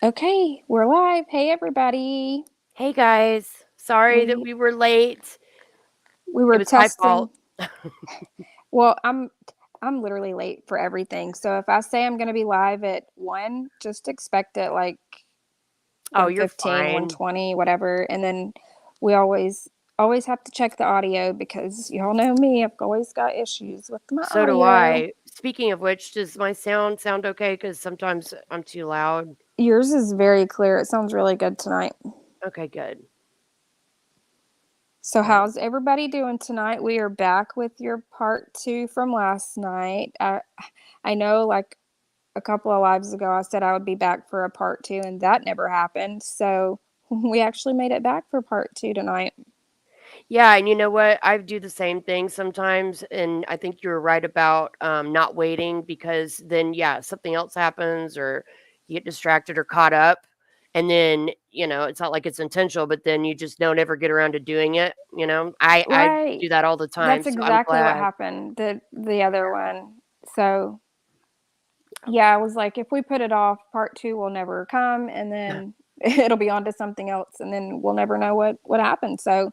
Okay, we're live. Hey, everybody. Hey guys, sorry that We we were late. we It were was my testing. fault. Well, I'm literally late for everything. So if I say I'm going to be live at 1, just expect it like Oh, you're 1:15, fine. 1:20, whatever. And then we always have to check the audio because y'all know me. I've always got issues with my So do audio. I. Speaking of which, does my sound okay? Because sometimes I'm too loud. Yours is very clear. It sounds really good tonight. Okay, good. So, All right. how's everybody doing tonight? We are back with your part 2 from last night. I know, like a couple of lives ago, I said I would be back for a part 2, and that never happened. So, we actually made it back for part 2 tonight. Yeah, and you know what? I do the same thing sometimes, and I think you're right about not waiting because then, yeah, something else happens or you get distracted or caught up, and then it's not like it's intentional, but then you just don't ever get around to doing it. I Right. do that all the time, That's so I'm exactly what glad. happened. The other one. So, yeah, I was like, if we put it off, part 2 will never come, and then it'll be on to something else, and then we'll never know what happened. So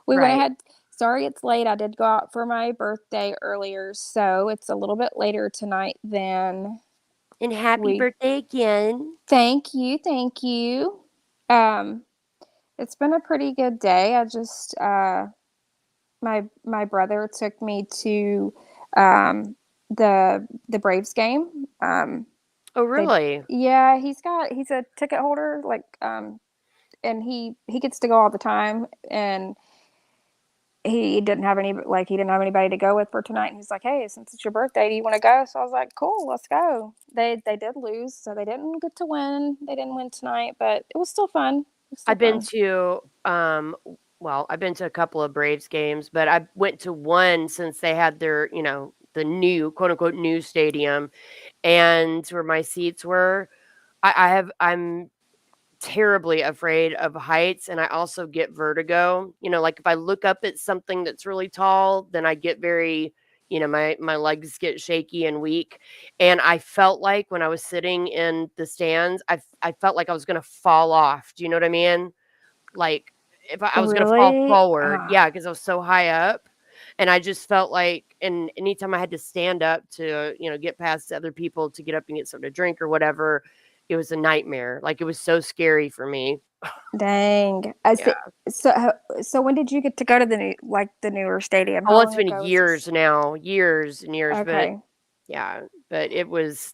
we went Right. ahead. Sorry it's late. I did go out for my birthday earlier, so it's a little bit later tonight than And happy we. birthday again. Thank you, thank you. Um, it's been a pretty good day. I just my brother took me to the Braves game. Oh, They really? Yeah, he's a ticket holder, like, and he gets to go all the time, and he didn't have anybody to go with for tonight, and he's like, "Hey, since it's your birthday, do you wanna go?" So I was like, "Cool, let's go." They did lose, so they didn't get to win. They didn't win tonight, but it was still fun. It was still I've been fun. to I've been to a couple of Braves games, but I went to one since they had their, the new quote unquote new stadium and where my seats were. I'm terribly afraid of heights and I also get vertigo. Like if I look up at something that's really tall, then I get very, my legs get shaky and weak. And I felt like when I was sitting in the stands, I felt like I was going to fall off. Do you know what I mean? Like if I was going to fall Really? forward. Yeah, because I was so high up. And I just felt like, and anytime I had to stand up to, get past other people to get up and get something to drink or whatever, it was a nightmare. Like, it was so scary for me. Dang. I Yeah. see. So when did you get to go to the newer stadium? Oh, How it's long been ago was years this? now, years and years, but Okay. yeah, but it was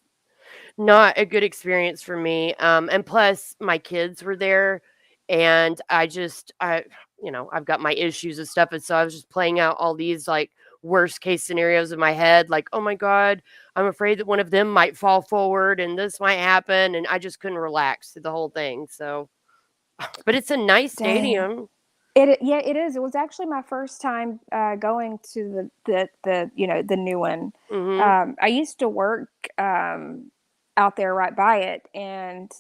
not a good experience for me. And plus my kids were there and I've got my issues and stuff. And so I was just playing out all these like worst case scenarios in my head, like, oh my God, I'm afraid that one of them might fall forward and this might happen. And I just couldn't relax through the whole thing. So, but it's a nice Dang. stadium. Yeah, it is. It was actually my first time going to the new one. Hmm. I used to work out there right by it, and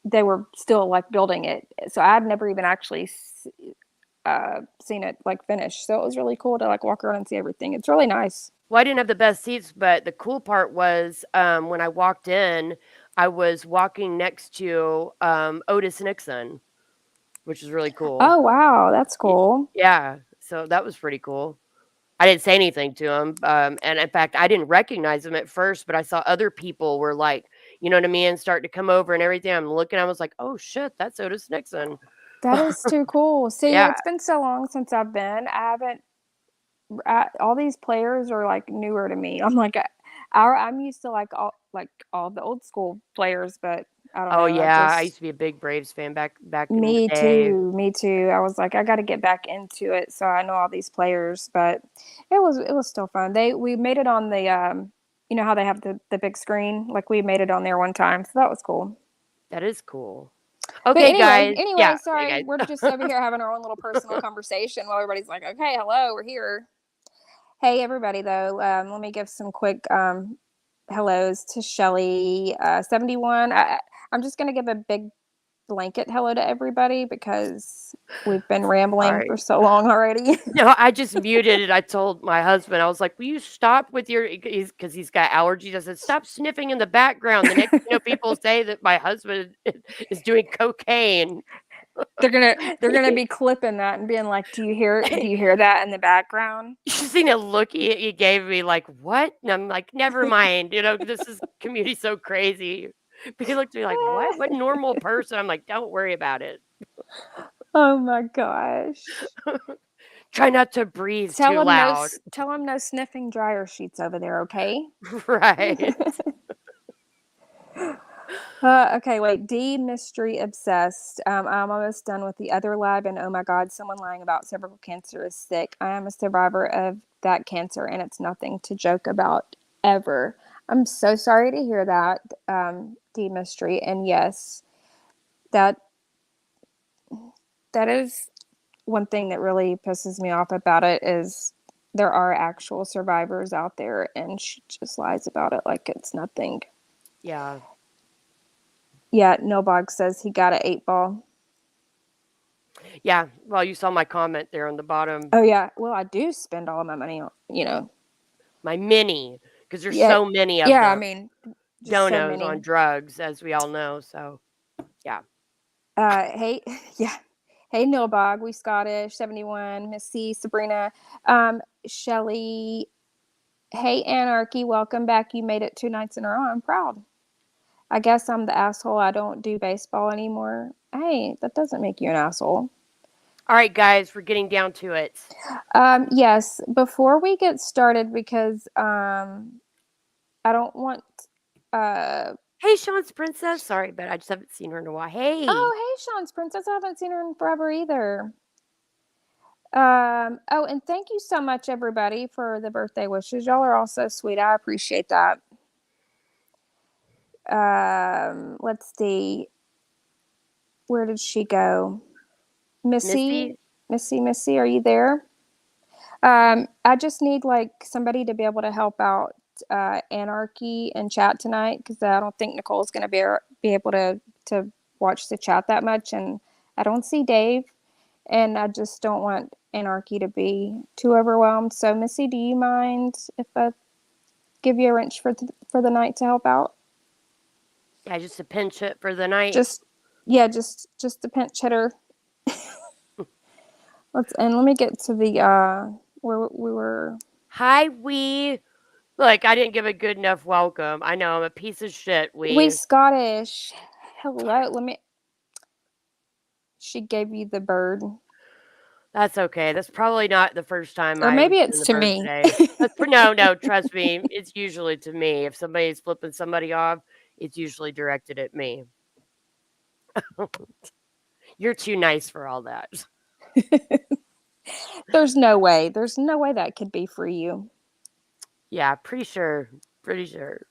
they were still like building it. So I'd never even actually seen it like finished. So it was really cool to like walk around and see everything. It's really nice. Well, I didn't have the best seats, but the cool part was when I walked in, I was walking next to Otis Nixon, which is really cool. Oh wow, that's Y- cool. Yeah, so that was pretty cool. I didn't say anything to him, and in fact, I didn't recognize him at first, but I saw other people were like, you know what I mean, starting to come over and everything. I'm looking, I was like, oh shit, that's Otis Nixon. That is too cool. See, Yeah. it's been so long since I've been. I haven't. All these players are like newer to me. I'm like, I'm used to like all the old school players, but I don't Oh know. yeah, I used to be a big Braves fan back in the Me day. too, me too. I was like, I got to get back into it, so I know all these players. But it was still fun. We made it on the you know how they have the big screen, like we made it on there one time, so that was cool. That is cool. But Okay, anyway, guys. anyway, Yeah. Hey, sorry, we're just guys. over here having our own little personal conversation while everybody's like, okay, hello, we're here. Hey, everybody, though, let me give some quick hellos to Shelly 71. I'm just going to give a big blanket hello to everybody because we've been rambling for Sorry. so long already. No, I just muted it. I told my husband, I was like, "Will you stop with your?" Because he's got allergies. I said, "Stop sniffing in the background." The next, people say that my husband is doing cocaine. They're gonna be clipping that and being like, "Do you hear that in the background?" You should seen a look he gave me, like, "What?" And I'm like, "Never mind, this is community so crazy." But he looked at me like, "What? What normal person?" I'm like, "Don't worry about it. Oh my gosh. Try not to breathe Tell too him no loud." s tell him no sniffing dryer sheets over there, okay? Right. Okay, wait. D, mystery obsessed. I'm almost done with the other lab, and oh my God, someone lying about cervical cancer is sick. I am a survivor of that cancer, and it's nothing to joke about ever. I'm so sorry to hear that, D, mystery. And yes, that that is one thing that really pisses me off about it is there are actual survivors out there, and she just lies about it like it's nothing. Yeah. Yeah, Nilbog says he got an 8 ball. Yeah. Well, you saw my comment there on the bottom. Oh yeah. Well, I do spend all of my money on. My mini, because there's Yeah. so many of Yeah, I them. mean, just so Donos on many. drugs, as we all know. So, yeah. Hey, yeah. Hey, Nilbog, we Scottish, 71, Miss C, Sabrina, Shelly. Hey, Anarchy, welcome back. You made it 2 nights in a row. I'm proud. I guess I'm the asshole. I don't do baseball anymore. Hey, that doesn't make you an asshole. All right, guys, we're getting down to it. Yes, before we get started, because I don't want uh Hey, Sean's princess. Sorry, but I just haven't seen her in a while. Hey. oh, hey, Sean's princess. I haven't seen her in forever either. Oh, and thank you so much, everybody, for the birthday wishes. Y'all are all so sweet. I appreciate that. Let's see. Where did she go? Missy, Missy? Missy, are you there? I just need like somebody to be able to help out Anarchy and chat tonight because I don't think Nicole's going to be able to watch the chat that much, and I don't see Dave, and I just don't want Anarchy to be too overwhelmed. So, Missy, do you mind if I give you a wrench for the night to help out? Yeah, just a pinch hit for the night. Just yeah, just a pinch hitter. Let me get to the where we were. Hi, we. Look, I didn't give a good enough welcome. I know I'm a piece of shit, We we. Scottish. Sorry. Hello. Let me. She gave you the bird, That's okay. That's probably not the first time or I've maybe given it's the to bird me. today. No, no, trust me. It's usually to me. If somebody's flipping somebody off, it's usually directed at me. You're too nice for all that. There's no way. There's no way that could be for you. Yeah, pretty sure. Pretty sure.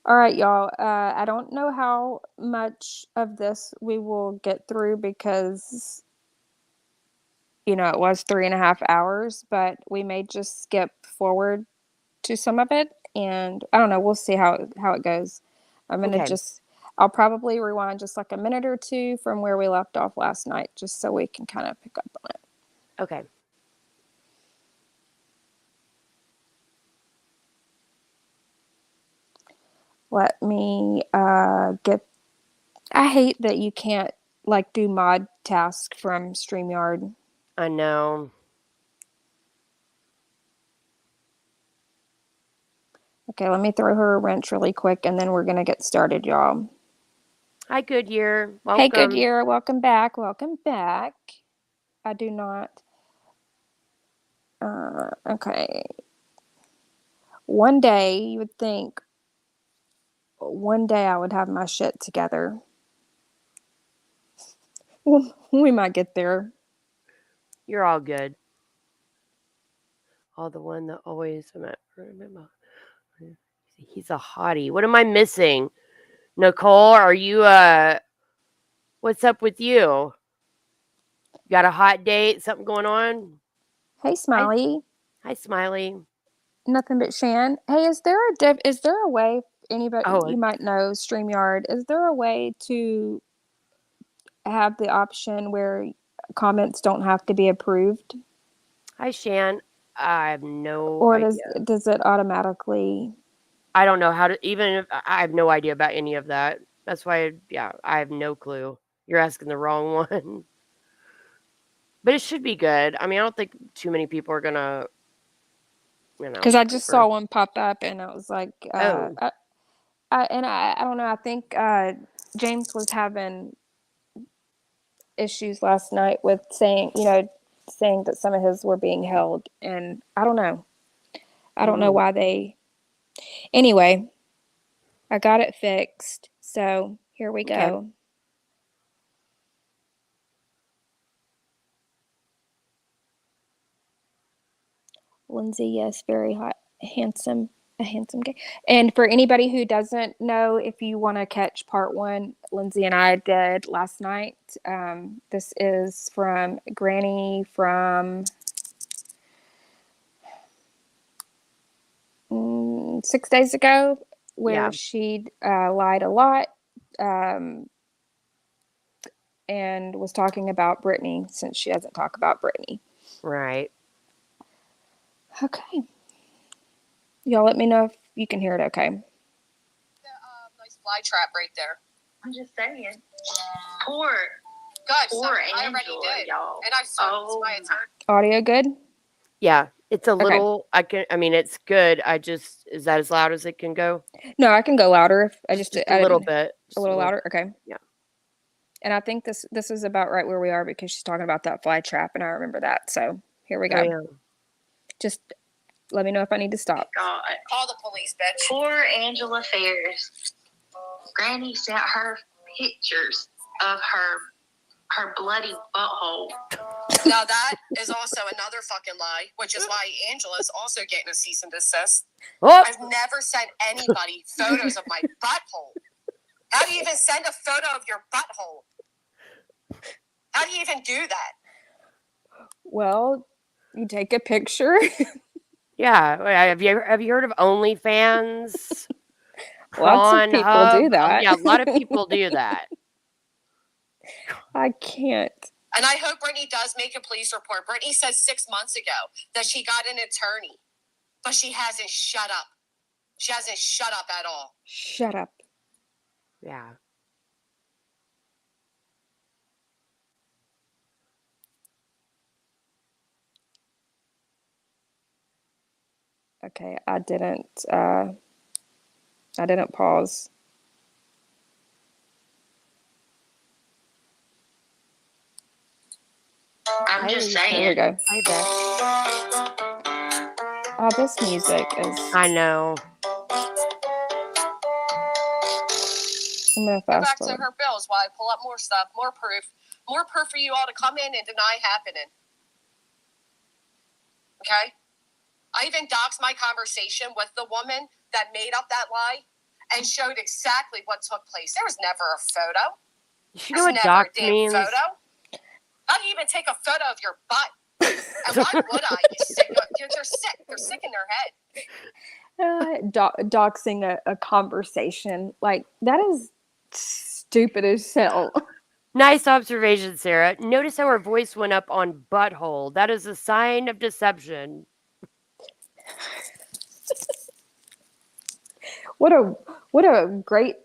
All right, y'all. I don't know how much of this we will get through because it was 3.5 hours, but we may just skip forward to some of it, and I don't know. We'll see how it goes. I'm gonna Okay. just. I'll probably rewind just like a minute or two from where we left off last night, just so we can kind of pick up on it. Okay. Let me get. I hate that you can't like do mod task from StreamYard. I know. Okay, let me throw her a wrench really quick, and then we're gonna get started, y'all. Hi, Goodyear. Hey, Welcome. Goodyear, welcome back. Welcome back. I do not. Okay. One day you would think. One day I would have my shit together. We might get there. You're all good. All the one that always remember. He's a hottie. What am I missing? Nicole, are you what's up with you? You got a hot date? Something going on? Hey, Hi, Smiley. hi, Smiley. Nothing but Shan. Hey, is there a way anybody Oh, you might know StreamYard? Is there a way to have the option where comments don't have to be approved? Hi, Shan. I have no Or idea. does it automatically? I don't know how to even if I have no idea about any of that. That's why, yeah, I have no clue. You're asking the wrong one. But it should be good. I mean, I don't think too many people are gonna, Because I just saw confirm. one pop up, and it was like, Oh, I don't know. I think James was having issues last night with saying that some of his were being held, and I don't know. I don't know mm, why they. Anyway, I got it fixed, so here we okay. go. Lindsay, yes, very hot, handsome, a handsome guy. And for anybody who doesn't know, if you want to catch part one, Lindsay and I did last night. This is from Granny from 6 days ago, where Yeah, she lied a lot um, and was talking about Brittany, since she doesn't talk about Brittany. right. Okay. Y'all let me know if you can hear it okay. Nice fly trap right there. I'm just saying. Poor, Good. poor I Angela, already did. y'all. And I've served my attorney. Audio good? Yeah, it's a Okay. little I mean, it's good. Is that as loud as it can go? No, I can go louder if Just I a little didn't bit. a little louder. Okay. Yeah. And I think this is about right where we are, because she's talking about that fly trap, and I remember that. So here we Oh, go. yeah. Just let me know if I need to stop. God. Call the police, bitch. Poor Angela Faris. Granny sent her pictures of her bloody butthole. Now that is also another fucking lie, which is why Angela's also getting a cease and desist. Oh, I've never sent anybody photos of my butthole. How do you even send a photo of your butthole? How do you even do that? Well, you take a picture. yeah. Have you heard of OnlyFans? Lots of people do Pornhub? that. Yeah, a lot of people do that. I can't. And I hope Brittany does make a police report. Brittany said 6 months ago that she got an attorney, but she hasn't shut up. She hasn't shut up at all. Shut up. Yeah. Okay, I didn't pause. I'm just There we saying. go. Hi, Beth. Oh, this music is. I know. I'm gonna Go fast back to forward. her bills while I pull up more stuff, more proof for you all to come in and deny happening. Okay? I even doxed my conversation with the woman that made up that lie and showed exactly what took place. There was never a photo. You know what dox means? Photo. How do you even take a photo of your butt? And why would I? They're sick. They're sick in their head. Doxing a conversation, like, that is stupid as hell. Nice observation, Sarah. Notice how her voice went up on butthole. That is a sign of deception. What a great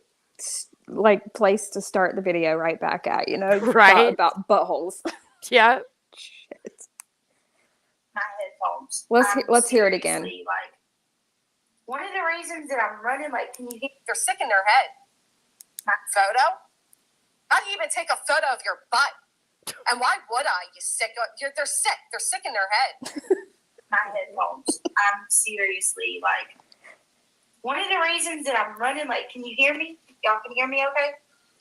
like place to start the video right back at, Right? about buttholes. Yeah. Shit. My headphones. Let's hear it again. Like, one of the reasons that I'm running, like, can you hear? They're sick in their head. Photo? How do you even take a photo of your butt? And why would I? You sick? They're sick. They're sick in their head. My headphones. I'm seriously, like, one of the reasons that I'm running, like, can you hear me? Y'all can hear me okay?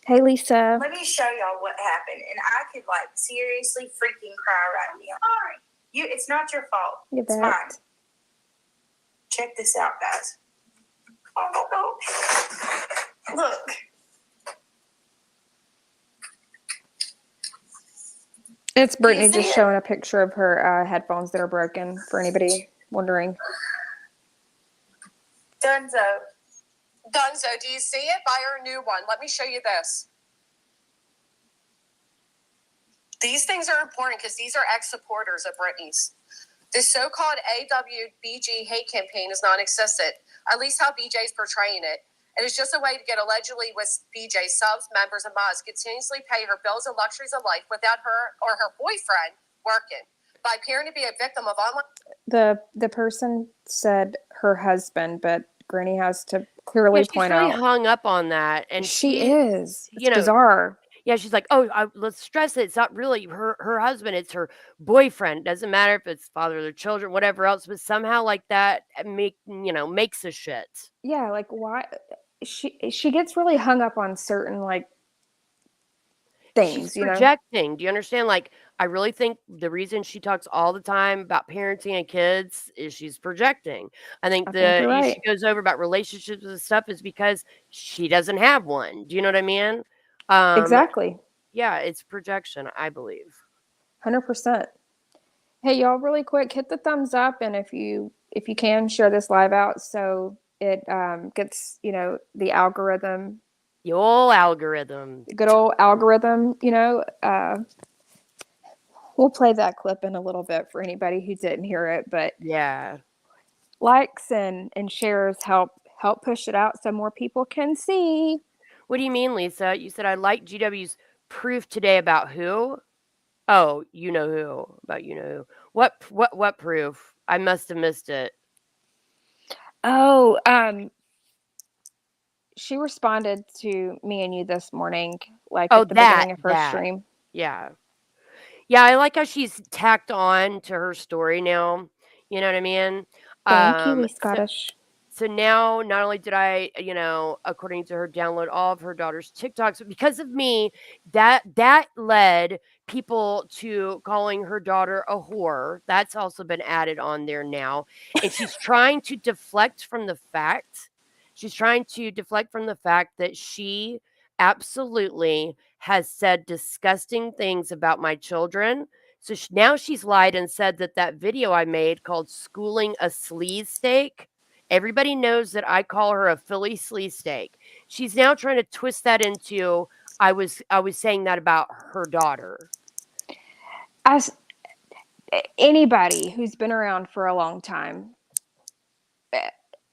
Hey, Lisa. Let me show y'all what happened. And I could, like, seriously freaking cry right now. Sorry. It's not your fault. You it's bet. mine. Check this out, guys. Oh, no. Look. It's Brittany just showing a picture of her headphones that are broken, for anybody wondering. Dunzo. Dunzo, do you see it? Buy her a new one. Let me show you this. These things are important because these are ex-supporters of Britney's. The so-called AWBG hate campaign is non-existent, at least how BJ's portraying it. It is just a way to get allegedly with BJ subs, members, and mods continuously pay her bills and luxuries of life without her or her boyfriend working by appearing to be a victim of online. The person said her husband, but Granny has to clearly she's point really out hung up on that, and she is. It's you know, bizarre. yeah, she's like, oh, let's stress it. It's not really her husband; it's her boyfriend. Doesn't matter if it's father of their children, whatever else, but somehow like that makes a shit. Yeah, like why she gets really hung up on certain like She's things, projecting. Do you understand? Like, I really think the reason she talks all the time about parenting and kids is she's projecting. I think you're right. she goes over about relationships and stuff is because she doesn't have one. Do you know what I mean? Exactly. Yeah, it's projection, I believe. 100%. Hey, y'all, really quick, hit the thumbs up, and if you can, share this live out so it gets the algorithm. The old algorithm. Good old algorithm. We'll play that clip in a little bit for anybody who didn't hear it, but Yeah. likes and shares help push it out so more people can see. What do you mean, Lisa? You said I like GW's proof today about who? Oh, you know who. About you know who. What proof? I must have missed it. Oh, she responded to me and you this morning, like at the beginning of her stream. Yeah. Yeah, I like how she's tacked on to her story now. You know what I mean? Thank you, we Scottish. So now, not only did I, according to her, download all of her daughter's TikToks, but because of me, that led people to calling her daughter a whore. That's also been added on there now. And she's trying to deflect from the fact. She's trying to deflect from the fact that she absolutely has said disgusting things about my children. So now she's lied and said that video I made called "Schooling a Sleaze Steak." Everybody knows that I call her a Philly sleaze steak. She's now trying to twist that into I was saying that about her daughter. As anybody who's been around for a long time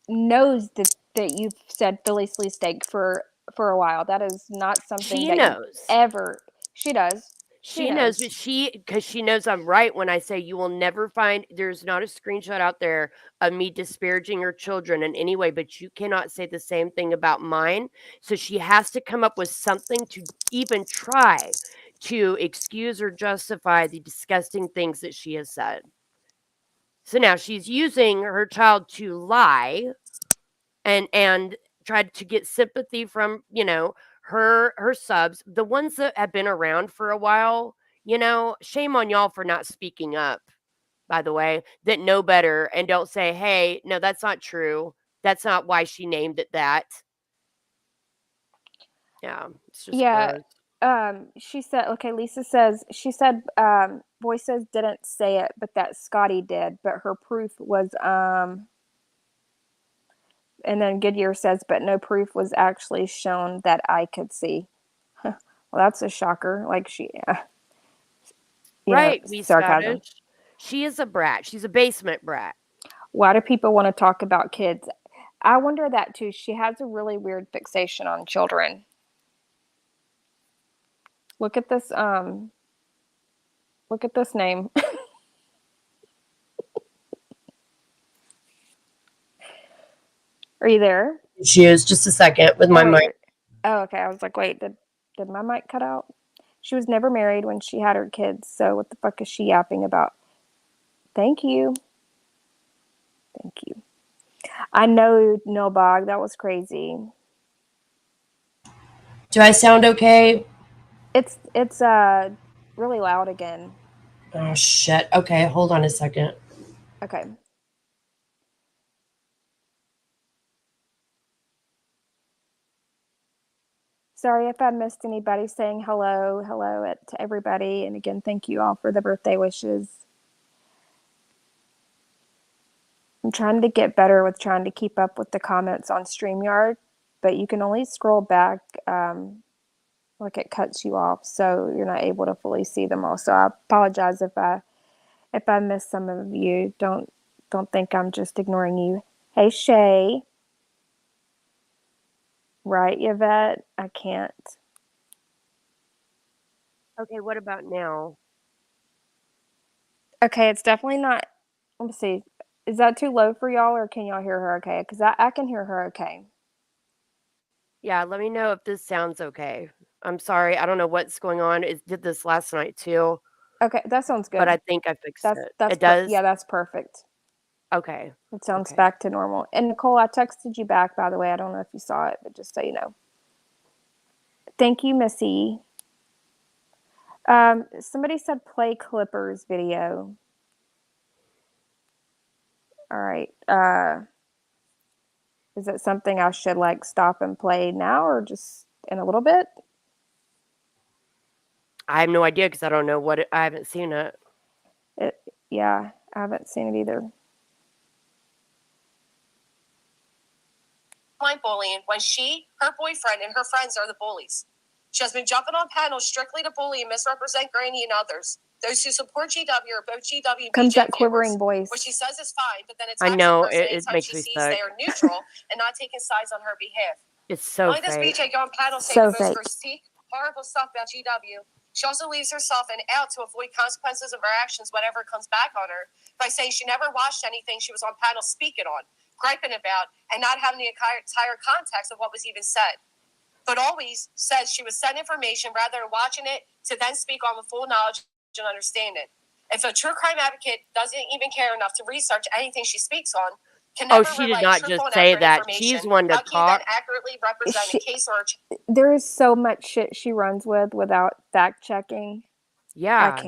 knows that you've said Philly sleaze steak for a while. That is not something She that knows. you ever. She does. She knows, but because she knows I'm right when I say you will never find, there's not a screenshot out there of me disparaging her children in any way, but you cannot say the same thing about mine. So she has to come up with something to even try to excuse or justify the disgusting things that she has said. So now she's using her child to lie and tried to get sympathy from, her subs, the ones that have been around for a while. Shame on y'all for not speaking up, by the way, that know better and don't say, hey, no, that's not true. That's not why she named it that. Yeah, it's just gross. She said, okay, Lisa says, she said, Voices didn't say it, but that Scotty did, but her proof was, and then Goodyear says, but no proof was actually shown that I could see. Well, that's a shocker. Like right, we sarcasm. Scottish. She is a brat. She's a basement brat. Why do people want to talk about kids? I wonder that too. She has a really weird fixation on children. Look at this name. Are you there? She is. Just a second with my mic. Oh, okay. I was like, wait, did my mic cut out? She was never married when she had her kids, so what the fuck is she yapping about? Thank you. Thank you. I know, Nilbog, that was crazy. Do I sound okay? It's really loud again. Oh shit. Okay, hold on a second. Okay. Sorry if I missed anybody saying hello to everybody. And again, thank you all for the birthday wishes. I'm trying to get better with trying to keep up with the comments on StreamYard, but you can only scroll back. Let like it cuts you off, so you're not able to fully see them all. So I apologize if I miss some of you. Don't think I'm just ignoring you. Hey Shay. Right, Yvette? I can't. Okay, what about now? Okay, it's definitely not. Let me see. Is that too low for y'all, or can y'all hear her okay? Because I can hear her okay. Yeah, let me know if this sounds okay. I'm sorry, I don't know what's going on. It did this last night too, Okay, that sounds but good. I think I fixed it. It Yeah, does? that's perfect. Okay. It sounds Okay. back to normal. And Nicole, I texted you back, by the way. I don't know if you saw it, but just so you know. Thank you, Missy. Somebody said play Clippers video. All right. Is it something I should like stop and play now or just in a little bit? I have no idea because I don't know I haven't seen it. Yeah, I haven't seen it either. Online bullying when she, her boyfriend, and her friends are the bullies. She has been jumping on panels strictly to bully and misrepresent Granny and others. Those who support GW are both GW and Comes BJ that quivering voice. what she says is fine, but then I attacks know, the person it anytime makes she me sees sick. they are neutral and not taking sides on her behalf. It's so Not only does fake. BJ go on panels saying So the most fake. grotesque, horrible stuff about GW, she also leaves herself and out to avoid consequences of her actions whenever it comes back on her by saying she never watched anything she was on panel speaking on, griping about, and not having the entire context of what was even said. But always says she was sent information rather than watching it to then speak on the full knowledge and understanding. If a true crime advocate doesn't even care enough to research anything she speaks on, can never She did relay not truthful just and say accurate that. information, She's one to how can you then talk. accurately represent a case or There is so much shit she runs with without fact checking. Yeah. I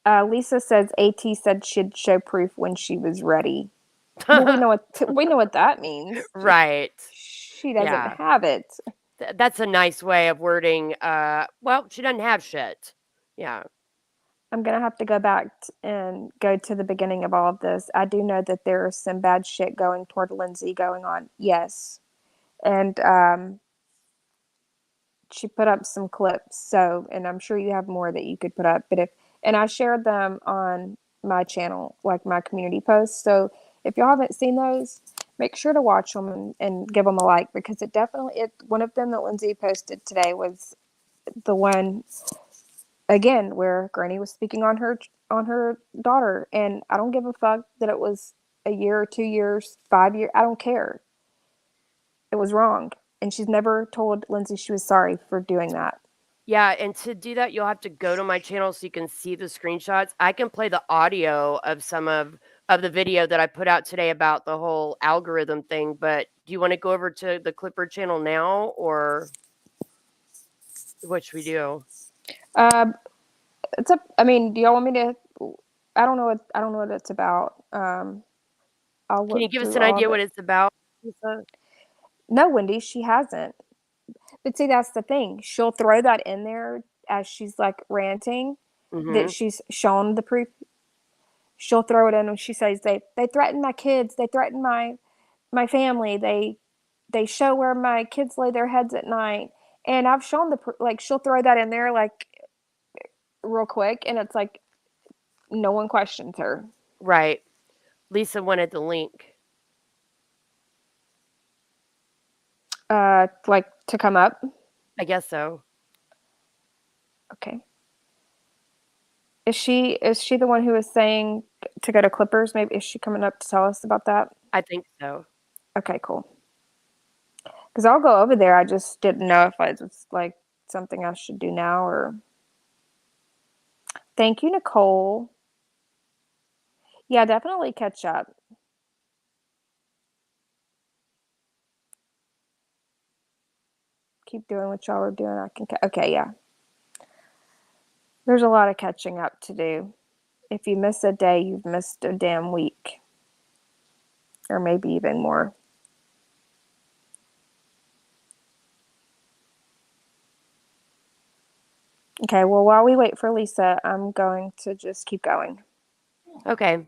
can't. Lisa says AT said she'd show proof when she was ready. Well, we know what that means. Right. She doesn't have it. That's a nice way of wording. Well, she doesn't have shit. Yeah. I'm gonna have to go back and go to the beginning of all of this. I do know that there's some bad shit going toward Lindsay going on. Yes, and she put up some clips. So, and I'm sure you have more that you could put up. But and I shared them on my channel, like my community posts. So if y'all haven't seen those, make sure to watch them and give them a like, because one of them that Lindsay posted today was the one again where Granny was speaking on her daughter, and I don't give a fuck that it was a year, 2 years, 5 years. I don't care. It was wrong, and she's never told Lindsay she was sorry for doing that. Yeah, and to do that, you'll have to go to my channel so you can see the screenshots. I can play the audio of some of the video that I put out today about the whole algorithm thing, but do you want to go over to the Clipper channel now, or what should we do? It's up. I mean, do y'all want me to? I don't know what it's about. I'll Can you look give us through an all idea of what it. it's about, Lisa? No, Wendy, she hasn't. But see, that's the thing. She'll throw that in there as she's like ranting that Mm-hmm. she's shown the proof. She'll throw it in and she says they threaten my kids. They threaten my family. They show where my kids lay their heads at night. And I've shown like she'll throw that in there like real quick, and it's like no one questions her. Right. Lisa wanted the link. Like to come up. I guess so. Okay. Is she the one who was saying to go to Clippers? Maybe is she coming up to tell us about that? I think so. Okay, cool. Because I'll go over there. I just didn't know if it was like something I should do now or. Thank you, Nicole. Yeah, definitely catch up. Keep doing what y'all are doing. I can. Okay, yeah. There's a lot of catching up to do. If you miss a day, you've missed a damn week, or maybe even more. Okay, well, while we wait for Lisa, I'm going to just keep going. Okay.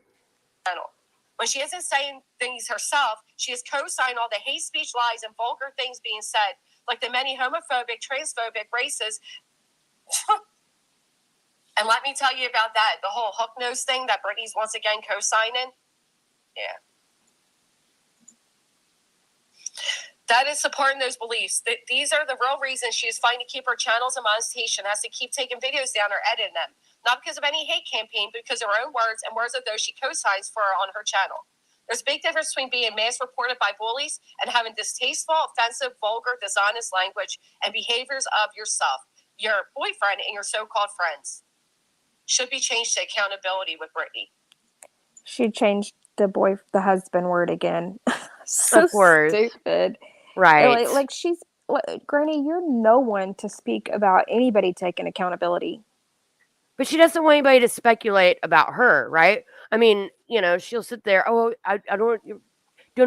When she isn't saying things herself, she is co-signing all the hate speech, lies, and vulgar things being said like the many homophobic, transphobic, racist. And let me tell you about that, the whole hook nose thing that Britney's once again co-signing. Yeah. That is supporting those beliefs. These are the real reasons she is fighting to keep her channels and monetization, has to keep taking videos down or editing them. Not because of any hate campaign, but because of her own words and words of those she co-signs for on her channel. There's a big difference between being mass reported by bullies and having distasteful, offensive, vulgar, dishonest language and behaviors of yourself, your boyfriend, and your so-called friends. Should be changed to accountability with Britney. She changed the husband word again. So Of course. stupid. Right. Like she's, Granny, you're no one to speak about anybody taking accountability. But she doesn't want anybody to speculate about her, right? I mean, she'll sit there, oh, I don't know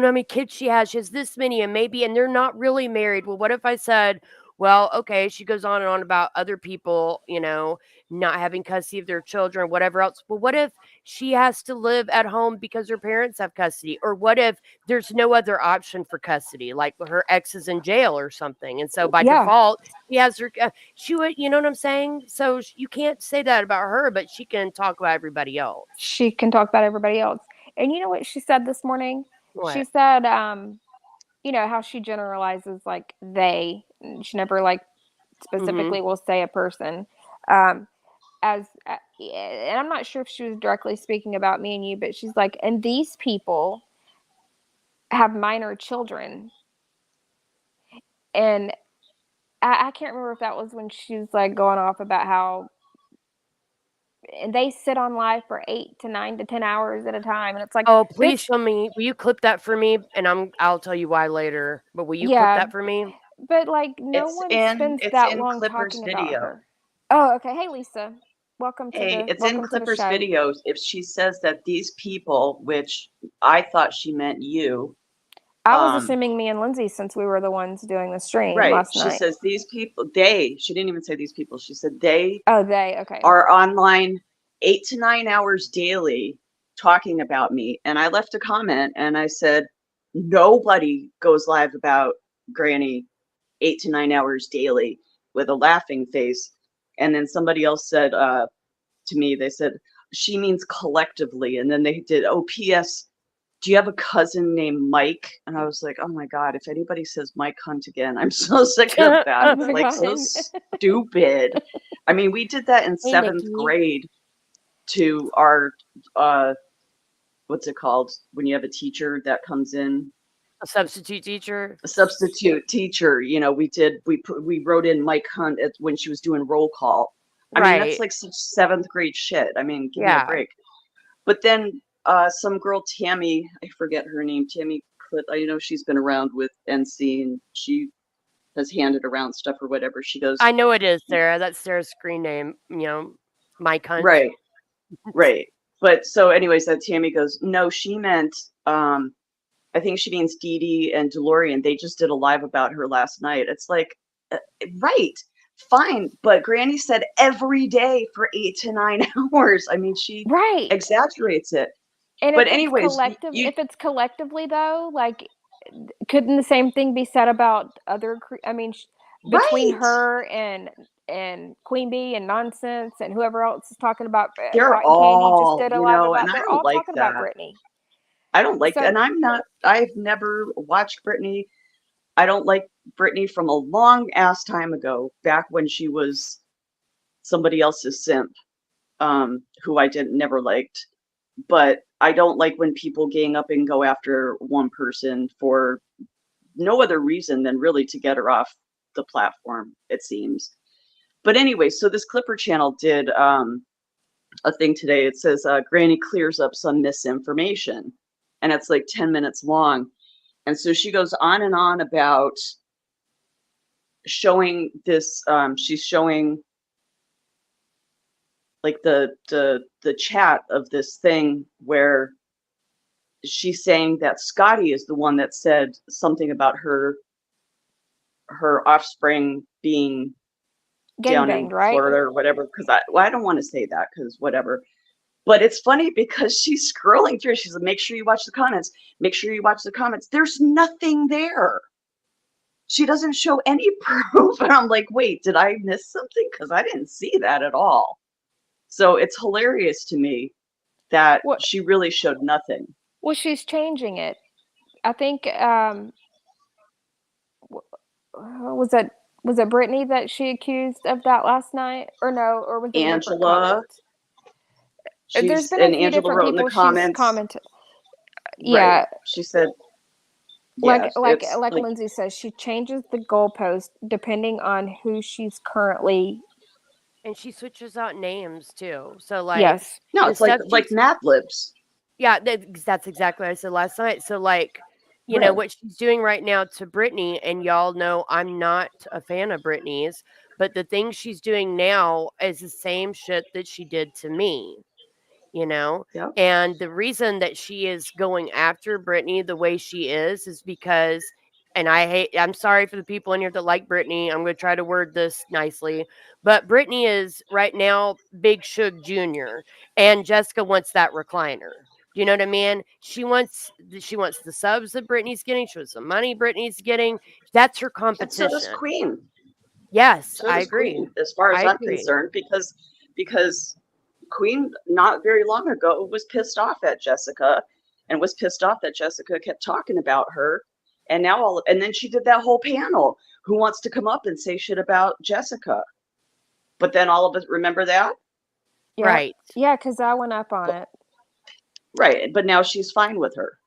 how many kids she has. She has this many, and they're not really married. Well, what if I said, well, okay, she goes on and on about other people, not having custody of their children, whatever else. Well, what if she has to live at home because her parents have custody? Or what if there's no other option for custody, like her ex is in jail or something? And so by default, she has her, she would, you know what I'm saying? So you can't say that about her, but she can talk about everybody else. She can talk about everybody else. And you know what she said this morning? What? She said, how she generalizes like they. She never like specifically will say a person. And I'm not sure if she was directly speaking about me and you, but she's like, and these people have minor children. And I can't remember if that was when she was like going off about how and they sit on live for 8 to 9 to 10 hours at a time, and it's like, oh, please show me. Will you clip that for me? And I'll tell you why later. But will you clip that for me? But like, no one spends that long talking about her. Oh, okay. Hey, Lisa, welcome to the it's in Clipper's videos. If she says that these people, which I thought she meant you. I was assuming me and Lindsay, since we were the ones doing the stream last night. She says these people, she didn't even say these people. She said they. Oh, they, okay. Are online 8 to 9 hours daily talking about me. And I left a comment and I said, nobody goes live about Granny 8 to 9 hours daily with a laughing face. And then somebody else said to me, they said, she means collectively. And then they did, oh, P.S. Do you have a cousin named Mike? And I was like, oh my God, if anybody says Mike Hunt again, I'm so sick of that. It's like so stupid. I mean, we did that in seventh grade to our, what's it called? When you have a teacher that comes in. A substitute teacher? A substitute teacher. We wrote in Mike Hunt when she was doing roll call. I mean, that's like such seventh grade shit. I mean, give me a break. But then some girl, Tammy, I forget her name, Tammy Clip, she's been around with NC and she has handed around stuff or whatever. She goes, I know it is Sarah. That's Sarah's screen name, Mike Hunt. Right. But so anyways, that Tammy goes, no, she meant, I think she means Dee Dee and DeLorean. They just did a live about her last night. It's like, right. Fine, but Granny said every day for 8 to 9 hours. I mean, she exaggerates it. And but if anyways, if it's collectively though, like, couldn't the same thing be said about other? I mean, between her and Queen Bee and Nonsense and whoever else is talking about, they're all, just did a live about. And They're all talking about Britney. I don't like that, and I've never watched Britney. I don't like Britney from a long ass time ago, back when she was somebody else's simp, who I never liked. But I don't like when people gang up and go after one person for no other reason than really to get her off the platform, it seems. But anyway, so this Clipper channel did a thing today. It says Granny clears up some misinformation, and it's like 10 minutes long. And so she goes on and on about showing this, she's showing like the chat of this thing where she's saying that Scotty is the one that said something about her offspring being down in Florida or whatever. Because I don't want to say that because whatever. But it's funny because she's scrolling through. She's like, make sure you watch the comments. Make sure you watch the comments. There's nothing there. she doesn't show any proof. And I'm like, wait, did I miss something? Because I didn't see that at all. So it's hilarious to me that What? she really showed nothing. Well, she's changing it. I think was it Brittany that she accused of that last night, or no, or was it a different Angela, comment? There's been a and few Angela different wrote in the people she's comments, commented. right? Yeah, She said, yeah, like it's like like, Lindsay says, she changes the goalpost depending on who she's currently. And she switches out names too. So like Yes. no, the it's like stuff she's Mad Libs. yeah, that's exactly what I said last night. So like, you know, Right. what she's doing right now to Brittany, and y'all know I'm not a fan of Brittany's, but the thing she's doing now is the same shit that she did to me, you know? Yep. And the reason that she is going after Brittany the way she is because, and I'm sorry for the people in here that like Brittany. I'm going to try to word this nicely, but Brittany is right now Big Shug Jr. and Jessica wants that recliner. Do you know what I mean? She wants the subs that Brittany's getting. She wants the money Brittany's getting. That's her And so does competition. Queen. Yes, So I does agree. Queen, as far as I I'm agree. concerned, because Queen not very long ago was pissed off at Jessica and was pissed off that Jessica kept talking about her. And now and then she did that whole panel. Who wants to come up and say shit about Jessica? But then all of us remember that? Yeah. Right. Yeah, because I went up on it. Right. But now she's fine with her.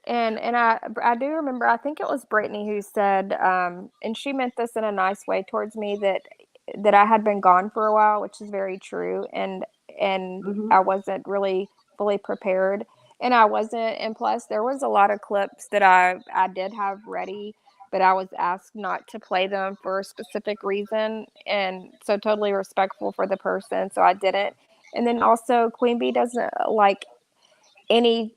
And I do remember, I think it was Brittany who said, and she meant this in a nice way towards me, that I had been gone for a while, which is very true, and Mm-hmm. I wasn't really fully prepared, and I wasn't, and plus there was a lot of clips that I did have ready, but I was asked not to play them for a specific reason, and so totally respectful for the person, so I didn't. And then also Queen Bee doesn't like any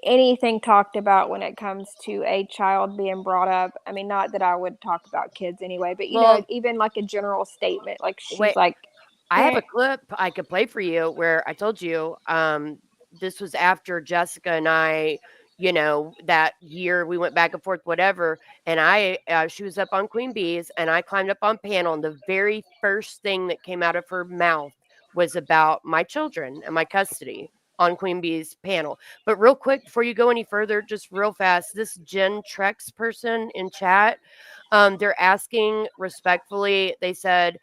anything talked about when it comes to a child being brought up. I mean, not that I would talk about kids anyway, but Well, even like a general statement, like she's wait, like, I have eh, a clip I could play for you where I told you this was after Jessica and I, you know, that year we went back and forth, whatever. And she was up on Queen Bee's and I climbed up on panel. And the very first thing that came out of her mouth was about my children and my custody on Queen Bee's panel. But real quick, before you go any further, just real fast, this Jen Trex person in chat, they're asking respectfully, they said,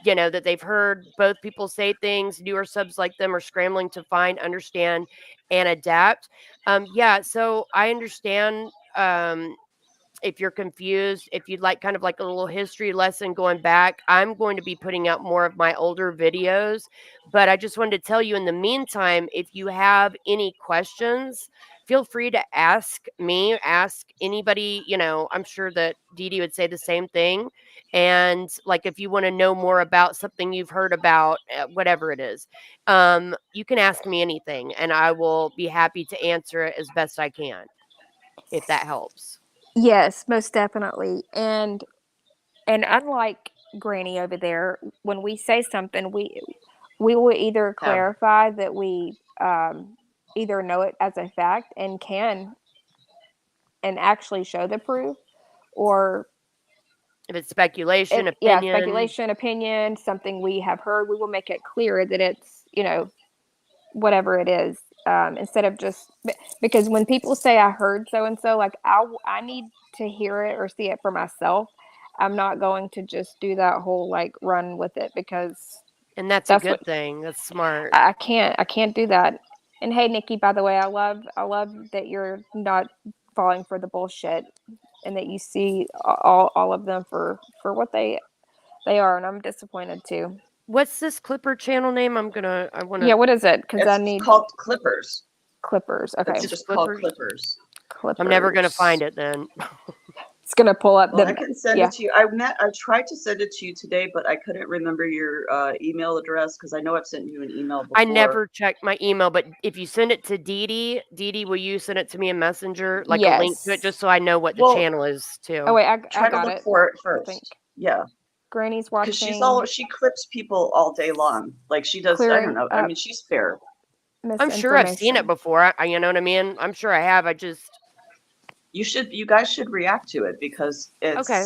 you know, that they've heard both people say things, newer subs like them are scrambling to find, understand, and adapt. Yeah, so I understand if you're confused, if you'd like kind of like a little history lesson going back, I'm going to be putting out more of my older videos. But I just wanted to tell you in the meantime, if you have any questions, feel free to ask me, ask anybody. You know, I'm sure that Dee Dee would say the same thing. And like if you want to know more about something you've heard about, whatever it is, you can ask me anything and I will be happy to answer it as best I can, if that helps. yes, most definitely. And unlike Granny over there, when we say something, we will either Yeah. clarify that we either know it as a fact and can and actually show the proof, or If it's speculation, yeah, opinion, speculation, opinion, something we have heard, we will make it clear that it's, whatever it is, instead of just because when people say I heard so and so, like I need to hear it or see it for myself. I'm not going to just do that whole like run with it, because and that's a that's what good thing. That's smart. I can't do that. And hey, Nikki, by the way, I love that you're not falling for the bullshit, and that you see all of them for what they are, and I'm disappointed too. What's this Clipper channel name? I want Yeah, to what is it? Because I It's need called Clippers. Clippers. Okay, It's just just called Clippers. Clippers. Clippers. I'm never going to find it then. It's gonna pull up Well, I the can send yeah. it to you. I tried to send it to you today, but I couldn't remember your email address because I know I've sent you an email before. I never check my email, but if you send it to Dee Dee, will you send it to me in Messenger, like a link to it, Yes. just so I know what the Well, channel is too? Oh wait, I try to got look it. for it I think first. Yeah, Granny's because watching. she clips people all day long. Like she does. I don't Clearing know. I up mean, she's fair. I'm sure I've seen it misinformation. before. You know what I mean? I'm sure I have. I just You guys should react to it because it's Okay.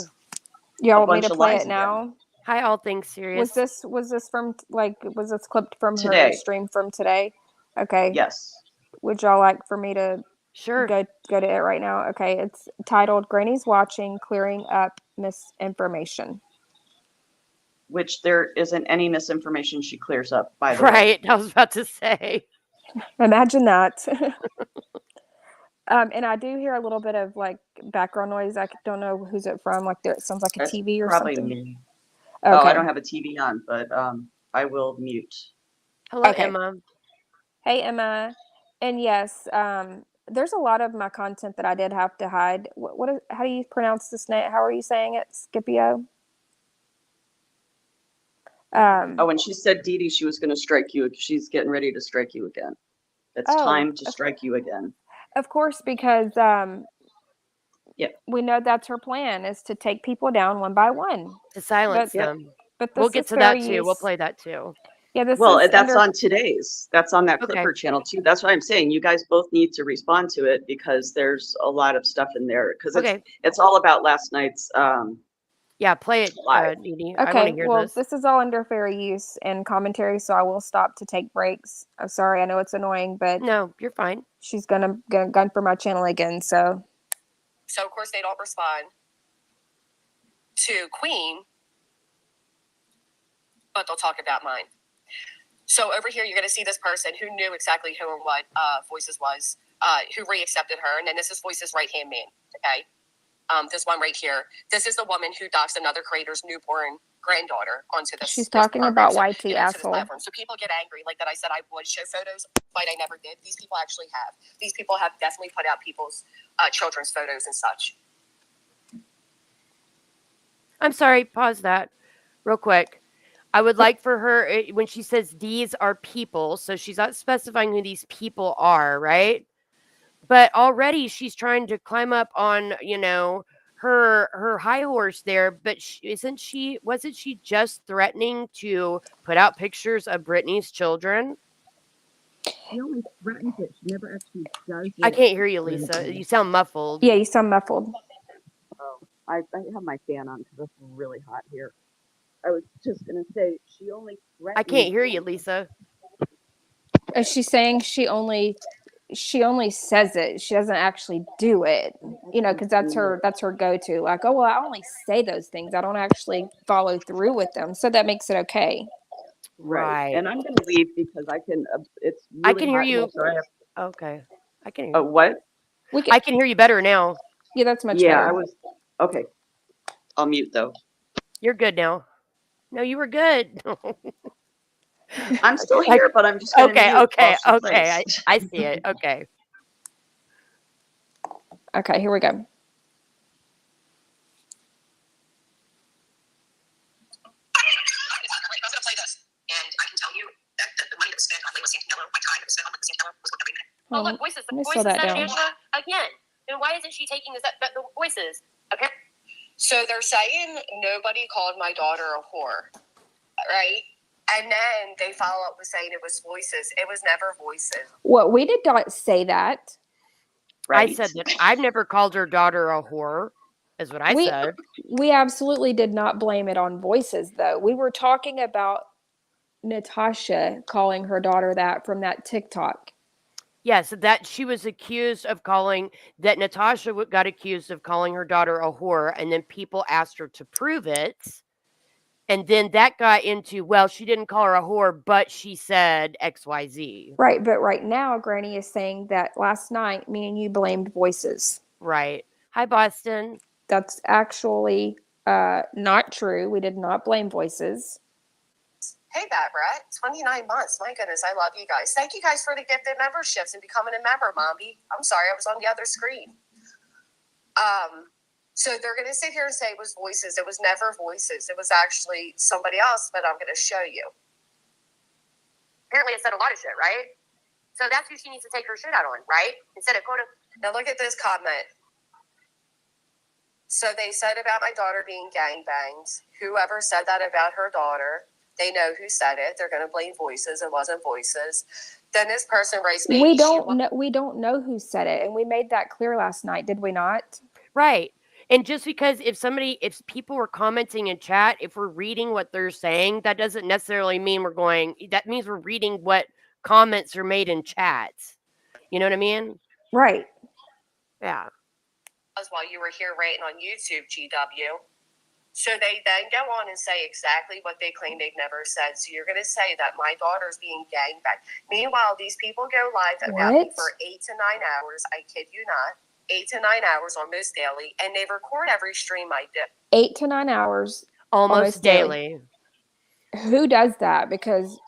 You a want me bunch to of play lies it again. now? Hi, all things serious. Was this from was this clipped from her Today. stream from today? Okay. Yes. Would y'all like for me to Sure. go to it right now? Okay, it's titled Granny's Watching, Clearing Up Misinformation. Which there isn't any misinformation she clears up, by the way. Right. I was about to say. Imagine that. And I do hear a little bit of like background noise. I don't know who's it from. Like there, it sounds like a That's TV or probably something. me. Okay. Oh, I don't have a TV on, but I will mute. Hello, Okay. Emma. Hey, Emma. And yes, there's a lot of my content that I did have to hide. How do you pronounce this name? How are you saying it? Scipio? Oh, and she said, Dee Dee, she was going to strike you. She's getting ready to strike you again. It's time to strike you again. Of course, because Yep. we know that's her plan is to take people down one by one. To silence But- them. But this We'll get is to fair that too. use. We'll play that too. Yeah, this Well, is that's under. on today's. That's on that Okay. Clipper channel too. That's what I'm saying. You guys both need to respond to it because there's a lot of stuff in there. Because Okay. it's all about last night's Yeah, play it, live. Dee Dee. I want Okay, to hear well, this. this is all under fair use and commentary, so I will stop to take breaks. I'm sorry, I know it's annoying, but No, you're fine. she's gonna gun for my channel again. So of course they don't respond to Queen, but they'll talk about mine. So over here, you're going to see this person who knew exactly who and what Voices was, who re-accepted her. And then this is Voices' right-hand man, okay? This one right here. This is the woman who doxed another creator's newborn granddaughter onto this. she's this talking program. about YT you know, to this asshole. platform. So people get angry, like that I said I would show photos, but I never did. These people actually have. These people have definitely put out people's children's photos and such. I'm sorry. Pause that real quick. I would like for her, when she says these are people, so she's not specifying who these people are, right? But already she's trying to climb up on, her high horse there. But wasn't she just threatening to put out pictures of Brittany's children? She only threatens it. She never actually does it. I can't hear you, Lisa. You sound muffled. Yeah, you sound muffled. Oh, I have my fan on because it's really hot here. I was just going to say, she only threatens. I can't hear you, Lisa. Is she saying she only says it? She doesn't actually do it, because that's her go-to. Like, oh well, I only say those things. I don't actually follow through with them, so that makes it okay. Right. And I'm going to leave because I can. It's really I can hear hot you. here, so I have. Okay. I can hear you. What? I can hear you better now. Yeah, that's much Yeah, better. I was. Okay. I'll mute though. You're good now. No, you were good. I'm still here, but I'm just going to Okay. mute while she I plays. see it. Okay. Okay, here we go. I'm going to play this, and I can tell you that the money that was spent on Layla Santanello, my time that was spent on Layla Santanello was worth every minute. Oh, look, Voices. let me Voices slow that said down. Angela again. Then why isn't she taking the Voices? Okay. So they're saying nobody called my daughter a whore, right? And then they follow up with saying it was Voices. It was never Voices. Well, we did not say that. Right. I said that I've never called her daughter a whore, is what I said. We absolutely did not blame it on Voices, though. We were talking about Natasha calling her daughter that from that TikTok. Yes, that she was accused of that Natasha got accused of calling her daughter a whore, and then people asked her to prove it. And then that got into, well, she didn't call her a whore, but she said XYZ. Right, but right now, Granny is saying that last night, me and you blamed Voices. Right. Hi, Boston. That's actually not true. We did not blame Voices. Hey, Bad Brett. 29 months. My goodness, I love you guys. Thank you guys for the gifted memberships and becoming a member, Mommy. I'm sorry, I was on the other screen. So they're going to sit here and say it was Voices. It was never Voices. It was actually somebody else, but I'm going to show you. Apparently it said a lot of shit, right? So that's who she needs to take her shit out on, right? Instead of going to... Now look at this comment. So they said about my daughter being gangbanged. Whoever said that about her daughter, they know who said it. They're going to blame Voices. It wasn't Voices. Then this person writes me. We don't know who said it, and we made that clear last night, did we not? Right. And just because if people were commenting in chat, if we're reading what they're saying, that doesn't necessarily mean that means we're reading what comments are made in chat. You know what I mean? Right. Yeah. While you were here writing on YouTube, GW. So they then go on and say exactly what they claim they've never said. So you're going to say that my daughter's being gangbanged. Meanwhile, these people go live about me for 8 to 9 hours. I kid you not. 8 to 9 hours almost daily. And they record every stream I do. 8 to 9 hours. Almost daily. Who does that? Because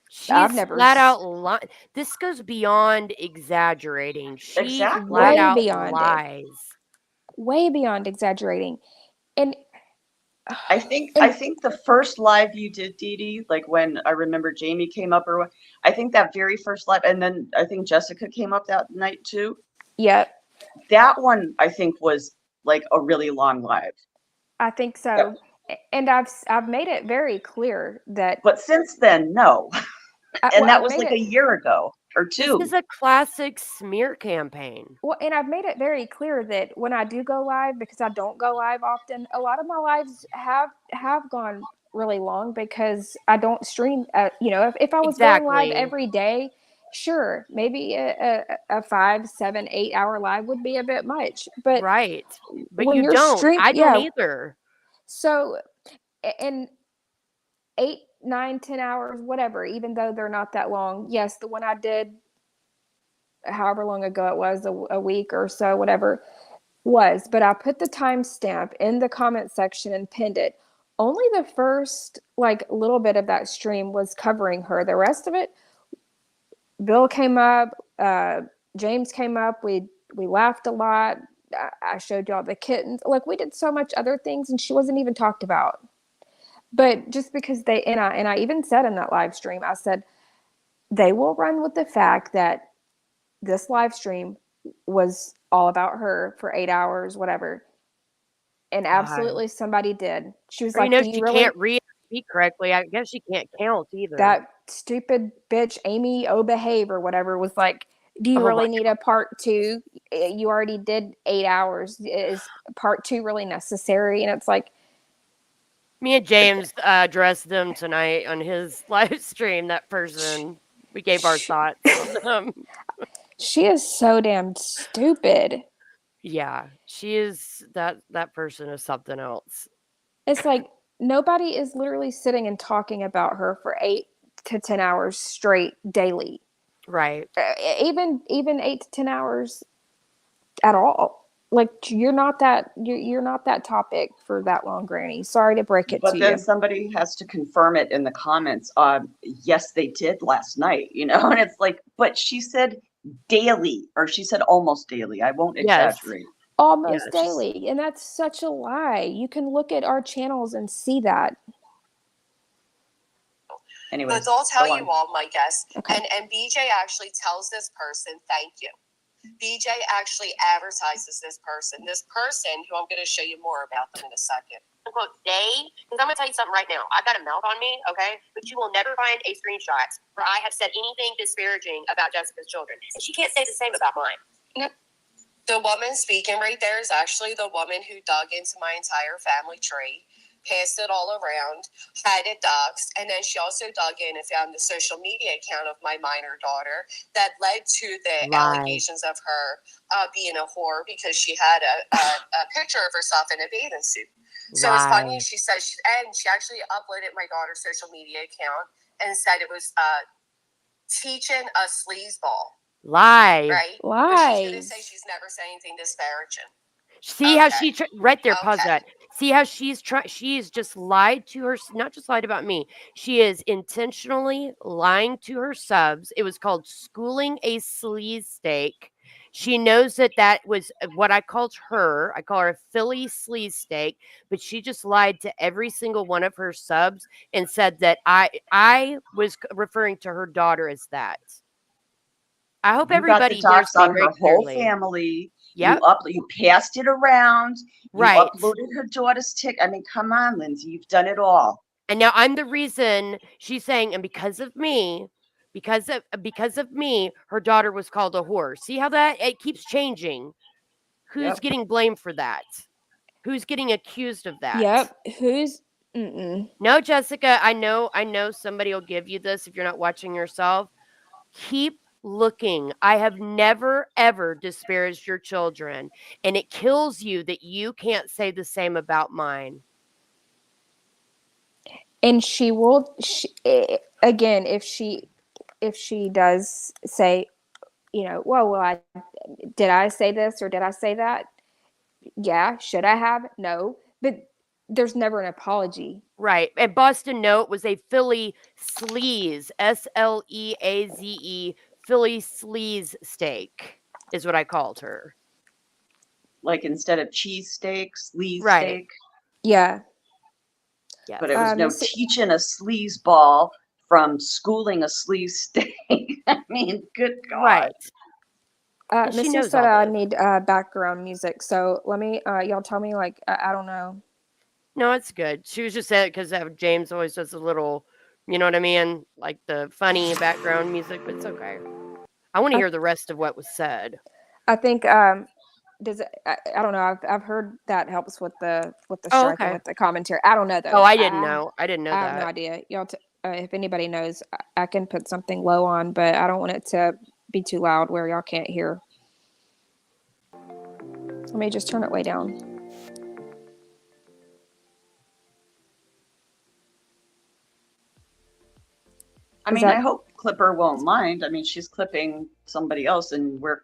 she's flat out this goes beyond exaggerating. She flat out lies. Way beyond exaggerating. And I think the first live you did, Dee Dee, like when I remember Jamie came up, or what, I think that very first live, and then I think Jessica came up that night too. Yep. That one I think was like a really long live. I think so. Yep. And I've made it very clear that. But since then, no. And that was like a year ago or two. This is a classic smear campaign. Well, and I've made it very clear that when I do go live, because I don't go live often, a lot of my lives have gone really long because I don't stream. If I was going live every day, sure, maybe a 5, 7, 8 hour live would be a bit much. But right, but when you don't. I don't either. So, and 8, 9, 10 hours, whatever, even though they're not that long. Yes, the one I did however long ago it was, a week or so, whatever was, but I put the timestamp in the comment section and pinned it. Only the first little bit of that stream was covering her. The rest of it, Bill came up, James came up, we laughed a lot. I showed y'all the kittens. We did so much other things and she wasn't even talked about. But just because and I even said in that live stream, I said, they will run with the fact that this live stream was all about her for 8 hours, whatever. And absolutely somebody did. She was like, she can't read or speak correctly. I guess she can't count either. That stupid bitch, Amy O'Behave or whatever, was like, do you really need a part 2? You already did 8 hours. Is part 2 really necessary? And it's like, me and James addressed them tonight on his live stream. That person, we gave our thoughts on them. She is so damn stupid. Yeah, she is. That person is something else. It's like nobody is literally sitting and talking about her for 8 to 10 hours straight daily. Right. Even 8 to 10 hours at all. You're not that topic for that long, Granny. Sorry to break it to you. But then somebody has to confirm it in the comments. Yes, they did last night, and it's like, but she said daily, or she said almost daily. I won't exaggerate. Almost daily. And that's such a lie. You can look at our channels and see that. Anyway, but they'll tell you all, my guess. Okay. And BJ actually tells this person, thank you. BJ actually advertises this person who I'm going to show you more about them in a second. Quote, because I'm going to tell you something right now. I've got a mouth on me, okay? But you will never find a screenshot where I have said anything disparaging about Jessica's children. And she can't say the same about mine. No. The woman speaking right there is actually the woman who dug into my entire family tree, passed it all around, had it doxed, and then she also dug in and found the social media account of my minor daughter that led to the allegations of her being a whore because she had a picture of herself in a bathing suit. So it's funny, she says, she actually uploaded my daughter's social media account and said it was teaching a sleazeball. Lie. Right? Lies. But she's going to say she's never said anything disparaging. See how she right there. Pause that. See how she's just lied to her. Not just lied about me. She is intentionally lying to her subs. It was called schooling a sleaze steak. She knows that was what I called her. I call her a Philly sleaze steak, but she just lied to every single one of her subs and said that I was referring to her daughter as that. I hope everybody hears me very clearly. Whole family. Yep. You passed it around. You right. uploaded her daughter's ticket. I mean, come on, Lindsay, you've done it all. And now I'm the reason she's saying, and because of me, because of me, her daughter was called a whore. See how that it keeps changing? Who's Yep. getting blamed for that? Who's getting accused of that? Yep. Who's mm-mm. No, Jessica, I know somebody will give you this if you're not watching yourself. Keep looking. I have never ever disparaged your children, and it kills you that you can't say the same about mine. And she will again if she does say, well, did I say this or did I say that? Yeah. Should I have? No. But there's never an apology. Right. And Boston Note was a Philly sleaze, Sleaze, Philly sleaze steak is what I called her. Like instead of cheesesteak, sleaze Right. steak. Yeah. Yes. But it was no teaching a sleaze ball from schooling a sleaze steak. I mean, good God. Right. And she Missy knows said all I this. need background music. So let me, y'all tell me, like, I don't know. No, it's good. She was just saying because James always does a little, you know what I mean? Like the funny background music, but it's okay. I want to hear the rest of what was said. I think, does it, I don't know. I've heard that helps with the striking okay. with the commentary. I don't know though. Oh, I didn't know. I didn't know I that. have no idea. Y'all, if anybody knows, I can put something low on, but I don't want it to be too loud where y'all can't hear. Let me just turn it way down. I mean, I hope Clipper won't mind. I mean, she's clipping somebody else, and we're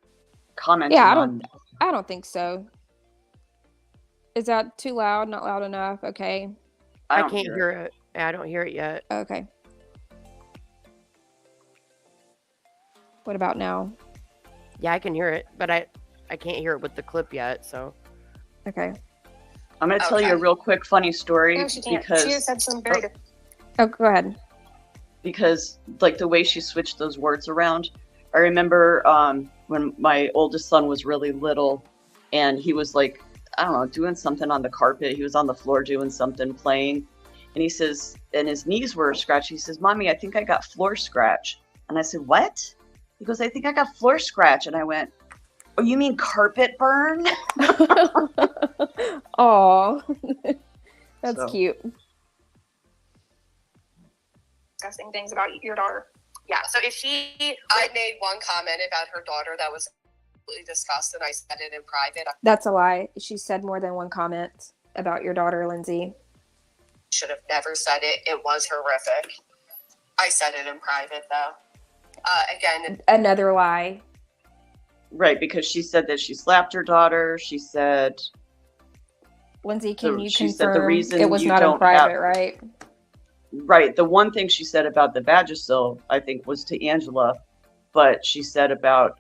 commenting. Yeah, on... I don't think so. Is that too loud? Not loud enough? Okay. I can't hear it. I don't hear it yet. Okay. What about now? Yeah, I can hear it, but I can't hear it with the clip yet. So. Okay. I'm going to tell you a real quick funny story because she said some very good. Oh, go ahead. Because like the way she switched those words around, I remember when my oldest son was really little, and he was like, I don't know, doing something on the carpet. He was on the floor doing something, playing, and he says, and his knees were scratched. He says, "Mommy, I think I got floor scratch." And I said, "What?" He goes, "I think I got floor scratch." And I went, "Oh, you mean carpet burn?" Oh, that's cute. Discussing things about your daughter. Yeah. So if I made one comment about her daughter that was discussed, and I said it in private. That's a lie. She said more than one comment about your daughter, Lindsay. Should have never said it. It was horrific. I said it in private, though. Again, another lie. Right, because she said that she slapped her daughter. She said, Lindsay, can you she confirm said the reason it was you not in don't private, have, right? Right. The one thing she said about the Vagisil, I think, was to Angela, but she said about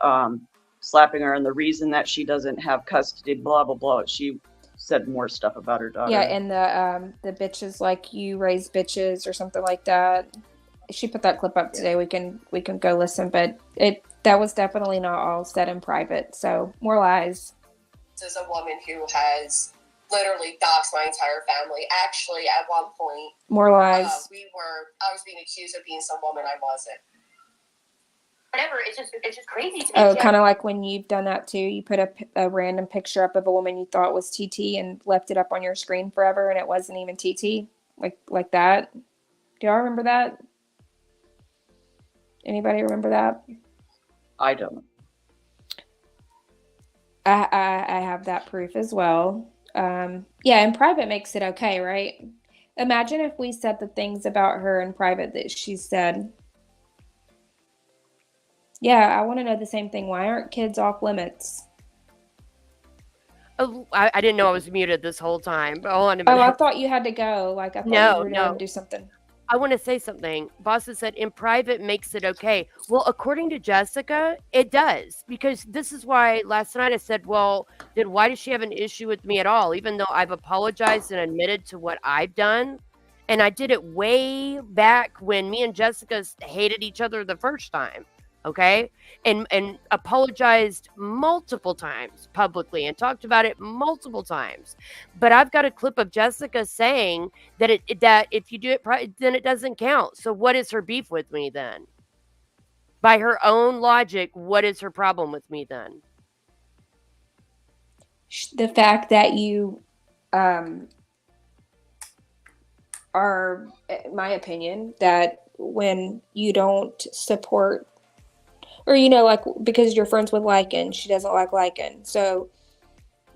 slapping her and the reason that she doesn't have custody, blah, blah, blah. She said more stuff about her daughter. Yeah, and the bitches like you raise bitches or something like that. She put that clip up today. We can go listen, but that was definitely not all said in private. So more lies. This is a woman who has literally doxed my entire family. Actually, at one point, more lies. I was being accused of being some woman I wasn't. Whatever. It's just crazy to me. Oh, kind of like when you've done that too. You put a random picture up of a woman you thought was TT and left it up on your screen forever, and it wasn't even TT. Like that. Do y'all remember that? Anybody remember that? I don't. I have that proof as well. Yeah, in private makes it okay, right? Imagine if we said the things about her in private that she said. Yeah, I want to know the same thing. Why aren't kids off limits? Oh, I didn't know I was muted this whole time. But hold on a minute. Oh, I thought you had to go. Like I thought you were going to do something. I want to say something. Boston said in private makes it okay. Well, according to Jessica, it does. Because this is why last night I said, well, then why does she have an issue with me at all? Even though I've apologized and admitted to what I've done. And I did it way back when me and Jessica hated each other the first time. Okay. And apologized multiple times publicly and talked about it multiple times. But I've got a clip of Jessica saying that that if you do it, then it doesn't count. So what is her beef with me then? By her own logic, what is her problem with me then? The fact that you are, in my opinion, that when you don't support, or like because you're friends with Lycan, she doesn't like Lycan, so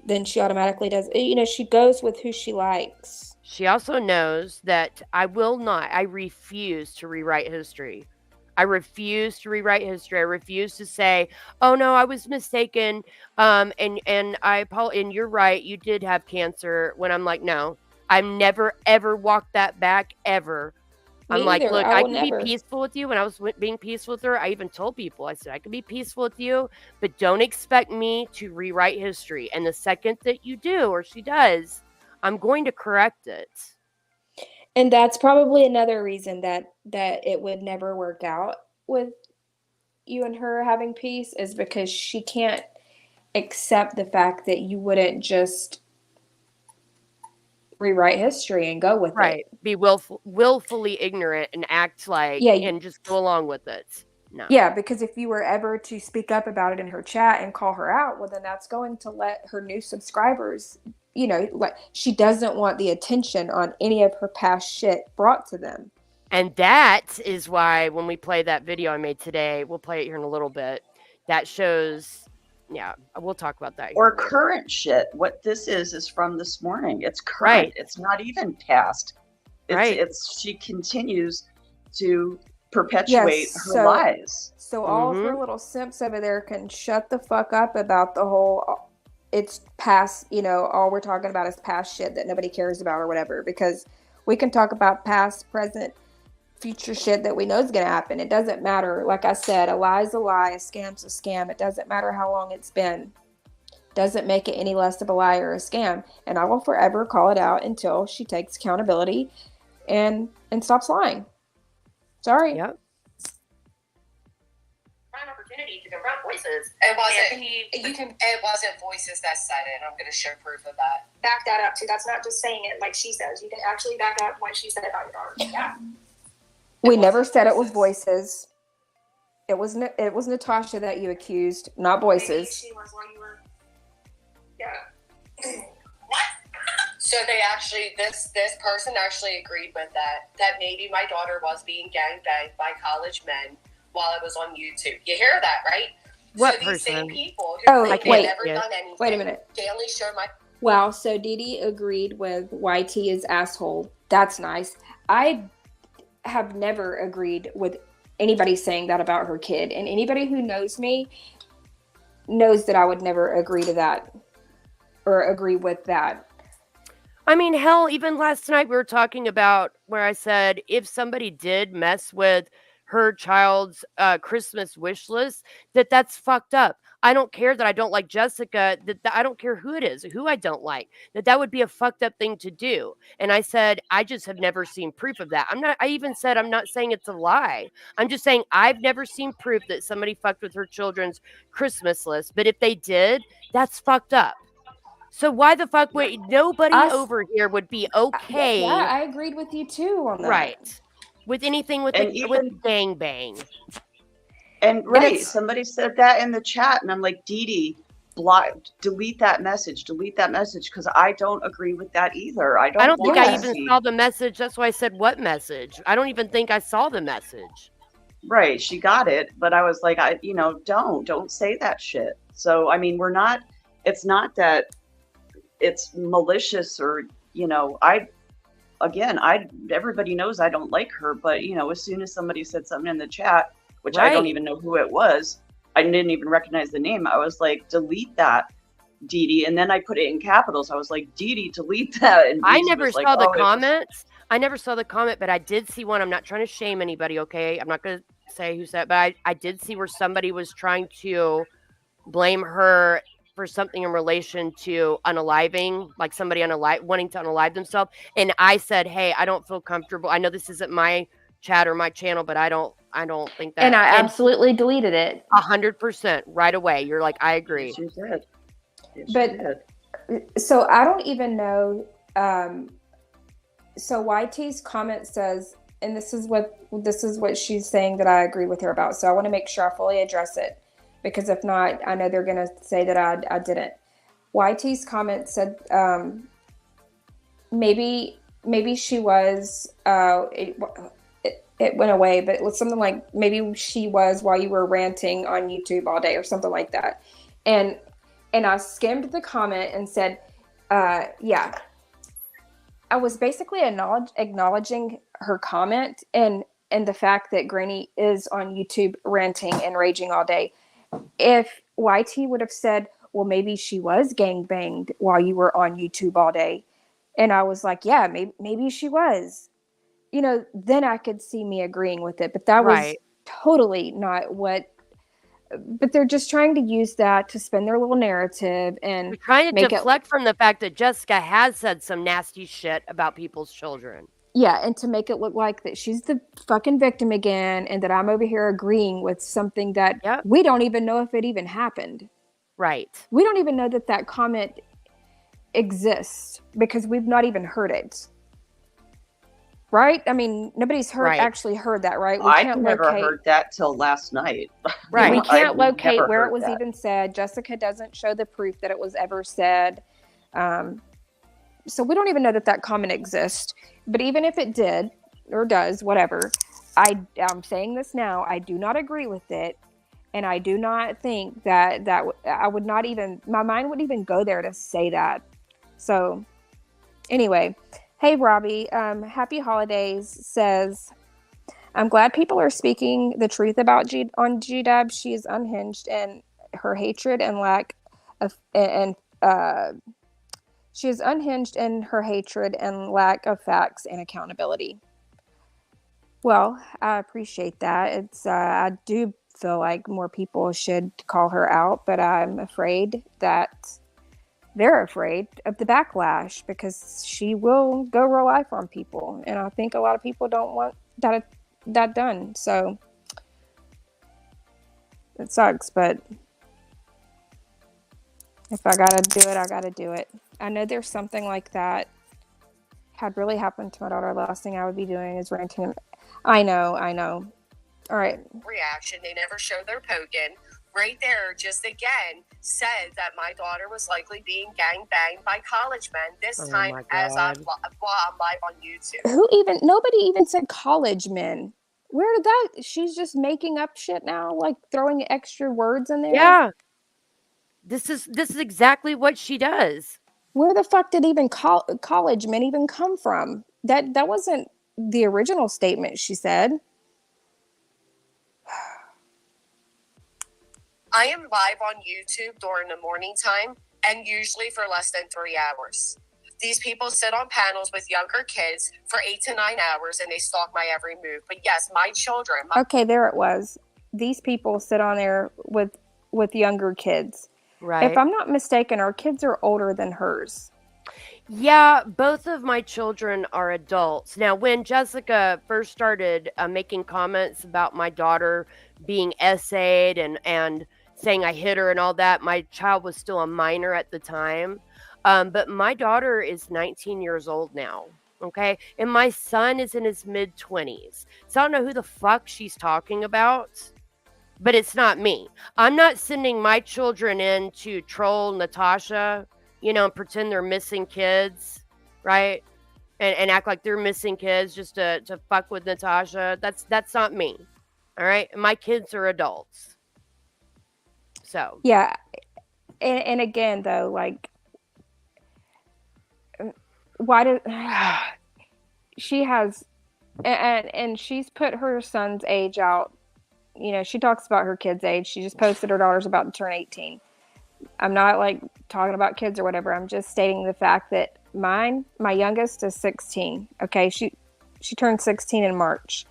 then she automatically does. She goes with who she likes. She also knows that I refuse to rewrite history. I refuse to rewrite history. I refuse to say, "Oh no, I was mistaken." And and you're right. You did have cancer. When I'm like, no, I've never ever walked that back ever. I'm Me like, either. look, I I will can be never. peaceful with you. When I was being peaceful with her, I even told people, I said, I can be peaceful with you, but don't expect me to rewrite history. And the second that you do, or she does, I'm going to correct it. And that's probably another reason that it would never work out with you and her having peace, is because she can't accept the fact that you wouldn't just rewrite history and go with Right. it. Be willfully ignorant and act like, Yeah, and just go along with it. No. yeah, because if you were ever to speak up about it in her chat and call her out, well, then that's going to let her new subscribers, like, she doesn't want the attention on any of her past shit brought to them. And that is why when we play that video I made today, we'll play it here in a little bit. That shows, yeah, we'll talk about that. Or current shit. What this is from this morning. It's current. Right. It's not even past. It's she continues to perpetuate her lies. So all of her little simps over there can shut the fuck up about the whole, it's past, all we're talking about is past shit that nobody cares about or whatever, because we can talk about past, present, future shit that we know is going to happen. It doesn't matter. Like I said, a lie is a lie, a scam's a scam. It doesn't matter how long it's been. Doesn't make it any less of a lie or a scam. And I will forever call it out until she takes accountability and stops lying. Sorry. Yep. Prime opportunity to confront voices. It wasn't voices that said it. I'm going to show proof of that. Back that up too. That's not just saying it like she says. You can actually back up what she said about your daughter. Yeah. We never said it was voices. It was Natasha that you accused, not voices. Maybe she was while you were. Yeah. What? So they actually, this person actually agreed with that maybe my daughter was being gang banged by college men while it was on YouTube. You hear that, right? What so these person? same people Oh, who wait. never done anything. Wait a minute. Daily showed my. Wow, so Dee Dee agreed with YT is asshole. That's nice. I have never agreed with anybody saying that about her kid, and anybody who knows me knows that I would never agree to that or agree with that. I mean, hell, even last night we were talking about where I said if somebody did mess with her child's Christmas wish list, that's fucked up. I don't care that I don't like Jessica, that I don't care who it is, who I don't like, that would be a fucked up thing to do. And I said, I just have never seen proof of that. I even said, I'm not saying it's a lie. I'm just saying I've never seen proof that somebody fucked with her children's Christmas list. But if they did, that's fucked up. So why the fuck would nobody over here would be okay? Yeah, I agreed with you too on that. Right. With anything with gang bang. And right, somebody said that in the chat, and I'm like, Dee Dee, delete that message, because I don't agree with that either. I don't think I even saw the message. That's why I said, what message? I don't even think I saw the message. Right, she got it, but I was like, don't say that shit. So I mean, it's not that it's malicious or everybody knows I don't like her, but as soon as somebody said something in the chat, which I don't even know who it was, I didn't even recognize the name, I was like, delete that, Dee Dee. And then I put it in capitals. I was like, Dee Dee, delete that. And I never saw the comments. I never saw the comment, but I did see one. I'm not trying to shame anybody, okay? I'm not going to say who said it, but I did see where somebody was trying to blame her for something in relation to unaliving, like somebody wanting to unalive themselves. And I said, hey, I don't feel comfortable. I know this isn't my chat or my channel, but I don't think that. And I absolutely deleted it. 100% right away. You're like, I agree. She did. So I don't even know. So YT's comment says, and this is what she's saying that I agree with her about. So I want to make sure I fully address it, because if not, I know they're going to say that I didn't. YT's comment said maybe she was it went away, but it was something like maybe she was while you were ranting on YouTube all day or something like that. And I skimmed the comment and said, yeah, I was basically acknowledging her comment and the fact that Granny is on YouTube ranting and raging all day. If YT would have said, well, maybe she was gangbanged while you were on YouTube all day, and I was like, yeah, maybe she was, then I could see me agreeing with it. But that was totally not what. But they're just trying to use that to spin their little narrative and They're trying to make deflect from the fact that Jessica has said some nasty shit about people's children. Yeah, and to make it look like that she's the fucking victim again, and that I'm over here agreeing with something that we don't even know if it even happened. Right. We don't even know that comment exists because we've not even heard it. Right? I mean, nobody's actually heard that, right? I never heard that till last night. Right. We can't locate where it was even said. Jessica doesn't show the proof that it was ever said. So we don't even know that comment exists. But even if it did or does, whatever, I'm saying this now, I do not agree with it. And I do not think that I would not even, my mind would even go there to say that. So anyway, hey, Robbie, happy holidays, says, I'm glad people are speaking the truth about G-Dub. She is unhinged and her hatred and lack of, she is unhinged in her hatred and lack of facts and accountability. Well, I appreciate that. It's I do feel like more people should call her out, but I'm afraid that they're afraid of the backlash because she will go real life on people, and I think a lot of people don't want that done. So it sucks, but if I gotta do it, I gotta do it. I know there's something like that had really happened to my daughter. The last thing I would be doing is ranting. I know. All right. Reaction. They never show their poking. Right there, just again, said that my daughter was likely being gang banged by college men. This time, as I'm live on YouTube. Nobody even said college men. Where did that? She's just making up shit now, like throwing extra words in there. Yeah. This is exactly what she does. Where the fuck did even college men even come from? That wasn't the original statement she said. I am live on YouTube during the morning time and usually for less than 3 hours. These people sit on panels with younger kids for 8 to 9 hours and they stalk my every move. But yes, my children. Okay, there it was. These people sit on there with younger kids. Right. If I'm not mistaken, our kids are older than hers. Yeah, both of my children are adults. Now, when Jessica first started making comments about my daughter being essayed and saying I hit her and all that, my child was still a minor at the time. But my daughter is 19 years old now. Okay. And my son is in his mid-20s. So I don't know who the fuck she's talking about. But it's not me. I'm not sending my children in to troll Natasha, and pretend they're missing kids, right? And act like they're missing kids just to fuck with Natasha. That's not me. All right? My kids are adults. So. Yeah. And again, though, like, why did she has, and she's put her son's age out. She talks about her kid's age. She just posted her daughter's about to turn 18. I'm not like talking about kids or whatever. I'm just stating the fact that my youngest is 16. Okay. She turned 16 in March.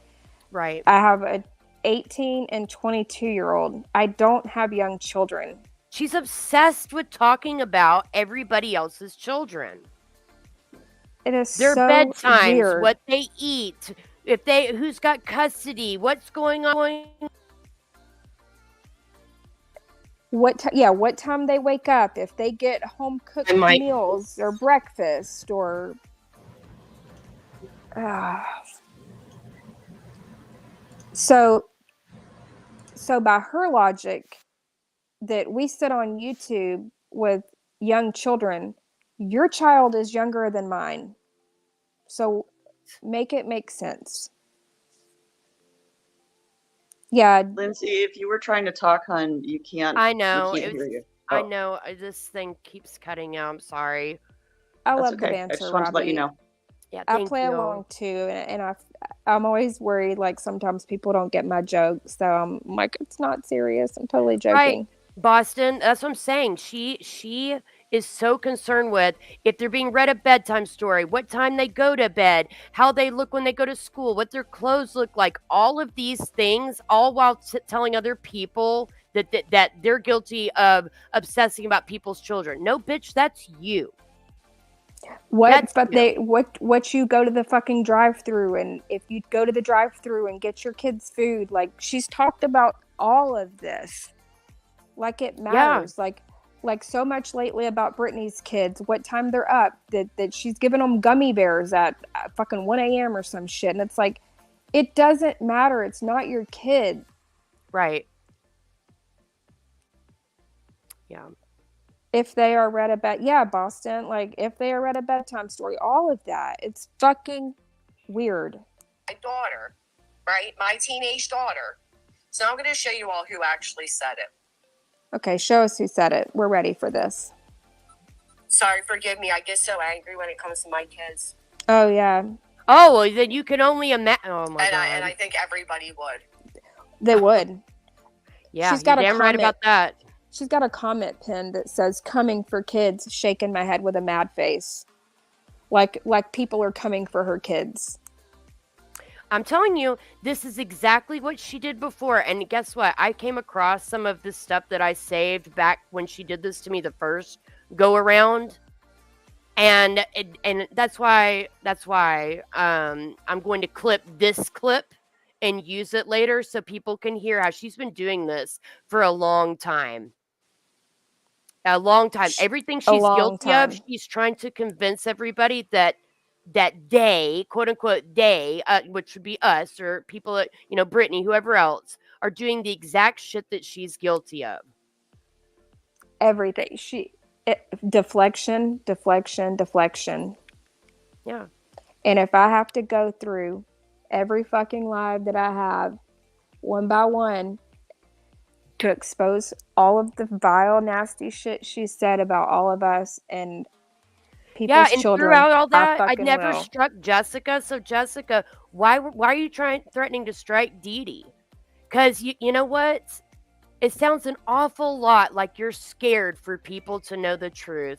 Right. I have a 18 and 22-year-old. I don't have young children. She's obsessed with talking about everybody else's children. It is their so bedtimes, weird. What they eat, who's got custody, what's going on. What time they wake up, if they get home cooked meals or breakfast or So by her logic, that we sit on YouTube with young children, your child is younger than mine. So make it make sense. Yeah. Lindsay, if you were trying to talk, hon, you can't. I know. We can't hear you. I Oh, know. This thing keeps cutting out. I'm sorry. I that's love the okay. I banter, just wanted to let you Robbie. know. Yeah, I thank play you. along too, and I'm always worried, like, sometimes people don't get my jokes, so I'm like, it's not serious. I'm totally joking. Right. Boston, that's what I'm saying. She is so concerned with if they're being read a bedtime story, what time they go to bed, how they look when they go to school, what their clothes look like, all of these things, all while telling other people that they're guilty of obsessing about people's children. No, bitch, that's you. What? That's But you. what you go to the fucking drive-through, and if you go to the drive-through and get your kids food, like, she's talked about all of this, like it matters, like so much lately about Brittany's kids, what time they're up, that she's giving them gummy bears at fucking 1 a.m. or some shit, and it's like, it doesn't matter. It's not your kid. Right. Yeah. If they are read a Boston, like, if they are read a bedtime story, all of that, it's fucking weird. My daughter, right? My teenage daughter. So I'm going to show you all who actually said it. Okay, show us who said it. We're ready for this. Sorry, forgive me. I get so angry when it comes to my kids. Oh, yeah. Oh, well, then you can only imagine. Oh, my God. And I think everybody would. They would. Yeah, She's got you're a damn right comment. about that. She's got a comment pinned that says, "Coming for kids," shaking my head with a mad face. Like people are coming for her kids. I'm telling you, this is exactly what she did before. And guess what? I came across some of this stuff that I saved back when she did this to me the first go around. And that's why I'm going to clip this clip and use it later so people can hear how she's been doing this for a long time. A long time. Everything she's guilty of, she's trying to convince everybody that they, quote unquote, they, which would be us or people that, Brittany, whoever else, are doing the exact shit that she's guilty of. Everything. Deflection. Yeah. And if I have to go through every fucking live that I have, one by one, to expose all of the vile, nasty shit she said about all of us and people's and children, throughout all that, I fucking never will. struck Jessica. So Jessica, why are you threatening to strike Dee Dee? Because you know what? It sounds an awful lot like you're scared for people to know the truth.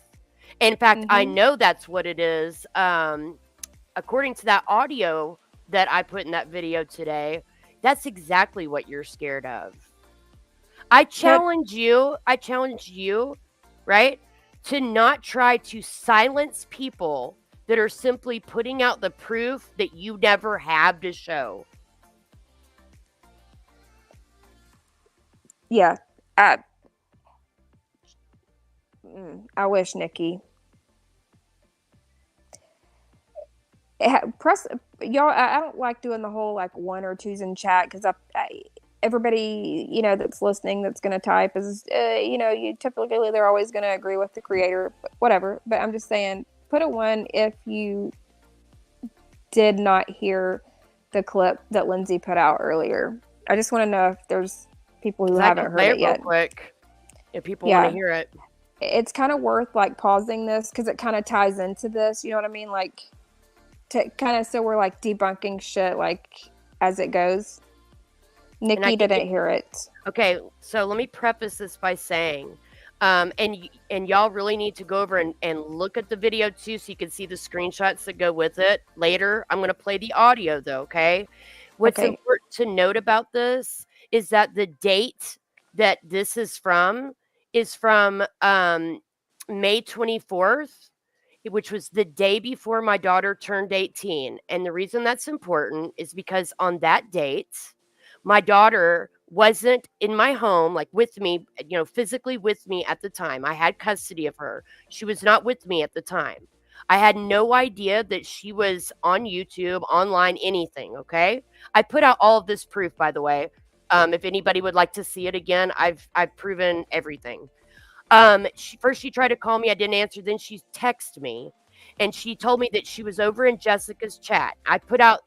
In fact, I know that's what it is. According to that audio that I put in that video today, that's exactly what you're scared of. I challenge you, right, to not try to silence people that are simply putting out the proof that you never have to show. Yeah. I wish, Nikki. Press, y'all. I don't like doing the whole like one or twos in chat because everybody that's listening that's going to type is you typically they're always going to agree with the creator, but whatever. But I'm just saying, put a 1 if you did not hear the clip that Lindsay put out earlier. I just want to know if there's people who haven't heard it yet. Real quick, if people want to hear it. It's kind of worth like pausing this because it kind of ties into this. You know what I mean? Like, to kind of, so we're like debunking shit like as it goes. Nikki didn't hear it. Okay, so let me preface this by saying, and y'all really need to go over and look at the video too, so you can see the screenshots that go with it later. I'm going to play the audio though. Okay. What's important to note about this is that the date that this is from May 24th, which was the day before my daughter turned 18. And the reason that's important is because on that date, my daughter wasn't in my home, like with me, physically with me at the time. I had custody of her. She was not with me at the time. I had no idea that she was on YouTube, online, anything. Okay. I put out all of this proof, by the way. If anybody would like to see it again, I've proven everything. She tried to call me. I didn't answer. Then she texted me and she told me that she was over in Jessica's chat. I put out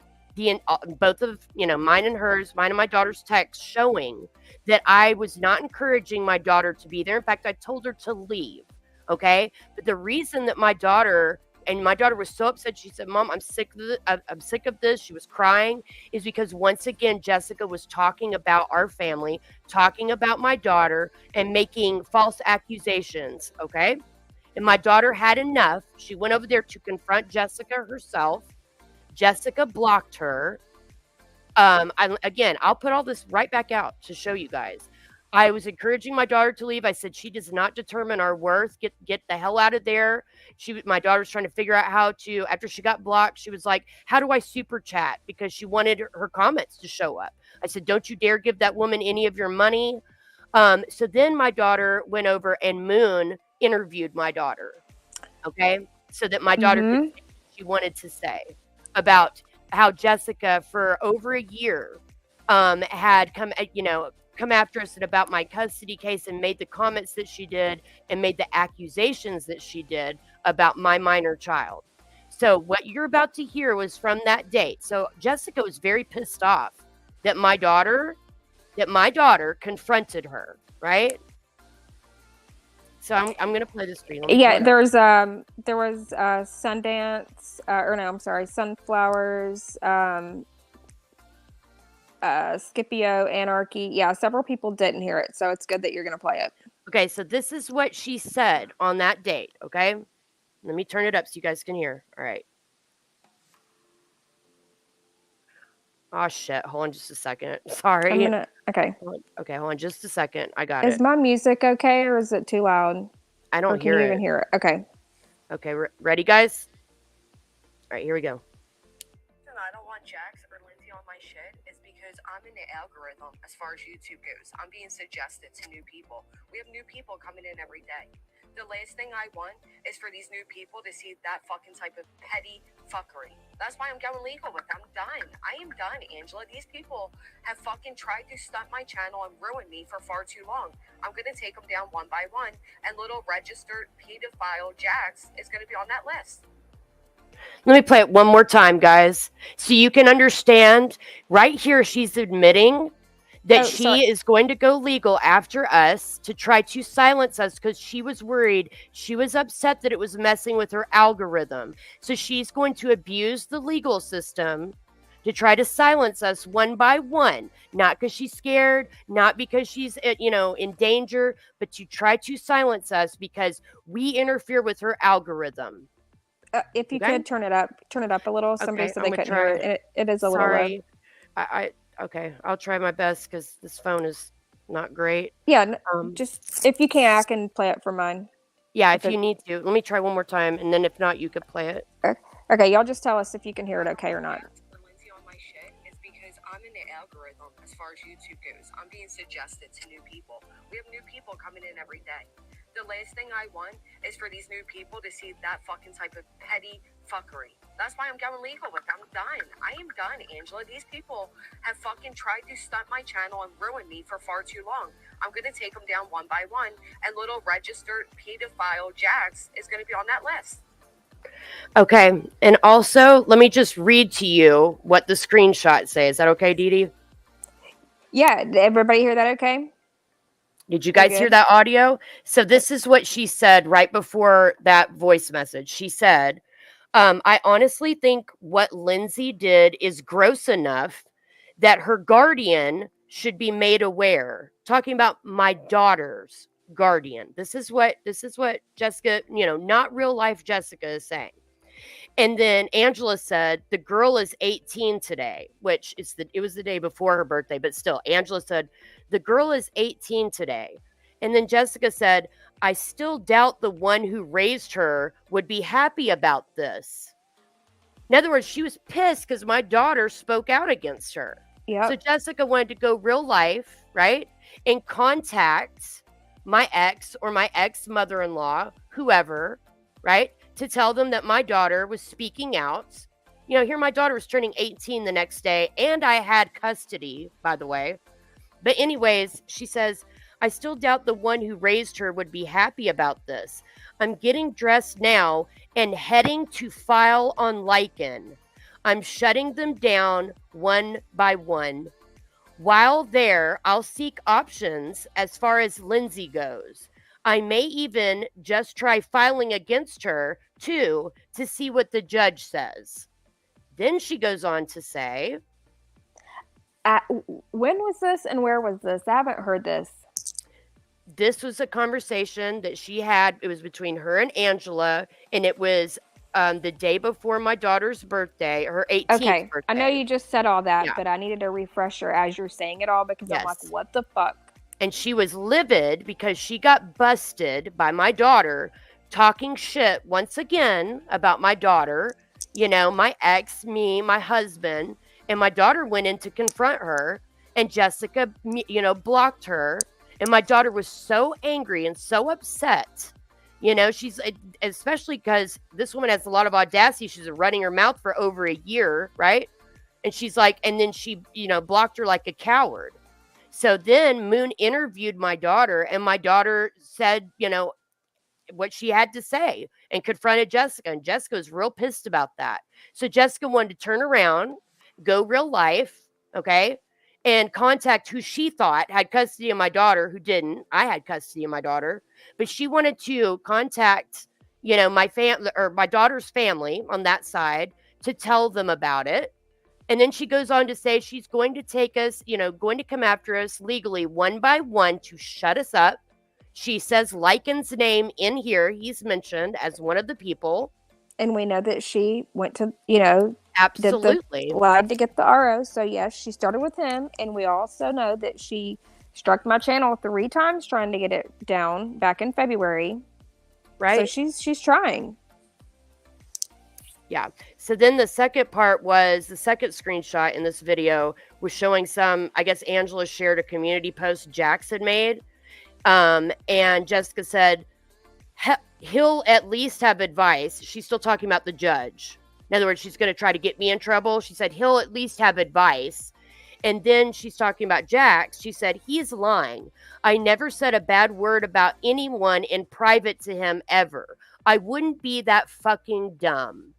both of, mine and hers, mine and my daughter's text showing that I was not encouraging my daughter to be there. In fact, I told her to leave. Okay. But the reason that my daughter was so upset, she said, "Mom, I'm sick of this." She was crying, is because once again, Jessica was talking about our family, talking about my daughter, and making false accusations. Okay. And my daughter had enough. She went over there to confront Jessica herself. Jessica blocked her. I'll put all this right back out to show you guys. I was encouraging my daughter to leave. I said, she does not determine our worth. Get the hell out of there. My daughter's trying to figure out how to, after she got blocked, she was like, how do I super chat? Because she wanted her comments to show up. I said, don't you dare give that woman any of your money. So then my daughter went over and Moon interviewed my daughter. Okay. So that my daughter could say what she wanted to say about how Jessica for over a year had come after us and about my custody case and made the comments that she did and made the accusations that she did about my minor child. So what you're about to hear was from that date. So Jessica was very pissed off that my daughter confronted her, right? So I'm going to play the screen. Yeah, there was Sundance, Sunflowers, Scipio, Anarchy. Yeah, several people didn't hear it, so it's good that you're going to play it. Okay, so this is what she said on that date, okay? Let me turn it up so you guys can hear. All right. Oh, shit. Hold on just a second. Sorry. Okay. Okay, hold on just a second. I got it. Is my music okay, or is it too loud? I don't hear it. Can you even hear it? Okay. Okay, ready, guys? All right, here we go. I don't want Jax or Lindsay on my shit is because I'm in the algorithm as far as YouTube goes. I'm being suggested to new people. We have new people coming in every day. The last thing I want is for these new people to see that fucking type of petty fuckery. That's why I'm going legal with them. I'm done. I am done, Angela. These people have fucking tried to stunt my channel and ruin me for far too long. I'm going to take them down one by one, and little registered pedophile Jax is going to be on that list. Let me play it one more time, guys, so you can understand. Right here, she's admitting that she is going to go legal after us to try to silence us because she was worried. She was upset that it was messing with her algorithm. So she's going to abuse the legal system to try to silence us one by one. Not because she's scared, not because she's, in danger, but to try to silence us because we interfere with her algorithm. If you could turn it up a little. Somebody said they couldn't hear it. It is a little low. Okay, I'll try my best because this phone is not great. Yeah, just if you can, I can play it for mine. Yeah, if you need to. Let me try one more time, and then if not, you could play it. Okay, y'all just tell us if you can hear it okay or not. Lindsay on my shit is because I'm in the algorithm as far as YouTube goes. I'm being suggested to new people. We have new people coming in every day. The last thing I want is for these new people to see that fucking type of petty fuckery. That's why I'm going legal with them. I'm done. I am done, Angela. These people have fucking tried to stunt my channel and ruin me for far too long. I'm going to take them down one by one, and little registered pedophile Jax is going to be on that list. Okay, and also, let me just read to you what the screenshot says. Is that okay, Dee Dee? Yeah, did everybody hear that okay? Did you guys hear that audio? So this is what she said right before that voice message. She said, I honestly think what Lindsay did is gross enough that her guardian should be made aware. Talking about my daughter's guardian. This is what Jessica, not real life Jessica is saying. And then Angela said, the girl is 18 today, which it was the day before her birthday, but still, Angela said, the girl is 18 today. And then Jessica said, I still doubt the one who raised her would be happy about this. In other words, she was pissed because my daughter spoke out against her. Yep. So Jessica wanted to go real life, right? And contact my ex or my ex mother-in-law, whoever, right? to tell them that my daughter was speaking out. You know, here my daughter was turning 18 the next day, and I had custody, by the way. But anyways, she says, I still doubt the one who raised her would be happy about this. I'm getting dressed now and heading to file on Lycan. I'm shutting them down one by one. While there, I'll seek options as far as Lindsay goes. I may even just try filing against her, too, to see what the judge says. Then she goes on to say, when was this and where was this? I haven't heard this. this was a conversation that she had. It was between her and Angela, and it was the day before my daughter's birthday, her 18th Okay, birthday. I know you just said all that, Yeah. but I needed a refresher as you're saying it all because I'm like, Yes. what the fuck? And she was livid because she got busted by my daughter talking shit once again about my daughter, you know, my ex, me, my husband, and my daughter went in to confront her, and Jessica, you know, blocked her, and my daughter was so angry and so upset. You know, she's, especially because this woman has a lot of audacity. She's running her mouth for over a year, right? And she's like, and then she, you know, blocked her like a coward. So then Moon interviewed my daughter, and my daughter said, you know, what she had to say and confronted Jessica. And Jessica was real pissed about that. So Jessica wanted to turn around, go real life, okay, and contact who she thought had custody of my daughter, who didn't. I had custody of my daughter, but she wanted to contact, you know, my family or my daughter's family on that side to tell them about it. And then she goes on to say she's going to take us, you know, going to come after us legally one by one to shut us up. She says Lycan's name in here. He's mentioned as one of the people. And we know that she went to, you know, Absolutely. lied to get the RO. So yes, she started with him. And we also know that she struck my channel 3 times trying to get it down back in February. Right. So she's trying. Yeah. So then the second part was the second screenshot in this video was showing some, I guess Angela shared a community post Jax had made. And Jessica said, he'll at least have advice. She's still talking about the judge. In other words, she's going to try to get me in trouble. She said, he'll at least have advice. And then she's talking about Jax. She said, he's lying. I never said a bad word about anyone in private to him ever. I wouldn't be that fucking dumb.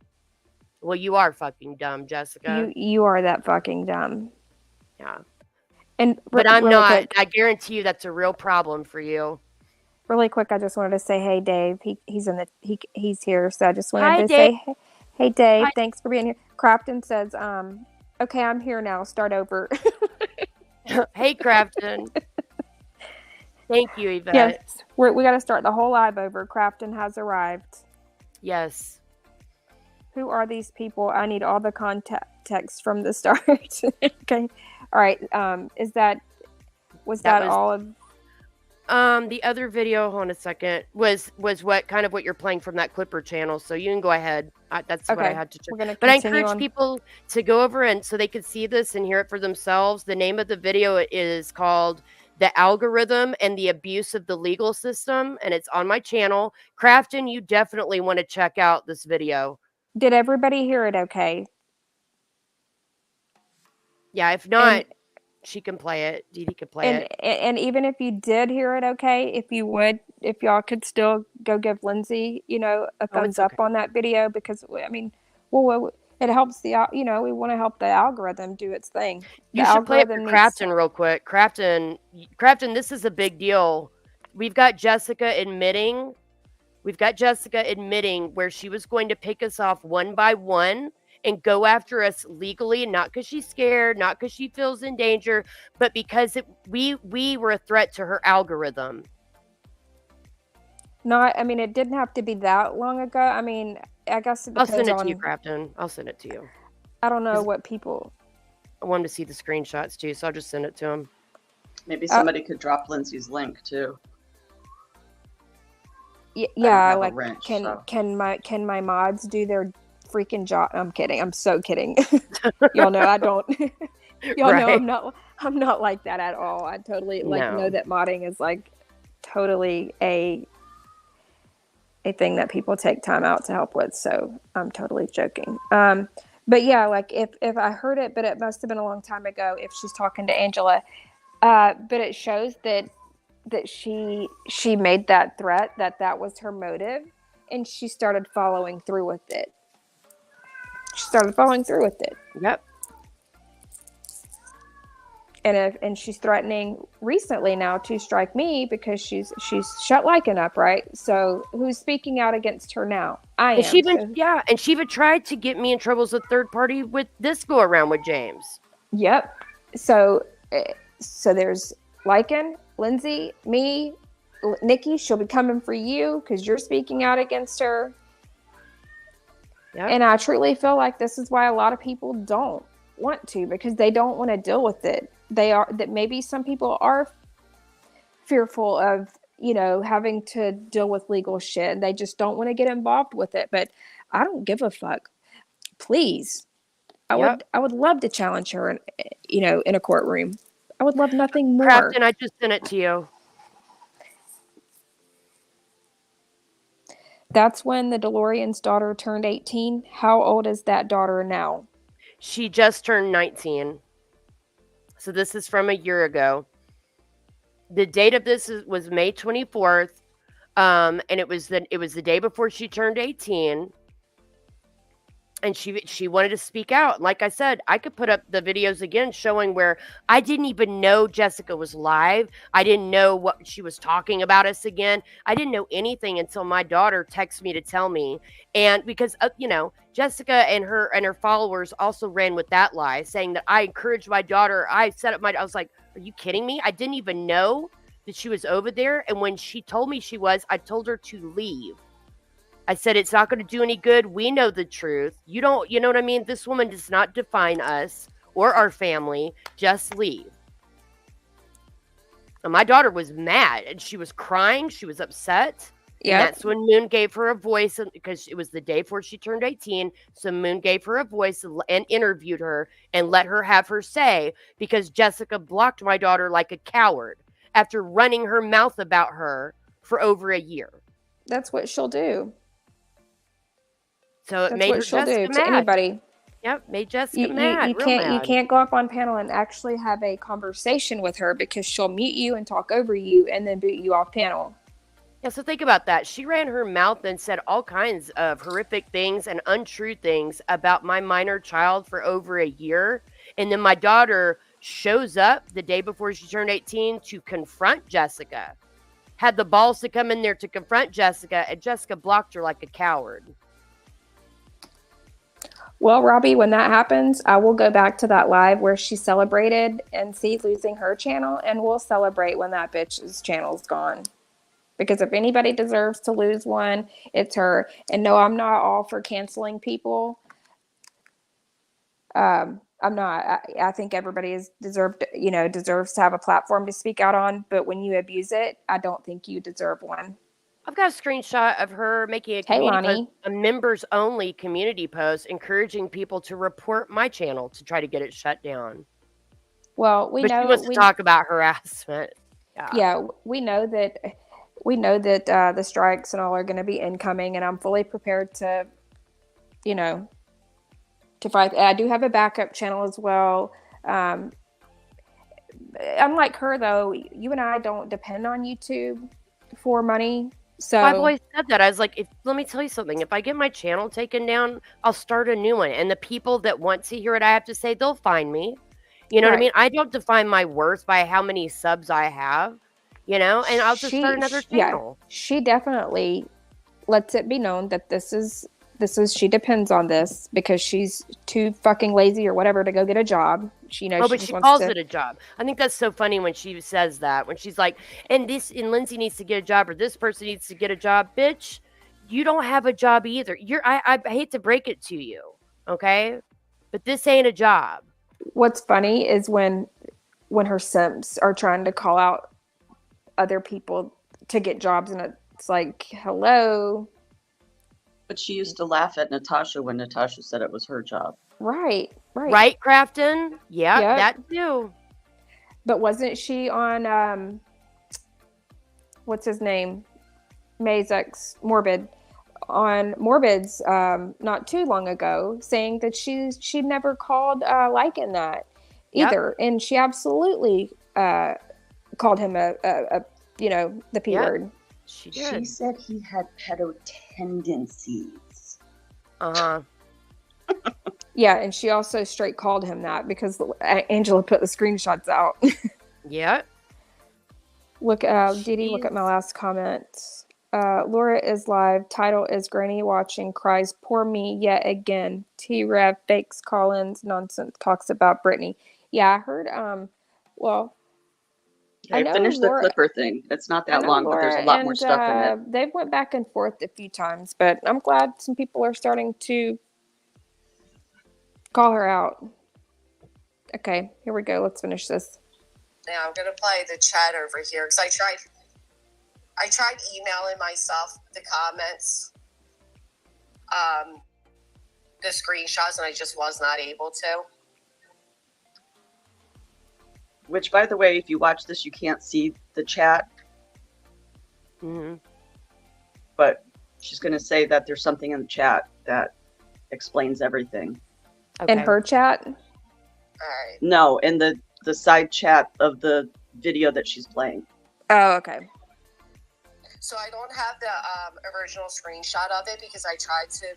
Well, you are fucking dumb, Jessica. You are that fucking dumb. Yeah. And but I'm really not. Quick, I guarantee you that's a real problem for you. Really quick, I just wanted to say, hey Dave, he's here, so I just wanted Hi, to Dave. say, hey Dave, Hi. thanks for being here. Crafton says, okay, I'm here now. Start over. Hey, Crafton. Thank you, Yvette. Yes, we got to start the whole live over. Crafton has arrived. Yes. Who are these people? I need all the context from the start. Okay. All right. Was that all of? The other video, hold on a second, was what kind of what you're playing from that Clipper channel. So you can go ahead. That's what I had to check. But I encourage people to go over and so they can see this and hear it for themselves. The name of the video is called The Algorithm and the Abuse of the Legal System. And it's on my channel. Crafton, you definitely want to check out this video. Did everybody hear it okay? Yeah, if not, she can play it. Dee Dee can play it. And even if you did hear it okay, if y'all could still go give Lindsay, you know, a thumbs up on that video, because I mean, well, it helps we want to help the algorithm do its thing. You should play it for Crafton real quick. Crafton, this is a big deal. We've got Jessica admitting where she was going to pick us off one by one and go after us legally, not because she's scared, not because she feels in danger, but because we were a threat to her algorithm. It didn't have to be that long ago. I mean, I guess it depends. I'll send it to you, Crafton. I'll send it to you. I don't know what people. I want him to see the screenshots too, so I'll just send it to him. Maybe somebody could drop Lindsay's link too. Yeah, like can my mods do their freaking job? I'm kidding. I'm so kidding. Y'all know I don't. Y'all know I'm not like that at all. I totally know that modding is like totally a thing that people take time out to help with. So I'm totally joking. But yeah, like if I heard it, but it must have been a long time ago. If she's talking to Angela, but it shows that she made that threat, that was her motive, and she started following through with it. Yep. And she's threatening recently now to strike me because she's shut liking up, right? So who's speaking out against her now? I And am. she even tried to get me in trouble as a third party with this go around with James. Yep. So there's Lycan, Lindsay, me, Nikki. She'll be coming for you because you're speaking out against her. Yep. And I truly feel like this is why a lot of people don't want to, because they don't want to deal with it. Maybe some people are fearful of, having to deal with legal shit, and they just don't want to get involved with it. But I don't give a fuck. Please. I would love to challenge her in a courtroom. I would love nothing more. Crafton, I just sent it to you. That's when the DeLorean's daughter turned 18. How old is that daughter now? She just turned 19. So this is from a year ago. The date of this was May 24th. And it was the day before she turned 18. And she wanted to speak out. Like I said, I could put up the videos again showing where I didn't even know Jessica was live. I didn't know what she was talking about us again. I didn't know anything until my daughter texted me to tell me. And because Jessica and her followers also ran with that lie, saying that I encouraged my daughter. I was like, are you kidding me? I didn't even know that she was over there. And when she told me she was, I told her to leave. I said, it's not going to do any good. We know the truth. You know what I mean? This woman does not define us or our family. Just leave. And my daughter was mad and she was crying. She was upset. Yeah. And that's when Moon gave her a voice, because it was the day before she turned 18. So Moon gave her a voice and interviewed her and let her have her say, because Jessica blocked my daughter like a coward after running her mouth about her for over a year. That's what she'll do. So it made her Jessica mad. To anybody. Yep, made Jessica mad. You can't go up on panel and actually have a conversation with her, because she'll mute you and talk over you and then boot you off panel. Yeah, so think about that. She ran her mouth and said all kinds of horrific things and untrue things about my minor child for over a year. And then my daughter shows up the day before she turned 18 to confront Jessica. Had the balls to come in there to confront Jessica, and Jessica blocked her like a coward. Well, Robbie, when that happens, I will go back to that live where she celebrated NC losing her channel, and we'll celebrate when that bitch's channel's gone. Because if anybody deserves to lose one, it's her. And no, I'm not all for canceling people. I'm not. I think everybody deserves to have a platform to speak out on. But when you abuse it, I don't think you deserve one. I've got a screenshot of her making a members only community post encouraging people to report my channel to try to get it shut down. Well, she wants to talk about harassment. Yeah, we know that the strikes and all are going to be incoming, and I'm fully prepared to, to fight. I do have a backup channel as well. Unlike her, though, you and I don't depend on YouTube for money. So I've always said that. I was like, let me tell you something. If I get my channel taken down, I'll start a new one. And the people that want to hear what I have to say, they'll find me. You know what I mean? I don't define my worth by how many subs I have, and I'll just start another channel. Yeah, she definitely lets it be known that she depends on this because she's too fucking lazy or whatever to go get a job. She calls it a job. I think that's so funny when she says that, when she's like, and Lindsay needs to get a job, or this person needs to get a job. Bitch, you don't have a job either. I hate to break it to you, okay? But this ain't a job. What's funny is when her simps are trying to call out other people to get jobs, and it's like, hello. But she used to laugh at Natasha when Natasha said it was her job. Right. Right, Crafton? Yeah, yep. That too. But wasn't she on, what's his name? May's ex Morbid on Morbid's not too long ago, saying that she'd never called Lycan that either, and she absolutely called him a the P word. She She did. said he had pedo tendencies. Yeah, and she also straight called him that because Angela put the screenshots out. Yeah. Look, Didi, look at my last comment. Laura is live. Title is Granny watching, cries, poor me yet again. T-Rev fakes Collins nonsense, talks about Brittany. Yeah, I heard, well, I I know finished the Laura, Clipper thing. It's not I that know long, but there's Laura a lot more stuff in it. and they went back and forth a few times, but I'm glad some people are starting to call her out. Okay, here we go. Let's finish this. Now I'm gonna play the chat over here because I tried emailing myself the comments, the screenshots, and I just was not able to. Which, by the way, if you watch this, you can't see the chat. Mm-hmm. But she's going to say that there's something in the chat that explains everything. Okay. In her chat? All right. No, in the side chat of the video that she's playing. Oh, okay. So I don't have the original screenshot of it because I tried to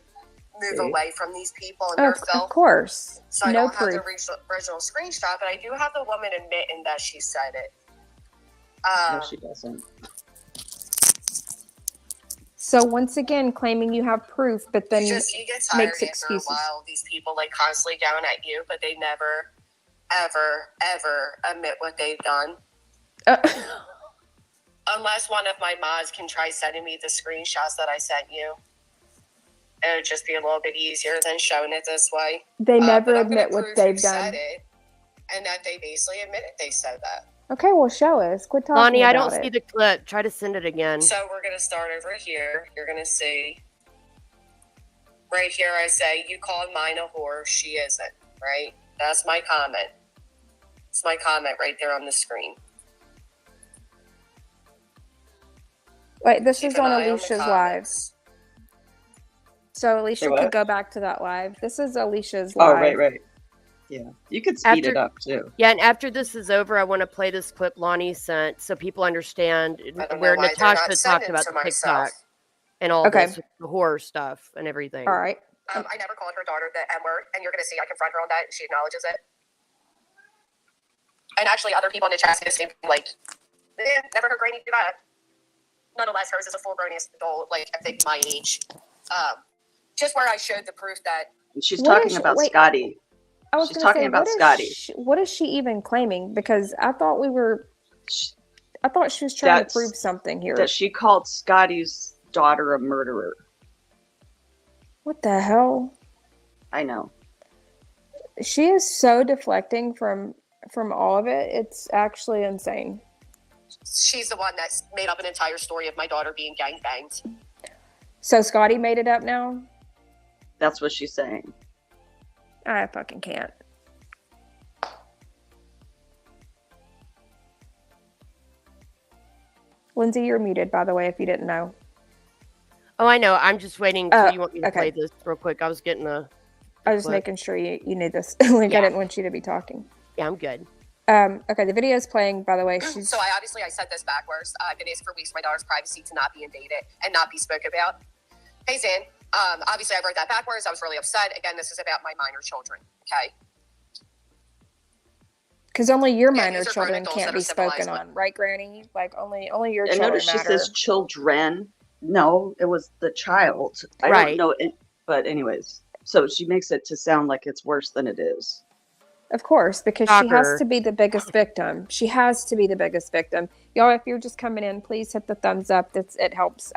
move Okay. away from these people and their Of filth. course. So I No don't have proof. the original screenshot, but I do have the woman admitting that she said it. No, she doesn't. So once again, claiming you have proof, but then you get tired makes after excuses. a while. These people like constantly down at you, but they never, ever admit what they've done. Unless one of my mods can try sending me the screenshots that I sent you. It would just be a little bit easier than showing it this way. They never but I'm gonna admit what prove they've who done. said it, and that they basically admitted they said that. Okay, well, show us. Quit talking Lonnie, about I don't it. see the clip. Try to send it again. So we're going to start over here. You're going to see right here I say, you called mine a whore. She isn't, right? That's my comment. It's my comment right there on the screen. Wait, this Keep is an on eye the Alicia's live. comments. So Alicia Say what? could go back to that live. This is Alicia's live. Oh, right. Yeah. You could speed it up, too. Yeah, and after this is over, I want to play this clip Lonnie sent so people understand I don't where know why they're Natasha not talked sending about to the myself. TikTok and all Okay. this, the horror stuff and everything. All right. I never called her daughter the N-word, and you're going to see I confront her on that, and she acknowledges it. And actually, other people in the chat say the same thing, like, never heard Granny do that. Nonetheless, hers is a full-grown adult, like, I think my age. Just where I showed the proof that... And she's What talking is- about wait. Scotty. I was She's going to talking say, about what is Scotty. what is she even claiming? Because I thought I thought she was trying That's- to prove something here. That she called Scotty's daughter a murderer. What the hell? I know. She is so deflecting from all of it. It's actually insane. She's the one that's made up an entire story of my daughter being gangbanged. So Scotty made it up now? That's what she's saying. I fucking can't. Lindsay, you're muted, by the way, if you didn't know. Oh, I know. I'm just waiting till you want me to okay. play this real quick. I was getting a... I was just clip. making sure you knew this. Like, Yeah. I didn't want you to be talking. Yeah, I'm good. Okay, the video is playing, by the way. She's So I said this backwards. I've been asked for weeks for my daughter's privacy to not be invaded and not be spoke about. Hey, Zan, obviously I wrote that backwards. I was really upset. Again, this is about my minor children, okay? because only your Yeah, minor these are grown children adults can't that be are civilized spoken on, right, Granny? Like only your And children notice she matter. says children. No, it was the child. I Right. don't know. But anyways, so she makes it to sound like it's worse than it is. Of course, because she Shocker. has to be the biggest victim. She has to be the biggest victim. Y'all, if you're just coming in, please hit the thumbs up. It helps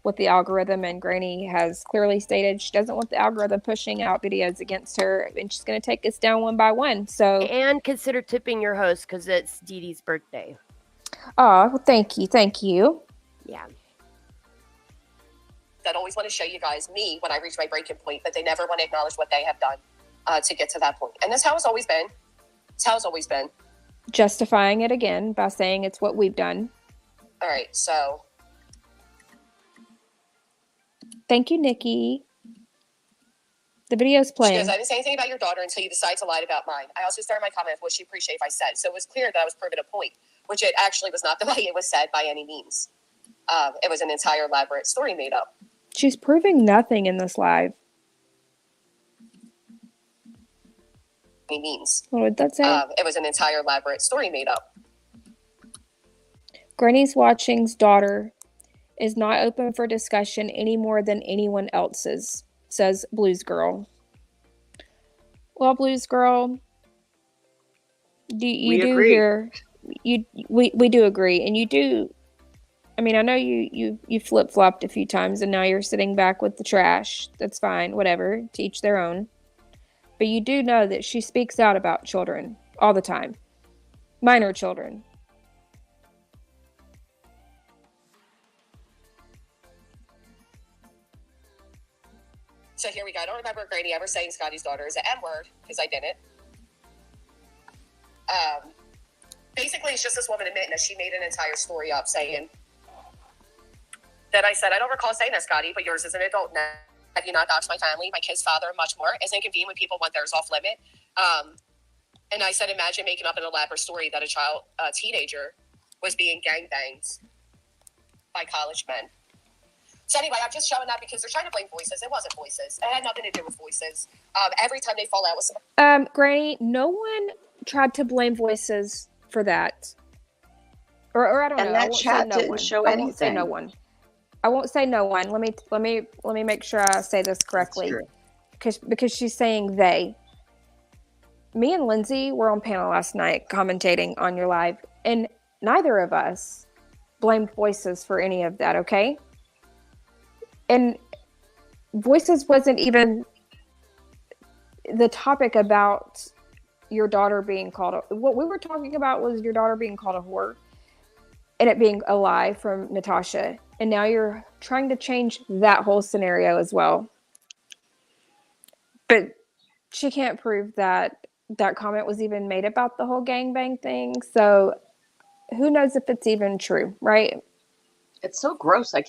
with the algorithm. And Granny has clearly stated she doesn't want the algorithm pushing out videos against her, and she's going to take us down one by one. So, And consider tipping your host because it's Dee Dee's birthday. oh, well, thank you. Yeah. That always want to show you guys me when I reach my breaking point, but they never want to acknowledge what they have done to get to that point. And that's how it's always been. It's how it's always been. Justifying it again by saying it's what we've done. All right, so Thank you, Nikki. The video's She playing. goes, I didn't say anything about your daughter until you decide to lie about mine. I also started my comment with what she appreciate if I said. So it was clear that I was proving a point, which it actually was not the way it was said by any means. It was an entire elaborate story made up. She's proving nothing in this live. Any means. What did that say? It was an entire elaborate story made up. Granny's Watching's daughter is not open for discussion any more than anyone else's, says Blues Girl. Well, Blues Girl, we do agree. hear we do agree, and you do. I mean, I know you flip flopped a few times, and now you're sitting back with the trash. That's fine, whatever. To each their own. But you do know that she speaks out about children all the time, minor children. So here we go. I don't remember Granny ever saying Scotty's daughter is an N-word, because I didn't. Basically, it's just this woman admitting that she made an entire story up saying that I said, I don't recall saying that, Scotty, but yours is an adult now. Have you not doxed my family, my kid's father, and much more? It's inconvenient when people want theirs off limit. And I said, imagine making up an elaborate story that a teenager was being gangbanged by college men. So anyway, I'm just showing that because they're trying to blame Voices. It wasn't Voices. It had nothing to do with Voices. Every time they fall out with somebody. Granny, no one tried to blame Voices for that. Or I don't know. And that chat didn't show anything. I won't say no one. I won't say no one. Let me make sure I say this correctly. Because she's saying they. Me and Lindsay were on panel last night commentating on your live, and neither of us blamed Voices for any of that, okay? And Voices wasn't even the topic about your daughter being called what we were talking about was your daughter being called a whore and it being a lie from Natasha. And now you're trying to change that whole scenario as well. But she can't prove that that comment was even made about the whole gangbang thing. So who knows if it's even true, right? It's so gross. I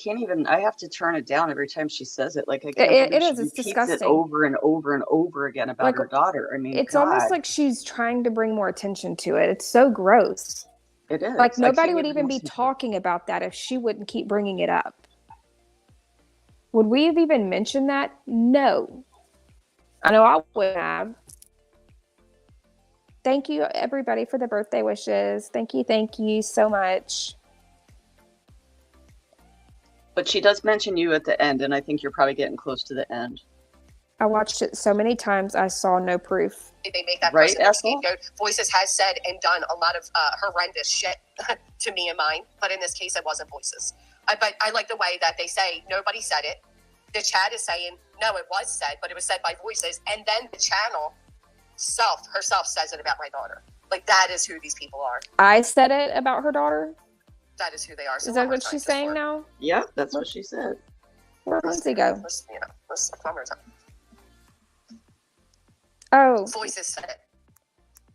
have to turn it down every time she says it. Like, I can't believe it's she repeats disgusting. it over and over and over again about her daughter. I mean, it's God. almost like she's trying to bring more attention to it. It's so gross. It is. Like, nobody would even be talking about that if she wouldn't keep bringing it up. Would we have even mentioned that? No. I know I wouldn't have. Thank you, everybody, for the birthday wishes. Thank you so much. But she does mention you at the end, and I think you're probably getting close to the end. I watched it so many times, I saw no proof. They make that right, person their scapegoat. Voices has said and done a lot of horrendous shit to me and mine, but in this case, it wasn't Voices. But I like the way that they say nobody said it. The chat is saying, no, it was said, but it was said by Voices. And then the channel herself says it about my daughter. Like, that is who these people are. I said it about her daughter? That is who they are. So is that what she's saying now? Yeah, that's what she said. Where'd Lindsay go? Let's one more time. Oh. Voices said it.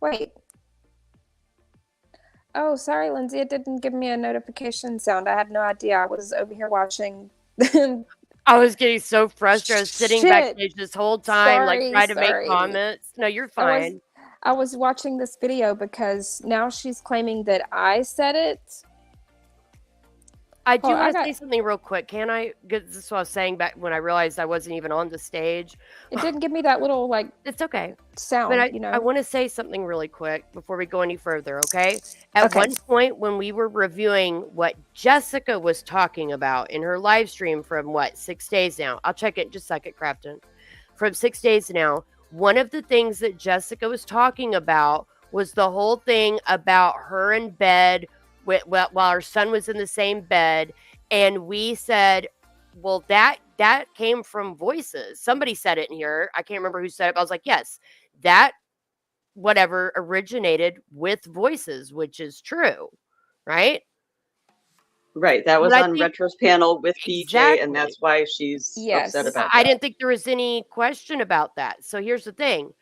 Wait. Oh, sorry, Lindsay. It didn't give me a notification sound. I had no idea. I was over here watching. I was getting so frustrated sitting backstage this whole time, trying to make comments. No, you're fine. I was watching this video because now she's claiming that I said it. I do want to say something real quick. Can I? This is what I was saying back when I realized I wasn't even on the stage. It didn't give me that little, it's okay. sound, But I want to say something really quick before we go any further, okay? At one point when we were reviewing what Jessica was talking about in her live stream from 6 days now. I'll check it in just a second, Crafton. From 6 days now, one of the things that Jessica was talking about was the whole thing about her in bed while her son was in the same bed, and we said, well, that came from Voices. Somebody said it in here. I can't remember who said it, but I was like, yes, that whatever originated with Voices, which is true, right? Right. That was on Retro's panel with BJ, and that's why she's upset about that. I didn't think there was any question about that. So here's the thing.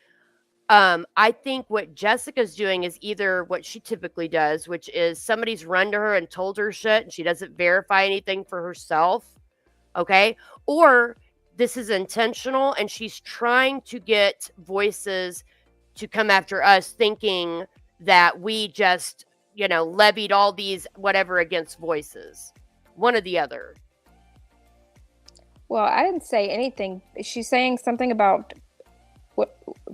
I think what Jessica's doing is either what she typically does, which is somebody's run to her and told her shit and she doesn't verify anything for herself. Okay. or this is intentional and she's trying to get Voices to come after us, thinking that we just, levied all these whatever against Voices. One or the other. Well, I didn't say anything. She's saying something about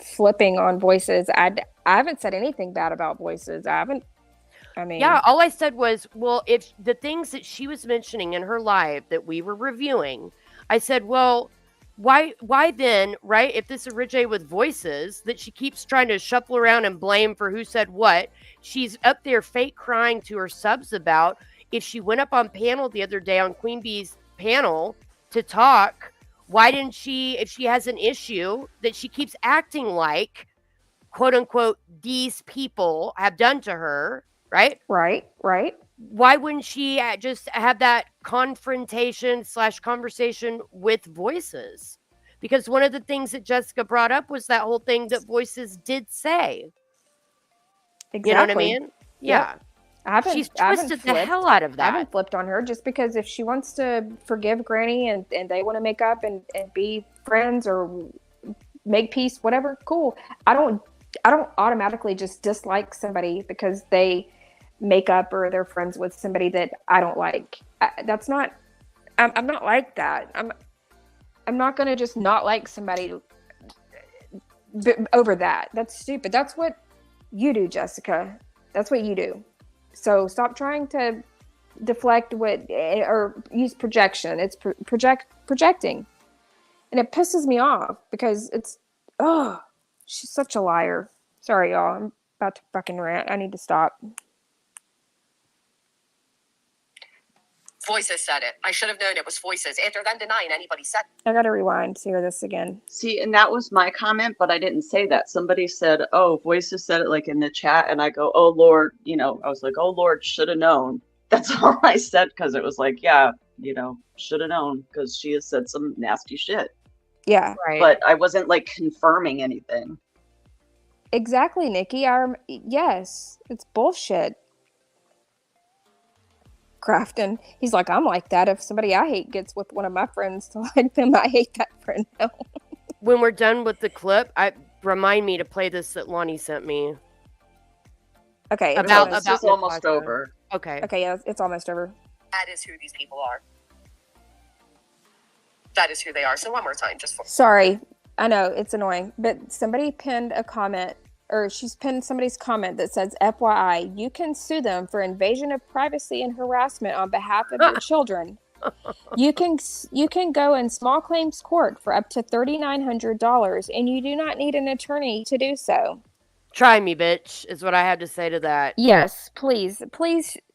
flipping on Voices. I haven't said anything bad about Voices. Yeah, all I said was, well, if the things that she was mentioning in her live that we were reviewing, I said, well, why then, right? If this originated with Voices that she keeps trying to shuffle around and blame for who said what, she's up there fake crying to her subs about. If she went up on panel the other day on Queen Bee's panel to talk, why didn't she, if she has an issue that she keeps acting like, quote unquote, these people have done to her, right? Right. Why wouldn't she just have that confrontation/conversation with Voices? Because one of the things that Jessica brought up was that whole thing that Voices did say. Exactly. You know what I mean? Yeah. Yep. She's twisted the hell out of that. I haven't flipped on her just because if she wants to forgive Granny and they want to make up and be friends or make peace, whatever, cool. I don't automatically just dislike somebody because they make up or they're friends with somebody that I don't like. That's not. I'm not like that. I'm not going to just not like somebody over that. That's stupid. That's what you do, Jessica. That's what you do. So stop trying to deflect or use projection. It's projecting. And it pisses me off because she's such a liar. Sorry, y'all. I'm about to fucking rant. I need to stop. Voices said it. I should have known it was Voices. After them denying anybody said it. I gotta rewind to hear this again. See, and that was my comment, but I didn't say that. Somebody said, oh, Voices said it like in the chat. And I go, oh, Lord, I was like, oh, Lord, should have known. That's all I said because it was like, yeah, should have known because she has said some nasty shit. Yeah. Right. But I wasn't like confirming anything. Exactly, Nikki. Yes, it's bullshit. Grafton. He's like, I'm like that. If somebody I hate gets with one of my friends to like them, I hate that friend now. When we're done with the clip, remind me to play this that Lonnie sent me. Okay. It's almost over. Okay. Okay, yeah, it's almost over. That is who these people are. That is who they are. So one more time, just for. Sorry. I know, it's annoying. But somebody pinned a comment, or she's pinned somebody's comment that says, FYI, you can sue them for invasion of privacy and harassment on behalf of your children. You can go in small claims court for up to $3,900, and you do not need an attorney to do so. Try me, bitch, is what I have to say to that. Yes, please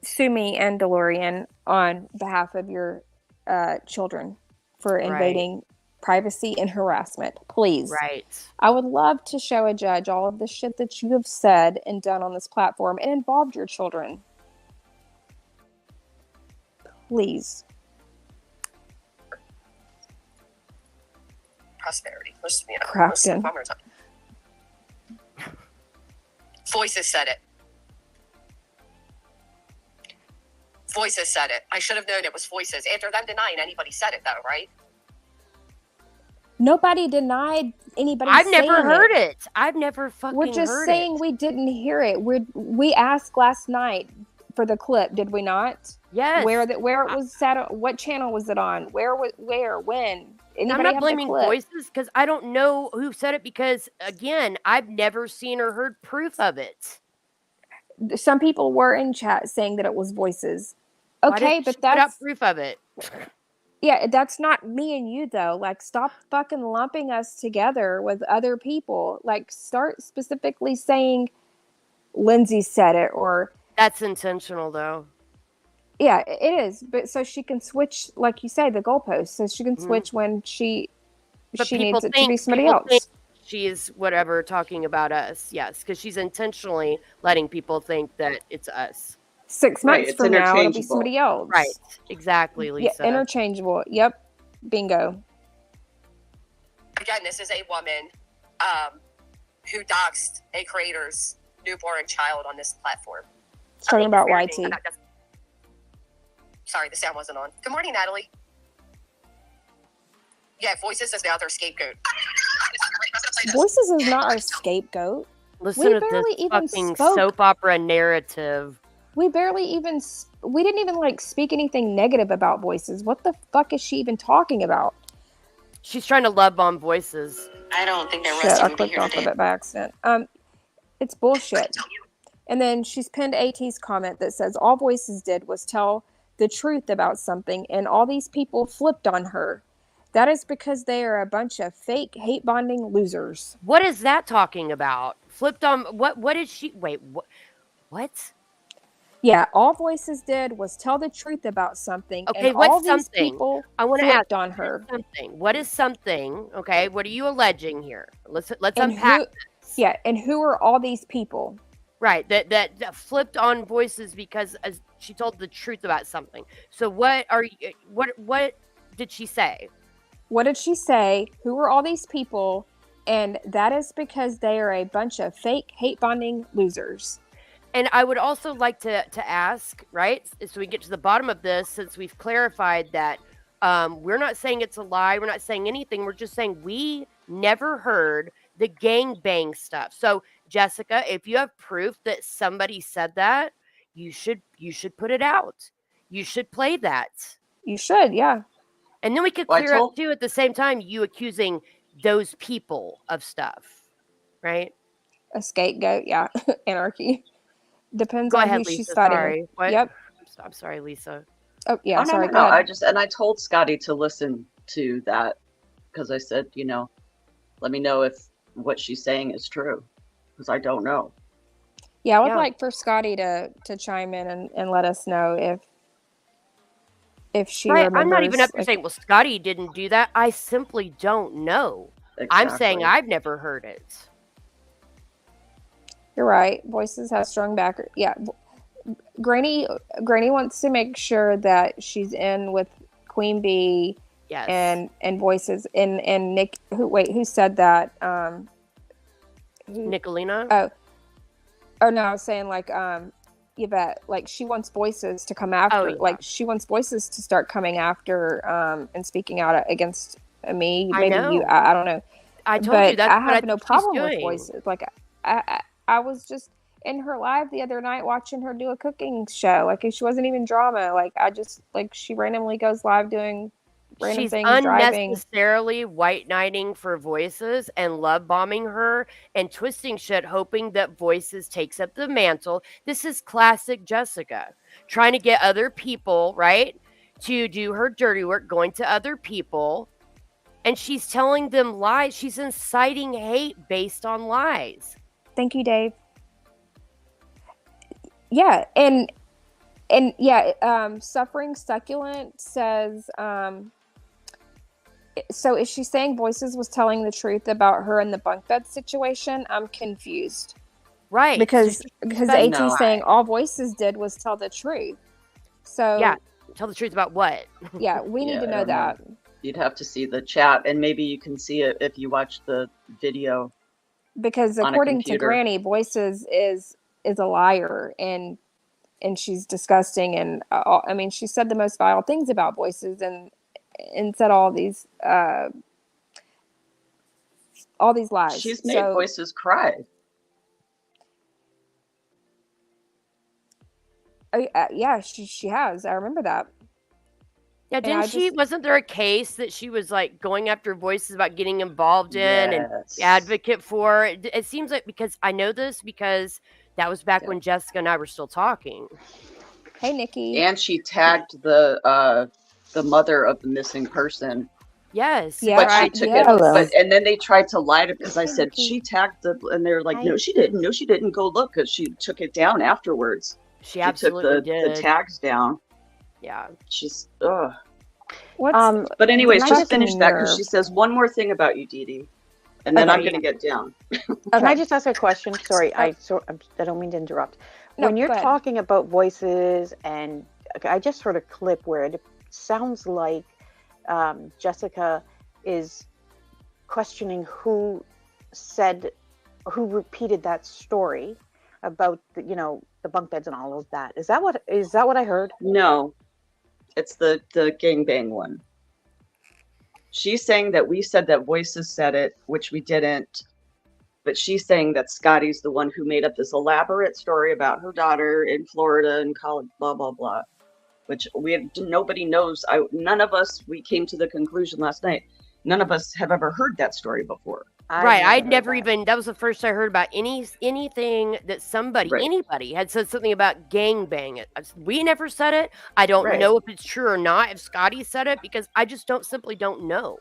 sue me and DeLorean on behalf of your children for invading privacy and harassment. Please. Right. I would love to show a judge all of the shit that you have said and done on this platform and involved your children. Please. Prosperity. Crafton. One more time. Voices said it. Voices said it. I should have known it was Voices. After them denying anybody said it, though, right? Nobody denied anybody. I've never heard it. I've never fucking heard it. We're just saying we didn't hear it. We asked last night for the clip, did we not? Yes. Where it was set? What channel was it on? Where? When? Anybody I'm not have blaming the clip? Voices because I don't know who said it because, again, I've never seen or heard proof of it. Some people were in chat saying that it was Voices. Why Okay, didn't but she put that's up proof of it. yeah, that's not me and you though. Like, stop fucking lumping us together with other people. Like, start specifically saying Lindsay said it or That's intentional, though. yeah, it is. But so she can switch, like you say, the goalposts. So she can switch when she needs it to be somebody else. She's whatever talking about us. Yes, because she's intentionally letting people think that it's us. 6 months it's from now, it'll be interchangeable. somebody else. Right. Exactly, Lisa. Yeah, interchangeable. Yep. Bingo. Again, this is a woman who doxed a creator's newborn child on this platform. It's talking about Disparaging YT. about Sorry, the sound wasn't on. Good morning, Natalie. Yeah, Voices is now their scapegoat. Voices is not our scapegoat. Listen We to this barely even fucking spoke. soap opera narrative. We barely even, we didn't even like speak anything negative about Voices. What the fuck is she even talking about? She's trying to love bomb Voices. I don't think that Shit, Rusty I would be clicked here off today. of it by accident. It's bullshit. And then she's pinned AT's comment that says all Voices did was tell the truth about something, and all these people flipped on her. That is because they are a bunch of fake hate bonding losers. What is that talking about? Flipped on what did she wait, what? Yeah, all Voices did was tell the truth about something, and Okay, all what's these something? people I want to ask flipped on her. something. What is something? Okay, what are you alleging here? Let's And unpack who, this. yeah, and who are all these people? Right, that flipped on Voices because she told the truth about something. So what are you? What did she say? What did she say? Who are all these people? And that is because they are a bunch of fake hate bonding losers. And I would also like to ask, right? So we get to the bottom of this, since we've clarified that we're not saying it's a lie, we're not saying anything. We're just saying we never heard the gangbang stuff. So Jessica, if you have proof that somebody said that, you should put it out. You should play that. You should, yeah. And then we could Well, I clear up told- too at the same time you accusing those people of stuff, right? A scapegoat, yeah. Anarchy. Depends Go on ahead, who Lisa. she's siding with. Sorry. What? Yep. I'm sorry, Lisa. Oh, yeah, Oh, no, sorry. no, Go no. ahead. I told Scotty to listen to that because I said, let me know if what she's saying is true, because I don't know. Yeah, I would Yeah. like for Scotty to chime in and let us know if she Right. remembers. I'm not even up here like, saying, well, Scotty didn't do that. I simply don't know. I'm saying Exactly. I've never heard it. you're right. Voices have strong backer. Yeah. Granny wants to make sure that she's in with Queen Bee Yes. and Voices and Nick. Who said that? Nicolina? Oh no, I was saying like Yvette, like she wants Voices to come after, yeah. like she wants Voices to start coming after and speaking out against me. I Maybe know. you, I don't know. I told But you that's I what have no think she's problem with doing. Voices. Like I was just in her live the other night watching her do a cooking show. Like she wasn't even drama. Like I just like she randomly goes live doing random She's things, driving. unnecessarily white knighting for Voices and love bombing her and twisting shit, hoping that Voices takes up the mantle. This is classic Jessica, trying to get other people, right, to do her dirty work, going to other people, and she's telling them lies. She's inciting hate based on lies. Thank you, Dave. Yeah, and yeah, Suffering Succulent says, so is she saying Voices was telling the truth about her and the bunk bed situation? I'm confused. Right. Because AT's No. saying all Voices did was tell the truth. So Yeah. Tell the truth about what? yeah, we need Yeah, to I know don't know. that. You'd have to see the chat, and maybe you can see it if you watch the video. Because on a according to computer. Granny, Voices is a liar and she's disgusting and I mean she said the most vile things about Voices and said all these lies. She's made Voices cry. Yeah, she has. I remember that. Yeah, And didn't I she? just- Wasn't there a case that she was like going after Voices about getting involved in and Yes. advocate for? It seems like, because I know this because that was back when Jessica and I were still talking. Hey, Nikki. And she tagged the mother of the missing person. Yes. Yeah, But she right. took yes. it. But and then they tried to lie to because I said she tagged and they're like, Hi. no, she didn't. No, she didn't. Go look because she took it down afterwards. She She took absolutely the did. tags down. Yeah. She's ugh. What's But anyways, My just fucking finish that because she nerve. says one more thing about you, Dee Dee, and then Okay. I'm gonna get down. Can I Okay. just ask a question? Sorry, I don't mean to interrupt. No, When you're go ahead. talking about Voices, and I just heard a clip where it sounds like Jessica is questioning who repeated that story about the bunk beds and all of that. Is that what I heard? No, it's the gangbang one. She's saying that we said that Voices said it, which we didn't. But she's saying that Scotty's the one who made up this elaborate story about her daughter in Florida and college, blah, blah, blah. Which nobody knows. None of us, we came to the conclusion last night, none of us have ever heard that story before. I'd never even, that was the first I heard about anything that anybody had said something about gangbang. We never said it. I don't know if it's true or not, if Scotty said it, because I just simply don't know.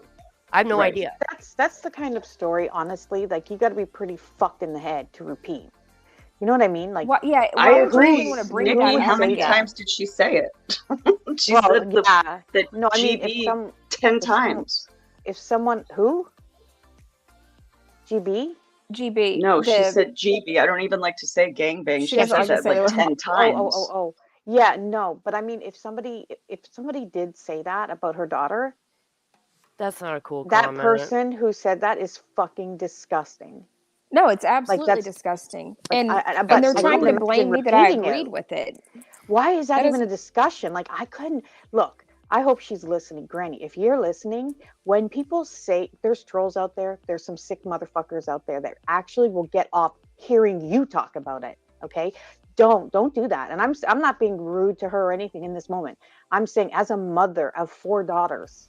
I have no idea. That's the kind of story, honestly, like you got to be pretty fucked in the head to repeat. You know what I mean? Like, I agree. Nikki, how many times did she say it? She said the GB 10 times. If someone, who? GB? GB. No, she said GB. I don't even like to say gangbang. She said that like 10 times. Yeah, no. But I mean, if somebody did say that about her daughter, that's not a cool comment. That person who said that is fucking disgusting. No, it's absolutely disgusting. And they're trying to blame me that I agreed with it. Why is that even a discussion? Like, I couldn't look. I hope she's listening. Granny, if you're listening, when people say there's trolls out there, there's some sick motherfuckers out there that actually will get off hearing you talk about it. Okay. Don't do that. And I'm not being rude to her or anything in this moment. I'm saying, as a mother of 4 daughters,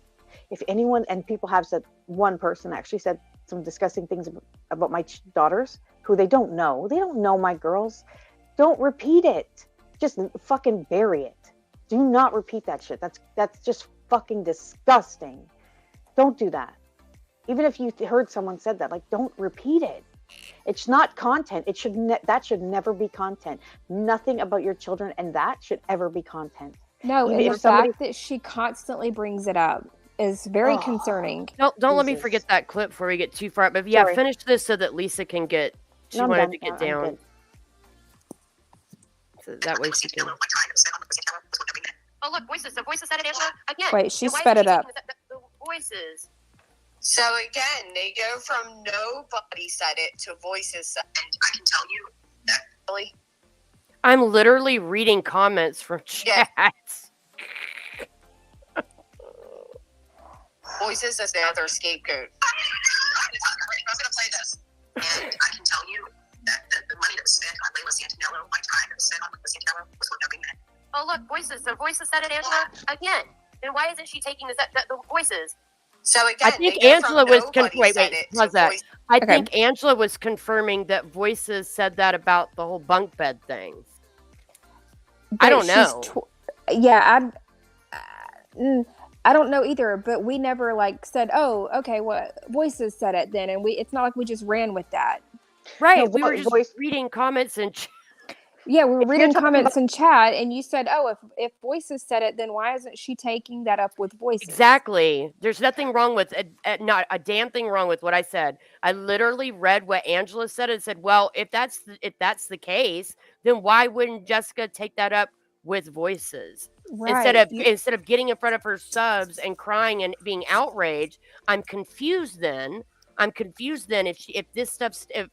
if anyone, and people have said, one person actually said some disgusting things about my daughters who they don't know my girls, don't repeat it. Just fucking bury it. Do not repeat that shit. That's just fucking disgusting. Don't do that. Even if you heard someone said that, like, don't repeat it. It's not content. It should that should never be content. Nothing about your children and that should ever be content. No, and the fact that she constantly brings it up is very concerning. Don't let me forget that clip before we get too far. But finish this so that Lisa can get. She wanted to get down. So that way she can. Oh look, Voices. The Voices said it, Angela. Again. Wait, she sped it up. The Voices. So again, they go from nobody said it to Voices said it. And I can tell you that really. I'm literally reading comments from chats. Voices is now their scapegoat. I'm going to play this. And I can tell you that the money that was spent on Layla Santinello, my time that was spent on Layla Santinello, was worth every minute. Oh, look, Voices. The Voices said it, Angela. Again. Then why isn't she taking the Voices? So again, I think Angela was I think Angela was confirming that Voices said that about the whole bunk bed thing. I don't know. I don't know either, but we never said, "Oh, okay, well, Voices said it then," and it's not like we just ran with that. Right, no, we were just reading comments and yeah, we were reading comments in chat, and you said, "Oh, if Voices said it, then why isn't she taking that up with Voices?" Exactly. There's nothing wrong with not a damn thing wrong with what I said. I literally read what Angela said and said, "Well, if that's the case, then why wouldn't Jessica take that up with Voices?" Right. Instead of getting in front of her subs and crying and being outraged, I'm confused then if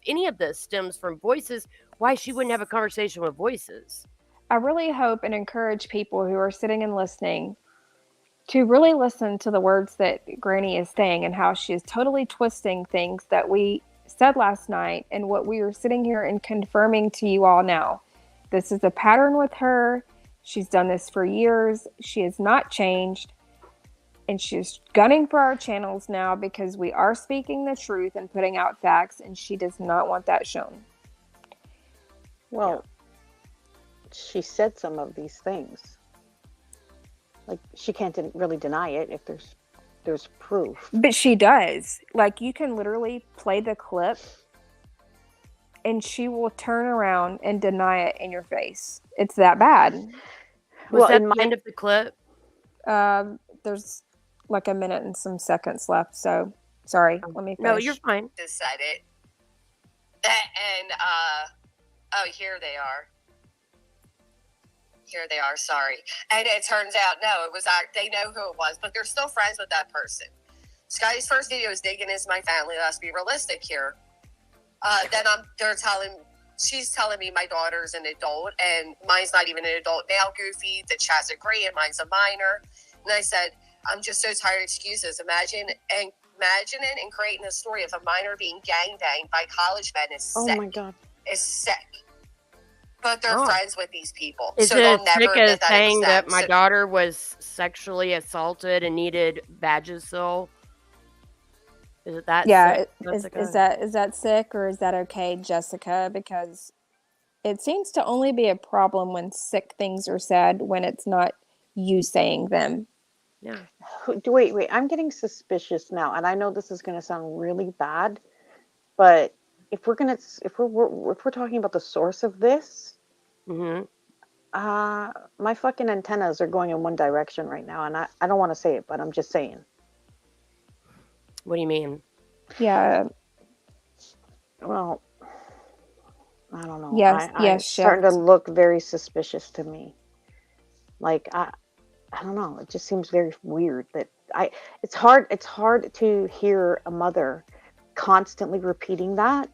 any of this stems from Voices, why she wouldn't have a conversation with Voices. I really hope and encourage people who are sitting and listening to really listen to the words that Granny is saying and how she is totally twisting things that we said last night and what we are sitting here and confirming to you all now. This is a pattern with her. She's done this for years. She has not changed. And she's gunning for our channels now because we are speaking the truth and putting out facts, and she does not want that shown. Well, she said some of these things. Like, she can't really deny it if there's proof. But she does. Like, you can literally play the clip, and she will turn around and deny it in your face. It's that bad. Was that the end of the clip? There's like a minute and some seconds left, so sorry. Let me finish. No, you're fine. Decided. And here they are. Here they are. Sorry. And it turns out, no, it was they know who it was, but they're still friends with that person. Scotty's first video is digging into my family. Let's be realistic here. Then she's telling me my daughter's an adult, and mine's not even an adult now, Goofy. The chat's agree, and mine's a minor. And I said, I'm just so tired of excuses. Imagining and creating a story of a minor being gangbanged by college men is Oh sick. my God. Is sick. But they're Oh. friends with these people. Is so it they'll as never sick admit as that saying it was that them. my So, daughter was sexually assaulted and needed Vagisil? Is it that Yeah, sick, is Jessica? that sick or is that okay, Jessica? Because it seems to only be a problem when sick things are said when it's not you saying them. Yeah. Wait. I'm getting suspicious now, and I know this is going to sound really bad, but if we're talking about the source of this, Mm-hmm. my fucking antennas are going in one direction right now, and I don't want to say it, but I'm just saying. What do you mean? Yeah. Well, I don't know. Yes, It's starting to shift. look very suspicious to me. Like I don't know. It just seems very weird that it's hard to hear a mother constantly repeating that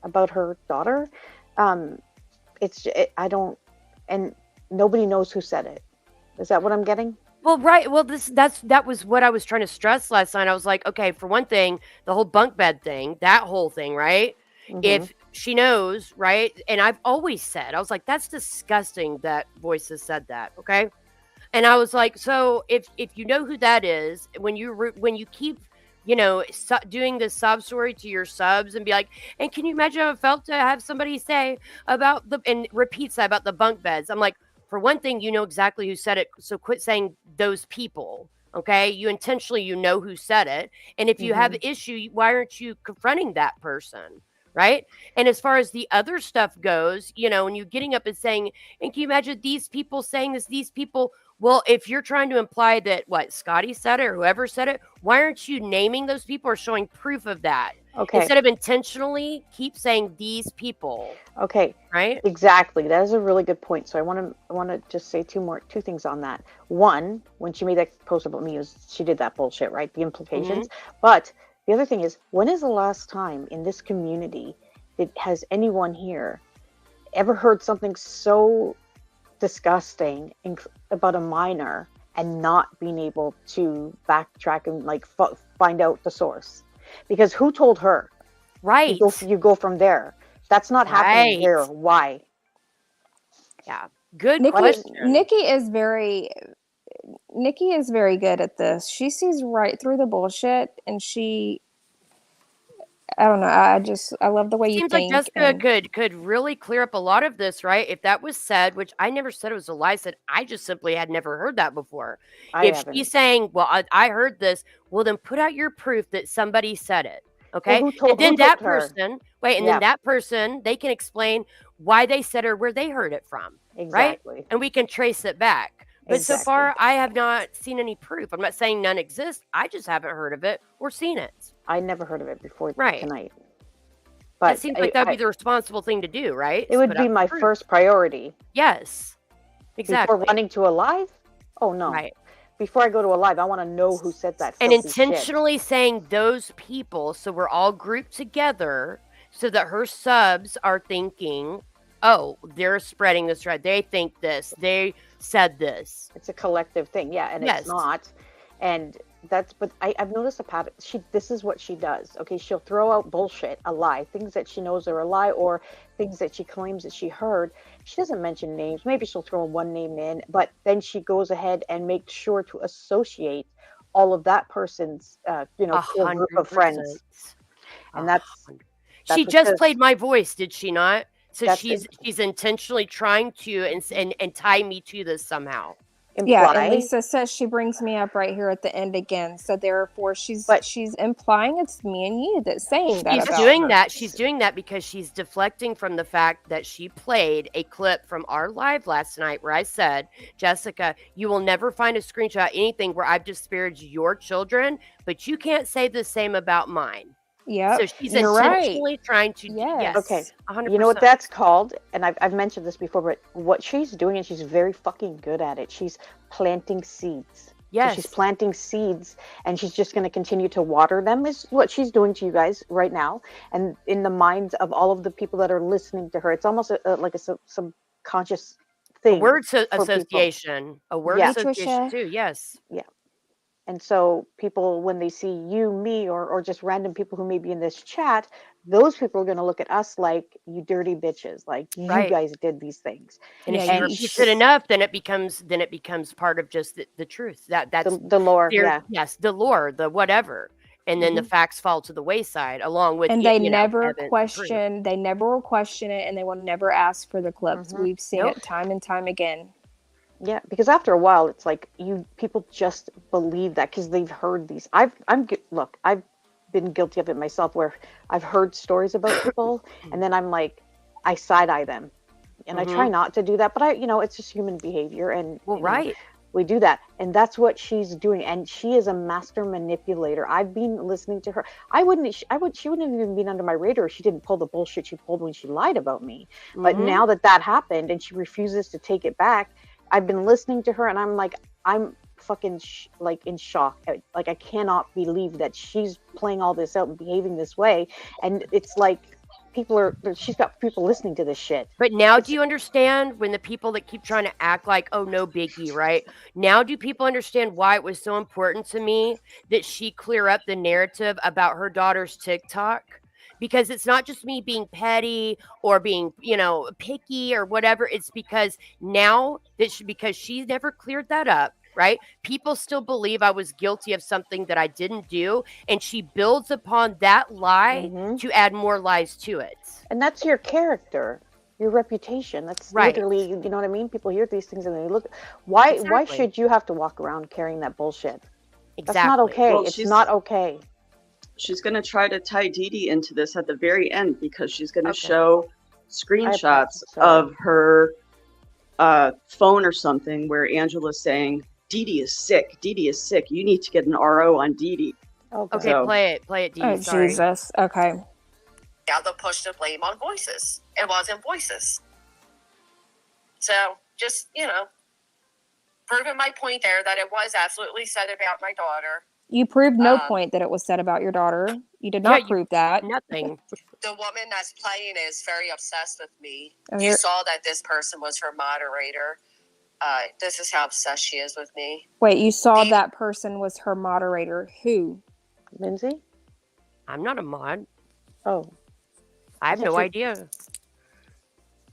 about her daughter. I don't, and nobody knows who said it. Is that what I'm getting? Well, right. Well, that was what I was trying to stress last night. I was like, okay, for one thing, the whole bunk bed thing, that whole thing, right? Mm-hmm. If she knows, right? And I've always said, I was like, that's disgusting that Voices said that, okay? And I was like, so if you know who that is, when you keep doing this sob story to your subs and be like, and can you imagine how it felt to have somebody say about and repeats that about the bunk beds? I'm like, for one thing, you know exactly who said it, so quit saying those people. Okay, you intentionally know who said it, and if you have an issue, why aren't you confronting that person? Right. And as far as the other stuff goes, when you're getting up and saying, and can you imagine these people saying this, these people, well, if you're trying to imply that what Scotty said it or whoever said it, why aren't you naming those people or showing proof of that? Okay. Instead of intentionally keep saying these people. Okay. Right? Exactly. That is a really good point. So I want to just say two things on that. One, when she made that post about me, she did that bullshit, right? The implications. But the other thing is, when is the last time in this community has anyone here ever heard something so disgusting about a minor and not being able to backtrack and find out the source? Because who told her? Right. You go from there. That's not happening here. Why? Yeah. Good question. Nikki is very good at this. She sees right through the bullshit, and I don't know. I love the way you Seems think. like Jessica could really clear up a lot of this, right? If that was said, which I never said it was a lie, I said I just simply had never heard that before. She's saying, well, I heard this, well, then put out your proof that somebody said it. Okay. Well, and then that her? person, then that person, they can explain why they said it or where they heard it from. Exactly. Right? And we can trace it back. But so far, I have not seen any proof. I'm not saying none exist. I just haven't heard of it or seen it. I never heard of it before tonight. But it seems like that'd be the responsible thing to do, right? It would be my first priority. Yes. Exactly. Before running to a live? Oh, no. Right. Before I go to a live, I want to know who said that. And intentionally saying those people, so we're all grouped together so that her subs are thinking, oh, they're spreading this, right? They think this. They said this. It's a collective thing. Yeah, and it's not. And but I've noticed a pattern. This is what she does. Okay, she'll throw out bullshit, a lie, things that she knows are a lie, or things that she claims that she heard. She doesn't mention names. Maybe she'll throw one name in, but then she goes ahead and makes sure to associate all of that person's, core group of friends. And that's she just played my voice, did she not? So she's intentionally trying to and tie me to this somehow. Yeah, and Lisa says she brings me up right here at the end again. So therefore, she's implying it's me and you that's saying that. She's doing that. She's doing that because she's deflecting from the fact that she played a clip from our live last night where I said, Jessica, you will never find a screenshot, anything where I've disparaged your children, but you can't say the same about mine. Yeah. So she's intentionally trying to. Yes. Okay. 100%. You know what that's called? And I've mentioned this before, but what she's doing, and she's very fucking good at it. She's planting seeds. Yes. So she's planting seeds, and she's just going to continue to water them. Is what she's doing to you guys right now, and in the minds of all of the people that are listening to her. It's almost like a subconscious thing. A word association. A word association too. Yes. Yeah. And so people, when they see you, me, or just random people who may be in this chat, those people are going to look at us like, you dirty bitches, like you Right. guys did these things. And if Yeah, she And repeats it enough, then it becomes part of just the truth. That's the lore, there. yeah. Yes, the lore, the whatever, and then the facts fall to the wayside along with and they you know, never evidence and proof. question. They never will question it, and they will never ask for the clips. Mhm. We've seen Nope. it time and time again. Yeah, because after a while, it's like people just believe that because they've heard these. Look, I've been guilty of it myself, where I've heard stories about people, and then I'm like, I side eye them, and I try not to do that, but it's just human behavior, and Well, right. we do that, and that's what she's doing, and she is a master manipulator. I've been listening to her. She wouldn't have even been under my radar if she didn't pull the bullshit she pulled when she lied about me. But now that happened, and she refuses to take it back, I've been listening to her, and I'm like, I'm fucking like in shock. Like, I cannot believe that she's playing all this out and behaving this way, and it's like she's got people listening to this shit. But now, do you understand when the people that keep trying to act like, oh, no biggie, right? Now, do people understand why it was so important to me that she clear up the narrative about her daughter's TikTok? Because it's not just me being petty or being, picky or whatever. It's because now because she never cleared that up, right? People still believe I was guilty of something that I didn't do. And she builds upon that lie to add more lies to it. And that's your character, your reputation. That's right. Literally, you know what I mean? People hear these things and they look, why should you have to walk around carrying that bullshit? Exactly. That's not okay. Well, it's not okay. She's going to try to tie Dee Dee into this at the very end, because she's going to show screenshots of her phone or something where Angela's saying, Dee Dee is sick. Dee Dee is sick. You need to get an RO on Dee Dee. Okay, play it, Dee Dee. Oh, sorry. Jesus. Okay. Now they'll push the blame on Voices. It wasn't Voices. So just, proving my point there that it was absolutely said about my daughter. You proved no point that it was said about your daughter. You did not prove that. Nothing. The woman that's playing is very obsessed with me. Oh, you saw that this person was her moderator. This is how obsessed she is with me. Wait, you saw that person was her moderator. Who? Lindsay? I'm not a mod. Oh. I have no idea.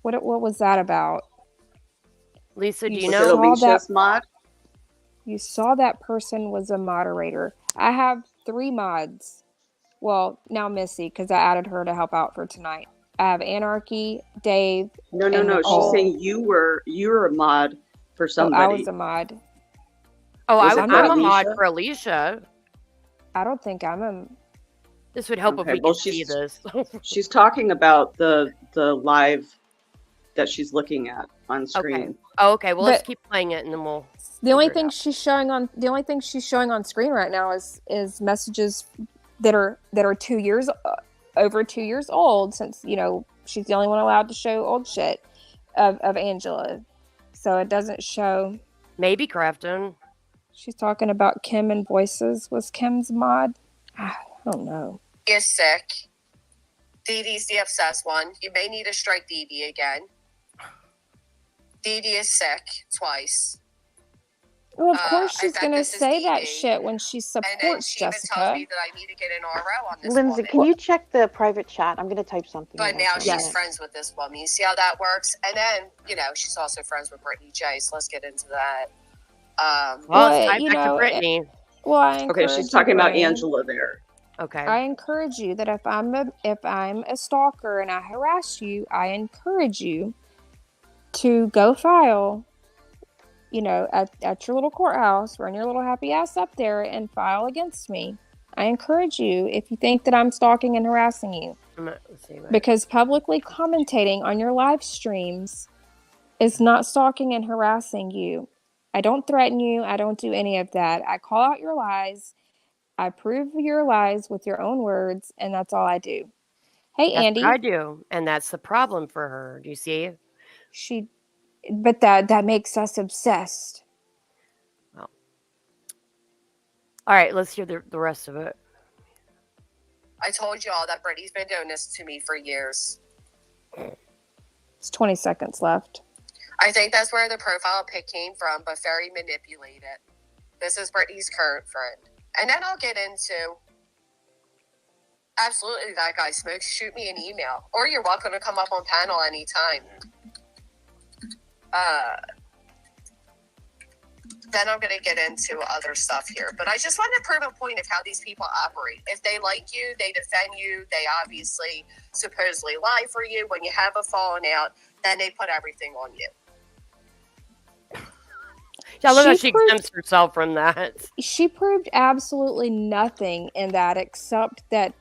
What was that about? Lisa, do you Was know? it Alicia's mod? You saw that person was a moderator. I have 3 mods. Well, now Missy, because I added her to help out for tonight. I have Anarchy, Dave. No. She's saying you're a mod for somebody. I was a mod. Oh, I'm a mod for Alicia. I don't think I'm a. This would help if we could see this. She's talking about the live that she's looking at on screen. Okay. Oh, okay. Well, let's keep playing it, and then we'll. The only thing she's showing on screen right now is messages that are over 2 years old, since she's the only one allowed to show old shit of Angela, so it doesn't show. Maybe Crafton. She's talking about Kim and Voices. Was Kim's mod? I don't know. Is sick. Dee Dee's the obsessed one. You may need to strike Dee Dee again. Dee Dee is sick twice. Well, of course she's going to say that shit when she supports and then she Jessica. even tells me that I need to get an RO on this Lindsay, woman. can you check the private chat? I'm going to type something. But now she's friends with this woman. You see how that works? And then, she's also friends with Brittany J. So let's get into that. Well, it's time back to Brittany. Okay, she's talking about Angela there. Okay. I encourage you that if I'm a stalker and I harass you, I encourage you to go file, at your little courthouse, run your little happy ass up there and file against me. I encourage you if you think that I'm stalking and harassing you. Because publicly commentating on your live streams is not stalking and harassing you. I don't threaten you. I don't do any of that. I call out your lies. I prove your lies with your own words, and that's all I do. Hey, that's Andy. What I do, and that's the problem for her. Do you see? But that makes us obsessed. Well, all right. Let's hear the rest of it. I told y'all that Brittany's been doing this to me for years. It's 20 seconds left. I think that's where the profile pic came from, but very manipulated. This is Brittany's current friend. And then I'll get into, absolutely, that guy smokes. Shoot me an email. Or you're welcome to come up on panel anytime. Then I'm going to get into other stuff here. But I just want to prove a point of how these people operate. If they like you, they defend you. They obviously supposedly lie for you. When you have a falling out, then they put everything on you. I love how she proved- exempts herself from that. She proved absolutely nothing in that except that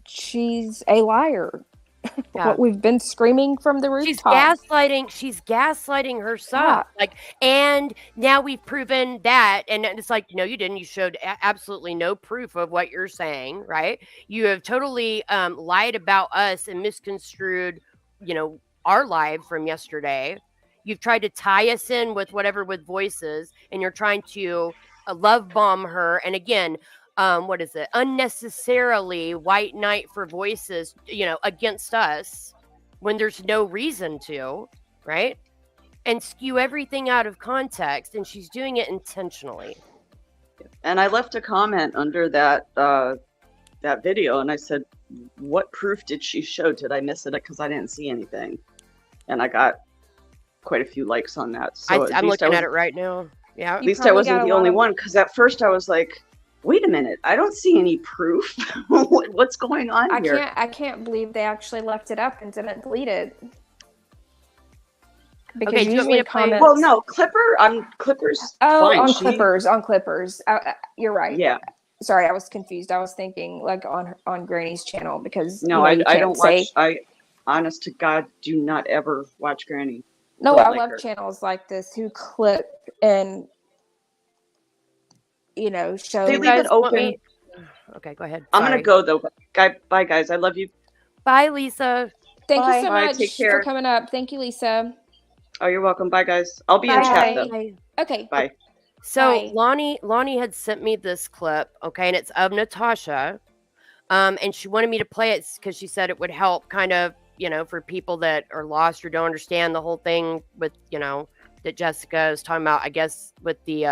she's a liar. Yeah. What we've been screaming from the She's rooftop. gaslighting herself. Yeah. And now we've proven that. And it's like, no, you didn't. You showed absolutely no proof of what you're saying, right? You have totally lied about us and misconstrued, our live from yesterday. You've tried to tie us in with voices, and you're trying to love bomb her. And again, what is it? Unnecessarily white knight for voices, against us when there's no reason to, right? And skew everything out of context. And she's doing it intentionally. And I left a comment under that video, and I said, "What proof did she show? Did I miss it? Because I didn't see anything." And I got quite a few likes on that. So I'm looking at it right now. Yeah. At least I wasn't the only one, because at first I was like, wait a minute, I don't see any proof. What's going on here? I can't believe they actually left it up and didn't delete it. Because Okay, do you want me usually to play- comments. Well, no, Clipper's Oh, fine. on Clippers. You're right. Yeah. Sorry, I was confused. I was thinking like on Granny's channel because No, you I don't can't say. watch. honest to God, do not ever watch Granny. No, Don't I like love her. channels like this who clip and show. They leave it open. Okay, go ahead. I'm gonna Sorry. go though. Bye, guys. I love you. Bye, Lisa. Thank you Bye. so Bye, much take care. for coming up. Thank you, Lisa. Oh, you're welcome. Bye, guys. I'll be in chat though. Bye. Okay. Bye. So Bye. Lonnie had sent me this clip, okay, and it's of Natasha. And she wanted me to play it because she said it would help kind of, for people that are lost or don't understand the whole thing with, that Jessica is talking about, I guess, with the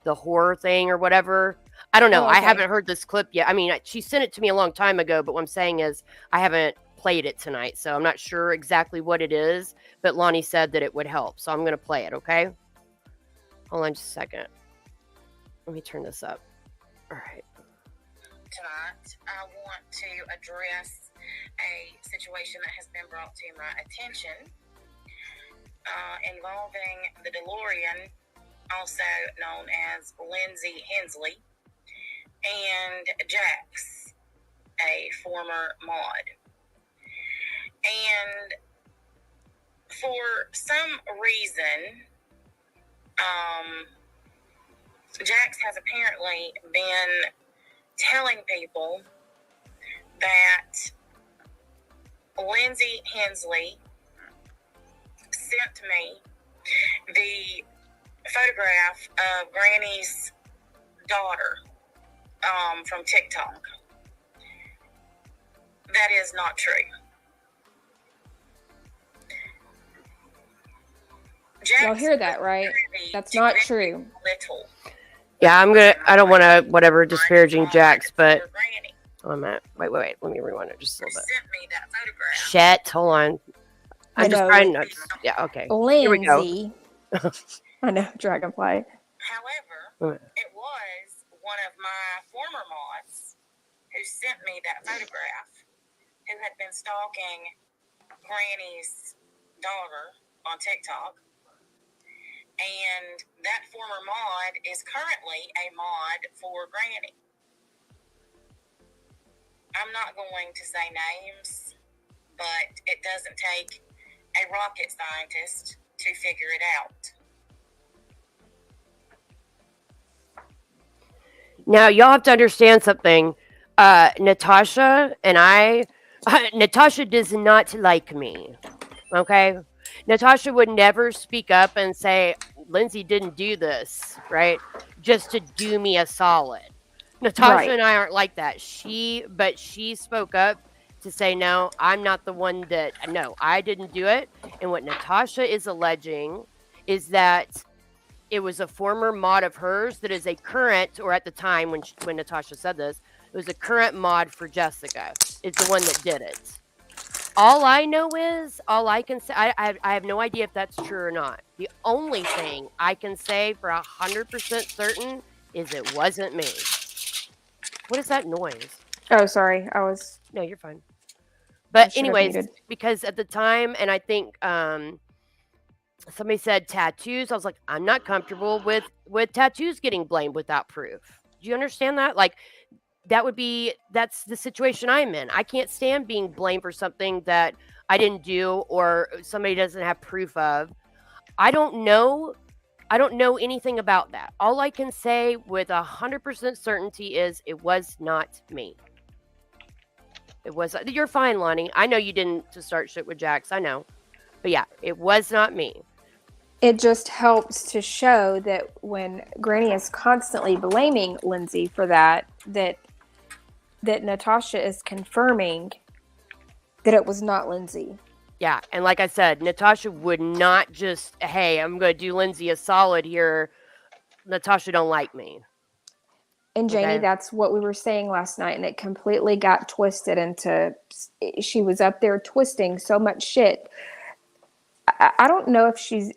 horror thing or whatever. I don't know. Oh, I okay. haven't heard this clip yet. I mean, she sent it to me a long time ago, but what I'm saying is I haven't played it tonight, so I'm not sure exactly what it is, but Lonnie said that it would help, so I'm going to play it, okay? Hold on just a second. Let me turn this up. All right. Tonight, I want to address a situation that has been brought to my attention involving the DeLorean, also known as Lindsay Hensley, and Jax, a former mod. And for some reason, Jax has apparently been telling people that Lindsay Hensley sent me the photograph of Granny's daughter from TikTok. That is not true. Y'all hear that, right? That's not true. Little. Yeah, I don't want to, whatever, disparaging Jax, but oh, I'm at, wait, let me rewind it just a little bit. Sent me that photograph. Shit, hold on. I I'm just know. trying to, yeah, okay. Here we go. Lindsay. I know, Dragonfly. However, it was one of my former mods who sent me that photograph, who had been stalking Granny's daughter on TikTok. And that former mod is currently a mod for Granny. I'm not going to say names, but it doesn't take a rocket scientist to figure it out. Now, y'all have to understand something. Natasha and Natasha does not like me. Okay? Natasha would never speak up and say, Lindsay didn't do this, right? Just to do me a solid. Natasha and I aren't like that. But she spoke up to say, no, I'm not the one no, I didn't do it. And what Natasha is alleging is that it was a former mod of hers that is a current, or at the time when Natasha said this, it was a current mod for Jessica. Is the one that did it. All I know is, all I can say, I have no idea if that's true or not. The only thing I can say for 100% certain is it wasn't me. What is that noise? Oh, sorry. No, you're fine. I But should have anyways, muted. because at the time, and I think somebody said tattoos, I was like, I'm not comfortable with tattoos getting blamed without proof. Do you understand that? Like, that's the situation I'm in. I can't stand being blamed for something that I didn't do or somebody doesn't have proof of. I don't know anything about that. All I can say with 100% certainty is it was not me. It was. You're fine, Lonnie. I know you didn't to start shit with Jax. I know. But yeah, it was not me. It just helps to show that when Granny is constantly blaming Lindsay for that Natasha is confirming that it was not Lindsay. Yeah, and like I said, Natasha would not just, hey, I'm going to do Lindsay a solid here. Natasha don't like me. And Janie, Okay. that's what we were saying last night, and it completely got twisted into, she was up there twisting so much shit. I don't know if is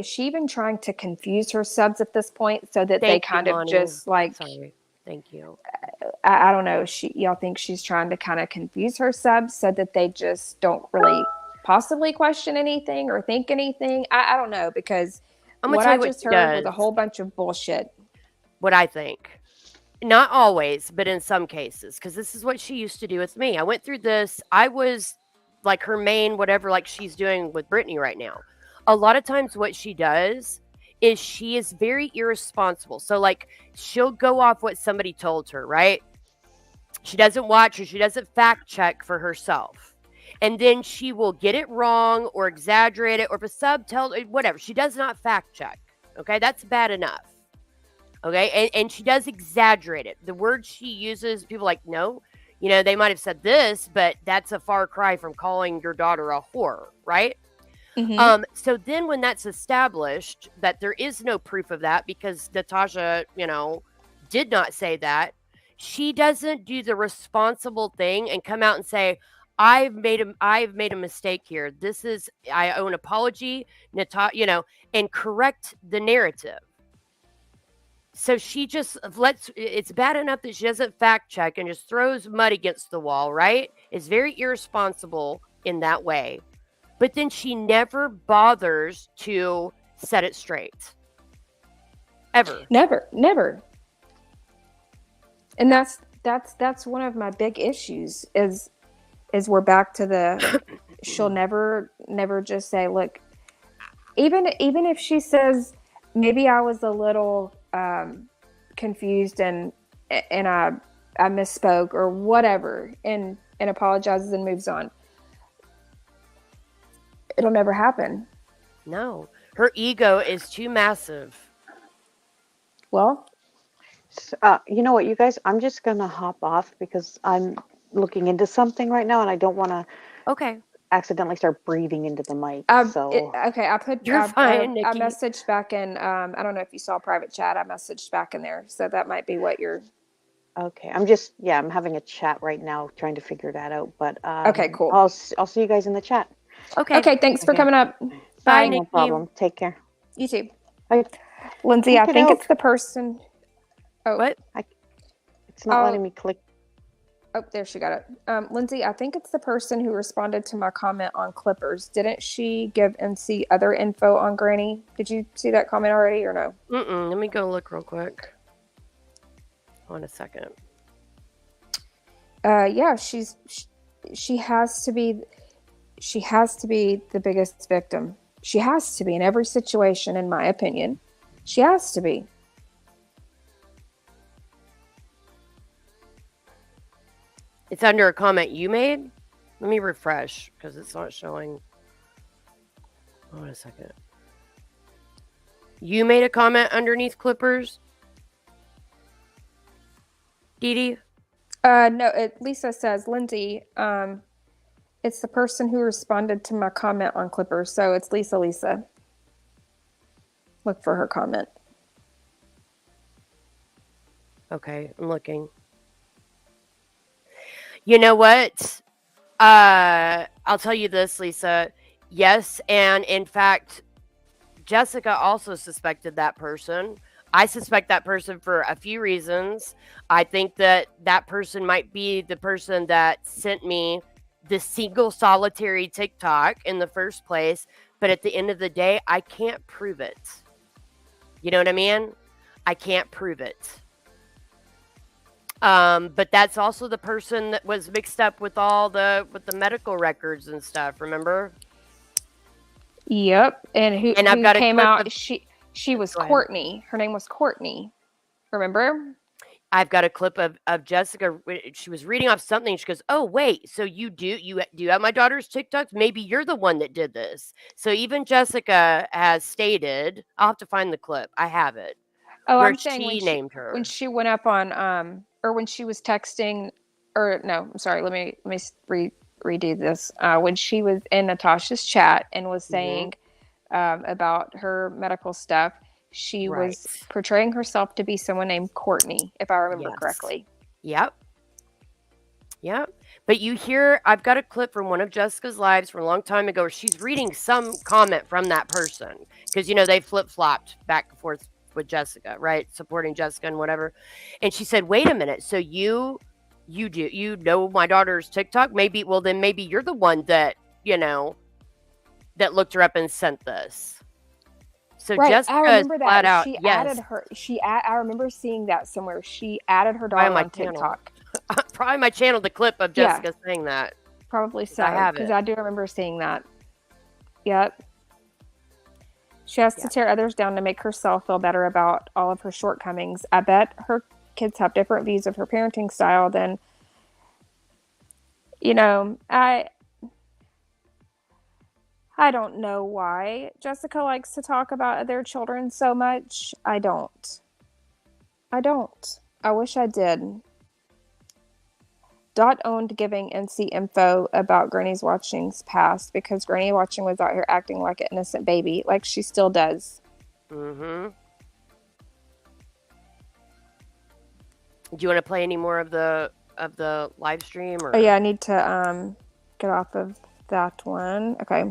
she even trying to confuse her subs at this point so that they kind of just like, sorry. Thank you. I don't know. Y'all think she's trying to kind of confuse her subs so that they just don't really possibly question anything or think anything? I don't know, because what I just heard was a whole bunch of bullshit. What I think. Not always, but in some cases, because this is what she used to do with me. I went through this. I was like her main whatever, like she's doing with Brittany right now. A lot of times what she does is she is very irresponsible. So like she'll go off what somebody told her, right? She doesn't watch or she doesn't fact check for herself. And then she will get it wrong or exaggerate it, or if a sub tells whatever. She does not fact check. Okay, that's bad enough. Okay, and she does exaggerate it. The words she uses, people like, no, they might have said this, but that's a far cry from calling your daughter a whore, right? Mm-hmm. So then when that's established that there is no proof of that because Natasha, did not say that, she doesn't do the responsible thing and come out and say, I've made a mistake here. I owe an apology, and correct the narrative. So she just it's bad enough that she doesn't fact check and just throws mud against the wall, right? It's very irresponsible in that way. But then she never bothers to set it straight. Ever. Never. And that's one of my big issues is we're back to the she'll never just say, look, even if she says maybe I was a little confused and I misspoke or whatever and apologizes and moves on. It'll never happen. No. Her ego is too massive. Well, you know what, you guys, I'm just going to hop off because I'm looking into something right now and I don't want to accidentally start breathing into the mic. You're fine, Nikki. I messaged back in, I don't know if you saw private chat, I messaged back in there. So that might be what you're. Okay. I'm having a chat right now trying to figure that out. But okay, cool. I'll see you guys in the chat. Okay. Thanks for coming up. Bye. No problem. Take care. You too. Bye. Lindsay, I think it's the person. Oh, what? It's not letting me click. Oh, there, she got it. Lindsay, I think it's the person who responded to my comment on Clippers. Didn't she give MC other info on Granny? Did you see that comment already or no? Let me go look real quick. Hold on a second. Yeah, she has to be the biggest victim. She has to be in every situation, in my opinion. She has to be. It's under a comment you made? Let me refresh because it's not showing. Hold on a second. You made a comment underneath Clippers? Dee Dee? No, Lisa says, Lindsay, it's the person who responded to my comment on Clippers. So it's Lisa. look for her comment. Okay, I'm looking. You know what? I'll tell you this, Lisa. Yes, and in fact, Jessica also suspected that person. I suspect that person for a few reasons. I think that that person might be the person that sent me the single solitary TikTok in the first place. But at the end of the day, I can't prove it. You know what I mean? I can't prove it. But that's also the person that was mixed up with the medical records and stuff. Remember? Yep. And who I've got a came clip out? of. She was Go ahead. Courtney. Her name was Courtney. Remember? I've got a clip of Jessica. She was reading off something. She goes, "Oh wait, so you do have my daughter's TikToks? Maybe you're the one that did this." So even Jessica has stated. I'll have to find the clip. I have it. Oh, Where I'm saying she named her. when she went up on or when she was texting, or no, I'm sorry. Let me redo this. When she was in Natasha's chat and was saying about her medical stuff, she was Right. portraying herself to be someone named Courtney, if I remember Yes. correctly. Yep. Yep. But you hear, I've got a clip from one of Jessica's lives from a long time ago where she's reading some comment from that person. Because, they flip-flopped back and forth with Jessica, right? Supporting Jessica and whatever. And she said, wait a minute. So you know my daughter's TikTok? Maybe you're the one that, that looked her up and sent this. So Right, Jessica I remember is flat that. out, She yes. added her. I remember seeing that somewhere. She added her Probably daughter my on channel. TikTok. Probably my channel, the clip of Yeah. Jessica saying that. Probably so, I have because it. I do remember seeing that. Yep. She has to tear others down to make herself feel better about all of her shortcomings. I bet her kids have different views of her parenting style than, I don't know why Jessica likes to talk about their children so much. I don't. I wish I did. Dot owned giving NC info about Granny's Watching's past because Granny Watching was out here acting like an innocent baby, like she still does. Mm-hmm. Do you want to play any more of the live stream? Or? Oh yeah, I need to get off of that one. Okay.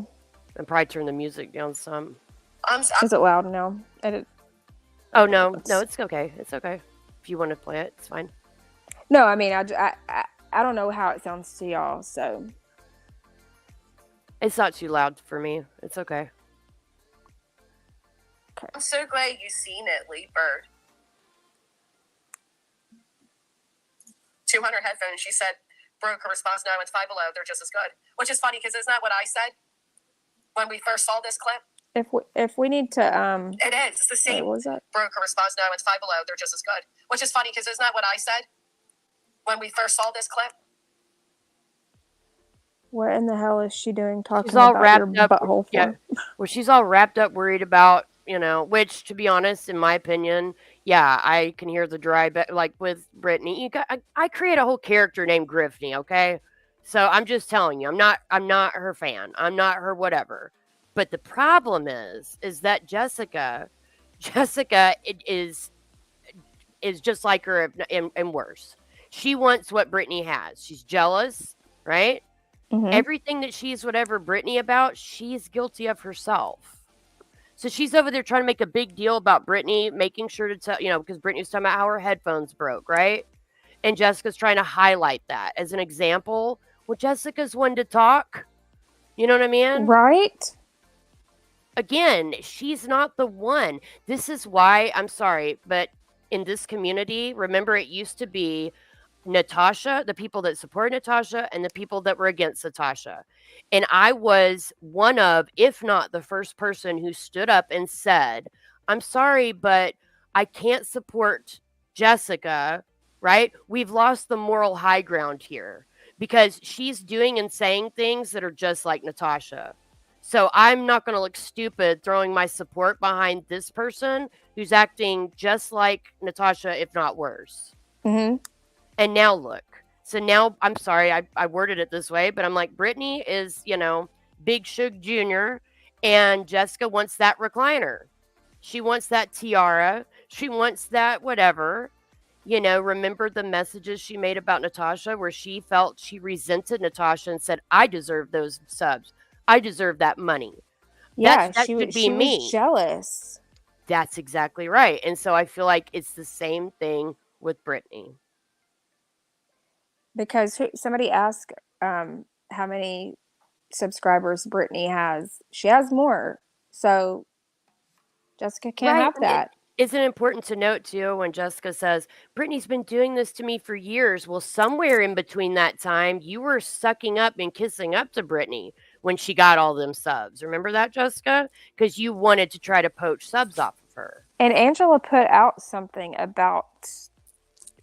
And probably turn the music down some. Is it loud now? Oh no, it's okay. It's okay. If you want to play it, it's fine. No, I mean I don't know how it sounds to y'all, so it's not too loud for me. It's okay. I'm so glad you've seen it, Lee Bird. 200 headphones, she said, broke her response. No, it's Five Below. They're just as good. Which is funny because isn't that what I said when we first saw this clip? If we need to it is. It's the same. What was that? Broke her response. No, it's Five Below. They're just as good. Which is funny because isn't that what I said when we first saw this clip? What in the hell is she doing talking she's all about wrapped your up, butthole for? Yeah. Well, she's all wrapped up, worried about, which, to be honest, in my opinion, yeah, I can hear the dry, like with Brittany. I create a whole character named Grifting, okay? So I'm just telling you, I'm not her fan. I'm not her whatever. But the problem is that Jessica is just like her and worse. She wants what Brittany has. She's jealous, right? Mm-hmm. Everything that she's whatever Brittany about, she's guilty of herself. So she's over there trying to make a big deal about Brittany, making sure to tell, because Brittany was talking about how her headphones broke, right? And Jessica's trying to highlight that as an example. Well, Jessica's one to talk. You know what I mean? Right? Again, she's not the one. This is why, I'm sorry, but in this community, remember it used to be Natasha, the people that support Natasha, and the people that were against Natasha. And I was one of, if not the first person who stood up and said, I'm sorry, but I can't support Jessica, right? We've lost the moral high ground here because she's doing and saying things that are just like Natasha. So I'm not going to look stupid throwing my support behind this person who's acting just like Natasha, if not worse. Mm-hmm. And now look. So now, I'm sorry, I worded it this way, but I'm like, Brittany is, Big Shug Jr., and Jessica wants that recliner. She wants that tiara. She wants that whatever. Remember the messages she made about Natasha where she felt she resented Natasha and said, I deserve those subs. I deserve that money. Yeah, That should be she was me. jealous. That's exactly right. And so I feel like it's the same thing with Brittany. Because somebody asked how many subscribers Brittany has. She has more. So Jessica can't Right. have that. Isn't it important to note too when Jessica says, Brittany's been doing this to me for years? Well, somewhere in between that time, you were sucking up and kissing up to Brittany when she got all them subs. Remember that, Jessica? Because you wanted to try to poach subs off of her. And Angela put out something about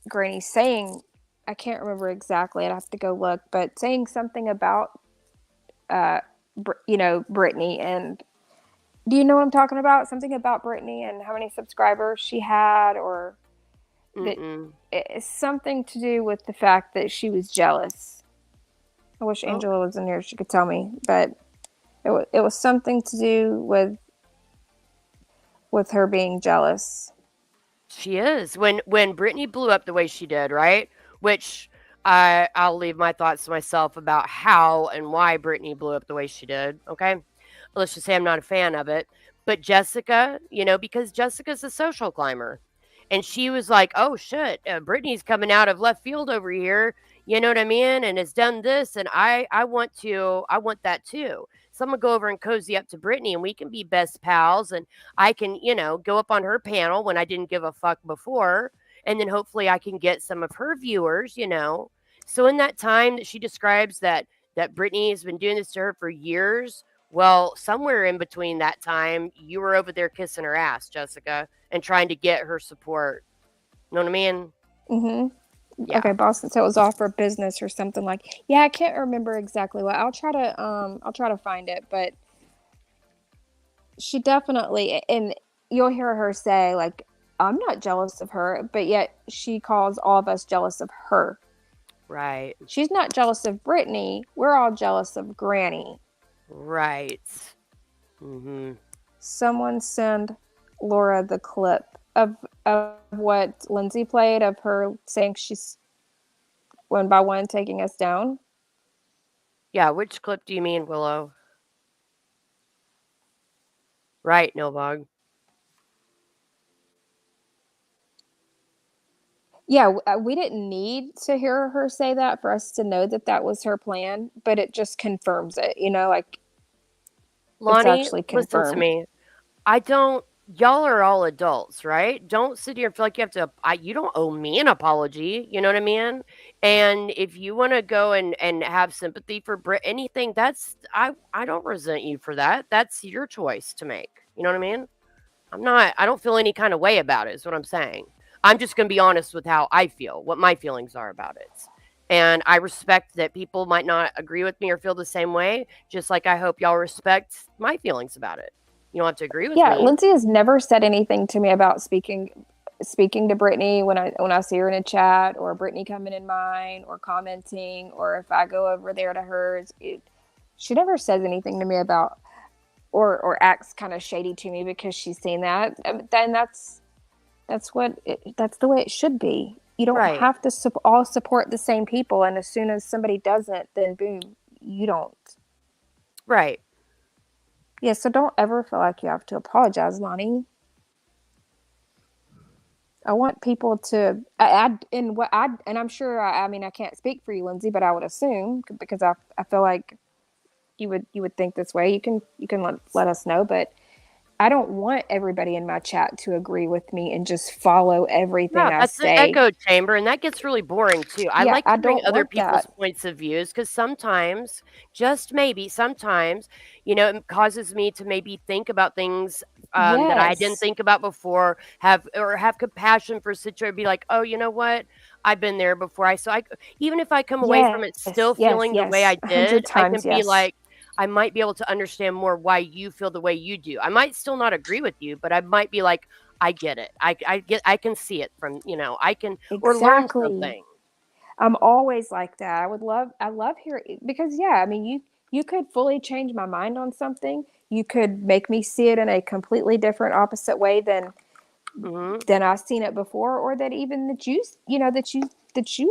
Granny saying, I can't remember exactly, I'd have to go look, but saying something about, Brittany. And do you know what I'm talking about? Something about Brittany and how many subscribers she had, or that it's something to do with the fact that she was jealous. I wish Angela was in here; she could tell me. But it was something to do with her being jealous. She is. When Brittany blew up the way she did, right? Which I'll leave my thoughts to myself about how and why Brittany blew up the way she did. Okay, let's just say I'm not a fan of it. But Jessica, because Jessica's a social climber, and she was like, "Oh shit, Brittany's coming out of left field over here." You know what I mean? And has done this, and I want that too. So I'm gonna go over and cozy up to Brittany, and we can be best pals, and I can, go up on her panel when I didn't give a fuck before, and then hopefully I can get some of her viewers. So in that time that she describes that Brittany has been doing this to her for years, well, somewhere in between that time, you were over there kissing her ass, Jessica, and trying to get her support. You know what I mean? Mm-hmm. Yeah. Okay, Boston. So it was all for business or something like. Yeah, I can't remember exactly what. I'll try to find it, but she definitely, and you'll hear her say like, I'm not jealous of her, but yet she calls all of us jealous of her. Right. She's not jealous of Brittany. We're all jealous of Granny. Right. Mm-hmm. Someone send Laura the clip of what Lindsay played of her saying she's one by one taking us down. Yeah, which clip do you mean, Willow? Right, Nilbog. Yeah, we didn't need to hear her say that for us to know that was her plan, but it just confirms it, like it's Lonnie, actually listen to confirmed. me. Y'all are all adults, right? Don't sit here and feel like you have to, you don't owe me an apology. You know what I mean? And if you want to go and have sympathy for anything, I don't resent you for that. That's your choice to make. You know what I mean? I don't feel any kind of way about it, is what I'm saying. I'm just going to be honest with how I feel, what my feelings are about it. And I respect that people might not agree with me or feel the same way, just like I hope y'all respect my feelings about it. You don't have to agree with me. Lindsay has never said anything to me about speaking to Brittany when I see her in a chat, or Brittany coming in mine, or commenting, or if I go over there to hers. She never says anything to me about or acts kind of shady to me because she's seen that. Then that's the way it should be. You don't have to all support the same people, and as soon as somebody doesn't, then boom, you don't. Right. Yeah, so don't ever feel like you have to apologize, Lonnie. I want people to and I'm sure I mean I can't speak for you, Lindsay, but I would assume, because I feel like you would think this way. You can let us know, but I don't want everybody in my chat to agree with me and just follow everything I That's say. an echo chamber, and that gets really boring too. I like to bring other people's points of views, because sometimes, just maybe sometimes, it causes me to maybe think about things that I didn't think about before, have compassion for a situation, be like, oh, you know what? I've been there before. Even if I come away from it still feeling the way I did, I can be like, I might be able to understand more why you feel the way you do. I might still not agree with you, but I might be like, I get it. I can see it from, I can, or learn something. I'm always like that. I love hearing, because I mean, you could fully change my mind on something. You could make me see it in a completely different opposite way than I've seen it before, or that even that you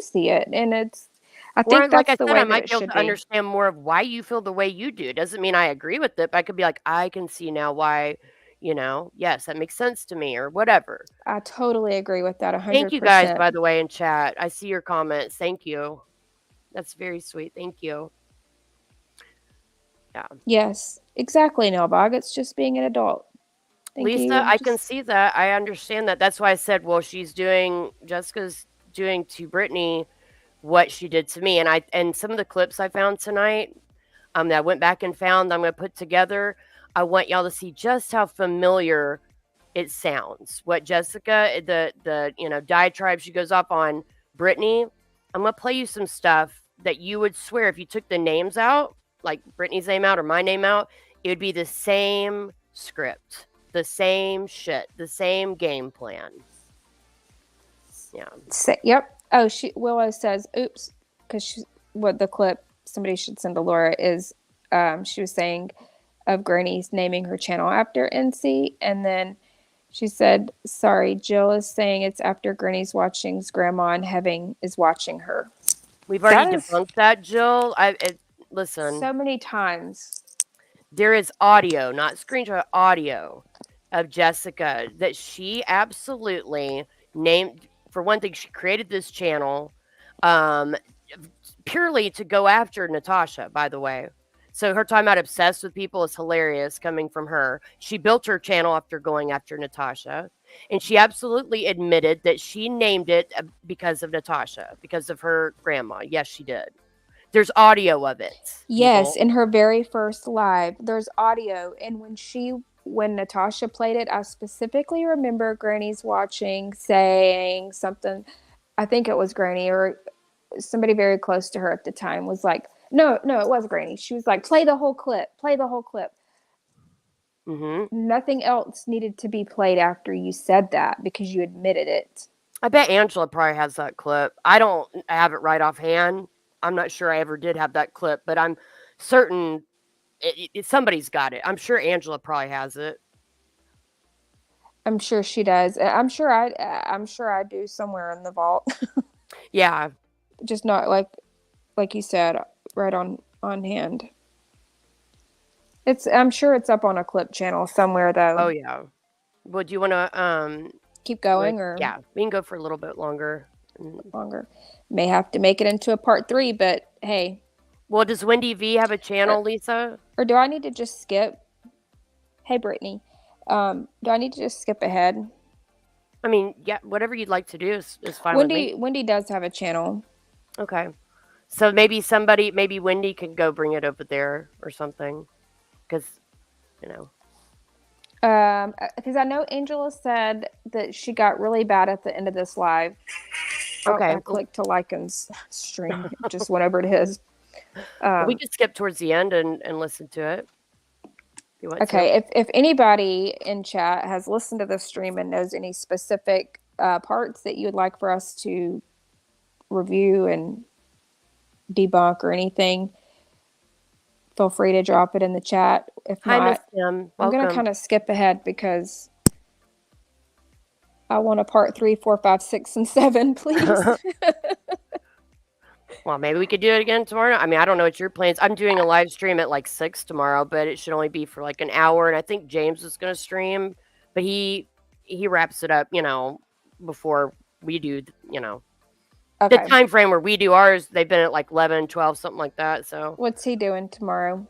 see it. And I Or think like I that's the said, I way that might it be able should to be. understand more of why you feel the way you do. It doesn't mean I agree with it, but I could be like, I can see now why, yes, that makes sense to me or whatever. I totally agree with that Thank you guys, 100%. by the way, in chat. I see your comments. Thank you. That's very sweet. Thank you. Yeah. Yes, exactly, Nelbog. It's just being an adult. Thank Lisa, you. I can see that. I understand that. That's why I said, well, Jessica's doing to Brittany what she did to me. And some of the clips I found tonight, that I went back and found, I'm going to put together. I want y'all to see just how familiar it sounds. What Jessica, the diatribe she goes off on Brittany. I'm going to play you some stuff that you would swear if you took the names out, like Brittany's name out or my name out, it would be the same script, the same shit, the same game plan. Yeah. Yep. Oh, Willow says, "Oops," because what the clip somebody should send to Laura is, she was saying of Granny's naming her channel after NC, and then she said, "Sorry, Jill is saying it's after Granny's watching's grandma and is watching her." We've already That is debunked that, Jill. Listen. so many times. There is audio, not screenshot, audio of Jessica that she absolutely named. For one thing, she created this channel um, purely to go after Natasha, by the way. So her time out obsessed with people is hilarious coming from her. She built her channel after going after Natasha. And she absolutely admitted that she named it because of Natasha, because of her grandma. Yes, she did. There's audio of it. Yes, People. in her very first live, there's audio, and when Natasha played it, I specifically remember Granny's watching saying something. I think it was Granny or somebody very close to her at the time was like, no, it was Granny. She was like, play the whole clip, play the whole clip. Nothing else needed to be played after you said that because you admitted it. I bet Angela probably has that clip. I don't have it right offhand. I'm not sure I ever did have that clip, but I'm certain somebody's got it. I'm sure Angela probably has it. I'm sure she does. I'm sure I do somewhere in the vault. Yeah. Just not like you said, right on hand. I'm sure it's up on a clip channel somewhere though. Oh yeah. Well, do you want to keep going or? Yeah, we can go for a little bit longer. May have to make it into a part 3, but hey. Well, does Wendy V have a channel, Lisa? Or do I need to just skip? Hey, Brittany. Do I need to just skip ahead? I mean, yeah, whatever you'd like to do is fine with me. Wendy does have a channel. Okay. So maybe Wendy can go bring it over there or something. Because, because I know Angela said that she got really bad at the end of this live. Okay. I clicked to like and stream just whatever it is. We could skip towards the end and listen to it. If you want to. If anybody in chat has listened to the stream and knows any specific parts that you would like for us to review and debunk or anything, feel free to drop it in the chat. If Hi, not, Miss Kim. I'm going to kind of skip ahead because I want a part 3, 4, 5, 6, and 7, please. Well, maybe we could do it again tomorrow. I mean, I don't know what your plans. I'm doing a live stream at like 6 tomorrow, but it should only be for like an hour. And I think James is going to stream, but he wraps it up, before we do, Okay. The time frame where we do ours. They've been at like 11, 12, something like that. So what's he doing tomorrow?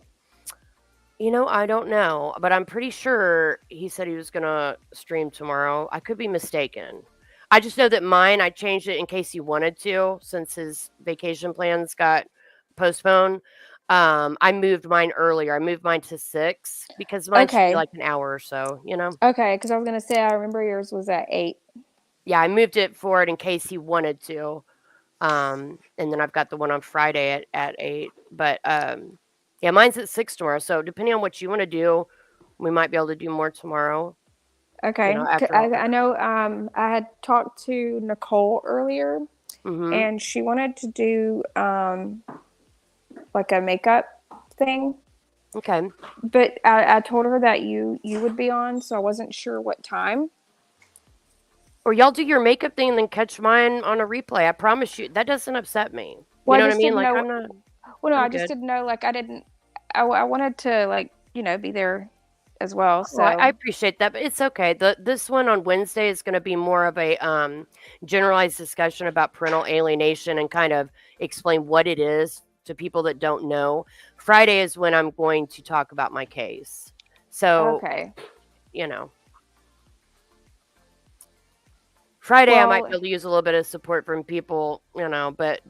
I don't know, but I'm pretty sure he said he was going to stream tomorrow. I could be mistaken. I just know that I changed it in case he wanted to, since his vacation plans got postponed. I moved mine earlier. I moved mine to 6 because mine should be like an hour or so, Okay, because I was going to say, I remember yours was at 8. Yeah, I moved it forward in case he wanted to. And then I've got the one on Friday at 8. But yeah, mine's at 6 tomorrow. So depending on what you want to do, we might be able to do more tomorrow. Okay. I know I had talked to Nicole earlier, and she wanted to do like a makeup thing. Okay. But I told her that you would be on, so I wasn't sure what time. Or y'all do your makeup thing and then catch mine on a replay. I promise you, that doesn't upset me. Well, You know I what I just mean? didn't Like, know. I'm not. Well, no, I'm I just good. didn't know. Like, I didn't. I wanted to, like, be there as well. So Well, I appreciate that, but it's okay. This one on Wednesday is going to be more of a generalized discussion about parental alienation and kind of explain what it is to people that don't know. Friday is when I'm going to talk about my case. So, okay. Friday I might Well, be able to use a little bit of support from people, but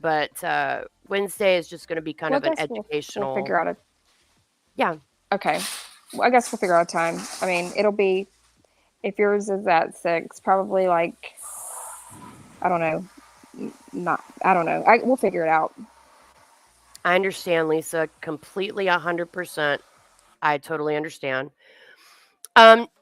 Wednesday is just going to be kind well, of I an guess we'll educational. figure out a. Yeah. Okay. Well, I guess we'll figure out a time. I mean, it'll be, if yours is at 6, probably like, I don't know. I don't know. We'll figure it out. I understand, Lisa, completely 100%. I totally understand.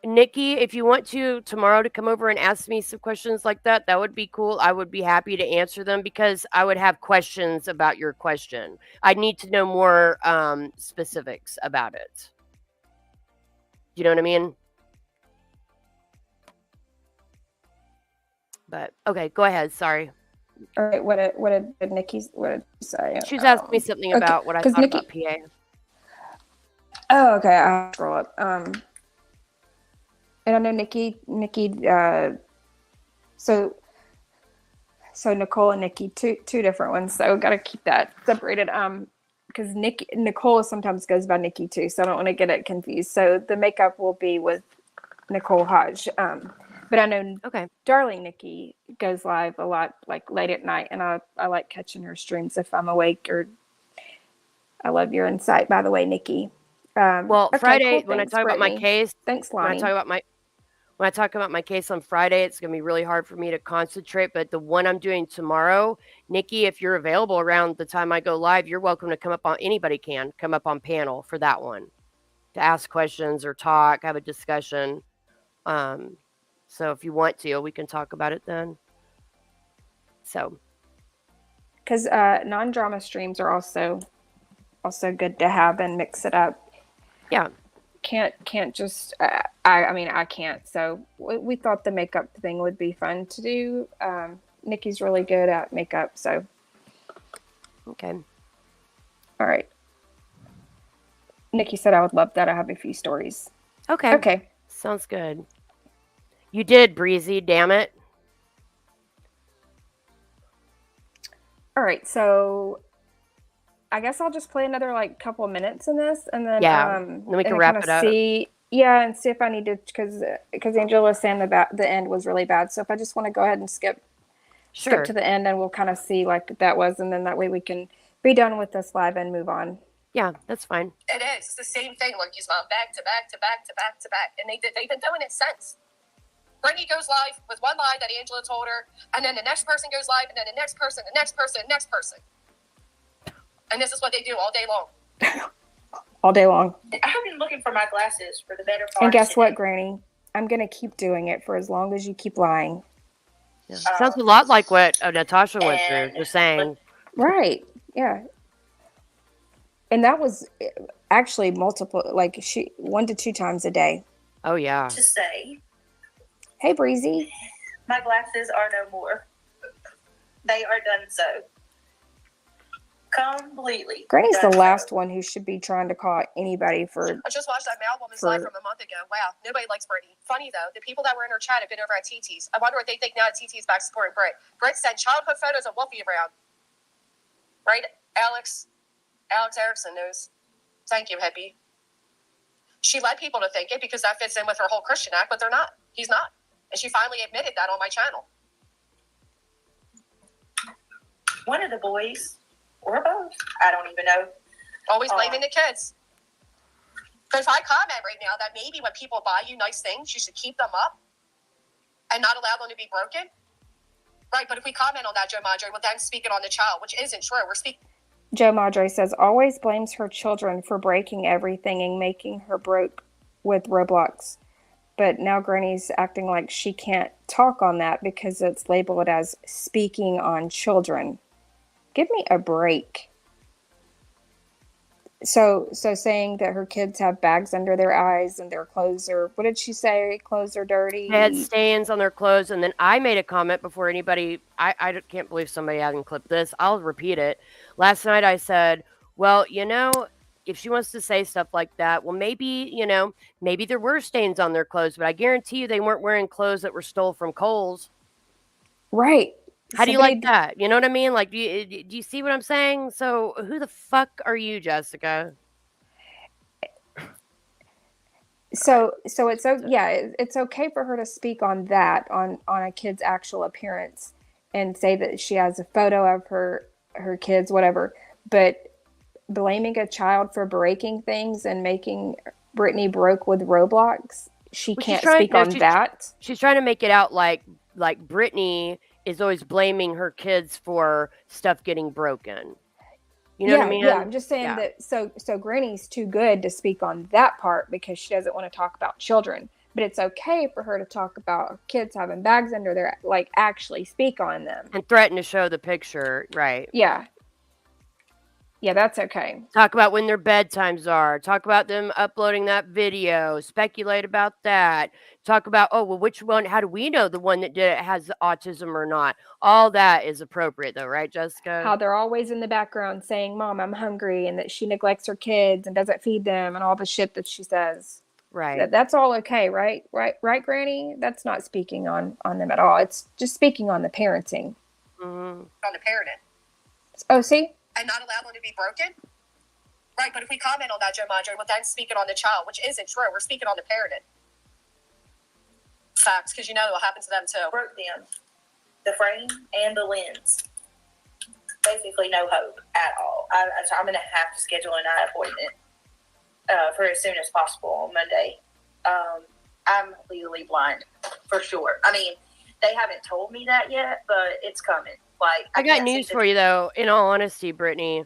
Nikki, if you want to tomorrow to come over and ask me some questions like that, that would be cool. I would be happy to answer them because I would have questions about your question. I need to know more specifics about it. You know what I mean? But okay, go ahead. Sorry. All right. What did Nikki say? She's asked me something okay, about what I 'cause thought Nikki- about PA. Oh, okay. I'll scroll up. And I know Nikki, so Nicole and Nikki, two different ones. So got to keep that separated. Because Nicole sometimes goes by Nikki too, so I don't want to get it confused. So the makeup will be with Nicole Hodge. But I know Okay. darling Nikki goes live a lot, like late at night, and I like catching her streams if I'm awake. Or I love your insight, by the way, Nikki. Well, okay, Friday cool. when I Thanks, talk about my Brittany. case, Thanks, when I Lonnie. talk about my case on Friday, it's going to be really hard for me to concentrate. But the one I'm doing tomorrow, Nikki, if you're available around the time I go live, you're welcome to come up on. Anybody can come up on panel for that one to ask questions or talk, have a discussion. So if you want to, we can talk about it then. So, because non-drama streams are also good to have and mix it up. Yeah. Can't just I mean I can't. So we thought the makeup thing would be fun to do. Nikki's really good at makeup, so Okay. All right. Nikki said I would love that. I have a few stories. Okay. Okay. Sounds good. You did, Breezy. Damn it. All right. So I guess I'll just play another like couple of minutes in this, and then then we can wrap it up. See and see if I need to, because Angela was saying the end was really bad. So if I just want to go ahead and skip to the end, and we'll kind of see like that was, and then that way we can be done with this live and move on. Yeah, that's fine. It is. It's the same thing. Like he's gone back to back to back to back to back, and they've been doing it since. Brittany goes live with one lie that Angela told her, and then the next person goes live, and then the next person, the next person, the next person. And this is what they do all day long. All day long. I've been looking for my glasses for the better part. And guess what, Granny? I'm going to keep doing it for as long as you keep lying. Yeah. Sounds a lot like what Natasha went through, just saying. Right. Yeah. And that was actually multiple, like 1 to 2 times a day. Oh, yeah. To say, hey, Breezy. My glasses are no more. They are done so. Completely. Granny's the last one who should be trying to call anybody for. I just watched that Mal Woman's live from a month ago. Wow, nobody likes Brittany. Funny though, the people that were in her chat have been over at TT's. I wonder what they think now that TT's back supporting Britt. Britt sent childhood photos of Wolfie around. Right, Alex Erickson knows. Thank you, Hippie. She led people to think it because that fits in with her whole Christian act, but they're not. He's not. And she finally admitted that on my channel. One of the boys, or both, I don't even know. Always blaming the kids. But if I comment right now that maybe when people buy you nice things, you should keep them up and not allow them to be broken. Right, but if we comment on that, Joe Madre, well, then speaking on the child, which isn't true. We're speaking. Joe Madre says, always blames her children for breaking everything and making her broke with Roblox. But now Granny's acting like she can't talk on that because it's labeled as speaking on children. Give me a break. So saying that her kids have bags under their eyes and their clothes are, what did she say? Clothes are dirty. They had stains on their clothes, and then I made a comment before anybody. I can't believe somebody hadn't clipped this. I'll repeat it. Last night I said, well, if she wants to say stuff like that, well, maybe, maybe there were stains on their clothes, but I guarantee you they weren't wearing clothes that were stole from Kohl's. Right. How do you like that? You know what I mean? Like, do you see what I'm saying? So who the fuck are you, Jessica? So it's it's okay for her to speak on that, on a kid's actual appearance, and say that she has a photo of her kids, whatever. But blaming a child for breaking things and making Brittany broke with Roblox, she can't speak on that. She's trying to make it out like Brittany is always blaming her kids for stuff getting broken. You know what I mean? Yeah, I'm just saying that so Granny's too good to speak on that part because she doesn't want to talk about children. But it's okay for her to talk about kids having bags under their, like, actually speak on them. And threaten to show the picture, right. Yeah. Yeah, that's okay. Talk about when their bedtimes are. Talk about them uploading that video. Speculate about that. Talk about, oh, well, which one, how do we know the one that did it has autism or not? All that is appropriate, though, right, Jessica? How they're always in the background saying, Mom, I'm hungry, and that she neglects her kids and doesn't feed them and all the shit that she says. Right. That's all okay, right? Right, Granny? That's not speaking on them at all. It's just speaking on the parenting. Mm-hmm. On the parenting. Oh, see? And not allow them to be broken? Right, but if we comment on that, Joe Maggio, well, then speaking on the child, which isn't true. We're speaking on the parenting. Facts, because what happened to them too. Broke them. The frame and the lens. Basically no hope at all. So I'm going to have to schedule an eye appointment for as soon as possible on Monday. I'm legally blind, for sure. I mean, they haven't told me that yet, but it's coming. Like, I got news for you, though. In all honesty, Brittany,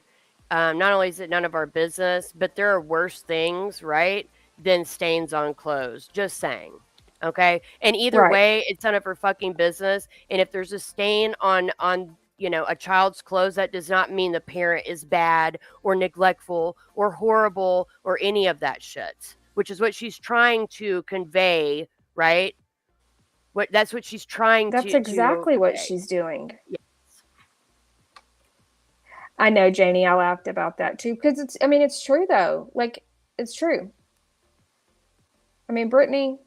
not only is it none of our business, but there are worse things, right, than stains on clothes. Just saying. Okay? And either way, it's none of her fucking business. And if there's a stain on a child's clothes, that does not mean the parent is bad or neglectful or horrible or any of that shit, which is what she's trying to convey, right? That's what she's trying to. That's exactly what she's doing. Yes. I know, Janie. I laughed about that too because it's true though. Like, it's true. I mean, Brittany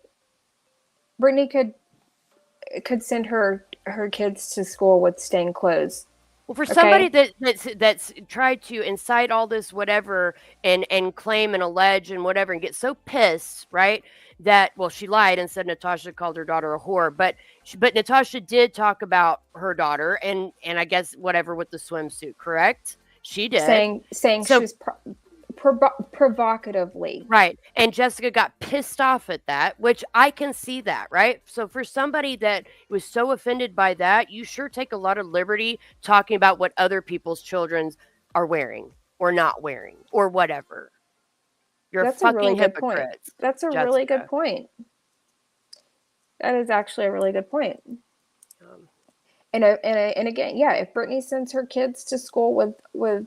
could send her kids to school with stained clothes. Well, for somebody that's tried to incite all this whatever and claim and allege and whatever and get so pissed, right? That, well, she lied and said Natasha called her daughter a whore, but Natasha did talk about her daughter and I guess whatever with the swimsuit, correct? She did, saying she was provocatively, right? And Jessica got pissed off at that, which I can see that, right? So for somebody that was so offended by that, you sure take a lot of liberty talking about what other people's children are wearing or not wearing or whatever. That's a really good point. That's a really good point. That is actually a really good point. And again, yeah, if Brittany sends her kids to school with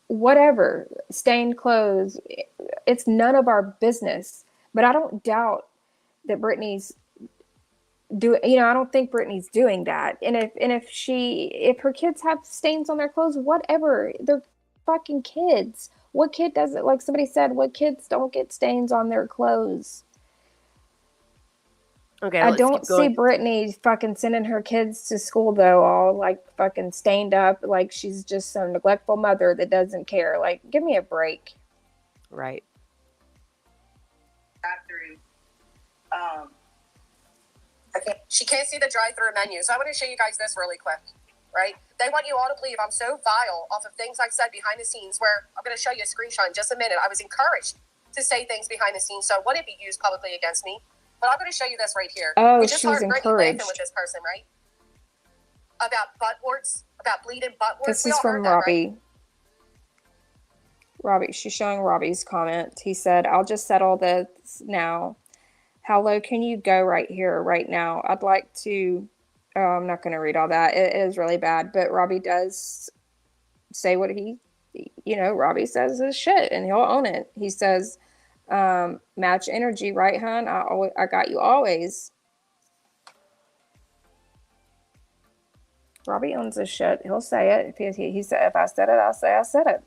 whatever, stained clothes, it's none of our business. But I don't doubt that Brittany's I don't think Brittany's doing that. And if her kids have stains on their clothes, whatever, they're fucking kids. What kid doesn't, like somebody said, what kids don't get stains on their clothes? Okay, I don't see Brittany fucking sending her kids to school though, all like fucking stained up, like she's just some neglectful mother that doesn't care. Like, give me a break. Right. She can't see the drive-through menu, so I want to show you guys this really quick. Right? They want you all to believe I'm so vile off of things I've said behind the scenes, where I'm going to show you a screenshot in just a minute. I was encouraged to say things behind the scenes, so it wouldn't be used publicly against me. But I'm going to show you this right here. Oh, she was encouraged. With this person, right? About butt warts, about bleeding butt warts. This is from Robbie. Right? Robbie, she's showing Robbie's comment. He said, I'll just settle this now. How low can you go right here, right now? I'd like to... Oh, I'm not going to read all that. It is really bad. But Robbie does say what he you know, Robbie says his shit and he'll own it. He says, match energy, right, hon? I got you always. Robbie owns his shit. He'll say it. He said, if I said it, I'll say I said it.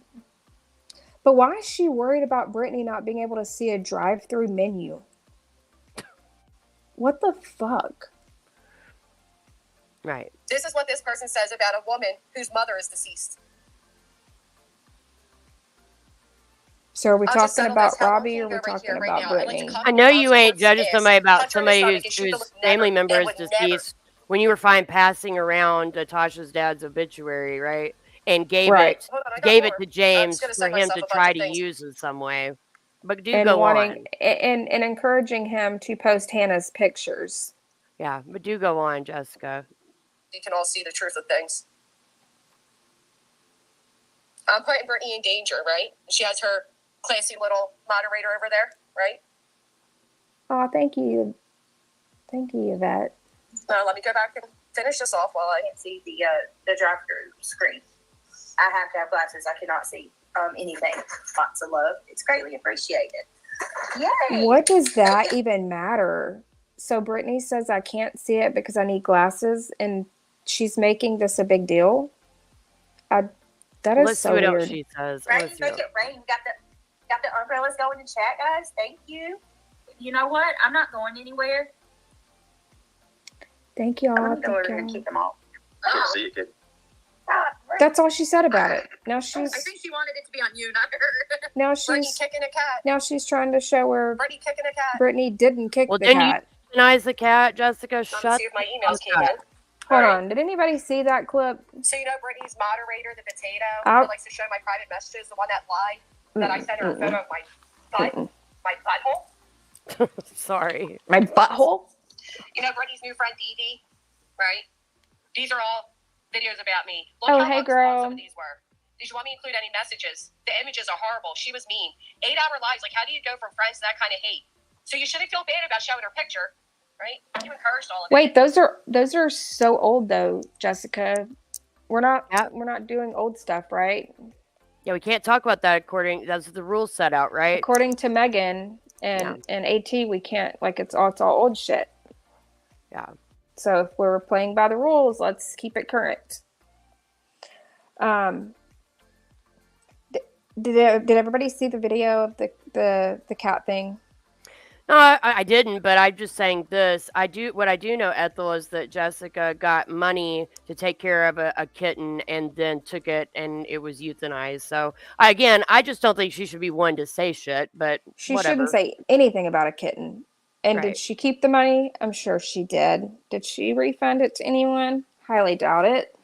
But why is she worried about Brittany not being able to see a drive-through menu? What the fuck? Right. This is what this person says about a woman whose mother is deceased. So are we I'll just talking settle about this. How long Robbie can or you are we go right talking here, right about now? I'd like to Brittany? cut I know your you ain't consequence judging is somebody about punch her in the somebody stomach and she whose would family never- member and is would never- deceased when you were fine passing around Natasha's dad's obituary, right? And gave Right. Hold on, I got it more. to I'm James just gonna for say him myself to a bunch try of to things. use in some way. But do And go wanting on. and encouraging him to post Hannah's pictures. Yeah, but do go on, Jessica. You can all see the truth of things. I'm putting Brittany in danger, right? She has her classy little moderator over there, right? Oh, thank you. Thank you, Yvette. Let me go back and finish this off while I can't see the drive-through screen. I have to have glasses. I cannot see anything. Lots of love. It's greatly appreciated. Yay! What does that even matter? So Brittany says I can't see it because I need glasses, and she's making this a big deal. That is Let's so see what weird. else she says. Rain, Let's see make what- it rain. Got the umbrellas going in chat, guys. Thank you. You know what? I'm not going anywhere. Thank y'all. I'm gonna go Thank over and y'all. keep them all. I can't see it, kid. That's all she said about it. Now I she's think she wanted it to be on you, not her. now Brittany she's kicking a cat. now she's trying to show where Brittany kicking a cat. Brittany didn't kick Well, the didn't you cat. denies the cat, Jessica? Let me Shut see if my emails came up. in. Hold All right. on. Did anybody see that clip? So you know Brittany's moderator, the potato, I'll- who likes to show my private messages, the one that lied, that I sent her a photo of my butt, my butthole. Sorry. My butthole? You know Brittany's new friend Dee Dee, right? These are all videos about me. Look Oh, how hey, long girl. some of these were. Did you want me to include any messages? The images are horrible. She was mean. 8-hour lives. Like, how do you go from friends to that kind of hate? So you shouldn't feel bad about showing her picture, right? You encouraged all of it. Wait, those are so old though, Jessica. We're not doing old stuff, right? Yeah, we can't talk about that that's the rules set out, right? According to Megan and AT, we can't, like, it's all old shit. Yeah. So if we're playing by the rules, let's keep it current. Did everybody see the video of the cat thing? No, I didn't, but I'm just saying this. What I do know, Ethel, is that Jessica got money to take care of a kitten and then took it and it was euthanized. So I just don't think she should be one to say shit, but She whatever. shouldn't say anything about a kitten. And Right. did she keep the money? I'm sure she did. Did she refund it to anyone? Highly doubt it.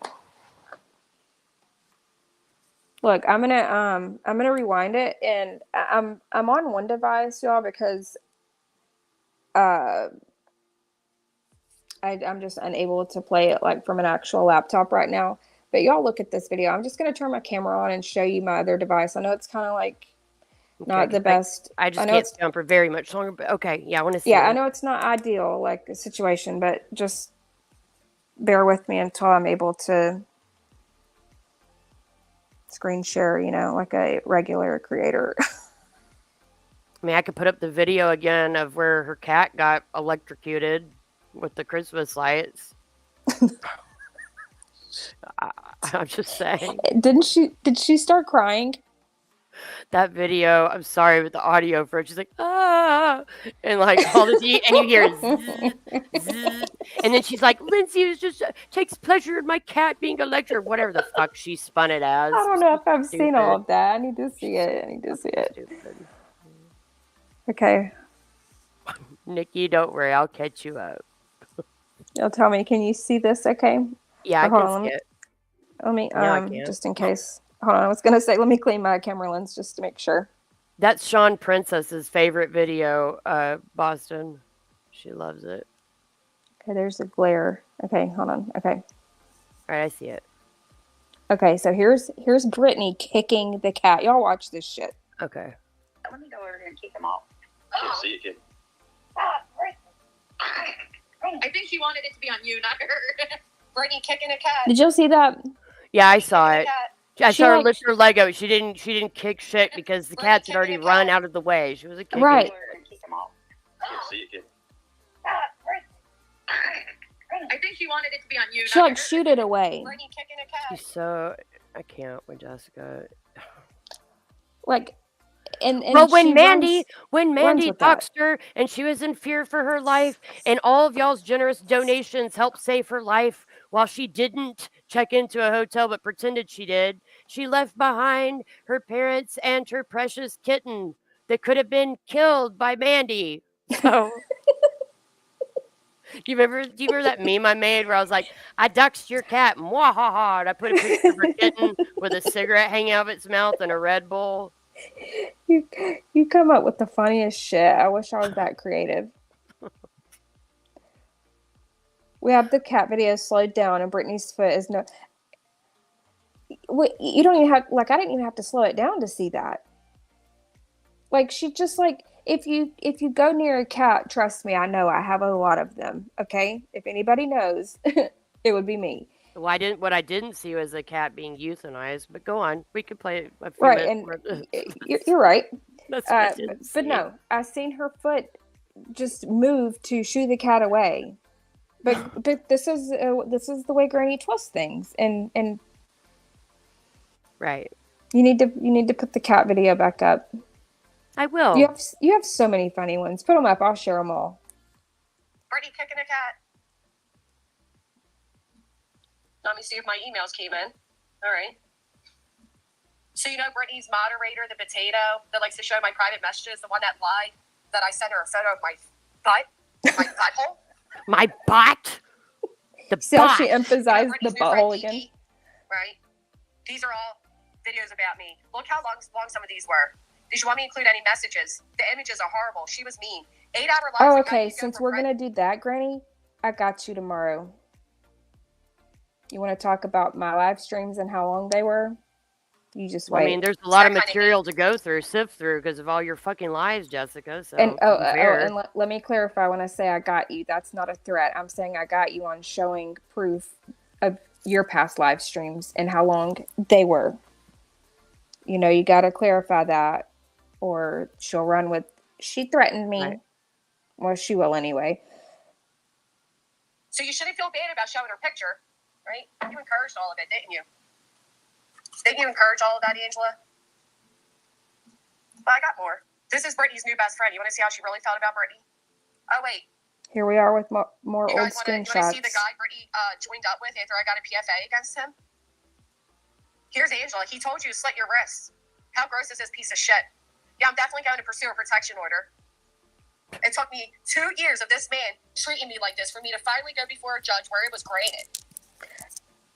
Look, I'm gonna rewind it, and I'm on one device, y'all, because I'm just unable to play it like from an actual laptop right now. But y'all look at this video. I'm just gonna turn my camera on and show you my other device. I know it's kind of like not the best. I just know can't it's stand for very much longer. But okay, yeah, I want to see. yeah, it. I know it's not ideal, like the situation, but just bear with me until I'm able to screen share, like a regular creator. I mean, I could put up the video again of where her cat got electrocuted with the Christmas lights. I'm just saying. Did she start crying? That video, I'm sorry, with the audio for it, she's like, ah, and like all this, and you hear zzz, zzz, and then she's like, Lindsay just takes pleasure in my cat being electrocuted, whatever the fuck she spun it as. I don't know if I've Stupid. seen all of that. I need to see it. Stupid. Okay. Nikki, don't worry, I'll catch you up. You'll tell me. Can you see this? Okay. Yeah, I hold can on, see it. Let me I can. just in case. Hold on. I was gonna say let me clean my camera lens just to make sure. That's Sean Princess's favorite video, Boston. She loves it. Okay, there's a glare. Okay, hold on. Okay. All right, I see it. Okay, so here's Brittany kicking the cat. Y'all watch this shit. Okay. Let me go over here and keep them all. I can't see it, kid. I think she wanted it to be on you, not her. Brittany kicking a cat. Did y'all see that? Yeah, I saw it. I She saw her like lift her Lego. She didn't kick shit because the cats had already run out of the way. She was a kicking. right. Keep them all. See you again. I think he wanted it to be on you. She like shoot it away. Brittany kicking a cat. She's so I can't with Jessica. Like and Well, she when Mandy runs with that. doxed her and she was in fear for her life, and all of y'all's generous donations helped save her life while she didn't check into a hotel but pretended she did, she left behind her parents and her precious kitten that could have been killed by Mandy. So do you remember that meme I made where I was like, I doxed your cat, mwahaha, and I put a picture of her kitten with a cigarette hanging out of its mouth and a Red Bull? You come up with the funniest shit. I wish I was that creative. We have the cat video slowed down, and Brittany's foot is no. Wait, you don't even have like I didn't even have to slow it down to see that. Like she just like if you go near a cat, trust me, I know I have a lot of them. Okay, if anybody knows, it would be me. Well, what I didn't see was a cat being euthanized, but go on. We could play a few Right, minutes and more. you're right. That's what I didn't But see. no, I seen her foot just move to shoo the cat away. But this is the way Granny twists things, and Right. you need to put the cat video back up. I will. You have so many funny ones. Put them up. I'll share them all. Brittany kicking a cat. Let me see if my emails came in. All right. So you know Brittany's moderator, the potato, that likes to show my private messages, the one that lied, that I sent her a photo of my butt, my butthole. My butt. The See how butt. she emphasized the Brittany's new friend, butthole Kiki, again? right? These are all videos about me. Look how long some of these were. Did you want me to include any messages? The images are horrible. She was mean. 8-hour lives. Oh, okay. Since we're gonna do that, Granny, I got you tomorrow. You want to talk about my live streams and how long they were? You just wait. I mean, there's a lot of material to go through, sift through, because of all your fucking lies, Jessica. So, and let me clarify when I say I got you, that's not a threat. I'm saying I got you on showing proof of your past live streams and how long they were. You know, you got to clarify that, or she'll run with. She threatened me. Right. Well, she will anyway. So you shouldn't feel bad about showing her picture, right? You encouraged all of it, didn't you? Didn't you encourage all of that, Angela? Well, I got more. This is Brittany's new best friend. You want to see how she really felt about Brittany? Oh, wait. Here we are with more You old guys want to screenshots. see the guy Brittany joined up with after I got a PFA against him? Here's Angela. He told you to slit your wrists. How gross is this piece of shit? Yeah, I'm definitely going to pursue a protection order. It took me 2 years of this man treating me like this for me to finally go before a judge where it was granted.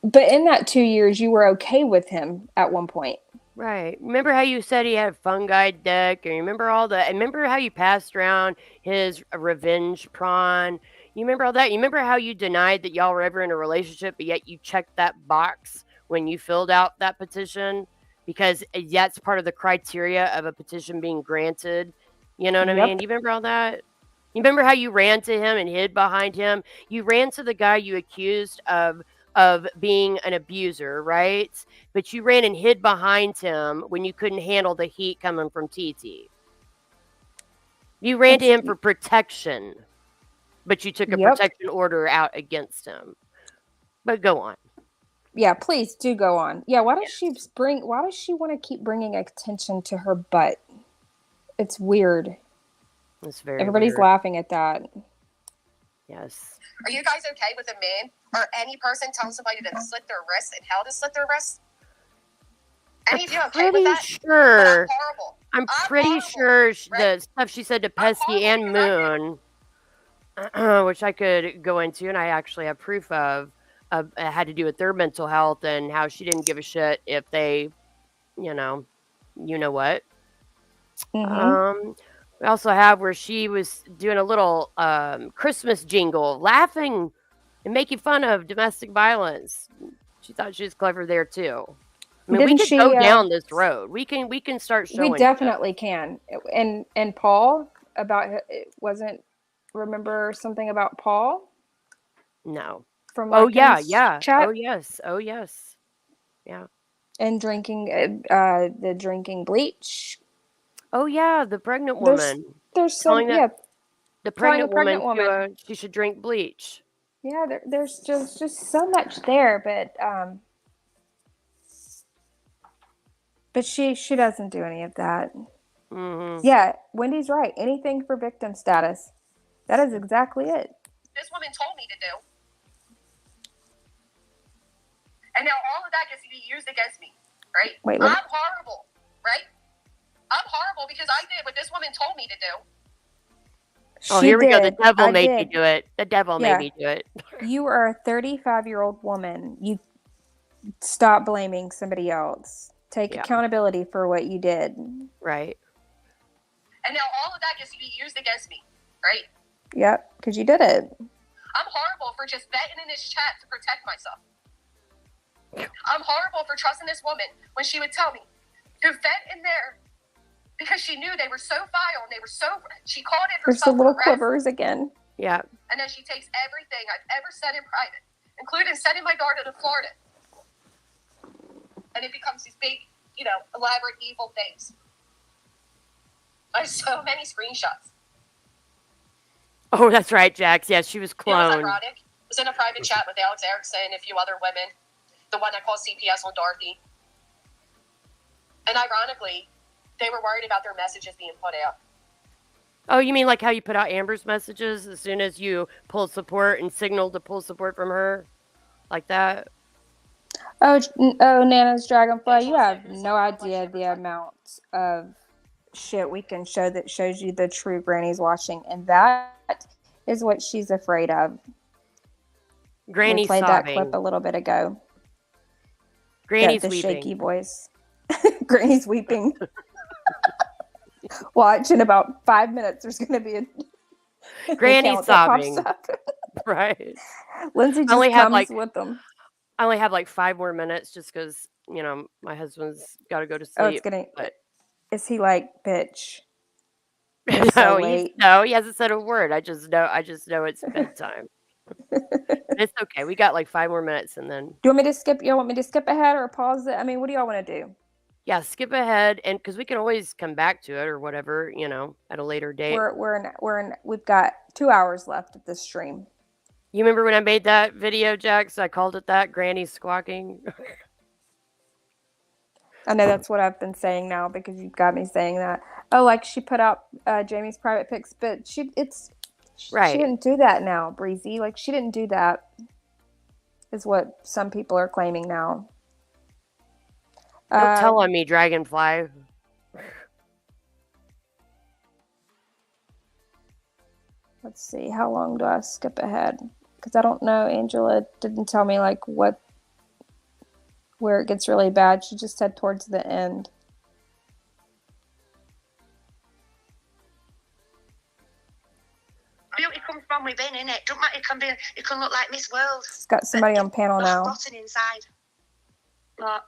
But in that 2 years, you were okay with him at one point. Right. Remember how you said he had a fungi deck? And remember remember how you passed around his revenge prawn? You remember all that? You remember how you denied that y'all were ever in a relationship, but yet you checked that box when you filled out that petition? Because that's part of the criteria of a petition being granted. You know what I mean? You remember all that? You remember how you ran to him and hid behind him? You ran to the guy you accused of being an abuser, right? But you ran and hid behind him when you couldn't handle the heat coming from TT. You ran to him for protection, but you took a protection order out against him. But go on. Yeah, please do go on. Yeah, why does she want to keep bringing attention to her butt? It's weird. It's very Everybody's weird. laughing at that. Yes. Are you guys okay with a man or any person telling somebody to slit their wrists and how to slit their wrists? Any of you okay with that? Sure. Horrible. I'm pretty sure the stuff she said to Pesky and Moon, which I could go into, and I actually have proof of, had to do with their mental health and how she didn't give a shit if they, you know what. Mm-hmm. We also have where she was doing a little Christmas jingle, laughing and making fun of domestic violence. She thought she was clever there too. I mean, we can go down this road. We can start showing. We definitely can. And Paul remember something about Paul? No. From yeah. chat? Oh yes. Yeah. And drinking the drinking bleach. Oh yeah, the pregnant There's woman there's telling some yeah, the telling a pregnant woman pregnant woman. to she should drink bleach. Yeah, there's just so much there, but she doesn't do any of that. Mm-hmm. Yeah, Wendy's right. Anything for victim status. That is exactly it. This woman told me to do. And now all of that gets to be used against me, right? Wait, I'm horrible, right? I'm horrible because I did what this woman told me to do. Oh, She here we go. The did. devil I made me did. do it. The devil made Yeah. me do it. You are a 35-year-old woman. You stop blaming somebody else. Take Yeah. accountability for what you did. Right. And now all of that gets to be used against me, right? Yep, because you did it. I'm horrible for just betting in this chat to protect myself. I'm horrible for trusting this woman when she would tell me to vet in there because she knew they were so vile and they were so. She called it There's the herself little harassment. quivers again. Yeah. And then she takes everything I've ever said in private, including sending my daughter to Florida. And it becomes these big, elaborate evil things. I have so many screenshots. Oh, that's right, Jax. Yeah, she was You know what's cloned. ironic? I was in a private chat with Alex Erickson and a few other women. The one that called CPS on Dorothy. And ironically, they were worried about their messages being put out. Oh, you mean like how you put out Amber's messages as soon as you pull support and signal to pull support from her? Like that? Oh, Nana's Dragonfly, you have no idea the amount of shit we can show that shows you the true granny's watching, and that is what she's afraid of. Granny's we played sobbing. that clip a little bit ago. Granny's the weeping. shaky voice. Granny's weeping. Watch, in about 5 minutes, there's going to be a Granny's sobbing. Right. Lindsay just comes with them. I only have like 5 more minutes just because, my husband's got to go to sleep. Oh, it's going to... Is he like, bitch? No, he hasn't said a word. I just know it's bedtime. It's okay. We got like 5 more minutes and then. Do you want me to skip? You want me to skip ahead or pause it? I mean, what do y'all want to do? Yeah, skip ahead, and because we can always come back to it or whatever, at a later date. We've got 2 hours left of this stream. You remember when I made that video, Jax? I called it that, Granny squawking. I know that's what I've been saying now because you've got me saying that. Oh, like she put out Jamie's private pics, but she didn't do that now, Breezy. Like she didn't do that, is what some people are claiming now. Don't tell on me, Dragonfly. Let's see. How long do I skip ahead? Because I don't know. Angela didn't tell me like where it gets really bad. She just said towards the end. Beauty comes from within, innit? Don't matter. It can look like Miss World. It's got somebody on panel now. Rotten inside. But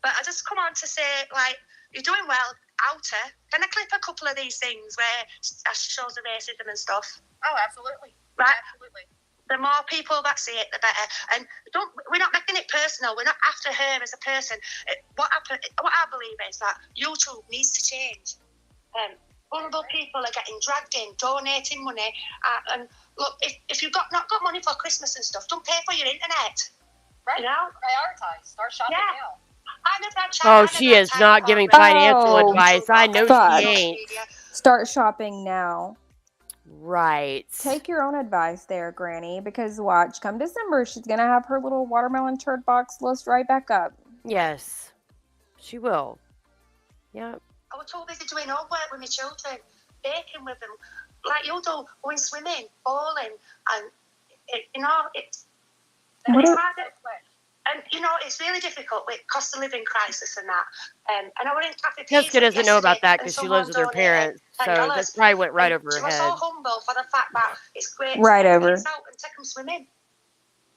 I just come on to say, like, you're doing well, outer. Can I clip a couple of these things where it shows the racism and stuff? Oh, absolutely. Right? Absolutely. The more people that see it, the better. And we're not making it personal. We're not after her as a person. What I believe is that YouTube needs to change. Vulnerable people are getting dragged in, donating money. And look, if you've not got money for Christmas and stuff, don't pay for your internet. Right. Prioritize. Start shopping now. She is not giving financial advice. I know she ain't. Start shopping now. Right. Take your own advice there, Granny, because watch, come December, she's going to have her little watermelon turd box list right back up. Yes, she will. Yeah. I was too busy doing homework with my children, baking with them, like you do, going swimming, bowling, and it's hard. And, it's really difficult with cost of living crisis and that. And I was in Cafe Pizza Jessica doesn't know about that because she lives with her parents. So that probably went right over her head. She was so humble for the fact that it's great right to over. out and take them swimming.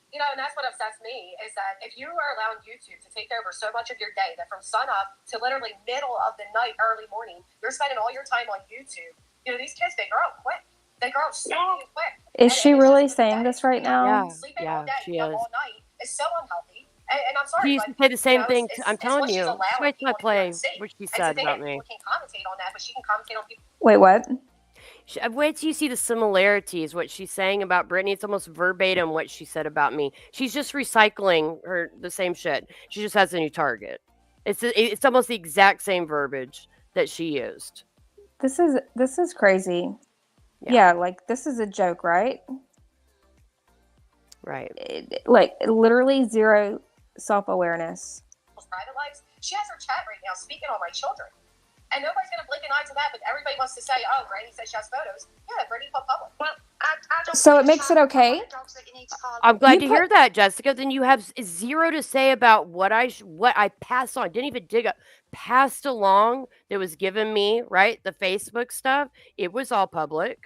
And that's what upsets me is that if you are allowing YouTube to take over so much of your day, that from sun up to literally middle of the night, early morning, you're spending all your time on YouTube. These kids, they grow up quick. They grow up so quick. Is she really saying this right now? Sleeping all day, she is. all night is so unhealthy. And I'm sorry, She used but to say the same it's, thing. it's, I'm it's telling what she's you. allowing That's why it's people not to hear and play see. what she And so said they about think me. people can commentate on that, but she can commentate on people. Wait, what? Wait till you see the similarities. What she's saying about Brittany, it's almost verbatim what she said about me. She's just recycling the same shit. She just has a new target. It's almost the exact same verbiage that she used. This is crazy. Yeah, like this is a joke, right? Right. Like literally zero self-awareness. Private lives. She has her chat right now speaking on my children. And nobody's going to blink an eye to that, but everybody wants to say, oh, Granny says she has photos. Yeah, Brittany put public. Well, I don't So think it makes it child okay? dogs that you need to call. I'm glad You to hear that, Jessica. Then you have zero to say about what I passed on. Didn't even dig up. Passed along that was given me, right? The Facebook stuff. It was all public.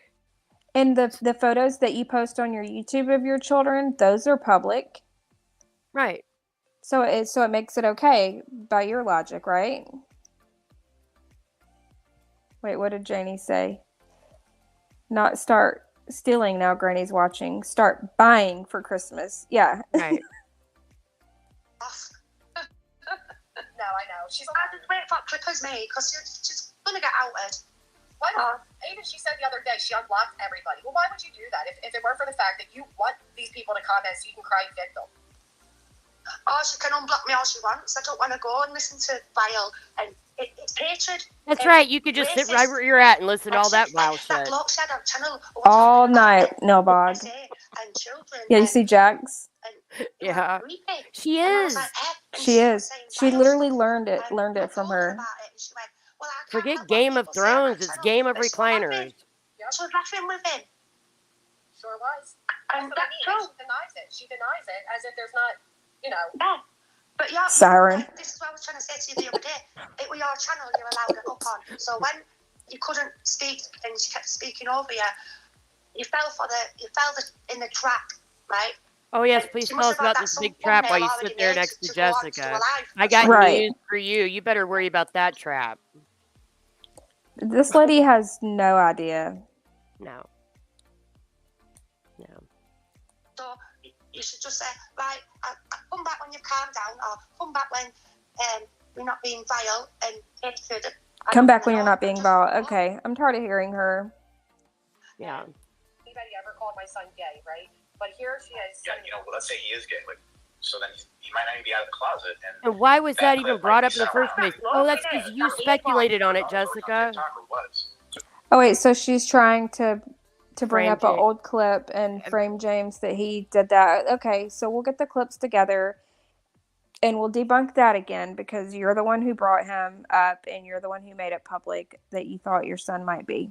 And the photos that you post on your YouTube of your children, those are public. Right. So it makes it okay by your logic, right? Wait, what did Janie say? Not start stealing now Granny's watching. Start buying for Christmas. Yeah. Right. No, I know. She's I just wait for Clippers, mate, because she's going to get outed. Why not? Even she said the other day she unblocked everybody. Well, why would you do that if it weren't for the fact that you want these people to comment so you can cry victim? Oh, she can unblock me all she wants. I don't want to go and listen to vile and it's hatred. That's right. You could just sit right where you're at and listen to all that vile That shit. bloke said on channel All night, no bog. and children. Yeah, you see Jax? Yeah. She And I is. was like, She is. She vile literally stuff. learned it And I from told her. about it, and she went, well, I can't Forget have what Game of people say on Thrones. that It's channel. Game of But she was laughing. Recliners. She was laughing with him. Sure was. And That's what I that's mean. true. She denies it. She denies it as if there's not, you know. Yeah. But yeah, Siren. this is what I was trying to say to you the other day. It was your channel you allowed it up on. So when you couldn't speak and she kept speaking over you, you fell in the trap, right? Oh yes, And please she tell must us have had about that this some big trap while you thumbnail sit already there made next to go on to Jessica. a live. I got Right. news for you. You better worry about that trap. This lady has no idea. No. No. So you should just say, right, come back when you've calmed down, or come back when you're not being vile and hatred. Come back when you're not being vile. Okay, I'm tired of hearing her. Yeah. Anybody ever called my son gay, right? But here she is. Yeah, let's say he is gay. Like, so then he might not even be out of the closet. And why was that even clip brought might up be in the first place? sour. Oh, that's because you speculated on it, Jessica. Oh wait, so she's trying to bring Frame up an James. old clip and frame James that he did that. Okay, so we'll get the clips together and we'll debunk that again because you're the one who brought him up and you're the one who made it public that you thought your son might be.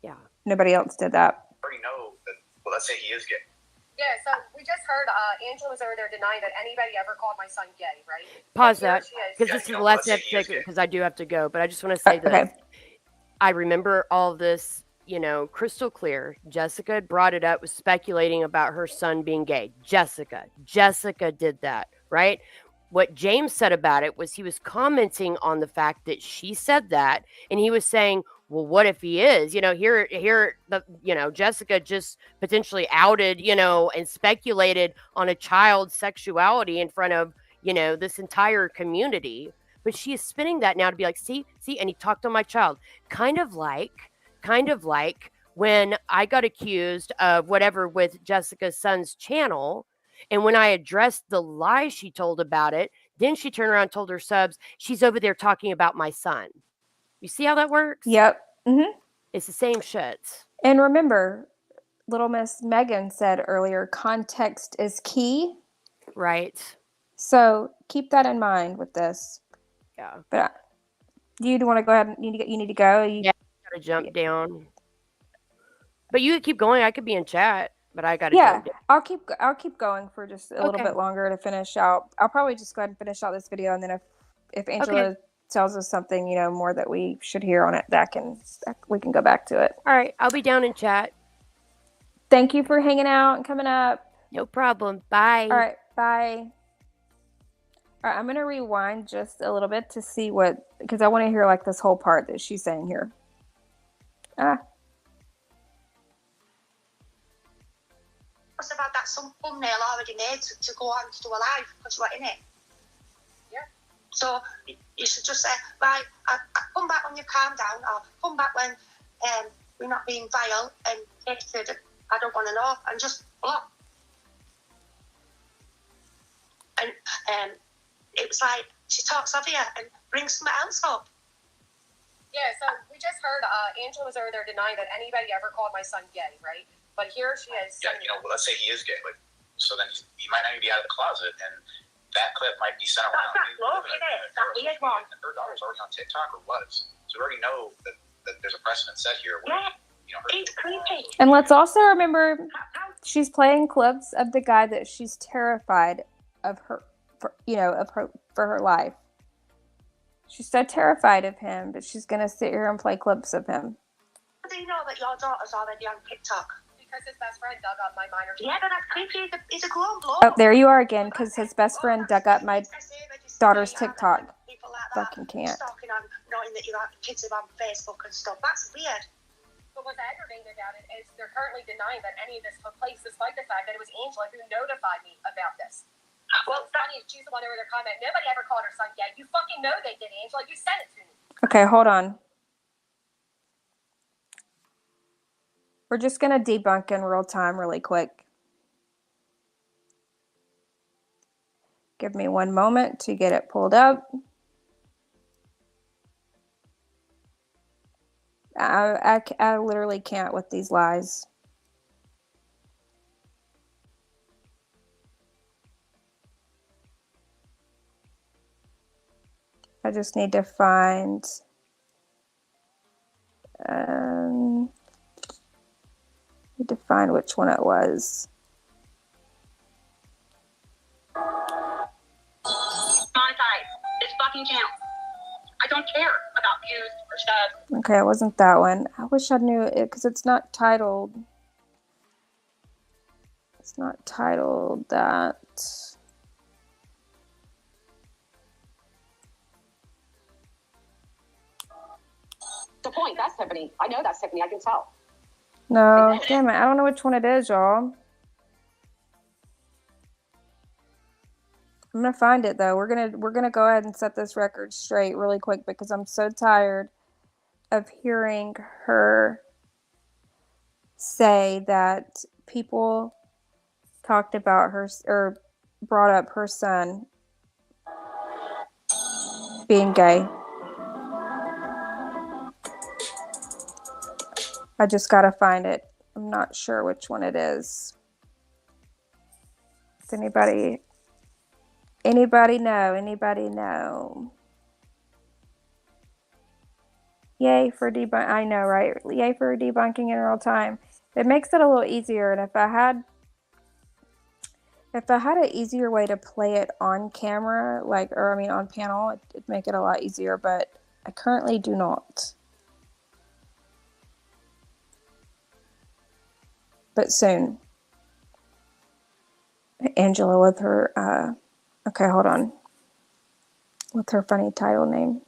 Yeah. Nobody else did that. Already know that. Well, let's say he is gay. Yeah, so we just heard Angela was over there denying that anybody ever called my son gay, right? Pause And here that she is. because this is the last episode because I do have to go. But I just want to say this. Okay. I remember all of this, crystal clear. Jessica had brought it up, was speculating about her son being gay. Jessica did that, right? What James said about it was he was commenting on the fact that she said that, and he was saying, well, what if he is? Jessica just potentially outed, and speculated on a child's sexuality in front of, this entire community. But she is spinning that now to be like, see, and he talked on my child. Kind of like when I got accused of whatever with Jessica's son's channel. And when I addressed the lie she told about it, then she turned around and told her subs, she's over there talking about my son. You see how that works? Yep. Mm-hmm. It's the same shit. And remember, little Miss Megan said earlier, context is key. Right. So keep that in mind with this. Yeah. But do you want to go ahead? You need to go. Yeah, I gotta jump down. But you keep going. I could be in chat, but I gotta jump down. I'll keep going for just a little bit longer to finish out. I'll probably just go ahead and finish out this video, and then if Angela tells us something more that we should hear on it, we can go back to it. All right, I'll be down in chat. Thank you for hanging out and coming up. No problem. Bye. All right, bye. All right, I'm gonna rewind just a little bit to see because I want to hear this whole part that she's saying here. must have had that some thumbnail already made to go on to do a live because you were in it. Yeah. So you should just say, right, I come back when you calm down, or come back when we're not being vile and hatred. I don't want to know, and just block. And it was like she talks over you and brings something else up. Yeah, so we just heard Angela was over there denying that anybody ever called my son gay, right? But here she is. Yeah, let's say he is gay, like, so then he might not even be out of the closet, and that clip might be sent around. That's low, isn't it? That weird one. And her daughter's already on TikTok, or was. So we already know that there's a precedent set here. Where, It's creepy. And let's also remember she's playing clips of the guy that she's terrified of for her life. She's so terrified of him, but she's going to sit here and play clips of him. How do you know that your daughter's already on TikTok? Because his best friend dug up my minor. Yeah, but that's creepy. He's a grown bloke. Oh, there you are again, because his best friend dug up my daughter's TikTok. Fucking can't. Stalking on knowing that your kids are on Facebook and stuff. That's weird. But what's aggravating about it is they're currently denying that any of this took place, despite the fact that it was Angela who notified me about this. Well, funny is she's the one over there commenting. Nobody ever called her son gay. You fucking know they did, Angela. You sent it to me. Okay, hold on. We're just going to debunk in real time really quick. Give me one moment to get it pulled up. I literally can't with these lies. I just need to find which one it was. Monetize. This fucking channel. I don't care about views or subs. Okay, it wasn't that one. I wish I knew it because it's not titled. It's not titled that. The point. That's Tiffany. I know that's Tiffany. I can tell. No, damn it. I don't know which one it is, y'all. I'm gonna find it though. We're gonna go ahead and set this record straight really quick because I'm so tired of hearing her say that people talked about her or brought up her son being gay. I just gotta find it. I'm not sure which one it is. Does anybody know? Anybody know? Yay for debunk. I know, right? Yay for debunking in real time. It makes it a little easier. And if I had an easier way to play it on camera, on panel, it'd make it a lot easier. But I currently do not. But soon. Angela with her, okay, hold on. With her funny title name.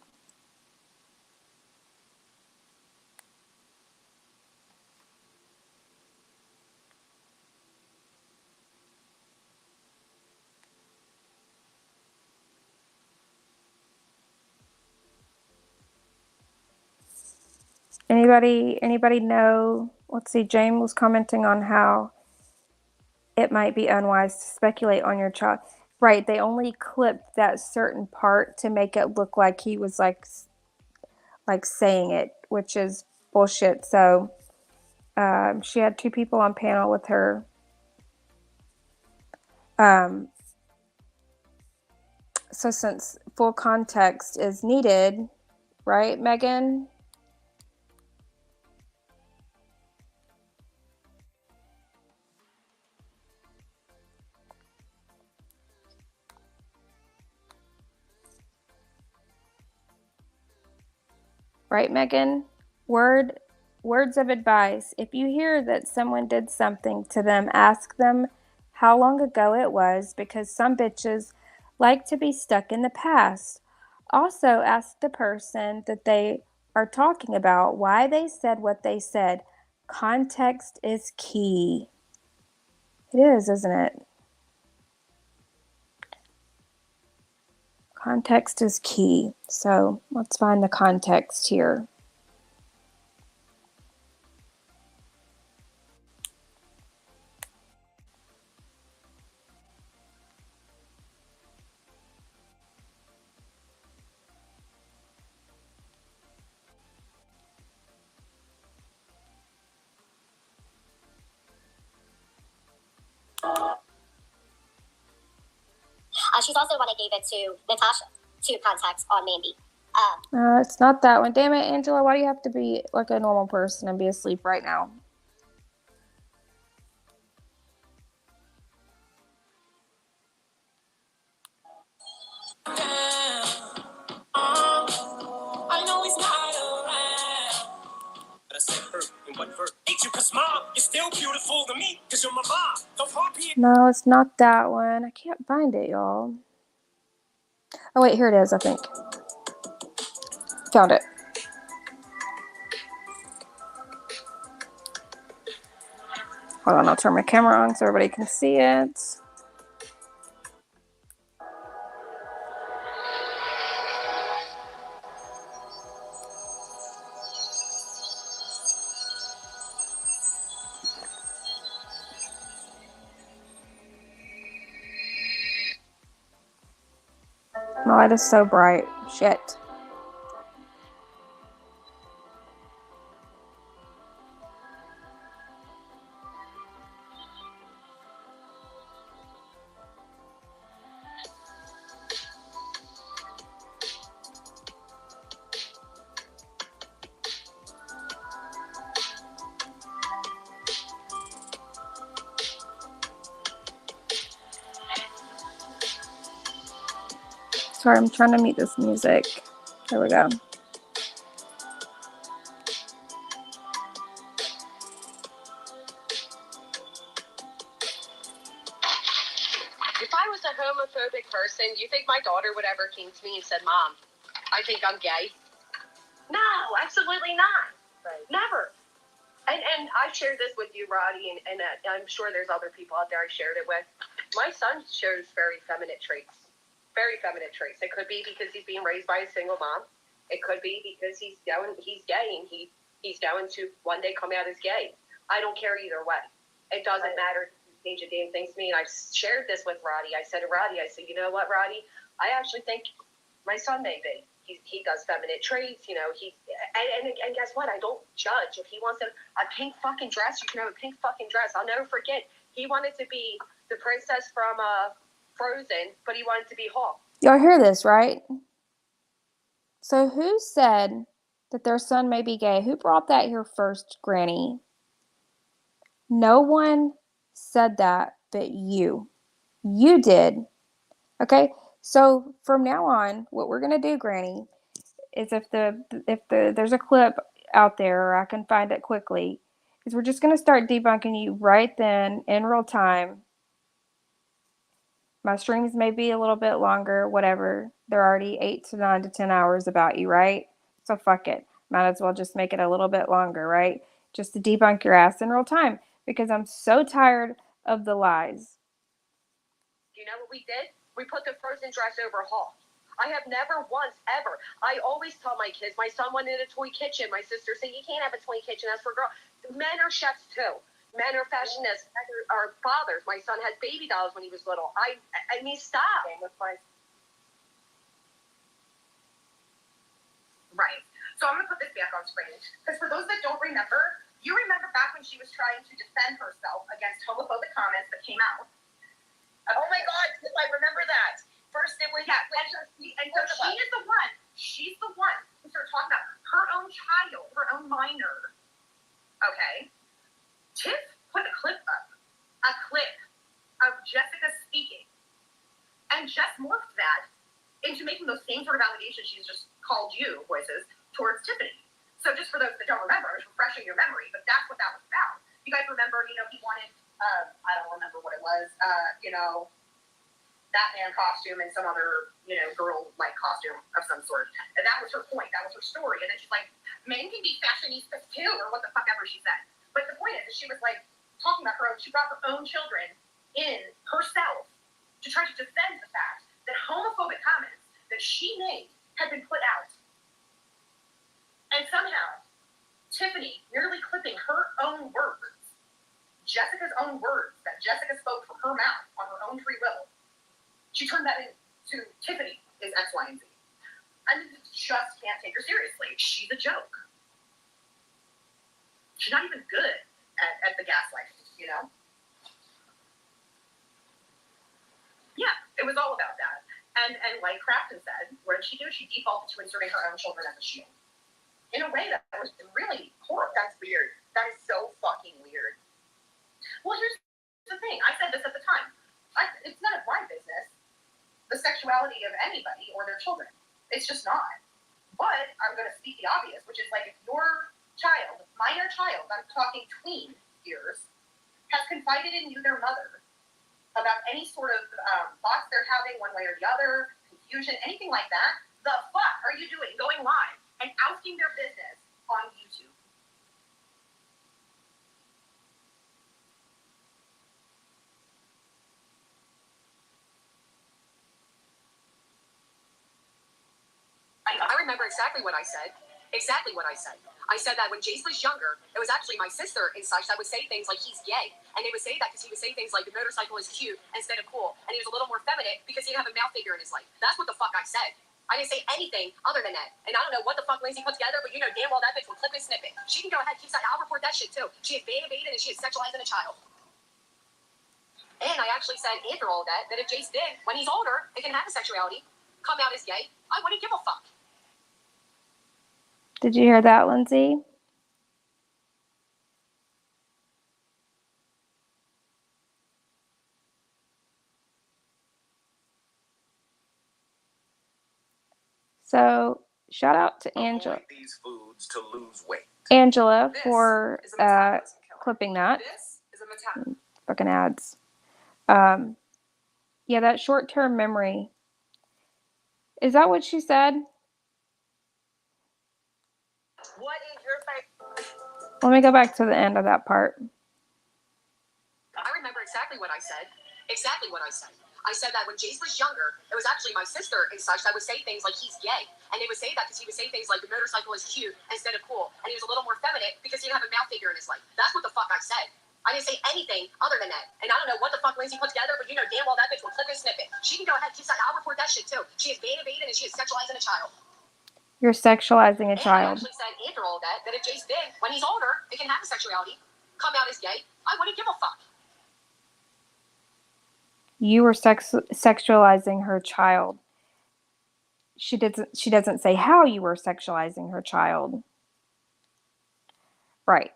Anybody know? Let's see, James was commenting on how it might be unwise to speculate on your child. Right, they only clipped that certain part to make it look like he was like saying it, which is bullshit. So she had two people on panel with her. So since full context is needed, right, Megan? Right, Megan? Words of advice. If you hear that someone did something to them, ask them how long ago it was, because some bitches like to be stuck in the past. Also, ask the person that they are talking about why they said what they said. Context is key. It is, isn't it? Context is key. So let's find the context here. She's also the one I gave it to Natasha to contact on Mandy. It's not that one. Damn it, Angela, why do you have to be like a normal person and be asleep right now? I know he's not around. But I said her in what verse? Ain't you, cause mom, you're still beautiful to me, cause you're my mom. No, it's not that one. I can't find it, y'all. Oh, wait, here it is, I think. Found it. Hold on, I'll turn my camera on so everybody can see it. My light is so bright. Shit. Sorry, I'm trying to mute this music. There we go. If I was a homophobic person, you think my daughter would ever came to me and said, Mom, I think I'm gay? No, absolutely not. Right. Never. And I shared this with you, Roddy, and I'm sure there's other people out there I shared it with. My son shows very feminine traits. Very feminine traits. It could be because he's being raised by a single mom. It could be because he's gay and he's going to one day come out as gay. I don't care either way. It doesn't matter. Age of damn things to me. And I shared this with Roddy. I said to Roddy, I said, you know what, Roddy? I actually think my son may be. He does feminine traits, you know. And guess what? I don't judge. If he wants a pink fucking dress, you can have a pink fucking dress. I'll never forget. He wanted to be the princess from Frozen, but he wanted to be Hawk. Y'all hear this, right? So who said that their son may be gay? Who brought that here first, Granny? No one said that but you. You did. Okay? So from now on, what we're going to do, Granny, is if there's a clip out there, or I can find it quickly, is we're just going to start debunking you right then in real time. My streams may be a little bit longer, whatever. They're already 8 to 9 to 10 hours about you, right? So fuck it. Might as well just make it a little bit longer, right? Just to debunk your ass in real time, because I'm so tired of the lies. Do you know what we did? We put the Frozen dress over Hawk. I have never once, ever. I always tell my kids, my son wanted a toy kitchen. My sister said, you can't have a toy kitchen. That's for girls. Men are chefs too. Men are fashionists. Men are fathers. My son had baby dolls when he was little. I mean, stop. Right. So I'm going to put this back on screen. Because for those that don't remember, you remember back when she was trying to defend herself against homophobic comments that came out. Oh my God, I remember that. First it was, yeah, and so she is the one. She's the one who started talking about her own child, her own minor. Okay. Tiff put a clip of Jessica speaking, and Jess morphed that into making those same sort of allegations she's just called you voices towards Tiffany. So just for those that don't remember, it's refreshing your memory, but that's what that was about. You guys remember, he wanted, I don't remember what it was, Batman costume and some other, girl-like costume of some sort. And that was her point. That was her story. And then she's like, men can be fashionistas too, or what the fuck ever she said. But the point is, she was like talking about her own, she brought her own children in herself to try to defend the fact that homophobic comments that she made had been put out. And somehow, Tiffany merely clipping her own words, Jessica's own words that Jessica spoke from her mouth on her own free will, she turned that into Tiffany is X, Y, and Z. I mean, just can't take her seriously. She's a joke. She's not even good at the gaslighting, you know? Yeah, it was all about that. And like Crafton said, what did she do? She defaulted to inserting her own children as a shield. In a way that was really horrible. That's weird. That is so fucking weird. Well, here's the thing. I said this at the time. It's none of my business, the sexuality of anybody or their children. It's just not. But I'm going to speak the obvious, which is like if your child, minor child, I'm talking tween years, has confided in you, their mother, about any sort of thoughts they're having one way or the other, confusion, anything like that, the fuck are you doing going live and ousting their business on YouTube? I remember exactly what I said. Exactly what I said. I said that when Jace was younger, it was actually my sister and such that would say things like he's gay. And they would say that because he would say things like the motorcycle is cute instead of cool. And he was a little more feminine because he didn't have a male figure in his life. That's what the fuck I said. I didn't say anything other than that. And I don't know what the fuck Lindsay put together, but you know damn well that bitch will clip and snip it. She can go ahead, keep that. I'll report that shit too. She is beta and she is sexualizing a child. And I actually said after all of that if Jace did, when he's older, and can have a sexuality, come out as gay, I wouldn't give a fuck. Did you hear that, Lindsay? So, shout out to Angela. These foods to lose weight. Angela for clipping that. Fucking ads. Yeah, that short-term memory. Is that what she said? What is your favorite? Let me go back to the end of that part. I remember exactly what I said. Exactly what I said. I said that when Jace was younger, it was actually my sister and such that would say things like he's gay. And they would say that because he would say things like the motorcycle is cute instead of cool. And he was a little more feminine because he didn't have a male figure in his life. That's what the fuck I said. I didn't say anything other than that. And I don't know what the fuck Lindsay put together, but you know damn well that bitch will clip and snip it. She can go ahead, keep that. I'll report that shit too. She is beta and she is sexualizing a child. You're sexualizing a child. And I actually said after all that if Jace did, when he's older, it can have a sexuality, come out as gay, I wouldn't give a fuck. You were sexualizing her child. She doesn't say how you were sexualizing her child. Right.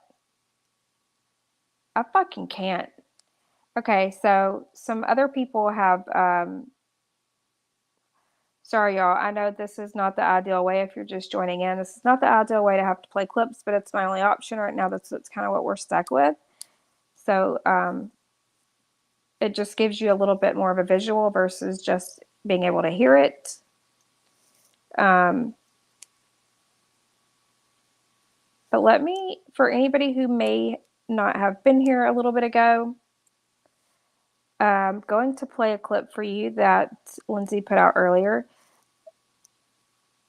I fucking can't. Okay, so some other people have sorry y'all, I know this is not the ideal way if you're just joining in. This is not the ideal way to have to play clips, but it's my only option right now. That's kind of what we're stuck with. So it just gives you a little bit more of a visual versus just being able to hear it. But let me, for anybody who may not have been here a little bit ago, I'm going to play a clip for you that Lindsay put out earlier.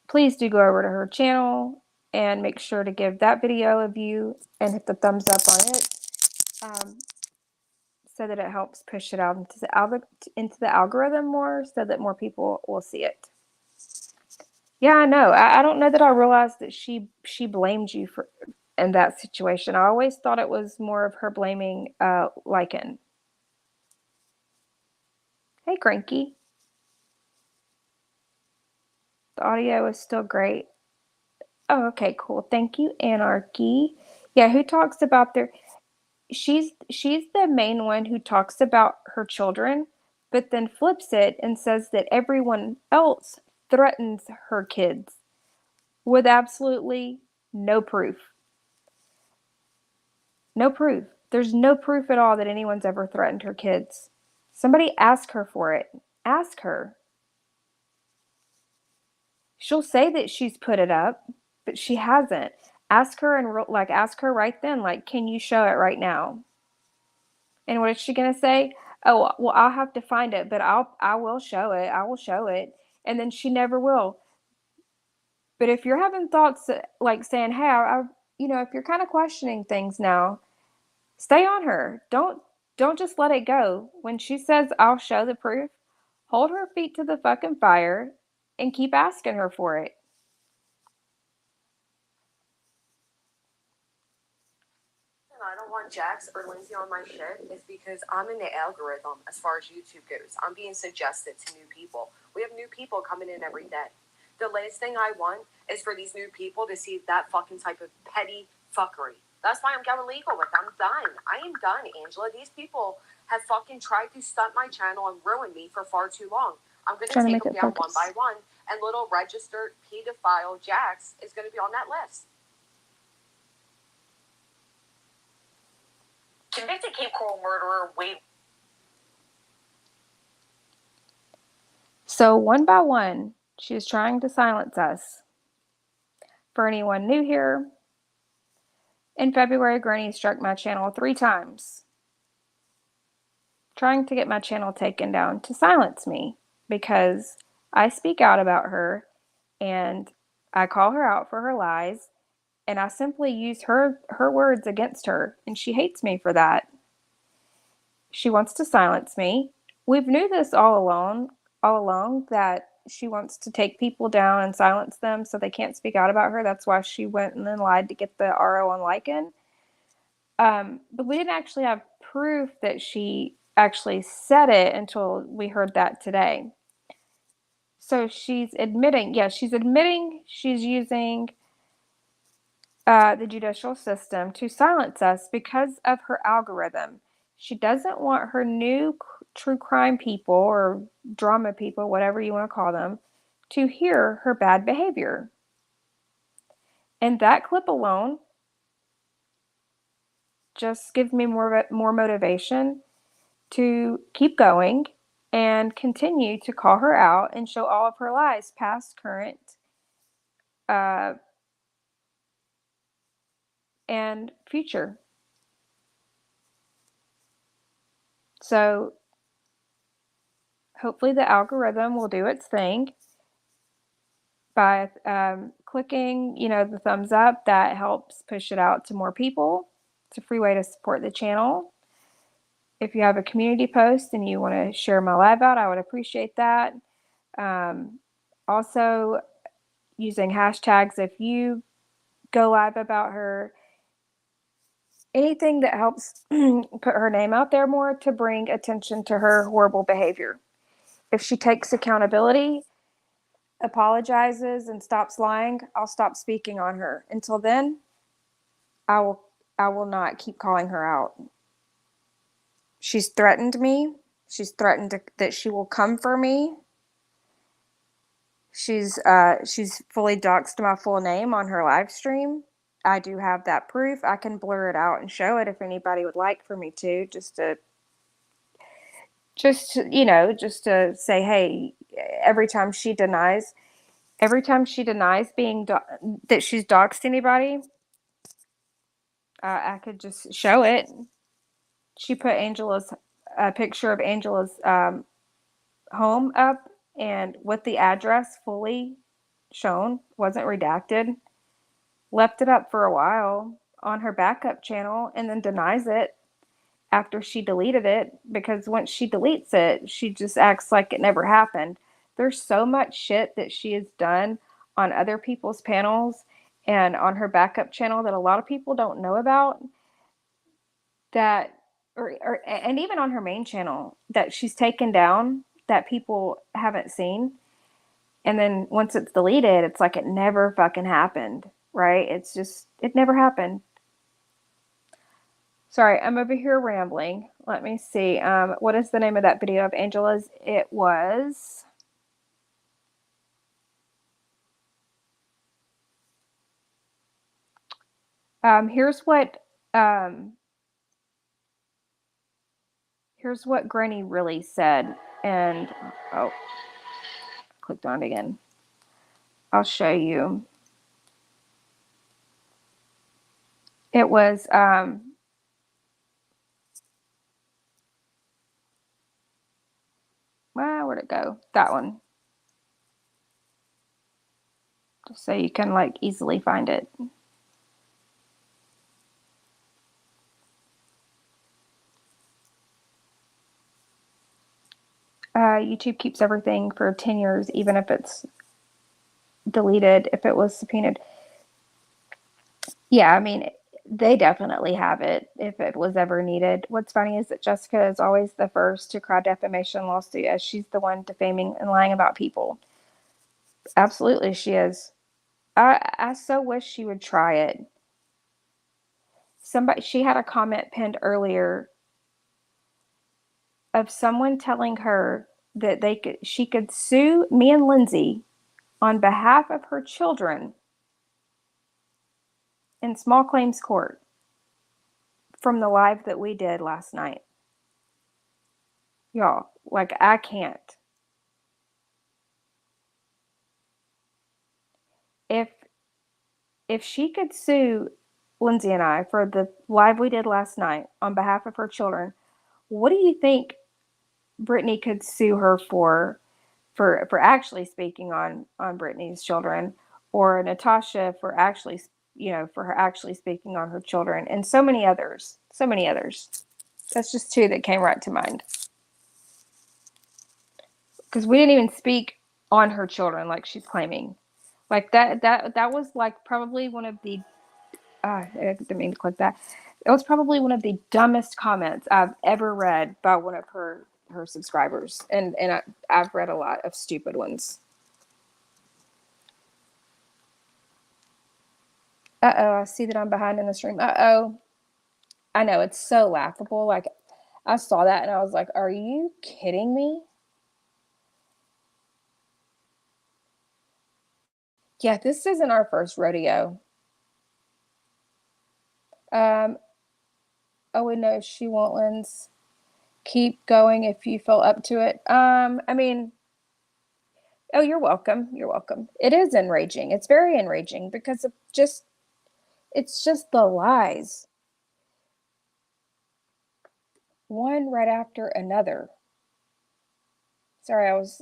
Please do go over to her channel and make sure to give that video a view and hit the thumbs up on it so that it helps push it out into the algorithm more so that more people will see it. Yeah, I know. I don't know that I realized that she blamed you for in that situation. I always thought it was more of her blaming Lycan. Hey, Cranky. The audio is still great. Oh, okay, cool. Thank you, Anarchy. Yeah, who talks about their... She's the main one who talks about her children, but then flips it and says that everyone else threatens her kids with absolutely no proof. No proof. There's no proof at all that anyone's ever threatened her kids. Somebody ask her for it. Ask her. She'll say that she's put it up, but she hasn't. Ask her and ask her right then, like, can you show it right now? And what is she gonna say? Oh, well, I'll have to find it, but I will show it. I will show it. And then she never will. But if you're having thoughts like saying, "Hey, if you're kind of questioning things now, stay on her. Don't just let it go. When she says, "I'll show the proof," hold her feet to the fucking fire and keep asking her for it. I don't want Jax or Lindsay on my shit is because I'm in the algorithm as far as YouTube goes. I'm being suggested to new people. We have new people coming in every day. The last thing I want is for these new people to see that fucking type of petty fuckery. That's why I'm going legal with them. I'm done. I am done, Angela. These people have fucking tried to stunt my channel and ruin me for far too long. I'm going to take them down one by one, and little registered pedophile Jax is going to be on that list. Convicted Cape Coral murderer, wait. So one by one, she is trying to silence us. For anyone new here, in February, Granny struck my channel 3 times, trying to get my channel taken down to silence me because I speak out about her and I call her out for her lies and I simply use her words against her, and she hates me for that. She wants to silence me. We've knew this all along that she wants to take people down and silence them so they can't speak out about her. That's why she went and then lied to get the RO on Lycan. But we didn't actually have proof that she actually said it until we heard that today. So she's admitting she's using the judicial system to silence us because of her algorithm. She doesn't want her new true crime people or drama people, whatever you want to call them, to hear her bad behavior. And that clip alone just gives me more motivation to keep going and continue to call her out and show all of her lies, past, current, and future. So hopefully the algorithm will do its thing by clicking, the thumbs up. That helps push it out to more people. It's a free way to support the channel. If you have a community post and you want to share my live out, I would appreciate that. Also, using hashtags if you go live about her. Anything that helps put her name out there more to bring attention to her horrible behavior. If she takes accountability, apologizes, and stops lying, I'll stop speaking on her. Until then, I will not keep calling her out. She's threatened me. She's threatened that she will come for me. She's fully doxed my full name on her live stream. I do have that proof. I can blur it out and show it if anybody would like for me to, just to say, hey, every time she denies being that she's doxed anybody, I could just show it. She put a picture of Angela's home up, and with the address fully shown, wasn't redacted. Left it up for a while on her backup channel, and then denies it after she deleted it, because once she deletes it, she just acts like it never happened. There's so much shit that she has done on other people's panels and on her backup channel that a lot of people don't know about, that and even on her main channel, that she's taken down, that people haven't seen. And then once it's deleted, it's like it never fucking happened, right? It's just, it never happened. Sorry, I'm over here rambling. Let me see. What is the name of that video of Angela's? It was... here's what Granny really said. And, oh, clicked on it again. I'll show you. It was, where'd it go? That one. Just so you can like easily find it. YouTube keeps everything for 10 years, even if it's deleted, if it was subpoenaed. Yeah, I mean, they definitely have it if it was ever needed. What's funny is that Jessica is always the first to cry defamation lawsuit, as she's the one defaming and lying about people. Absolutely, she is. I so wish she would try it. She had a comment pinned earlier of someone telling her that she could sue me and Lindsay on behalf of her children in small claims court from the live that we did last night. Y'all, like, I can't. If she could sue Lindsay and I for the live we did last night on behalf of her children, what do you think Brittany could sue her for actually speaking on Brittany's children, or Natasha for actually, for her actually speaking on her children, and so many others. That's just two that came right to mind. Because we didn't even speak on her children like she's claiming. Like that was like probably one of the I didn't mean to click that. It was probably one of the dumbest comments I've ever read by one of her subscribers, and I've read a lot of stupid ones. I see that I'm behind in the stream. I know, it's so laughable. Like, I saw that and I was like, are you kidding me? Yeah, this isn't our first rodeo. Oh, we know she won't, Lens. Keep going if you feel up to it. I mean, oh, you're welcome. You're welcome. It is enraging. It's very enraging because it's just the lies. One right after another. Sorry, I was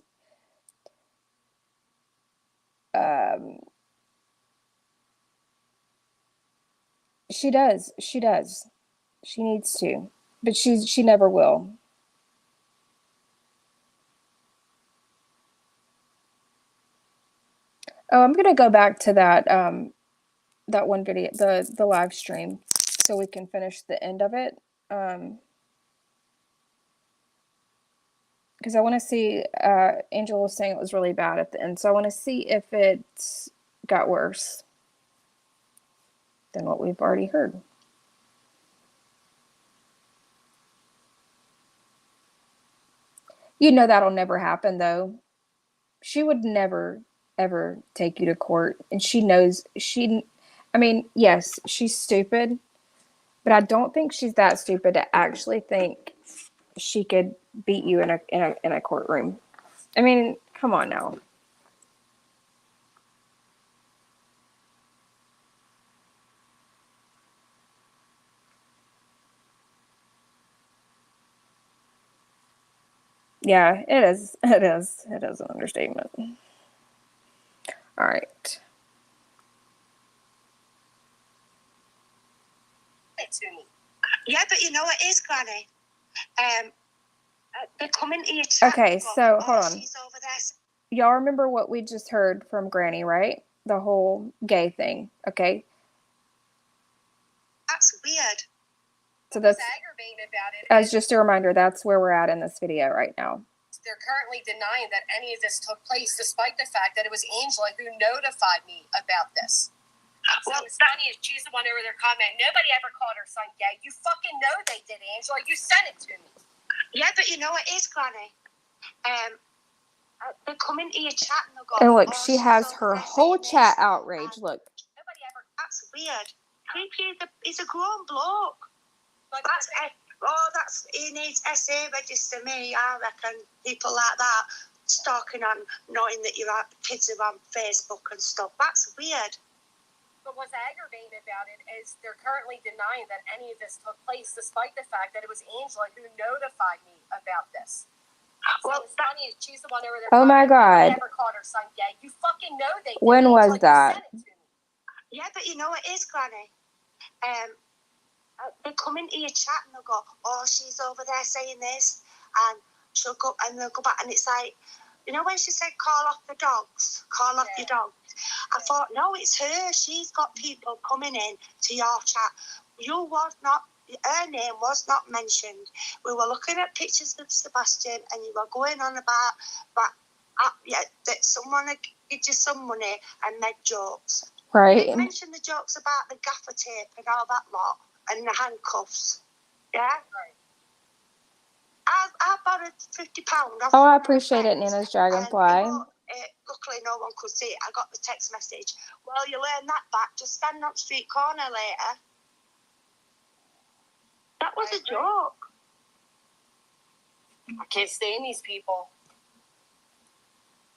she does. She needs to. But she never will. Oh, I'm gonna go back to that that one video, the live stream, so we can finish the end of it. Because I want to see, Angel was saying it was really bad at the end, so I want to see if it got worse than what we've already heard. You know that'll never happen, though. She would never, ever take you to court, and she knows I mean, yes, she's stupid, but I don't think she's that stupid to actually think she could beat you in a courtroom. I mean, come on now. Yeah, it is. It is. It is an understatement. All right. To me. Yeah, but you know what is, Granny? They come into your chat. Okay, so hold on. She's over there. Y'all remember what we just heard from Granny, right? The whole gay thing. Okay. That's weird. So that's aggravating about it. as just a reminder, that's where we're at in this video right now. They're currently denying that any of this took place, despite the fact that it was Angela who notified me about this. So Well, it's funny is she's the one over there commenting, nobody ever called her son gay. You fucking know they did, Angela. You sent it to me. Yeah, but you know what is, Granny? They come into your chat and they'll go. And look, "Oh, she she's has over her there whole saying chat this." outrage. Look. Nobody ever. That's weird. Creepy. He's a grown bloke. But He needs SA register me. I reckon people like that stalking on, knowing that your kids are on Facebook and stuff. That's weird. But what's aggravating about it is they're currently denying that any of this took place, despite the fact that it was Angela who notified me about this. Well, it's funny is she's the one over there. Oh my God. Never called her son gay. You fucking know they did. When was You that? said it to me. Yeah, but you know it is, Granny. They come into your chat and they'll go, oh, she's over there saying this, and she'll go, and they'll go back, and it's like, you know when she said call off the dogs, call off your dogs. I thought, no, it's her. She's got people coming in to your chat. Her name was not mentioned. We were looking at pictures of Sebastian, and you were going on about that someone had given you some money and made jokes. Right. You didn't mention the jokes about the gaffer tape and all that lot and the handcuffs. Yeah? Right. I borrowed £50 off Oh, I one of my appreciate it, friends, Nana's and Dragonfly. luckily no one could see it. I got the text message. Well, you learn that back. Just stand on street corner later. That was a joke. I can't stand these people.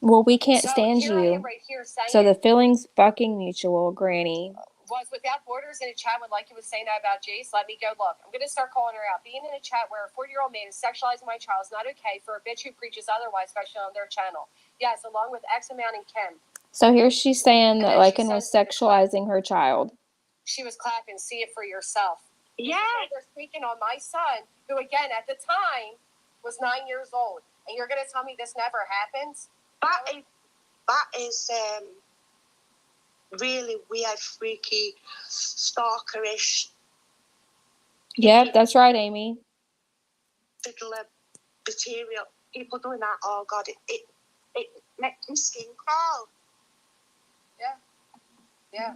Well, we can't So stand here I am you. right here saying So the feeling's fucking mutual, Granny. was without borders in a chat when like he was saying that about Jace. Let me go look. I'm going to start calling her out. Being in a chat where a 40-year-old man is sexualizing my child is not okay for a bitch who preaches otherwise, especially on their channel. Yes, along with X amount and Kim. So here she's saying that And then she Lycan was says that sexualizing her child. she was clapping. See it for yourself. Yeah. They're speaking on my son, who again at the time was 9 years old, and you're going to tell me this never happens? That is really weird, freaky, stalkerish. Yep, that's right, Amy. Little material. People doing that, oh God, it makes my skin crawl. Yeah.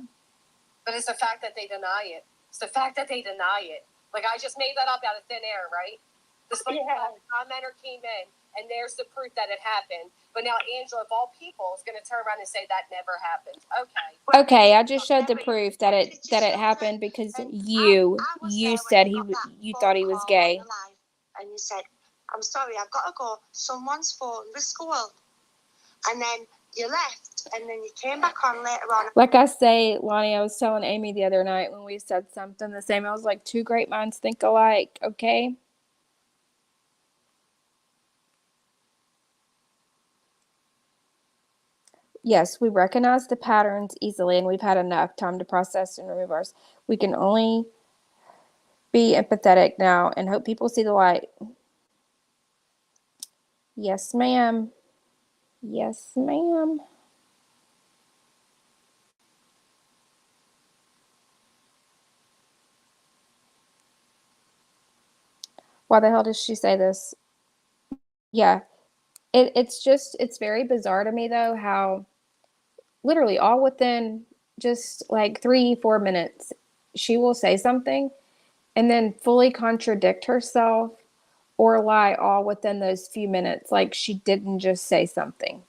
But it's the fact that they deny it. It's the fact that they deny it. Like, I just made that up out of thin air, right? The commenter came in, and there's the proof that it happened. But now Angela, of all people, is going to turn around and say that never happened. Okay. Okay, I just showed the proof that it happened because you said you thought he was gay. And you said, I'm sorry, I've got to go. Someone's phoned the school. And then you left, and then you came back on later on. Like I say, Lonnie, I was telling Amy the other night when we said something the same. I was like, two great minds think alike, okay? Yes, we recognize the patterns easily, and we've had enough time to process and remove ours. We can only be empathetic now and hope people see the light. Yes, ma'am. Yes, ma'am. Why the hell does she say this? Yeah. It's very bizarre to me, though, how literally all within just like 3-4 minutes, she will say something and then fully contradict herself or lie all within those few minutes. Like she didn't just say something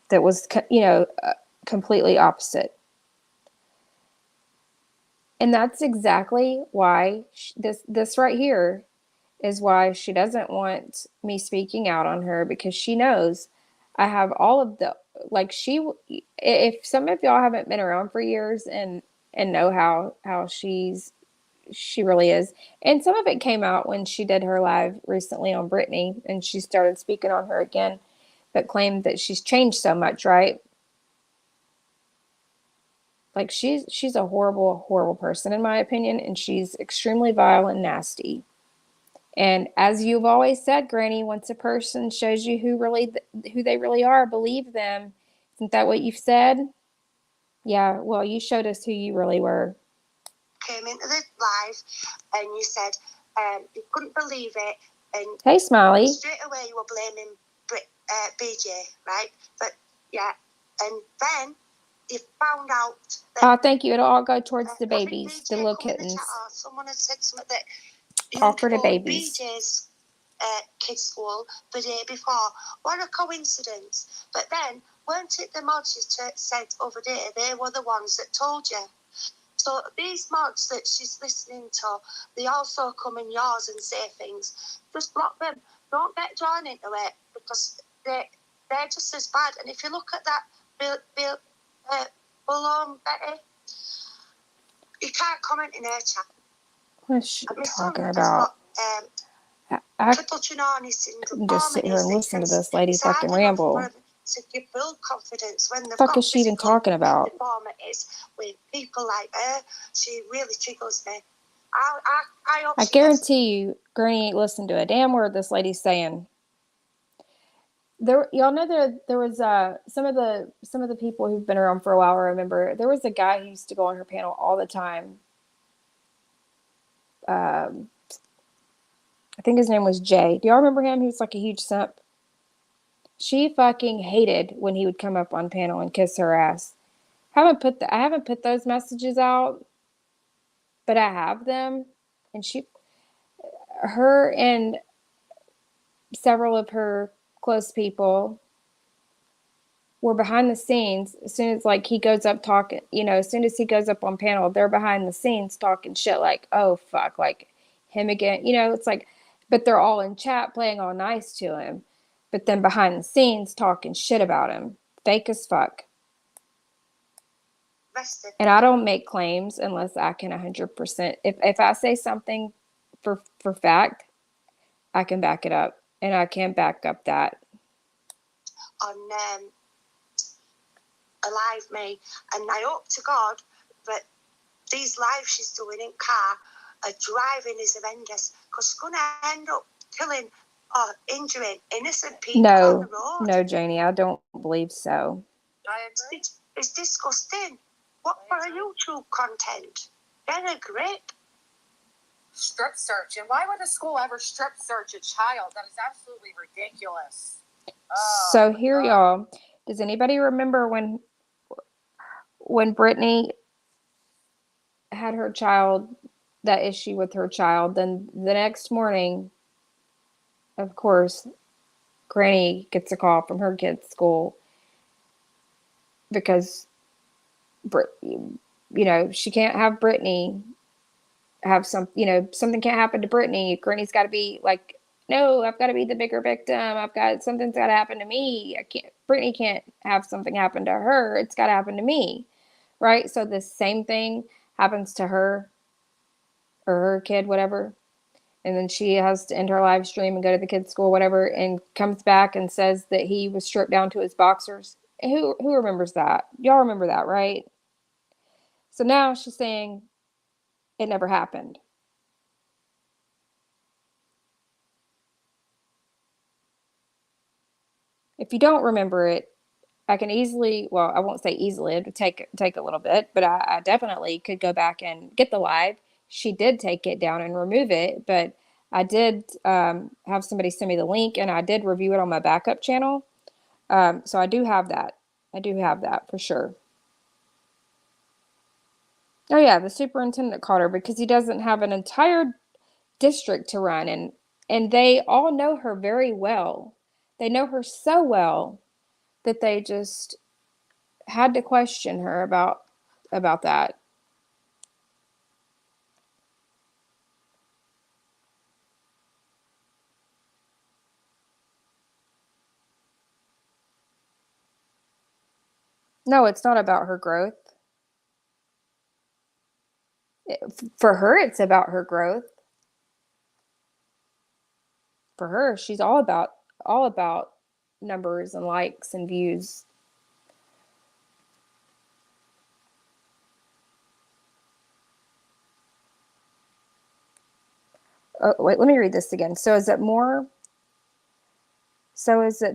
that was, completely opposite. And that's exactly why this right here is why she doesn't want me speaking out on her, because she knows I have all of the, like, if some of y'all haven't been around for years and know how she really is, and some of it came out when she did her live recently on Brittany and she started speaking on her again, but claimed that she's changed so much, right? Like she's a horrible person in my opinion, and she's extremely vile and nasty. And as you've always said, Granny, once a person shows you who they really are, believe them. Isn't that what you've said? Yeah, well, you showed us who you really were. Came into the live and you said you couldn't believe it. And hey, Smiley. Straight away you were blaming BJ, right? But yeah, and then you found out that... Oh, thank you. It'll all go towards the babies, the little kittens. Someone had said something that you offer to babies. BJ's kids' school the day before. What a coincidence. But then, weren't it the mods you said over there? They were the ones that told you. So these mods that she's listening to, they also come in yours and say things. Just block them. Don't get drawn into it, because they're just as bad. And if you look at that Bull Betty, you can't comment in her chat. What's she talking about? I touching on his syndrome. can just sit here and listen to this lady fucking ramble. To give build confidence when they've Fuck got is she even talking about? deformities with people like her. She really triggers me. I hope I she guarantee you, Granny ain't listened to a damn word this lady's saying. Y'all know there was some of the people who've been around for a while. I remember there was a guy who used to go on her panel all the time. I think his name was Jay. Do y'all remember him? He was like a huge simp. She fucking hated when he would come up on panel and kiss her ass. I haven't put those messages out, but I have them. And her and several of her close people were behind the scenes. As soon as like he goes up talking, as soon as he goes up on panel, they're behind the scenes talking shit like, oh fuck, like him again. It's like, but they're all in chat playing all nice to him, but then behind the scenes talking shit about him, fake as fuck. And I don't make claims unless I can 100%. If I say something for fact, I can back it up, and I can back up that. on Alive Me, and I hope to God that these lives she's doing in car are driving is horrendous, because she's going to end up killing or injuring innocent people on the road. No, Janie, I don't believe so. I agree. It's disgusting. What for a YouTube content? Get a grip. Strip search. And why would a school ever strip search a child? That is absolutely ridiculous. So here, y'all, does anybody remember when Brittany had her child, that issue with her child? Then the next morning, of course, Granny gets a call from her kid's school because, she can't have Brittany have something can't happen to Brittany. Granny's got to be like, no, I've got to be the bigger victim. Something's got to happen to me. Brittany can't have something happen to her. It's got to happen to me. Right? So the same thing happens to her or her kid, whatever. And then she has to end her live stream and go to the kid's school, whatever, and comes back and says that he was stripped down to his boxers. Who remembers that? Y'all remember that, right? So now she's saying it never happened. If you don't remember it, I can easily, well, I won't say easily, it would take a little bit, but I definitely could go back and get the live. She did take it down and remove it, but I did have somebody send me the link, and I did review it on my backup channel. So I do have that. I do have that for sure. Oh yeah, the superintendent called her because he doesn't have an entire district to run, and they all know her very well. They know her so well that they just had to question her about that. No, it's not about her growth. For her, it's about her growth. For her, she's all about numbers and likes and views. Oh, wait, let me read this again. So is it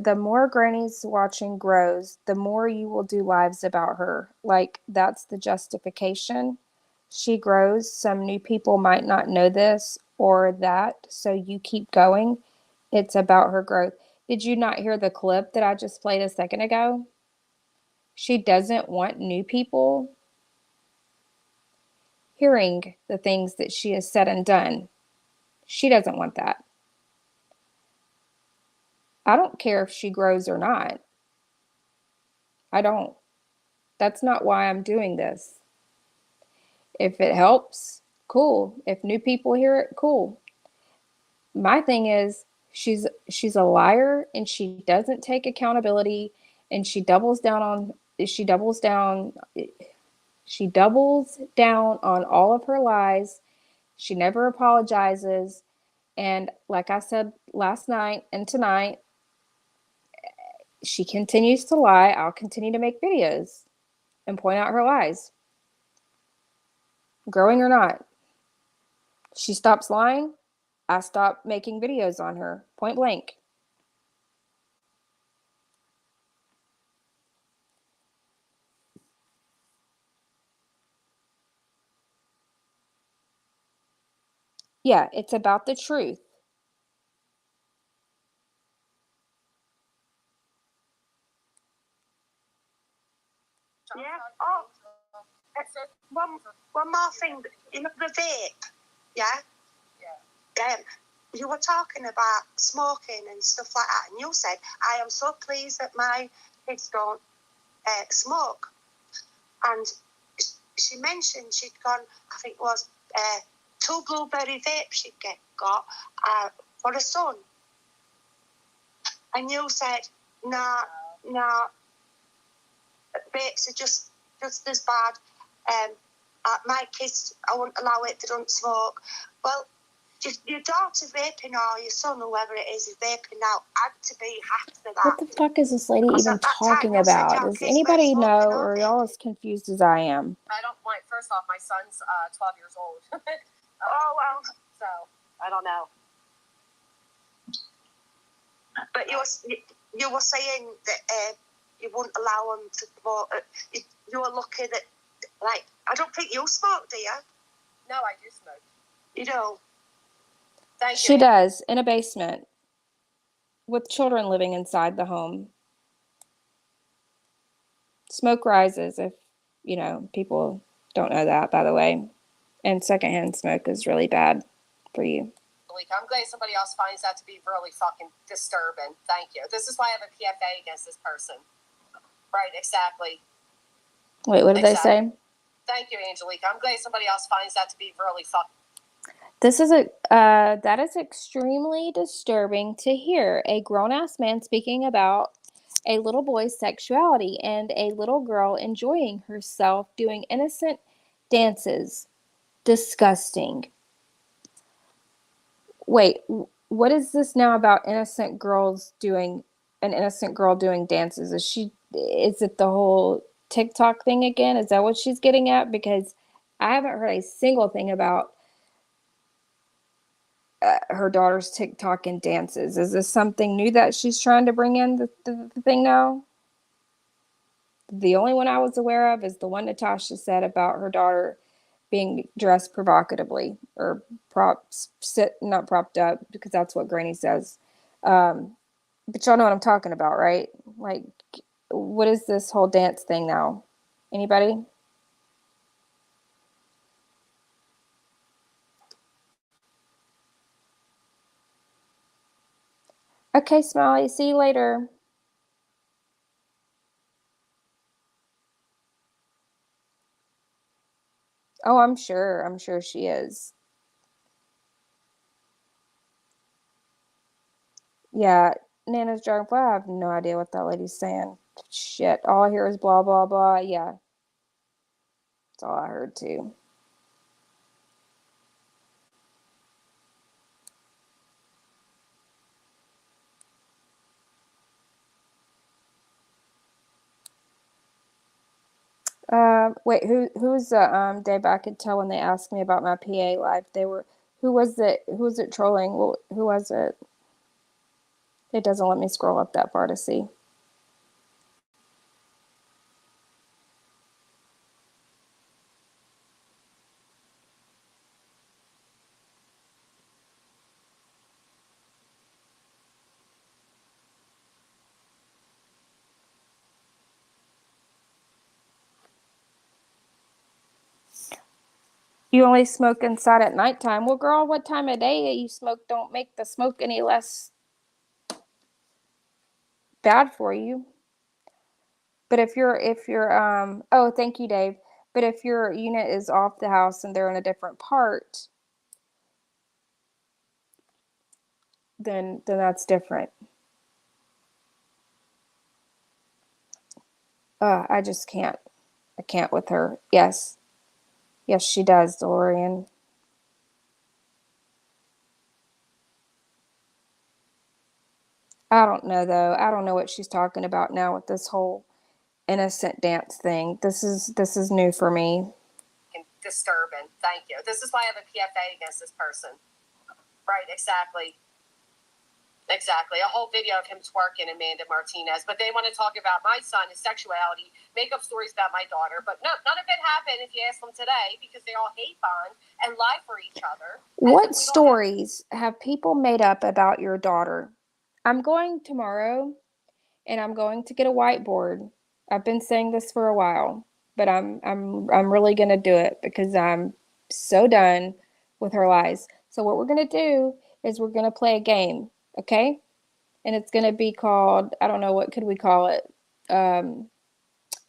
the more Granny's watching grows, the more you will do lives about her? Like, that's the justification? She grows, some new people might not know this or that, so you keep going. It's about her growth. Did you not hear the clip that I just played a second ago? She doesn't want new people hearing the things that she has said and done. She doesn't want that. I don't care if she grows or not. I don't. That's not why I'm doing this. If it helps, cool. If new people hear it, cool. My thing is she's a liar, and she doesn't take accountability, and she doubles down on all of her lies. She never apologizes. And like I said last night and tonight, she continues to lie. I'll continue to make videos and point out her lies, growing or not. She stops lying, I stop making videos on her, point blank. Yeah, it's about the truth. Yeah. Oh, one more thing. You know the vape. Yeah. Yeah. You were talking about smoking and stuff like that, and you said, "I am so pleased that my kids don't smoke." And she mentioned she'd gone. I think it was 2 blueberry vapes she'd got for a son. And you said, "No, vapes are just as bad. My kids, I won't allow it. They don't smoke." Well, your daughter vaping or your son, whoever it is vaping now, had to be after that. What the fuck is this lady Because even at that talking time, you said about? your Does kids anybody were know, smoking, or are aren't they? y'all as confused as I am? I don't mind. First off, my son's 12 years old. Oh, well. So I don't know. But you were saying that you wouldn't allow them to smoke. You were lucky that, like, I don't think you smoke, do you? No, I do smoke. You do? Thank you. She does, in a basement, with children living inside the home. Smoke rises, if, people don't know that, by the way. And secondhand smoke is really bad for you. I'm glad somebody else finds that to be really fucking disturbing. Thank you. This is why I have a PFA against this person. Right, exactly. Wait, what did they say? Thank you, Angelica. I'm glad somebody else finds that to be really fucking. That is extremely disturbing to hear. A grown-ass man speaking about a little boy's sexuality and a little girl enjoying herself doing innocent dances. Disgusting. Wait, what is this now about an innocent girl doing dances? Is it the whole TikTok thing again? Is that what she's getting at? Because I haven't heard a single thing about her daughter's TikTok and dances. Is this something new that she's trying to bring in the thing now? The only one I was aware of is the one Natasha said about her daughter being dressed provocatively or not propped up, because that's what Granny says. But y'all know what I'm talking about, right? Like, what is this whole dance thing now? Anybody? Okay, Smiley, see you later. Oh, I'm sure she is. Yeah, Nana's Dragonfly, I have no idea what that lady's saying. Shit, all I hear is blah, blah, blah. Yeah, that's all I heard too. Wait, who's the Dave? I could tell when they asked me about my PA life. Who was it trolling? Well, who was it? It doesn't let me scroll up that far to see. You only smoke inside at nighttime. Well, girl, what time of day you smoke don't make the smoke any less bad for you. But oh, thank you, Dave. But if your unit is off the house and they're in a different part, then that's different. I just can't. I can't with her. Yes. Yes, she does, DeLorean. I don't know though. I don't know what she's talking about now with this whole innocent dance thing. This is new for me. Disturbing. Thank you. This is why I have a PFA against this person. Right, exactly. Exactly. A whole video of him twerking, Amanda Martinez. But they want to talk about my son, his sexuality, make up stories about my daughter. But no, none of it happened if you ask them today because they all hate bond and lie for each other. What stories have people made up about your daughter? I'm going tomorrow and I'm going to get a whiteboard. I've been saying this for a while, but I'm really going to do it because I'm so done with her lies. So what we're going to do is we're going to play a game, okay? And it's going to be called, I don't know, what could we call it?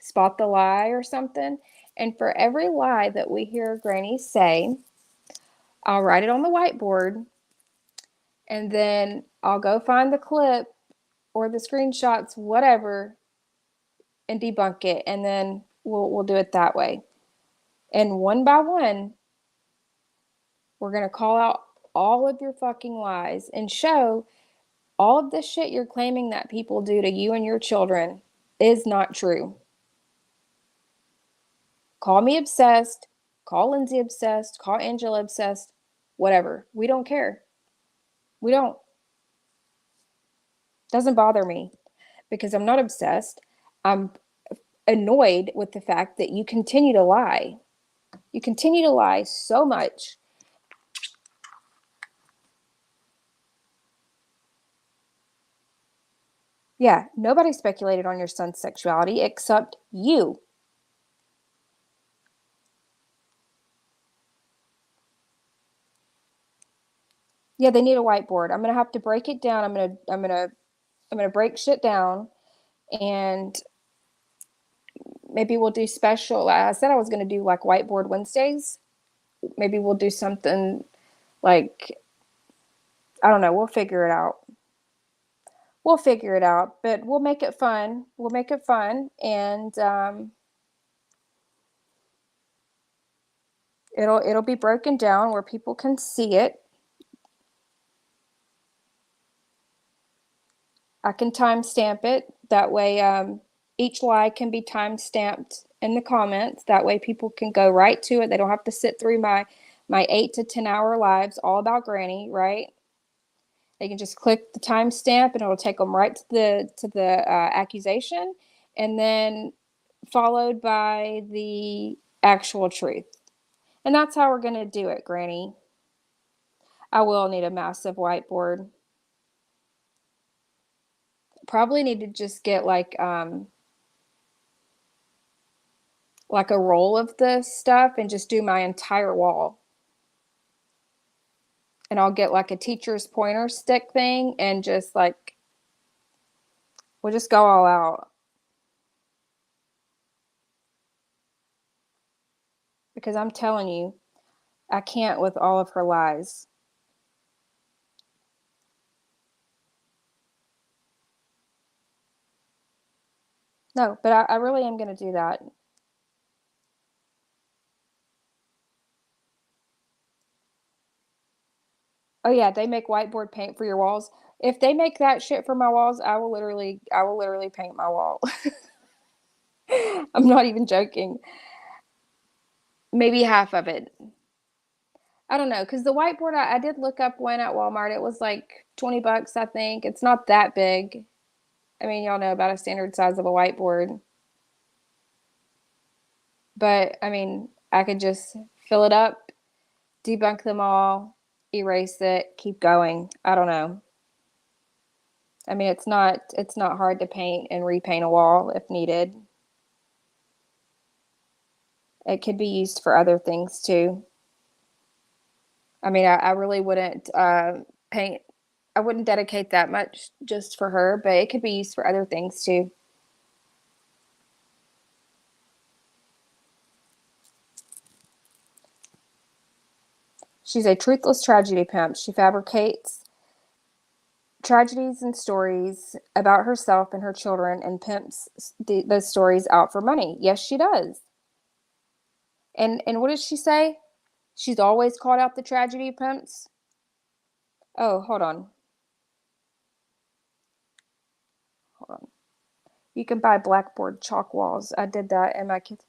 Spot the lie or something. And for every lie that we hear Granny say, I'll write it on the whiteboard and then I'll go find the clip or the screenshots, whatever, and debunk it. And then we'll do it that way. And one by one, we're going to call out all of your fucking lies and show all of the shit you're claiming that people do to you and your children is not true. Call me obsessed, call Lindsay obsessed, call Angela obsessed, whatever. We don't care. We don't. Doesn't bother me because I'm not obsessed. I'm annoyed with the fact that you continue to lie. You continue to lie so much. Yeah, nobody speculated on your son's sexuality except you. Yeah, they need a whiteboard. I'm gonna have to break it down. I'm gonna break shit down, and maybe we'll do special. I said I was gonna do like whiteboard Wednesdays. Maybe we'll do something like, I don't know. We'll figure it out. We'll figure it out, but we'll make it fun. We'll make it fun, and it'll be broken down where people can see it. I can timestamp it. That way, each lie can be timestamped in the comments. That way, people can go right to it. They don't have to sit through my 8 to 10 hour lives all about Granny, right? They can just click the timestamp, and it'll take them right to the accusation, and then followed by the actual truth. And that's how we're going to do it, Granny. I will need a massive whiteboard. Probably need to just get like a roll of this stuff and just do my entire wall. And I'll get like a teacher's pointer stick thing and just like, we'll just go all out. Because I'm telling you, I can't with all of her lies. No, but I really am going to do that. Oh yeah, they make whiteboard paint for your walls. If they make that shit for my walls, I will literally paint my wall. I'm not even joking. Maybe half of it. I don't know, because the whiteboard I did look up one at Walmart. It was like 20 bucks, I think. It's not that big. I mean, y'all know about a standard size of a whiteboard. But I mean, I could just fill it up, debunk them all, erase it, keep going. I don't know. I mean, it's not hard to paint and repaint a wall if needed. It could be used for other things too. I mean, I really wouldn't paint. I wouldn't dedicate that much just for her, but it could be used for other things too. She's a truthless tragedy pimp. She fabricates tragedies and stories about herself and her children and pimps those stories out for money. Yes, she does. And what does she say? She's always called out the tragedy pimps. Oh, hold on. You can buy blackboard chalk walls. I did that in my kids.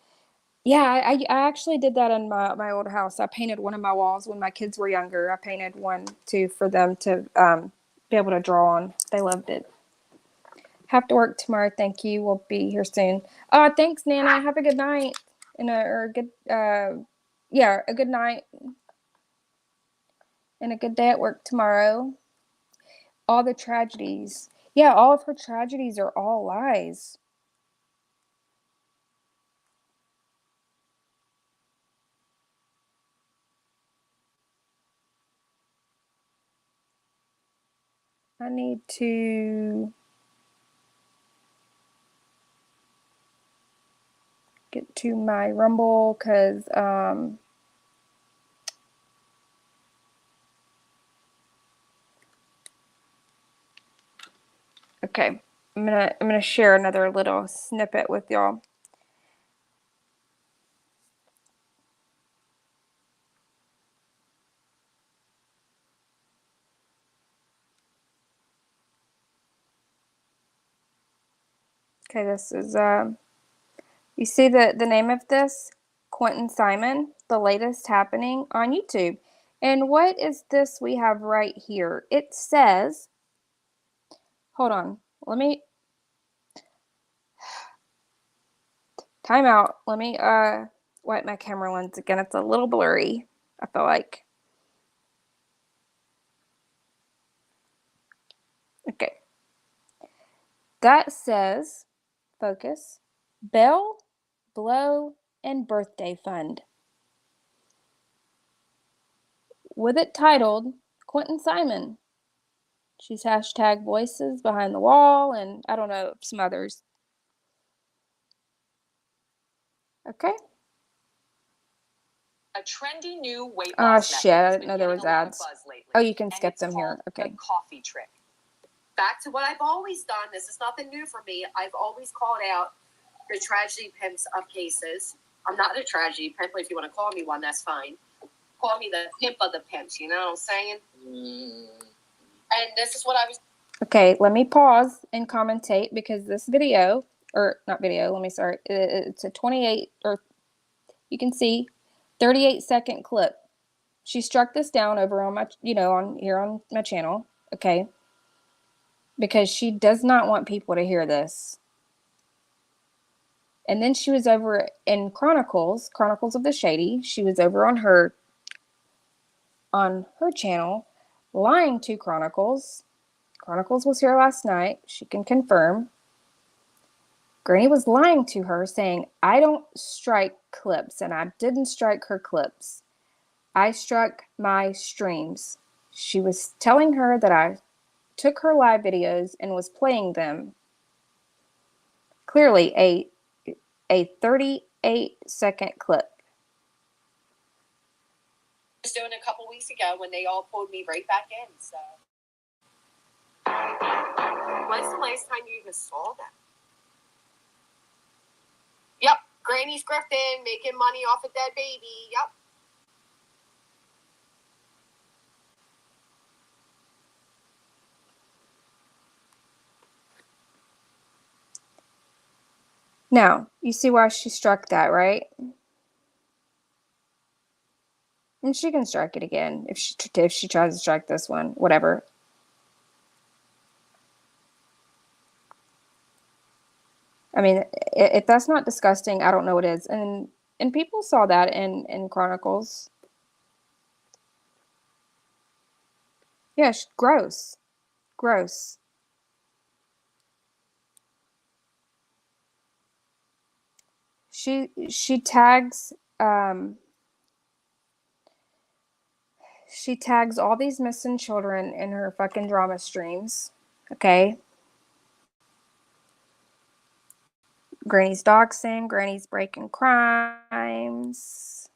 Yeah, I actually did that in my old house. I painted one of my walls when my kids were younger. I painted one too for them to be able to draw on. They loved it. Have to work tomorrow. Thank you. We'll be here soon. Thanks, Nana. Have a good night and a good a good night and a good day at work tomorrow. All the tragedies. Yeah, all of her tragedies are all lies. I need to get to my Rumble because okay, I'm gonna share another little snippet with y'all. Okay, this is you see the name of this? Quentin Simon, the latest happening on YouTube. And what is this we have right here? It says, hold on, let me time out. Let me wipe my camera lens again. It's a little blurry, I feel like. Okay. That says, focus, Bell, Blow, and Birthday Fund. With it titled Quentin Simon. She's hashtag voices behind the wall, and I don't know, some others. Okay. A trendy new weight Oh loss shit, method I has didn't been know there getting was a lot of ads. buzz lately, Oh, you can and skip it's them here. called Okay. The coffee trick. Back to what I've always done. This is nothing new for me. I've always called out the tragedy pimps of cases. I'm not a tragedy pimp, but if you want to call me one, that's fine. Call me the pimp of the pimps, you know what I'm saying? And this is what I was. Okay, let me pause and commentate because this video, or not video, let me start. It's a 28, or you can see 38-second clip. She struck this down over on my, on here on my channel, okay? Because she does not want people to hear this. And then she was over in Chronicles of the Shady. She was over on her channel, lying to Chronicles. Chronicles was here last night. She can confirm. Granny was lying to her, saying, I don't strike clips, and I didn't strike her clips. I struck my streams. She was telling her that I took her live videos and was playing them. Clearly a 38-second clip. Was doing a couple weeks ago when they all pulled me right back in. So, when's the last time you even saw them? Yep, Granny's grifting, making money off a dead baby. Yep. Now, you see why she struck that, right? And she can strike it again if she tries to strike this one, whatever. I mean, if that's not disgusting, I don't know what is. And people saw that in Chronicles. Yeah, gross. Gross. She tags all these missing children in her fucking drama streams. Okay? Granny's doxing, Granny's breaking crimes.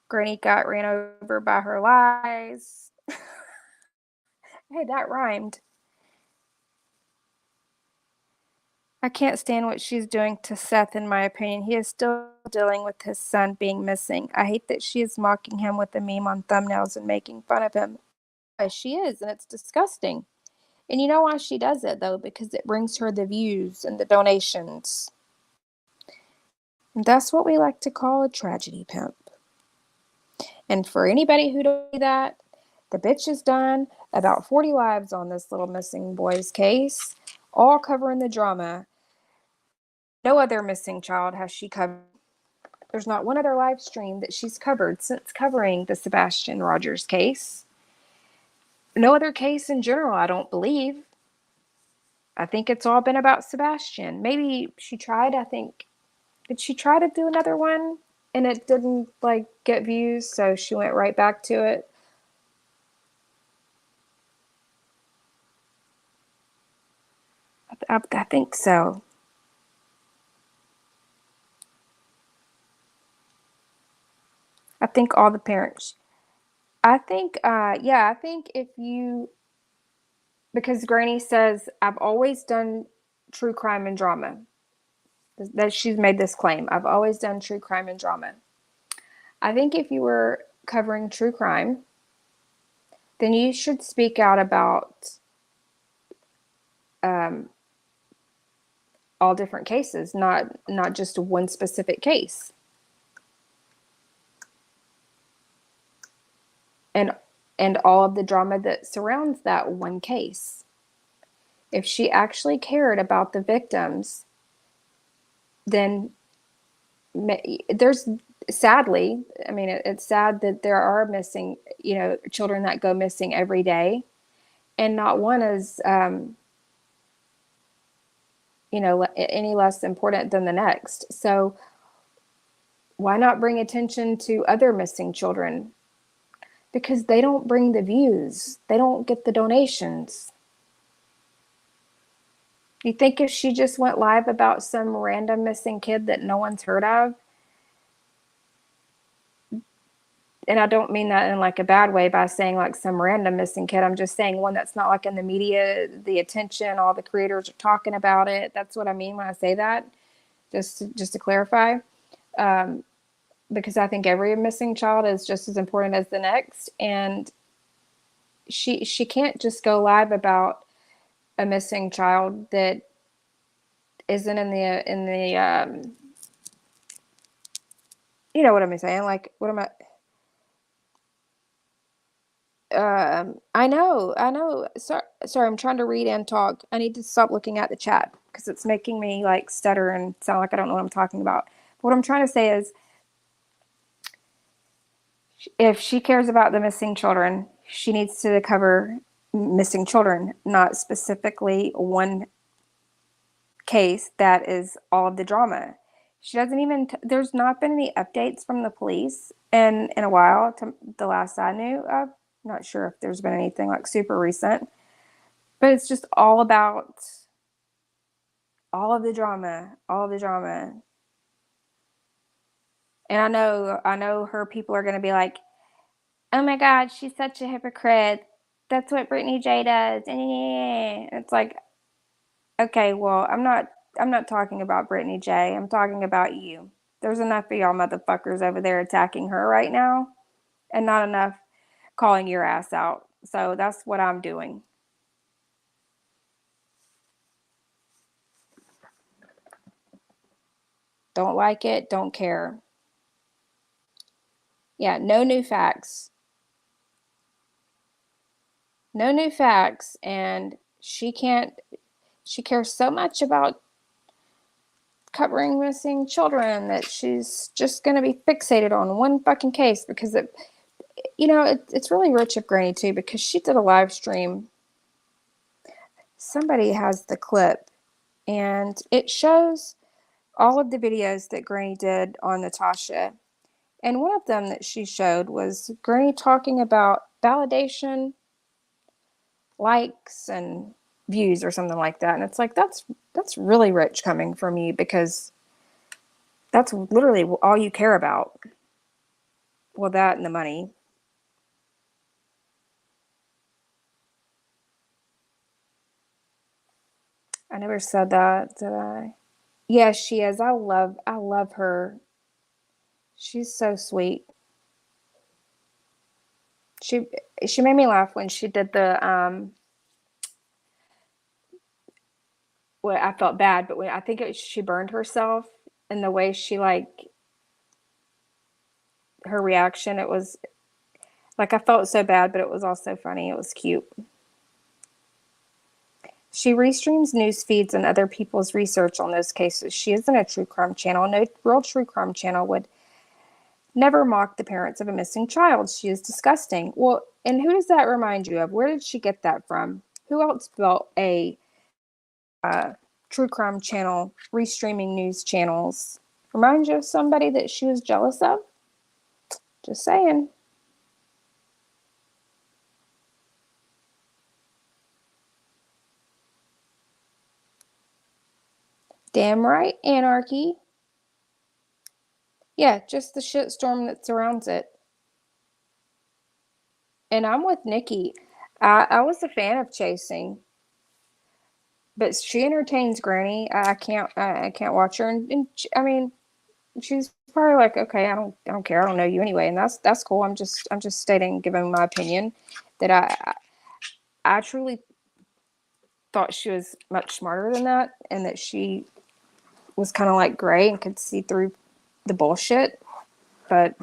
Granny got ran over by her lies. Hey, that rhymed. I can't stand what she's doing to Seth, in my opinion. He is still dealing with his son being missing. I hate that she is mocking him with a meme on thumbnails and making fun of him. She is, and it's disgusting. And you know why she does it, though? Because it brings her the views and the donations. And that's what we like to call a tragedy pimp. And for anybody who don't see that, the bitch has done about 40 lives on this little missing boy's case, all covering the drama. No other missing child has she covered. There's not one other live stream that she's covered since covering the Sebastian Rogers case. No other case in general, I don't believe. I think it's all been about Sebastian. Maybe she tried, I think. Did she try to do another one? And it didn't, like, get views, so she went right back to it. I think so. I think all the parents. I think, I think if you, because Granny says, I've always done true crime and drama. That she's made this claim. I've always done true crime and drama. I think if you were covering true crime, then you should speak out about all different cases, not just one specific case. And all of the drama that surrounds that one case. If she actually cared about the victims, then there's, sadly, I mean, it's sad that there are missing, children that go missing every day, and not one is, any less important than the next. So why not bring attention to other missing children? Because they don't bring the views. They don't get the donations. You think if she just went live about some random missing kid that no one's heard of, and I don't mean that in like a bad way by saying like some random missing kid. I'm just saying one that's not like in the media, the attention, all the creators are talking about it. That's what I mean when I say that, just to clarify. Because I think every missing child is just as important as the next. And she can't just go live about a missing child that isn't in the you know what I'm saying? Like, what am I? I know. Sorry, I'm trying to read and talk. I need to stop looking at the chat because it's making me like stutter and sound like I don't know what I'm talking about. But what I'm trying to say is, if she cares about the missing children, she needs to cover missing children, not specifically one case that is all of the drama. She doesn't even, there's not been any updates from the police in a while, to the last I knew of. Not sure if there's been anything like super recent, but it's just all about all of the drama, all of the drama. And I know her people are going to be like, oh my God, she's such a hypocrite. That's what Brittany J does. And it's like, okay, well, I'm not talking about Brittany J. I'm talking about you. There's enough of y'all motherfuckers over there attacking her right now, and not enough calling your ass out. So that's what I'm doing. Don't like it, don't care. Yeah, no new facts. No new facts, and she cares so much about covering missing children that she's just going to be fixated on one fucking case because it's really rich of Granny too, because she did a live stream. Somebody has the clip, and it shows all of the videos that Granny did on Natasha. And one of them that she showed was Granny talking about validation, likes, and views or something like that. And it's like, that's really rich coming from you, because that's literally all you care about. Well, that and the money. I never said that, did I? Yes, she is. I love her. She's so sweet. She made me laugh when she did the well, I felt bad, but when I think she burned herself, and the way she like her reaction, it was like I felt so bad, but it was also funny. It was cute. She restreams news feeds and other people's research on those cases. She isn't a true crime channel. No real true crime channel would never mock the parents of a missing child. She is disgusting. Well, and who does that remind you of? Where did she get that from? Who else built a true crime channel, restreaming news channels? Remind you of somebody that she was jealous of? Just saying. Damn right, anarchy. Yeah, just the shitstorm that surrounds it. And I'm with Nikki. I was a fan of Chasing, but she entertains Granny. I can't watch her. And I mean, she's probably like, okay, I don't care. I don't know you anyway, and that's cool. I'm just stating, giving my opinion that I truly thought she was much smarter than that, and that she was kind of like gray and could see through the bullshit. But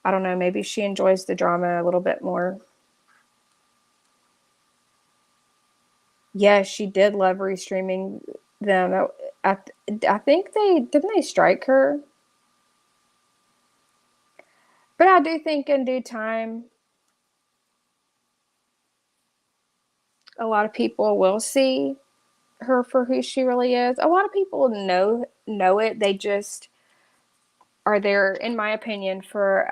I don't know. Maybe she enjoys the drama a little bit more. Yeah, she did love restreaming them. I think didn't they strike her? But I do think in due time, a lot of people will see her for who she really is. A lot of people know it. They just are there, in my opinion, for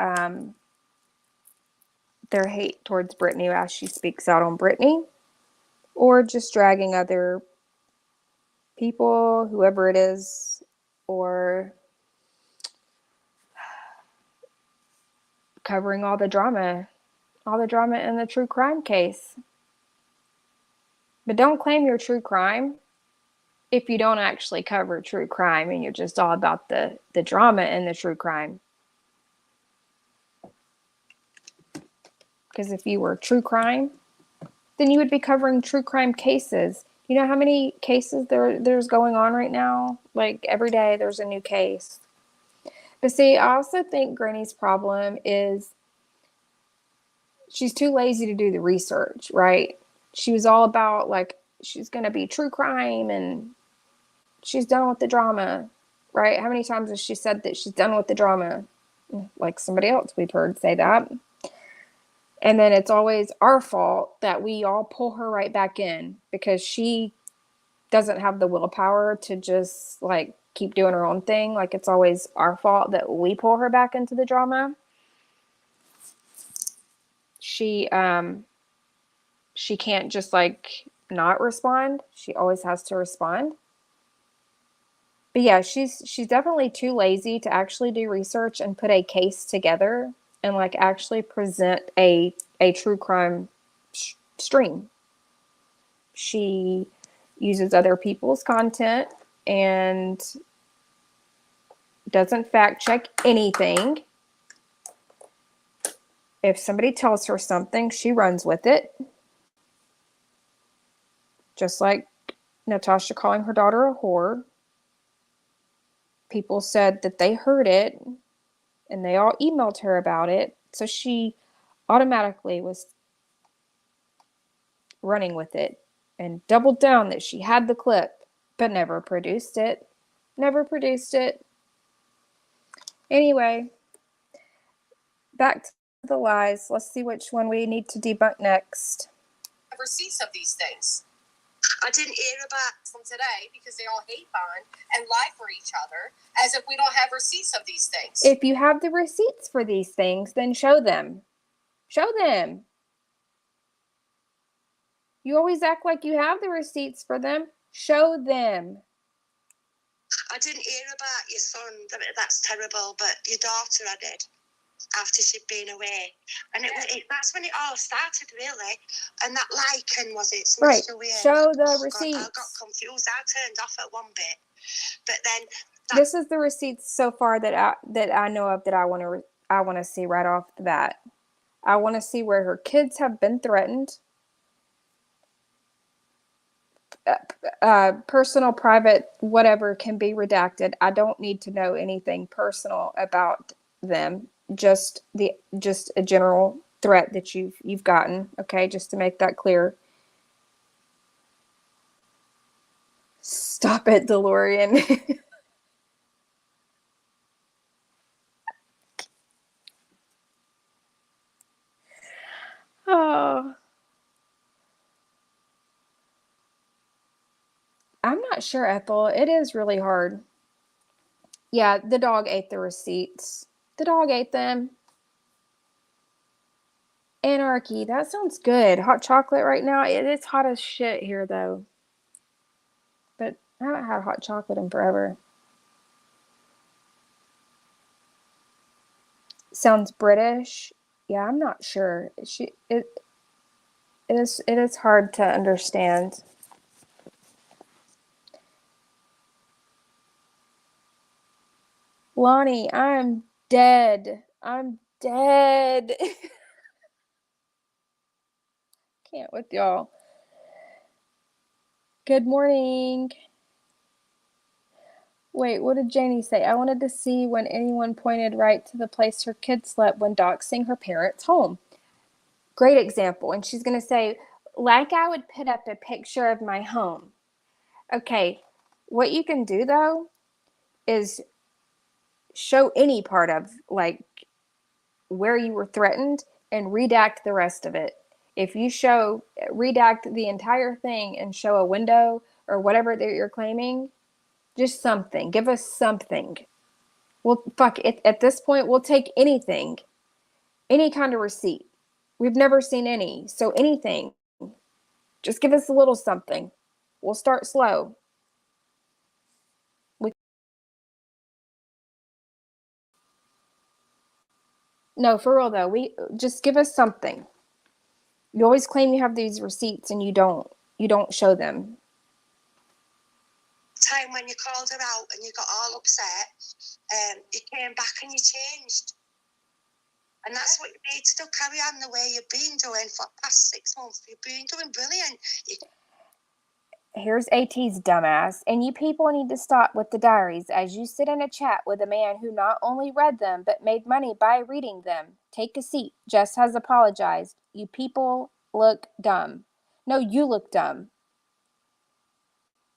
their hate towards Brittany as she speaks out on Brittany, or just dragging other people, whoever it is, or covering all the drama in the true crime case. But don't claim you're true crime if you don't actually cover true crime and you're just all about the drama in the true crime. Because if you were true crime, then you would be covering true crime cases. You know how many cases there's going on right now? Like every day there's a new case. But see, I also think Granny's problem is she's too lazy to do the research, right? She was all about like she's going to be true crime and she's done with the drama, right? How many times has she said that she's done with the drama? Like somebody else we've heard say that. And then it's always our fault that we all pull her right back in because she doesn't have the willpower to just like keep doing her own thing. Like it's always our fault that we pull her back into the drama. She can't just like not respond. She always has to respond. But yeah, she's definitely too lazy to actually do research and put a case together and like actually present a true crime stream. She uses other people's content and doesn't fact check anything. If somebody tells her something, she runs with it. Just like Natasha calling her daughter a whore. People said that they heard it and they all emailed her about it. So she automatically was running with it and doubled down that she had the clip, but never produced it. Never produced it. Anyway, back to the lies. Let's see which one we need to debunk next. Have receipts of these things. I didn't hear about From today because they all hate bond and lie for each other as if we don't have receipts of these things. If you have the receipts for these things, then show them. Show them. You always act like you have the receipts for them. Show them. I didn't hear about your son. That's terrible. But your daughter, I did. After she'd been away, and that's when it all started, really. And that lichen was it? Right. So weird. Show the receipts. I got confused. I turned off at one bit, but then this is the receipts so far that I know of that I want to see right off the bat. I want to see where her kids have been threatened. personal, private, whatever can be redacted. I don't need to know anything personal about them. Just a general threat that you've gotten. Okay, just to make that clear. Stop it, DeLorean. Oh. I'm not sure, Ethel. It is really hard. Yeah, the dog ate the receipts. The dog ate them. Anarchy. That sounds good. Hot chocolate right now. It's hot as shit here, though. But I haven't had hot chocolate in forever. Sounds British. Yeah, I'm not sure. It is hard to understand. Lonnie, I'm dead. I'm dead. Can't with y'all. Good morning. Wait, what did Janie say? I wanted to see when anyone pointed right to the place her kid slept when doxing her parents' home. Great example. And she's going to say, like I would put up a picture of my home. Okay, what you can do though is show any part of like where you were threatened and redact the rest of it. If you redact the entire thing and show a window or whatever that you're claiming, just something. Give us something. Well, fuck it. At this point, we'll take anything, any kind of receipt. We've never seen any, so anything. Just give us a little something. We'll start slow. No, for real though. We just give us something. You always claim you have these receipts and you don't. You don't show them. Time when you called her out and you got all upset, you came back and you changed. And that's what you need to do. Carry on the way you've been doing for the past 6 months. You've been doing brilliant. Here's AT's dumbass. And you people need to stop with the diaries as you sit in a chat with a man who not only read them, but made money by reading them. Take a seat. Jess has apologized. You people look dumb. No, you look dumb.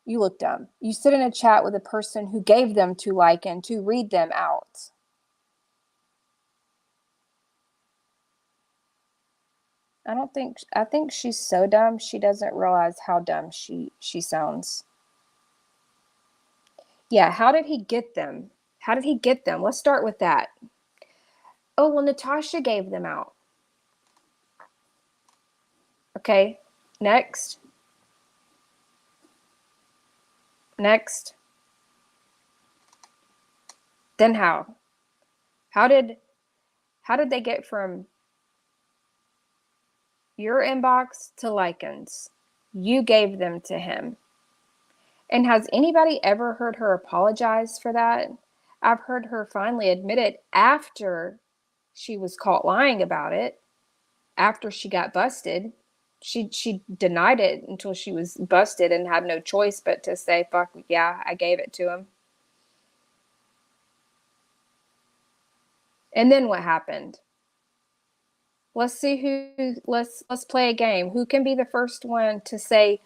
You look dumb. You sit in a chat with a person who gave them to Lycan to read them out. I think she's so dumb she doesn't realize how dumb she sounds. Yeah, how did he get them? How did he get them? Let's start with that. Oh, well, Natasha gave them out. Okay, next. Next. Then how? How did they get from your inbox to Lycan's? You gave them to him. And has anybody ever heard her apologize for that? I've heard her finally admit it after she was caught lying about it, after she got busted. She denied it until she was busted and had no choice but to say, fuck yeah, I gave it to him. And then what happened? Let's play a game. Who can be the first one to say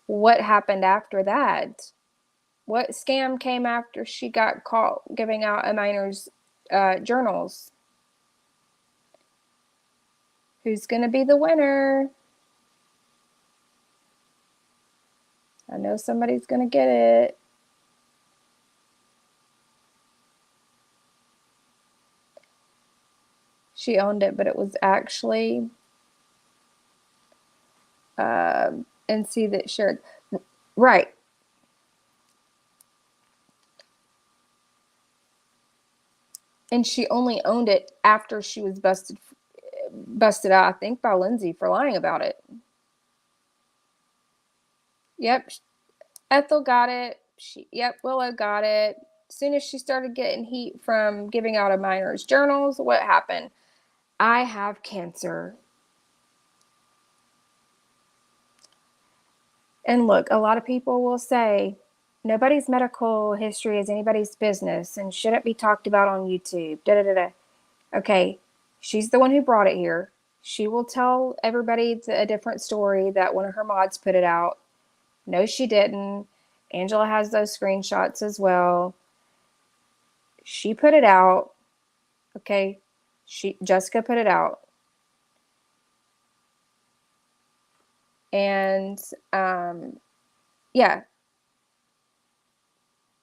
what happened after that? What scam came after she got caught giving out a minor's journals? Who's going to be the winner? I know somebody's going to get it. She owned it, but it was actually NC that shared. Right. And she only owned it after she was busted out, I think, by Lindsay for lying about it. Yep. Ethel got it. Willow got it. As soon as she started getting heat from giving out a minor's journals, what happened? I have cancer. And look, a lot of people will say nobody's medical history is anybody's business and shouldn't be talked about on YouTube. Da da da da. Okay, she's the one who brought it here. She will tell everybody a different story that one of her mods put it out. No, she didn't. Angela has those screenshots as well. She put it out. Okay, Jessica put it out. And yeah.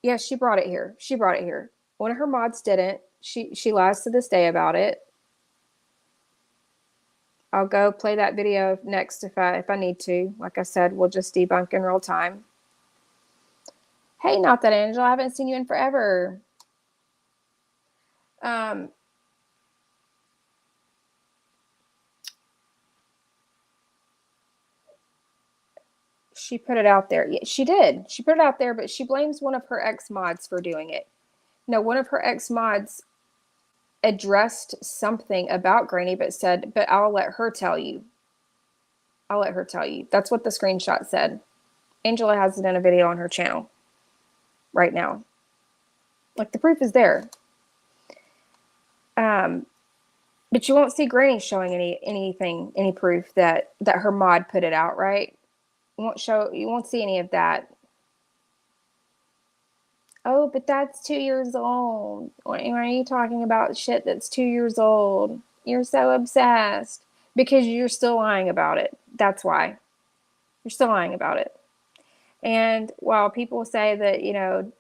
Yeah, she brought it here. She brought it here. One of her mods didn't. She lies to this day about it. I'll go play that video next if I need to. Like I said, we'll just debunk in real time. Hey, not that Angela. I haven't seen you in forever. She put it out there. Yeah, she did. She put it out there, but she blames one of her ex-mods for doing it. No, one of her ex-mods addressed something about Granny, but said, but I'll let her tell you. I'll let her tell you. That's what the screenshot said. Angela has it in a video on her channel right now. Like, the proof is there. But you won't see Granny showing any proof that her mod put it out, right? You won't see any of that. Oh, but that's 2 years old. Why are you talking about shit that's 2 years old? You're so obsessed. Because you're still lying about it. That's why. You're still lying about it. And while people say that, you know,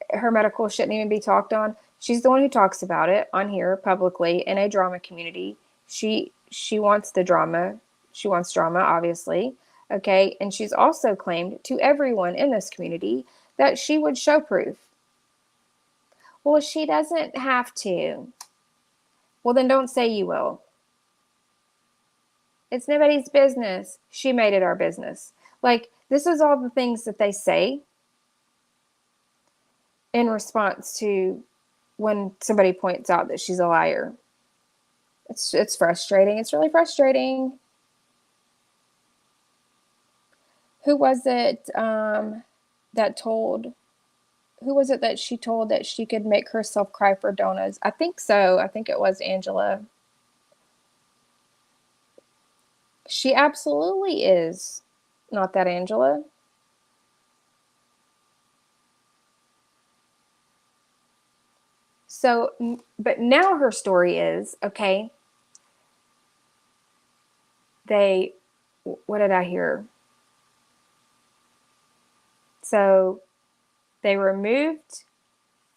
her medical shouldn't even be talked on, she's the one who talks about it on here publicly in a drama community. She wants the drama. She wants drama, obviously. Okay. And she's also claimed to everyone in this community that she would show proof. Well, she doesn't have to. Well, then don't say you will. It's nobody's business. She made it our business. Like, this is all the things that they say in response to when somebody points out that she's a liar. It's frustrating. It's really frustrating. Who was it that told? Who was it that she told that she could make herself cry for donuts? I think so. I think it was Angela. She absolutely is not that Angela. So, but now her story is, okay, what did I hear? So they removed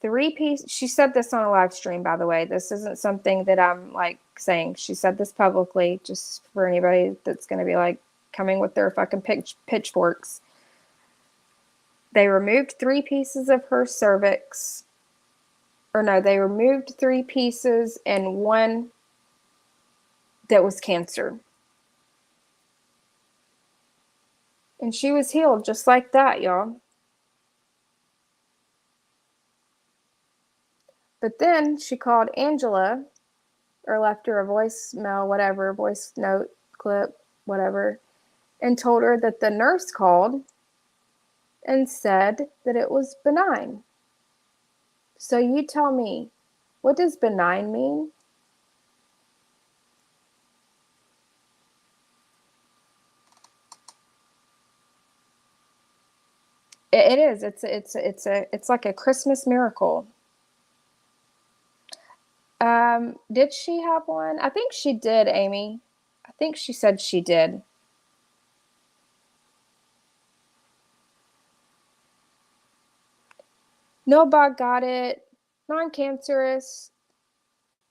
3 pieces. She said this on a live stream, by the way. This isn't something that I'm like saying. She said this publicly, just for anybody that's going to be like coming with their fucking pitchforks. They removed 3 pieces of her cervix. Or no, they removed 3 pieces and 1 that was cancer. And she was healed just like that, y'all. But then she called Angela, or left her a voicemail, whatever, voice note clip, whatever, and told her that the nurse called and said that it was benign. So you tell me, what does benign mean? It is. It's like a Christmas miracle. Did she have one? I think she did, Amy. I think she said she did. No bug got it. Non-cancerous.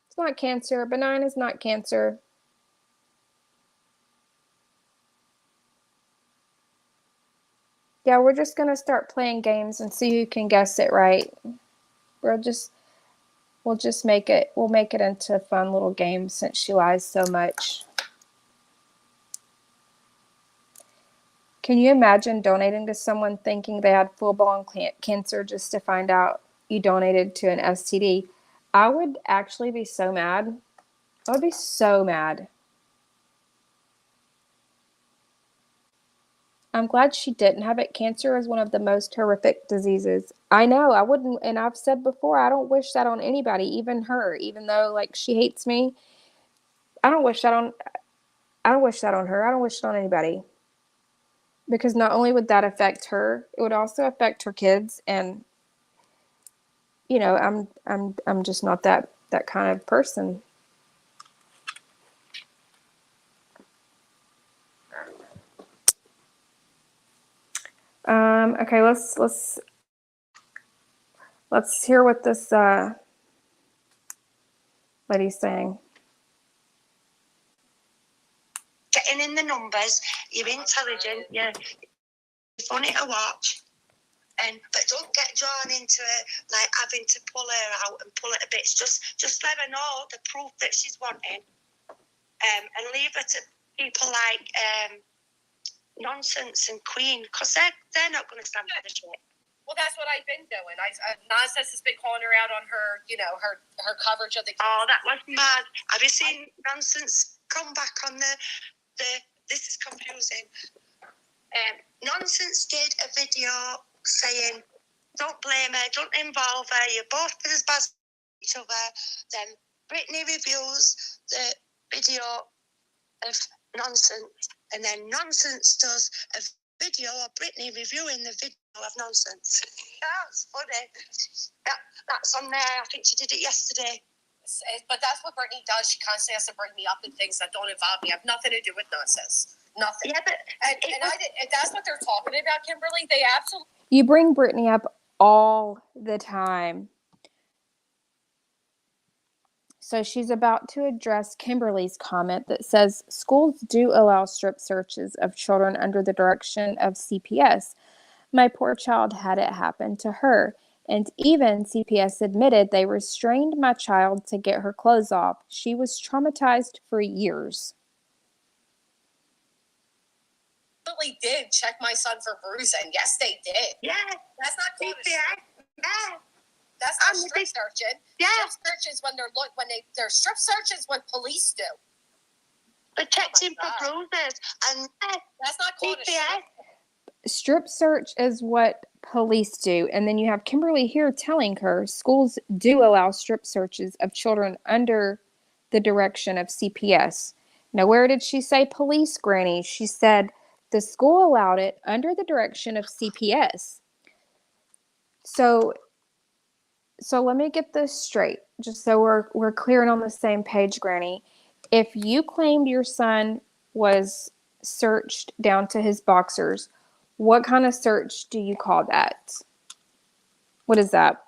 It's not cancer. Benign is not cancer. Yeah, we're just gonna start playing games and see who can guess it right. We'll just make it into a fun little game since she lies so much. Can you imagine donating to someone thinking they had full-blown cancer just to find out you donated to an STD? I would actually be so mad. I would be so mad. I'm glad she didn't have it. Cancer is one of the most horrific diseases. I know, I wouldn't, and I've said before, I don't wish that on anybody, even her, even though like she hates me. I don't wish that on I don't wish that on her. I don't wish it on anybody. Because not only would that affect her, it would also affect her kids, and you know, I'm just not that kind of person. Okay, let's hear what this lady's saying. Getting in the numbers, you're intelligent, you're funny to watch, but don't get drawn into it, like having to pull her out and pull her to bits. Just let her know the proof that she's wanting, and leave her to people like Nonsense and Queen, because they're not going to stand for the shit. Well, that's what I've been doing. Nonsense has been calling her out on her, her coverage of the kids. Oh, that was mad. Have you seen Nonsense come back on the this is confusing. Nonsense did a video saying, don't blame her, don't involve her, you're both as bad as each other. Then Brittany reviews the video of Nonsense, and then Nonsense does a video of Brittany reviewing the video of Nonsense. That's funny. That's on there. I think she did it yesterday. But that's what Brittany does. She constantly has to bring me up in things that don't involve me. I have nothing to do with Nonsense. Nothing. Yeah, but and that's what they're talking about, Kimberly. They absolutely. You bring Brittany up all the time. So she's about to address Kimberly's comment that says schools do allow strip searches of children under the direction of CPS. My poor child had it happen to her. And even CPS admitted they restrained my child to get her clothes off. She was traumatized for years. Absolutely did check my son for bruising. Yes, they did. Yeah. That's not called a strip. Yeah. That's not strip searching. Yeah. Strip searches they're strip searches what police do. Protecting for bruises, and that's not called a strip. Strip search is what police do. And then you have Kimberly here telling her schools do allow strip searches of children under the direction of CPS. Now, where did she say police, Granny? She said the school allowed it under the direction of CPS. So let me get this straight, just so we're clear and on the same page, Granny. If you claimed your son was searched down to his boxers, what kind of search do you call that? What is that?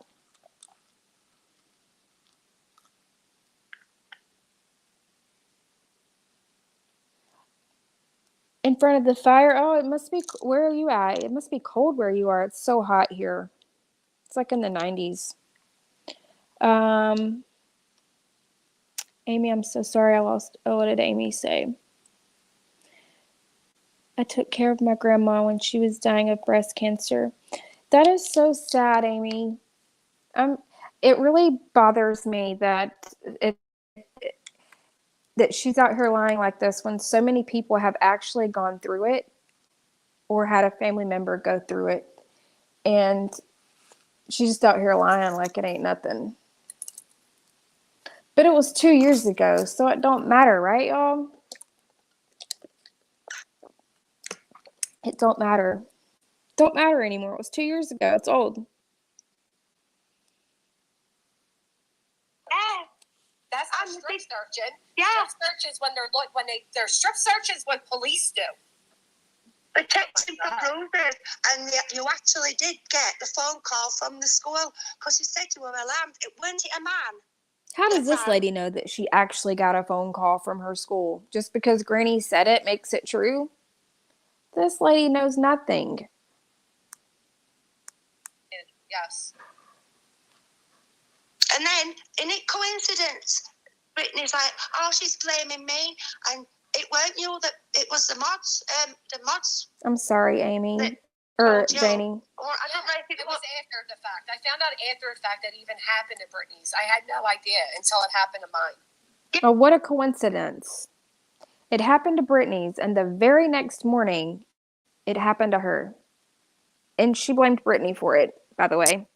In front of the fire? Oh, it must be, where are you at? It must be cold where you are. It's so hot here. It's like in the 90s. Amy, I'm so sorry I lost. Oh, what did Amy say? I took care of my grandma when she was dying of breast cancer. That is so sad, Amy. It really bothers me that that she's out here lying like this when so many people have actually gone through it or had a family member go through it. And she's just out here lying like it ain't nothing. But it was 2 years ago, so it don't matter, right, y'all? It don't matter. Don't matter anymore. It was 2 years ago. It's old. Yeah. That's not strip searching. Yeah. Strip searches they're strip searches what police do. Protecting for bruises, and you actually did get the phone call from the school because you said you were alarmed. Weren't it a man? How does this lady know that she actually got a phone call from her school? Just because Granny said it makes it true? This lady knows nothing. Yes. And then, in it coincidence, Brittany's like, oh, she's blaming me, and it weren't you, that it was the mods. I'm sorry, Amy. Or Janie. Or I don't know if it was after the fact. I found out after the fact that it even happened at Brittany's. I had no idea until it happened to mine. Oh, what a coincidence. It happened to Brittany's, and the very next morning, it happened to her. And she blamed Brittany for it, by the way.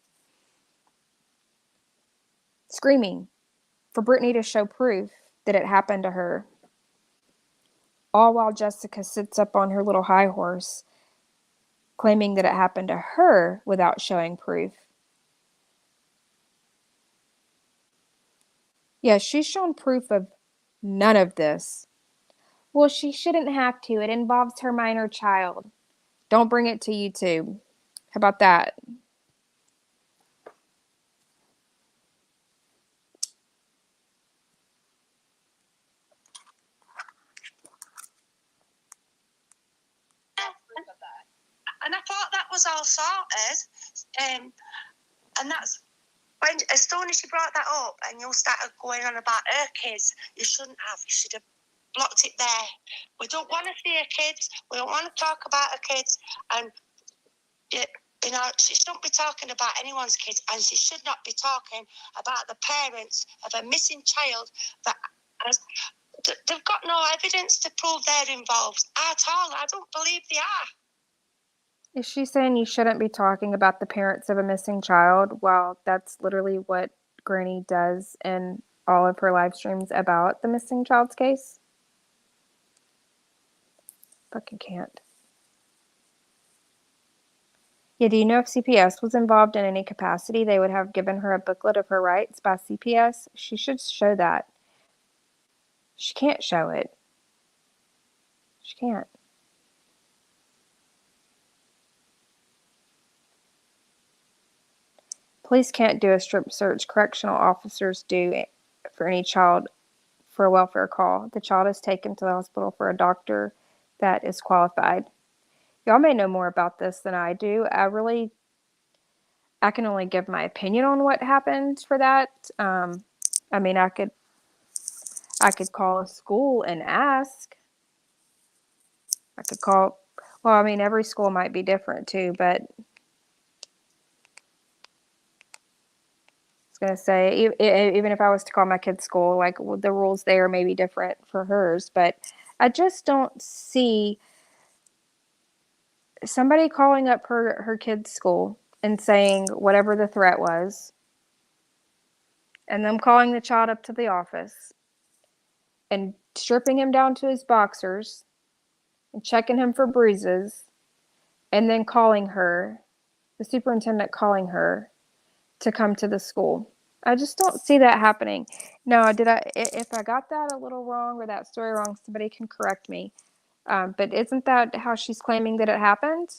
Screaming for Brittany to show proof that it happened to her. All while Jessica sits up on her little high horse, claiming that it happened to her without showing proof. Yeah, she's shown proof of none of this. Well, she shouldn't have to. It involves her minor child. Don't bring it to YouTube. How about that? And I thought that was all sorted. And that's when, as soon as you brought that up and you started going on about her kids, you shouldn't have. You should have blocked it there. We don't want to see her kids. We don't want to talk about her kids. And, you know, she shouldn't be talking about anyone's kids. And she should not be talking about the parents of a missing child that has, they've got no evidence to prove they're involved at all. I don't believe they are. Is she saying you shouldn't be talking about the parents of a missing child? Well, that's literally what Granny does in all of her live streams about the missing child's case. Fucking can't. Yeah, do you know if CPS was involved in any capacity, they would have given her a booklet of her rights by CPS? She should show that. She can't show it. She can't. Police can't do a strip search. Correctional officers do for any child for a welfare call. The child is taken to the hospital for a doctor that is qualified. Y'all may know more about this than I do. I can only give my opinion on what happened for that. I mean, I could call a school and ask. I could call, well, I mean, every school might be different too, but gonna say even if I was to call my kid's school, like the rules there may be different for hers, but I just don't see somebody calling up her kid's school and saying whatever the threat was, and them calling the child up to the office and stripping him down to his boxers and checking him for bruises, and then calling her, the superintendent calling her to come to the school. I just don't see that happening. Now, if I got that a little wrong or that story wrong, somebody can correct me. But isn't that how she's claiming that it happened?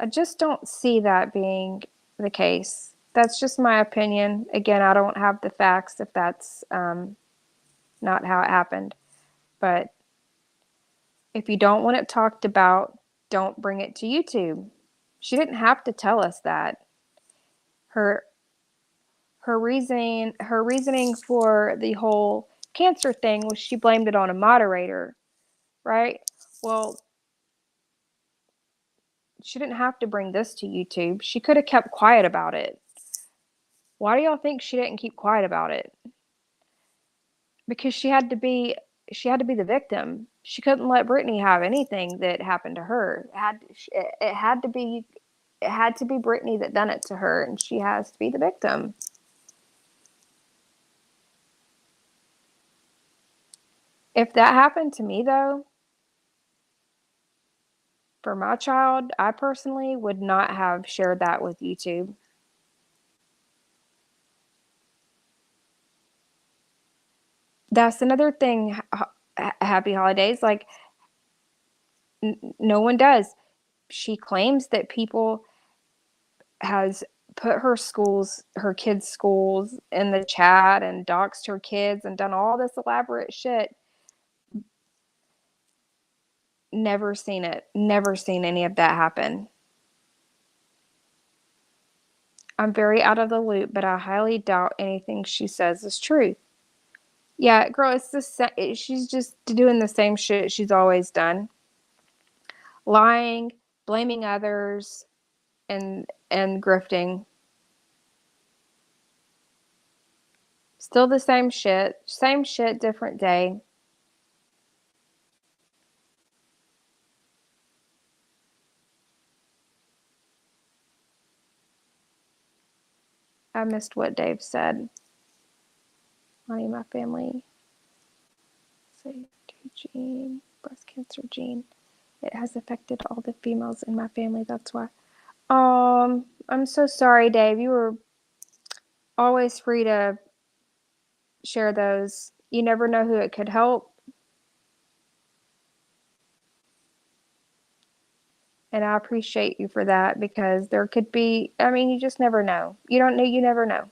I just don't see that being the case. That's just my opinion. Again, I don't have the facts if that's not how it happened. But if you don't want it talked about, don't bring it to YouTube. She didn't have to tell us that. Her reasoning for the whole cancer thing was she blamed it on a moderator, right? Well, she didn't have to bring this to YouTube. She could have kept quiet about it. Why do y'all think she didn't keep quiet about it? Because she had to be the victim. She couldn't let Brittany have anything that happened to her. It had to be Brittany that done it to her, and she has to be the victim. If that happened to me, though, for my child, I personally would not have shared that with YouTube. That's another thing, happy holidays, like no one does. She claims that people has put her kids' schools in the chat and doxed her kids and done all this elaborate shit. Never seen it. Never seen any of that happen. I'm very out of the loop, but I highly doubt anything she says is true. Yeah, girl, she's just doing the same shit she's always done. Lying, blaming others, and grifting. Still the same shit, different day. I missed what Dave said. Honey, my family. Say gene, breast cancer gene. It has affected all the females in my family. That's why. I'm so sorry, Dave. You were always free to share those. You never know who it could help. And I appreciate you for that, because there could be, I mean, you just never know. You don't know, you never know.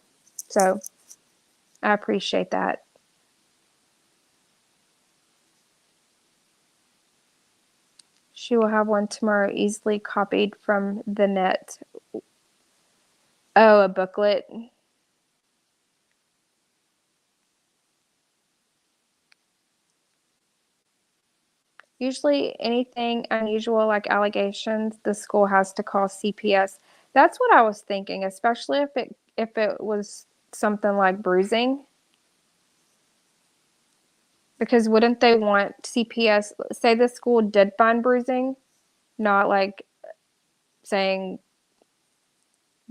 So I appreciate that. She will have one tomorrow, easily copied from the net. Oh, a booklet. Usually anything unusual like allegations, the school has to call CPS. That's what I was thinking, especially if it was something like bruising. Because wouldn't they want CPS, say the school did find bruising, not like saying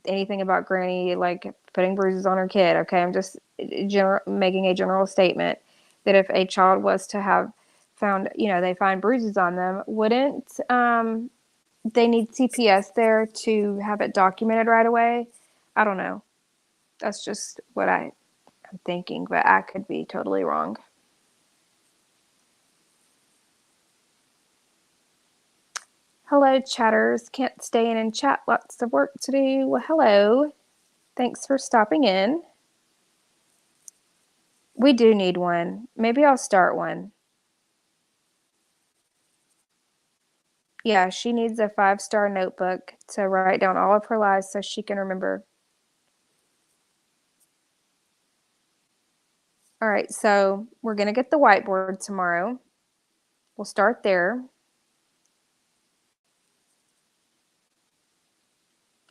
anything about Granny like putting bruises on her kid. Okay, I'm just making a general statement that if a child was to have found, they find bruises on them, wouldn't they need CPS there to have it documented right away? I don't know. That's just what I'm thinking, but I could be totally wrong. Hello, chatters. Can't stay in and chat. Lots of work to do. Well, hello. Thanks for stopping in. We do need one. Maybe I'll start one. Yeah, she needs a 5-star notebook to write down all of her lies so she can remember. All right, so we're going to get the whiteboard tomorrow. We'll start there.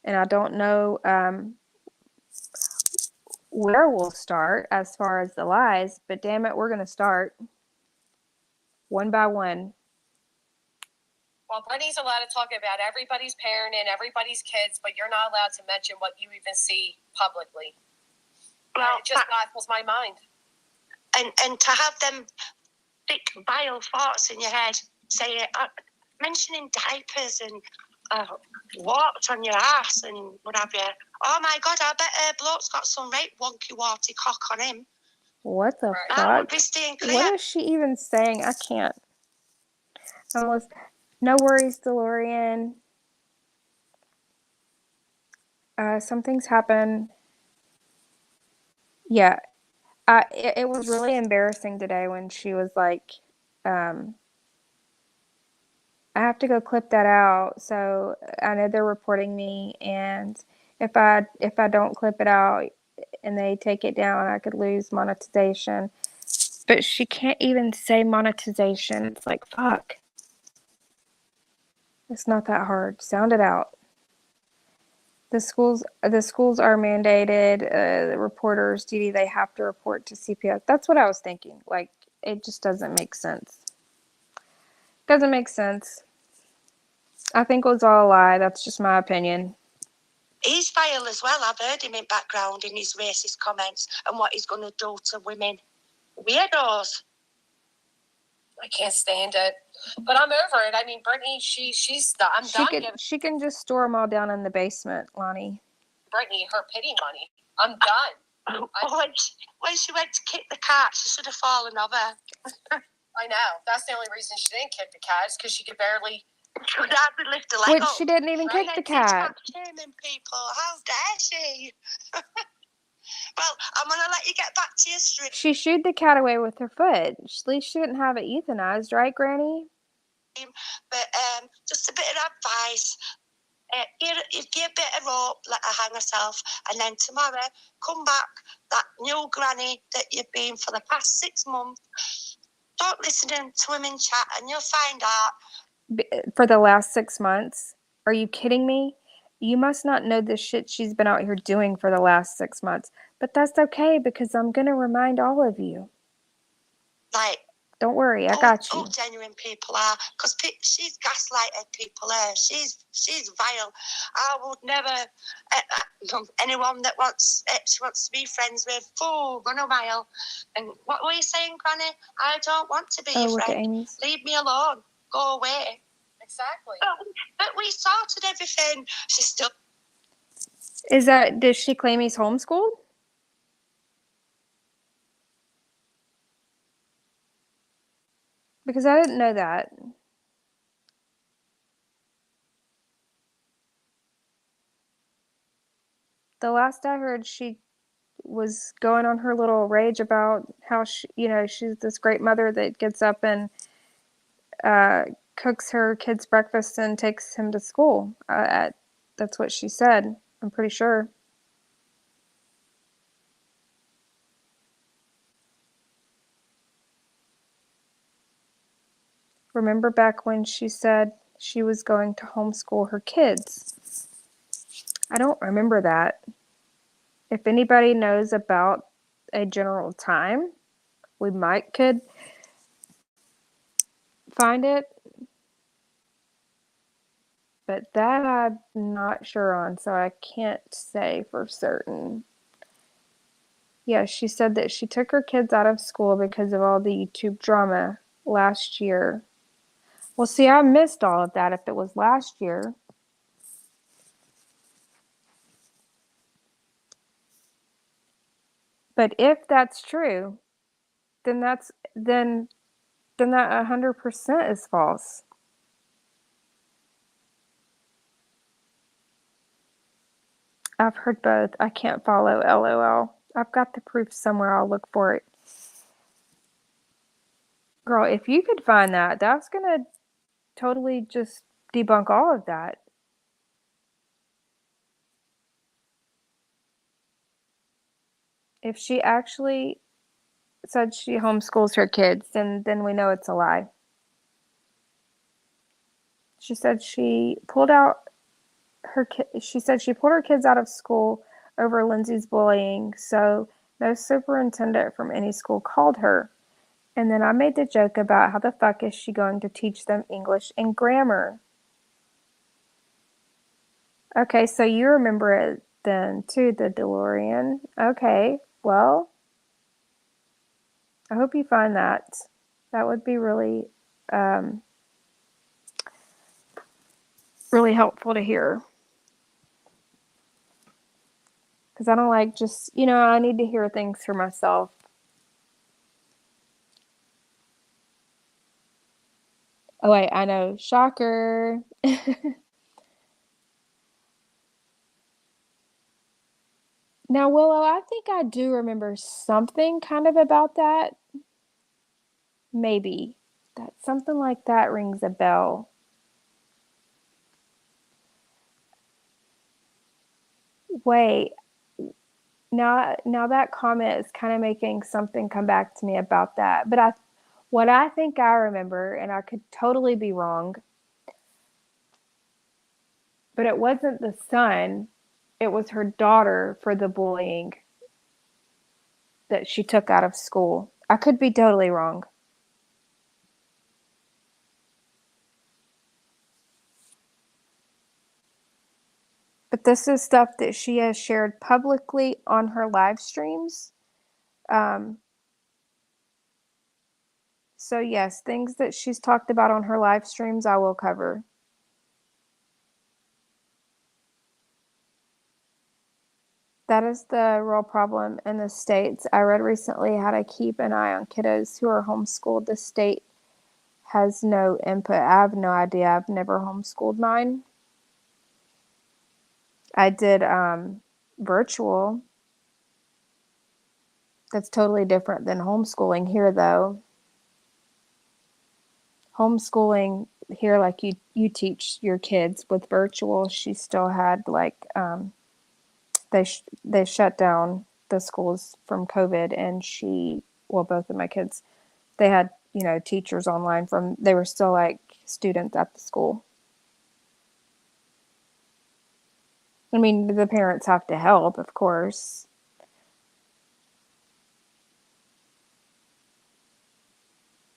And I don't know where we'll start as far as the lies, but damn it, we're going to start one by one. Well, Brittany's allowed to talk about everybody's parent and everybody's kids, but you're not allowed to mention what you even see publicly. Well, it just baffles my mind. And to have them thick, vile thoughts in your head, saying, mentioning diapers and warts on your ass and what have you. Oh my God, I bet bloke's got some right wonky warty cock on him. What the That fuck? would be staying clear. What is she even saying? I can't. Almost. No worries, DeLorean. Something's happened. Yeah. It was really embarrassing today when she was like, I have to go clip that out. So I know they're reporting me, and if I don't clip it out and they take it down, I could lose monetization. But she can't even say monetization. It's like, fuck. It's not that hard. Sound it out. The schools are mandated, the reporters' duty, they have to report to CPS. That's what I was thinking. Like, it just doesn't make sense. Doesn't make sense. I think it was all a lie. That's just my opinion. He's vile as well. I've heard him in background in his racist comments and what he's going to do to women. Weirdos. I can't stand it. But I'm over it. I mean, Brittany, I'm done giving She can just store them all down in the basement, Lonnie. Brittany her pity money. I'm done. When she went to kick the cat, she should have fallen over. I know. That's the only reason she didn't kick the cat, is because she could barely lift a leg Which up. she didn't even kick the cat. Shaming people. How dare she? Well, I'm going to let you get back to your street. She shooed the cat away with her foot. At least she didn't have it euthanized, right, Granny? But just a bit of advice. Give a bit of rope, let her hang herself, and then tomorrow come back, that new granny that you've been for the past 6 months. Don't listen to him in chat, and you'll find out. For the last 6 months? Are you kidding me? You must not know the shit she's been out here doing for the last 6 months. But that's okay, because I'm going to remind all of you. Like, Don't worry, I got you. All genuine people are, because she's gaslighted people there. She's vile. I would never, anyone that she wants to be friends with, run a mile. And what were you saying, Granny? I don't want to be your Look at friend. Amy's. Leave me alone. Go away. Exactly. But we sorted everything. She's still. Does she claim he's homeschooled? Because I didn't know that. The last I heard, she was going on her little rage about how she's this great mother that gets up and cooks her kids breakfast and takes him to school. That's what she said. I'm pretty sure. Remember back when she said she was going to homeschool her kids? I don't remember that. If anybody knows about a general time, we could find it. But that I'm not sure on, so I can't say for certain. Yeah, she said that she took her kids out of school because of all the YouTube drama last year. Well, see, I missed all of that if it was last year. But if that's true, then that 100% is false. I've heard both. I can't follow LOL. I've got the proof somewhere. I'll look for it. Girl, if you could find that, that's going to totally just debunk all of that. If she actually said she homeschools her kids, then we know it's a lie. She said she pulled her kids out of school over Lindsay's bullying, so no superintendent from any school called her. And then I made the joke about how the fuck is she going to teach them English and grammar? Okay, so you remember it then too, the DeLorean. Okay, well, I hope you find that. That would be really, really helpful to hear. Because I don't like just, I need to hear things for myself. Oh, wait, I know. Shocker. Now, Willow, I think I do remember something kind of about that. Maybe. That something like that rings a bell. Wait. Now that comment is kind of making something come back to me about that. But what I think I remember, and I could totally be wrong, but it wasn't the son, it was her daughter for the bullying that she took out of school. I could be totally wrong. But this is stuff that she has shared publicly on her live streams. So yes, things that she's talked about on her live streams, I will cover. That is the real problem in the States. I read recently how to keep an eye on kiddos who are homeschooled. The state has no input. I have no idea. I've never homeschooled mine. I did virtual. That's totally different than homeschooling here, though. Homeschooling here, like you teach your kids with virtual, she still had they shut down the schools from COVID, and both of my kids, they had teachers online they were still like students at the school. I mean, the parents have to help, of course.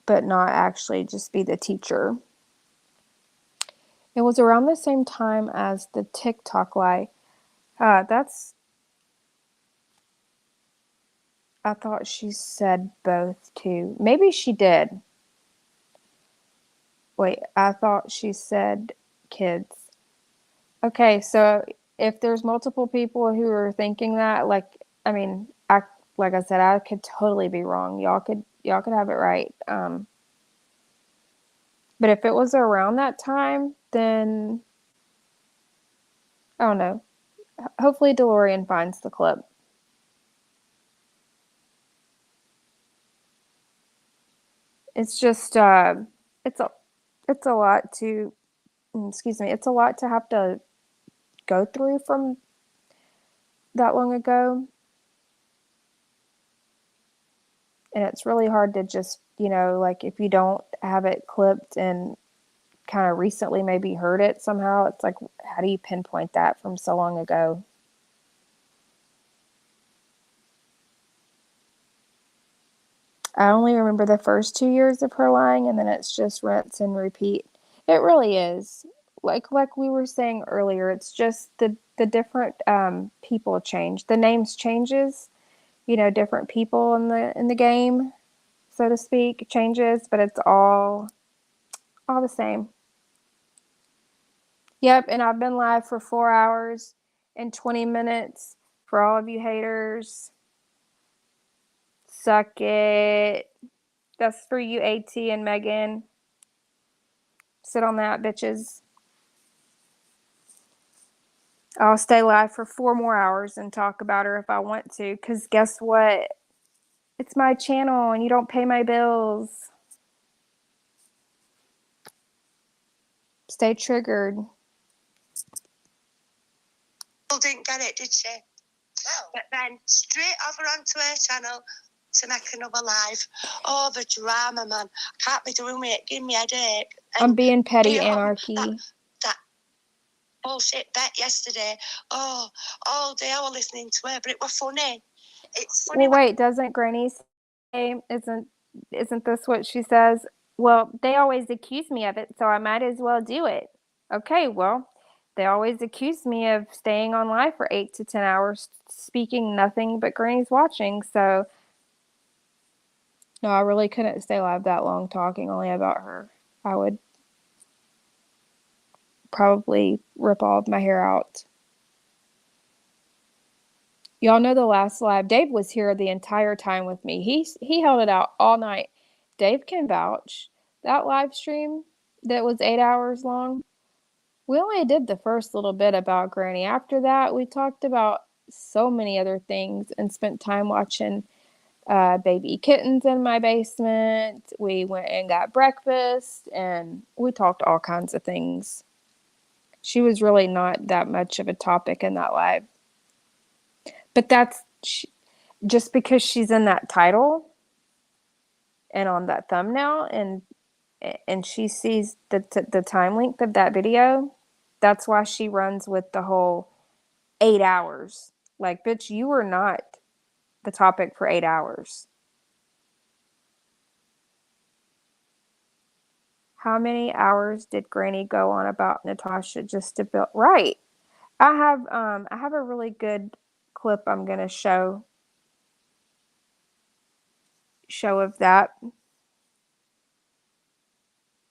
but not actually just be the teacher. It was around the same time as the TikTok lie. I thought she said both too. Maybe she did. Wait, I thought she said kids. Okay, so if there's multiple people who are thinking that, like, I mean, like I said, I could totally be wrong. Y'all could have it right. But if it was around that time, then I don't know. Hopefully DeLorean finds the clip. It's just it's a lot to it's a lot to have to go through from that long ago. And it's really hard to just, like if you don't have it clipped and kind of recently maybe heard it somehow, it's like, how do you pinpoint that from so long ago? I only remember the first 2 years of her lying, and then it's just rinse and repeat. It really is. Like we were saying earlier, it's just the different people change. The names changes, different people in the game, so to speak, changes, but it's all the same. Yep, and I've been live for 4 hours and 20 minutes. For all of you haters, suck it. That's for you, AT and Megan. Sit on that, bitches. I'll stay live for 4 more hours and talk about her if I want to, because guess what? It's my channel and you don't pay my bills. Stay triggered. Didn't get it, did she? No. But then straight over onto her channel to make another live. Oh, the drama, man. I can't be doing it. Give me a headache. I'm being petty, Anarchy. That bullshit bet yesterday. Oh, all day I was listening to her, but it was funny. It's funny. Well, wait, doesn't Granny say, isn't this what she says? Well, they always accuse me of it, so I might as well do it. Okay, well, they always accuse me of staying on live for 8 to 10 hours, speaking nothing but Granny's watching, so no, I really couldn't stay live that long talking only about her. I would probably rip all of my hair out. Y'all know the last live, Dave was here the entire time with me. He held it out all night. Dave can vouch. That live stream that was 8 hours long, we only did the first little bit about Granny. After that, we talked about so many other things and spent time watching baby kittens in my basement. We went and got breakfast, and we talked all kinds of things. She was really not that much of a topic in that live. But that's just because she's in that title and on that thumbnail, and she sees the time length of that video. That's why she runs with the whole 8 hours. Like, bitch, you were not the topic for 8 hours. How many hours did Granny go on about Natasha just to build? Right. I have a really good clip I'm gonna show of that.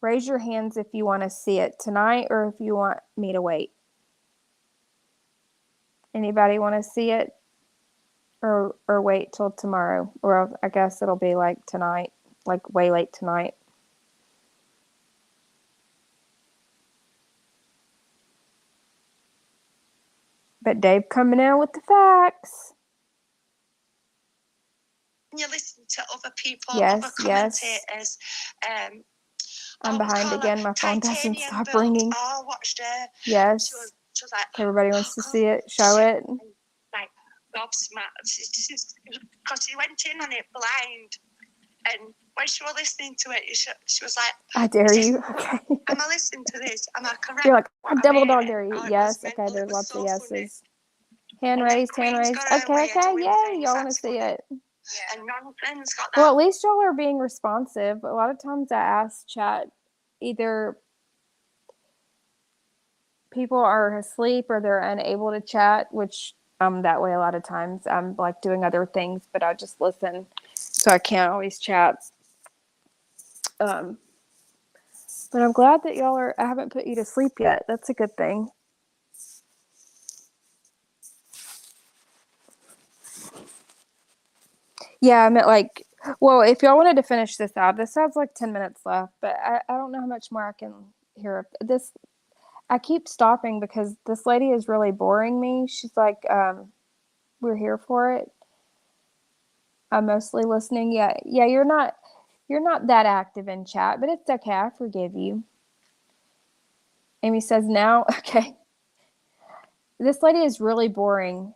Raise your hands if you want to see it tonight or if you want me to wait. Anybody want to see it? Or wait till tomorrow? Or I guess it'll be like tonight, like way late tonight. But Dave coming in with the facts. You listen to other people, yes, other commentators. Yes. I'm behind again. My phone doesn't stop ringing. Oh, watched her. Yes. She was like, everybody wants to see it. Show it. Like, gobsmacked. Because she went in on it blind. And when she was listening to it, she was like, I dare you. Okay. Am I listening to this? Am I correct? You're like, I double dog dare you. Oh, yes. Okay, there's lots of yeses. Hand raised. Okay, yay. Y'all want to see it. and none of them's got Well, that. at least y'all are being responsive. A lot of times I ask chat, either people are asleep or they're unable to chat, which I'm that way a lot of times. I'm like doing other things, but I just listen, so I can't always chat. But I'm glad that y'all are. I haven't put you to sleep yet. That's a good thing. Yeah, I meant like, well, if y'all wanted to finish this out, this has like 10 minutes left, but I don't know how much more I can hear. This, I keep stopping because this lady is really boring me. She's like, we're here for it. I'm mostly listening. Yeah, you're not that active in chat, but it's okay. I forgive you. Amy says now, okay. This lady is really boring,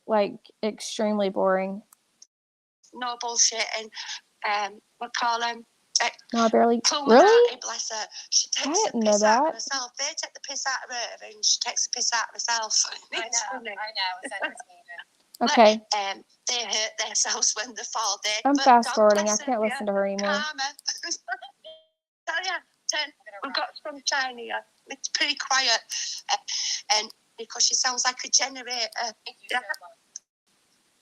like extremely boring. No bullshit. And what call them? No, I barely. Illuminati, Really? bless her. She I takes the didn't know piss out of that. herself. They take the piss out of her, and she takes the piss out of herself. I know. It's entertaining. Okay. They hurt themselves when they fall dead. I'm but fast God forwarding. I bless can't listen to her anymore. Karma. Tell ya, we've got sunshine here. It's pretty quiet, and because she sounds like a generator. Thank you so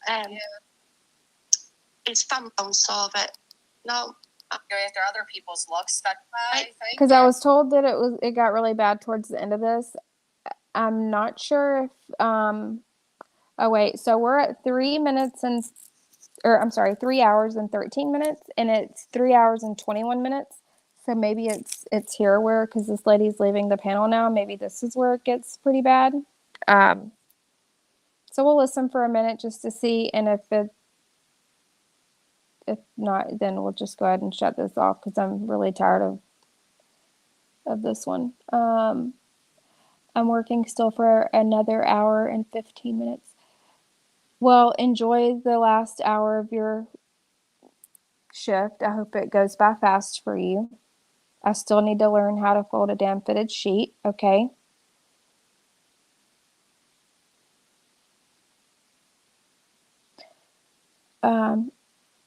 much. It's fun, don't solve it. No. Go after other people's looks. Because I was told that it got really bad towards the end of this. I'm not sure if oh wait, so we're at 3 minutes and or I'm sorry, 3 hours and 13 minutes, and it's 3 hours and 21 minutes. So maybe it's here where, because this lady's leaving the panel now, maybe this is where it gets pretty bad. So we'll listen for a minute just to see, and if not, then we'll just go ahead and shut this off because I'm really tired of this one. I'm working still for another hour and 15 minutes. Well, enjoy the last hour of your shift. I hope it goes by fast for you. I still need to learn how to fold a damn fitted sheet, okay?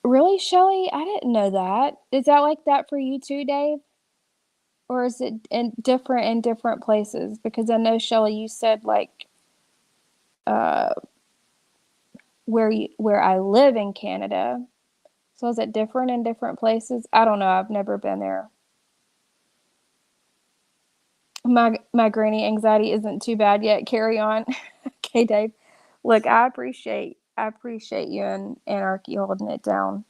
Really, Shelly? I didn't know that. Is that like that for you too, Dave? Or is it different in different places? Because I know, Shelly, you said like where I live in Canada. So is it different in different places? I don't know. I've never been there. My granny anxiety isn't too bad yet. Carry on. Okay, Dave. Look, I appreciate you and Anarchy holding it down.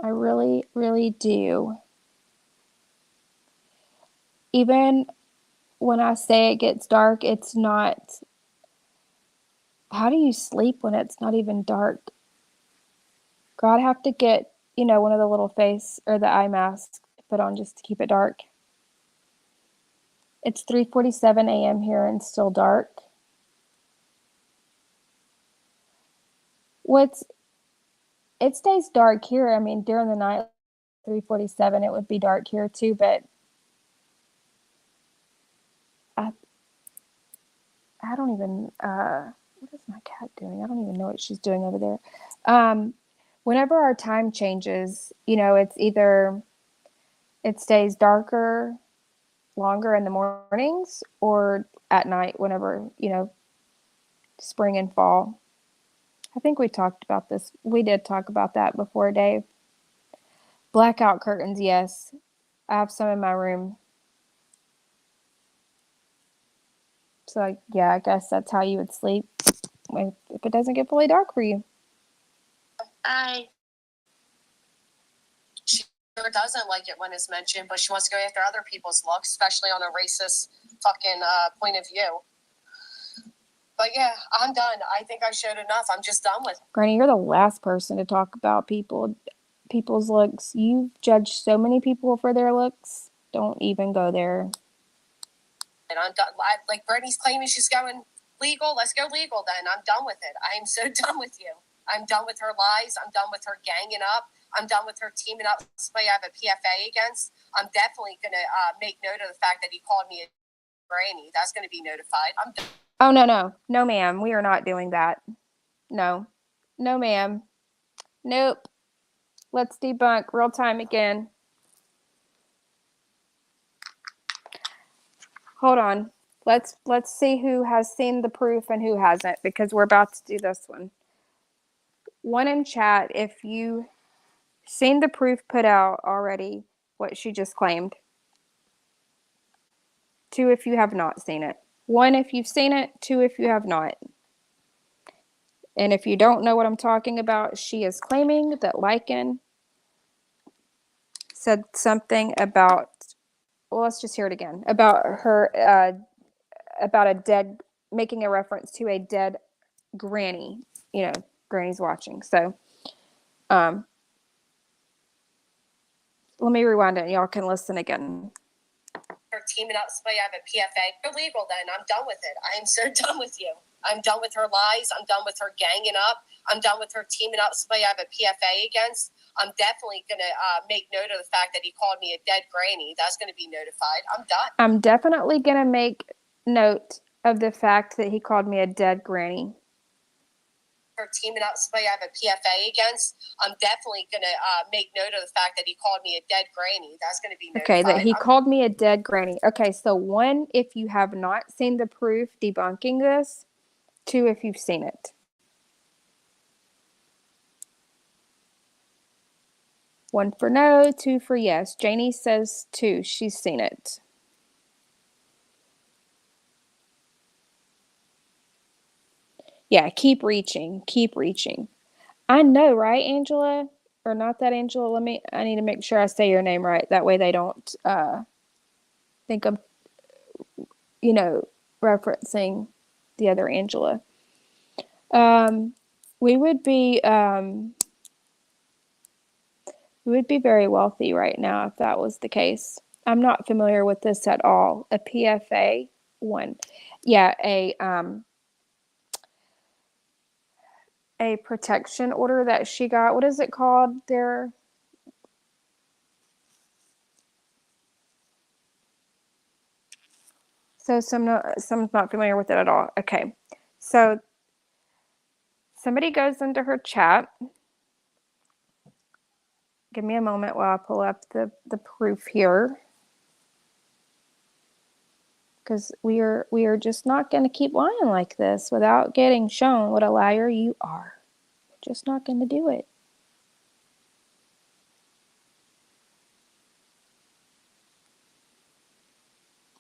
I really, really do. Even when I say it gets dark, it's not. How do you sleep when it's not even dark? God, I have to get, one of the little face or the eye masks to put on just to keep it dark. It's 3:47 a.m. here and still dark. It stays dark here. I mean, during the night, 3:47, it would be dark here too, but I don't even, what is my cat doing? I don't even know what she's doing over there. Whenever our time changes, it's either it stays darker longer in the mornings or at night whenever, spring and fall. I think we talked about this. We did talk about that before, Dave. Blackout curtains, yes. I have some in my room. So, yeah, I guess that's how you would sleep if it doesn't get fully dark for you. She sure doesn't like it when it's mentioned, but she wants to go after other people's looks, especially on a racist fucking point of view. But yeah, I'm done. I think I showed enough. I'm just done with it. Granny, you're the last person to talk about people's looks. You've judged so many people for their looks. Don't even go there. And I'm done. Like Brittany's claiming she's going legal. Let's go legal then. I'm done with it. I am so done with you. I'm done with her lies. I'm done with her ganging up. I'm done with her teaming up with somebody I have a PFA against. I'm definitely going to make note of the fact that he called me a granny. That's going to be notified. I'm done. Oh, no. No, ma'am. We are not doing that. No, No, ma'am. Nope. Let's debunk real time again. Hold on. Let's see who has seen the proof and who hasn't, because we're about to do this one. One in chat, if you seen the proof put out already, what she just claimed. Two, if you have not seen it. One, if you've seen it. Two, if you have not. And if you don't know what I'm talking about, she is claiming that Lycan said something about, well, let's just hear it again, about her, about a dead, making a reference to a dead granny. You know, granny's watching. So, let me rewind it and y'all can listen again. Her teaming up somebody I have a PFA. You're legal then. I'm done with it. I am so done with you. I'm done with her lies. I'm done with her ganging up. I'm done with her teaming up somebody I have a PFA against. I'm definitely going to make note of the fact that he called me a dead granny. That's going to be notified. I'm done. I'm definitely going to make note of the fact that he called me a dead granny. Her teaming up somebody I have a PFA against. I'm definitely going to make note of the fact that he called me a dead granny. That's going to be notified. Okay, that he called me a dead granny. Okay, so one, if you have not seen the proof debunking this. Two, if you've seen it. One for no, two for yes. Janie says two. She's seen it. Yeah, keep reaching. Keep reaching. I know, right, Angela? Or not that Angela. I need to make sure I say your name right. That way they don't think I'm, referencing the other Angela. We would be very wealthy right now if that was the case. I'm not familiar with this at all. A PFA one. Yeah, a protection order that she got. What is it called there? So someone's not familiar with it at all. Okay. So somebody goes into her chat. Give me a moment while I pull up the proof here. Because we are just not going to keep lying like this without getting shown what a liar you are. We're just not going to do it.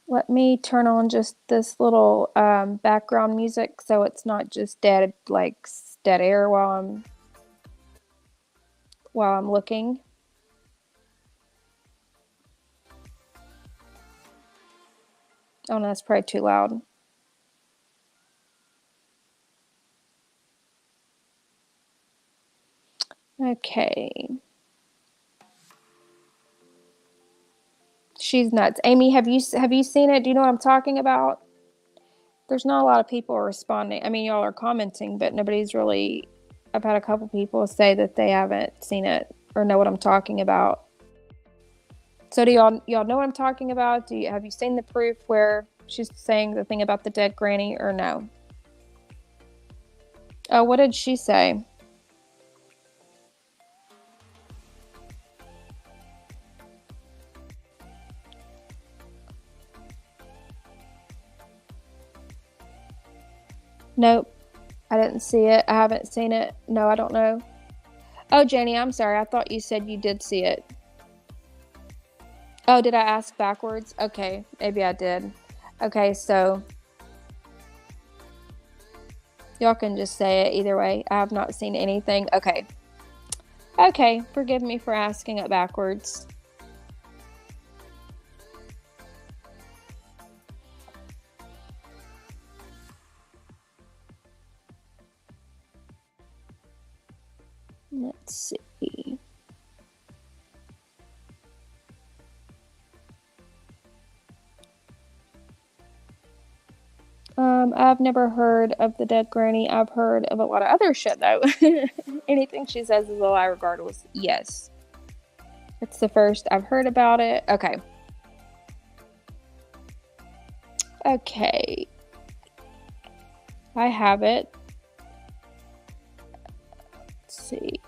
Let me turn on just this little background music so it's not just dead air while I'm looking. Oh no, that's probably too loud. Okay. She's nuts. Amy, have you seen it? Do you know what I'm talking about? There's not a lot of people responding. I mean, y'all are commenting, but nobody's really. I've had a couple people say that they haven't seen it or know what I'm talking about. So do y'all know what I'm talking about? Have you seen the proof where she's saying the thing about the dead granny or no? Oh, what did she say? Nope. I didn't see it. I haven't seen it. No, I don't know. Oh, Jenny, I'm sorry. I thought you said you did see it. Oh, did I ask backwards? Okay, maybe I did. Okay, so y'all can just say it either way. I have not seen anything. Okay. Okay, forgive me for asking it backwards. Let's see. I've never heard of the dead granny. I've heard of a lot of other shit though. Anything she says is a lie regardless. Yes. It's the first I've heard about it. Okay. Okay. I have it. see.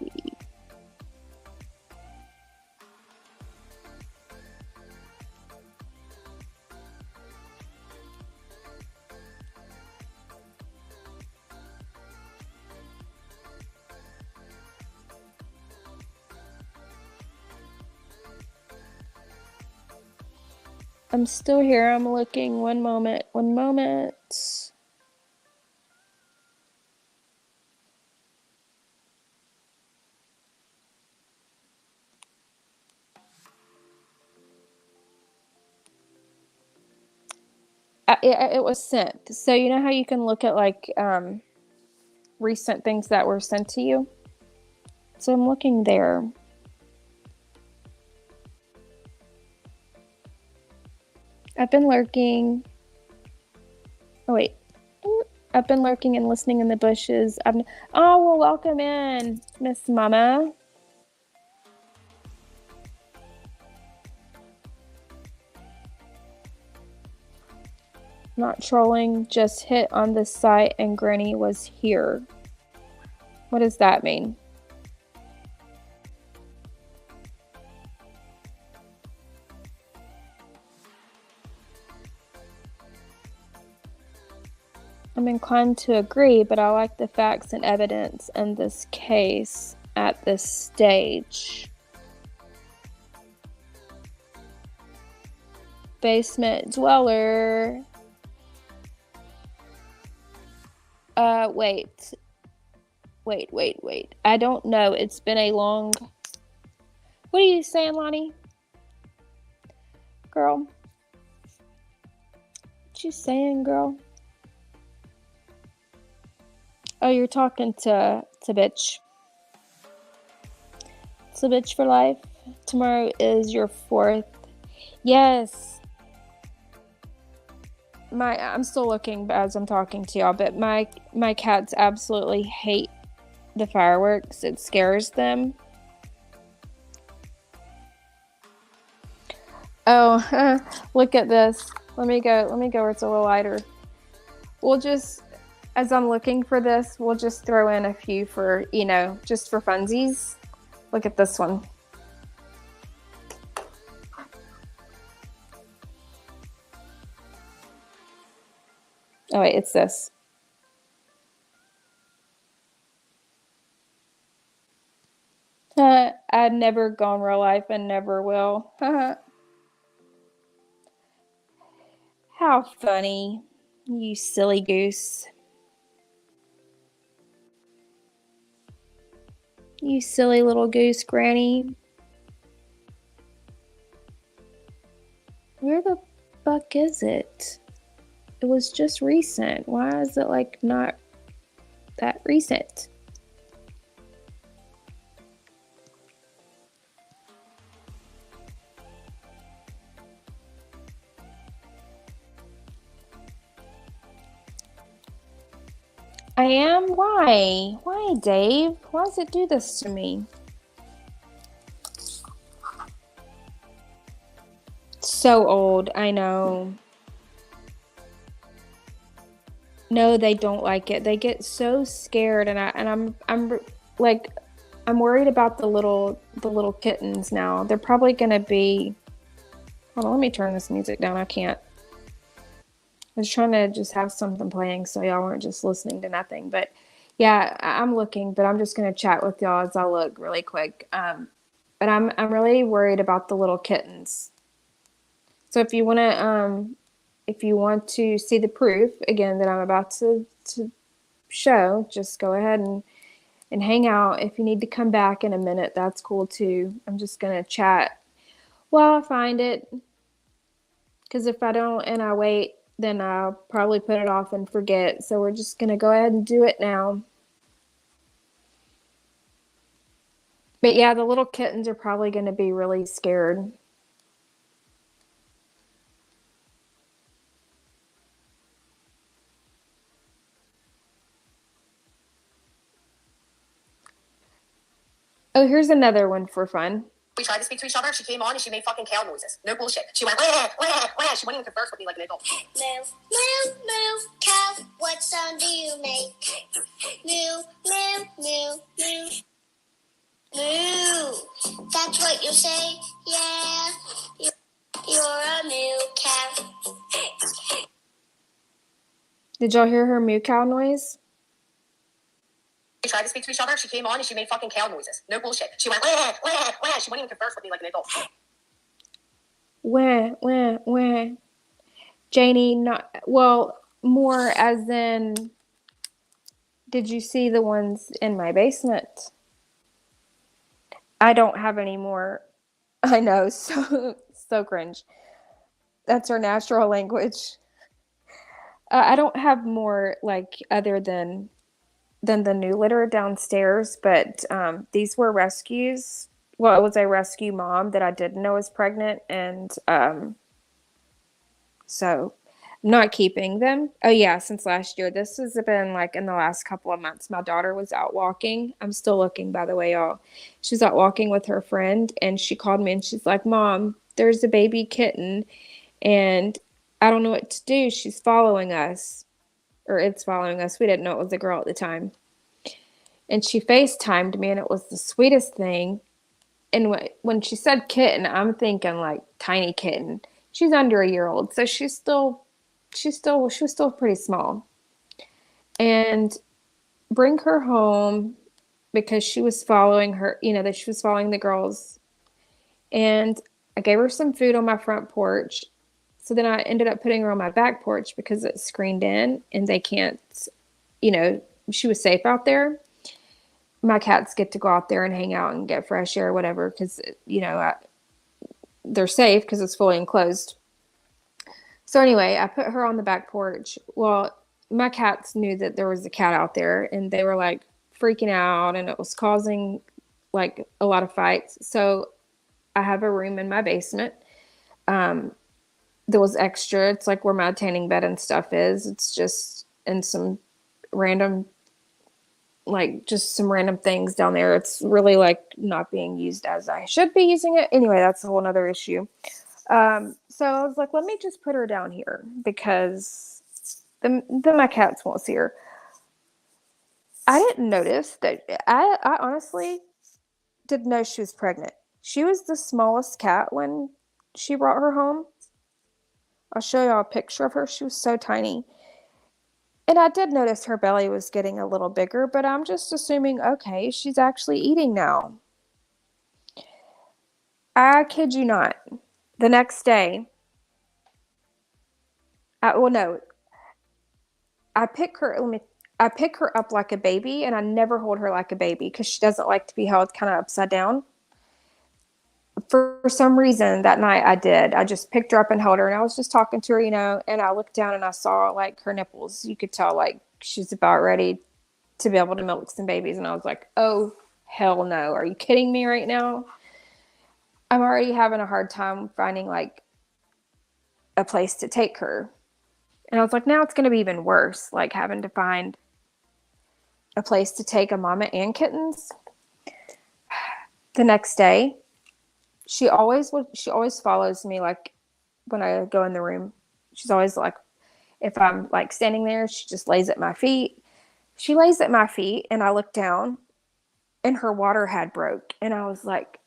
I'm still here. I'm looking. One moment. One moment. It was sent. So you know how you can look at like recent things that were sent to you? So I'm looking there. I've been lurking. Oh wait. I've been lurking and listening in the bushes. Oh, well, welcome in, Miss Mama. Not trolling, just hit on the site and Granny was here. What does that mean? I'm inclined to agree, but I like the facts and evidence in this case at this stage. Basement dweller. Wait. I don't know. It's been a long... What are you saying, Lonnie? Girl? What you saying, girl? Oh, you're talking to bitch. It's a bitch for life. Tomorrow is your 4th. Yes. I'm still looking as I'm talking to y'all, but my cats absolutely hate the fireworks. It scares them. Oh, look at this. Let me go where it's a little lighter. We'll just, as I'm looking for this, we'll just throw in a few for, just for funsies. Look at this one. Oh wait, it's this. I'd never go in real life and never will. How funny, you silly goose. You silly little goose, Granny. Where the fuck is it? It was just recent. Why is it like not that recent? I am? Why? Why, Dave? Why does it do this to me? So old, I know. No, they don't like it. They get so scared, and I'm like, I'm worried about the little kittens now. They're probably gonna be. Hold on, let me turn this music down. I can't. I was trying to just have something playing so y'all weren't just listening to nothing. But yeah, I'm looking, but I'm just gonna chat with y'all as I look really quick. But I'm really worried about the little kittens. So if you want to see the proof again that I'm about to show, just go ahead and hang out. If you need to come back in a minute, that's cool too. I'm just gonna chat while I find it. Because if I don't and I wait, then I'll probably put it off and forget. So we're just going to go ahead and do it now. But yeah, the little kittens are probably going to be really scared. Oh, here's another one for fun. We tried to speak to each other. She came on and she made fucking cow noises. No bullshit. She went, wah, wah, wah. She wouldn't even converse with me like an adult. Moo, moo, moo, cow. What sound do you make? Moo, moo, moo, moo. Moo. That's what you say? Yeah. You're a moo cow. Did y'all hear her moo cow noise? We tried to speak to each other. She came on and she made fucking cow noises. No bullshit. She went, wah, wah, wah. She wouldn't even converse with me like an adult. Wah, wah, wah. Janie, not well, more as in, did you see the ones in my basement? I don't have any more. I know, so cringe. That's our natural language. I don't have more like other than the new litter downstairs, but these were rescues. Well, it was a rescue mom that I didn't know was pregnant, and so I'm not keeping them. Oh yeah, since last year. This has been like in the last couple of months. My daughter was out walking. I'm still looking, by the way, y'all. She was out walking with her friend, and she called me and she's like, "Mom, there's a baby kitten, and I don't know what to do. She's following us, or it's following us." We didn't know it was a girl at the time. And she FaceTimed me, and it was the sweetest thing. And when she said kitten, I'm thinking like tiny kitten. She's under a year old, so she was still pretty small. And bring her home because she was following her, that she was following the girls. And I gave her some food on my front porch. So then I ended up putting her on my back porch because it's screened in and they can't, she was safe out there. My cats get to go out there and hang out and get fresh air or whatever because, they're safe because it's fully enclosed. So anyway, I put her on the back porch. Well, my cats knew that there was a cat out there and they were like freaking out and it was causing like a lot of fights. So I have a room in my basement. That was extra. It's like where my tanning bed and stuff is. It's just in some random, like just some random things down there. It's really like not being used as I should be using it. Anyway, that's a whole other issue. So I was like, let me just put her down here because then my cats won't see her. I didn't notice that. I honestly didn't know she was pregnant. She was the smallest cat when she brought her home. I'll show y'all a picture of her. She was so tiny. And I did notice her belly was getting a little bigger, but I'm just assuming, okay, she's actually eating now. I kid you not. The next day, no, I pick her. I pick her up like a baby, and I never hold her like a baby because she doesn't like to be held kind of upside down. For some reason that night I did. I just picked her up and held her, and I was just talking to her, and I looked down and I saw like her nipples. You could tell like she's about ready to be able to milk some babies, and I was like, oh hell no, are you kidding me right now? I'm already having a hard time finding like a place to take her. And I was like, now it's going to be even worse, like having to find a place to take a mama and kittens. The next day, she always follows me, like when I go in the room. She's always like, if I'm like standing there, she just lays at my feet. She lays at my feet and I look down and her water had broke. And I was like,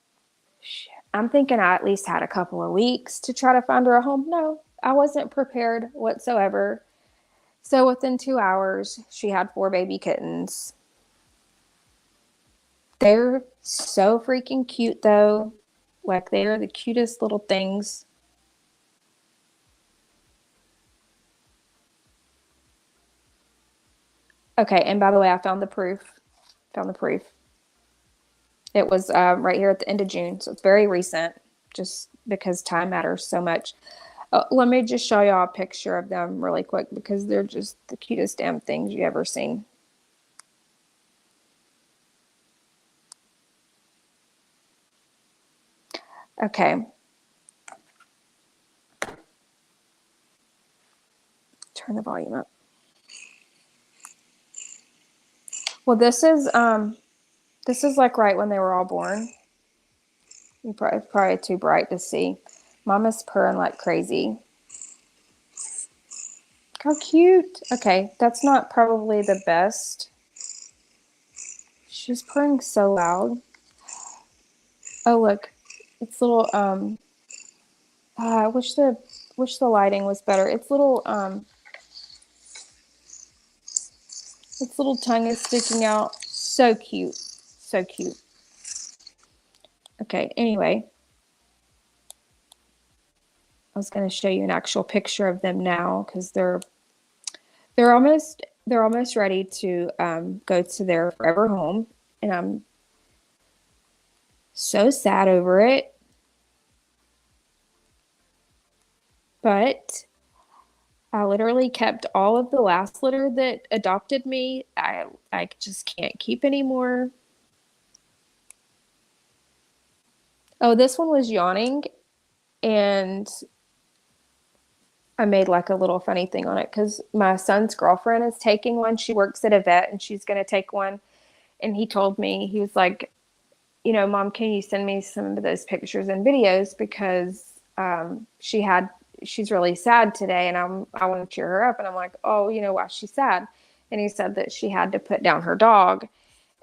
shit. I'm thinking I at least had a couple of weeks to try to find her a home. No, I wasn't prepared whatsoever. So within 2 hours, she had 4 baby kittens. They're so freaking cute, though. Like, they're the cutest little things. Okay, and by the way, I found the proof. It was right here at the end of June, so it's very recent, just because time matters so much. Let me just show y'all a picture of them really quick because they're just the cutest damn things you ever seen. Okay. Turn the volume up. Well, this is like right when they were all born. Probably too bright to see. Mama's purring like crazy. How cute. Okay, that's not probably the best. She's purring so loud. Oh, look. It's little, I wish the lighting was better. Its little tongue is sticking out. So cute. So cute. Okay, anyway. I was going to show you an actual picture of them now because they're almost ready to go to their forever home, and I'm so sad over it. But I literally kept all of the last litter that adopted me. I just can't keep anymore. Oh, this one was yawning, and I made like a little funny thing on it because my son's girlfriend is taking one. She works at a vet, and she's going to take one. And he told me, he was like, you know, Mom, can you send me some of those pictures and videos because she's really sad today, and I want to cheer her up. And I'm like, oh, you know why she's sad? And he said that she had to put down her dog,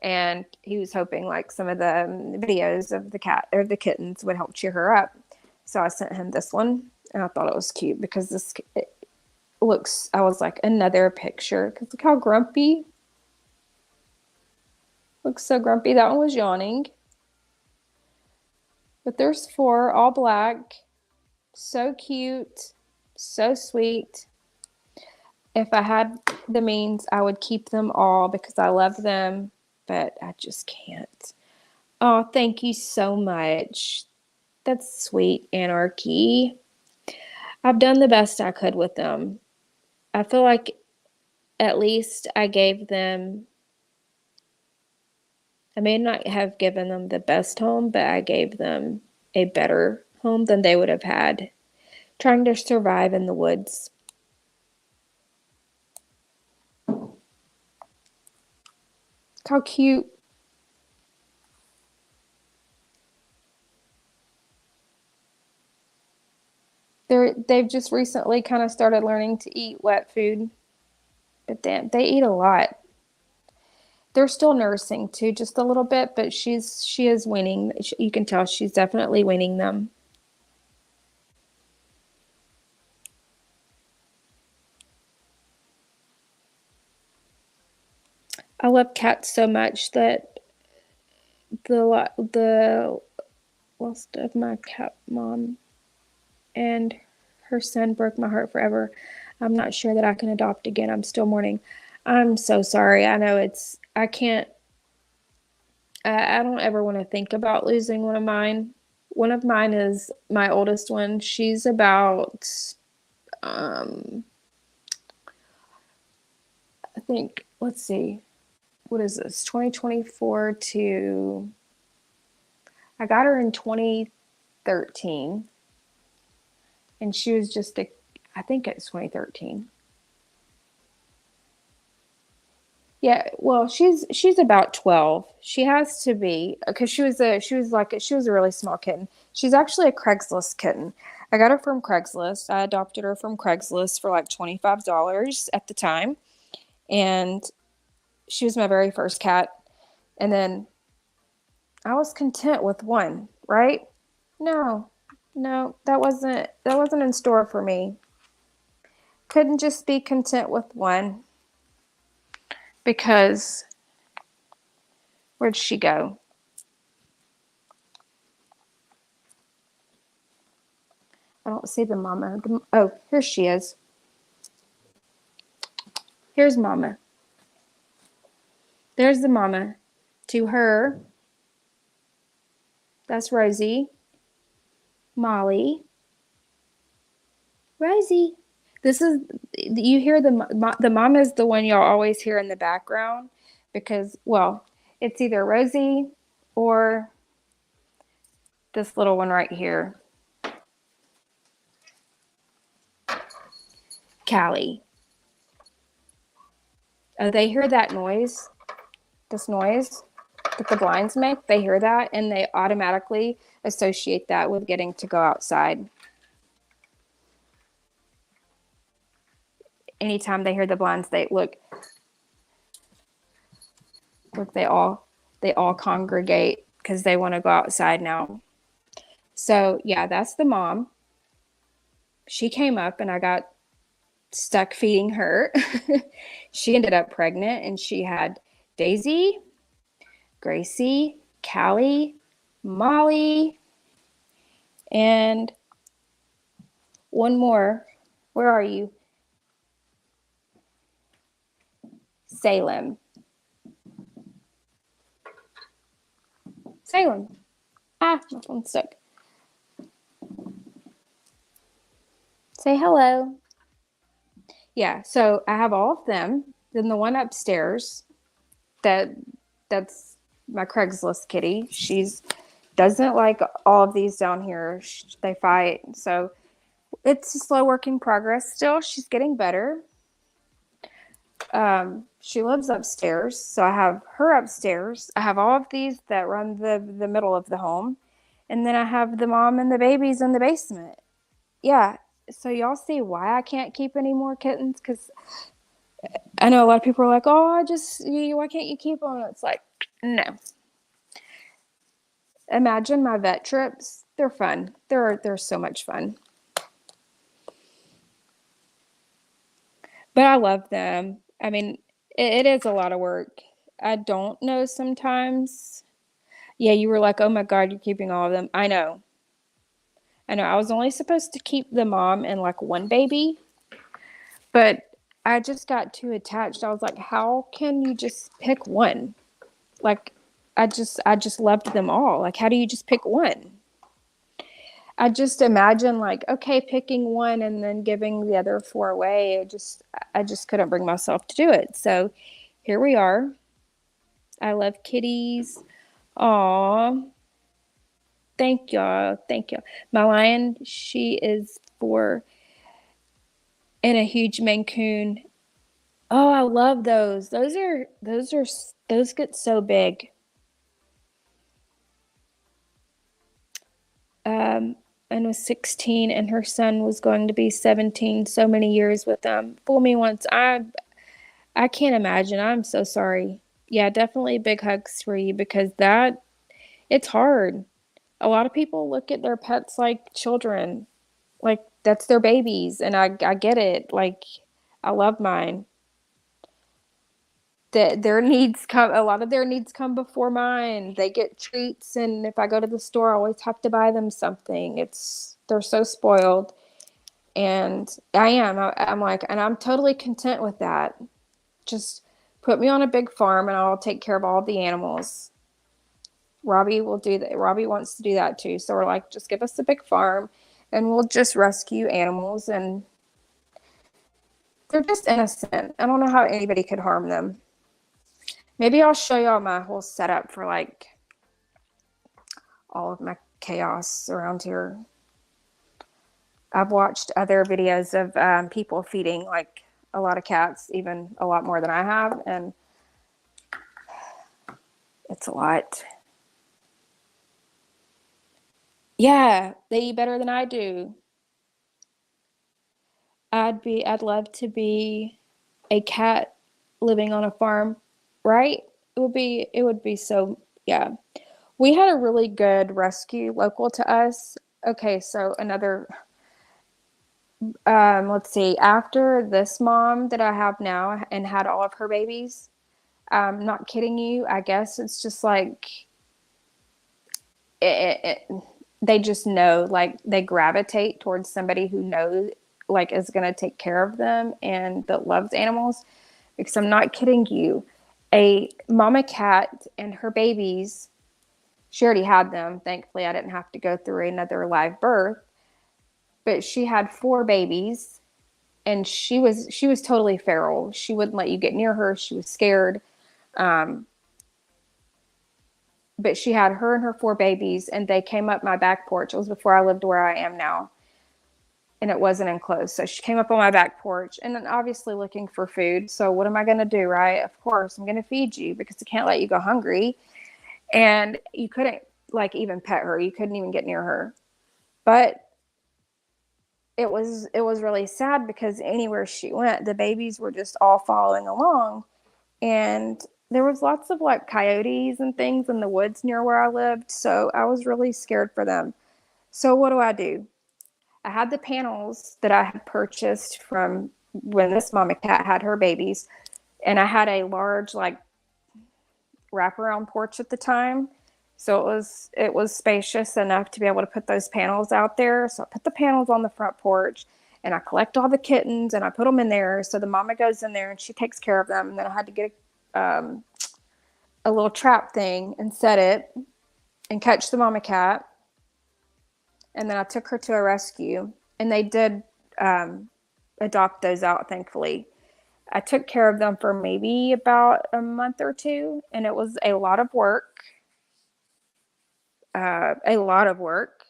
and he was hoping like some of the videos of the cat or the kittens would help cheer her up. So I sent him this one, and I thought it was cute because it looks. I was like, another picture because look how grumpy. Looks so grumpy. That one was yawning. But there's 4, all black. So cute. So sweet. If I had the means, I would keep them all because I love them, but I just can't. Oh, thank you so much. That's sweet, Anarchy. I've done the best I could with them. I feel like at least I gave them, I may not have given them the best home, but I gave them a better home than they would have had trying to survive in the woods. How cute. They've just recently kind of started learning to eat wet food, but they eat a lot. They're still nursing too, just a little bit, but she is weaning. You can tell she's definitely weaning them. I love cats so much that the loss of my cat mom and her son broke my heart forever. I'm not sure that I can adopt again. I'm still mourning. I'm so sorry. I know I can't, I don't ever want to think about losing one of mine. One of mine is my oldest one. She's about, I think, let's see, what is this? 2024 to, I got her in 2013, and she was just I think it's 2013. Yeah, well, she's about 12. She has to be because she was a really small kitten. She's actually a Craigslist kitten. I got her from Craigslist. I adopted her from Craigslist for like $25 at the time, and she was my very first cat. And then I was content with one, right? No, no, that wasn't in store for me. Couldn't just be content with one because where'd she go? I don't see the mama. Oh, here she is. Here's mama. There's the mama. To her, that's Rosie. Molly. Rosie. This is, you hear the mama is the one y'all always hear in the background because, well, it's either Rosie or this little one right here. Callie. Oh, they hear that noise, this noise that the blinds make. They hear that and they automatically associate that with getting to go outside. Anytime they hear the blinds, they look, they all congregate because they want to go outside now. So yeah, that's the mom. She came up and I got stuck feeding her. She ended up pregnant and she had Daisy, Gracie, Callie, Molly, and one more. Where are you? Salem. Salem. Ah, my phone's stuck. Say hello. Yeah, so I have all of them. Then the one upstairs, that's my Craigslist kitty. She's doesn't like all of these down here. They fight. So it's a slow work in progress still. She's getting better. She lives upstairs. So I have her upstairs. I have all of these that run the middle of the home. And then I have the mom and the babies in the basement. Yeah. So y'all see why I can't keep any more kittens? Because I know a lot of people are like, oh, why can't you keep them? It's like, no. Imagine my vet trips. They're fun. They're so much fun. But I love them. I mean, it is a lot of work. I don't know sometimes. Yeah, you were like, oh my God, you're keeping all of them. I know. I was only supposed to keep the mom and like one baby, but I just got too attached. I was like, how can you just pick one? Like, I just loved them all. Like, how do you just pick one? I just imagine like, okay, picking one and then giving the other four away. I just couldn't bring myself to do it. So here we are. I love kitties. Aw. Thank y'all. Thank you. My lion, she is 4 and a huge Mancoon. Oh, I love those. Those get so big. And was 16 and her son was going to be 17, so many years with them. Fool me once. I can't imagine. I'm so sorry. Yeah, definitely big hugs for you because it's hard. A lot of people look at their pets like children. Like that's their babies and I get it. Like I love mine. Their needs come a lot of their needs come before mine. They get treats and if I go to the store I always have to buy them something. They're so spoiled. And I'm like, and I'm totally content with that. Just put me on a big farm and I'll take care of all the animals. Robbie will do that. Robbie wants to do that too. So we're like, just give us a big farm and we'll just rescue animals and they're just innocent. I don't know how anybody could harm them. Maybe I'll show y'all my whole setup for like all of my chaos around here. I've watched other videos of people feeding like a lot of cats, even a lot more than I have, and it's a lot. Yeah, they eat better than I do. I'd love to be a cat living on a farm, right? It would be so, yeah. We had a really good rescue local to us. Okay, so another let's see, after this mom that I have now and had all of her babies, not kidding you, I guess it's just like they just know, like they gravitate towards somebody who knows, like is going to take care of them and that loves animals. Because I'm not kidding you, a mama cat and her babies, she already had them. Thankfully, I didn't have to go through another live birth, but she had 4 babies and she was totally feral. She wouldn't let you get near her. She was scared. Um, but she had her and her 4 babies and they came up my back porch. It was before I lived where I am now. And it wasn't enclosed. So she came up on my back porch and then obviously looking for food. So what am I going to do, right? Of course, I'm going to feed you because I can't let you go hungry. And you couldn't like even pet her. You couldn't even get near her. But it was really sad because anywhere she went, the babies were just all following along. And there was lots of like coyotes and things in the woods near where I lived, so I was really scared for them. So what do? I had the panels that I had purchased from when this mama cat had her babies, and I had a large like wraparound porch at the time. So it was spacious enough to be able to put those panels out there. So I put the panels on the front porch and I collect all the kittens and I put them in there. So the mama goes in there and she takes care of them. And then I had to get a little trap thing and set it and catch the mama cat. And then I took her to a rescue and they did adopt those out, thankfully. I took care of them for maybe about a month or two, and it was a lot of work. A lot of work.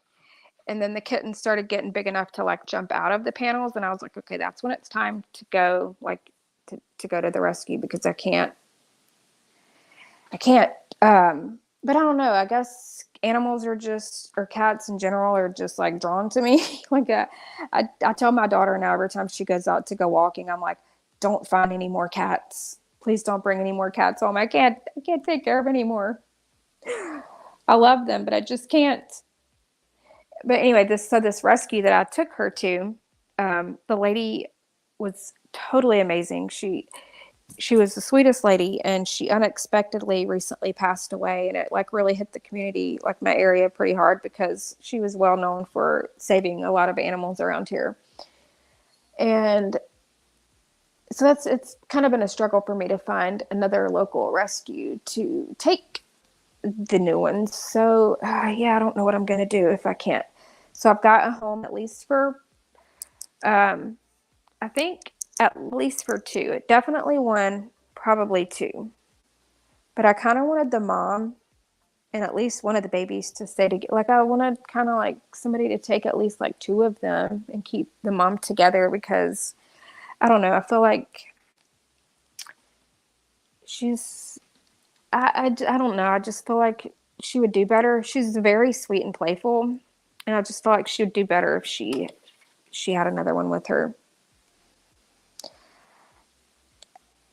And then the kittens started getting big enough to like jump out of the panels, and I was like, okay, that's when it's time to go, like to go to the rescue because I can't. But I don't know. I guess animals are just, or cats in general, are just like drawn to me. Like I tell my daughter now every time she goes out to go walking, I'm like, don't find any more cats. Please don't bring any more cats home. I can't take care of any more. I love them, but I just can't. But anyway, this rescue that I took her to, the lady was totally amazing. She was the sweetest lady, and she unexpectedly recently passed away, and it like really hit the community, like my area, pretty hard because she was well known for saving a lot of animals around here. And so it's kind of been a struggle for me to find another local rescue to take the new ones. So yeah, I don't know what I'm gonna do if I can't. So I've got a home at least for I think at least for two. Definitely one, probably two. But I kind of wanted the mom and at least one of the babies to stay together. Like I wanted kind of like somebody to take at least like two of them and keep the mom together because I don't know. I feel like she's I don't know. I just feel like she would do better. She's very sweet and playful, and I just feel like she would do better if she had another one with her.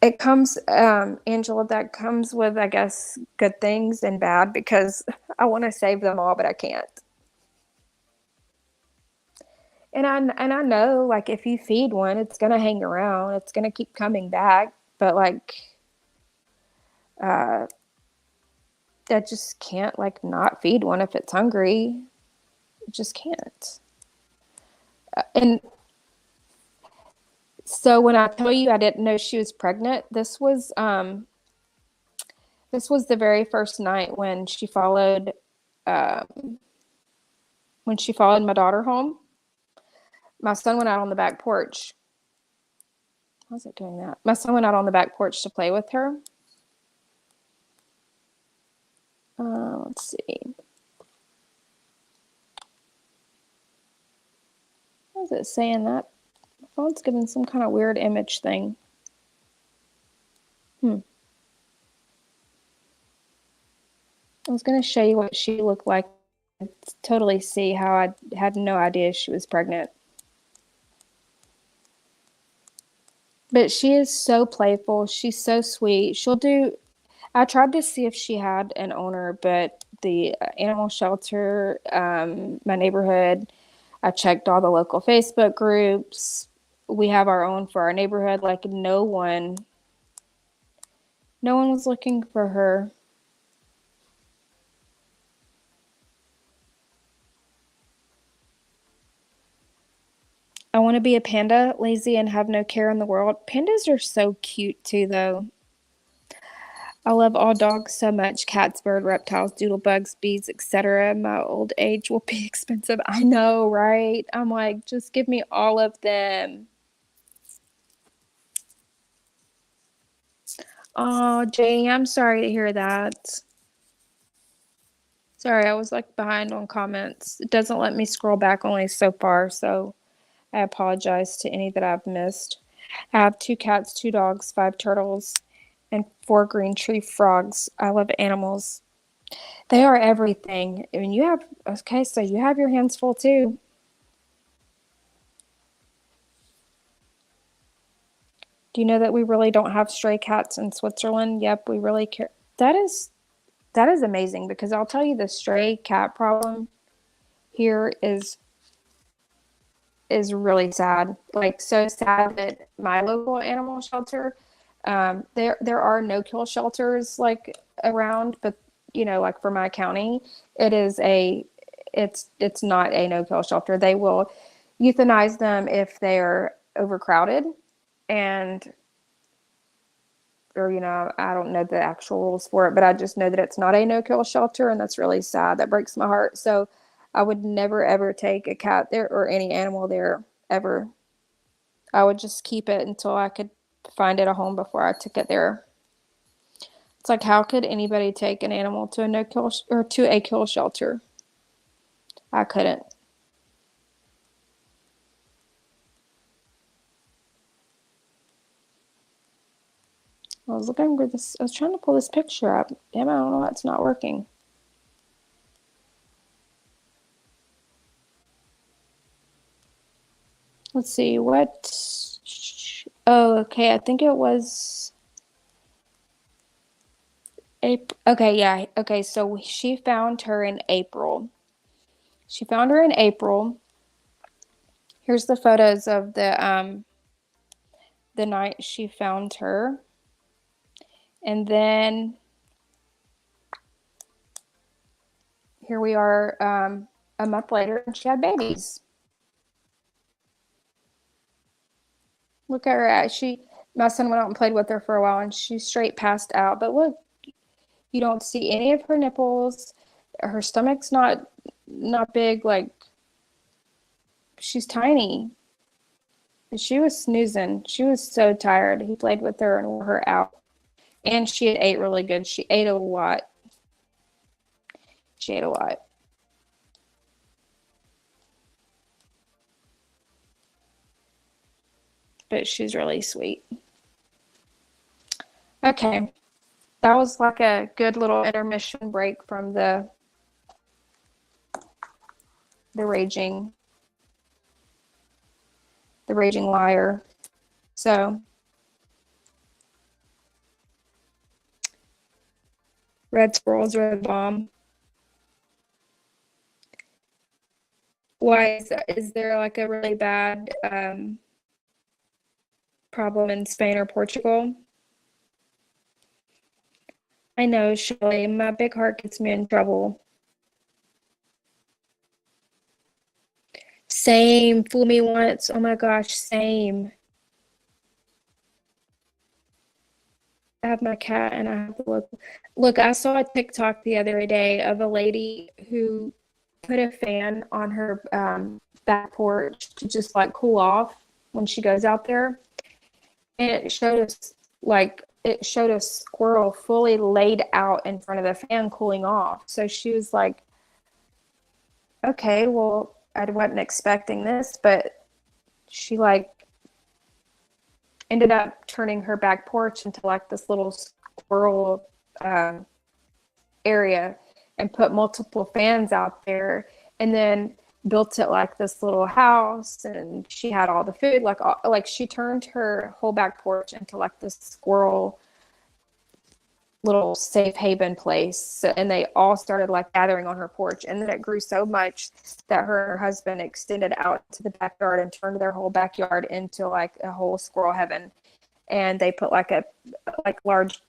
It comes, Angela, that comes with, I guess, good things and bad because I want to save them all, but I can't. And I know, like, if you feed one, it's gonna hang around. It's gonna keep coming back. But like, uh, I just can't like not feed one if it's hungry. I just can't. And so when I tell you I didn't know she was pregnant, this was the very first night um, when she followed my daughter home. My son went out on the back porch. How was it doing that? My son went out on the back porch to play with her. Let's see. How is it saying that? My phone's giving some kind of weird image thing. I was going to show you what she looked like. Totally see how I had no idea she was pregnant. But she is so playful. She's so sweet. I tried to see if she had an owner, but the animal shelter, my neighborhood, I checked all the local Facebook groups. We have our own for our neighborhood. Like no one was looking for her. I want to be a panda, lazy and have no care in the world. Pandas are so cute too, though. I love all dogs so much. Cats, bird, reptiles, doodlebugs, bees, etc. My old age will be expensive. I know, right? I'm like, just give me all of them. Oh, Janie, I'm sorry to hear that. Sorry, I was like behind on comments. It doesn't let me scroll back only so far, so I apologize to any that I've missed. I have 2 cats, 2 dogs, 5 turtles, and 4 green tree frogs. I love animals. They are everything. I mean, okay, so you have your hands full too. Do you know that we really don't have stray cats in Switzerland? Yep, we really care. That is amazing, because I'll tell you, the stray cat problem here is really sad. Like, so sad that my local animal shelter, there are no-kill shelters like around, but like for my county, it's not a no-kill shelter. They will euthanize them if they're overcrowded, and or I don't know the actual rules for it, but I just know that it's not a no-kill shelter, and that's really sad. That breaks my heart. So I would never ever take a cat there or any animal there ever. I would just keep it until I could find it a home before I took it there. It's like, how could anybody take an animal to a no-kill or to a kill shelter? I couldn't. I was looking for this. I was trying to pull this picture up. Damn, I don't know why it's not working. Let's see, what? Oh, okay, I think it was April. Okay, yeah. Okay, so she found her in April. She found her in April. Here's the photos of the night she found her. And then here we are a month later, and she had babies. Look at her. My son went out and played with her for a while, and she straight passed out. But look, you don't see any of her nipples. Her stomach's not big. Like, she's tiny. And she was snoozing. She was so tired. He played with her and wore her out. And she had ate really good. She ate a lot. She ate a lot. But she's really sweet. Okay. That was like a good little intermission break from the raging liar. So red squirrels are the bomb. Why is there like a really bad problem in Spain or Portugal? I know, Shelley, my big heart gets me in trouble. Same, fool me once. Oh my gosh, same. I have my cat and I have to look. I saw a TikTok the other day of a lady who put a fan on her back porch to just like cool off when she goes out there. And it showed a squirrel fully laid out in front of the fan cooling off. So she was like, okay, well, I wasn't expecting this, but she like ended up turning her back porch into like this little squirrel area and put multiple fans out there, and then built it like this little house, and she had all the food, like she turned her whole back porch into like this squirrel little safe haven place. And they all started like gathering on her porch, and then it grew so much that her and her husband extended out to the backyard and turned their whole backyard into like a whole squirrel heaven. And they put like large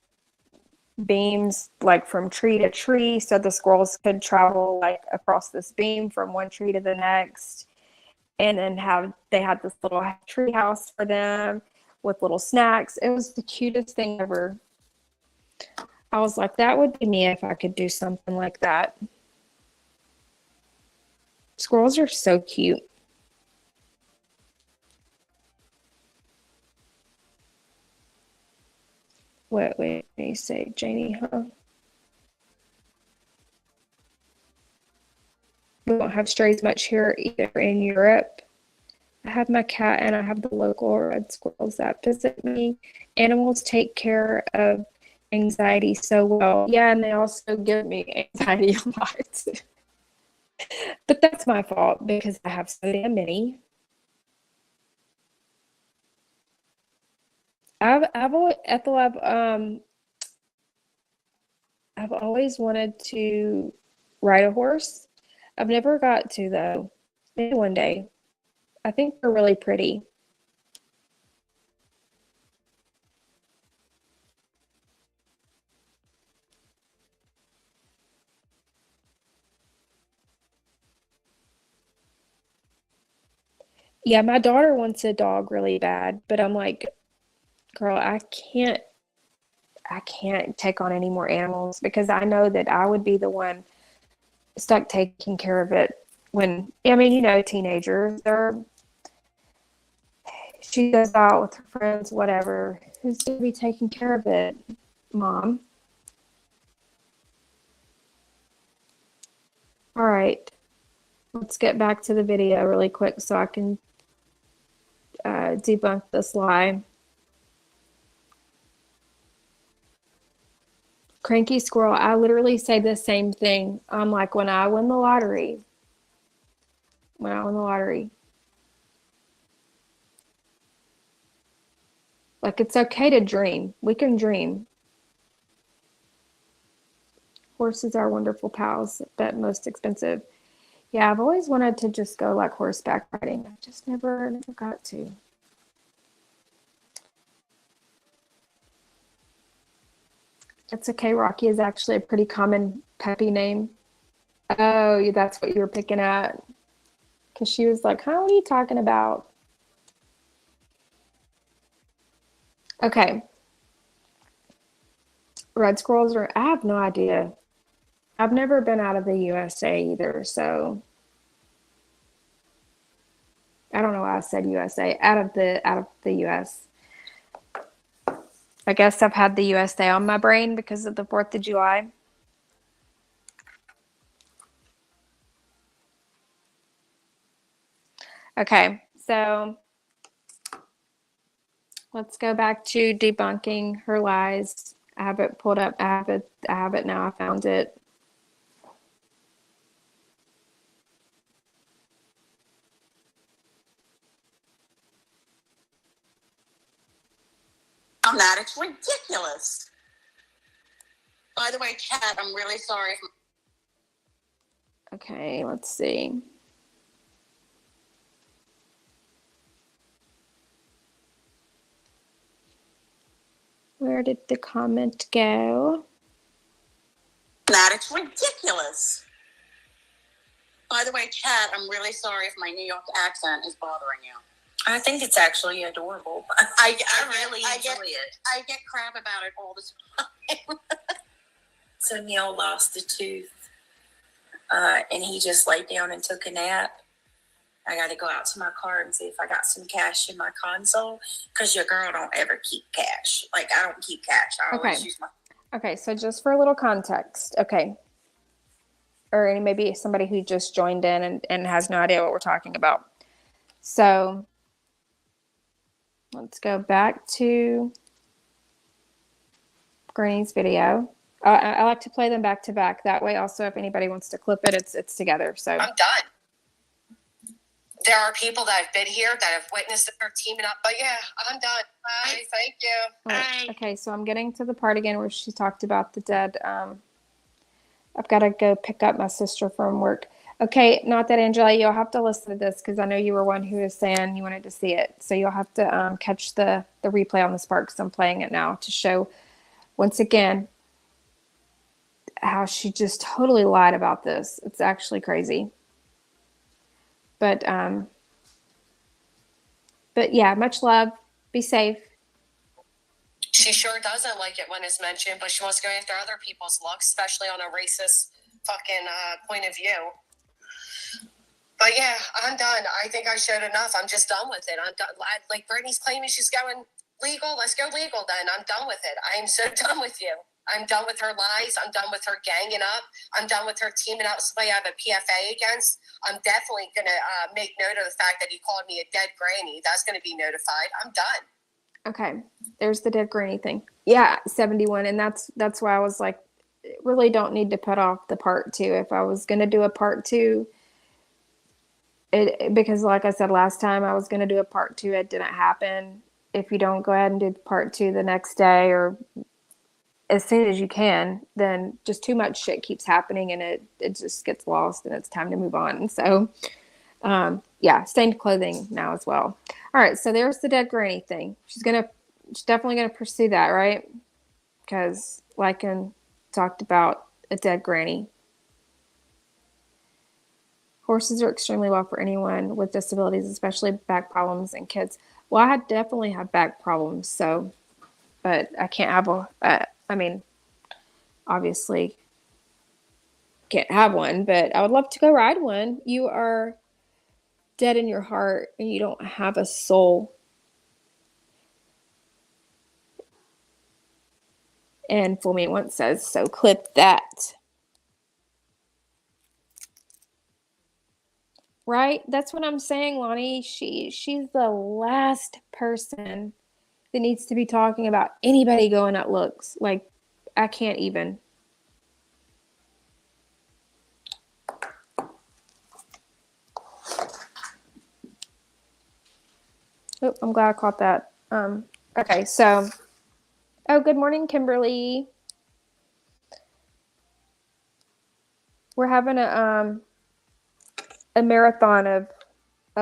beams like from tree to tree, so the squirrels could travel like across this beam from one tree to the next. And then they had this little tree house for them with little snacks. It was the cutest thing ever. I was like, that would be me if I could do something like that. Squirrels are so cute. What do you say, Janie, huh? We don't have strays much here either in Europe. I have my cat and I have the local red squirrels that visit me. Animals take care of anxiety so well. Yeah, and they also give me anxiety a lot. But that's my fault because I have so damn many. I've always, Ethel, I've always wanted to ride a horse. I've never got to though. Maybe one day. I think they're really pretty. Yeah, my daughter wants a dog really bad, but I'm like, girl, I can't take on any more animals because I know that I would be the one stuck taking care of it when, I mean, teenagers, she goes out with her friends, whatever. Who's going to be taking care of it? Mom. All right. Let's get back to the video really quick so I can debunk this lie. Cranky squirrel, I literally say the same thing. I'm like, when I win the lottery, like, it's okay to dream. We can dream. Horses are wonderful pals, but most expensive. Yeah, I've always wanted to just go like horseback riding. I just never got to. It's okay. Rocky is actually a pretty common puppy name. Oh, that's what you were picking at. Because she was like, huh, what are you talking about? Okay. Red squirrels I have no idea. I've never been out of the USA either, so I don't know why I said USA. Out of the US. I guess I've had the USA on my brain because of the 4th of July. Okay, so let's go back to debunking her lies. I have it pulled up. I have it now. I found it. I'm not. It's ridiculous. By the way, Chad, I'm really sorry. Okay, let's see. Where did the comment go? That it's ridiculous. By the way, Chad, I'm really sorry if my New York accent is bothering you. I think it's actually adorable. I really enjoy it. I get crap about it all the time. So Neil lost a tooth, and he just laid down and took a nap. I got to go out to my car and see if I got some cash in my console, because your girl don't ever keep cash. Like, I don't keep cash. I always use my... Okay, so just for a little context, okay, or maybe somebody who just joined in and has no idea what we're talking about. So let's go back to Granny's video. I like to play them back to back. That way, also, if anybody wants to clip it, it's together. So I'm done. There are people that have been here that have witnessed that they're teaming up. But yeah, I'm done. Bye. Thank you. Right. Okay, so I'm getting to the part again where she talked about the dead. I've got to go pick up my sister from work. Okay, not that, Angela, you'll have to listen to this because I know you were one who was saying you wanted to see it. So you'll have to catch the replay on the Spark because I'm playing it now to show, once again, how she just totally lied about this. It's actually crazy. But yeah, much love. Be safe. She sure doesn't like it when it's mentioned, but she wants to go after other people's looks, especially on a racist fucking point of view. But yeah, I'm done. I think I showed enough. I'm just done with it. I'm done. Like Brittany's claiming she's going legal. Let's go legal then. I'm done with it. I am so done with you. I'm done with her lies. I'm done with her ganging up. I'm done with her teaming up with somebody I have a PFA against. I'm definitely going to make note of the fact that he called me a dead granny. That's going to be notified. I'm done. Okay, there's the dead granny thing. Yeah, 71, and that's why I was like, really don't need to put off the part 2. If I was going to do a part 2, because like I said last time, I was going to do a part 2, it didn't happen. if you don't go ahead and do part 2 the next day or as soon as you can, then just too much shit keeps happening and it just gets lost and it's time to move on. And so, yeah, stained clothing now as well. All right, so there's the dead granny thing. She's definitely gonna pursue that, right? Because Lycan talked about a dead granny. Horses are extremely well for anyone with disabilities, especially back problems and kids. Well, I definitely have back problems, so, but I can't have I mean, obviously can't have one, but I would love to go ride one. You are dead in your heart and you don't have a soul. And Fool Me Once says, so clip that. Right? That's what I'm saying, Lonnie. She's the last person that needs to be talking about anybody going at looks. Like, I can't even. Oh, I'm glad I caught that. Okay, so, oh, good morning, Kimberly. We're having a marathon of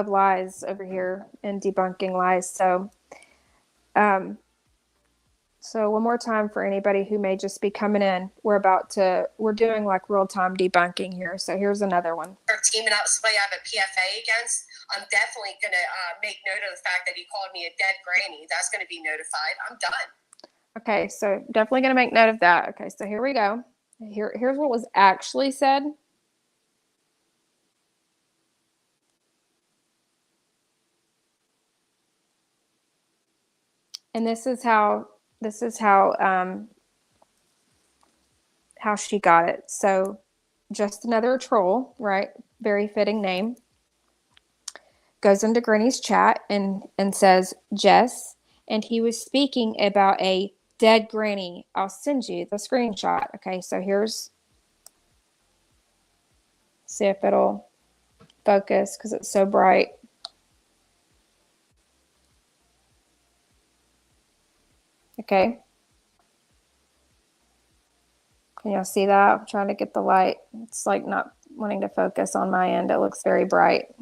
lies over here and debunking lies. So, so one more time for anybody who may just be coming in, we're doing like real-time debunking here. So here's another one. Or teaming up somebody I have a PFA against, I'm definitely going to make note of the fact that he called me a dead granny. That's going to be notified. I'm done. Okay, so definitely going to make note of that. Okay, so here we go. Here's what was actually said. And this is how she got it. So just another troll, right? Very fitting name. Goes into Granny's chat and says, Jess, and he was speaking about a dead granny. I'll send you the screenshot. Okay, so see if it'll focus because it's so bright. Okay. Can y'all see that? I'm trying to get the light. It's like not wanting to focus on my end. It looks very bright.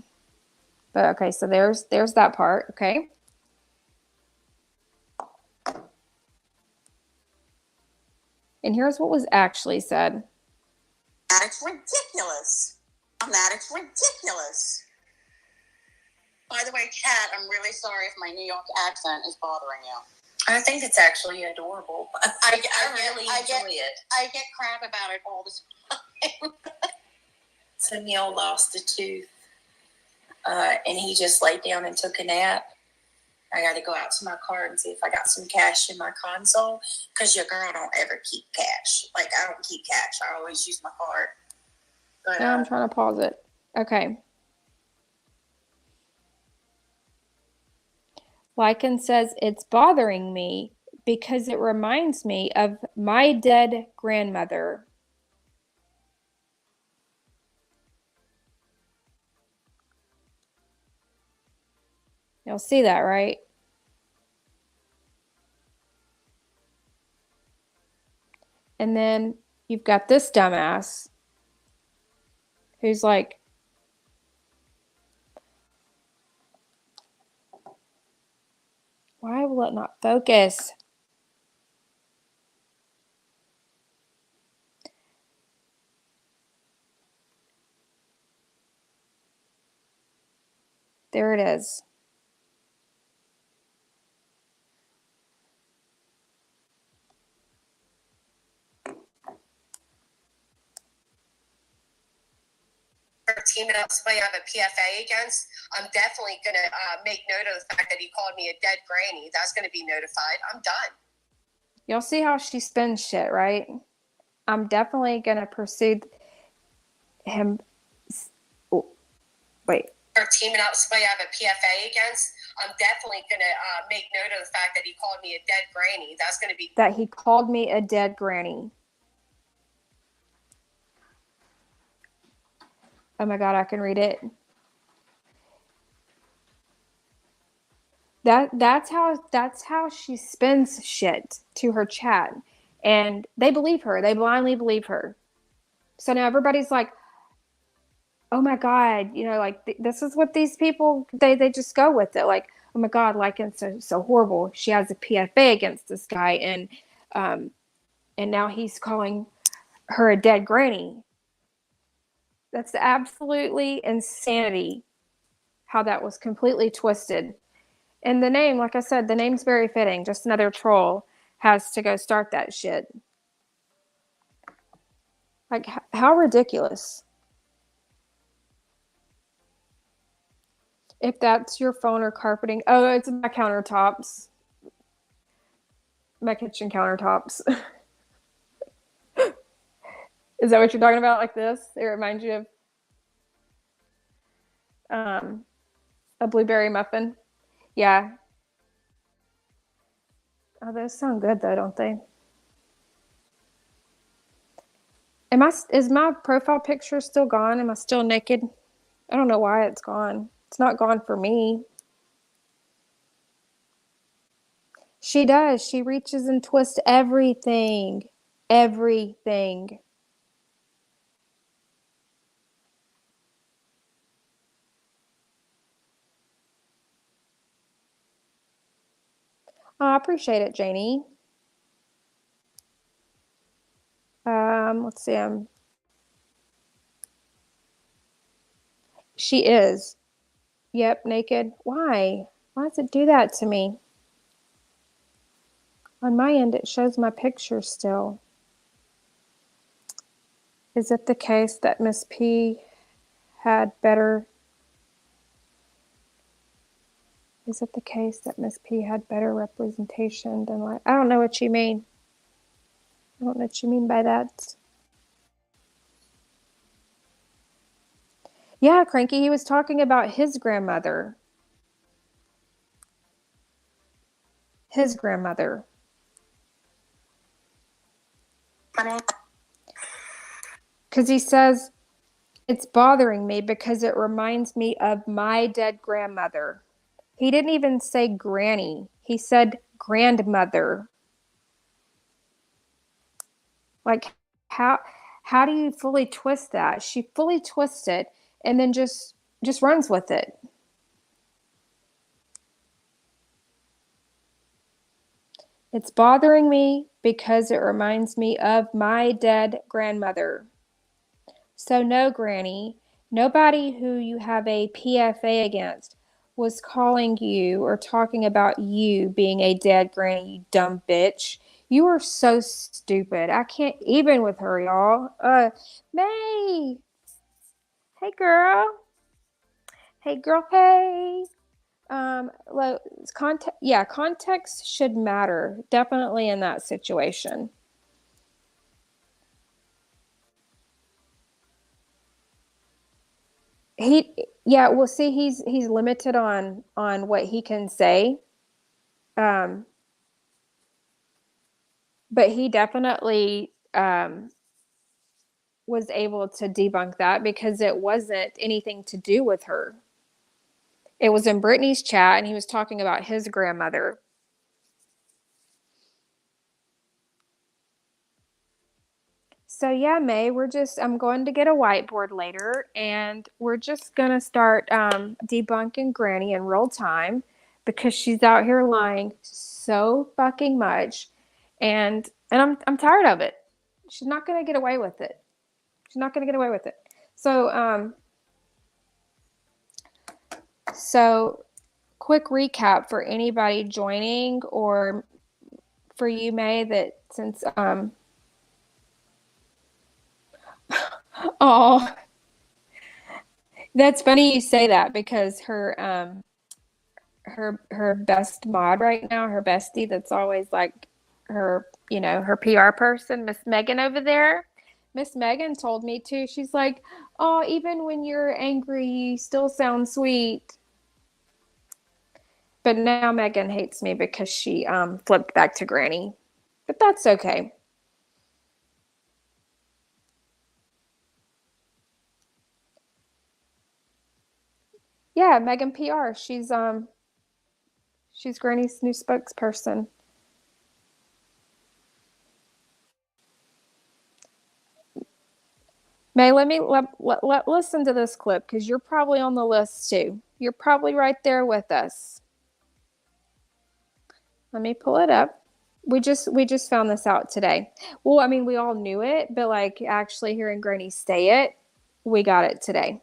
But okay, so there's that part, okay? And here's what was actually said. That's ridiculous. That's ridiculous. By the way, Kat, I'm really sorry if my New York accent is bothering you. I think it's actually adorable. I really enjoy it. I get crap about it all the time. So Neil lost a tooth, and he just laid down and took a nap. I got to go out to my car and see if I got some cash in my console, because your girl don't ever keep cash. Like, I don't keep cash. I always use my card. But, Now I'm trying to pause it. Okay. Lycan says, it's bothering me because it reminds me of my dead grandmother. You'll see that, right? And then you've got this dumbass who's like, why will it not focus? There it is. Teaming up somebody I have a PFA against, I'm definitely going to make note of the fact that he called me a dead granny. That's going to be notified. I'm done. You'll see how she spins shit, right? I'm definitely going to pursue him. Oh, wait. Or teaming up somebody I have a PFA against, I'm definitely going to make note of the fact that he called me a dead granny. That's going to be... That he called me a dead granny. Oh my God, I can read it. That's how she spins shit to her chat, and they believe her. They blindly believe her. So now everybody's like, oh my God, like this is what these people, they just go with it. Like, oh my God, like it's so horrible. She has a PFA against this guy, um, and now he's calling her a dead granny. That's absolutely insanity. How that was completely twisted. And the name, like I said, the name's very fitting. Just another troll has to go start that shit. Like, how ridiculous. If that's your phone or carpeting. Oh, it's my countertops. My kitchen countertops. Is that what you're talking about? Like this? It reminds you of a blueberry muffin? Yeah. Oh, those sound good though, don't they? Is my profile picture still gone? Am I still naked? I don't know why it's gone. It's not gone for me. She does. She reaches and twists everything. Everything. Oh, I appreciate it, Janie. Let's see. She is. Yep, naked. Why? Why does it do that to me? On my end, it shows my picture still. Is it the case that Miss P had better? Is it the case that Miss P had better representation than like? I don't know what you mean. I don't know what you mean by that. Yeah, Cranky, he was talking about his grandmother. His grandmother. Because he says, it's bothering me because it reminds me of my dead grandmother. He didn't even say granny. He said grandmother. Like, how do you fully twist that? She fully twists it and then just runs with it. It's bothering me because it reminds me of my dead grandmother. So no, Granny, nobody who you have a PFA against was calling you or talking about you being a dead granny, you dumb bitch. You are so stupid. I can't even with her, y'all. May. Hey, girl. Hey, girl. Hey. Context should matter definitely in that situation. Well, see, he's limited on what he can say. Um, but he definitely was able to debunk that because it wasn't anything to do with her. It was in Brittany's chat, and he was talking about his grandmother. So yeah, May, I'm going to get a whiteboard later, and we're just gonna start debunking Granny in real time because she's out here lying so fucking much, and I'm tired of it. She's not gonna get away with it. She's not gonna get away with it. So quick recap for anybody joining or for you, May, that since oh, that's funny you say that because her best mod right now, her bestie that's always like her, her PR person, Miss Megan over there. Miss Megan told me too. She's like, "Oh, even when you're angry, you still sound sweet." But now Megan hates me because she flipped back to Granny. But that's okay. Yeah, Megan PR. She's She's Granny's new spokesperson. May, let me listen to this clip because you're probably on the list too. You're probably right there with us. Let me pull it up. We just found this out today. Well, I mean, we all knew it, but like actually hearing Granny say it, we got it today.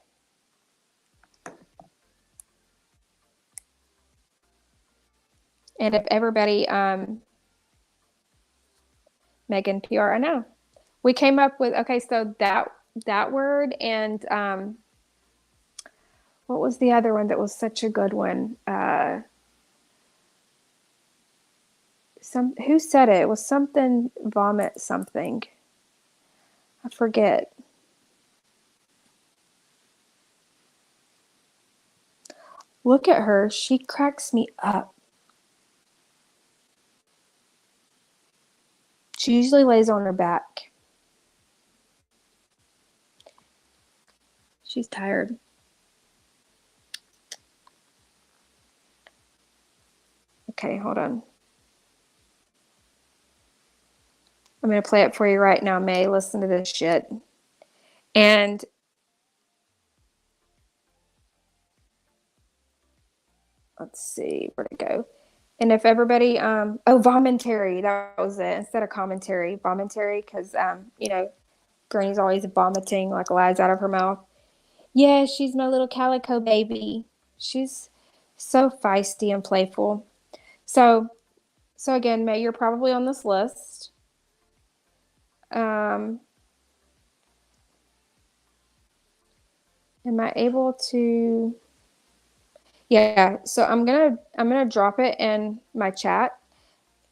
And if everybody, Megan PR, I know. We came up with, okay, so that word and what was the other one that was such a good one? Who said it? It was something vomit something. I forget. Look at her. She cracks me up. She usually lays on her back. She's tired. Okay, hold on. I'm going to play it for you right now, May. Listen to this shit. And let's see, where'd it go? And if everybody, oh, vomitary, that was it. Instead of commentary, vomitary, because, you know, Granny's always vomiting like lies out of her mouth. Yeah, she's my little calico baby. She's so feisty and playful. So again, May, you're probably on this list. Am I able to? Yeah, so I'm gonna drop it in my chat.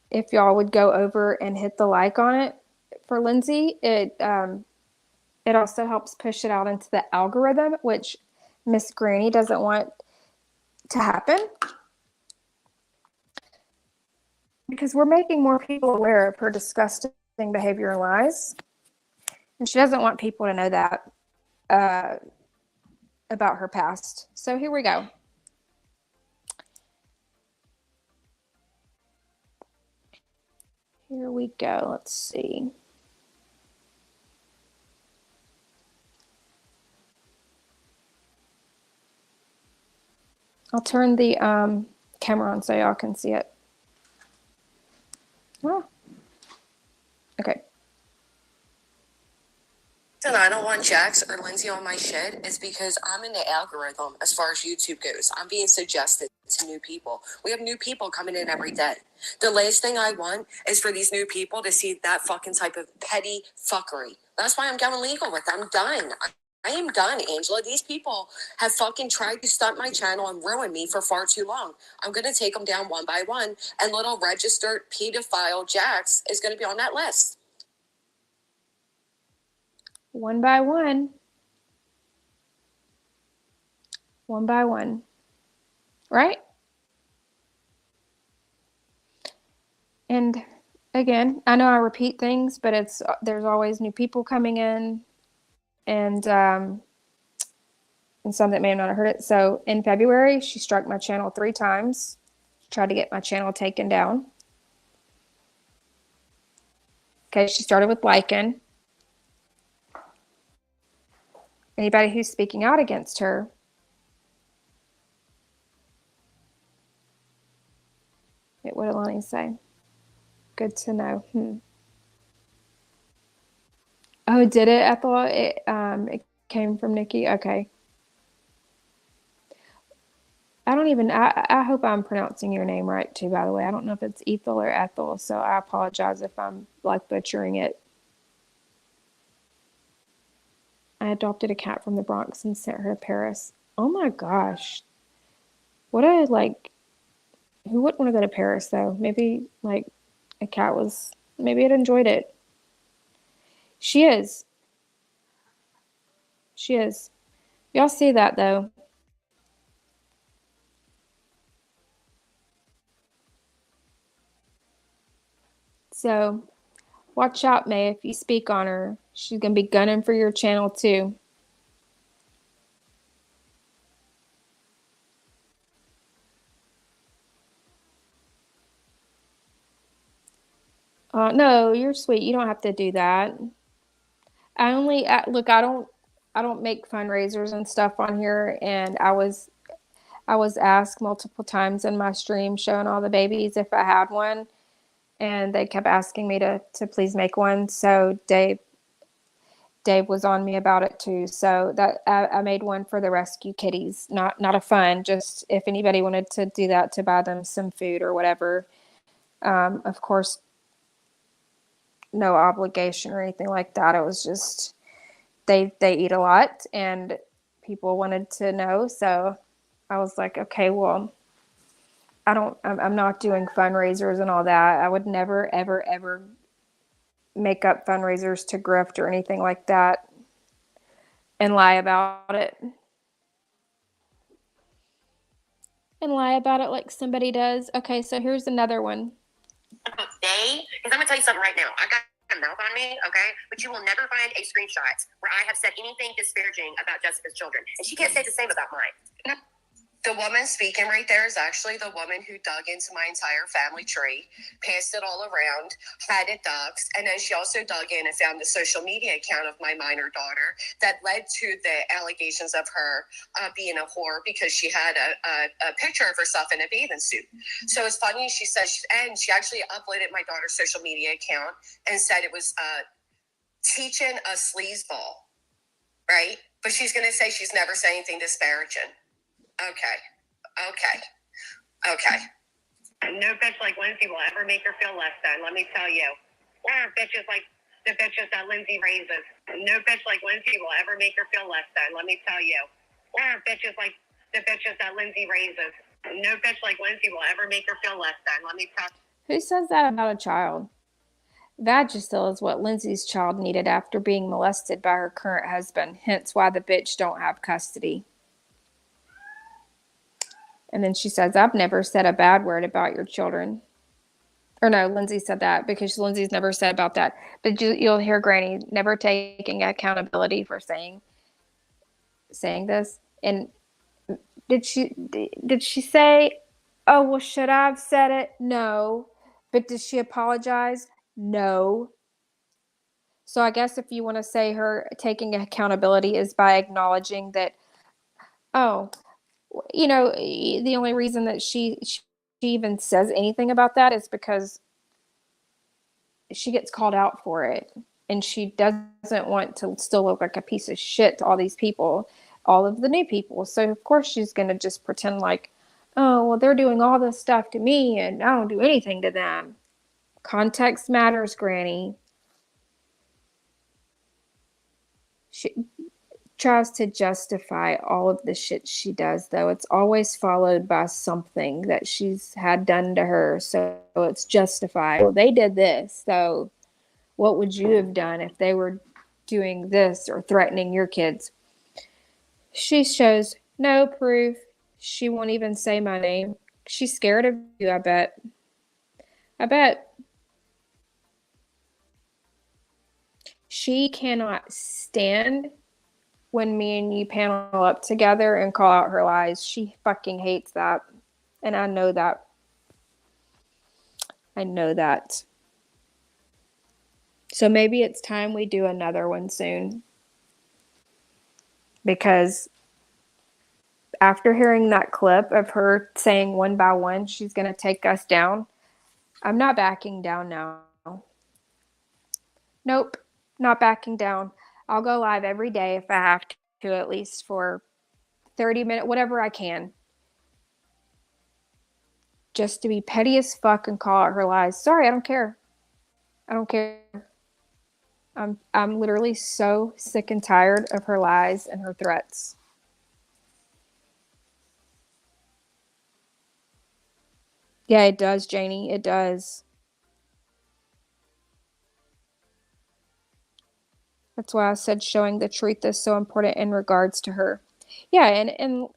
If y'all would go over and hit the like on it for Lindsay, it also helps push it out into the algorithm, which Miss Granny doesn't want to happen. Because we're making more people aware of her disgusting behavior and lies. And she doesn't want people to know that about her past. So here we go. Here we go. Let's see. I'll turn the camera on so y'all can see it. Oh. Okay. And I don't want Jax or Lindsay on my shit is because I'm in the algorithm as far as YouTube goes. I'm being suggested to new people. We have new people coming in every day. The last thing I want is for these new people to see that fucking type of petty fuckery. That's why I'm going legal with them. I'm done. I am done, Angela. These people have fucking tried to stunt my channel and ruin me for far too long. I'm going to take them down one by one, and little registered pedophile Jax is going to be on that list. One by one. One by one. Right? And again, I know I repeat things, but there's always new people coming in and some that may have not heard it. So in February, she struck my channel 3 times, tried to get my channel taken down. Okay, she started with liking. Anybody who's speaking out against her, what did Lonnie say? Good to know. Oh, did it, Ethel? It came from Nikki. Okay. I hope I'm pronouncing your name right too, by the way. I don't know if it's Ethel or Ethel, so I apologize if I'm like butchering it. I adopted a cat from the Bronx and sent her to Paris. Oh my gosh. Who wouldn't want to go to Paris though? Maybe like a cat maybe it enjoyed it. She is. She is. Y'all see that though. So watch out, May, if you speak on her. She's going to be gunning for your channel too. No, you're sweet. You don't have to do that. Look. I don't make fundraisers and stuff on here, and I was asked multiple times in my stream showing all the babies if I had one, and they kept asking me to please make one. So Dave was on me about it too. So that I made one for the rescue kitties, not a fun, just if anybody wanted to do that to buy them some food or whatever. Of course, no obligation or anything like that. It was just they eat a lot and people wanted to know. So I was like, okay, well, I'm not doing fundraisers and all that. I would never, ever, ever make up fundraisers to grift or anything like that and lie about it. And lie about it like somebody does. Okay, so here's another one. Because I'm gonna tell you something right now. I got a mouth on me, okay? But you will never find a screenshot where I have said anything disparaging about Jessica's children. And she can't say the same about mine. The woman speaking right there is actually the woman who dug into my entire family tree, passed it all around, had it doxed, and then she also dug in and found the social media account of my minor daughter that led to the allegations of her being a whore because she had a picture of herself in a bathing suit. So it's funny, she says, and she actually uploaded my daughter's social media account and said it was teaching a sleazeball, right? But she's going to say she's never said anything disparaging. Okay. No bitch like Lindsay will ever make her feel less than, let me tell you. There are bitches like the bitches that Lindsay raises. No bitch like Lindsay will ever make her feel less than, let me tell you. There are bitches like the bitches that Lindsay raises. No bitch like Lindsay will ever make her feel less than, let me tell you. Who says that about a child? Vagisil is what Lindsay's child needed after being molested by her current husband, hence why the bitch don't have custody. And then she says, I've never said a bad word about your children. Or no, Lindsay said that because Lindsay's never said about that. But you'll hear Granny never taking accountability for saying this. And did she say, oh, well, should I have said it? No. But did she apologize? No. So I guess if you want to say her taking accountability is by acknowledging that, oh, the only reason that she even says anything about that is because she gets called out for it. And she doesn't want to still look like a piece of shit to all these people, all of the new people. So, of course, she's going to just pretend like, oh, well, they're doing all this stuff to me and I don't do anything to them. Context matters, Granny. She tries to justify all of the shit she does, though. It's always followed by something that she's had done to her. So it's justified. Well, they did this. So what would you have done if they were doing this or threatening your kids? She shows no proof. She won't even say my name. She's scared of you, I bet. She cannot stand when me and you panel up together and call out her lies. She fucking hates that. And I know that. So maybe it's time we do another one soon. Because after hearing that clip of her saying one by one she's going to take us down, I'm not backing down now. Nope, not backing down. I'll go live every day if I have to, at least for 30 minutes, whatever I can. Just to be petty as fuck and call out her lies. Sorry, I don't care. I'm literally so sick and tired of her lies and her threats. Yeah, it does, Janie. It does. That's why I said showing the truth is so important in regards to her. Yeah, and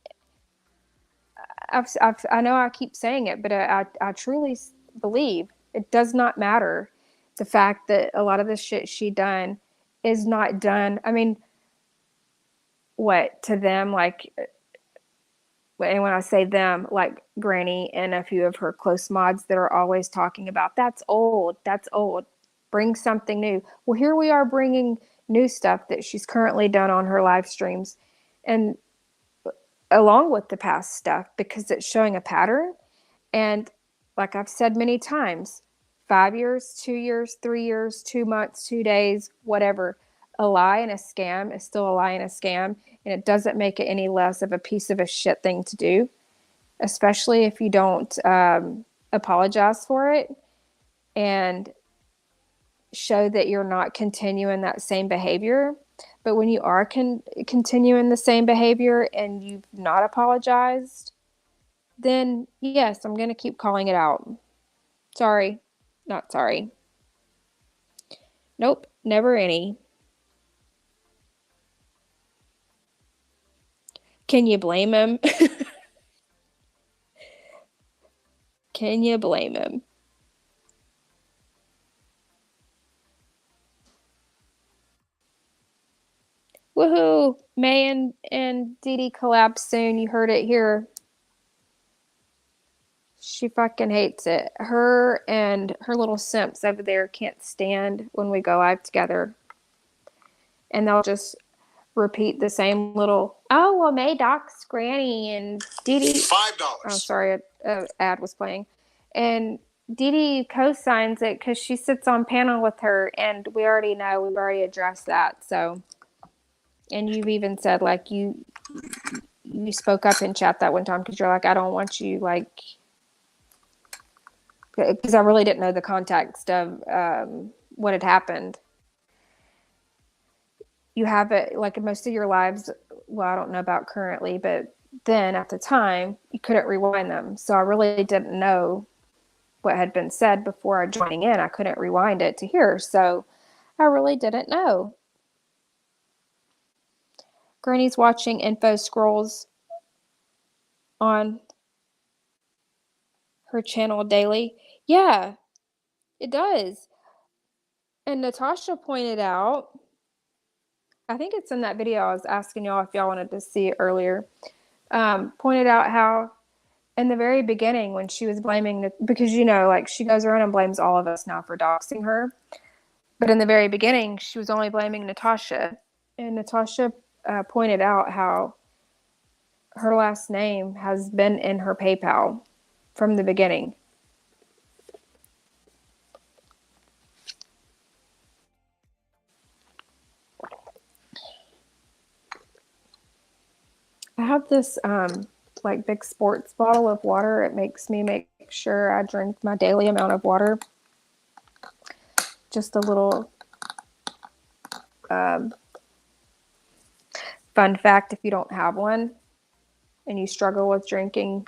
I know I keep saying it, but I truly believe it does not matter the fact that a lot of the shit she done is not done. I mean, what to them, like and when I say them, like Granny and a few of her close mods that are always talking about, that's old, bring something new. Well, here we are bringing new stuff that she's currently done on her live streams, and along with the past stuff, because it's showing a pattern. And like I've said many times, 5 years, 2 years, 3 years, 2 months, 2 days, whatever, a lie and a scam is still a lie and a scam, and it doesn't make it any less of a piece of a shit thing to do, especially if you don't apologize for it and show that you're not continuing that same behavior. But when you are continuing the same behavior and you've not apologized, then yes, I'm going to keep calling it out. Sorry, not sorry. Nope, never any. Can you blame him? Can you blame him? Woohoo! May and Dee Dee collab soon. You heard it here. She fucking hates it. Her and her little simps over there can't stand when we go live together. And they'll just repeat the same little, oh, well, May docs Granny and Dee Dee. $5. Oh, sorry, an ad was playing. And Dee Dee co-signs it because she sits on panel with her, and we already know, we've already addressed that. So, and you've even said, like, you spoke up in chat that one time because you're like, I don't want you, like, because I really didn't know the context of what had happened. You have it, like, most of your lives, well, I don't know about currently, but then at the time, you couldn't rewind them. So I really didn't know what had been said before joining in. I couldn't rewind it to hear. So I really didn't know. Granny's watching info scrolls on her channel daily. Yeah, it does. And Natasha pointed out, I think it's in that video I was asking y'all if y'all wanted to see it earlier, pointed out how in the very beginning when she was blaming, because, you know, like, she goes around and blames all of us now for doxing her. But in the very beginning, she was only blaming Natasha. And Natasha pointed out how her last name has been in her PayPal from the beginning. I have this like big sports bottle of water. It makes me make sure I drink my daily amount of water. Just a little fun fact, if you don't have one and you struggle with drinking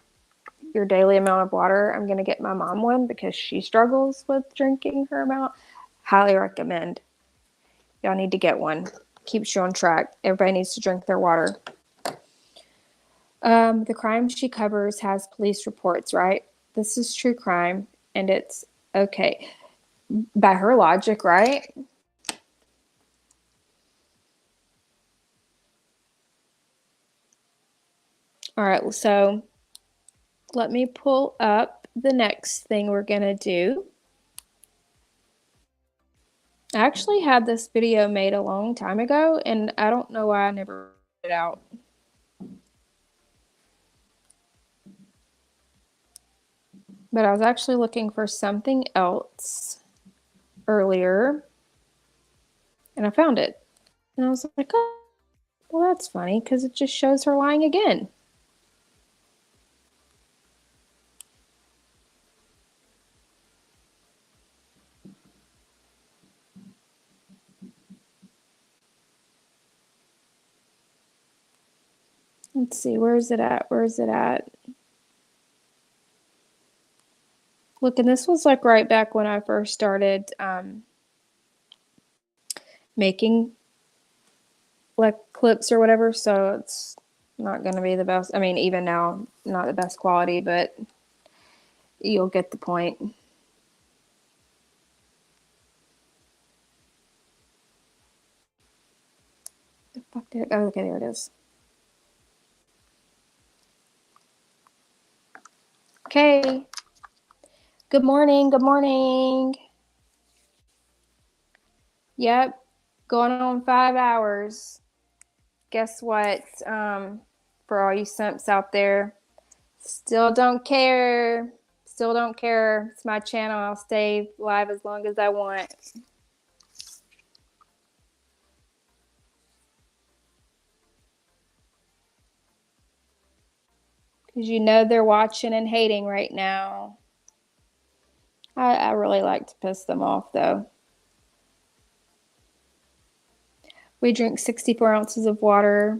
your daily amount of water, I'm going to get my mom one because she struggles with drinking her amount. Highly recommend. Y'all need to get one. Keeps you on track. Everybody needs to drink their water. The crime she covers has police reports, right? This is true crime, and it's okay. By her logic, right? All right, so let me pull up the next thing we're going to do. I actually had this video made a long time ago, and I don't know why I never put it out. But I was actually looking for something else earlier, and I found it. And I was like, oh, well, that's funny, because it just shows her lying again. Let's see, where is it at? Where is it at? Look, and this was like right back when I first started making like clips or whatever, so it's not going to be the best. I mean, even now, not the best quality, but you'll get the point. The fuck did it go? Okay, there it is. Okay. Good morning. Good morning. Yep. Going on 5 hours. Guess what? For all you simps out there, still don't care. Still don't care. It's my channel. I'll stay live as long as I want. Because you know they're watching and hating right now. I really like to piss them off, though. We drink 64 ounces of water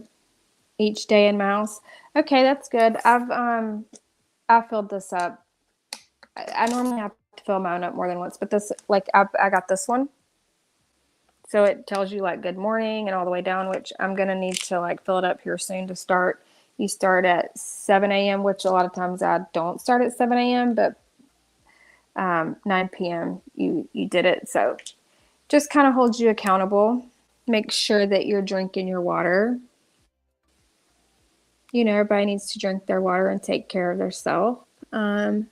each day in my house. Okay, that's good. I filled this up. I normally have to fill mine up more than once, but this, like, I got this one. So it tells you like good morning and all the way down, which I'm going to need to like fill it up here soon to start. You start at 7 a.m., which a lot of times I don't start at 7 a.m., but 9 p.m. you did it. So just kind of holds you accountable. Make sure that you're drinking your water. You know, everybody needs to drink their water and take care of themselves. That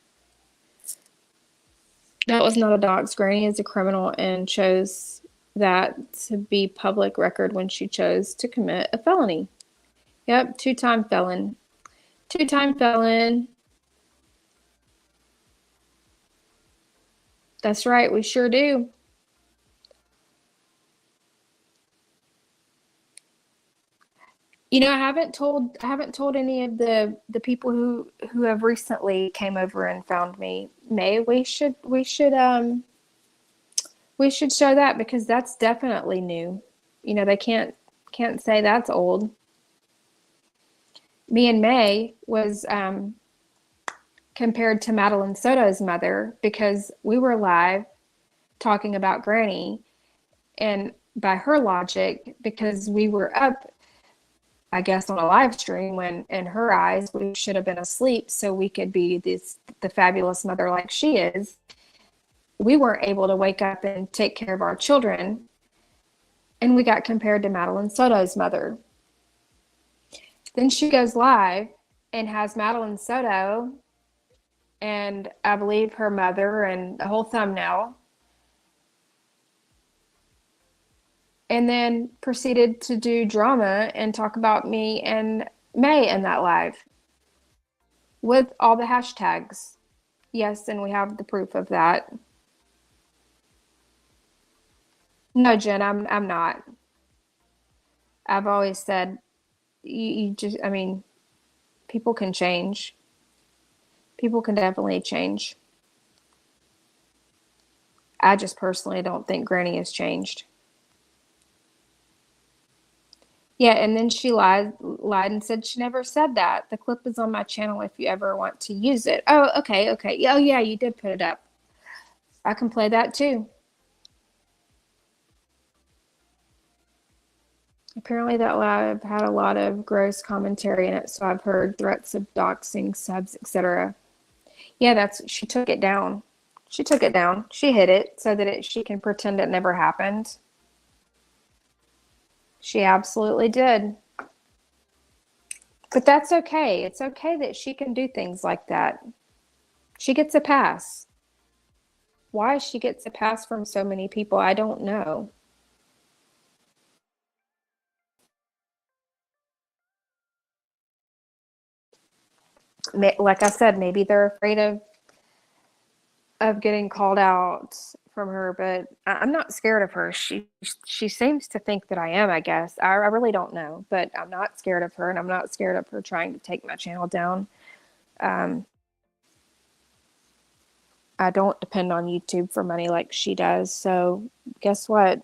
was not a dox. Granny is a criminal and chose that to be public record when she chose to commit a felony. Yep, two-time felon. Two-time felon. That's right, we sure do. You know, I haven't told any of the people who have recently came over and found me. May we should show that, because that's definitely new. You know, they can't say that's old. Me and May was compared to Madeline Soto's mother because we were live talking about Granny, and by her logic, because we were up, I guess, on a live stream when in her eyes we should have been asleep so we could be the fabulous mother like she is, we weren't able to wake up and take care of our children, and we got compared to Madeline Soto's mother. Then she goes live and has Madeline Soto and I believe her mother and the whole thumbnail, and then proceeded to do drama and talk about me and May in that live with all the hashtags. Yes, and we have the proof of that. No, Jen, I'm not. I've always said you just, I mean, people can change. People can definitely change. I just personally don't think Granny has changed. Yeah, and then she lied and said she never said that. The clip is on my channel if you ever want to use it. Oh, okay. Oh, yeah, you did put it up. I can play that too. Apparently that live had a lot of gross commentary in it, so I've heard threats of doxing, subs, etc. Yeah, she took it down. She took it down. She hid it so that she can pretend it never happened. She absolutely did. But that's okay. It's okay that she can do things like that. She gets a pass. Why she gets a pass from so many people, I don't know. Like I said, maybe they're afraid of getting called out from her, but I'm not scared of her. She seems to think that I am, I guess. I really don't know, but I'm not scared of her, and I'm not scared of her trying to take my channel down. I don't depend on YouTube for money like she does, so guess what?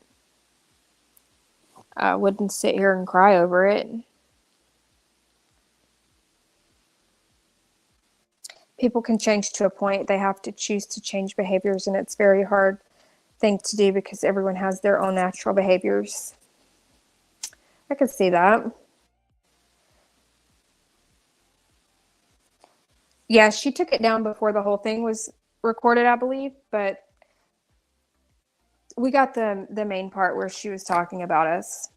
I wouldn't sit here and cry over it. People can change to a point. They have to choose to change behaviors, and it's a very hard thing to do because everyone has their own natural behaviors. I could see that. Yeah, she took it down before the whole thing was recorded, I believe, but we got the main part where she was talking about us.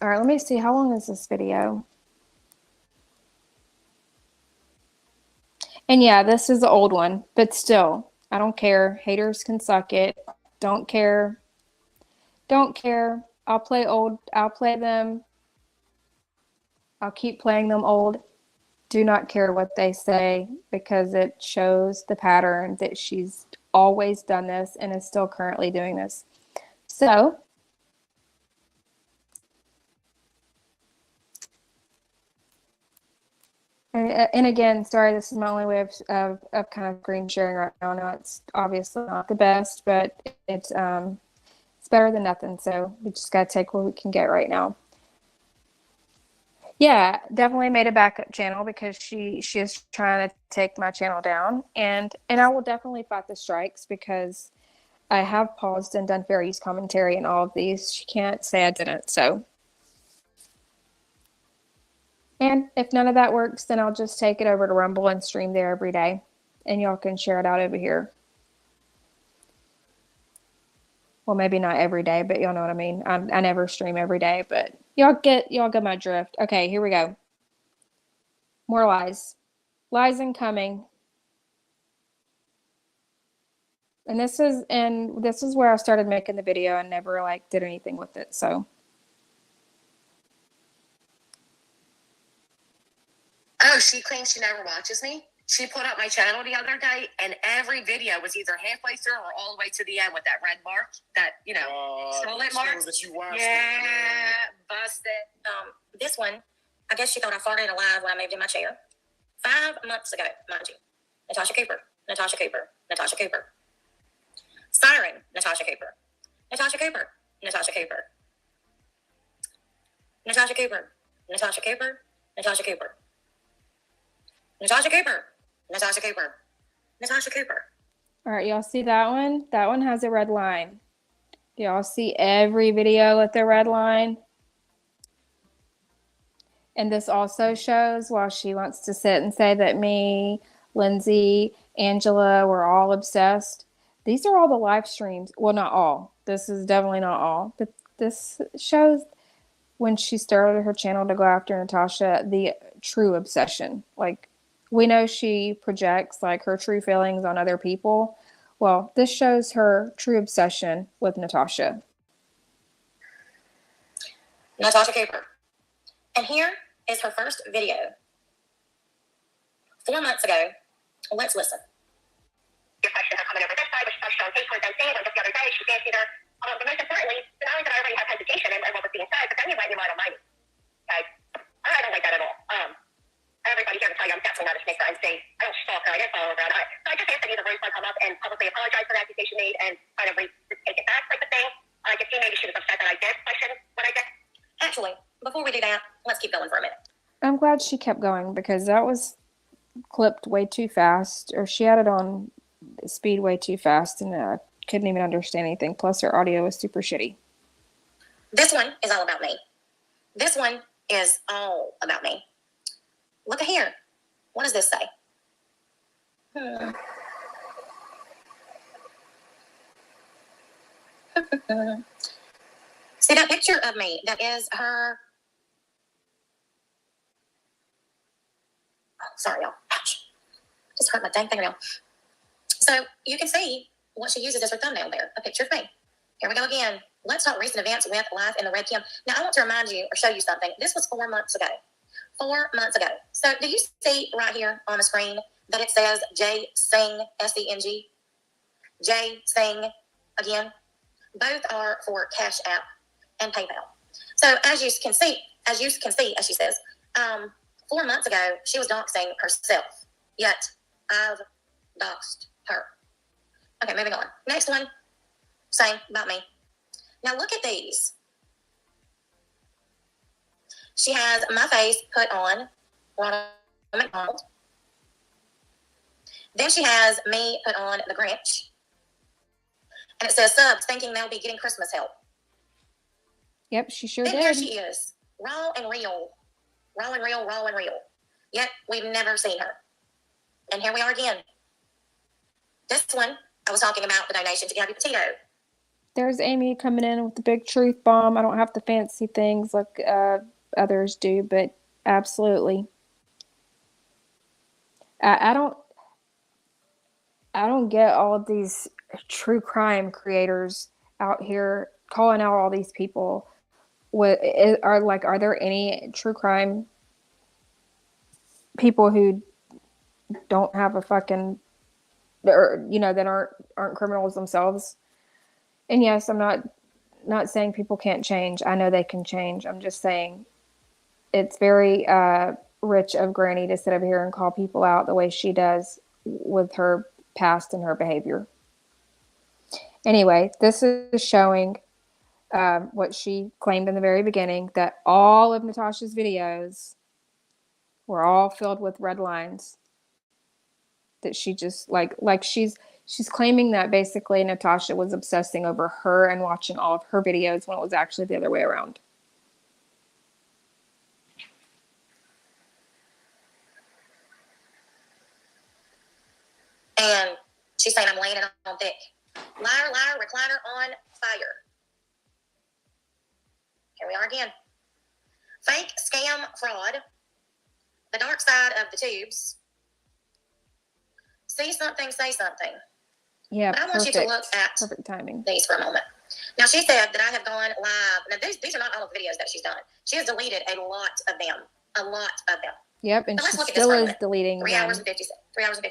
All right, let me see. How long is this video? And yeah, this is the old one, but still, I don't care. Haters can suck it. Don't care. Don't care. I'll play old. I'll play them. I'll keep playing them old. Do not care what they say because it shows the pattern that she's always done this and is still currently doing this. So, and again, sorry, this is my only way of kind of screen sharing right now. I know it's obviously not the best, but it's better than nothing. So we just got to take what we can get right now. Yeah, definitely made a backup channel because she is trying to take my channel down, and I will definitely fight the strikes because I have paused and done fair use commentary in all of these. She can't say I didn't. So, and if none of that works, then I'll just take it over to Rumble and stream there every day, and y'all can share it out over here. Well, maybe not every day, but y'all know what I mean. I never stream every day, but y'all get my drift. Okay, here we go. More lies. Lies incoming. And this is where I started making the video and never like did anything with it. So Oh, she claims she never watches me. She put up my channel the other day, and every video was either halfway through or all the way to the end with that red mark, that, you know, solid mark. That you watched Yeah, busted. This one, I guess she thought I farted alive when I moved in my chair. 5 months ago, mind you. Natasha Cooper, Natasha Cooper, Natasha Cooper. Siren, Natasha Cooper, Natasha Cooper, Natasha Cooper. Natasha Cooper, Natasha Cooper, Natasha Cooper. Natasha Cooper, Natasha Cooper, Natasha Cooper. all right, y'all see that one? That one has a red line. Do y'all see every video with the red line? And this also shows while she wants to sit and say that me, Lindsay, Angela, we're all obsessed. These are all the live streams. Well, not all. This is definitely not all. But this shows when she started her channel to go after Natasha, the true obsession. Like, we know she projects like her true feelings on other people. Well, this shows her true obsession with Natasha. Natasha Cooper. And here is her first video. 4 months ago. Let's listen. Your questions are coming over this side, which touched on Facebook and saying just the other day, she fancied her. But most importantly, not only did I already have hesitation and what was being said, but then you let your mind on mine. Okay? I don't like that at all. Everybody here can tell you I'm definitely not a snicker and say, I don't stalk her, I didn't follow her around. So I just asked that either Rose come up and publicly apologize for the accusation made and kind of take it back type of thing. I could see maybe she was upset that I did question what I did. Actually, before we do that, let's keep going for a minute. I'm glad she kept going because that was clipped way too fast, or she had it on speed way too fast, and I couldn't even understand anything. Plus, her audio was super shitty. This one is all about me. This one is all about me. Look at here. What does this say? See that picture of me? That is her. Oh, sorry, y'all. Ouch. Just hurt my dang fingernail. So you can see what she uses as her thumbnail there, a picture of me. Here we go again. Let's talk recent events with life in the red cam. Now, I want to remind you or show you something. This was 4 months ago. 4 months ago. So do you see right here on the screen that it says J Sing, S-E-N-G? J Sing again. Both are for Cash App and PayPal. So as you can see, as she says, 4 months ago, she was doxing herself. Yet, I've doxed her. Okay, moving on. Next one. Same about me. Now look at these. She has my face put on Ronald McDonald. Then she has me put on the Grinch. And it says subs thinking they'll be getting Christmas help. Yep, she sure then did. Here she is. Raw and real. Raw and real, raw and real. Yet we've never seen her. And here we are again. This one, I was talking about the donation to Gabby Petito. There's Amy coming in with the big truth bomb. I don't have the fancy things like others do, but absolutely. I don't, I don't get all of these true crime creators out here calling out all these people. Are there any true crime people who don't have a fucking, or that aren't criminals themselves? And yes, I'm not saying people can't change. I know they can change. I'm just saying it's very rich of Granny to sit over here and call people out the way she does with her past and her behavior. Anyway, this is showing what she claimed in the very beginning, that all of Natasha's videos were all filled with red lines. That she just like she's claiming that basically Natasha was obsessing over her and watching all of her videos when it was actually the other way around. And she's saying I'm laying it on thick. Liar, liar, recliner on fire. Here we are again. Fake, scam, fraud. The dark side of the tubes. See something, say something. Yeah, but I want you to look at perfect timing. These for a moment. Now, she said that I have gone live. Now, these are not all of the videos that she's done. She has deleted a lot of them. A lot of them. Yep, and she still is deleting 3 hours and 50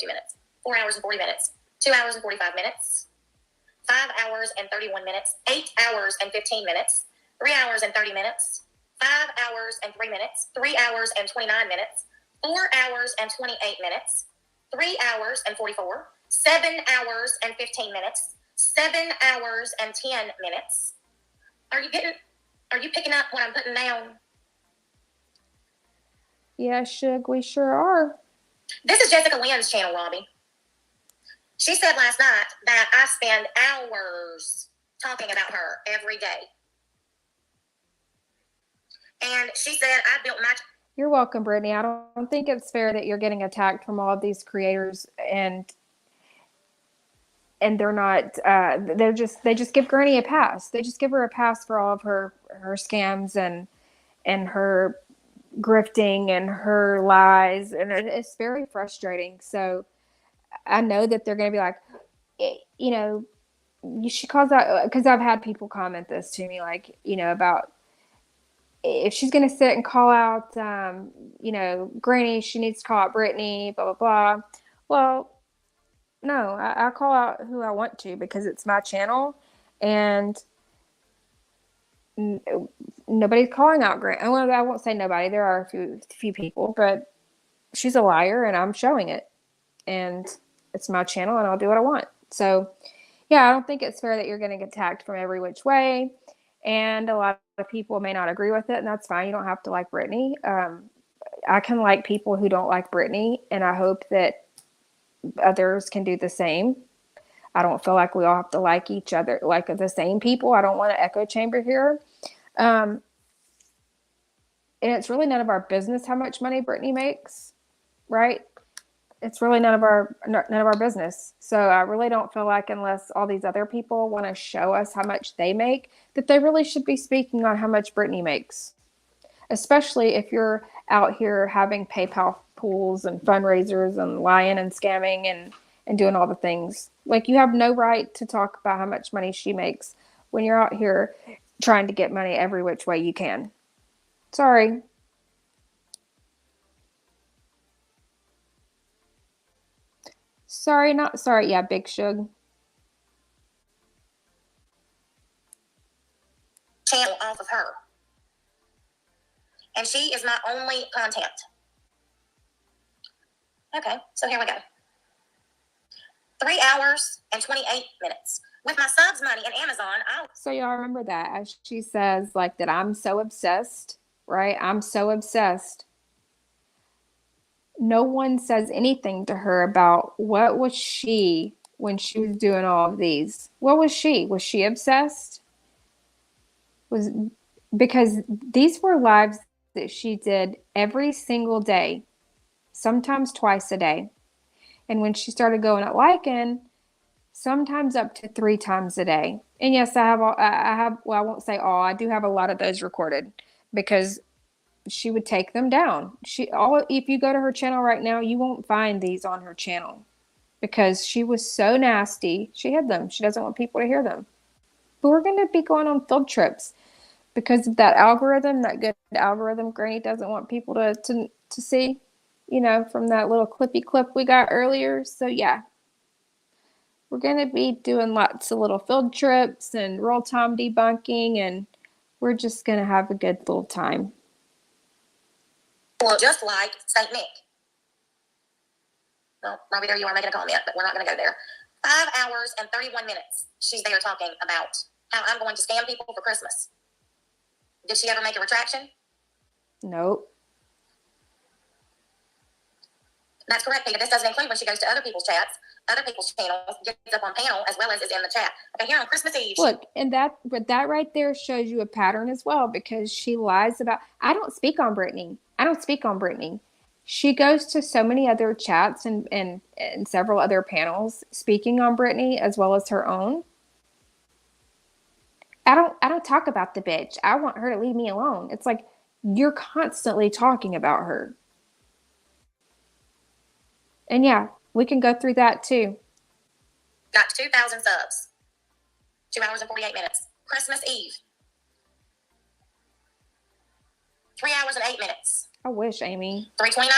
minutes. 4 hours and 40 minutes. 2 hours and 45 minutes. 5 hours and 31 minutes. 8 hours and 15 minutes. 3 hours and 30 minutes. 5 hours and 3 minutes. 3 hours and 29 minutes. 4 hours and 28 minutes. 3 hours and 44. 7 hours and 15 minutes. 7 hours and 10 minutes. Are you picking up what I'm putting down? Yeah, Shug, we sure are. This is Jessica Lynn's channel, Robbie. She said last night that I spend hours talking about her every day. And she said I built my... You're welcome, Brittany. I don't think it's fair that you're getting attacked from all of these creators and they're not they just give Granny a pass. They just give her a pass for all of her scams and her grifting and her lies, and it's very frustrating. So I know that they're going to be like, she calls out, because I've had people comment this to me, like, about if she's going to sit and call out, Granny, she needs to call out Brittany, blah, blah, blah. Well, no, I call out who I want to because it's my channel, and nobody's calling out Grant. Well, I won't say nobody. There are a few people, but she's a liar, and I'm showing it. And it's my channel, and I'll do what I want. So, yeah, I don't think it's fair that you're getting attacked from every which way. And a lot of people may not agree with it, and that's fine. You don't have to like Brittany. I can like people who don't like Brittany, and I hope that others can do the same. I don't feel like we all have to like each other, like the same people. I don't want an echo chamber here. And it's really none of our business how much money Brittany makes, right? It's really none of our business. So I really don't feel like, unless all these other people want to show us how much they make, that they really should be speaking on how much Brittany makes. Especially if you're out here having PayPal pools and fundraisers and lying and scamming and doing all the things. Like, you have no right to talk about how much money she makes when you're out here trying to get money every which way you can. Sorry. Sorry, not sorry. Yeah, Big Shug. Channel off of her. And she is my only content. Okay, so here we go. 3 hours and 28 minutes. With my subs money and Amazon, So y'all remember that, as she says, like, that I'm so obsessed, right? I'm so obsessed. No one says anything to her about what was she when she was doing all of these. What was she? Was she obsessed? Because these were lives that she did every single day, sometimes twice a day. And when she started going at liking, sometimes up to 3 times a day. And yes, I have, well, I won't say all, I do have a lot of those recorded, because she would take them down. If you go to her channel right now, you won't find these on her channel. because she was so nasty. She hid them. She doesn't want people to hear them. But we're going to be going on field trips because of that algorithm, that good algorithm Granny doesn't want people to see, from that little clippy clip we got earlier. So yeah, we're going to be doing lots of little field trips and roll time debunking, and we're just going to have a good little time. Well, just like St. Nick. Well, maybe there you are making a comment, but we're not going to go there. 5 hours and 31 minutes she's there talking about how I'm going to scam people for Christmas. Did she ever make a retraction? Nope. That's correct, Peter. This doesn't include when she goes to other people's chats, other people's channels, gets up on panel, as well as is in the chat. Okay, here on Christmas Eve. Look, and that right there shows you a pattern as well, because she lies about, I don't speak on Brittany. She goes to so many other chats and several other panels speaking on Brittany as well as her own. I don't talk about the bitch. I want her to leave me alone. It's like you're constantly talking about her. And yeah, we can go through that too. Got 2,000 subs. 2 hours and 48 minutes. Christmas Eve. 3 hours and 8 minutes. I wish, Amy. 3:29.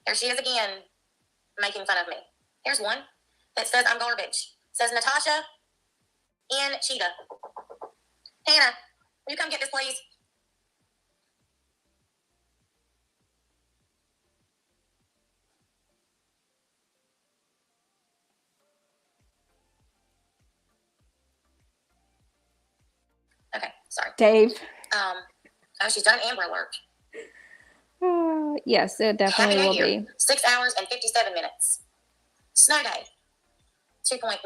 There she is again, making fun of me. Here's one that says I'm garbage. Says Natasha in Cheetah. Hannah, will you come get this, please? Okay, sorry. Dave. Oh, she's done Amber Alert. Yes, it definitely will be. 6 hours and 57 minutes. Snow Day. 2.18.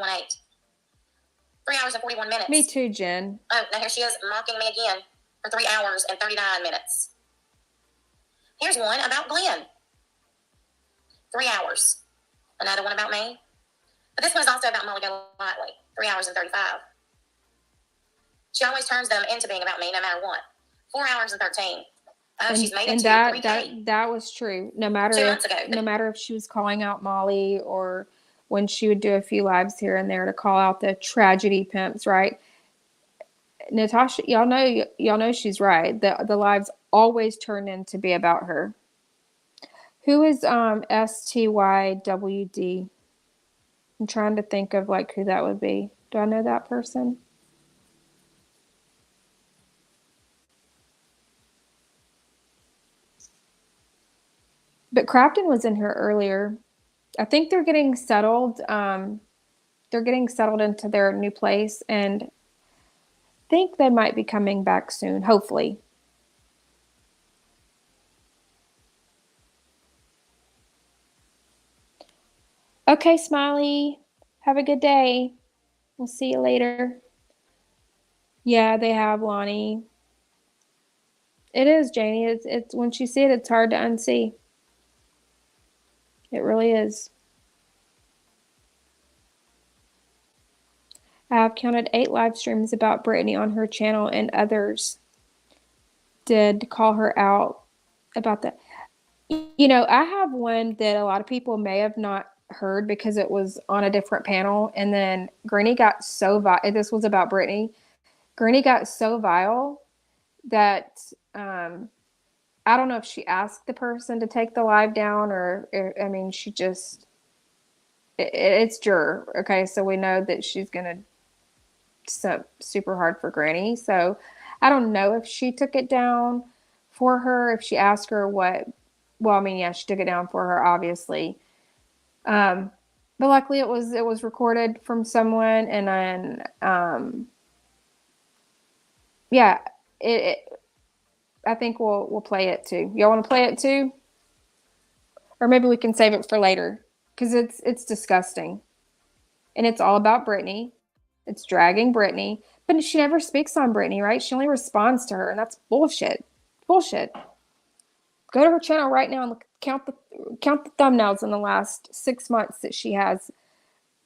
3 hours and 41 minutes. Me too, Jen. Oh, now here she is mocking me again for 3 hours and 39 minutes. Here's one about Glenn. 3 hours. Another one about me. But this one is also about Molly Golightly. 3 hours and 35. She always turns them into being about me no matter what. 4 hours and 13. Oh, she's made it to 3K. that was true. No matter 2 months ago. No matter if she was calling out Molly or when she would do a few lives here and there to call out the tragedy pimps, right? Natasha, y'all know she's right. The lives always turn in to be about her. Who is STYWD? I'm trying to think of like who that would be. Do I know that person? But Crafton was in here earlier. I think they're getting settled. They're getting settled into their new place, and I think they might be coming back soon, hopefully. Okay, Smiley. Have a good day. We'll see you later. Yeah, they have, Lonnie. It is, Janie. It's when you see it, it's hard to unsee. It really is. I have counted 8 live streams about Brittany on her channel, and others did call her out about that. I have one that a lot of people may have not heard because it was on a different panel, and then Granny got so vile. This was about Brittany. Granny got so vile that I don't know if she asked the person to take the live down or I mean, she just it's juror. Okay, so we know that she's gonna super hard for Granny. So I don't know if she took it down for her, if she asked her what. Well, I mean, yeah, she took it down for her, obviously. But luckily it was recorded from someone, and then yeah, I think we'll play it too. Y'all want to play it too? Or maybe we can save it for later, because it's disgusting. And it's all about Brittany. It's dragging Brittany. But she never speaks on Brittany, right? She only responds to her, and that's bullshit. Bullshit. Go to her channel right now and count the thumbnails in the last 6 months that she has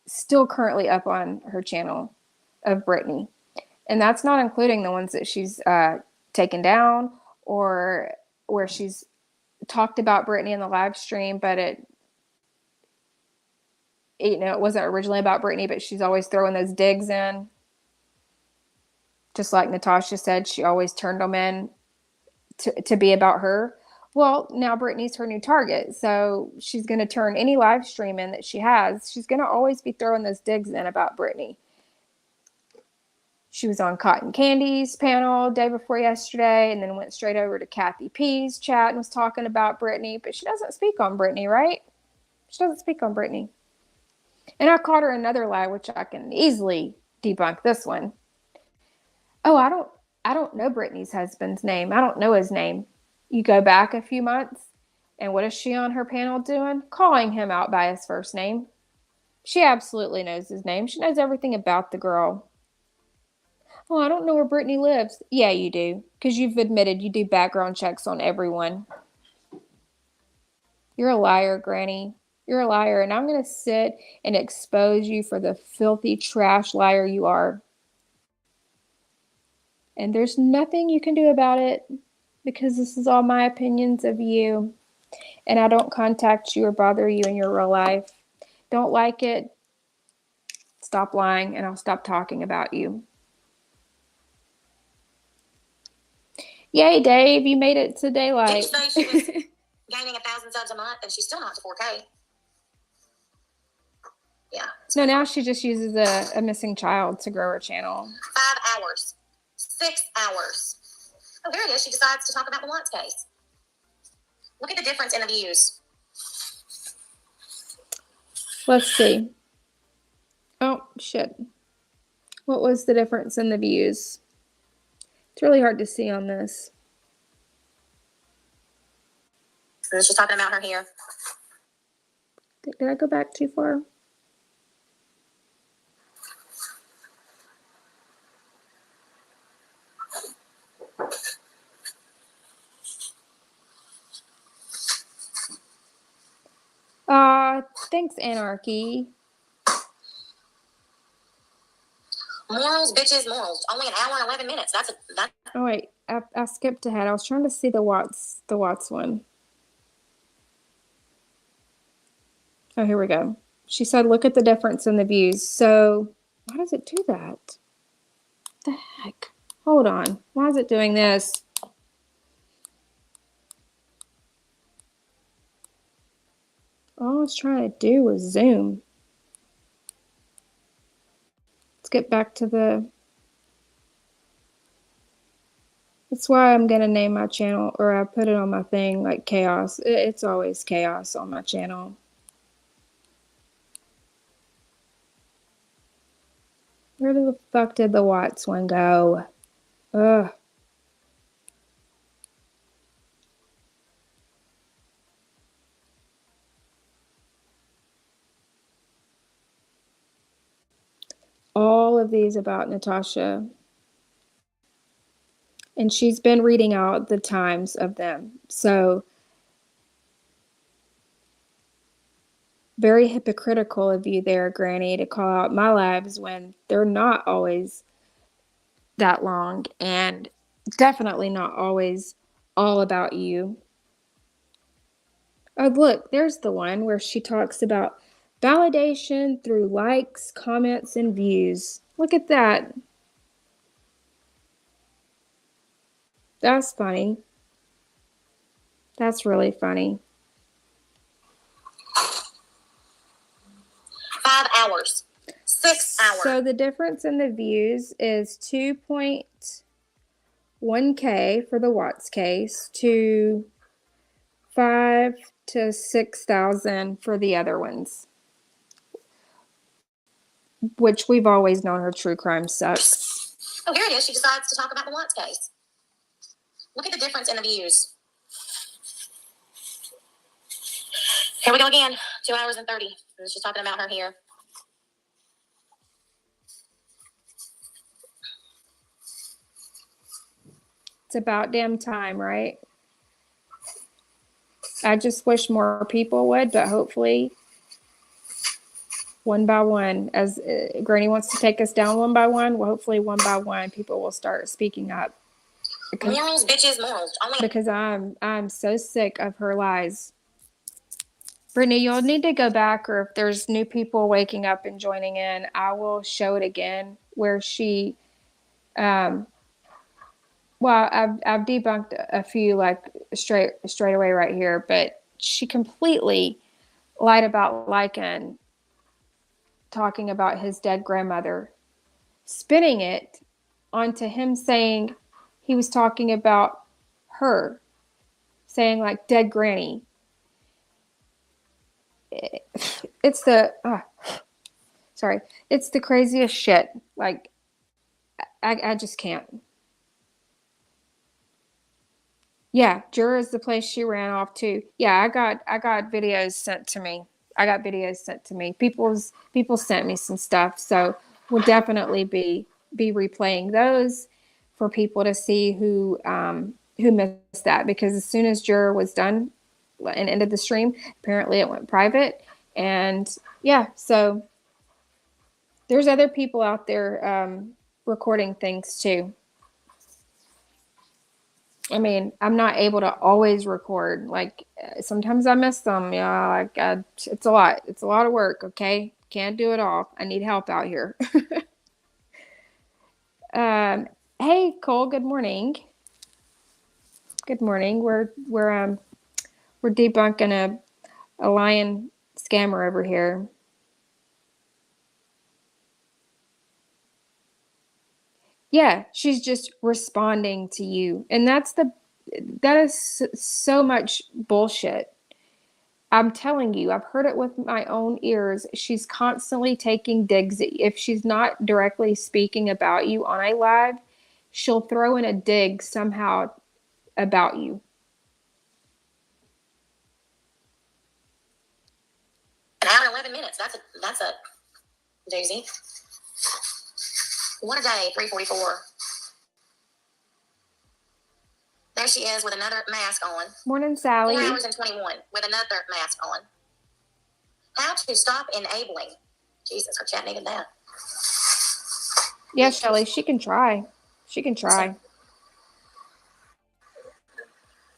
still currently up on her channel of Brittany. And that's not including the ones that she's taken down or where she's talked about Brittany in the live stream, but it wasn't originally about Brittany, but she's always throwing those digs in. Just like Natasha said, she always turned them in to be about her. Well, now Brittany's her new target. So she's going to turn any live stream in that she has. She's going to always be throwing those digs in about Brittany. She was on Cotton Candy's panel day before yesterday and then went straight over to Kathy P's chat and was talking about Brittany. But she doesn't speak on Brittany, right? She doesn't speak on Brittany. And I caught her another lie, which I can easily debunk this one. Oh, I don't know Brittany's husband's name. I don't know his name. You go back a few months, and what is she on her panel doing? Calling him out by his first name. She absolutely knows his name. She knows everything about the girl. Oh, I don't know where Brittany lives. Yeah, you do, because you've admitted you do background checks on everyone. You're a liar, Granny. You're a liar, and I'm going to sit and expose you for the filthy trash liar you are. And there's nothing you can do about it because this is all my opinions of you. And I don't contact you or bother you in your real life. Don't like it? Stop lying and I'll stop talking about you. Yay, Dave, you made it to daylight. Did she say she was gaining 1,000 subs a month and she's still not to 4K? Yeah. No, now she just uses a missing child to grow her channel. 5 hours. 6 hours. Oh, there it is. She decides to talk about the Watts case. Look at the difference in the views. Let's see. Oh, shit. What was the difference in the views? It's really hard to see on this. She's talking about her here. Did I go back too far? Thanks, Anarchy. Morals, bitches, morals. Only an hour and 11 minutes. That's. Oh wait, I skipped ahead. I was trying to see the Watts one. Oh, here we go. She said, "Look at the difference in the views." So, why does it do that? What the heck? Hold on. Why is it doing this? All I was trying to do was zoom. Let's get back to the... That's why I'm going to name my channel, or I put it on my thing, like chaos. It's always chaos on my channel. Where the fuck did the Watts one go? Ugh. All of these about Natasha. And she's been reading out the times of them. So, very hypocritical of you there, Granny, to call out my lives when they're not always that long and definitely not always all about you. Oh, look, there's the one where she talks about validation through likes, comments, and views. Look at that. That's funny. That's really funny. 5 hours. 6 hours. So the difference in the views is 2.1K for the Watts case to 5,000 to 6,000 for the other ones. Which we've always known her true crime sucks. Oh, here it is. She decides to talk about the Watts case. Look at the difference in the views. Here we go again. 2 hours and 30. She's talking about her here. It's about damn time, right? I just wish more people would, but hopefully one by one, as Granny wants to take us down one by one, well, hopefully one by one people will start speaking up. Morals, bitches, morals. Because I'm so sick of her lies. Brittany, you'll need to go back, or if there's new people waking up and joining in, I will show it again where she, well, I've debunked a few like straight away right here, but she completely lied about Lycan talking about his dead grandmother, spinning it onto him saying he was talking about her, saying like dead granny. It's the sorry, it's the craziest shit. Like I just can't. Yeah, Jura is the place she ran off to. Yeah, I got videos sent to me. I got videos sent to me. People sent me some stuff, so we'll definitely be replaying those for people to see who missed that, because as soon as Jura was done and ended the stream, apparently it went private. And yeah, so there's other people out there recording things too. I mean, I'm not able to always record. Like sometimes I miss them. Yeah, like it's a lot. It's a lot of work. Okay, can't do it all. I need help out here. Hey Cole. Good morning. Good morning. We're debunking a lion scammer over here. Yeah, she's just responding to you, and that is so much bullshit. I'm telling you, I've heard it with my own ears. She's constantly taking digs. If she's not directly speaking about you on a live, she'll throw in a dig somehow about you. An hour and 11 minutes. That's a doozy. One a day, 344. There she is with another mask on. Morning, Sally. 4 hours and 21 with another mask on. How to stop enabling. Jesus, her chat needed that. Yeah, Shelly, she can try. She can try.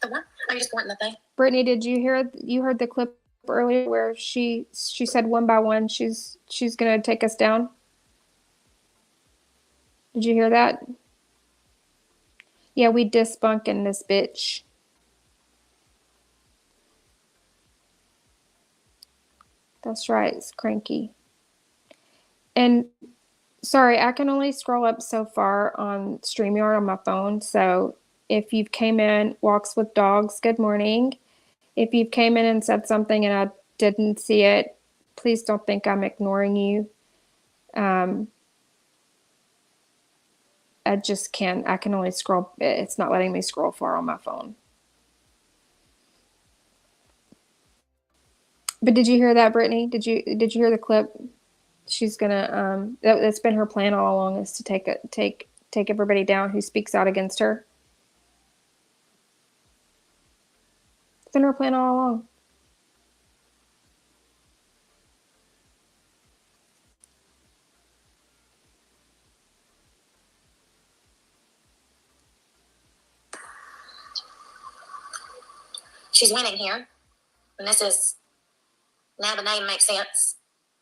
The what? Are you just pointing the thing? Brittany, did you heard the clip earlier where she said one by one she's gonna take us down? Did you hear that? Yeah, we debunking this bitch. That's right, it's cranky. And sorry, I can only scroll up so far on StreamYard on my phone. So if you've came in, Walks with Dogs, good morning. If you've came in and said something and I didn't see it, please don't think I'm ignoring you. I just can't. I can only scroll. It's not letting me scroll far on my phone. But did you hear that, Brittany? Did you hear the clip? She's gonna. That's been her plan all along, is to take everybody down who speaks out against her. It's been her plan all along. She's winning here. And this is, now the name makes sense.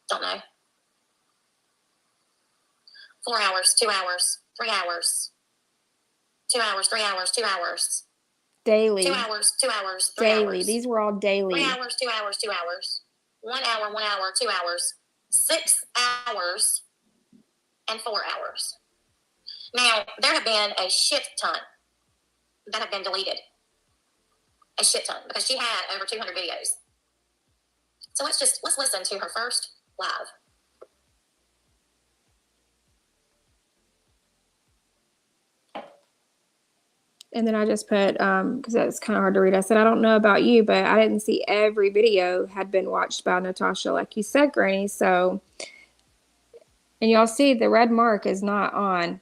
Don't know. 4 hours, 2 hours, 3 hours. 2 hours, 3 hours, 2 hours. Daily. 2 hours, 2 hours, 3 daily. hours. These were all daily. 3 hours, 2 hours, 2 hours. 1 hour, 1 hour, 2 hours. 6 hours and 4 hours. Now, there have been a shit ton that have been deleted. A shit ton, because she had over 200 videos. So let's listen to her first live. And then I just put, because that's kind of hard to read. I said, I don't know about you, but I didn't see every video had been watched by Natasha, like you said, Granny. So, and y'all see the red mark is not on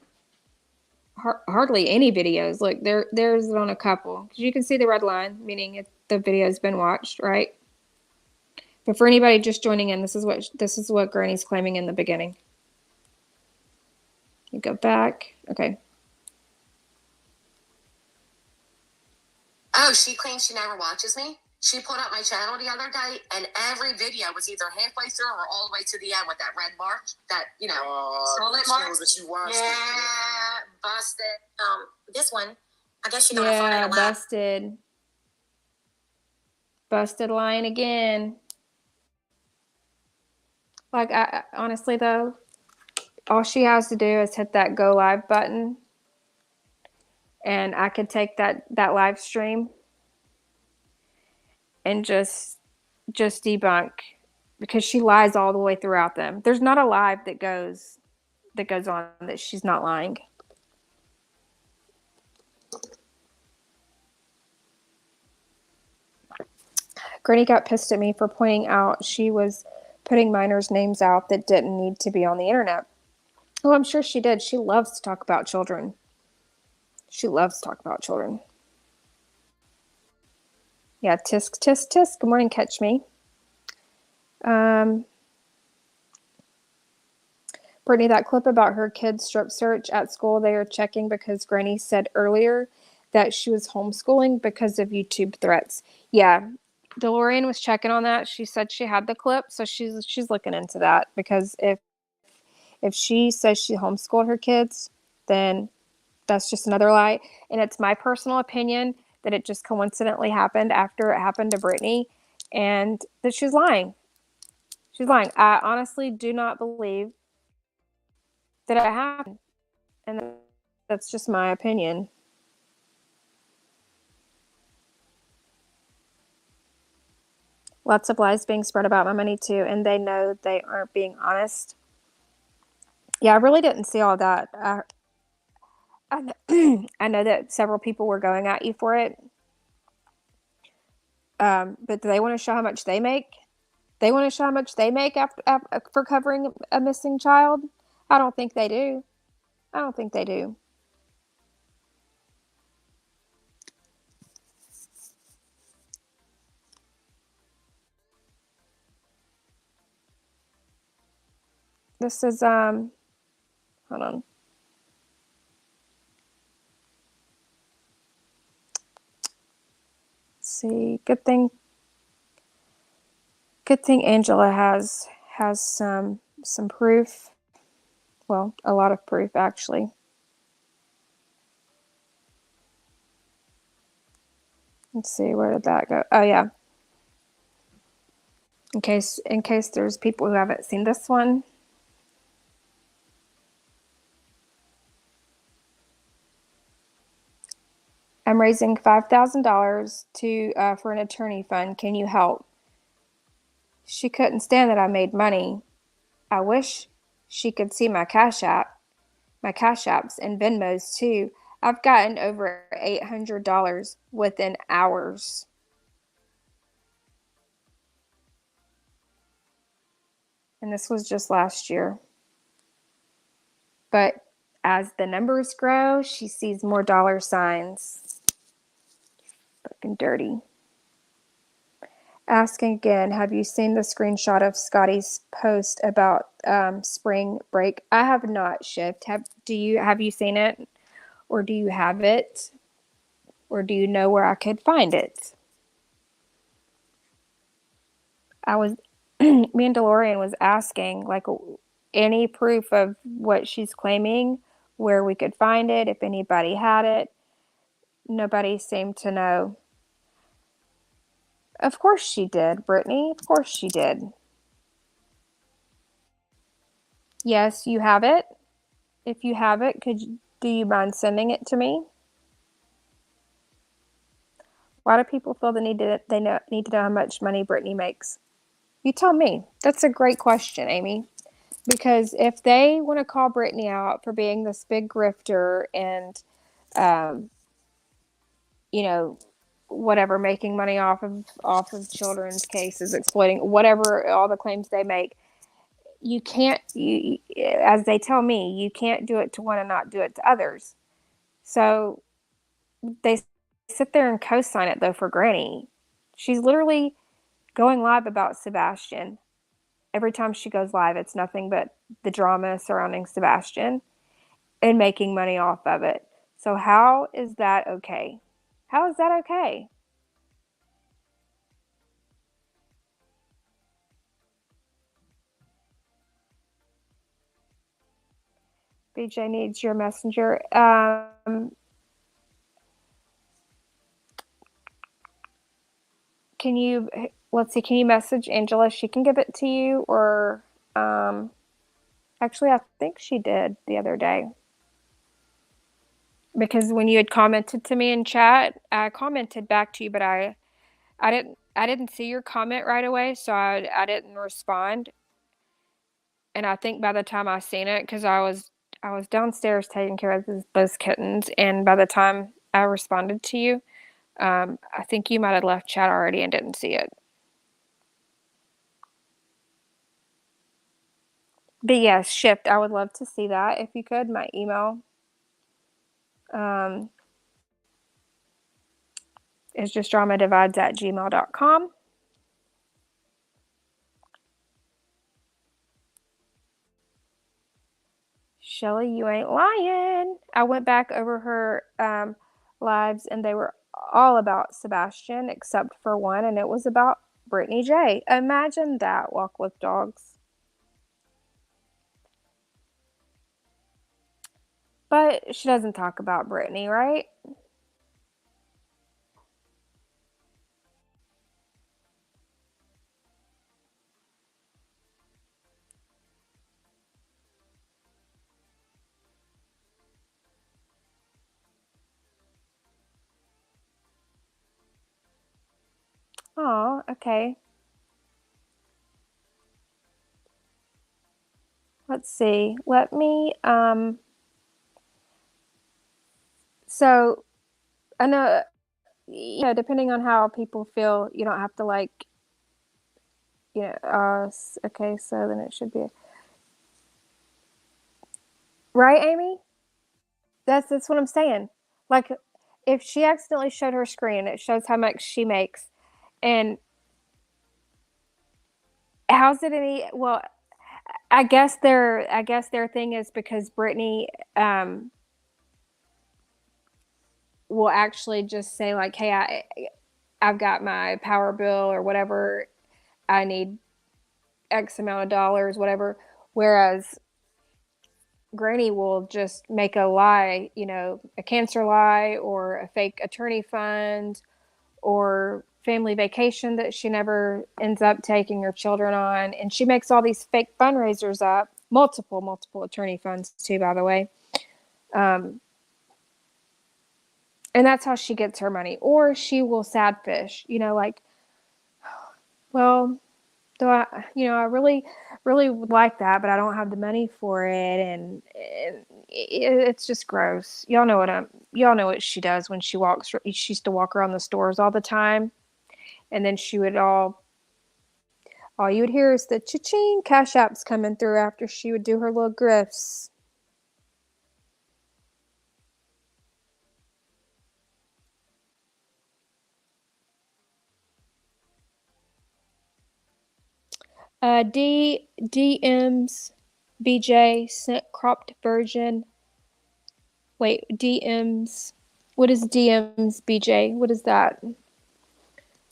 hardly any videos. Look, there's on a couple. Because you can see the red line, meaning the video's been watched, right? But for anybody just joining in, this is what Granny's claiming in the beginning. You go back. Okay. Oh, she claims she never watches me? She pulled up my channel the other day, and every video was either halfway through or all the way to the end with that red mark, that, solid mark. That you watched Busted. This one, I guess you're gonna find Yeah, a lot. busted lying again. Like, I honestly though, all she has to do is hit that go live button, and I could take that live stream and just debunk, because she lies all the way throughout them. There's not a live that goes on that she's not lying. Granny got pissed at me for pointing out she was putting minors' names out that didn't need to be on the internet. Oh, I'm sure she did. She loves to talk about children. Yeah, tisk, tisk, tisk. Good morning, Catch Me. Brittany, that clip about her kid's strip search at school, they are checking because Granny said earlier that she was homeschooling because of YouTube threats. Yeah, DeLorean was checking on that. She said she had the clip, so she's looking into that, because if she says she homeschooled her kids, then that's just another lie. And it's my personal opinion that it just coincidentally happened after it happened to Brittany, and that she's lying. She's lying. I honestly do not believe that it happened. And that's just my opinion. Lots of lies being spread about my money too, and they know they aren't being honest. Yeah, I really didn't see all that. I know that several people were going at you for it. But do they want to show how much they make? They want to show how much they make after for covering a missing child? I don't think they do. This is hold on. Let's see. Good thing Angela has some proof. Well, a lot of proof actually. Let's see, where did that go? Oh yeah. In case there's people who haven't seen this one. I'm raising $5,000 for an attorney fund. Can you help? She couldn't stand that I made money. I wish she could see my Cash Apps and Venmos too. I've gotten over $800 within hours. And this was just last year. But as the numbers grow, she sees more dollar signs. Fucking dirty. Asking again, have you seen the screenshot of Scotty's post about spring break? I have not, Shift. Have you seen it? Or do you have it? Or do you know where I could find it? Me and DeLorean was asking, like, any proof of what she's claiming, where we could find it, if anybody had it. Nobody seemed to know. Of course she did, Brittany. Of course she did. Yes, you have it. If you have it, do you mind sending it to me? Why do people feel the need to know how much money Brittany makes? You tell me. That's a great question, Amy. Because if they want to call Brittany out for being this big grifter and, whatever, making money off of children's cases, exploiting, whatever, all the claims they make, you can't, as they tell me, you can't do it to one and not do it to others. So they sit there and co-sign it though for Granny. She's literally going live about Sebastian. Every time she goes live, it's nothing but the drama surrounding Sebastian and making money off of it. So how is that okay? How is that okay? BJ needs your messenger. Can you, let's see, can you message Angela? She can give it to you, or actually, I think she did the other day. Because when you had commented to me in chat, I commented back to you, but I didn't see your comment right away, so I didn't respond. And I think by the time I seen it, because I was downstairs taking care of those kittens, and by the time I responded to you, I think you might have left chat already and didn't see it. But yes, shift. I would love to see that if you could. My email is just dramadivides@gmail.com. Shelly, you ain't lying. I went back over her lives, and they were all about Sebastian except for one, and it was about Brittany J. Imagine that, walk with dogs. But she doesn't talk about Brittany, right? Oh, okay. Let's see. Let me, so I know, depending on how people feel, you don't have to okay, so then it should be, right, Amy? That's what I'm saying. Like, if she accidentally showed her screen, it shows how much she makes. And how's it any, well, I guess their thing is because Brittany, will actually just say like, hey, I've got my power bill or whatever. I need X amount of dollars, whatever. Whereas Granny will just make a lie, a cancer lie or a fake attorney fund or family vacation that she never ends up taking her children on. And she makes all these fake fundraisers up, multiple attorney funds too, by the way. And that's how she gets her money. Or she will sadfish, like, well, so I really, really would like that, but I don't have the money for it, and it's just gross. Y'all know what she does when she walks. She used to walk around the stores all the time, and then she would all you would hear is the cha-ching cash apps coming through after she would do her little grifts. DMs BJ sent cropped version. Wait, DMs. What is DMs BJ? What is that?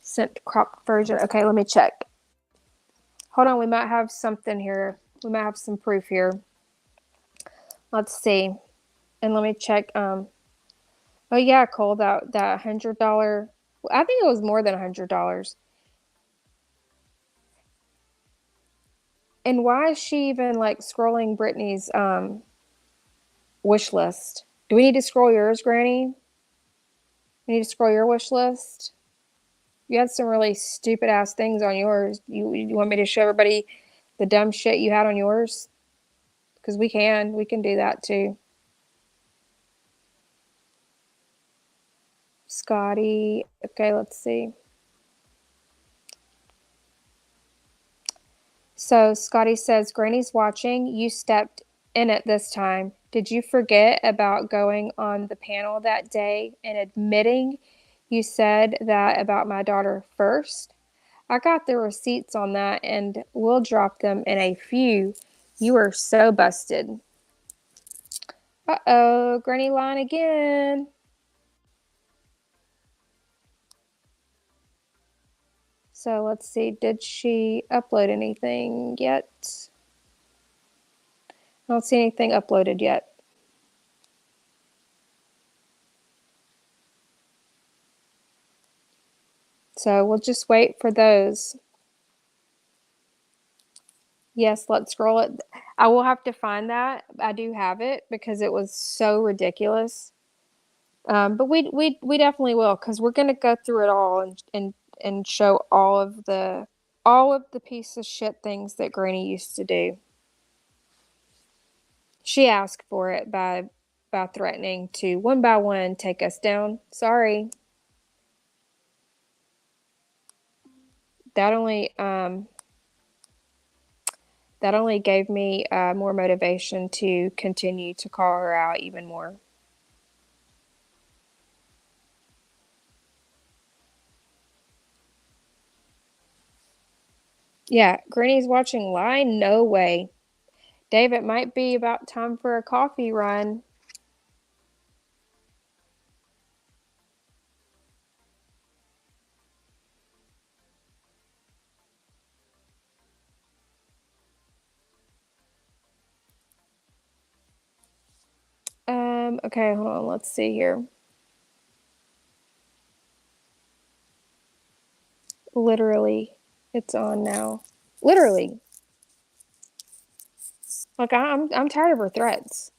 Sent cropped version. Okay, let me check. Hold on, we might have something here. We might have some proof here. Let's see. And let me check. Oh yeah, Cole, that $100. I think it was more than $100. And why is she even like scrolling Brittany's wish list? Do we need to scroll yours, Granny? We need to scroll your wish list? You had some really stupid ass things on yours. You want me to show everybody the dumb shit you had on yours? Because we can do that too. Scotty. Okay, let's see. So Scotty says, Granny's watching. You stepped in it this time. Did you forget about going on the panel that day and admitting you said that about my daughter first? I got the receipts on that and we'll drop them in a few. You are so busted. Uh-oh, Granny lying again. So let's see, did she upload anything yet? I don't see anything uploaded yet. So we'll just wait for those. Yes, let's scroll it. I will have to find that. I do have it because it was so ridiculous. But we definitely will, because we're gonna go through it all and show all of the piece of shit things that Granny used to do. She asked for it by threatening to one by one take us down. Sorry. That only gave me more motivation to continue to call her out even more. Yeah, Granny's watching Line? No way. Dave, it might be about time for a coffee run. Okay, hold on, let's see here. Literally, it's on now. Literally. Like I'm tired of her threats.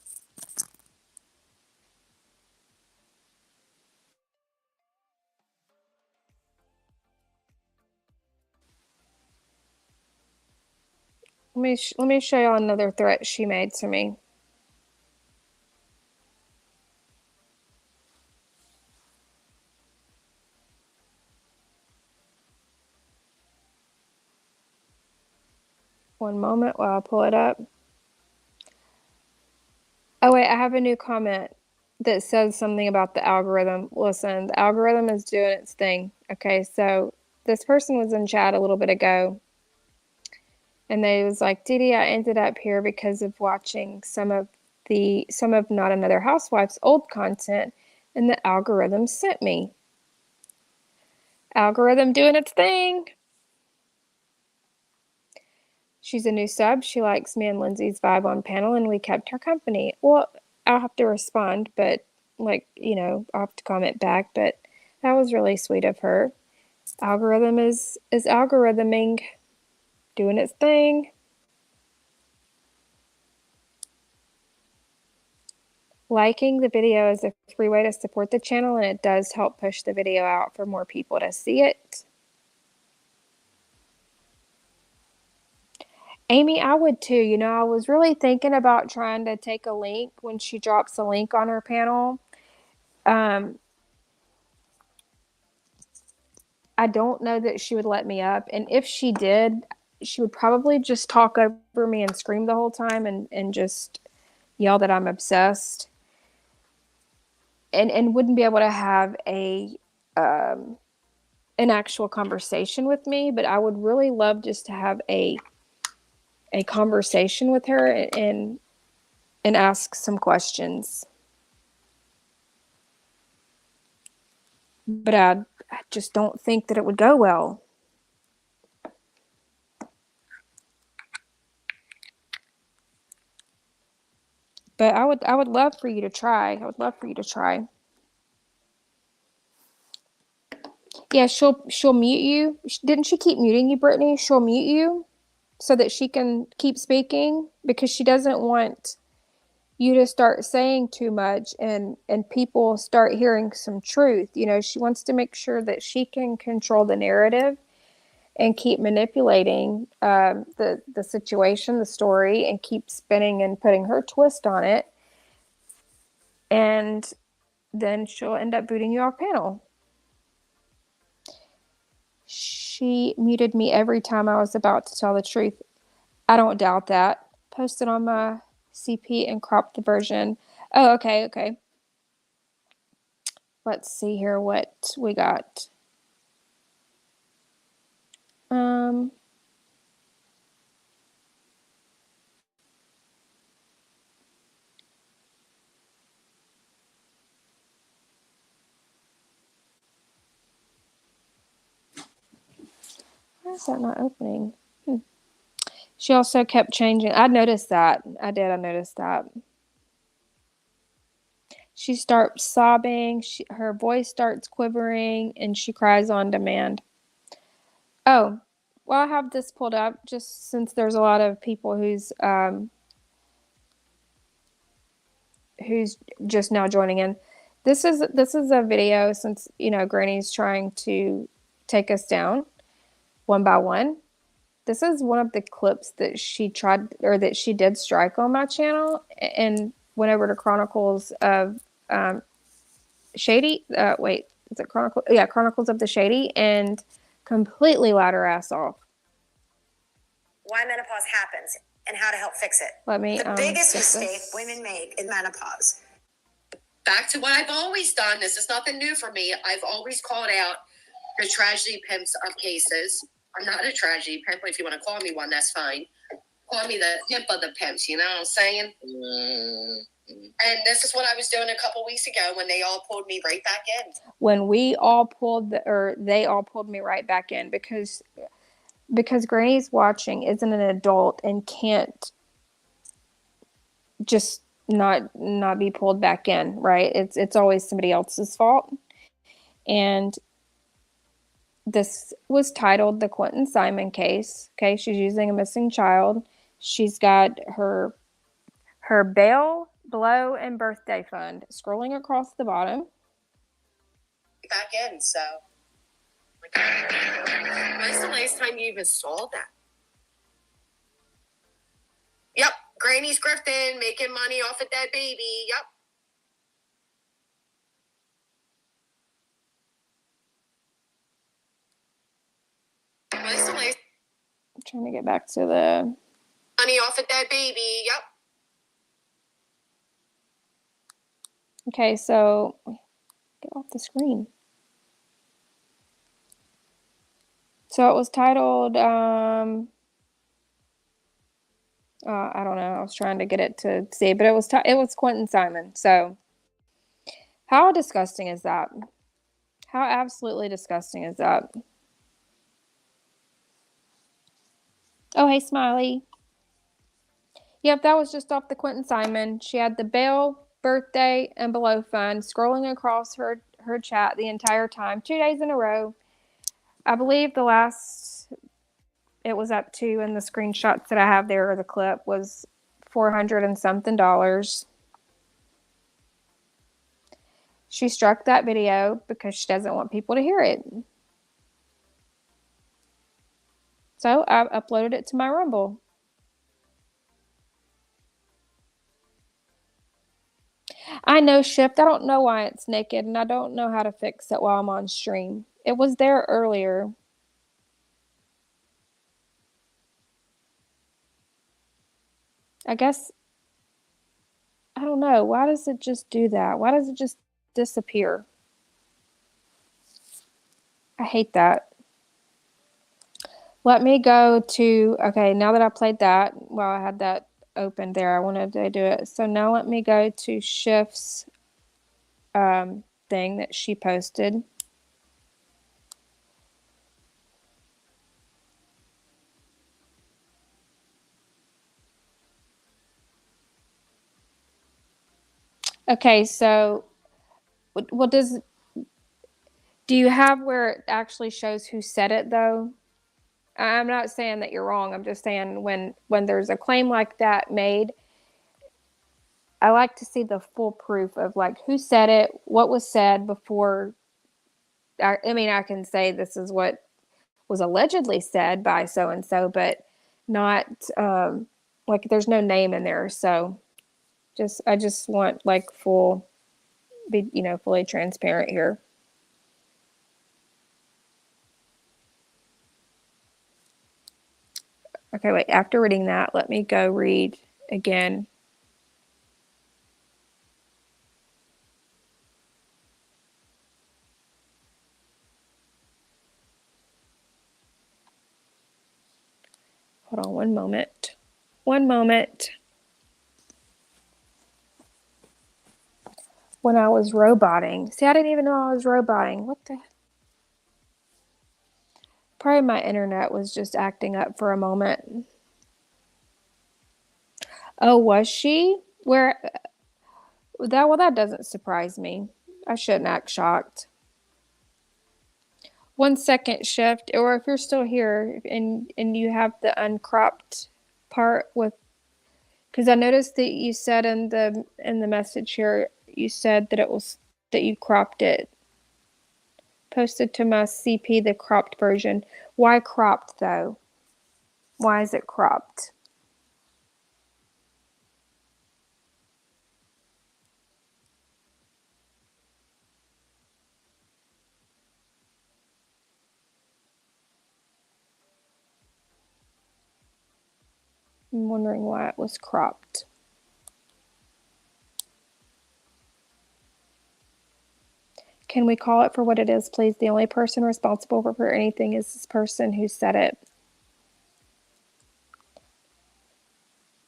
Let me show y'all another threat she made to me. One moment while I pull it up. Oh wait, I have a new comment that says something about the algorithm. Listen, the algorithm is doing its thing. Okay, so this person was in chat a little bit ago, and they was like, Didi, I ended up here because of watching some of Not Another Housewife's old content, and the algorithm sent me. Algorithm doing its thing. She's a new sub. She likes me and Lindsay's vibe on panel, and we kept her company. Well, I'll have to respond, but I'll have to comment back, but that was really sweet of her. Algorithm is algorithming, doing its thing. Liking the video is a free way to support the channel, and it does help push the video out for more people to see it. Amy, I would too. I was really thinking about trying to take a link when she drops a link on her panel. I don't know that she would let me up. And if she did, she would probably just talk over me and scream the whole time and just yell that I'm obsessed. And wouldn't be able to have an actual conversation with me. But I would really love just to have a conversation with her and ask some questions. But I just don't think that it would go well. But I would love for you to try. I would love for you to try. Yeah, she'll mute you. Didn't she keep muting you, Brittany? She'll mute you so that she can keep speaking, because she doesn't want you to start saying too much and people start hearing some truth. She wants to make sure that she can control the narrative and keep manipulating the situation, the story, and keep spinning and putting her twist on it. And then she'll end up booting you off panel. She muted me every time I was about to tell the truth. I don't doubt that. Posted on my CP and cropped the version. Oh, okay. Let's see here what we got. Why is that not opening? She also kept changing. I noticed that. I noticed that. She starts sobbing. Her voice starts quivering, and she cries on demand. Oh, well, I have this pulled up just since there's a lot of people who's just now joining in. This is a video since, you know, Granny's trying to take us down one by one. This is one of the clips that she tried or that she did strike on my channel and went over to Chronicles of Shady. Wait, is it Chronicle? Yeah, Chronicles of the Shady, and completely lied her ass off. Why menopause happens and how to help fix it. Let me. The biggest skip mistake this. women make in menopause. Back to what I've always done. This is nothing new for me. I've always called out the tragedy pimps of cases. I'm not a tragedy pimp, but if you want to call me one, that's fine. Call me the pimp of the pimps, you know what I'm saying? And this is what I was doing a couple weeks ago when they all pulled me right back in. When we all pulled they all pulled me right back in because Granny's watching, isn't an adult, and can't just not be pulled back in, right? It's always somebody else's fault. And this was titled the Quentin Simon case. Okay, she's using a missing child. She's got her bail, blow, and birthday fund scrolling across the bottom. Back in, so. When's the last time you even saw that? Yep, Granny's grifting, making money off a dead baby. Yep. When's the last? I'm trying to get back to the Money off a dead baby. Yep. Okay, so get off the screen. So it was titled I don't know. I was trying to get it to see, but it was Quentin Simon. So how disgusting is that? How absolutely disgusting is that? Oh, hey, Smiley. Yep, that was just off the Quentin Simon. She had the bail, birthday, and below fund scrolling across her chat the entire time, 2 days in a row. I believe the last it was up to in the screenshots that I have there, or the clip, was $400 and something. She struck that video because she doesn't want people to hear it. So I uploaded it to my Rumble. I know, Shipped. I don't know why it's naked, and I don't know how to fix it while I'm on stream. It was there earlier. I guess, I don't know. Why does it just do that? Why does it just disappear? I hate that. Let me go to, okay, now that I played that, well, I had that open there. I wanted to do it. So now let me go to Shift's thing that she posted. Okay, so what do you have where it actually shows who said it, though? I'm not saying that you're wrong. I'm just saying when there's a claim like that made, I like to see the full proof of like who said it, what was said before. I mean, I can say this is what was allegedly said by so and so, but not like there's no name in there. So I just want like fully transparent here. Okay, wait, after reading that, let me go read again. Hold on one moment. One moment. When I was roboting. See, I didn't even know I was roboting. What the? Probably my internet was just acting up for a moment. Oh, was she? Where? That doesn't surprise me. I shouldn't act shocked. 1 second shift, or if you're still here and you have the uncropped part with, because I noticed that you said in the message here, you said that it was that you cropped it. Posted to my CP the cropped version. Why cropped though? Why is it cropped? I'm wondering why it was cropped. Can we call it for what it is, please? The only person responsible for anything is this person who said it.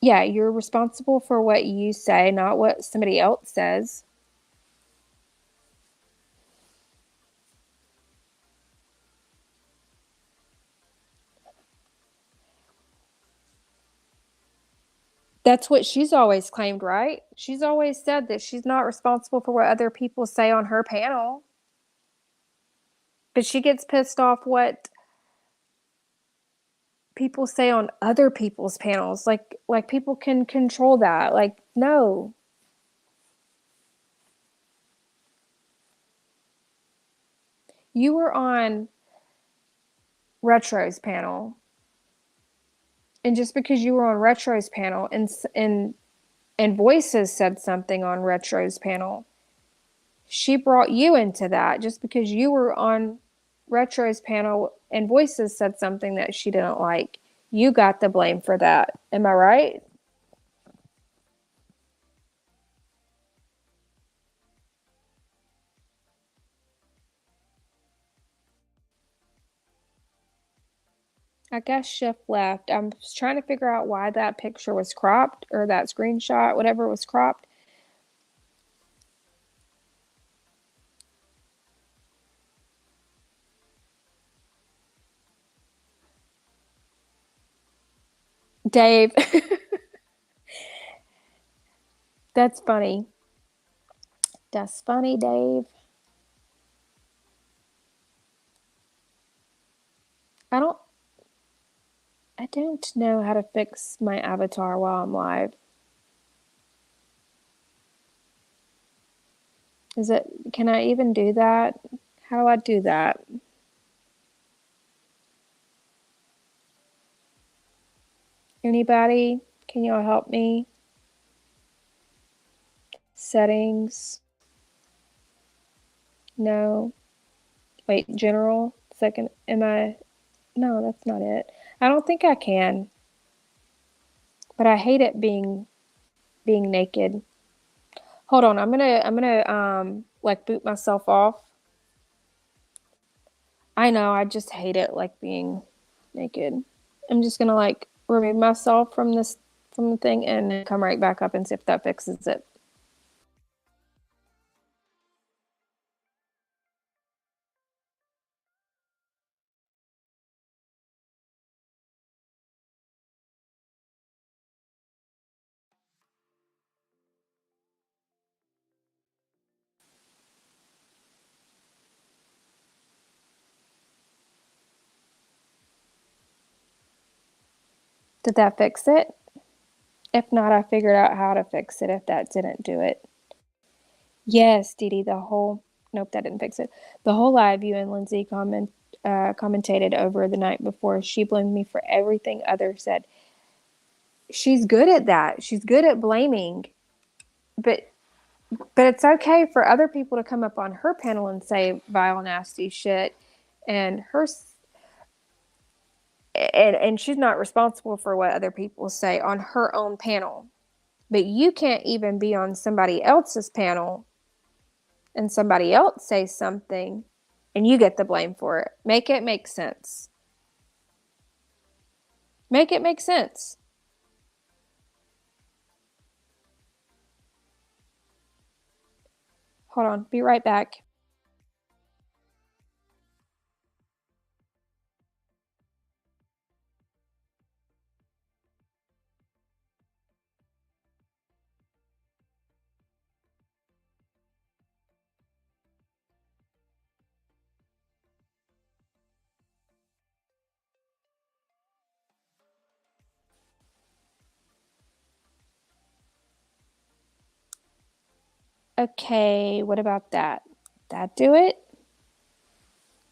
Yeah, you're responsible for what you say, not what somebody else says. That's what she's always claimed, right? She's always said that she's not responsible for what other people say on her panel. But she gets pissed off what people say on other people's panels. Like people can control that. Like, no. You were on Retro's panel. And just because you were on Retro's panel and Voices said something on Retro's panel, she brought you into that just because you were on Retro's panel and Voices said something that she didn't like. You got the blame for that. Am I right? I guess Shift left. I'm trying to figure out why that picture was cropped, or that screenshot, whatever was cropped. Dave. That's funny. That's funny, Dave. I don't know how to fix my avatar while I'm live. Can I even do that? How do I do that? Anybody? Can y'all help me? Settings. No. Wait, general. Second, no, that's not it. I don't think I can. But I hate it being naked. Hold on, I'm gonna like boot myself off. I know, I just hate it like being naked. I'm just gonna like remove myself from the thing and then come right back up and see if that fixes it. Did that fix it? If not, I figured out how to fix it if that didn't do it. Yes, Dee Dee, nope, that didn't fix it. The whole live you and Lindsay commentated over the night before. She blamed me for everything others said. She's good at that. She's good at blaming. But it's okay for other people to come up on her panel and say vile, nasty shit, and she's not responsible for what other people say on her own panel. But you can't even be on somebody else's panel and somebody else says something and you get the blame for it. Make it make sense. Make it make sense. Hold on, be right back. Okay, what about that? That do it?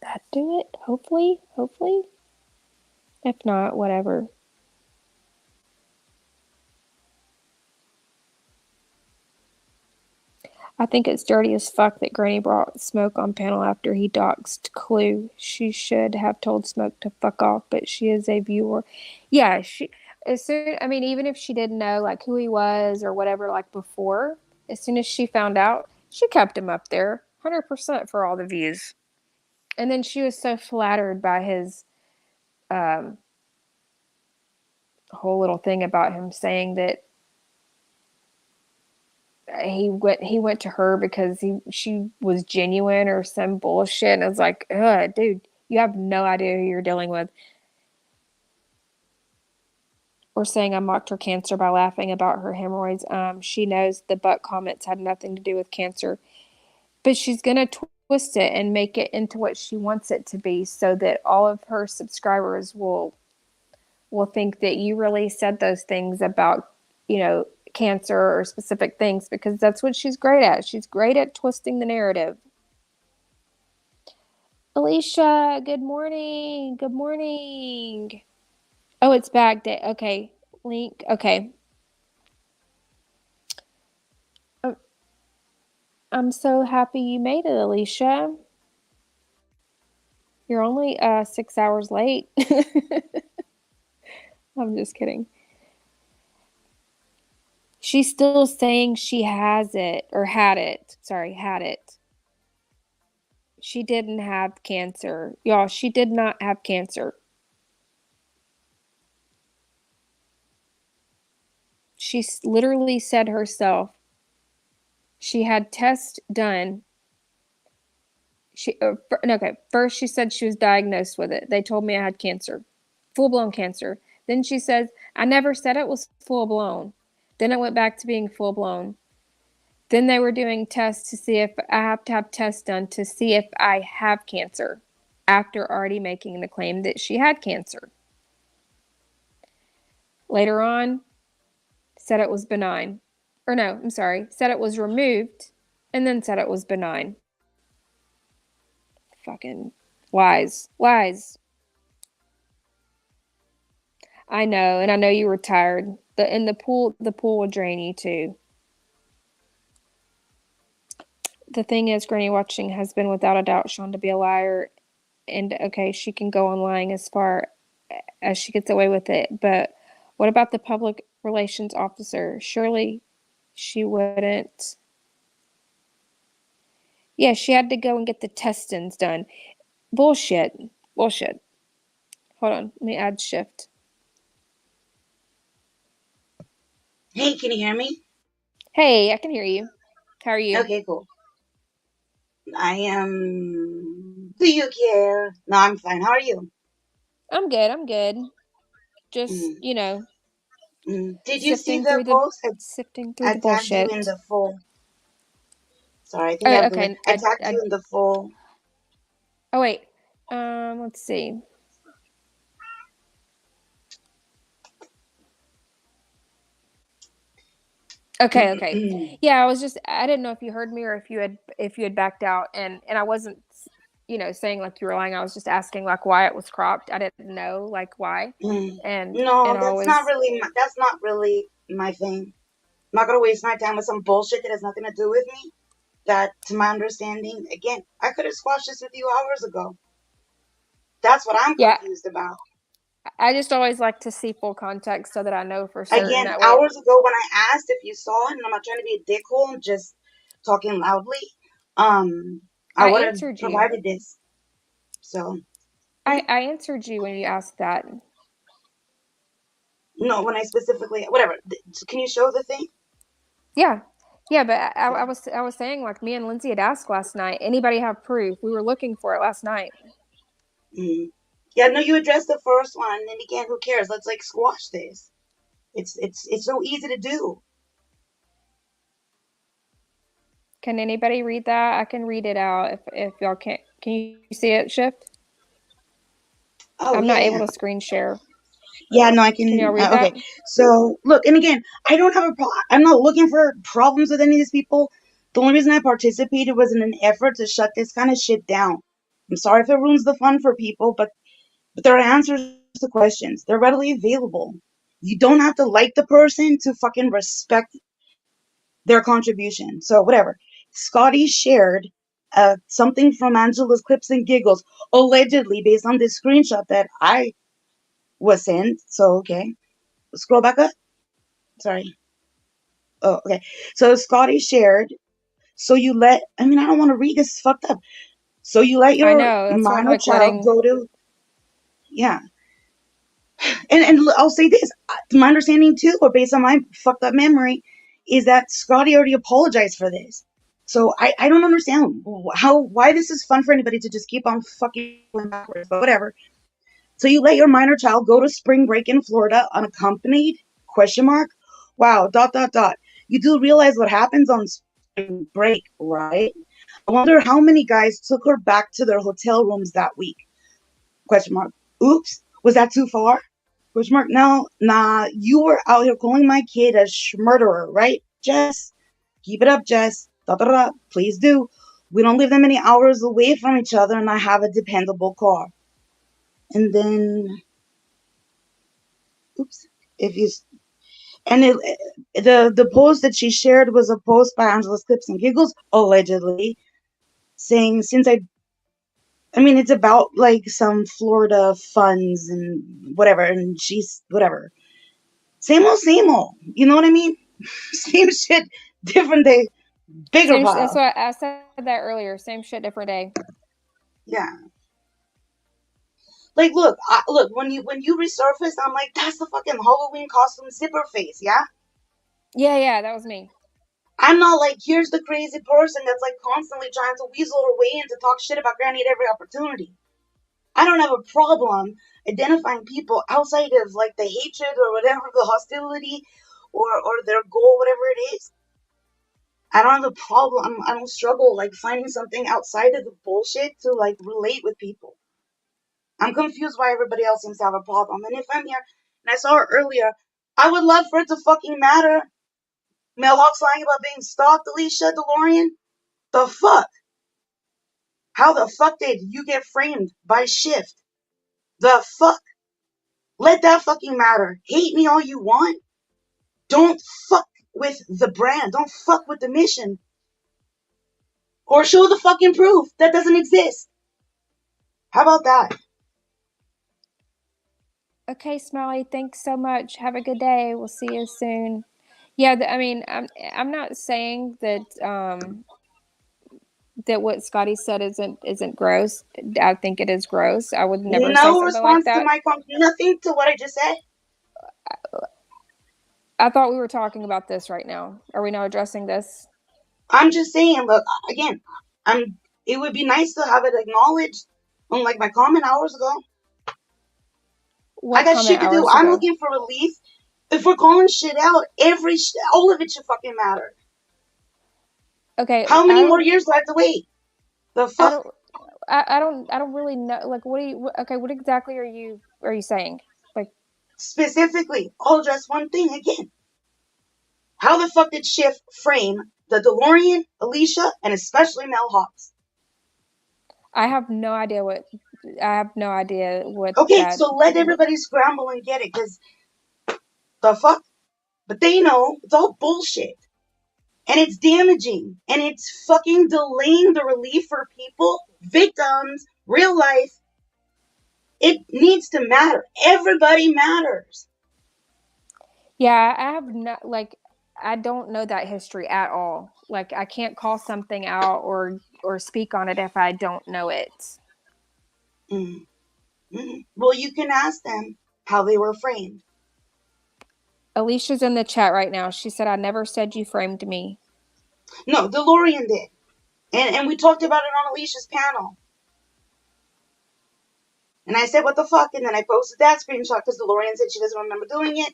That do it? Hopefully? Hopefully? If not, whatever. I think it's dirty as fuck that Granny brought Smoke on panel after he doxed Clue. She should have told Smoke to fuck off, but she is a viewer. Yeah, even if she didn't know like who he was or whatever like before, as soon as she found out, she kept him up there 100% for all the views. And then she was so flattered by his whole little thing about him saying that he went to her because she was genuine or some bullshit. And I was like, ugh, dude, you have no idea who you're dealing with. Or saying I mocked her cancer by laughing about her hemorrhoids. She knows the butt comments had nothing to do with cancer, but she's gonna twist it and make it into what she wants it to be, so that all of her subscribers will think that you really said those things about, cancer or specific things, because that's what she's great at. She's great at twisting the narrative. Alicia, good morning. Good morning. Oh, it's bag day. Okay. Link. Okay. I'm so happy you made it, Alicia. You're only 6 hours late. I'm just kidding. She's still saying she has it, or had it. Sorry, had it. She didn't have cancer. Y'all, she did not have cancer. She literally said herself she had tests done. First she said she was diagnosed with it. They told me I had cancer, full-blown cancer. Then she says, I never said it was full-blown. Then it went back to being full-blown. Then they were doing tests to see if I have to have tests done to see if I have cancer, after already making the claim that she had cancer. Later on, said it was benign. Or no, I'm sorry, said it was removed, and then said it was benign. Fucking lies. Lies. I know, and I know you were tired. The pool will drain you too. The thing is, Granny watching has been without a doubt shown to be a liar, and okay, she can go on lying as far as she gets away with it, but what about the public relations officer? Surely she wouldn't. Yeah, she had to go and get the testings done. Bullshit. Bullshit. Hold on, let me add shift. Hey, can you hear me? Hey, I can hear you. How are you? Okay, cool. I am. Do you care? No, I'm fine. How are you? I'm good. I'm good. Just, Did you see sifting the through the post? I the tagged you in bullshit. the full. Sorry, I think I Oh, have the link. okay. I tagged you in the full. Oh wait. Let's see. Okay. Yeah, I didn't know if you heard me or if you had backed out, and I wasn't saying like you were lying. I was just asking like why it was cropped. I didn't know like why. And No, I that's not really my thing. I'm not gonna waste my time with some bullshit that has nothing to do with me. That, to my understanding, again, I could have squashed this with you hours ago. That's what I'm confused about. I just always like to see full context so that I know for certain. Again, That way, hours ago when I asked if you saw it, and I'm not trying to be a dickhole, I'm just talking loudly. I would have answered you. provided this. So I answered you when you asked that. No, when I specifically, whatever. Can you show the thing? Yeah, but I was saying like me and Lindsay had asked last night. Anybody have proof? We were looking for it last night. Yeah, no, you addressed the first one, and then again, who cares? Let's like squash this. It's so easy to do. Can anybody read that? I can read it out if y'all can't. Can you see it, Shift? Oh, I'm not able to screen share. Yeah, no, I can. Can y'all read Okay, that? so look, and again, I don't have a problem. I'm not looking for problems with any of these people. The only reason I participated was in an effort to shut this kind of shit down. I'm sorry if it ruins the fun for people, but there are answers to questions. They're readily available. You don't have to like the person to fucking respect their contribution. So whatever. Scotty shared something from Angela's Clips and Giggles, allegedly based on this screenshot that I was sent. So okay, scroll back up. Sorry. Oh, okay. So Scotty shared. So you let. I mean, I don't want to read this. It's fucked up. So you let I your know. That's why I'm minor like child letting. go to. Yeah. And I'll say this, to my understanding too, or based on my fucked up memory, is that Scotty already apologized for this. So I don't understand why this is fun for anybody to just keep on fucking going backwards, but whatever. So you let your minor child go to spring break in Florida unaccompanied? Question mark. Wow. ... You do realize what happens on spring break, right? I wonder how many guys took her back to their hotel rooms that week. Question mark. Oops. Was that too far? Question mark. No, nah. You were out here calling my kid a murderer, right, Jess? Keep it up, Jess. ... Please do. We don't live that many hours away from each other, and I have a dependable car. And then, oops. If you and the post that she shared was a post by Angela's Clips and Giggles, allegedly, saying I mean, it's about like some Florida funds and whatever, and she's whatever. Same old, same old. You know what I mean? Same shit, different day, bigger That's pile. why I said that earlier. Same shit, different day. Yeah. Like, look, look. When you resurface, I'm like, that's the fucking Halloween costume zipper face, yeah. Yeah, that was me. I'm not like, here's the crazy person that's like constantly trying to weasel her way in to talk shit about Granny at every opportunity. I don't have a problem identifying people outside of like the hatred or whatever, the hostility or their goal, whatever it is. I don't have a problem. I don't struggle like finding something outside of the bullshit to like relate with people. I'm confused why everybody else seems to have a problem. And if I'm here, and I saw her earlier, I would love for it to fucking matter. Mel Hawk's lying about being stalked, Alicia DeLorean. The fuck? How the fuck did you get framed by Shift? The fuck? Let that fucking matter. Hate me all you want. Don't fuck with the brand. Don't fuck with the mission. Or show the fucking proof that doesn't exist. How about that? Okay, Smiley. Thanks so much. Have a good day. We'll see you soon. Yeah, I mean, I'm not saying that that what Scotty said isn't gross. I think it is gross. I would never say No something like response to that. my nothing to what I just said. I thought we were talking about this right now. Are we now addressing this? I'm just saying, look, again, it would be nice to have it acknowledged on like my comment hours ago. What I got comment shit to do. hours I'm ago? looking for relief. If we're calling shit out, all of it should fucking matter. Okay, How I many more don't. years do I have to wait? The I fuck? don't. I don't really know. Like, what do you? Okay, what exactly are you saying? Like, Specifically, I'll address one thing again. How the fuck did Shift frame the DeLorean, Alicia, and especially Mel Hawks? I have no idea what. I have no idea what Okay, that. so let everybody scramble and get it, because the fuck? But they know it's all bullshit. And it's damaging. And it's fucking delaying the relief for people, victims, real life. It needs to matter. Everybody matters. Yeah, I have not like. I don't know that history at all. Like, I can't call something out or speak on it if I don't know it. Well, you can ask them how they were framed. Alicia's in the chat right now. She said, "I never said you framed me." No, DeLorean did. And we talked about it on Alicia's panel. And I said, what the fuck? And then I posted that screenshot because DeLorean said she doesn't remember doing it.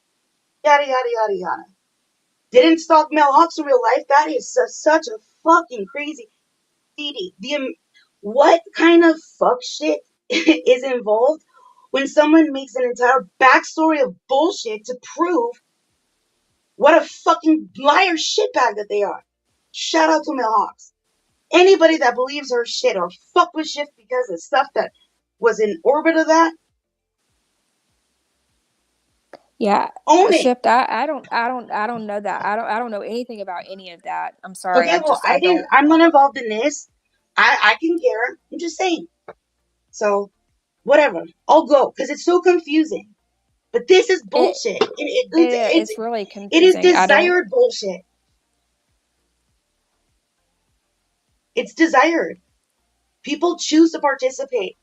Yada, yada, yada, yada. Didn't stalk Mel Hawks in real life. That is such a fucking crazy. What kind of fuck shit is involved when someone makes an entire backstory of bullshit to prove what a fucking liar shitbag that they are? Shout out to Mel Hawks. Anybody that believes her shit or fuck with shit because of stuff that was in orbit of that, Yeah, own it. Shift. I don't know that. I don't know anything about any of that. I'm sorry. Okay, well, I don't. I'm not involved in this. I can care. I'm just saying. So, whatever. I'll go because it's so confusing. But this is bullshit. It's really It is confusing. I don't. desired bullshit. It's desired. People choose to participate.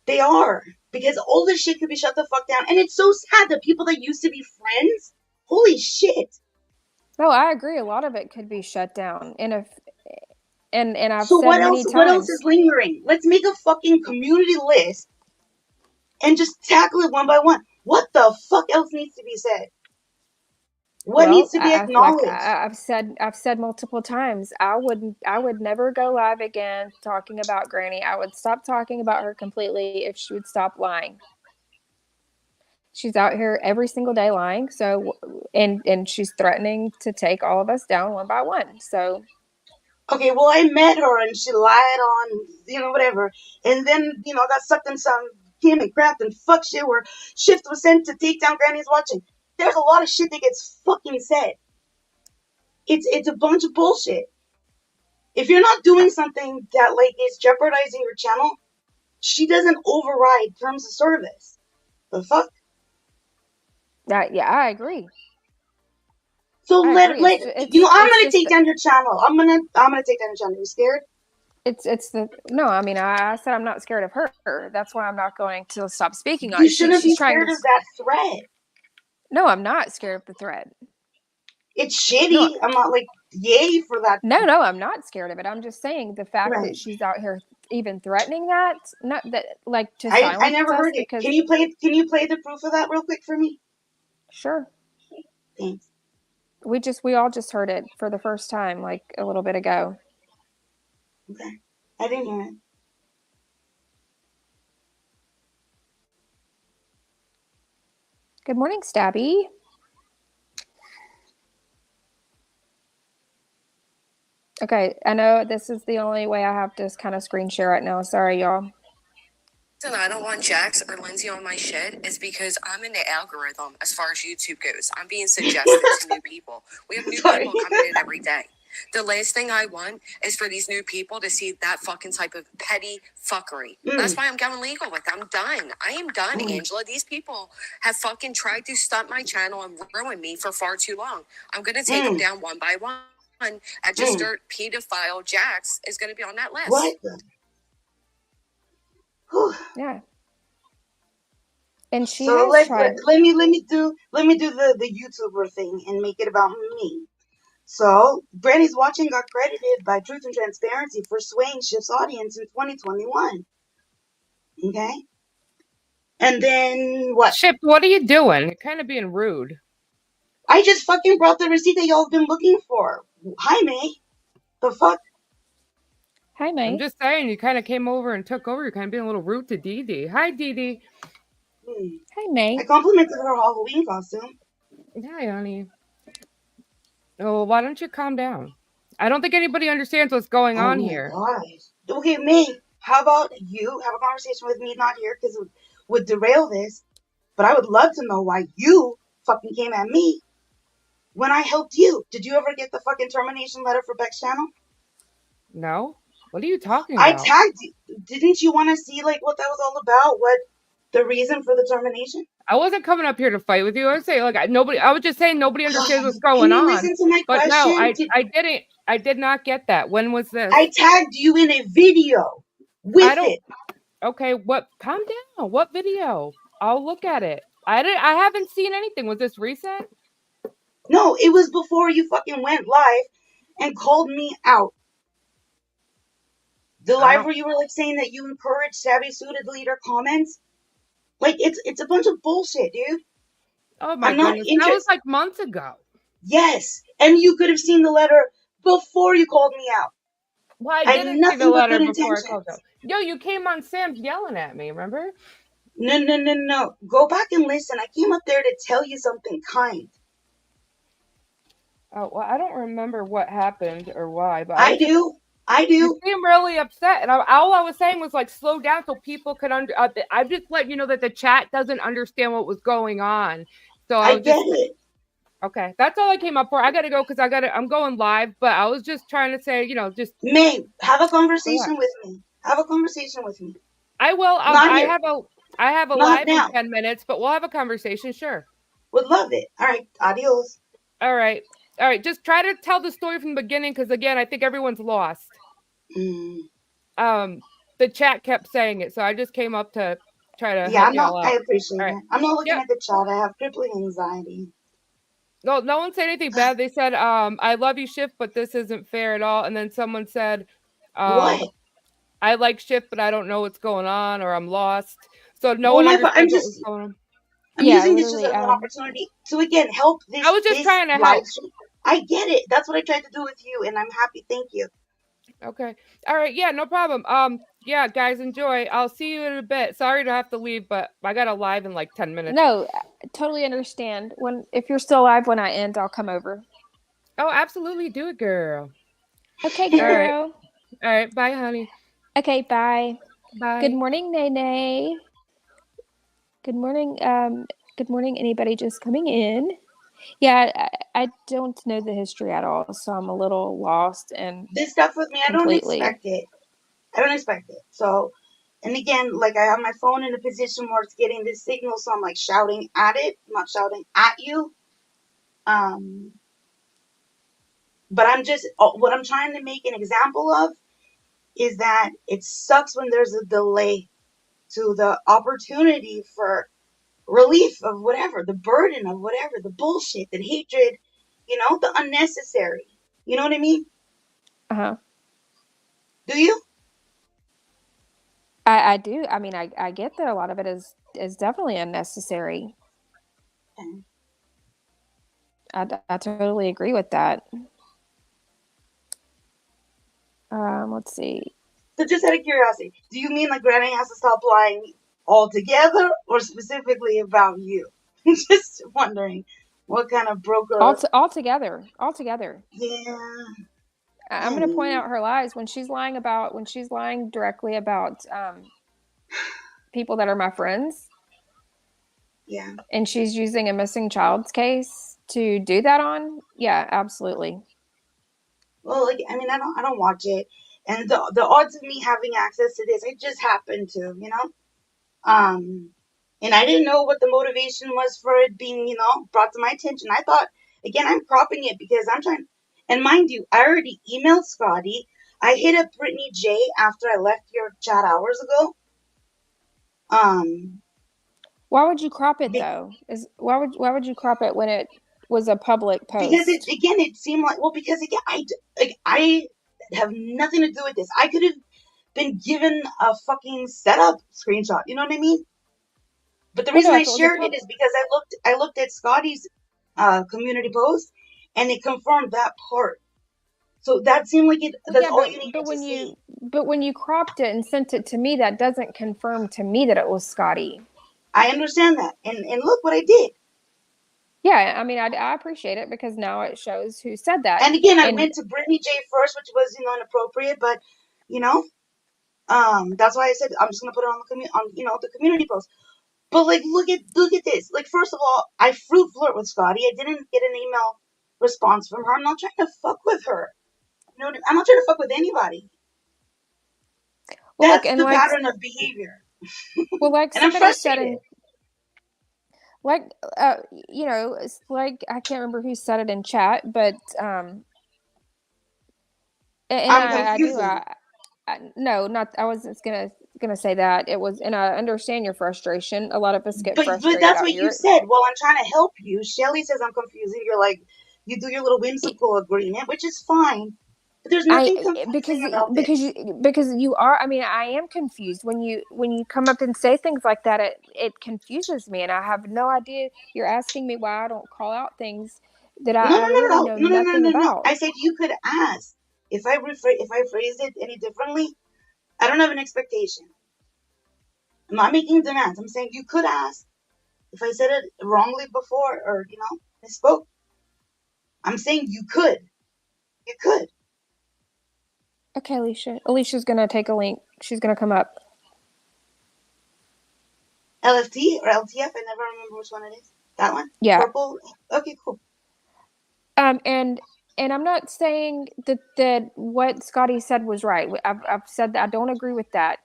They are. Because all this shit could be shut the fuck down. And it's so sad that people that used to be friends, holy shit. No, I agree. A lot of it could be shut down. And if and I've So said what many else? What else times. is lingering? Let's make a fucking community list and just tackle it one by one. What the fuck else needs to be said? What needs to be acknowledged? I've said multiple times, I would never go live again talking about Granny. I would stop talking about her completely if she would stop lying. She's out here every single day lying. So, and she's threatening to take all of us down one by one. So, okay, well, I met her and she lied on, whatever. And then, got sucked in some Kim and crap and fuck shit where Shift was sent to take down Granny's watching. There's a lot of shit that gets fucking said. It's a bunch of bullshit. If you're not doing something that is jeopardizing your channel, she doesn't override terms of service. The fuck? yeah, I agree. So I'm gonna take down your channel. I'm gonna take down your channel. You scared? No, I mean, I said I'm not scared of her. That's why I'm not going to stop speaking on it. You shouldn't be scared of that threat. No, I'm not scared of the threat. It's shitty. No, I'm not yay for that. No, I'm not scared of it. I'm just saying the fact that she's out here even threatening that, not that to silence I never heard it. Can you play the proof of that real quick for me? Sure. Thanks. We all just heard it for the first time a little bit ago. Okay. I didn't hear it. Good morning, Stabby. Okay, I know this is the only way I have to kind of screen share right now. Sorry, y'all. reason I don't want Jax or Lindsay on my shit is because I'm in the algorithm as far as YouTube goes. I'm being suggested to new people. We have new people coming in every day. The last thing I want is for these new people to see that fucking type of petty fuckery. That's why I'm going legal with them. I'm done. I am done, Angela. These people have fucking tried to stunt my channel and ruin me for far too long. I'm going to take them down one by one. Registered pedophile Jax is going to be on that list. What? Yeah. And she so has tried. let me do the YouTuber thing and make it about me. So Brandy's Watching got credited by Truth and Transparency for swaying Shift's audience in 2021. Okay. And then what? Shift, what are you doing? You're kind of being rude. I just fucking brought the receipt that y'all have been looking for. Hi, May. The fuck? Hi, May. I'm just saying, you kind of came over and took over. You're kind of being a little rude to Dee Dee. Hi, Dee Dee. Hi, May. I complimented her Halloween costume. Hi, honey. Oh, why don't you calm down? I don't think anybody understands what's going on here. God. Okay, May, how about you have a conversation with me, not here, because it would derail this. But I would love to know why you fucking came at me when I helped you. Did you ever get the fucking termination letter for Beck's channel? No. What are you talking about? I tagged you. Didn't you want to see what that was all about? What the reason for the termination? I wasn't coming up here to fight with you. I was saying nobody. I was just saying nobody understands what's going on. Listen to my but question? No, I didn't. I did not get that. When was this? I tagged you in a video with it. Okay, what? Calm down. What video? I'll look at it. I haven't seen anything. Was this recent? No, it was before you fucking went live and called me out. The live where you were saying that you encouraged Savvy Sue to delete her comments. It's a bunch of bullshit, dude. Oh my goodness. That was months ago. Yes. And you could have seen the letter before you called me out. Well, I didn't see the letter before I called you out. Yo, you came on Sam's yelling at me, remember? No. Go back and listen. I came up there to tell you something kind. Oh, well, I don't remember what happened or why, but I do. You seem really upset, and all I was saying was like slow down so people could I just let you know that the chat doesn't understand what was going on, so I I was get just it. okay. That's all I came up for. I gotta go because I'm going live, but I was just trying to say, just May, have a conversation with me. Have a conversation with me. I will. Not I here. have a Not live in now. 10 minutes, but we'll have a conversation. Sure. Would love it. All right. Adios. All right. All right. Just try to tell the story from the beginning, because again, I think everyone's lost. The chat kept saying it, so I just came up to try to help y'all out. I appreciate All right. that. I'm not looking at the chat. I have crippling anxiety. No one said anything bad. They said, I love you, Shift, but this isn't fair at all. And then someone said, What? I like Shift, but I don't know what's going on, or I'm lost. So no one understood what was going on. I'm using this just as an opportunity to again help this. I was just trying to help. I get it. That's what I tried to do with you, and I'm happy. Thank you. Okay. All right. Yeah, no problem. Yeah, guys, enjoy. I'll see you in a bit. Sorry to have to leave, but I got a live in like 10 minutes. No, I totally understand. If you're still live when I end, I'll come over. Oh, absolutely. Do it, girl. Okay, girl. All right. Bye, honey. Okay, bye. Bye. Good morning, Nene. Good morning. Good morning, anybody just coming in. Yeah, I don't know the history at all, so I'm a little lost and this stuff with me. I don't expect it. So, and again, like I have my phone in a position where it's getting this signal, so I'm like shouting at it, not shouting at you. But I'm just what I'm trying to make an example of is that it sucks when there's a delay to the opportunity for relief of whatever, the burden of whatever, the bullshit, the hatred, the unnecessary. You know what I mean? Uh-huh. Do you? I do. I mean, I get that a lot of it is definitely unnecessary. Okay. I totally agree with that. Let's see. So just out of curiosity, do you mean like Granny has to stop lying altogether, or specifically about you? Just wondering what kind of broker. Altogether. Yeah. I'm going to point out her lies when she's lying directly about people that are my friends. Yeah. And she's using a missing child's case to do that on. Yeah, absolutely. Well, like, I mean, I don't watch it, and the odds of me having access to this, I just happen to, and I didn't know what the motivation was for it being, brought to my attention. I thought, again, I'm cropping it because I'm trying, and mind you, I already emailed Scotty. I hit up Brittany J after I left your chat hours ago. Why would you crop it though? Why would you crop it when it was a public post? Because it seemed like, because again, I have nothing to do with this. I could have been given a fucking setup screenshot. You know what I mean? But the reason I shared it is because I looked at Scotty's community post, and it confirmed that part. So that seemed like that's all you needed to see. But when you cropped it and sent it to me, that doesn't confirm to me that it was Scotty. I understand that, and look what I did. Yeah, I mean, I appreciate it because now it shows who said that. And again, I went to Brittany J first, which was inappropriate, but that's why I said I'm just gonna put it on the community post. But like, look at this. Like, first of all, I flirt with Scotty. I didn't get an email response from her. I'm not trying to fuck with her. I'm not trying to fuck with anybody. Well, that's the pattern of behavior. Well, like and somebody said in, it's like I can't remember who said it in chat, but I'm confusing. I wasn't gonna say that. It was, and I understand your frustration. A lot of us get frustrated. But that's what you said. Well, I'm trying to help you. Shelly says I'm confusing. You're like, you do your little whimsical agreement, which is fine. But there's nothing confusing about this. Because you are. I mean, I am confused when you come up and say things like that. It confuses me, and I have no idea. You're asking me why I don't call out things that I really know nothing about. I said you could ask. If I phrased it any differently, I don't have an expectation. I'm not making demands. I'm saying you could ask. If I said it wrongly before, or misspoke, I'm saying you could. You could. Okay, Alicia. Alicia's gonna take a link. She's gonna come up. LFT or LTF? I never remember which one it is. That one? Yeah. Purple? Okay, cool. And I'm not saying that what Scotty said was right. I've said that I don't agree with that.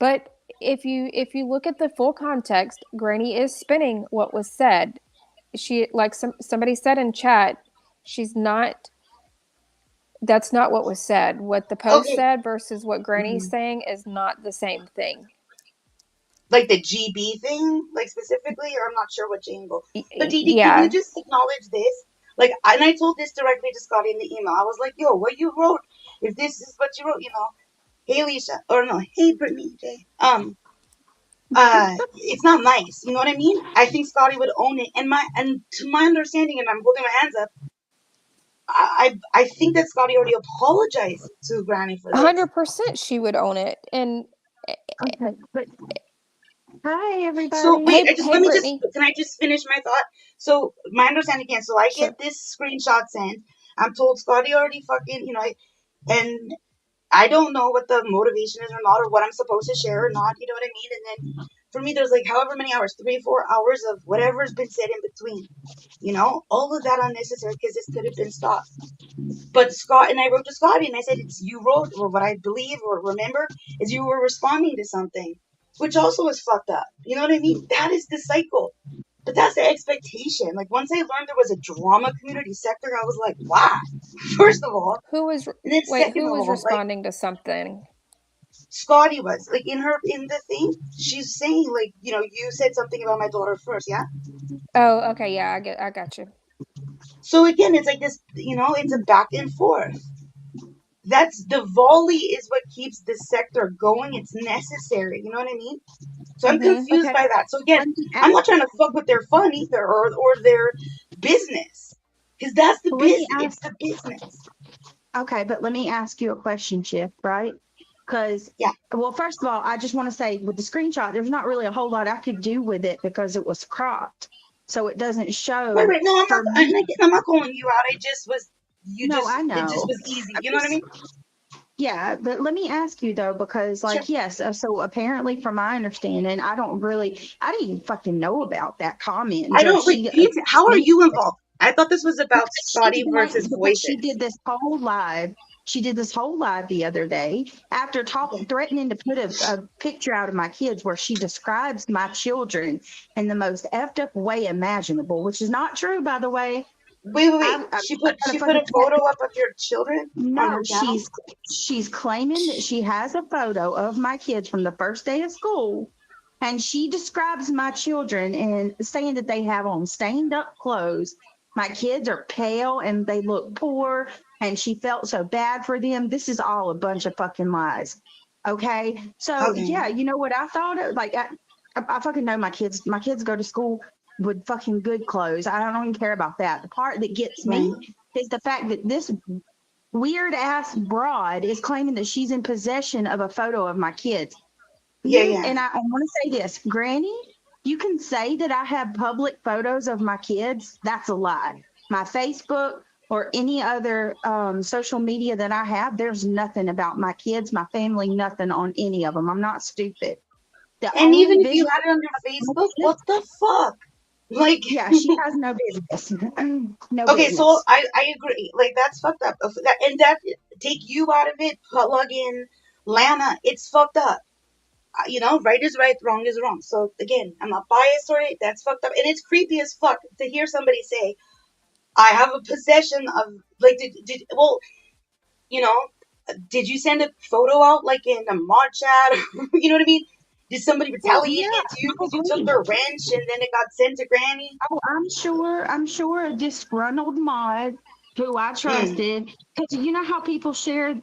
But if you look at the full context, Granny is spinning what was said. She, like somebody said in chat, she's not. That's not what was said. What the post said versus what Granny's saying is not the same thing. Like the GB thing, like specifically, or I'm not sure what jingle. But Didi, Yeah. can you just acknowledge this? Like, and I told this directly to Scotty in the email. I was like, yo, what you wrote, if this is what you wrote, you know, hey Alicia, or no, hey Brittany, Jay, it's not nice. You know what I mean? I think Scotty would own it. And to my understanding, and I'm holding my hands up, I think that Scotty already apologized to Granny for this. 100% she would own it. And okay, but hi everybody. So wait, Brittany. Can I just finish my thought? So my understanding again, so I get this screenshot sent. I'm told Scotty already fucking, you know, and I don't know what the motivation is or not, or what I'm supposed to share or not, you know what I mean? And then for me, there's like however many hours, 3-4 hours of whatever's been said in between, you know, all of that unnecessary because this could have been stopped. But and I wrote to Scotty and I said, you wrote, or what I believe or remember is you were responding to something, which also is fucked up. You know what I mean? That is the cycle. But that's the expectation. Like, once I learned there was a drama community sector, I was like, wow. First of all, who was responding to something? Scotty was like in the thing. She's saying like, you know, you said something about my daughter first, yeah. Oh, okay, yeah, I got you. So again, it's like this, you know, it's a back and forth. That's the volley is what keeps the sector going. It's necessary. You know what I mean? So I'm confused by that. So again, I'm not trying to fuck with their fun either or their business. Because that's the business. It's the business. Okay, but let me ask you a question, Chip, right? Because, well, first of all, I just want to say with the screenshot, there's not really a whole lot I could do with it because it was cropped. So it doesn't show. Wait, no, I'm not calling you out. I just was, I know. It just was easy. You know what I mean? Yeah, but let me ask you though, because like, yes, so apparently from my understanding, I didn't even fucking know about that comment. I don't, how are you involved? I thought this was about Scotty versus Voices. She did this whole live. She did this whole live the other day after threatening to put a picture out of my kids where she describes my children in the most effed up way imaginable, which is not true, by the way. Wait. She put a photo up of your children on her channel? She's claiming that she has a photo of my kids from the first day of school, and she describes my children and saying that they have on stained up clothes. My kids are pale and they look poor, and she felt so bad for them. This is all a bunch of fucking lies. Okay? So, yeah, you know what I thought? Like, I fucking know my kids. My kids go to school with fucking good clothes. I don't even care about that. The part that gets me is the fact that this weird ass broad is claiming that she's in possession of a photo of my kids. And I want to say this, Granny, you can say that I have public photos of my kids. That's a lie. My Facebook or any other social media that I have, there's nothing about my kids, my family, nothing on any of them. I'm not stupid. And even if you had it on your Facebook, what the fuck? Like, yeah, she has no business. Business. So I agree. Like, that's fucked up. And that take you out of it, plug in Lana. It's fucked up. You know, right is right, wrong is wrong. So again, I'm not biased or it. That's fucked up, and it's creepy as fuck to hear somebody say, "I have a possession of like." Did you send a photo out like in a mod chat? You know what I mean? Did somebody retaliate against you because you took their wrench and then it got sent to Granny? Oh, I'm sure a disgruntled mod who I trusted, because you know how people share,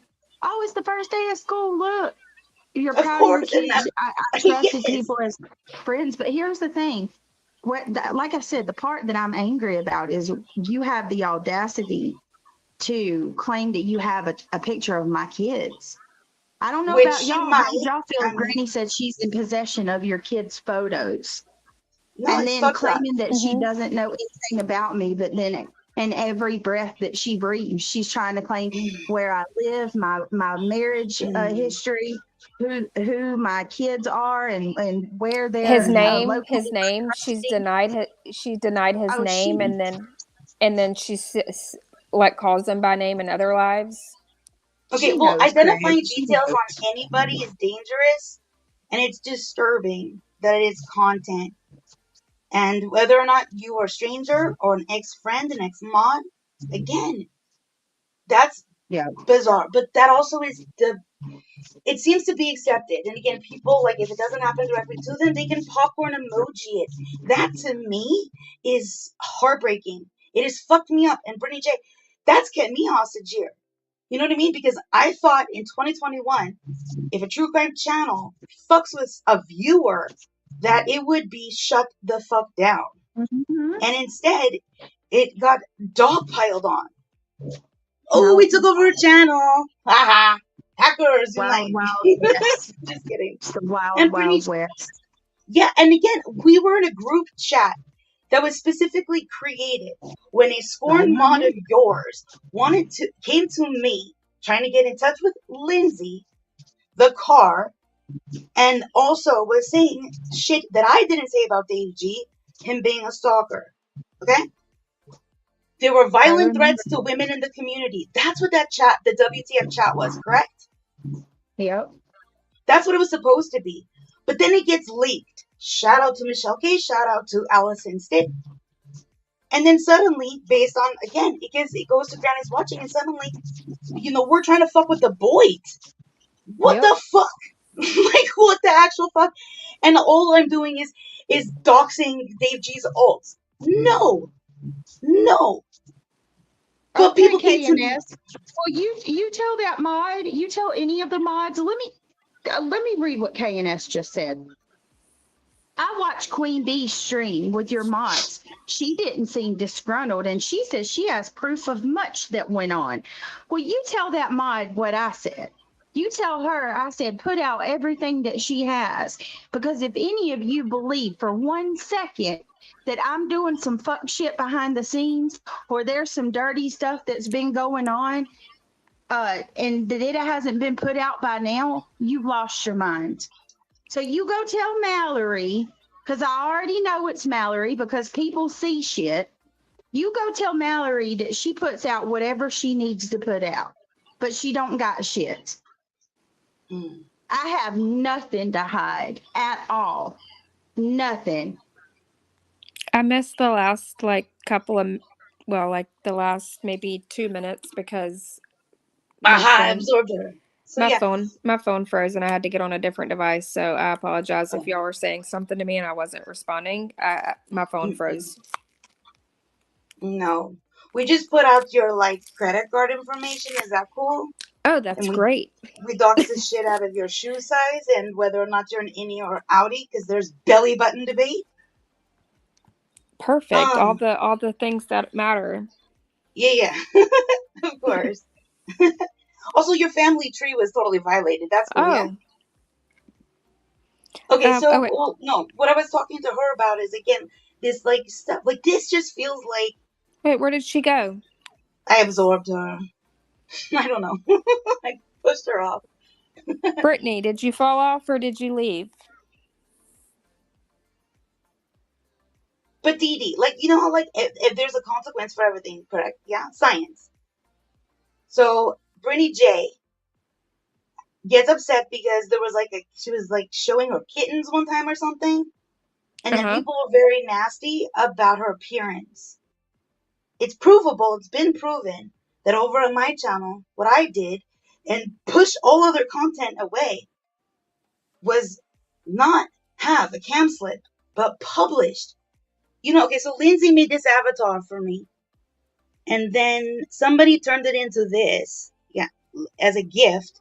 oh, it's the first day of school, look, you're proud of your kids. I trusted people as friends, but here's the thing. Like I said, the part that I'm angry about is you have the audacity to claim that you have a picture of my kids. I don't know about y'all. How did y'all feel? Granny said she's in possession of your kids' photos, and then claiming that she doesn't know anything about me, but then and every breath that she breathes. She's trying to claim where I live, my marriage history, who my kids are, and where they're located. His name. She's denied his Oh, name, and then she like calls him by name in other lives. Okay, well, identifying details on anybody is dangerous, and it's disturbing that it is content. And whether or not you are a stranger or an ex-friend, an ex-mod, again, that's bizarre. But that also is it seems to be accepted. And again, people, like, if it doesn't happen directly to them, they can popcorn emoji it. That, to me, is heartbreaking. It has fucked me up. And Brittany J, that's kept me hostage here. You know what I mean? Because I thought in 2021, if a true crime channel fucks with a viewer, that it would be shut the fuck down. And instead, it got dogpiled on. Oh, we took over a channel. Haha. Hackers unite. Just kidding. It's the wild, And wild west. Yeah, and again, we were in a group chat that was specifically created when a scorned mod of yours came to me trying to get in touch with Lindsay, the car, and also was saying shit that I didn't say about Dave G, him being a stalker. Okay? There were violent threats to women in the community. That's what that chat, the WTF chat was, correct? Yep. That's what it was supposed to be. But then it gets leaked. Shout out to Michelle K. Shout out to Allison Stitt. And then suddenly, based on, again, it goes to Granny's watching, and suddenly, we're trying to fuck with the boys. What the fuck? Like, what the actual fuck? And all I'm doing is doxing Dave G's alts. No. But Okay, people keep KNS. Well, you tell that mod, you tell any of the mods. Let me read what KNS just said. I watched Queen Bee stream with your mods. She didn't seem disgruntled, and she says she has proof of much that went on. Well, you tell that mod what I said. You tell her I said put out everything that she has, because if any of you believe for 1 second that I'm doing some fuck shit behind the scenes, or there's some dirty stuff that's been going on, and that it hasn't been put out by now, you've lost your mind. So you go tell Mallory, because I already know it's Mallory because people see shit. You go tell Mallory that she puts out whatever she needs to put out, but she don't got shit. I have nothing to hide at all. Nothing. I missed the last the last maybe 2 minutes because I absorbed her. So, my phone froze and I had to get on a different device. So I apologize if y'all were saying something to me and I wasn't responding. My phone froze. No, we just put out your credit card information. Is that cool? Oh, that's great. We dox the shit out of your shoe size and whether or not you're an innie or outie, because there's belly button debate. Perfect. All the things that matter. Yeah. Of course. Also, your family tree was totally violated. That's cool. Yeah. Okay, so okay. Well, no, what I was talking to her about is again this stuff. This just feels like. Wait, where did she go? I absorbed her. I don't know. I pushed her off. Brittany, did you fall off or did you leave? But Dee Dee, how if there's a consequence for everything, correct? Yeah, science. So Brittany J gets upset because there was she was showing her kittens one time or something, and then people were very nasty about her appearance. It's provable. It's been proven that over on my channel, what I did and push all other content away was not have a cam slip, but published. Okay, so Lindsay made this avatar for me. And then somebody turned it into this, as a gift.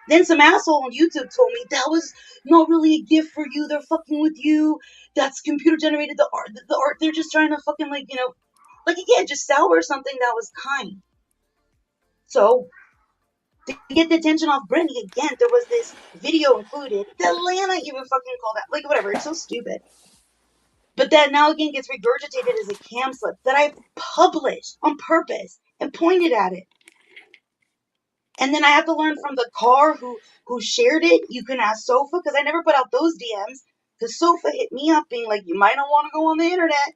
Then some asshole on YouTube told me that was not really a gift for you. They're fucking with you. That's computer generated. The art, they're just trying to fucking again, just sour something that was kind. So to get the attention off Brittany, again, there was this video included. The Atlanta even fucking called that. Whatever. It's so stupid. But that now again gets regurgitated as a cam slip that I published on purpose and pointed at it. And then I have to learn from the car who shared it. You can ask Sofa, because I never put out those DMs. Because Sofa hit me up being like, you might not want to go on the internet.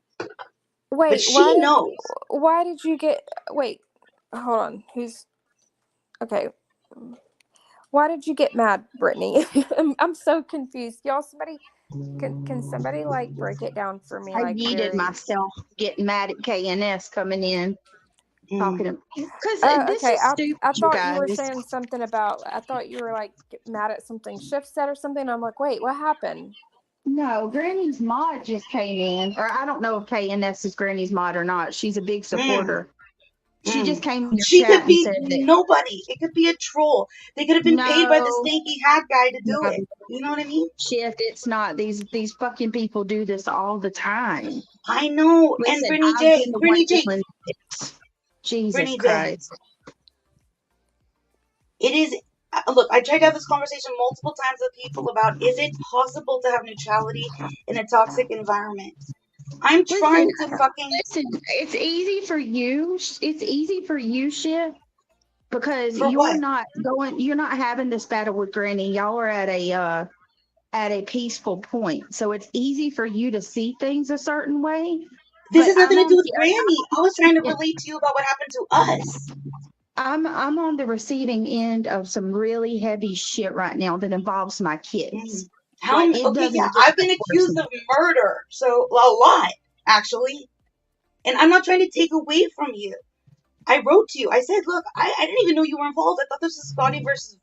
Wait, but she knows. Why did you get? Wait, hold on. Who's okay? Why did you get mad, Brittany? I'm so confused, y'all. Somebody can somebody like break it down for me? I Like yeeted myself getting mad at KNS coming in talking to because this okay, is stupid. I thought you were guys. saying something about. I thought you were like mad at something Shift said or something. I'm like, wait, what happened? No, Granny's mod just came in, or I don't know if KNS is Granny's mod or not. She's a big supporter. She just came in your She chat could be and said that nobody. It could be a troll. They could have been paid by the stinky hat guy to do it. You know what I mean? Shift, it's not. These fucking people do this all the time. I know. Listen, and Brittany I've J. been the Brittany J. one Jesus Brittany Christ. J. It is. Look, I tried to have this conversation multiple times with people about, is it possible to have neutrality in a toxic environment? I'm trying to fucking listen. It's easy for you. It's easy for you, Shift, because For you're what? not going. You're not having this battle with Granny. Y'all are at a peaceful point, so it's easy for you to see things a certain way. This But has nothing I'm to do on with the Granny. I was trying to relate to you about what happened to us. I'm on the receiving end of some really heavy shit right now that involves my kids. Okay, yeah, I've been accused of murder, so a lot, actually. And I'm not trying to take away from you. I wrote to you. I said, look, I didn't even know you were involved. I thought this was Scotty versus.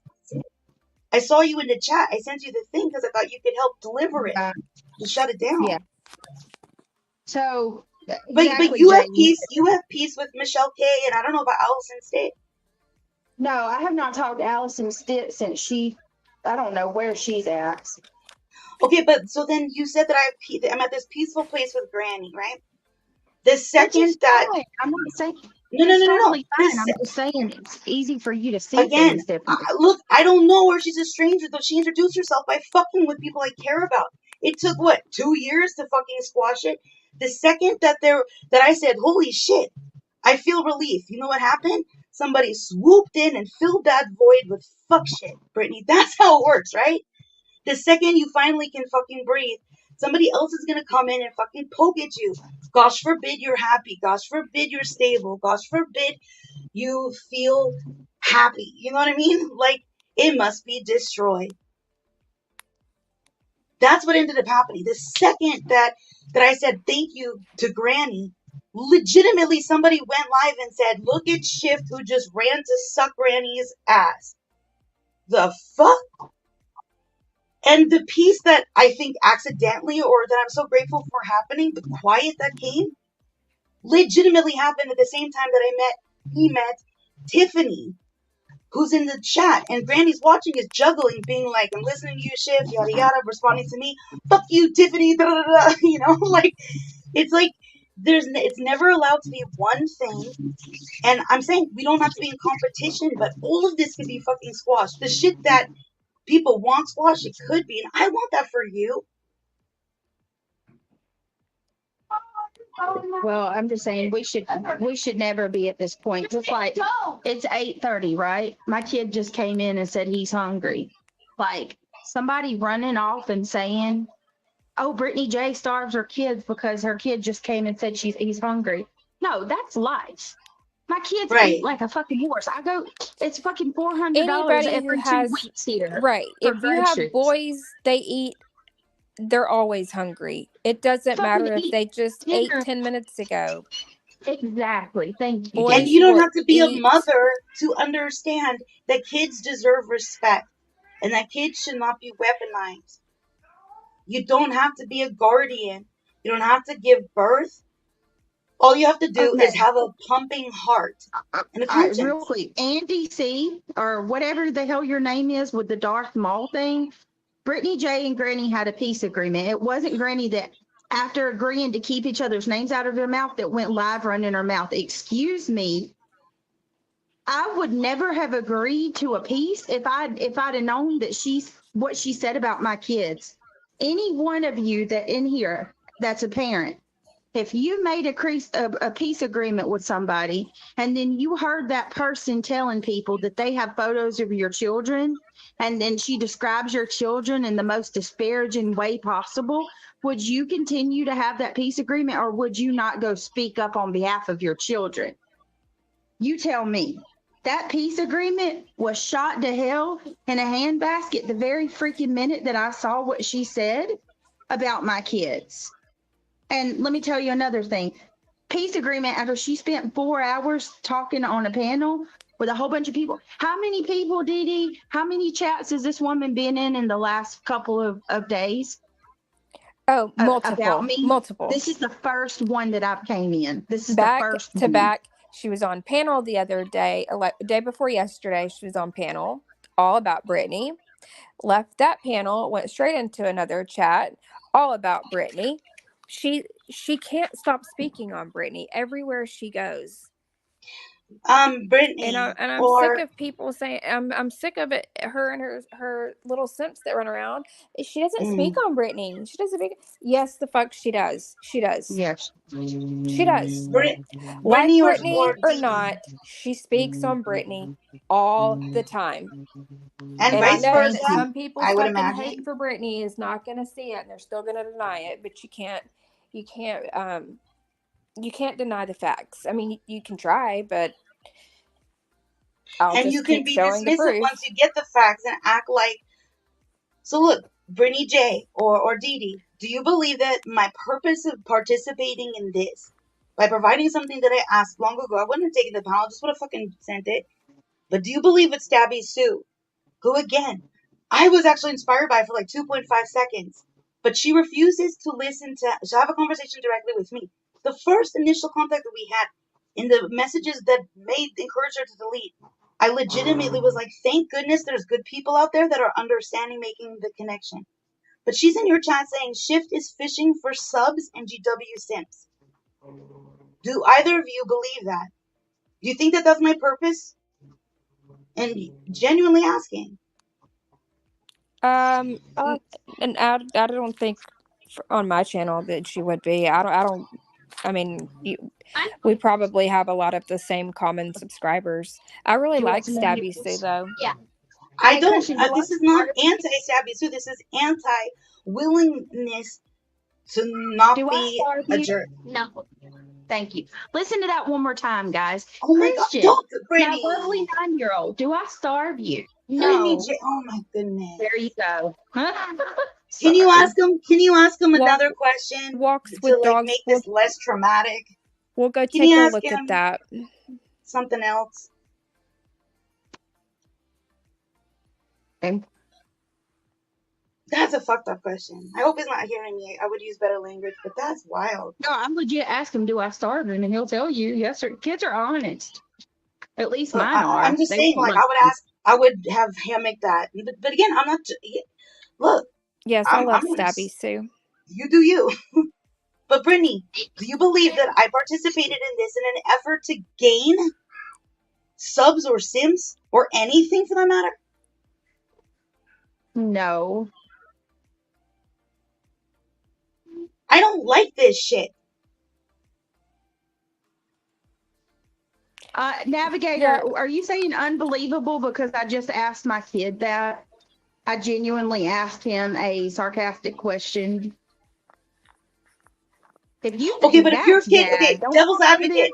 I saw you in the chat. I sent you the thing because I thought you could help deliver it to shut it down. Yeah. So, but exactly, you have Jane. peace. You have peace with Michelle K. And I don't know about Allison Stitt. No, I have not talked to Allison Stitt since I don't know where she's at. Okay, but so then you said that I'm at this peaceful place with Granny, right? The second that fine. I'm not saying no. Totally fine. I'm just saying it's easy for you to see Again, things differently. look, I don't know her. She's a stranger, though. She introduced herself by fucking with people I care about. It took what, 2 years to fucking squash it. The second that I said, holy shit, I feel relief. You know what happened? Somebody swooped in and filled that void with fuck shit, Brittany. That's how it works, right? The second you finally can fucking breathe, somebody else is gonna come in and fucking poke at you. Gosh forbid you're happy. Gosh forbid you're stable. Gosh forbid you feel happy. You know what I mean? Like, it must be destroyed. That's what ended up happening. The second that I said thank you to Granny, legitimately somebody went live and said, look at Shift who just ran to suck Granny's ass. The fuck? And the piece that I think accidentally, or that I'm so grateful for happening, the quiet that came, legitimately happened at the same time that he met Tiffany, who's in the chat, and Granny's watching is juggling, being like, I'm listening to you, Shift, yada yada, responding to me, fuck you, Tiffany, da da da, you know, like, it's never allowed to be one thing. And I'm saying we don't have to be in competition, but all of this could be fucking squashed. The shit that people want squashed, it could be, and I want that for you. Well, I'm just saying we should never be at this point. Just like it's 8:30, right? My kid just came in and said he's hungry. Like somebody running off and saying, "Oh, Brittany J starves her kids because her kid just came and said he's hungry." No, that's lies. My kids eat like a fucking horse. It's fucking $400 Anybody who every 2 has weeks here. right. For If you have groceries. boys, they eat. They're always hungry. It doesn't matter if they just ate 10 minutes ago. Exactly. Thank you. Boys And you don't will have to be a eat. mother to understand that kids deserve respect and that kids should not be weaponized. You don't have to be a guardian. You don't have to give birth. All you have to do is have a pumping heart and a conscience. Real quick, Andy C, or whatever the hell your name is with the Darth Maul thing, Brittany J and Granny had a peace agreement. It wasn't Granny that, after agreeing to keep each other's names out of their mouth, that went live running her mouth. Excuse me. I would never have agreed to a peace if I'd have known that what she said about my kids. Any one of you that in here that's a parent. If you made a peace agreement with somebody and then you heard that person telling people that they have photos of your children and then she describes your children in the most disparaging way possible, would you continue to have that peace agreement or would you not go speak up on behalf of your children? You tell me. That peace agreement was shot to hell in a handbasket the very freaking minute that I saw what she said about my kids. And let me tell you another thing. Peace agreement after she spent 4 hours talking on a panel with a whole bunch of people. How many people, Dee Dee? How many chats has this woman been in the last couple of days? Oh, About me? multiple. This is the first one that I've came in. This is Back the first to one. back. She was on panel the other day, day before yesterday. She was on panel all about Brittany. Left that panel, went straight into another chat all about Brittany. She can't stop speaking on Brittany everywhere she goes. Brittany, And I'm or sick of people saying I'm sick of it. Her and her little simps that run around. She doesn't speak on Brittany. She doesn't speak. Yes, the fuck she does. She does. Yes, she does. Brittany, Like or Brittany or Dee Dee, not, she speaks on Brittany all the time. and And I vice know versa. that some people's I would fucking hate imagine. for Brittany is not going to see it, and they're still going to deny it. But you can't deny the facts. I mean, you can try, but I'll And you just can keep be showing the dismissive proof. once you get the facts and act like. So look, Brittany J or Dee Dee, do you believe that my purpose of participating in this, by providing something that I asked long ago, I wouldn't have taken the panel, just would have fucking sent it. But do you believe it's Stabby Sue, who again, I was actually inspired by for like 2.5 seconds, but she refuses to listen to have a conversation directly with me. The first initial contact that we had in the messages that encouraged her to delete, I legitimately was like, thank goodness there's good people out there that are understanding, making the connection. But she's in your chat saying Shift is fishing for subs and GW simps. Do either of you believe that? Do you think that that's my purpose? And genuinely asking. And I don't think on my channel that she would be. I mean, we probably have a lot of the same common subscribers. I really like Stabby Sue though. Yeah. I don't. This is not anti-Stabby Sue. This is anti-willingness to not be a jerk. No. Thank you. Listen to that one more time, guys. Oh my Christian, God! Don't, now Brittany. lovely 9-year-old. Do I starve you? Brittany No. J. Oh my goodness. There you go. Can you ask him? Can you ask him Walk- another question walks to with like dogs. make this less traumatic? We'll go Can take you a ask look at him that. something else? Okay. That's a fucked up question. I hope he's not hearing me. I would use better language, but that's wild. No, I'm legit. Ask him, do I starve him? And he'll tell you, yes, sir. Kids are honest. At least mine are. I'm just They saying, won't like, lie. I would have him make that. But again, I'm not. Look, Yes, I love gonna- Stabby Sue. You do you. But Brittany, do you believe that I participated in this in an effort to gain subs or sims or anything for that matter? No. I don't like this shit. Navigator, are you saying unbelievable because I just asked my kid that? I genuinely asked him a sarcastic question. If you think But if your kid, bad, don't devil's advocate,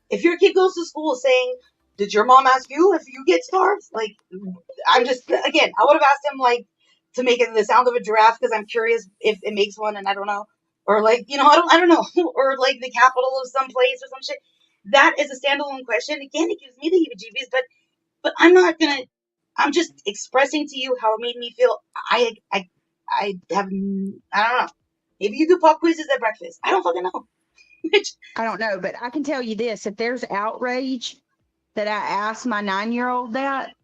if your kid goes to school saying, "Did your mom ask you if you get starved?" Like, I'm just again, I would have asked him like to make it the sound of a giraffe because I'm curious if it makes one, and I don't know, or like I don't know, or like the capital of some place or some shit. That is a standalone question. Again, it gives me the heebie-jeebies, but I'm not gonna. I'm just expressing to you how it made me feel. I don't know. Maybe you do pop quizzes at breakfast. I don't fucking know. I don't know, but I can tell you this: if there's outrage that I asked my 9-year-old that,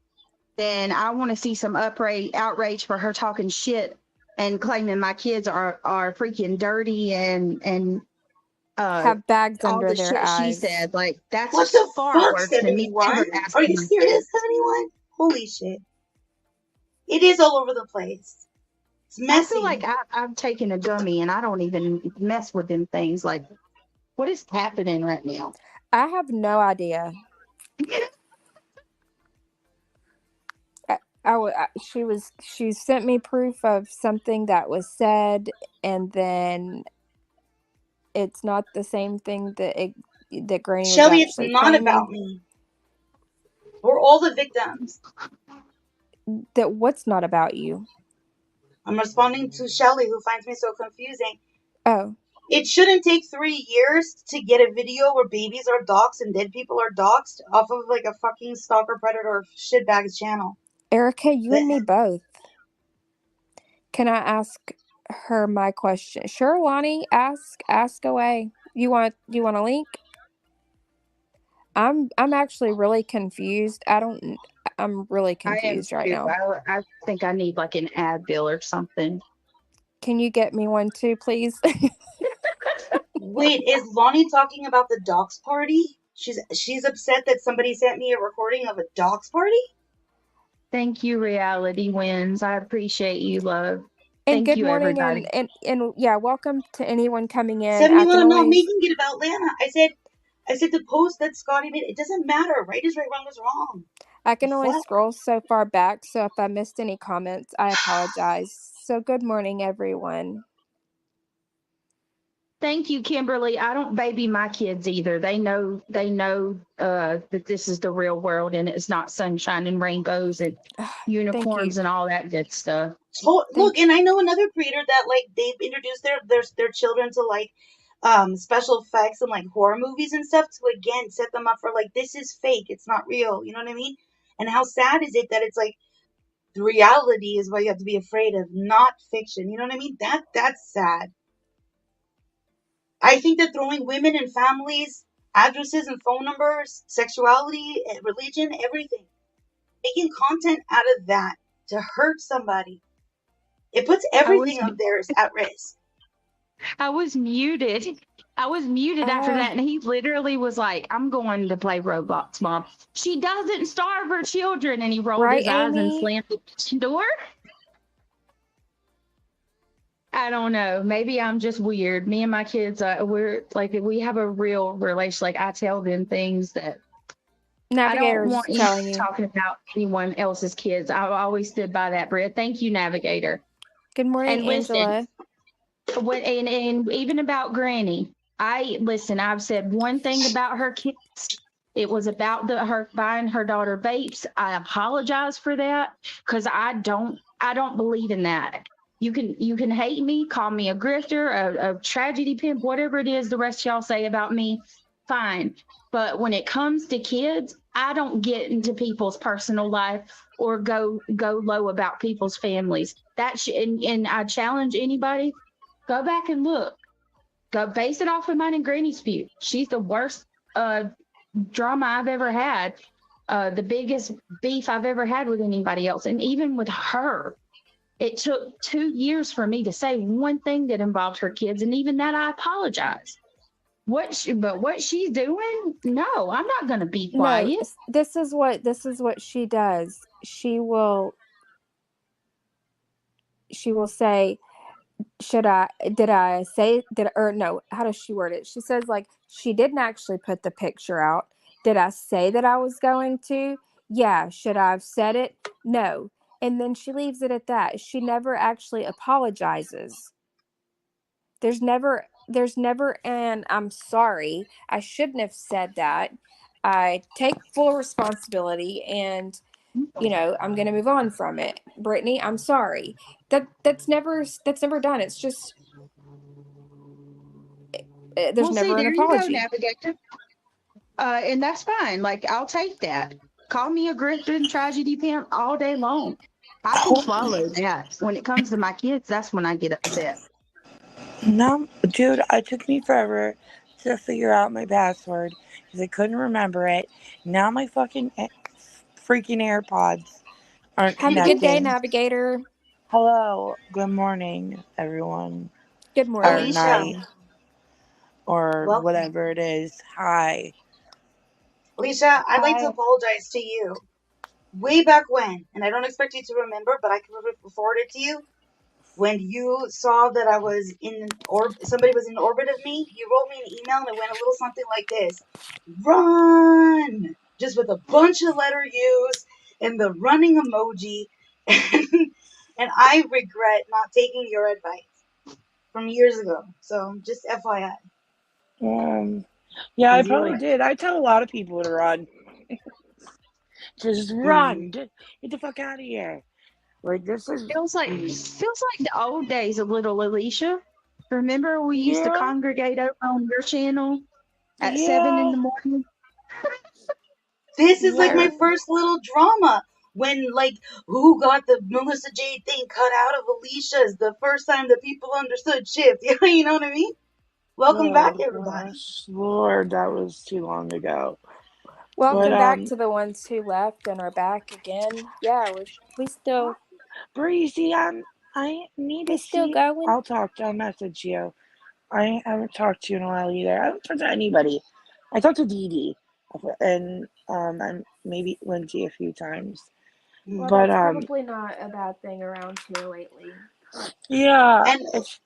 then I want to see some outrage for her talking shit and claiming my kids are freaking dirty and have bags all under the their shit eyes. she said. Like that's What the far fuck, worse than me 71? ever Are asking you my serious, kids. 71? Holy shit. It is all over the place. It's messy. I feel like I've taken a gummy and I don't even mess with them things. Like, what is happening right now? I have no idea. She sent me proof of something that was said, and then it's not the same thing that Granny was Shelly, it's actually not claiming. about me. We're all the victims. That what's not about you? I'm responding to Shelly, who finds me so confusing. Oh. It shouldn't take 3 years to get a video where babies are doxxed and dead people are doxxed off of like a fucking stalker predator shitbag's channel. Erica, you and me both. Can I ask her my question? Sure, Lonnie, ask away. You want a link? I'm actually really confused. I'm really confused right now. I think I need like an Advil or something. Can you get me one too, please? Wait, is Lonnie talking about the dox party? She's upset that somebody sent me a recording of a dox party? Thank you, Reality Wins. I appreciate you, love. And Thank good you, morning, everybody. and yeah, welcome to anyone coming in. 71, not making it about Lana. I said the post that Scotty made, it doesn't matter. Right is right, wrong is wrong. I can only scroll so far back, so if I missed any comments, I apologize. So good morning, everyone. Thank you, Kimberly. I don't baby my kids either. They know that this is the real world and it's not sunshine and rainbows and unicorns and all that good stuff. Look, and I know another creator that like they've introduced their children to like special effects and like horror movies and stuff to again set them up for like this is fake, it's not real, you know what I mean? And how sad is it that it's like the reality is what you have to be afraid of, not fiction, you know what I mean? That's sad. I think that throwing women and families, addresses and phone numbers, sexuality, religion, everything, making content out of that to hurt somebody, it puts everything of theirs at risk. I was muted. After that, and he literally was like, "I'm going to play Roblox, Mom. She doesn't starve her children." And he rolled his eyes and slammed the kitchen door. I don't know. Maybe I'm just weird. Me and my kids, we're like, we have a real relation. Like, I tell them things that Navigator's I don't want telling you. talking about anyone else's kids. I've always stood by that, Britt. Thank you, Navigator. Good morning, and listen, Angela. And even about Granny, I've said one thing about her kids. It was about her buying her daughter vapes. I apologize for that because I don't believe in that. You can hate me, call me a grifter, a tragedy pimp, whatever it is the rest of y'all say about me, fine. But when it comes to kids, I don't get into people's personal life or go low about people's families. And I challenge anybody, go back and look. Go base it off of mine and Granny's feud. She's the worst drama I've ever had. The biggest beef I've ever had with anybody else. And even with her, it took 2 years for me to say one thing that involved her kids. And even that, I apologize. What she's doing? No, I'm not going to be quiet. No, this is what she does. She will say, how does she word it? She says like, she didn't actually put the picture out. Did I say that I was going to? Yeah. Should I have said it? No. And then she leaves it at that. She never actually apologizes. There's never an I'm sorry. I shouldn't have said that. I take full responsibility and I'm going to move on from it. Brittany, I'm sorry. That's never done. It's just there's never an apology. You go, Navigator. And that's fine. Like, I'll take that. Call me a grifter and tragedy pimp all day long. I can swallow that. When it comes to my kids, that's when I get upset. No, dude, it took me forever to figure out my password because I couldn't remember it. Now my fucking freaking AirPods aren't connected. Have a good day, Navigator. Hello. Good morning, everyone. Good morning. Or night. Or whatever it is. Hi. Alicia, I'd like to apologize to you. Way back when, and I don't expect you to remember, but I can forward it to you. when you saw that I was in somebody was in orbit of me, you wrote me an email and it went a little something like this: "Run!" Just with a bunch of letter U's and the running emoji. And I regret not taking your advice from years ago. So just FYI. Yeah, I 'Cause you were probably right. did. I tell a lot of people to run. Just run. Get the fuck out of here. Like, this is. Feels like the old days of little Alicia. Remember we used to Yeah. congregate over on your channel at 7 in Yeah. the morning? This is like my Yeah. first little drama. When, like, who got the Melissa Jade thing cut out of Alicia's the first time that people understood shift. You know what I mean? Welcome back, Oh everybody. gosh, Lord, that was too long ago. But Welcome back to the ones who left and are back again. Yeah, we still Breezy, I need we to still see. going. I'll message you. I haven't talked to you in a while either. I haven't talked to anybody. I talked to Dee Dee and and maybe Lindsay a few times. Well, But that's probably not a bad thing around here lately. yeah, And it's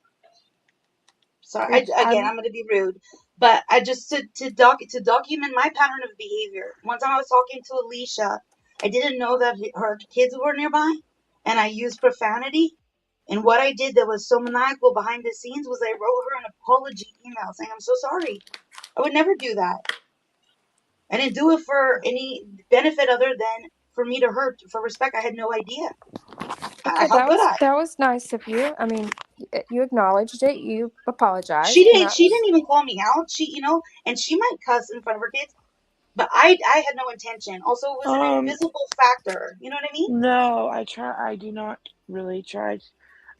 sorry, it's again, I'm going to be rude, but I just to document my pattern of behavior. One time I was talking to Alicia, I didn't know that her kids were nearby, and I used profanity. And what I did that was so maniacal behind the scenes was I wrote her an apology email saying, "I'm so sorry. I would never do that. I didn't do it for any benefit other than for me to hurt, for respect. I had no idea. Okay, How could I?" that was nice of you. I mean, you acknowledged it. You She apologized, and didn't. that She was didn't even call me out. And she might cuss in front of her kids, but I had no intention. Also, it was an invisible factor. You know what I mean? no, I do not really try.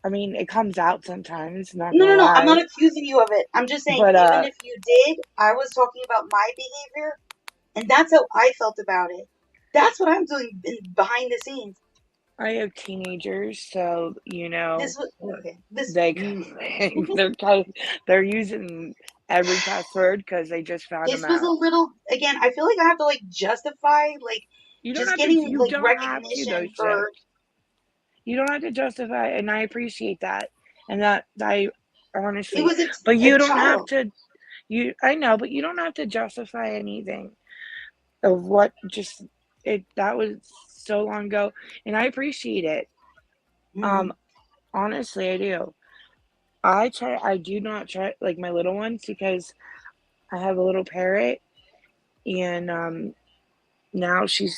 I mean, it comes out sometimes. Not No, gonna no, no. I'm lie. not accusing you of it. I'm just saying, But even if you did, I was talking about my behavior, and that's how I felt about it. That's what I'm doing behind the scenes. I have teenagers, so This was okay. they're using every cuss word because they just found them This was a out. little. Again, I feel like I have to like justify like You don't just have to. getting You like don't have to though, recognition Shift. for. You don't have to justify, and I appreciate that, and that I It honestly. was But a you don't have child. to. I know, but you don't have to justify anything of what just it. That was so long ago, and I appreciate it. Mm-hmm. Honestly, I do. I do not try like my little ones because I have a little parrot, and now she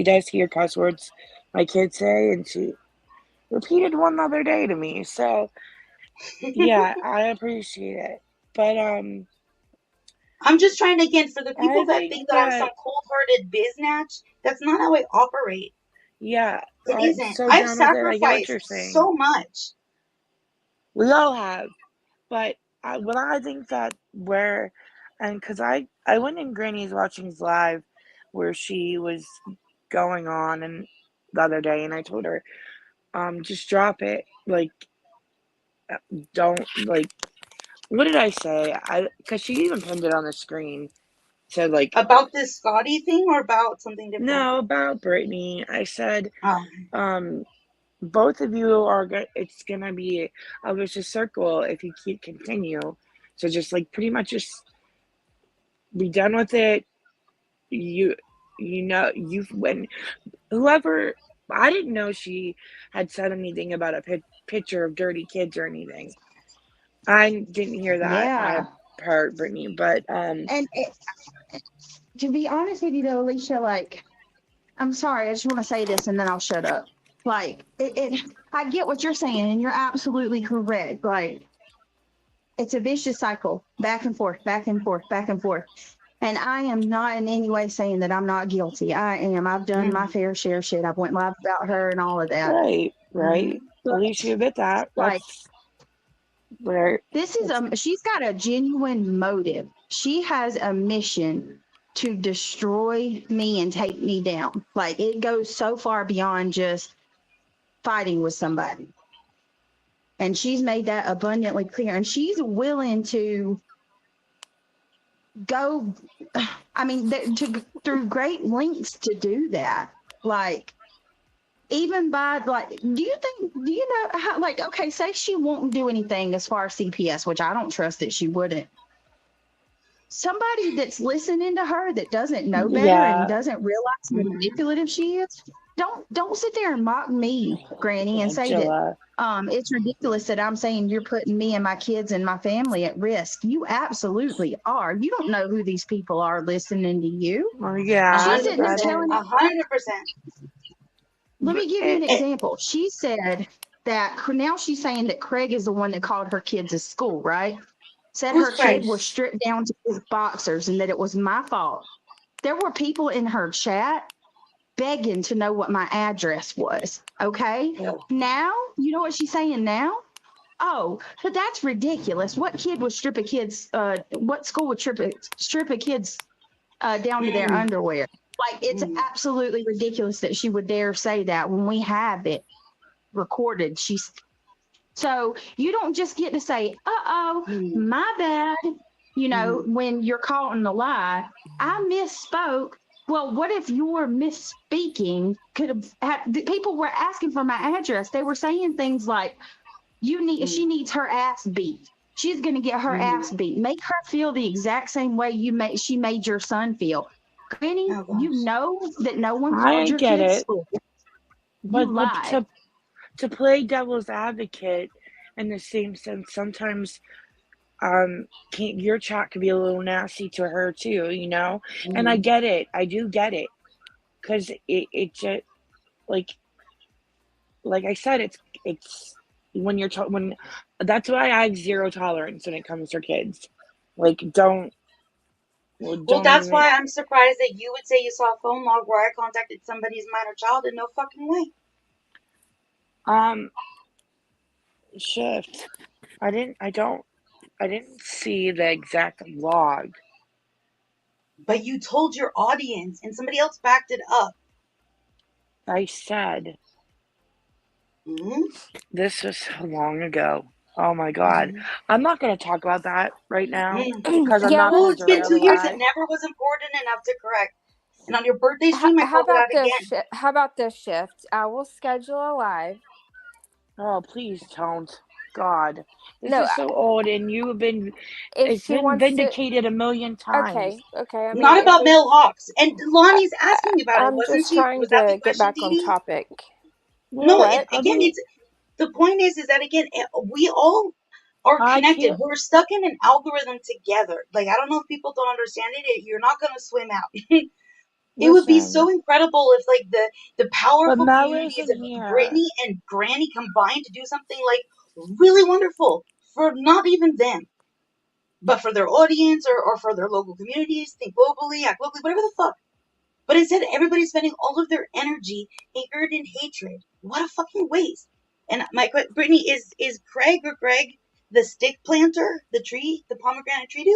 does hear cuss words my kids say, and she repeated one the other day to me. So yeah, I appreciate it. But I'm just trying to, again, for the I people that think think that I'm some that cold-hearted biznatch, that's not how I operate. yeah, It I'm isn't. so I've down with it. I get what you're sacrificed saying. so much. We all have, but when I think that where, and because I went in Granny's Watching's live, where she was going on and the other day, and I told her, just drop it. Like, don't like. What did I say? Because she even pinned it on the screen. So like About this Scotty thing or about something different? no, about Brittany. I said, Oh. both of you are good. It's gonna be a vicious circle if you continue. So just like pretty much just be done with it. You you've when whoever I didn't know she had said anything about a picture of dirty kids or anything. I didn't hear that Yeah. part, Brittany, but And to be honest with you, though, Alicia, like, I'm sorry, I just want to say this and then I'll shut up. Like, I get what you're saying, and you're absolutely correct. Like, it's a vicious cycle, back and forth, back and forth, back and forth. And I am not in any way saying that I'm not guilty. I am. I've done my fair share of shit. I've went live about her and all of that. right. At least you admit that. Like, That's where this is she's got a genuine motive. She has a mission to destroy me and take me down. Like, it goes so far beyond just fighting with somebody. And she's made that abundantly clear. And she's willing to go, I mean, through great lengths to do that. Like, even by like, do you know how, like, okay, say she won't do anything as far as CPS, which I don't trust that she wouldn't. Somebody that's listening to her that doesn't know better and doesn't realize how manipulative she is, don't sit there and mock me, Granny, and say that it's ridiculous that I'm saying you're putting me and my kids and my family at risk. You absolutely are. You don't know who these people are listening to you. Yeah, She's sitting there telling 100%. Let me give you an example. She said that now she's saying that Craig is the one that called her kids to school, right? Said Who's her kid Craig? was stripped down to his boxers and that it was my fault. There were people in her chat begging to know what my address was. Okay. Yeah. Now, you know what she's saying now? Oh, but that's ridiculous. What kid would strip a kid's, what school would strip a kid's down to their underwear? Like, it's absolutely ridiculous that she would dare say that when we have it recorded. So you don't just get to say, my bad, you know, when you're caught in the lie. I misspoke. Well, what if your misspeaking could have people were asking for my address? They were saying things like, she needs her ass beat. She's going to get her ass beat. Make her feel the exact same way she made your son feel. Granny, you know that no one I called your get kids it. school. But You lied. to play devil's advocate in the same sense, sometimes your chat could be a little nasty to her too, you know? And I get it. I do get it. Because it just, like I said, it's when when that's why I have zero tolerance when it comes to kids. Like, don't Well, that's even. why I'm surprised that you would say you saw a phone log where I contacted somebody's minor child in no fucking way. Shift. I didn't see the exact log. But you told your audience and somebody else backed it up. I said. This was so long ago. Oh my God. I'm not going to talk about that right now because I'm not going to It's been 2 years. It derail never was important enough to correct. And on your birthday stream, I How called it out about this? again. How about this shift? I will schedule a live. Oh, please don't. God, this No, is so old, and you have been. if It's she been wants to. vindicated a million times. Okay. I mean, Not if about we, male hawks. And Lonnie's asking me about it. I'm Wasn't just she? trying Was that the to get question, back on Dee? topic. No, What? it's the point is that again, we all are connected. We're stuck in an algorithm together. Like, I don't know if people don't understand it. You're not gonna swim out. It would be so incredible if, like, the powerful Mel communities isn't of here. Brittany and Granny combined to do something like really wonderful for not even them, but for their audience or for their local communities. Think globally, act locally, whatever the fuck. But instead, everybody's spending all of their energy anchored in hatred. What a fucking waste. And Brittany, is Craig or Greg the stick planter, the tree, the pomegranate tree dude?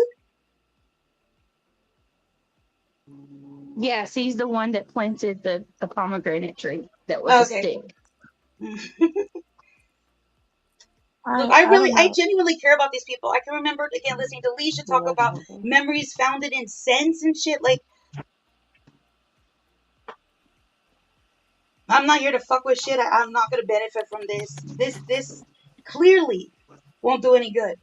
Yes, he's the one that planted the pomegranate tree that was a stick. Look, I genuinely care about these people. I can remember, again, listening to Leisha talk about memories founded in sense and shit. Like, I'm not here to fuck with shit. I'm not going to benefit from this. This clearly won't do any good.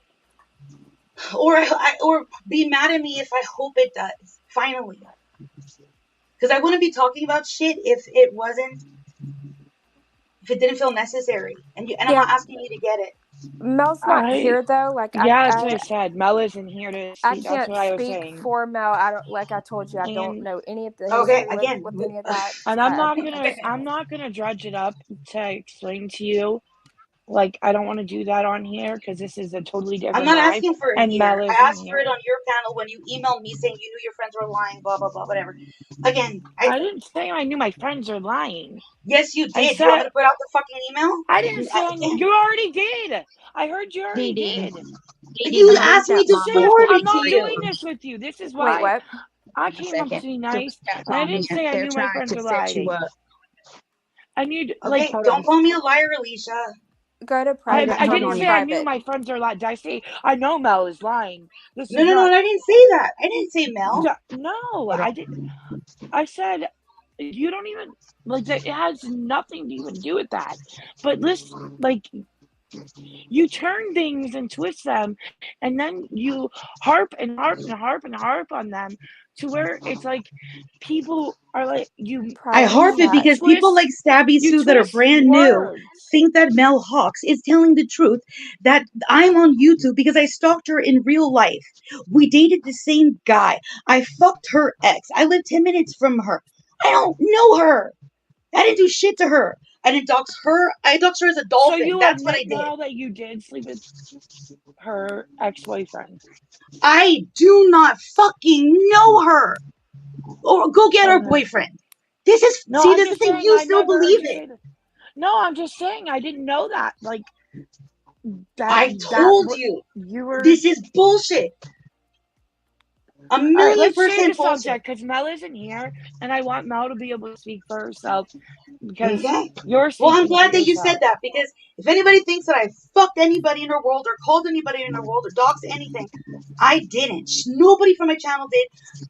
Or be mad at me if I hope it does. Finally. Because I wouldn't be talking about shit if it didn't feel necessary. And I'm not asking you to get it. Mel's not here though. Like that's what I said. Mel isn't here to I speak. That's can't what I was speak saying. for Mel. I don't, like I told you, I don't And know any of the Okay, history again, with any of that. And I'm not gonna dredge it up to explain to you. Like, I don't want to do that on here because this is a totally different. I'm not asking for it and here. Mel I isn't asked for it on your panel when you emailed me saying you knew your friends were lying, blah blah blah, whatever. Again, I didn't say I knew my friends are lying. Yes, you did. I Do you want said, me to put out the fucking email? I didn't say I knew. You already did. I heard you already did. You asked me to forward I'm it not to doing you. this with you. This is why. Wait, what? I came up to be nice, and I didn't say I knew my friends were lying. And you Okay, don't call me a liar, Alicia. Go to private. I didn't say I knew my friends are lying. Did I say I know Mel is lying? This No, is no, not. I didn't say that. I didn't say Mel. No, I did. I said you don't even like that. It has nothing to even do with that. But listen, like you turn things and twist them, and then you harp and harp and harp and harp on them to where it's like people are like I Private harp it because chat. people like twist Stabby you Sue that are twist brand new words. think that Mel Hawks is telling the truth, that I'm on YouTube because I stalked her in real life. We dated the same guy. I fucked her ex. I live 10 minutes from her. I don't know her. I didn't do shit to her. I didn't dox her. I doxed her as a So dolphin. you That's what I admit did. now that you did sleep with her ex-boyfriend. I do not fucking know her. Or go get her boyfriend. This is, No, see, I'm that's the just thing. saying You I still never heard believe you it. say that. No, I'm just saying I didn't know that. Like I that told you. you were. This is bullshit. A All right, million let's change the percent bullshit. subject because Mel isn't here, and I want Mel to be able to speak for herself because Okay. you're Well, I'm speaking for glad that you said yourself. that, because if anybody thinks that I fucked anybody in her world or called anybody in her world or doxed anything, I didn't. Nobody from my channel did.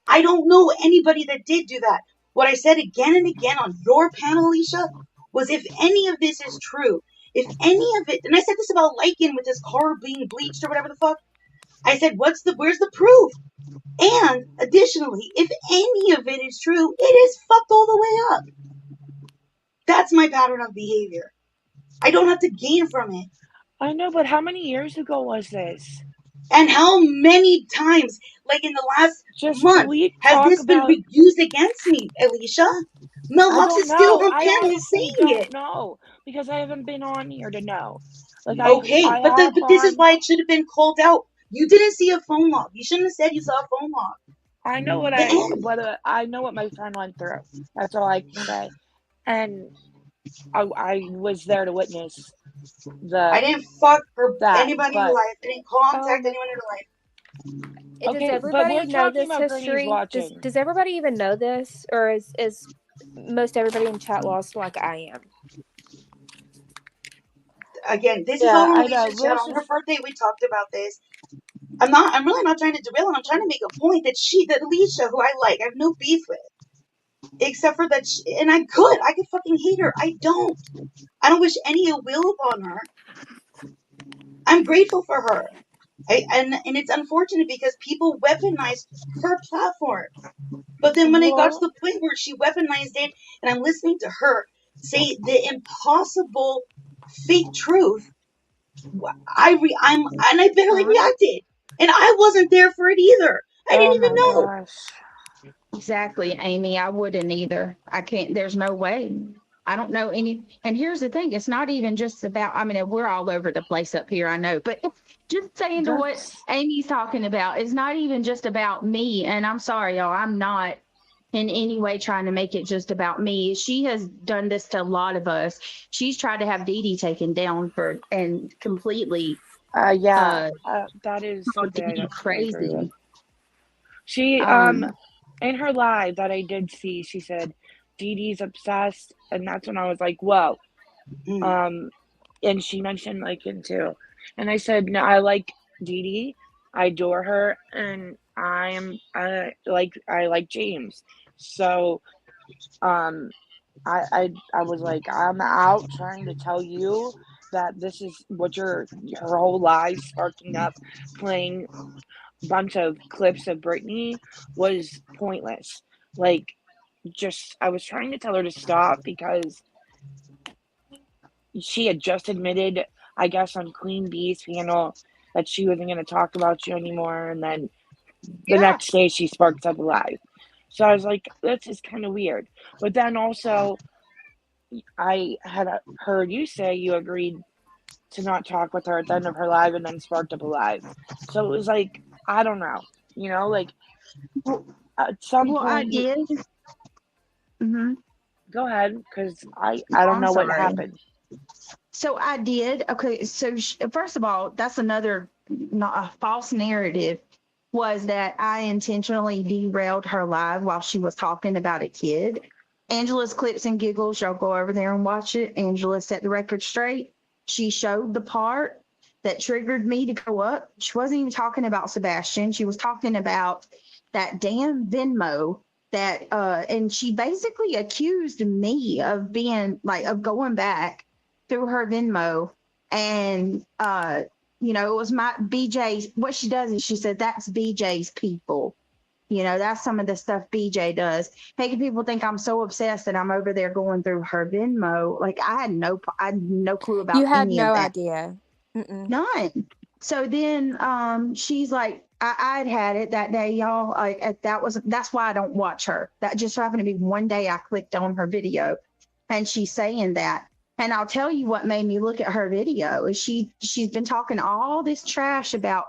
I don't know anybody that did do that. What I said again and again on your panel, Alicia, was if any of this is true, if any of it, and I said this about Lycan with his car being bleached or whatever the fuck, I said, where's the proof? And additionally, if any of it is true, it is fucked all the way up. That's my pattern of behavior. I don't have to gain from it. I know, but how many years ago was this? And how many times, like in the last Just can month, we has talk this been about? used against me, Alicia? Mel I Hawks don't is still know. on I panel honestly saying don't it. know because I haven't been on here to know. Like Okay, I but hop this is on. why it should have been called out. You didn't see a phone log. You shouldn't have said you saw a phone log. I know The end. I know what my friend went through. That's all I can say. And I was there to witness I didn't fuck that, anybody in her but life. I didn't contact Um, anyone in her life. does okay, but everybody we're know talking this about Brittany's history? watching. Does everybody even know this, or is most everybody in chat lost like I am? Again, this is Yeah, all on I know. Alicia's chat. On her birthday, we talked about this. I'm really not trying to derail it. I'm trying to make a point that Alicia, who I like, I have no beef with. Except for that, and I could fucking hate her. I don't wish any ill will upon her. I'm grateful for her. And it's unfortunate because people weaponized her platform. But then when it got to Well, the point where she weaponized it, and I'm listening to her say the impossible fake truth, I barely reacted, and I wasn't there for it either. I didn't oh even my know. gosh. Exactly, Amy. I wouldn't either. I can't, there's no way. I don't know any. And here's the thing, it's not even just about, I mean, we're all over the place up here, I know, but just saying to what That's Amy's talking about, it's not even just about me. And I'm sorry, y'all, I'm not in any way trying to make it just about me. She has done this to a lot of us. She's tried to have Dee Dee taken down for and completely yeah, that is called something Dee Dee I agree with. crazy. She Um, in her live that I did see, she said Dee Dee's obsessed, and that's when I was like, whoa. And she mentioned Lycan too, and I said, no, I like Dee Dee, I adore her, and I like James. So I was like, I'm out trying to tell you that this is what her whole life sparking up, playing bunch of clips of Britney was pointless. Like, just I was trying to tell her to stop because she had just admitted, I guess, on Queen Bee's panel that she wasn't going to talk about you anymore, and then the next day she sparks up live. So I was like, this is kind of weird. But then also, I had heard you say you agreed to not talk with her at the end of her live and then sparked up a live. So it was like, I don't know, like at some well, I point you did. Mm-hmm. go ahead because I Oh, don't I'm know what sorry. happened. So I did. Okay. So first of all, that's another not a false narrative, was that I intentionally derailed her live while she was talking about a kid. Angela's Clips and Giggles, y'all go over there and watch it. Angela set the record straight. She showed the part that triggered me to go up. She wasn't even talking about Sebastian. She was talking about that damn Venmo that and she basically accused me of being like of going back through her Venmo and it was my BJ's. What she does is she said that's BJ's people. That's some of the stuff BJ does, making people think I'm so obsessed that I'm over there going through her Venmo. Like I had no clue about You had any of no that. idea. Mm-mm. None. So then she's like, I'd had it that day, y'all. Like that's why I don't watch her. That just so happened to be one day I clicked on her video and she's saying that. And I'll tell you what made me look at her video is she's been talking all this trash about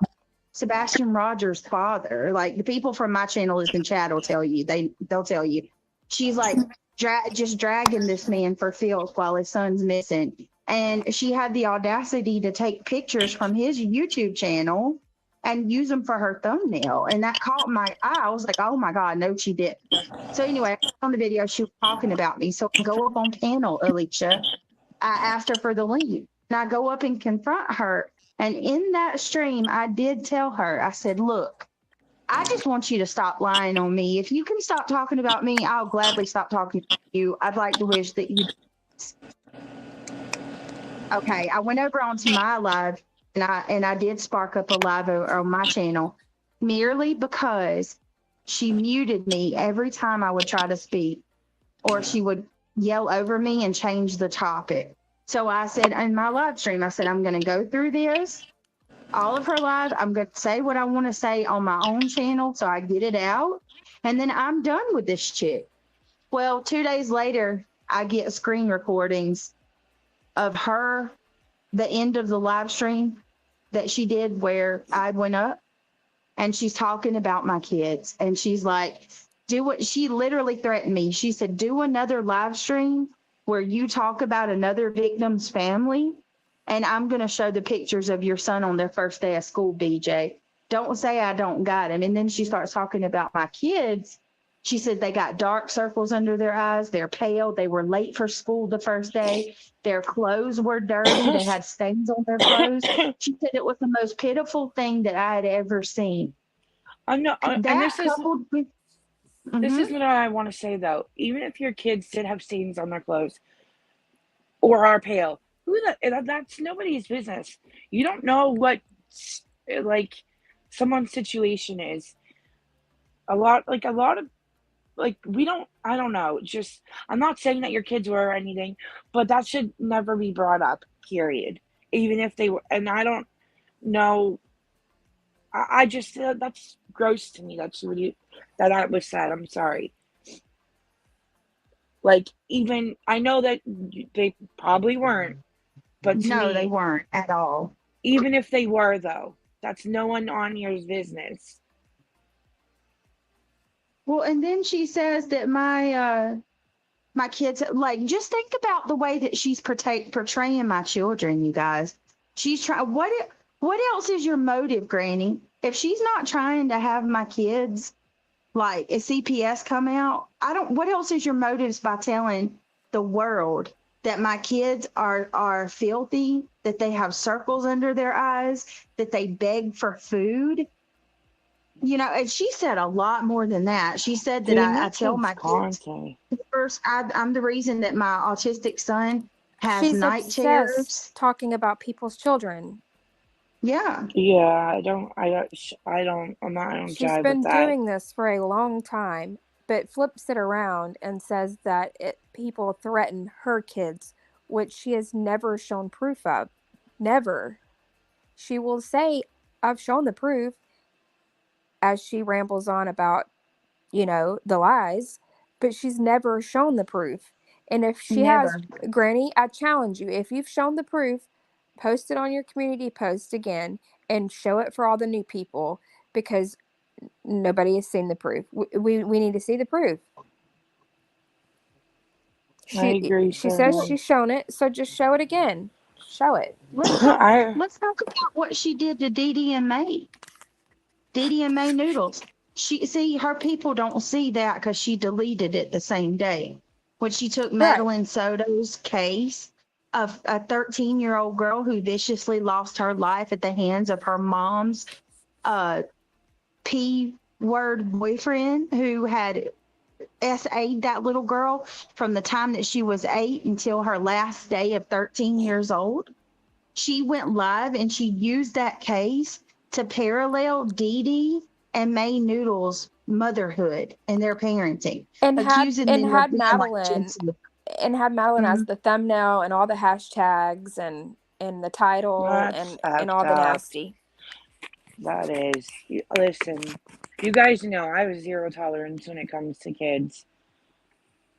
Sebastian Rogers' father. Like the people from my channel is in chat will tell you. They'll tell you. She's like just dragging this man for filth while his son's missing. And she had the audacity to take pictures from his YouTube channel and use them for her thumbnail. And that caught my eye. I was like, oh my God, no, she didn't. So anyway, on the video, she was talking about me. So I go up on panel, Alicia. I asked her for the link. And I go up and confront her. And in that stream, I did tell her, I said, look, I just want you to stop lying on me. If you can stop talking about me, I'll gladly stop talking to you. I'd like to wish that you. Okay, I went over onto my live and I did spark up a live on my channel merely because she muted me every time I would try to speak or she would yell over me and change the topic. So I said in my live stream, I said, I'm going to go through this, all of her live. I'm going to say what I want to say on my own channel so I get it out. And then I'm done with this chick. Well, 2 days later, I get screen recordings of her, the end of the live stream that she did where I went up and she's talking about my kids. And she's like, she literally threatened me. She said, do another live stream where you talk about another victim's family. And I'm going to show the pictures of your son on their first day of school, BJ. Don't say I don't got him. And then she starts talking about my kids. She said they got dark circles under their eyes. They're pale. They were late for school the first day. Their clothes were dirty. They had stains on their clothes. She said it was the most pitiful thing that I had ever seen. And this is Mm-hmm. what I want to say though. Even if your kids did have stains on their clothes or are pale, that's nobody's business. You don't know what like someone's situation is. A lot of we don't, I don't know, just I'm not saying that your kids were or anything, but that should never be brought up, period. Even if they were, and I don't know, I just that's gross to me. That's really that was said. I'm sorry. Like, even I know that they probably weren't, but to No, me, they weren't at all. Even if they were, though, that's no one on here's business. Well, and then she says that my kids, like, just think about the way that she's portraying my children, you guys. She's trying. What else is your motive, Granny? If she's not trying to have my kids, like, a CPS come out, what else is your motives by telling the world that my kids are filthy, that they have circles under their eyes, that they beg for food? And she said a lot more than that. She said that I tell my kids first, I'm the reason that my autistic son has She's night obsessed terrors. talking about people's children. Yeah. Yeah, I don't She's jive been with that. doing this for a long time, but flips it around and says that people threaten her kids, which she has never shown proof of. Never. She will say, I've shown the proof, as she rambles on about, the lies, but she's never shown the proof. And if she has, Granny, I challenge you, if you've shown the proof, post it on your community post again and show it for all the new people, because nobody has seen the proof. We need to see the proof. I agree. She says she's shown it, so just show it again. Show it. Let's talk about what she did to Dee and May. Dee and May Noodles. Her people don't see that because she deleted it the same day. When she took Madeline Soto's case of a 13-year-old girl who viciously lost her life at the hands of her mom's P-word boyfriend, who had SA'd that little girl from the time that she was 8 until her last day of 13 years old. She went live and she used that case to parallel Dee Dee and May Noodle's motherhood and their parenting, And accusing them of being like abusive. Had Madeline as Mhm. the thumbnail and all the hashtags and the title That's and all fucked the up. nasty. That is. Listen, you guys know I have zero tolerance when it comes to kids.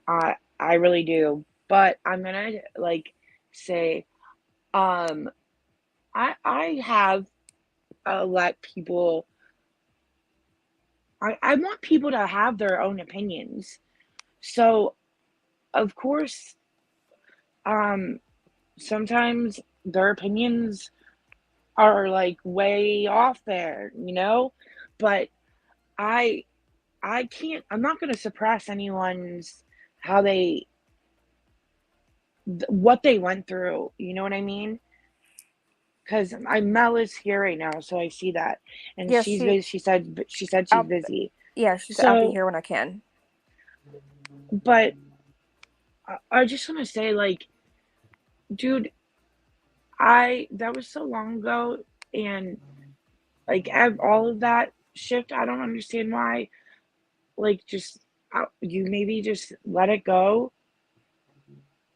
I really do. But I'm gonna like say, I have let people. I want people to have their own opinions. So of course, sometimes their opinions are like way off there, but I can't, I'm not going to suppress anyone's how they what they went through, you know what I mean? Because Mel is here right now, so I see that, and Yes, she's busy. She said she's busy. she said I'll be So, here when I can. but I just want to say, like, dude, that was so long ago, and like all of that shift, I don't understand why. Like, just you maybe just let it go,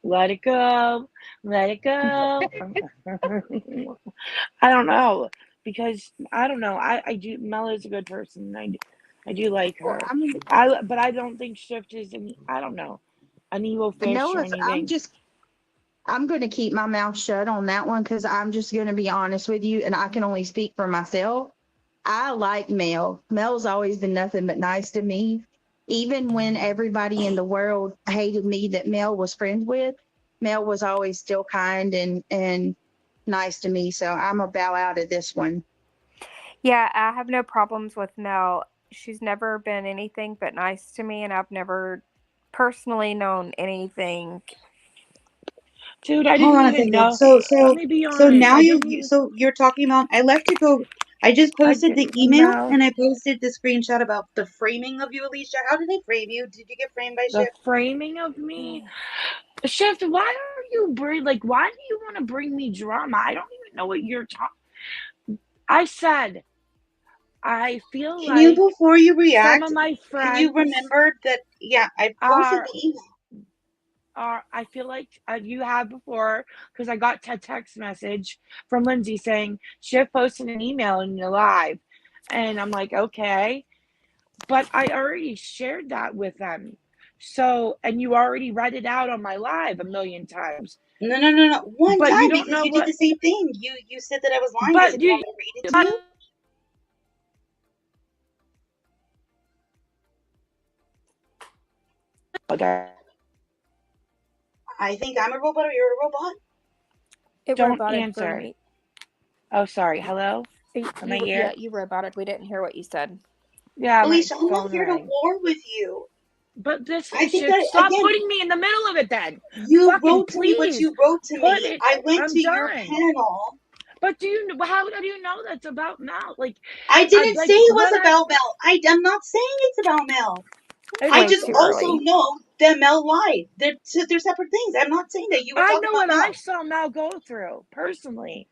let it go, let it go. I don't know, because I don't know. I do. Mel is a good person. I do like Well, her. I mean, But I don't think Shift is any. I don't know, an evil fish or Noah, anything. I'm going to keep my mouth shut on that one because I'm just going to be honest with you, and I can only speak for myself. I like Mel. Mel's always been nothing but nice to me. Even when everybody in the world hated me that Mel was friends with, Mel was always still kind and nice to me. So I'm going to bow out of this one. Yeah, I have no problems with Mel. She's never been anything but nice to me, and I've never personally known anything. Dude, I Hold didn't on a even second. know. Let me be So honest. now I didn't even. so you're talking about, I left to go, I just posted the email Mel. and I posted the screenshot about the framing of you, Alicia. How did they frame you? Did you get framed by The Shift? framing of me, Shift. Why are you Why do you want to bring me drama? I don't even know what you're talking. I said I feel Can you, like before you some react, of my can you friends remember that? Yeah, I posted are the email. I feel like you have before, because I got a text message from Lindsay saying Shiv posted an email in your live, and I'm like, okay, but I already shared that with them. So, and you already read it out on my live a million times. No. One But you time, don't because know you did what. the same thing. You said that I was lying. I said, But "Do you you. want me to read it to you?" Okay. I think I'm a robot or you're a robot. It Don't roboted for answer. me. Oh, sorry. Hello? Am I here? Yeah, you roboted. We didn't hear what you said. Yeah, my Alicia, I'm not phone here to rang. war with you. But this I think shit, that, stop again, putting me in the middle of it then. you Fucking wrote to me what please. you wrote to Put me. it. I went I'm to your done. panel. But how do you know that's about Mel? Like, I didn't say it was what about Mel. I'm not saying it's about Mel. It's I way just too also early. know that Mel lied. They're separate things. I'm not saying that. You were I talking know about what I Mel. saw Mel go through personally,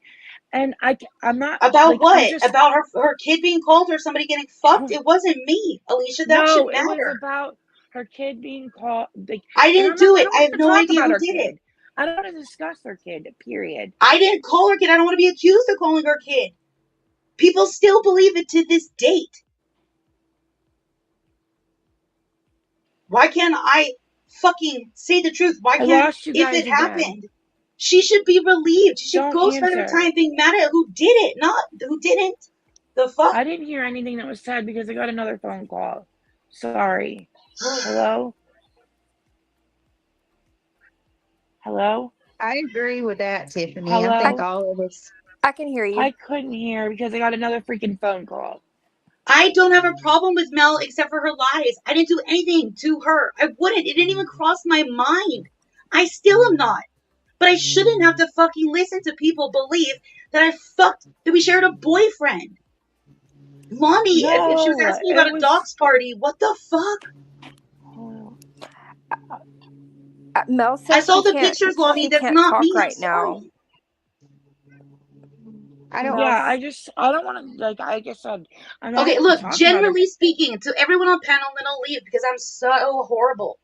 and I'm not About like I'm what? just About her kid being called or somebody getting fucked? It wasn't me, Alicia. That should no. It was matter. about her kid being called. Like, I and didn't do I it. don't I have want to no talk idea about who her did it. kid. I don't want to discuss her kid. Period. I didn't call her kid. I don't want to be accused of calling her kid. People still believe it to this date. Why can't I fucking say the truth? Why I can't, lost you if it guys again. happened, she should be relieved. She should Don't go spend her answer. time being mad at who did it, not who didn't. The fuck? I didn't hear anything that was said because I got another phone call. Sorry. Hello? Hello? I agree with that, Tiffany. I think Hello? all of us. I can hear you. I couldn't hear because I got another freaking phone call. I don't have a problem with Mel except for her lies. I didn't do anything to her. I wouldn't. It didn't even cross my mind. I still am not. But I shouldn't have to fucking listen to people believe that that we shared a boyfriend. Mommy, if she was No, asking me it about a was. dog's party, what the fuck? Mel said I saw she the can't. pictures, Lonnie. She That's can't not talk me. I'm right now. sorry. I don't. Yeah, I don't want to, like I said, I'm not Okay, going to look, talk about it. generally speaking, to everyone on panel, I'm gonna leave because I'm so horrible.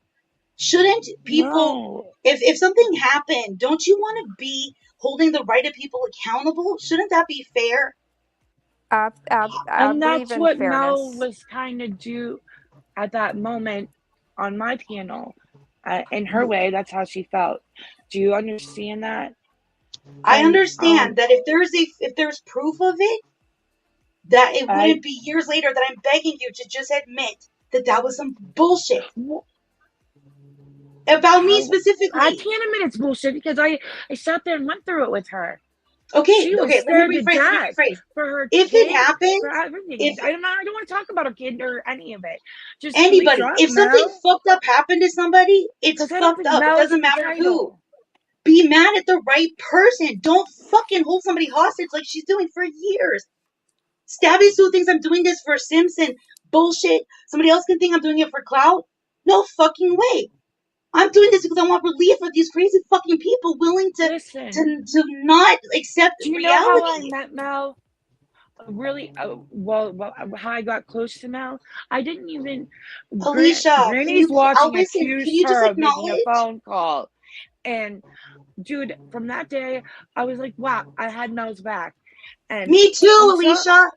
Shouldn't people, No. if something happened, don't you want to be holding the right of people accountable? Shouldn't that be fair? I And believe that's in what fairness. Mel was kind of do at that moment on my panel. In her way, that's how she felt. Do you understand that? I And, understand that if there's proof of it, that it wouldn't be years later that I'm begging you to just admit that that was some bullshit. About me specifically. I can't admit it's bullshit because I sat there and went through it with her. Okay, She was okay, scared to death for her If kid, it happened, for everything. I don't want to talk about her kid or any of it. Just anybody, drop if something Mel. fucked up happened to somebody, it's 'Cause I don't fucked think up. It Mel doesn't should be matter who. title. Be mad at the right person. Don't fucking hold somebody hostage like she's doing for years. Stabby Sue thinks I'm doing this for Simpson bullshit. Somebody else can think I'm doing it for clout. No fucking way. I'm doing this because I want relief of these crazy fucking people willing to not accept Do you reality. know how I met Mel? Really, how I got close to Mel? I didn't even. Alicia, Granny's watching listen, accused can you just her of making a acknowledge? phone call, and dude, from that day, I was like, wow, I had Mel's back. And me too, Alicia.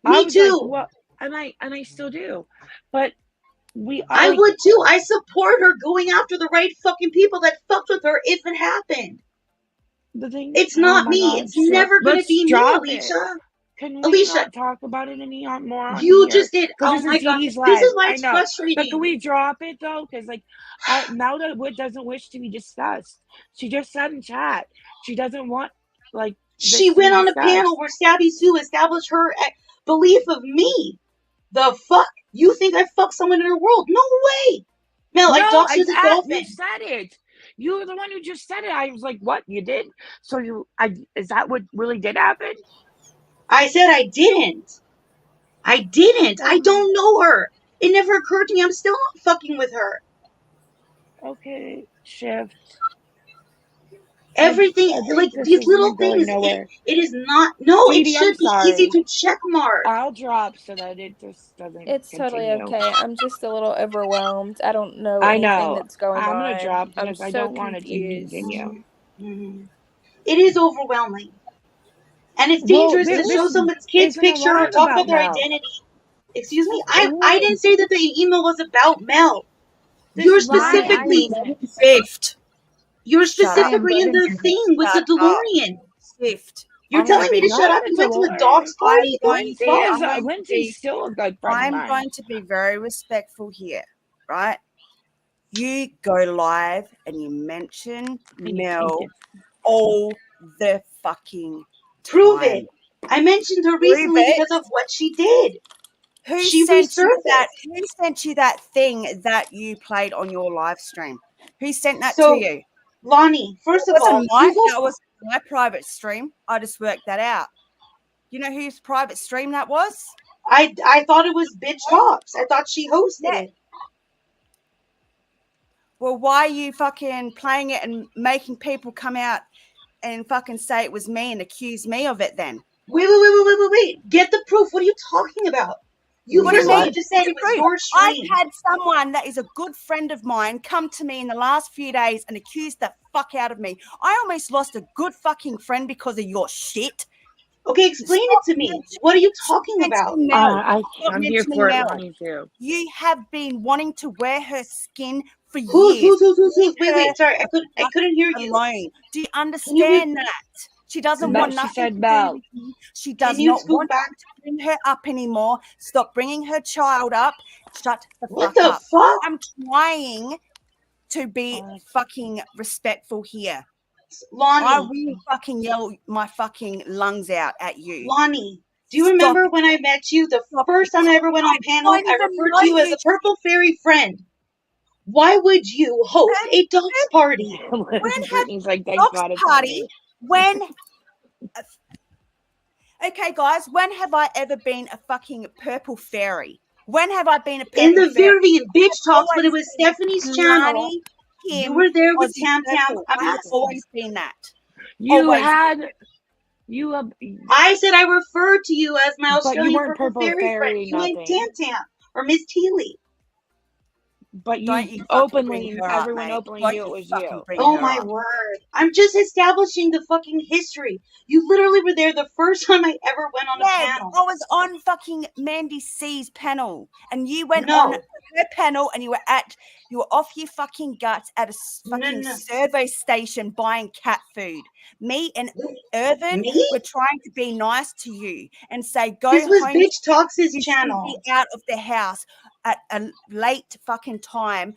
I Me was too. like, what? And I still do, but I would too. I support her going after the right fucking people that fucked with her if it happened. The thing, It's not me. God, It's never going to be me, Alicia. Can we Alicia, not talk about it any more on you here? just did. Because Oh my this is gosh, Dee Dee's this is live. why I it's know. frustrating. But can we drop it though? Because now that doesn't wish to be discussed. She just said in chat she doesn't want she went on a panel where Stabby Sue established her belief of me. The fuck? You think I fucked someone in her world? No way. Mel, I doxed you the dolphin. You said it. You were the one who just said it. I was like, what? You did? So is that what really did happen? I said I didn't. I didn't. I don't know her. It never occurred to me. I'm still not fucking with her. Okay, shift. Everything, like these little things, it is not. No, Dee it Dee, should be easy to check mark. I'll drop so that it just doesn't. It's totally okay. I'm just a little overwhelmed. I don't know I anything know. that's going I'm on. gonna drop I'm because I so don't want it to confused. continue. Mm-hmm. It is overwhelming, and it's dangerous to show someone's kid's picture or talk about their identity. Excuse me, I didn't say that the email was about Mel. You're specifically shift. You're specifically in the thing with the DeLorean. Shift. You're telling me to shut up. You went to a dog's party. Lindsay's still a good friend of mine. I'm going to be very respectful here, right? You go live and you mention Mel all the fucking time. Prove it. I mentioned her recently because of what she did. Who sent you that thing that you played on your live stream? Who sent that to you? Lonnie, first of all, that was my private stream. I just worked that out. You know whose private stream that was? I thought it was Bitch Talks. I thought she hosted it. Well, why are you fucking playing it and making people come out and fucking say it was me and accuse me of it then? Wait. Get the proof. What are you talking about? You just said it was your stream. I've had someone that is a good friend of mine come to me in the last few days and accuse the fuck out of me. I almost lost a good fucking friend because of your shit. Okay, explain it to me. What are you talking about? I'm here for it, Lonnie, too. You have been wanting to wear her skin for years. Who's? Wait. Sorry, I couldn't hear you. Alone. Do you understand that? She doesn't want nothing to do with you. She does not want to bring her up anymore. Stop bringing her child up. Shut the fuck up. Fuck? I'm trying to be fucking respectful here. Lonnie. I will fucking yell my fucking lungs out at you. Lonnie, do you remember when I met you the first time I ever went on panel? I referred to you as a purple fairy friend. Why would you host a dogs party? Okay, guys, when have I ever been a fucking purple fairy? When have I been a purple fairy? In the fairy? Vivian Bitch Talks, but it was Stephanie's channel. him. You were there with Aussie Tam Tam. Purple. I'm I have asking. always been that. You Always. I said I referred to you as my But you Australian weren't Purple Fairy friend. You ain't Tam nothing. Tam or Miss Teely. But you Don't you fucking openly, bring her up, everyone mate. openly Don't knew it you was fucking you. bring Oh her my up. word. I'm just establishing the fucking history. You literally were there the first time I ever went on a panel. I was on fucking Mandy C's panel, and you went No. on her panel, and you were off your fucking guts at a fucking survey station buying cat food. Me and Irvin were trying to be nice to you and say, go This was home. Bitch Talks' You channel. should be out of the house at a late fucking time,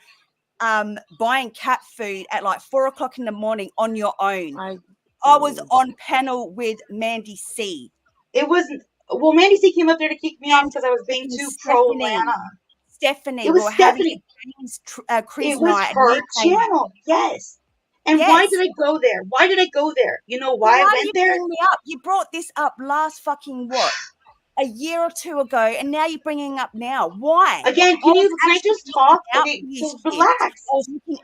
buying cat food at like 4:00 in the morning on your own. I was on panel with Mandy C. It wasn't. Well, Mandy C came up there to kick me off because I was being too pro Lana. Stephanie, It was we were Stephanie. having a quiz It was night. her channel. Yes. And why did I go there? Why did I go there? You know why I Why went you there? bring me up? You brought this up last fucking a year or two ago, and now you're bringing up now. Why? Again, can I just talk? Okay, so relax.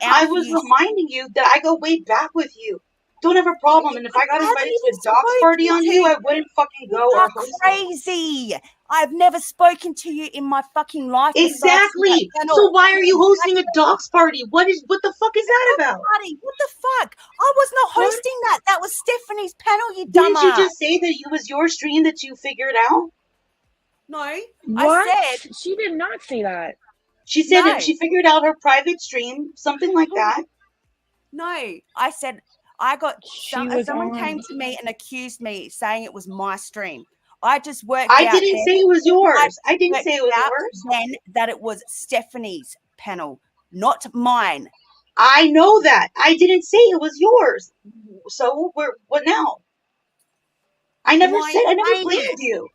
I was reminding you that I go way back with you. Don't have a problem. And if I got invited to a docs party on you, I wouldn't fucking go or host it. Crazy. I've never spoken to you in my fucking life. Exactly. So why are you hosting a docs party? What the fuck is that about? What the fuck? I was not hosting that. That was Stephanie's panel, you dumbass. Didn't you just say that it was your stream that you figured out? No. What? I said she did not say that. She said that she figured out her private stream, something like that. No, I said someone came to me and accused me saying it was my stream. I just worked out. I didn't say it was yours. I didn't say it was yours. Then that it was Stephanie's panel, not mine. I know that. I didn't say it was yours. So what now? I never blamed you.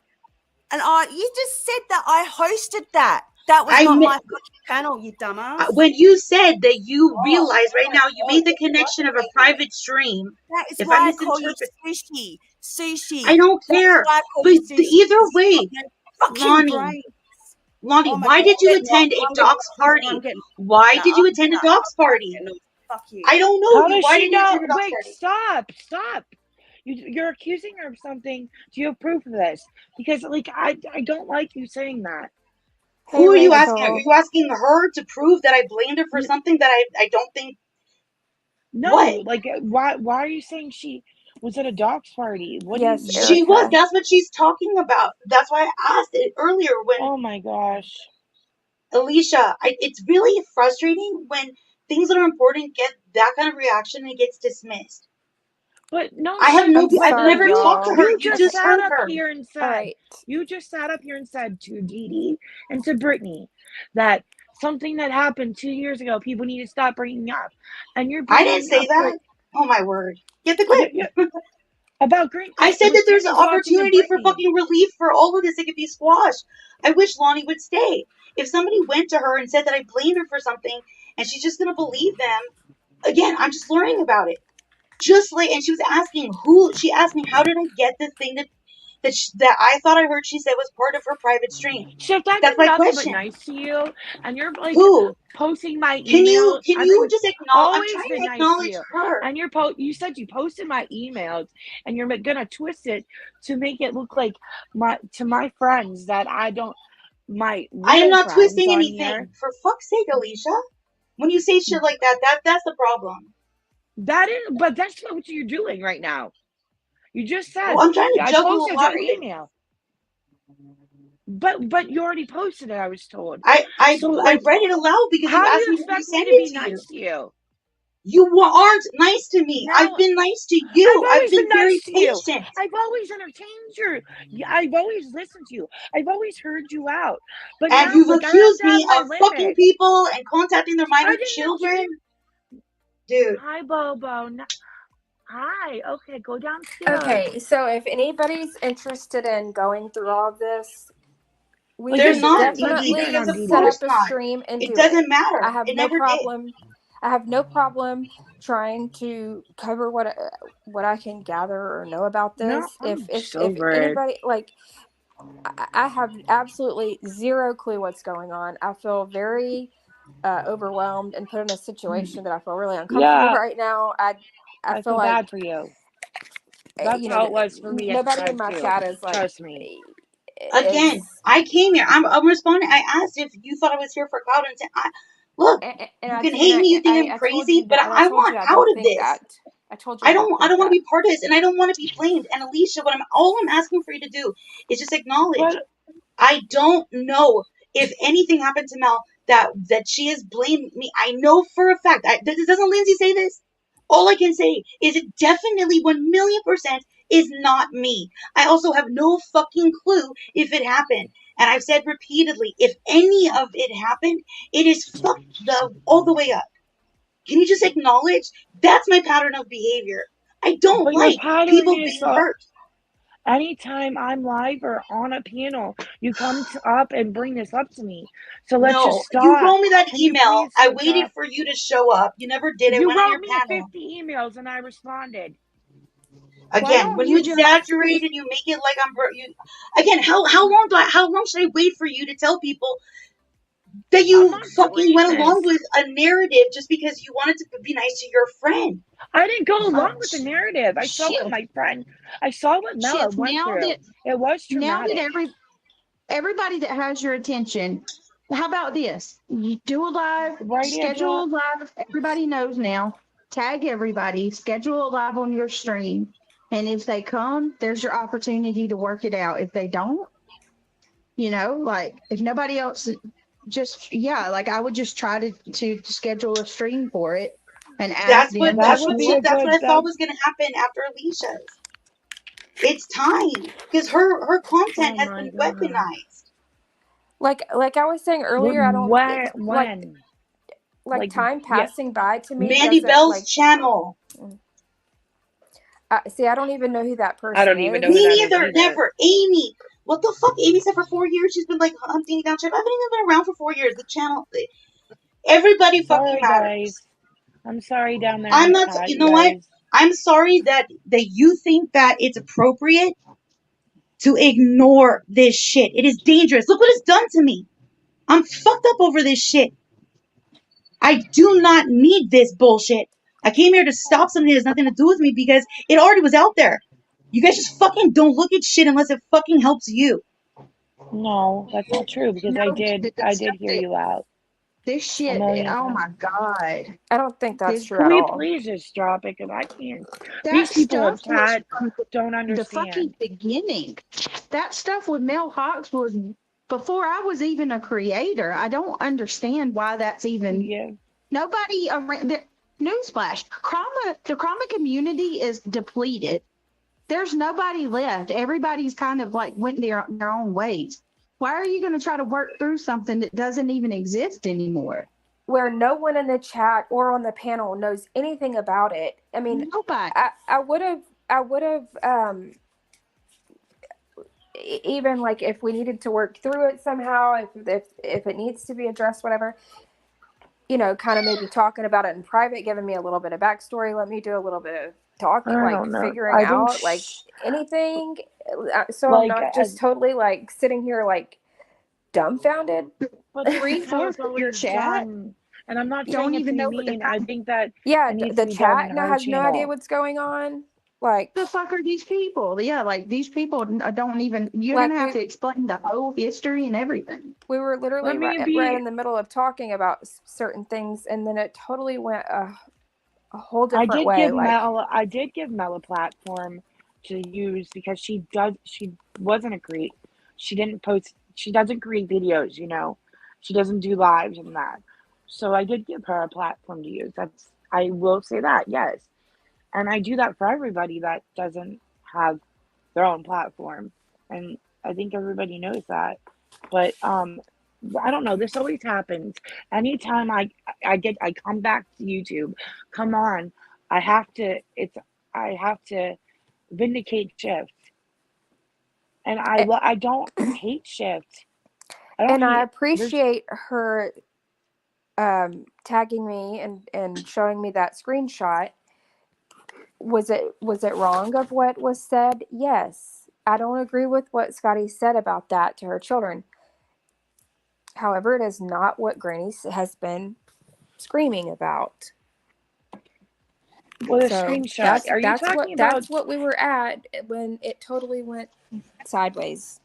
And you just said that I hosted that. That was not my fucking panel, you dumbass. When you said that you realize right now you made the connection of a private stream. That is why I call you sushi. I don't care. But either way, Lonnie, why did you attend a docs party? Why did you attend a docs party? Fuck you. I don't know. How does Why she did you know? attend a docs Wait, party? stop. You're accusing her of something. Do you have proof of this? Because I don't like you saying that. Who are you asking? Are you asking her to prove that I blamed her for something that I don't think? No, what? Why are you saying she was at a dogs party? She was. That's what she's talking about. That's why I asked it earlier when. Oh my gosh, Alicia, it's really frustrating when things that are important get that kind of reaction and it gets dismissed. But no, I've never talked to her. You just sat up here and said, you just sat up here and said to Dee Dee and to Brittany that something that happened 2 years ago, people need to stop bringing up. And you're I didn't say that. Oh my word! Get the clip. About Green. I said that there's an opportunity for fucking relief for all of this. It could be squashed. I wish Lonnie would stay. If somebody went to her and said that I blamed her for something and she's just gonna believe them, again, I'm just learning about it. And she was asking she asked me, how did I get the thing that I thought I heard she said was part of her private stream? So that's my question. Nice to you, and you're posting my email. Can you just acknowledge? I'm trying to acknowledge her. And you said you posted my emails, and you're gonna twist it to make it look like to my friends that I don't. I am not twisting anything. For fuck's sake, Alicia. When you say shit like that's the problem. But that's not what you're doing right now. You just said. Well, I'm trying to juggle a lot of email. But you already posted it. I was told. I read it aloud because you asked me to send it to nice to you. You aren't nice to me. I've been nice to you. I've been very patient. I've always entertained you. I've always listened to you. I've always heard you out. But and you've accused me of fucking people and contacting their minor children. Dude. Hi, Bobo. Hi. Okay, go downstairs. Okay, so if anybody's interested in going through all of this, we can definitely set up a stream and do it. It doesn't matter. I have no problem. I have no problem trying to cover what I can gather or know about this. No, if anybody I have absolutely zero clue what's going on. I feel very overwhelmed and put in a situation that I feel really uncomfortable right now. I I feel feel like bad for you. That's you how know, it was for me at the nobody time in my too. chat is like, Trust me. Again, is, I came here. I'm responding. I asked if you thought I was here for cloud intent. Look, you can hate me. You think I'm I told you crazy, but that, and I I told want you I out don't of think this. that. I told you I I don't don't think want to that. be part of this, and I don't want to be blamed. And Alicia, all I'm asking for you to do is just acknowledge. I don't know if anything happened to Mel that she has blamed me. I know for a fact. Doesn't Lindsay say this? All I can say is it definitely 1,000,000% is not me. I also have no fucking clue if it happened. And I've said repeatedly, if any of it happened, it is fucked all the way up. Can you just acknowledge that's my pattern of behavior? I don't But your like pattern people is being hurt. anytime I'm live or on a panel, you come up and bring this up to me. So let's No, just you stop. wrote me that Can you email. please I switch waited up? for you to show up. You never did. I You went on wrote your me panel. 50 emails and I responded. Again, when you exaggerate and you make it like I'm again, how long should I wait for you to tell people that you fucking went along with a narrative just because you wanted to be nice to your friend? I didn't go along with the narrative. I saw what my friend, I saw what Mela went through. It was traumatic. Now that everybody that has your attention, how about this? You do a live, schedule a live. Everybody knows now. Tag everybody, schedule a live on your stream. And if they come, there's your opportunity to work it out. If they don't, like if nobody else like I would just try to schedule a stream for it and ask them. That's what I thought was gonna happen after Alicia's. It's time because her content has been weaponized. Like I was saying earlier, I don't when like time passing by to me. Mandy doesn't, Bell's channel. See, I don't even know who that person I don't even is. know who that is Neither, either. never. Amy. What the fuck? Amy said for 4 years she's been like hunting down shit. I haven't even been around for 4 years. The channel, everybody fucking matters. Guys. I'm sorry down there. I'm not. You know what? I'm sorry that you think that it's appropriate to ignore this shit. It is dangerous. Look what it's done to me. I'm fucked up over this shit. I do not need this bullshit. I came here to stop something that has nothing to do with me because it already was out there. You guys just fucking don't look at shit unless it fucking helps you. No, that's not true because I did hear you out. This shit, oh my God. I don't think that's true Can at we all. please just drop it? Because I can't. That These people stuff in chat was don't the understand. fucking beginning. That stuff with Mel Hawks was before I was even a creator. I don't understand why that's even. Nobody around. Newsflash: the trauma community is depleted. There's nobody left. Everybody's kind of like went their own ways. Why are you going to try to work through something that doesn't even exist anymore? Where no one in the chat or on the panel knows anything about it. I mean, nobody. I would have even like if we needed to work through it somehow, if it needs to be addressed, whatever, kind of maybe talking about it in private, giving me a little bit of backstory, let me do a little bit of talking, like figuring out like anything, so I'm not just totally like sitting here like dumbfounded. But that's how it's done. And I'm not saying it to be mean. I think that yeah, it needs the to be done chat in now her has no channel. idea what's going on. Like, the fuck are these people? Yeah, like these people don't even. You're like gonna have to explain the whole history and everything. We were literally right in the middle of talking about certain things, and then it totally went a whole different way. I did give Mel a platform to use because she wasn't she didn't post, she doesn't create videos, she doesn't do lives and that. So I did give her a platform to use. I will say that, yes. And I do that for everybody that doesn't have their own platform. And I think everybody knows that. But I don't know, this always happens. Anytime I come back to YouTube, come on, I have to vindicate Shift. And I don't hate Shift. I appreciate her tagging me and showing me that screenshot. Was it wrong of what was said? Yes. I don't agree with what Scotty said about that to her children. However, it is not what Granny has been screaming about. Well, the So screenshot. Are you talking about? That's what we were at when it totally went sideways.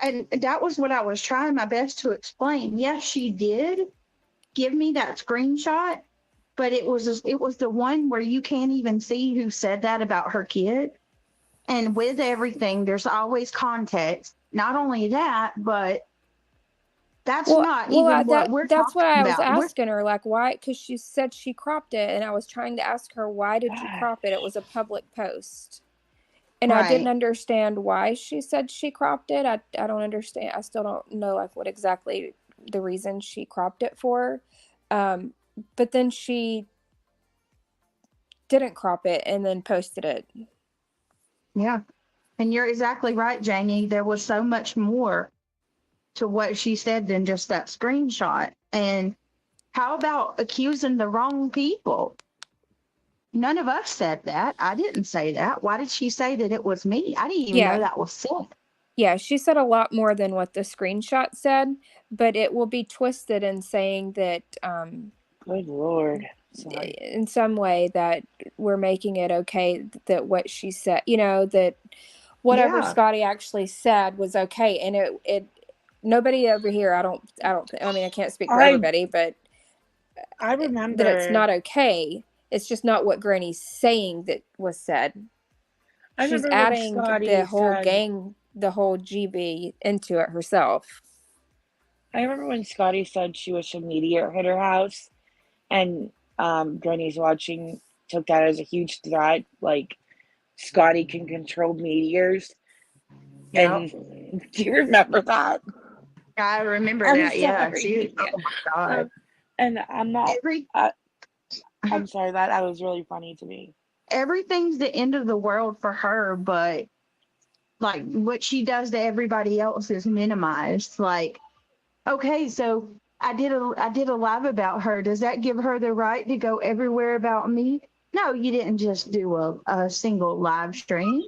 And that was what I was trying my best to explain. Yes, she did give me that screenshot, but it was the one where you can't even see who said that about her kid. And with everything, there's always context. Not only that, but that's not even what we're that's talking why I was about. asking her, like, why? Because she said she cropped it, and I was trying to ask her, why did you crop it? It was a public post. And I didn't understand why she said she cropped it. I don't understand. I still don't know like what exactly the reason she cropped it for. But then she didn't crop it and then posted it. Yeah. And you're exactly right, Janie. There was so much more to what she said than just that screenshot. And how about accusing the wrong people? None of us said that. I didn't say that. Why did she say that it was me? I didn't even know that was said. Yeah, she said a lot more than what the screenshot said, but it will be twisted in saying that good Lord. Sorry. In some way that we're making it okay that what she said, you know, that whatever Scotty actually said was okay. And it nobody over here, I mean, I can't speak for everybody, but I remember that it's not okay. It's just not what Granny's saying that was said. She's adding the whole GB into it herself. I remember when Scotty said she wished a meteor hit her house, and Granny's watching took that as a huge threat. Like, Scotty can control meteors. Yep. And do you remember that? I remember I'm that. Yeah. sorry. Oh my God. And I'm not. I'm sorry. That was really funny to me. Everything's the end of the world for her, but like what she does to everybody else is minimized. Like, okay, so I did a live about her. Does that give her the right to go everywhere about me? No, you didn't just do a single live stream.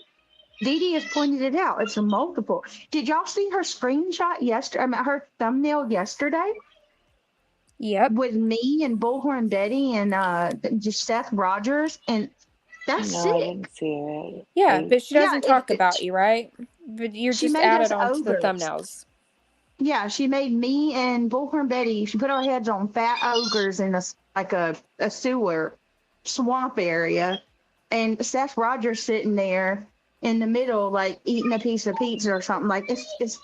Dee Dee has pointed it out. It's a multiple. Did y'all see her screenshot yesterday? I mean, her thumbnail yesterday? Yep. With me and Bullhorn Betty and just Seth Rogers, and that's sick. I didn't see it. Yeah, but she doesn't talk about you, right? But you're just added onto the thumbnails. Yeah, she made me and Bullhorn Betty. She put our heads on fat ogres in a sewer swamp area, and Seth Rogers sitting there in the middle, like eating a piece of pizza or something. Like it's.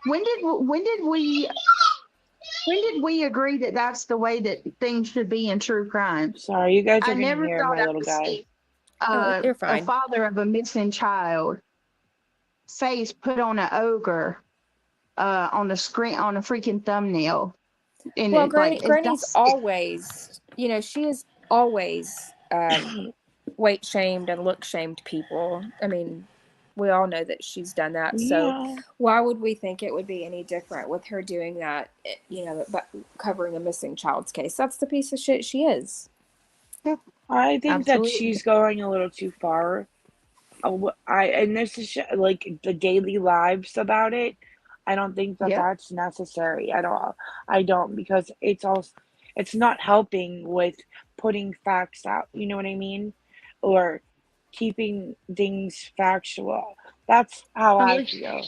When did we agree that that's the way that things should be in true crime? Sorry, you guys are I going to never hear thought my I little would guy. see you're fine. a father of a missing child face put on an ogre on the screen on a freaking thumbnail. And well, Granny's always, you know, she is always weight shamed and look shamed people. I mean, we all know that she's done that. So why would we think it would be any different with her doing that, you know, but covering a missing child's case? That's the piece of shit she is. Yeah. I think that she's going a little too far. And this is like the daily lives about it. I don't think that that's necessary at all. I don't, because it's not helping with putting facts out. You know what I mean? Or keeping things factual. That's how I feel.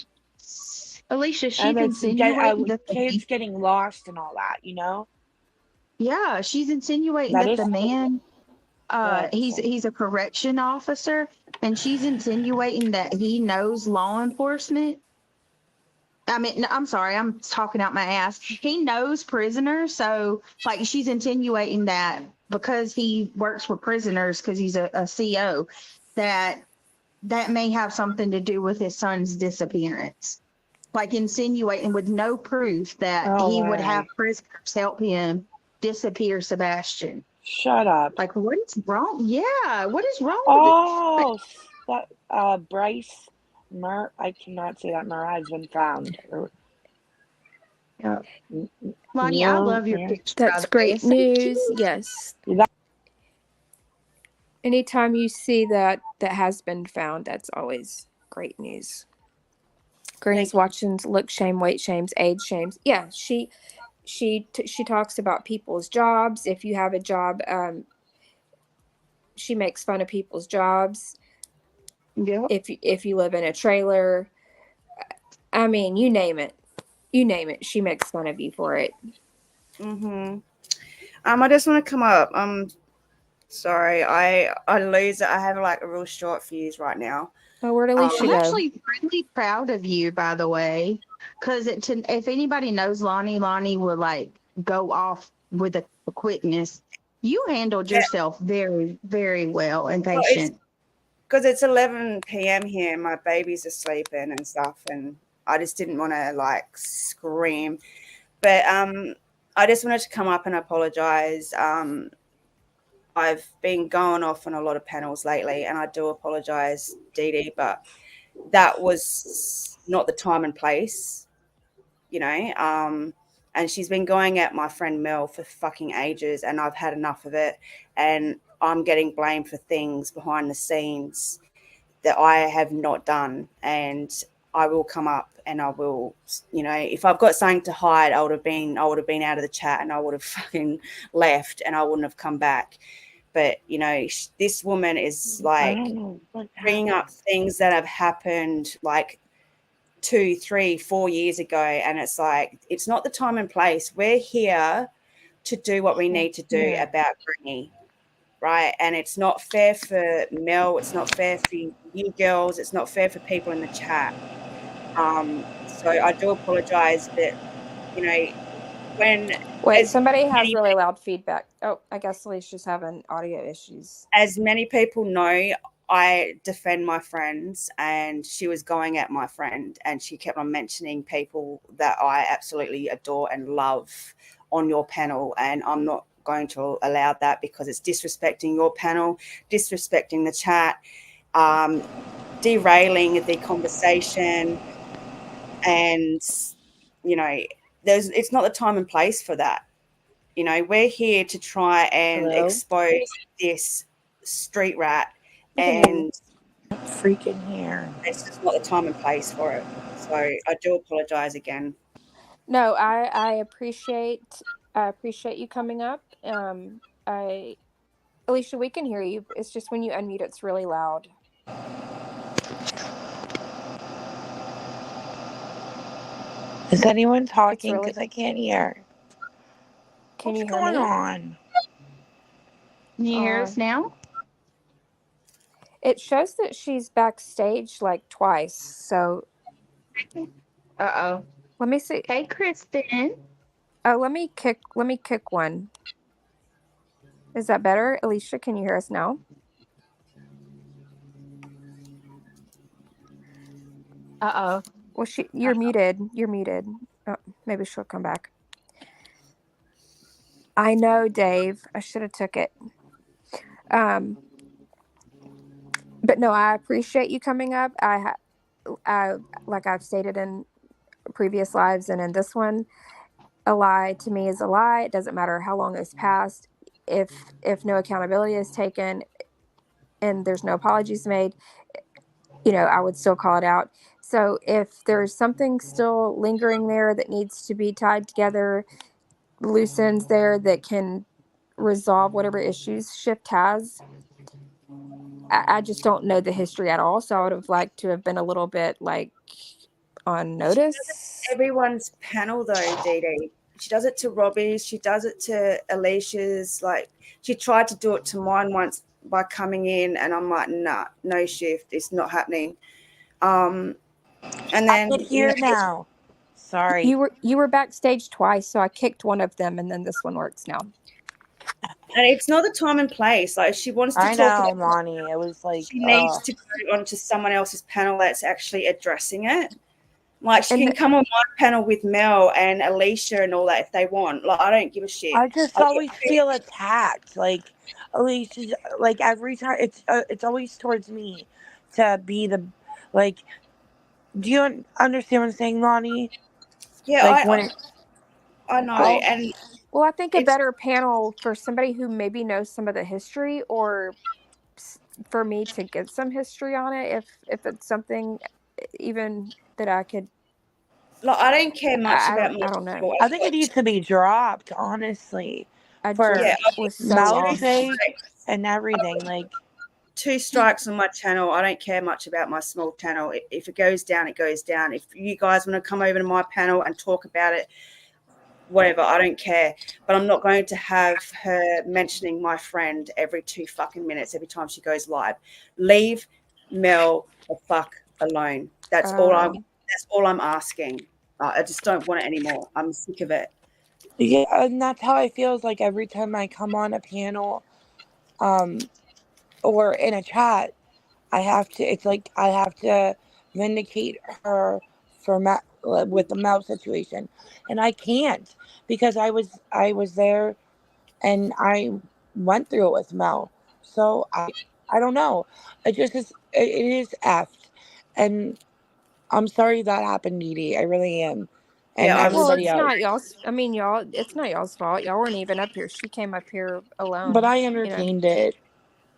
Alicia, she's and it's insinuating kids getting lost and all that. You know? Yeah, she's insinuating that the man. He's a correction officer, and she's insinuating that he knows law enforcement. I mean, I'm sorry, I'm talking out my ass. He knows prisoners, so like she's insinuating that because he works with prisoners, because he's a CO, that may have something to do with his son's disappearance. Like insinuating with no proof that he would have prisoners help him disappear Sebastian. Shut up. Like, what is wrong? Yeah, what is wrong with it? Bryce I cannot say that has been found. Yeah. Lonnie, I love your picture. That's great news. Yes. Anytime you see that has been found, that's always great news. Granny's watching look shame, weight shames, age shames. Yeah, she talks about people's jobs. If you have a job, she makes fun of people's jobs. Yeah. If you live in a trailer, I mean, you name it, she makes fun of you for it. I just want to come up. Sorry, I lose it. I have like a real short fuse right now. Oh, where'd Alicia I'm go? actually really proud of you, by the way, because if anybody knows Lonnie would like go off with a quickness. You handled yourself very, very well and patient. Because it's 11 p.m. here, my baby's asleep and stuff, and I just didn't want to like scream. But I just wanted to come up and apologize. I've been going off on a lot of panels lately, and I do apologize, Dee Dee, but that was not the time and place, you know. And she's been going at my friend Mel for fucking ages, and I've had enough of it. And I'm getting blamed for things behind the scenes that I have not done. And I will come up and I will, you know, if I've got something to hide, I would have been out of the chat and I would have fucking left and I wouldn't have come back. But, you know, this woman is like bringing up things that have happened like 2, 3, 4 years ago. And it's like, it's not the time and place. We're here to do what we need to do about Granny, right? And it's not fair for Mel. It's not fair for you girls. It's not fair for people in the chat. So I do apologize, but, you know, Wait, somebody has really loud feedback. Oh, I guess Alicia's having audio issues. As many people know, I defend my friends, and she was going at my friend and she kept on mentioning people that I absolutely adore and love on your panel, and I'm not going to allow that because it's disrespecting your panel, disrespecting the chat, derailing the conversation, and, you know, it's not the time and place for that. You know, we're here to try and expose this street rat, and freaking here. It's just not the time and place for it. So I do apologize again. No, I appreciate you coming up. Alicia, we can hear you. It's just when you unmute, it's really loud. Is anyone talking? Because I can't hear. Can you hear What's me? going on? Can you hear us now? It shows that she's backstage like twice. So, Uh-oh. Let me see. Hey, Kristen. Oh, let me kick one. Is that better? Alicia, can you hear us now? Uh-oh. Well, you're muted. You're muted. Oh, maybe she'll come back. I know, Dave. I should have took it. But no, I appreciate you coming up. I like I've stated in previous lives and in this one, a lie to me is a lie. It doesn't matter how long has passed. If no accountability is taken and there's no apologies made, you know, I would still call it out. So if there's something still lingering there that needs to be tied together, loose ends there that can resolve whatever issues Shift has, I just don't know the history at all. So I would have liked to have been a little bit like on notice. Everyone's panel though, Dee Dee. She does it to Robbie's. She does it to Alicia's. Like, she tried to do it to mine once by coming in, and I'm like, nah, no Shift. It's not happening. And then I can hear now. Sorry. You were backstage twice, so I kicked one of them, and then this one works now. And it's not the time and place. Like, she wants to I talk know, about Lonnie. It was like she needs to go onto someone else's panel that's actually addressing it. Like, she can come on my panel with Mel and Alicia and all that if they want. Like, I don't give a shit. I just always feel attacked. Like, Alicia, like every time it's always towards me to be the, like, do you understand what I'm saying, Lonnie? Yeah, like I know. Well, I think a better panel for somebody who maybe knows some of the history, or for me to get some history on it, if it's something, even that I could. Like, I don't care much about my I don't know. I think it needs to be dropped, honestly, I for Yeah, just was so mouth lost. sake and everything. Like, 2 strikes on my channel. I don't care much about my small channel. If it goes down, it goes down. If you guys want to come over to my panel and talk about it, whatever, I don't care. But I'm not going to have her mentioning my friend every 2 fucking minutes every time she goes live. Leave Mel the fuck alone. That's all I'm asking. I just don't want it anymore. I'm sick of it. yeah, and that's how I feel. Is like every time I come on a panel, or in a chat, I have to. It's like I have to vindicate her for with the mouse situation, and I can't because I was there, and I went through it with Mel. So I don't know. It just is. It is effed, and I'm sorry that happened, Dee Dee. I really am, and Yeah, Well, everybody it's else. not y'all's. I mean, y'all. It's not y'all's fault. Y'all weren't even up here. She came up here alone. But I You know. entertained it,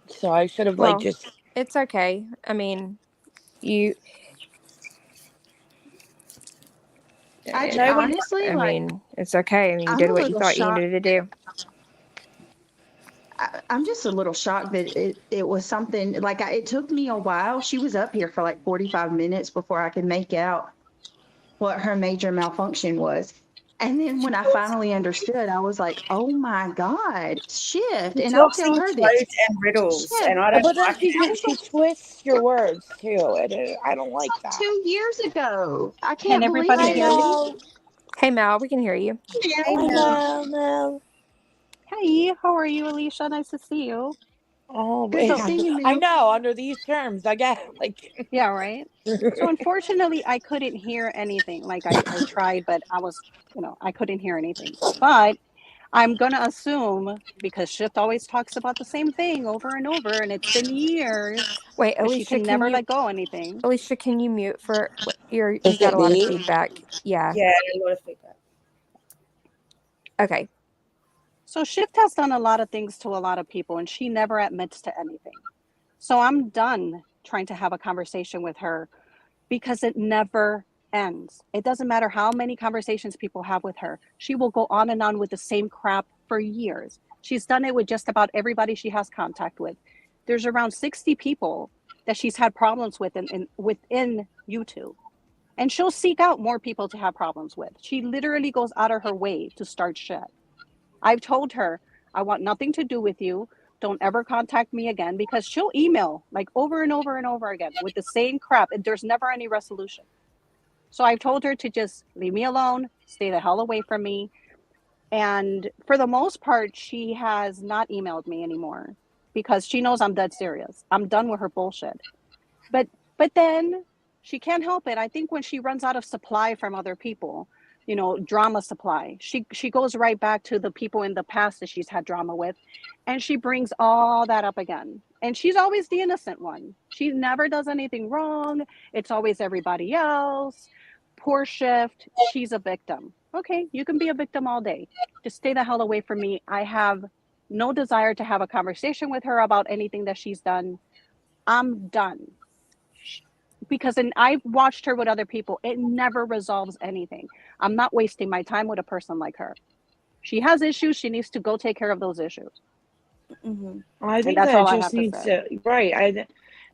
so I should have like Well, just. it's okay. I mean, you. Honestly, I like, mean, it's okay. I mean, you I'm did a what you little thought you shocked. needed to do. I'm just a little shocked that it was something like it took me a while. She was up here for like 45 minutes before I could make out what her major malfunction was. And then when I finally understood, I was like, oh my God, shift. She And I'll talks tell in her this. codes and riddles, Shift. and I don't But then like it. she twists your words too, and I don't like that. 2 years ago. I Can can't believe everybody I hear it. me? know. Hey, Mal, we can hear you. Hey, I Mel. know. Hey, how are you, Alicia? Nice to see you. Oh, Good to see you, I Mel. know. Under these terms, I get like. Yeah, right. So unfortunately, I couldn't hear anything. Like I tried, but I was, I couldn't hear anything. But I'm gonna assume because Shift always talks about the same thing over and over, and it's been years, Wait, but she Alicia, can can never you? let go of anything. Alicia, can you mute for? You Is got it a lot of me? feedback. Yeah. Yeah, a lot of feedback. Okay. So Shift has done a lot of things to a lot of people, and she never admits to anything. So I'm done trying to have a conversation with her because it never ends. It doesn't matter how many conversations people have with her. She will go on and on with the same crap for years. She's done it with just about everybody she has contact with. There's around 60 people that she's had problems with within YouTube. And she'll seek out more people to have problems with. She literally goes out of her way to start shit. I've told her, I want nothing to do with you. Don't ever contact me again, because she'll email like over and over and over again with the same crap, and there's never any resolution. So I've told her to just leave me alone, stay the hell away from me. And for the most part, she has not emailed me anymore because she knows I'm dead serious. I'm done with her bullshit. But then she can't help it. I think when she runs out of supply from other people, drama supply, she goes right back to the people in the past that she's had drama with, and she brings all that up again. And she's always the innocent one. She never does anything wrong. It's always everybody else. Poor Shift. She's a victim. Okay, you can be a victim all day. Just stay the hell away from me. I have no desire to have a conversation with her about anything that she's done. I'm done. Because I've watched her with other people. It never resolves anything. I'm not wasting my time with a person like her. She has issues. She needs to go take care of those issues. Mm-hmm. I And think that's that it all I just have to needs say. to right.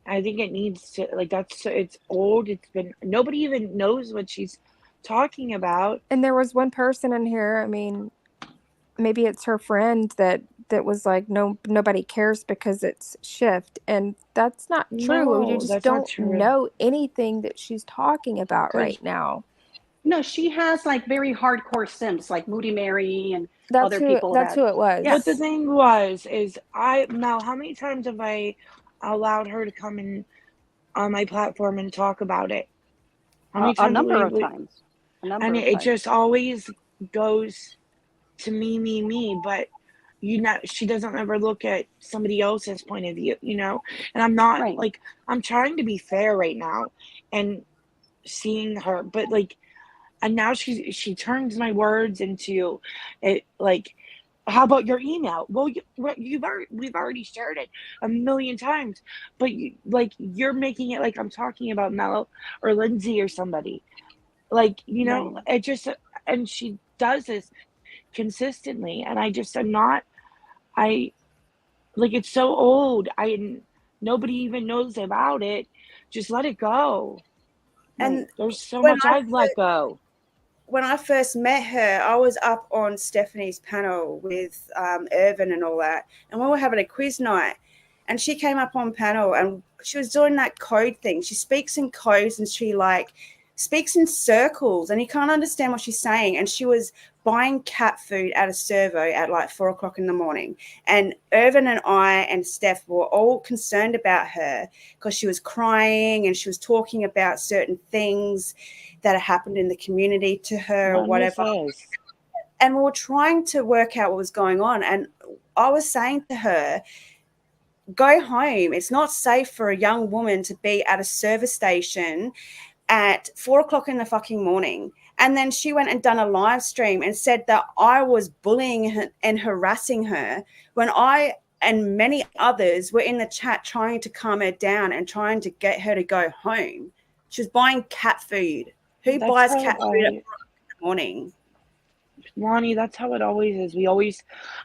I think it needs to like it's old. It's been nobody even knows what she's talking about. And there was one person in here. I mean, maybe it's her friend that was like, no, nobody cares because it's Shift, and that's not true. You No, just that's not don't true. know anything that she's talking about 'Cause right now. No, she has like very hardcore simps like Moody Mary and That's other who. people That's that, who it yeah. But the was. thing is Mel, how many times have I allowed her to come in on my platform and talk about it? How many A times have number of times. A number and of it times. just always goes to me, but she doesn't ever look at somebody else's point of view, and I'm not Right. like, I'm trying to be fair right now and seeing her, but like, and now she turns my words into it, like, How about your email? Well, we've already shared it a million times, but you're making it like I'm talking about Mel or Lindsay or somebody. Like, Right. it just, and she does this consistently, and I just am not. I like it's so old. Nobody even knows about it. Just let it go. And There's so when much I I've let go. when I first met her, I was up on Stephanie's panel with Irvin and all that, and we were having a quiz night, and she came up on panel and she was doing that code thing. She speaks in codes and she speaks in circles, and you can't understand what she's saying. And she was buying cat food at a servo at like 4:00 in the morning. And Irvin and I and Steph were all concerned about her because she was crying and she was talking about certain things that had happened in the community to her or whatever. And we were trying to work out what was going on. And I was saying to her, go home. It's not safe for a young woman to be at a service station at 4:00 in the fucking morning. And then she went and done a live stream and said that I was bullying her and harassing her when I and many others were in the chat trying to calm her down and trying to get her to go home. She was buying cat food. Who buys cat food at 4:00 in the morning? Lonnie, that's how it always is.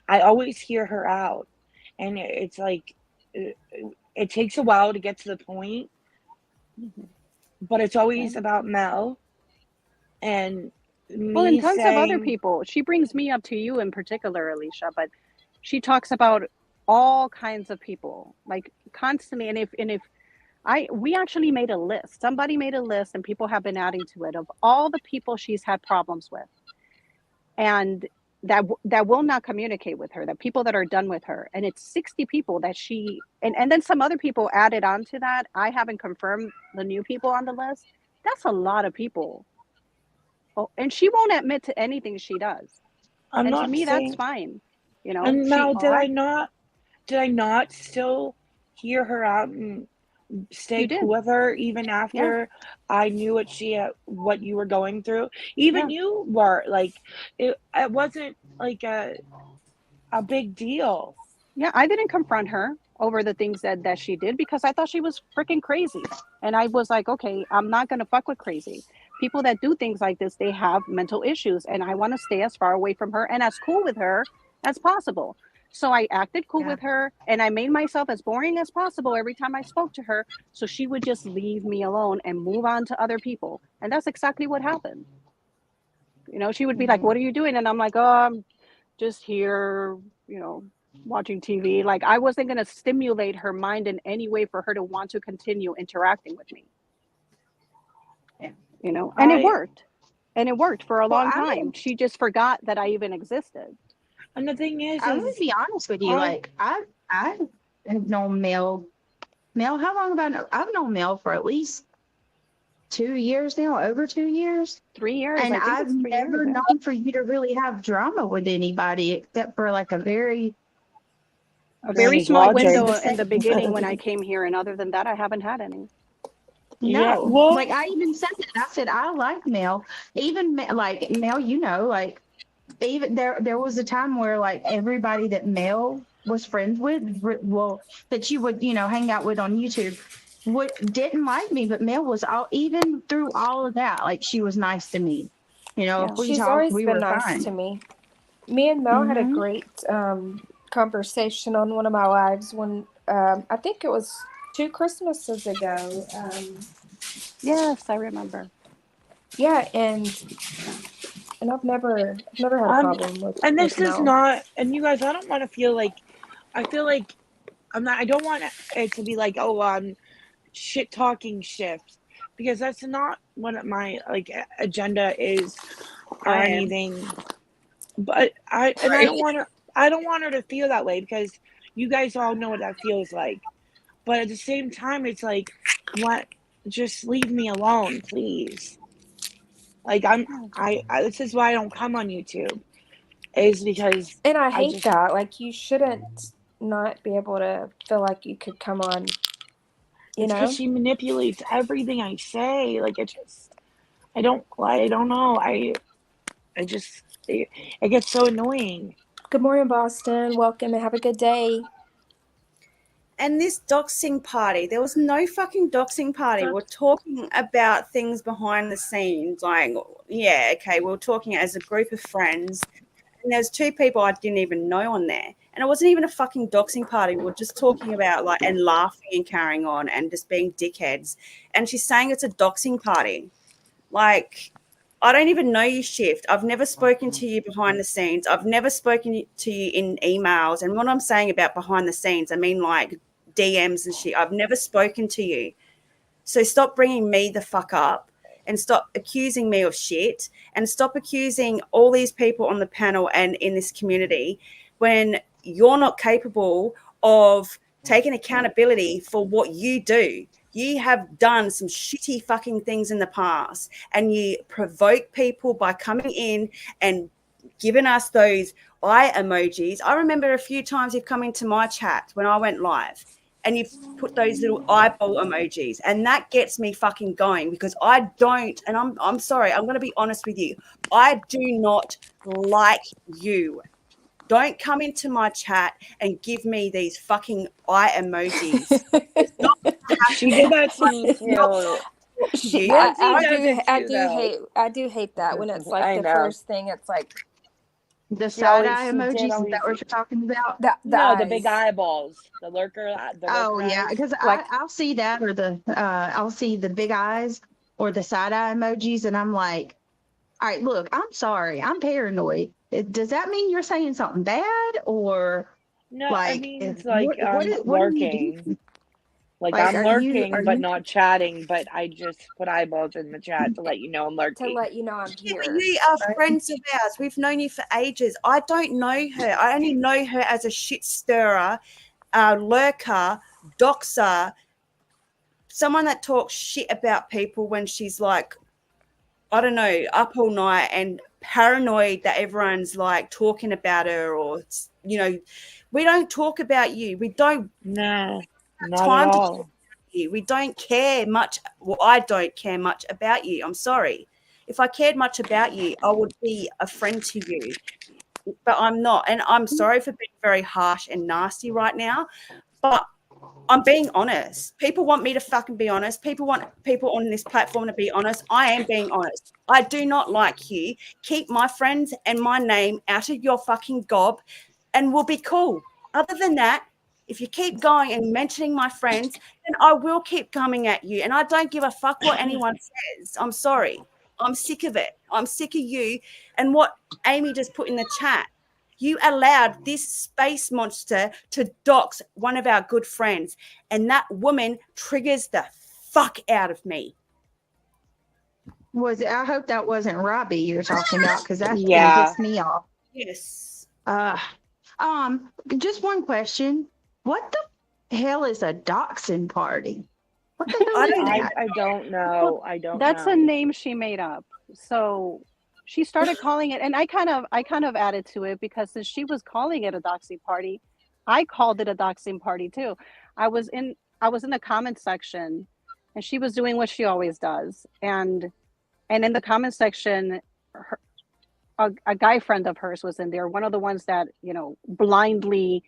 I always hear her out. And it's like, it takes a while to get to the point, but it's always about Mel and Well, and me tons of other saying, people. She brings me up to you in particular, Alicia, but she talks about all kinds of people, like constantly. And if we actually made a list. Somebody made a list, and people have been adding to it of all the people she's had problems with, and that will not communicate with her. The people that are done with her, and it's 60 people that she and then some other people added on to that. I haven't confirmed the new people on the list. That's a lot of people. Oh, and she won't admit to anything she does. I'm And to not me, that's saying. fine. And She Mel, did I not still hear her out and stay You did. cool with her even after I knew what you were going through? Even you were like, it wasn't like a big deal. Yeah, I didn't confront her over the things that she did because I thought she was freaking crazy. And I was like, okay, I'm not going to fuck with crazy. People that do things like this, they have mental issues, and I want to stay as far away from her and as cool with her as possible. So I acted cool with her, and I made myself as boring as possible every time I spoke to her, so she would just leave me alone and move on to other people. And that's exactly what happened. She would be like, what are you doing? And I'm like, oh, I'm just here, watching TV. Like, I wasn't going to stimulate her mind in any way for her to want to continue interacting with me. And it worked. And it worked for a long time. She just forgot that I even existed. And the thing is, I'm gonna be honest with you. Like, I have known Mel. How long have I known? I've known Mel for at least 2 years now, over 2 years. 3 years. And I think I've it's 3 never years. known for you to really have drama with anybody except for like a very small window in the beginning when I came here, and other than that, I haven't had any. No, like I even said that. I said I like Mel. Even like Mel, like even there was a time where like everybody that Mel was friends with, well, that you would hang out with on YouTube, didn't like me, but Mel was even through all of that, like she was nice to me. If we She's talked, always we been were nice fine. to me. Me and Mel had a great conversation on one of my lives when I think it was 2 Christmases ago. Yes, I remember. Yeah, and I've never had a problem with and this with is Mel. not, and you guys, I don't want to feel like, I feel like I don't want it to be like, oh, I'm shit talking shifts, because that's not what my agenda is or anything. But I don't want her to feel that way, because you guys all know what that feels like. But at the same time, it's like, what? Just leave me alone, please. Like this is why I don't come on YouTube, is because And I hate that. Like, you shouldn't not be able to feel like you could come on. It's because she manipulates everything I say. Like, I don't know. It gets so annoying. Good morning, Boston. Welcome and have a good day. And this doxing party, there was no fucking doxing party. We're talking about things behind the scenes. Like, yeah, okay, we're talking as a group of friends. And there's two people I didn't even know on there. And it wasn't even a fucking doxing party. We're just talking about like and laughing and carrying on and just being dickheads. And she's saying it's a doxing party. Like, I don't even know you, Shift. I've never spoken to you behind the scenes. I've never spoken to you in emails. And what I'm saying about behind the scenes, I mean like DMs and shit. I've never spoken to you. So stop bringing me the fuck up and stop accusing me of shit and stop accusing all these people on the panel and in this community when you're not capable of taking accountability for what you do. You have done some shitty fucking things in the past and you provoke people by coming in and giving us those eye emojis. I remember a few times you've come into my chat when I went live and you've put those little eyeball emojis, and that gets me fucking going because I don't, and I'm sorry, I'm going to be honest with you. I do not like you. Don't come into my chat and give me these fucking eye emojis. It's not gonna She happen. did that to me It's not too. gonna talk to She, you. I, I'm Lindsay I does do, it I too, do though. hate that when it's like I the know. first thing. It's like The She side always, eye she did emojis, is always. that what you're talking about? the No, the big eyes. eyeballs, the lurker Oh yeah, eyes. because Like I'll see that or the I'll see the big eyes or the side eye emojis, and I'm like, all right, look, I'm sorry, I'm paranoid. Does that mean you're saying something bad or No, it like means like what are you lurking. doing? Like Like, I'm are lurking, but you? not chatting. But I just put eyeballs in the chat to let you know I'm to lurking. let you know I'm Yeah, but here. you are friends of ours. We've known you for ages. I don't know her. I only know her as a shit stirrer, lurker, doxer, someone that talks shit about people when she's like, I don't know, up all night and paranoid that everyone's like talking about her or, you know, we don't talk about you. We don't No, have not at time to talk all. about you. We don't care much. Well, I don't care much about you. I'm sorry. If I cared much about you, I would be a friend to you, but I'm not. And I'm sorry for being very harsh and nasty right now, but I'm being honest. People want me to fucking be honest. People want people on this platform to be honest. I am being honest. I do not like you. Keep my friends and my name out of your fucking gob and we'll be cool. Other than that, if you keep going and mentioning my friends, then I will keep coming at you. And I don't give a fuck what anyone says. I'm sorry. I'm sick of it. I'm sick of you and what Amy just put in the chat. You allowed this space monster to dox one of our good friends, and that woman triggers the fuck out of me. I hope that wasn't Robbie you're talking about because that's gonna Yeah. piss me off. Yes. Just one question. What the hell is a doxing party? What the hell is that? I don't know. I don't That's know. a name she made up. So she started calling it, and I kind of added to it because since she was calling it a doxing party, I called it a doxing party too. I was in the comment section, and she was doing what she always does, and in the comment section, a guy friend of hers was in there, one of the ones that blindly,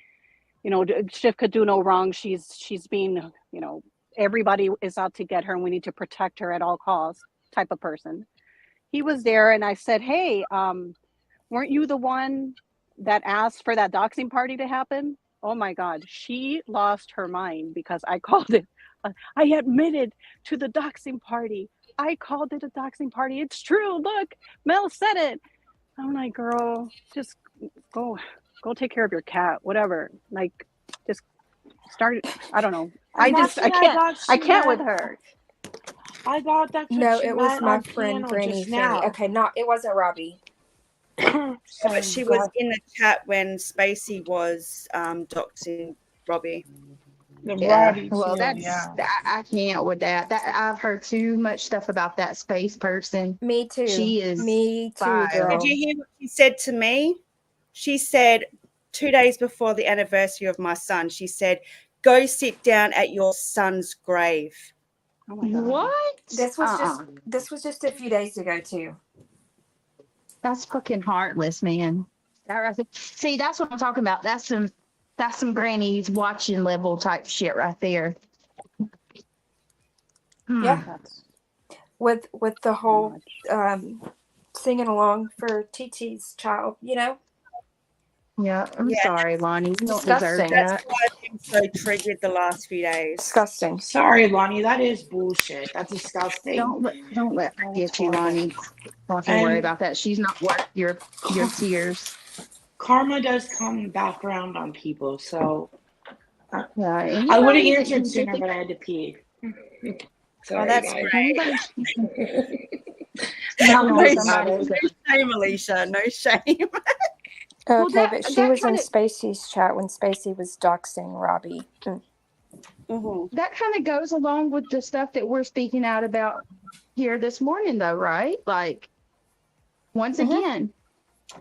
Shift could do no wrong. She's being, everybody is out to get her, and we need to protect her at all costs type of person. He was there, and I said, hey, weren't you the one that asked for that doxing party to happen? Oh my God, she lost her mind because I called it. I admitted to the doxing party. I called it a doxing party. It's true. Look, Mel said it. I'm like, girl, just go take care of your cat, whatever. Like, just start. I don't know. I can't with her. I thought that's what No, she it was meant my on friend panel Granny just Fanny. now. Okay, it wasn't Robbie. But she was in the chat when Spacey was doxing Robbie. Yeah, Robbie well, too, yeah. I can't with that. I've heard too much stuff about that space person. Me too. She is Me too, vile. girl. Did you hear what she said to me? She said 2 days before the anniversary of my son, she said, go sit down at your son's grave. Oh my God. What? This was just a few days ago too. That's fucking heartless, man. See, that's what I'm talking about. That's some grannies watching level type shit right there. Yeah. With the whole singing along for TT's child, you know? Yeah, I'm sorry, Lonnie. You don't deserve Disgusting. that. That's why I've been so triggered the last few days. Disgusting. Sorry, Lonnie. That is bullshit. That's disgusting. Don't let her get you, Lonnie. Don't have to worry about that. She's not worth your tears. Karma does come back around on people, so Yeah, I would have answered sooner, but I had to pee. Sorry, that's guys. great. No shame, Alicia. No shame. Okay, but she was in Spacey's chat when Spacey was doxing Robbie. That kind of goes along with the stuff that we're speaking out about here this morning, though, right? Like, once again,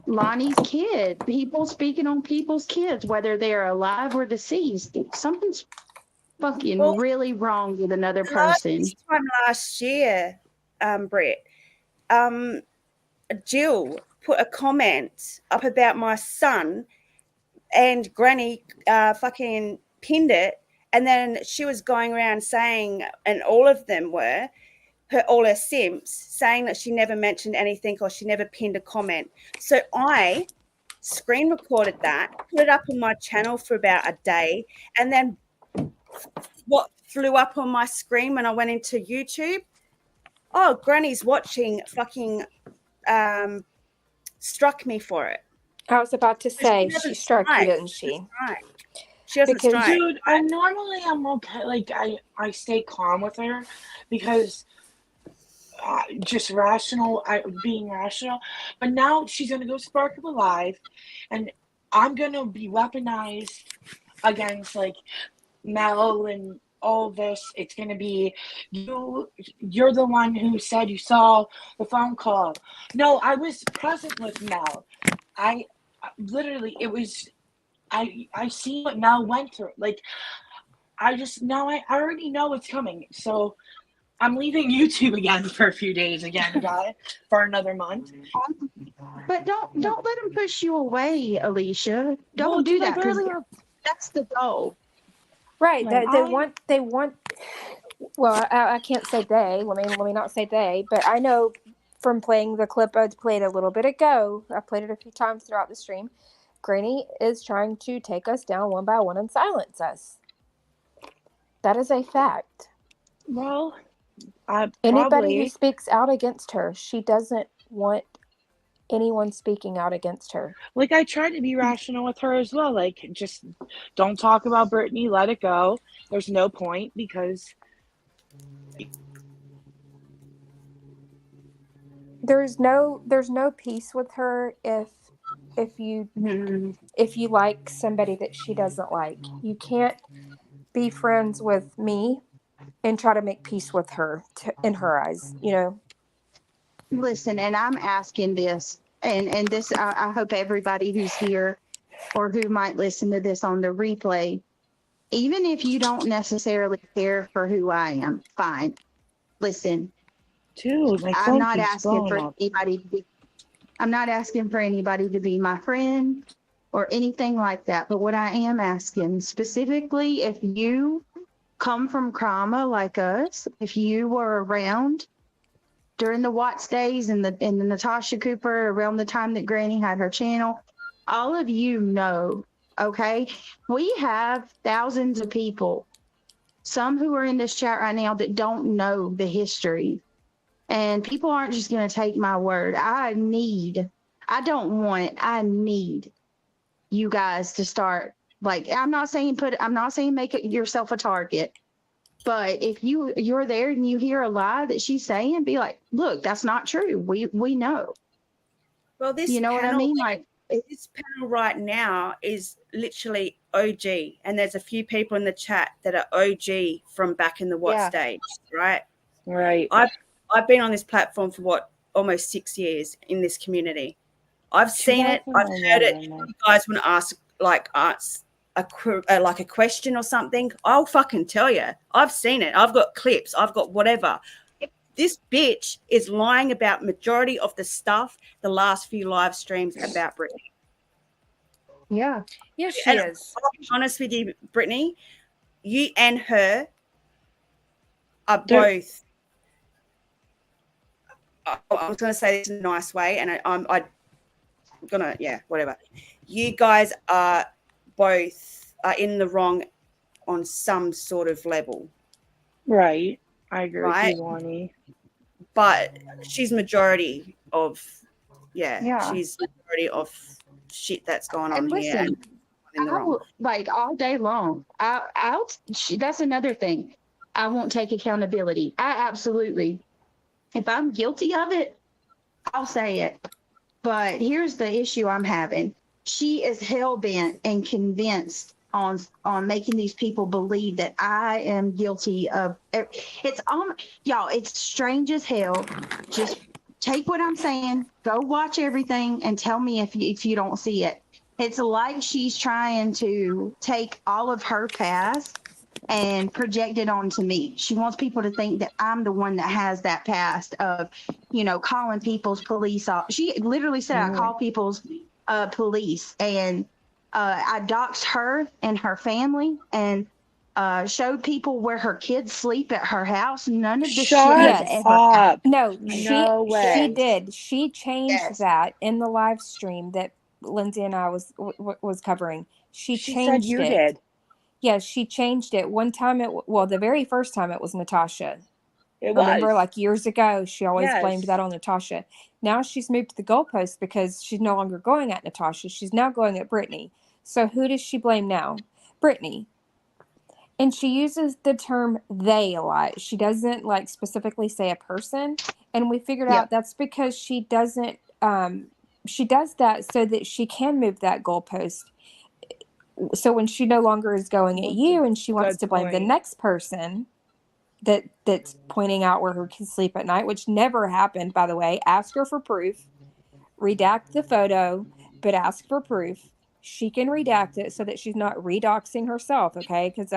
Lonnie's kid, people speaking on people's kids, whether they're alive or deceased. Something's fucking really wrong with another person. This time last year, Brett, Jill put a comment up about my son, and Granny fucking pinned it, and then she was going around saying, and all of them were all her simps saying that she never mentioned anything or she never pinned a comment. So I screen recorded that, put it up on my channel for about a day, and then what flew up on my screen when I went into YouTube? Oh, Granny's watching fucking struck me for it. I was about to say, she struck you, didn't she? She doesn't strike. Dude, normally I'm okay. Like, I stay calm with her because just being rational. But now she's going to go Spark Alive, and I'm going to be weaponized against, like, Mel and all this. It's going to be, you're the one who said you saw the phone call. No, I was present with Mel. I literally, it was, I see what Mel went through. Like, I already know it's coming. So I'm leaving YouTube again for a few days again, guys, for another month. But don't let them push you away, Alicia. Don't do that, because that's the goal. Right. They want. Well, I can't say they. Let me not say they. But I know from playing the clip I played a little bit ago. I played it a few times throughout the stream. Granny is trying to take us down one by one and silence us. That is a fact. Well, anybody who speaks out against her, she doesn't want anyone speaking out against her. Like, I try to be rational with her as well. Like, just don't talk about Brittany. Let it go. There's no point because there's no peace with her if you like somebody that she doesn't like. You can't be friends with me and try to make peace with her in her eyes, you know. Listen, and I'm asking this, and this, I hope everybody who's here or who might listen to this on the replay, even if you don't necessarily care for who I am, fine. Listen, dude, I'm not asking for anybody to be my friend or anything like that. But what I am asking specifically, if you come from trauma like us, if you were around during the Watts days and the Natasha Cooper around the time that Granny had her channel, all of you know, okay? We have thousands of people, some who are in this chat right now that don't know the history. And people aren't just going to take my word. I need you guys to start, like, I'm not saying make yourself a target. But if you're there and you hear a lie that she's saying, be like, look, that's not true. We know. Well, this you know what I mean? Like, this panel right now is literally OG, and there's a few people in the chat that are OG from back in the What stage, right? Right. I've been on this platform for almost 6 years in this community. I've seen it. I've heard it. If you guys want to ask a question or something, I'll fucking tell you. I've seen it. I've got clips. I've got whatever. This bitch is lying about majority of the stuff the last few live streams about Brittany. Yeah. Yes, she And is. I'll be honest with you, Brittany, you and her are They're- both. I was going to say this in a nice way, and I'm gonna, yeah, whatever. You guys are both in the wrong on some sort of level, Right. I agree right? with you, Lonnie. But she's majority of, Yeah. she's majority of shit that's going on And here, listen, and in the I wrong. will, like, all day long. That's another thing. I won't take accountability. I absolutely, if I'm guilty of it, I'll say it. But here's the issue I'm having. She is hell bent and convinced on making these people believe that I am guilty of. It's y'all. It's strange as hell. Just take what I'm saying, go watch everything, and tell me if you don't see it. It's like she's trying to take all of her past and project it onto me. She wants people to think that I'm the one that has that past of, calling people's police off. She literally said, I call people's police, and I doxed her and her family, and showed people where her kids sleep at her house. None of this shit has Yes. ever happened. No, No she way. did. She changed Yes. that in the live stream that Lindsay and I was covering. She She said changed you it. did. Yes, she changed it. One time the very first time it was Natasha. It Remember, was. like years ago, she always blamed Yes. that on Natasha. Now she's moved to the goalpost because she's no longer going at Natasha. She's now going at Brittany. So who does she blame now? Brittany. And she uses the term they a lot. She doesn't like specifically say a person. And we figured Yep. out that's because she doesn't she does that so that she can move that goalpost. So when she no longer is going at you and she wants Good to blame the point. next person that's pointing out where her kids sleep at night, which never happened, by the way, ask her for proof, redact the photo, but ask for proof. She can redact it so that she's not redoxing herself, okay? Because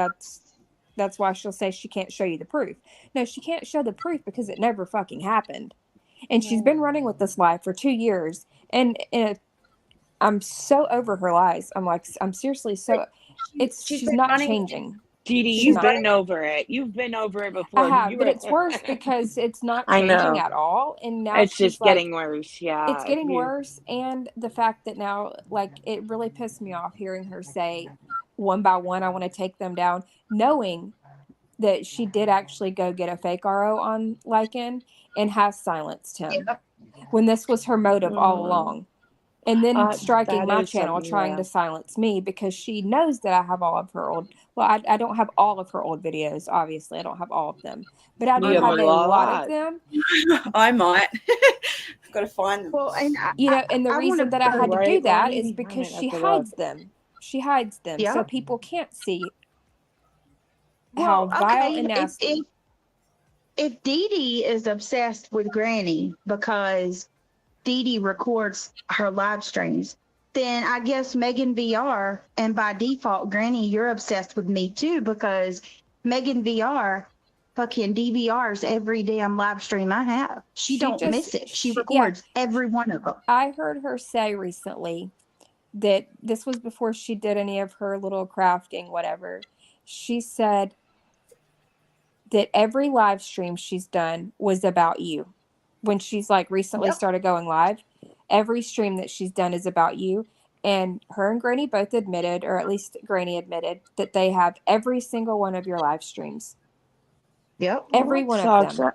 that's why she'll say she can't show you the proof. No, she can't show the proof because it never fucking happened. And she's been running with this lie for 2 years. And I'm so over her lies. I'm seriously so she's been not running. changing. Dee Dee, She's you've not. been over it. You've been over it I before. have, You but were. it's worse because it's not I changing know. at all. And now It's she's just like, getting worse. Yeah. it's getting worse. And the fact that now, like, it really pissed me off hearing her say, one by one, I want to take them down, knowing that she did actually go get a fake RO on Lycan and has silenced him when this was her motive all along. And then striking that my is channel, something, trying yeah. to silence me because she knows that I have all of her old. Well, I don't have all of her old videos. Obviously, I don't have all of them, but I do You have have a a lot of lot. them. I might. I've got to find them. Well, and And the reason that I had to do Right, that is Lonnie? I because might have she to hides look. them. She hides them so Yeah. people can't see Well, how vile okay. and nasty. If Dee Dee is obsessed with Granny because Dee Dee records her live streams, then I guess Megan VR, and by default, Granny, you're obsessed with me too because Megan VR fucking DVRs every damn live stream I have. She don't miss it. She records every one of them. I heard her say recently that this was before she did any of her little crafting, whatever. She said that every live stream she's done was about you. When she's like recently started going live, every stream that she's done is about you. And her and Granny both admitted, or at least Granny admitted, that they have every single one of your live streams. Yep. Every one of them.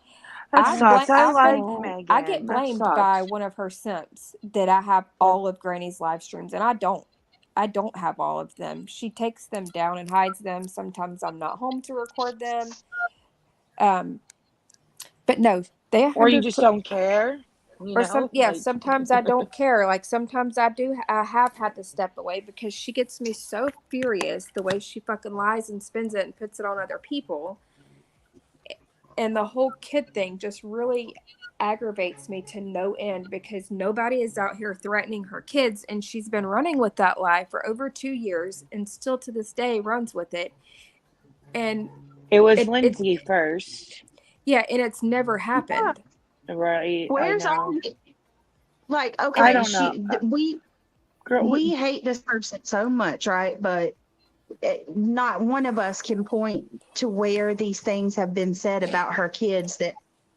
That sucks. I like I Megan. get That blamed sucks. by one of her simps that I have all of Granny's live streams, and I don't. I don't have all of them. She takes them down and hides them. Sometimes I'm not home to record them. But no, they 100%. Or you just don't care. You know? Sometimes I don't care. Like sometimes I do. I have had to step away because she gets me so furious the way she fucking lies and spins it and puts it on other people. And the whole kid thing just really aggravates me to no end because nobody is out here threatening her kids, and she's been running with that lie for over 2 years and still to this day runs with it. And it was Lindsay first. Yeah, and it's never happened. Right. Where's I know. all like okay, I don't know. Girl, we hate this person so much, right? But not one of us can point to where these things have been said about her kids that,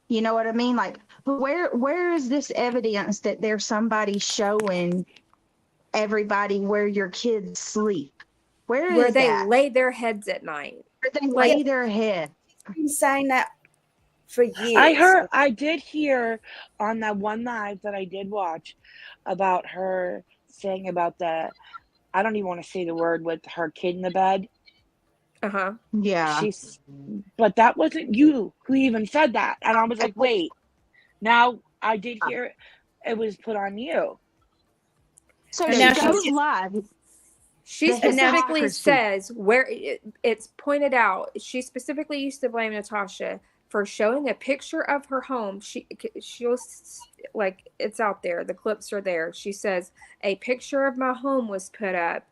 you know what I mean? Like, where is this evidence that there's somebody showing everybody where your kids sleep? Where Where is they that? lay their heads at night. Where they Like, lay their head. She's been saying that for years. I did hear on that one live that I did watch about her saying about the, I don't even want to say the word, with her kid in the bed. uh-huh. Yeah. But that wasn't you who even said that. And I was like, wait, now I did hear it was put on you. So And she now goes she's- live. She The specifically hypocrisy. says where it's pointed out. She specifically used to blame Natasha for showing a picture of her home. She'll, like, it's out there. The clips are there. She says a picture of my home was put up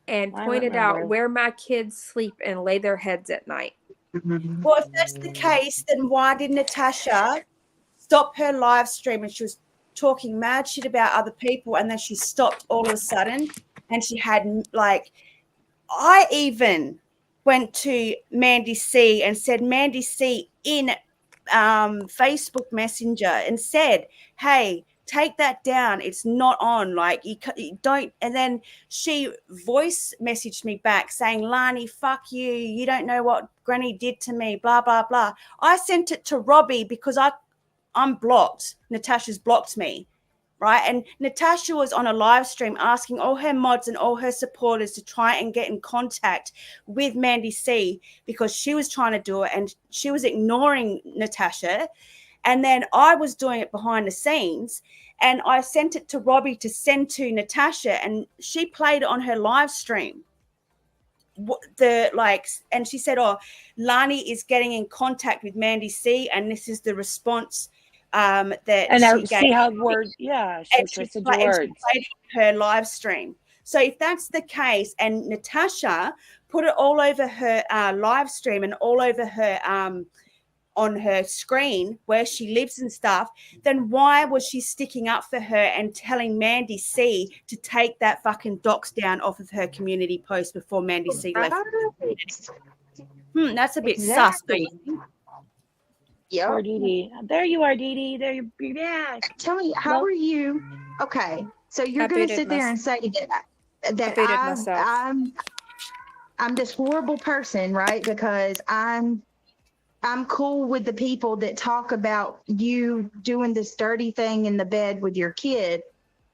and I pointed out remember. where my kids sleep and lay their heads at night. Well, if that's the case, then why did Natasha stop her live stream? And she was talking mad shit about other people, and then she stopped all of a sudden, and she had, like, I even went to Mandy C and said, Mandy C in Facebook Messenger, and said, hey, take that down, it's not on, like, you don't. And then she voice messaged me back saying, Lani, fuck you, you don't know what Granny did to me, blah blah blah. I sent it to Robbie because I'm blocked. Natasha's blocked me, right? And Natasha was on a live stream asking all her mods and all her supporters to try and get in contact with Mandy C because she was trying to do it and she was ignoring Natasha. And then I was doing it behind the scenes, and I sent it to Robbie to send to Natasha, and she played it on her live stream. And she said, oh, Lani is getting in contact with Mandy C, and this is the response that And she I gave. see how word, yeah, she twisted your words. And she played her live stream. So if that's the case, and Natasha put it all over her live stream and all over her on her screen where she lives and stuff, then why was she sticking up for her and telling Mandy C to take that fucking dox down off of her community post before Mandy C left? That's a bit sus. Yep. Poor Dee Dee. There you are, Dee Dee. There you're back. Tell me, how are you? Okay, so you're going to sit there and say that I'm this horrible person, right? Because I'm cool with the people that talk about you doing this dirty thing in the bed with your kid.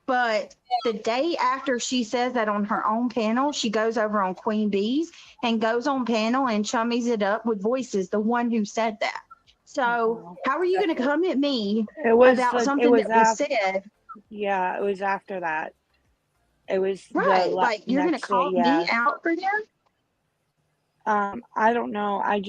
But the day after she says that on her own panel, she goes over on Queen Bee's and goes on panel and chummies it up with Voices, the one who said that. So how are you going to come at me about something that was said? Yeah, it was after that. It was right. Like, you're going to call me out for that? I don't know. I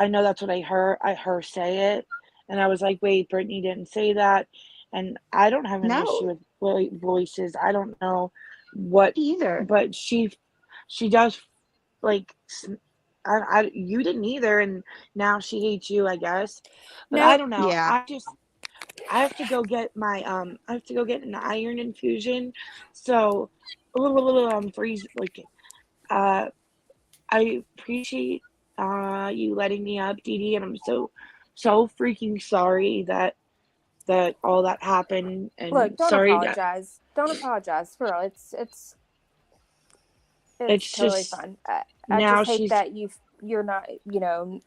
know that's what I heard her say it, and I was like, wait, Brittany didn't say that. And I don't have an issue with Voices. I don't know what either, but she does, like, you didn't either, and now she hates you, I guess. But I don't know. Yeah. I have to go get my I have to go get an iron infusion. So I'm freezing. Like, I appreciate you letting me up, Dee Dee, and I'm so freaking sorry that all that happened. And look, don't sorry apologize. Don't apologize for real. It's totally just fine. I now just hate she's that you're not, you know.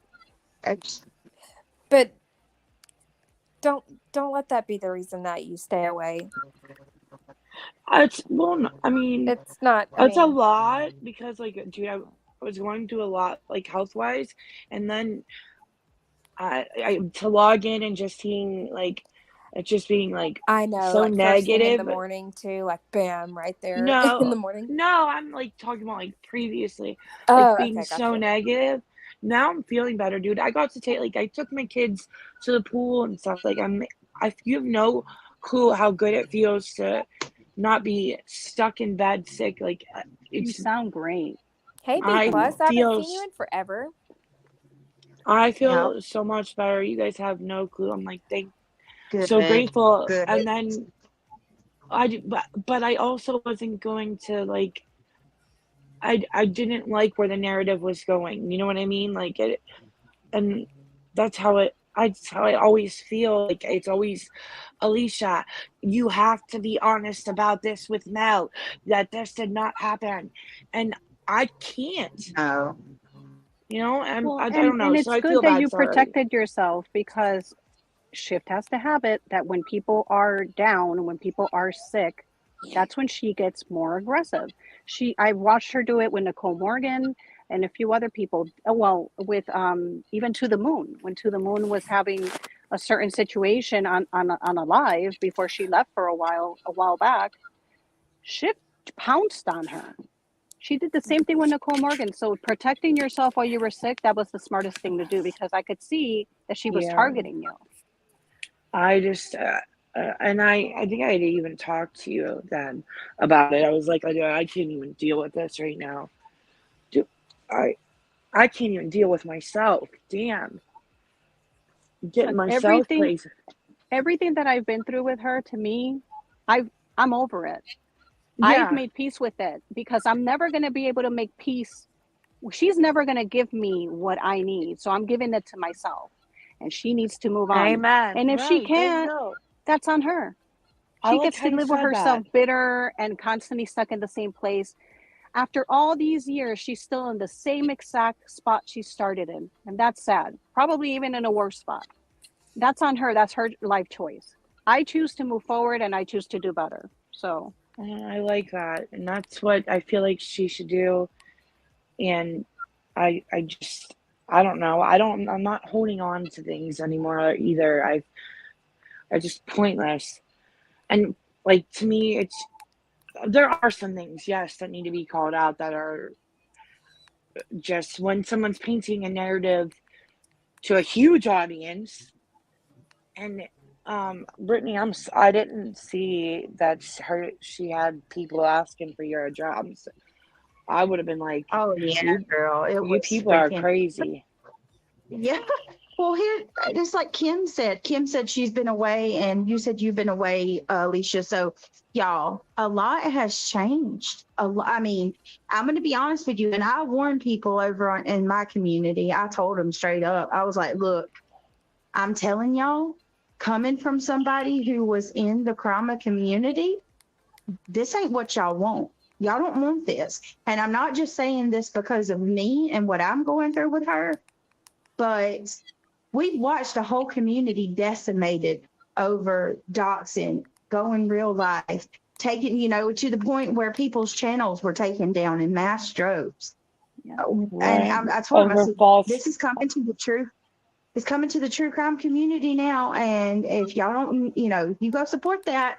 But don't let that be the reason that you stay away. It's I mean, it's not. It's a lot because, like, dude, I was going through a lot, like, health wise, and then I to log in and just seeing, like, it's just being, like, I know, so like, negative. first thing in the morning too, like, bam, right there in the morning. No, I'm, like, talking about, like, previously, Oh, like, being okay, so gotcha. negative. Now I'm feeling better, dude. I got to take, like, I took my kids to the pool and stuff. Like, you have no clue how good it feels to not be stuck in bed sick. Like, You sound great. Hey, B+, I haven't seen you in forever. I feel so much better. You guys have no clue. I'm like, so grateful. Good. And then but I also wasn't going to like. I didn't like where the narrative was going. You know what I mean? Like it, and that's how it. That's how I always feel. Like it's always, Alicia, you have to be honest about this with Mel. That this did not happen, and I can't. No. You know, and Well, I don't know. and So it's I good feel that bad. you Sorry. protected yourself because Shift has to have it that when people are down, when people are sick, that's when she gets more aggressive. I watched her do it with Nicole Morgan and a few other people. Well, with even To the Moon, when To the Moon was having a certain situation on a live before she left for a while back, Shift pounced on her. She did the same thing with Nicole Morgan. So protecting yourself while you were sick, that was the smartest thing to do because I could see that she was Yeah. targeting you. I just, and I think I had even talked to you then about it. I was like, I can't even deal with this right now. Dude, I can't even deal with myself. Damn. Getting myself crazy. Everything that I've been through with her, to me, I'm over it. I've Yeah. made peace with it because I'm never going to be able to make peace. She's never going to give me what I need. So I'm giving it to myself. And she needs to move on. Amen. And if she Right. There you can't, go. that's on her. I She like gets how to you live with said herself that. bitter and constantly stuck in the same place. After all these years, she's still in the same exact spot she started in. And that's sad. Probably even in a worse spot. That's on her. That's her life choice. I choose to move forward and I choose to do better. So I like that. And that's what I feel like she should do. And I just, I don't know. I'm not holding on to things anymore either. I just pointless. And like, to me, there are some things, yes, that need to be called out that are just when someone's painting a narrative to a huge audience. And Brittany, I didn't see that she had people asking for your address. I would have been like, Oh yeah, girl, it you was people are freaking. crazy. Yeah. Well, here, just like Kim said she's been away, and you said you've been away, Alicia. So, y'all, a lot has changed. A lot. I mean, I'm going to be honest with you, and I warned people in my community. I told them straight up. I was like, look, I'm telling y'all, coming from somebody who was in the trauma community, this ain't what y'all want. Y'all don't want this. And I'm not just saying this because of me and what I'm going through with her, but we've watched a whole community decimated over doxing, going real life, taking, to the point where people's channels were taken down in mass droves. Right. And I told him, I Over said, false. this is coming to the truth. It's coming to the true crime community now. And if y'all don't, if you go support that,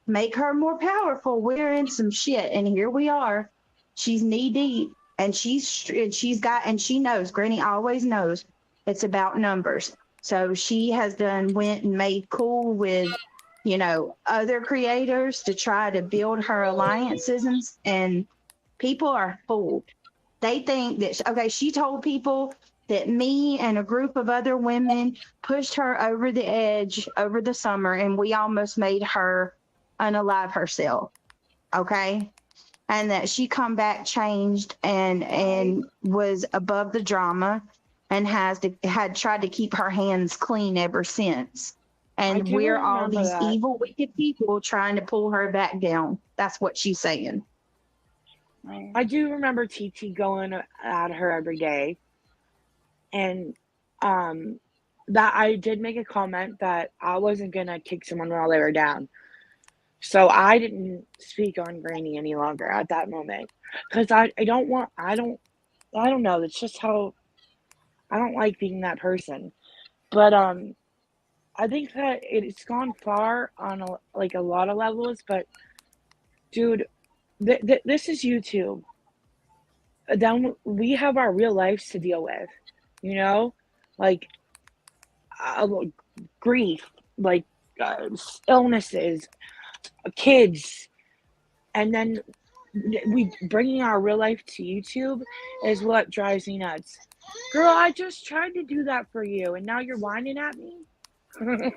make her more powerful. We're in some shit. And here we are. She's knee deep and she knows, Granny always knows it's about numbers. So she has went and made cool with, other creators to try to build her alliances, and people are fooled. They think that, okay, she told people that me and a group of other women pushed her over the edge over the summer, and we almost made her unalive herself. Okay. And that she come back changed and was above the drama and had tried to keep her hands clean ever since. And we're all these evil, wicked people trying to pull her back down. That's what she's saying. I do remember TT going at her every day. And that I did make a comment that I wasn't gonna kick someone while they were down. So I didn't speak on Granny any longer at that moment. Because I don't know. It's just how I don't like being that person. But I think that it's gone far on a lot of levels. But dude, this is YouTube. Then we have our real lives to deal with, like grief, like illnesses, kids, and then we bringing our real life to YouTube is what drives me nuts. Girl, I just tried to do that for you, and now you're whining at me. Well,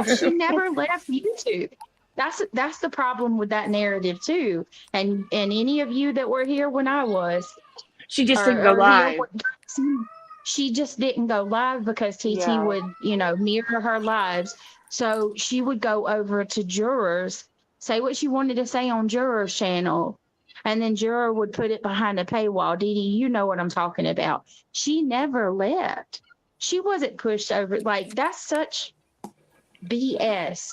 she never left YouTube. That's the problem with that narrative too. And any of you that were here when I was, She just didn't go or here, live. she just didn't go live because TT Yeah. would, mirror her lives. So she would go over to jurors, say what she wanted to say on jurors' channel, and then juror would put it behind a paywall. Dee Dee, you know what I'm talking about. She never left. She wasn't pushed over. Like, that's such BS.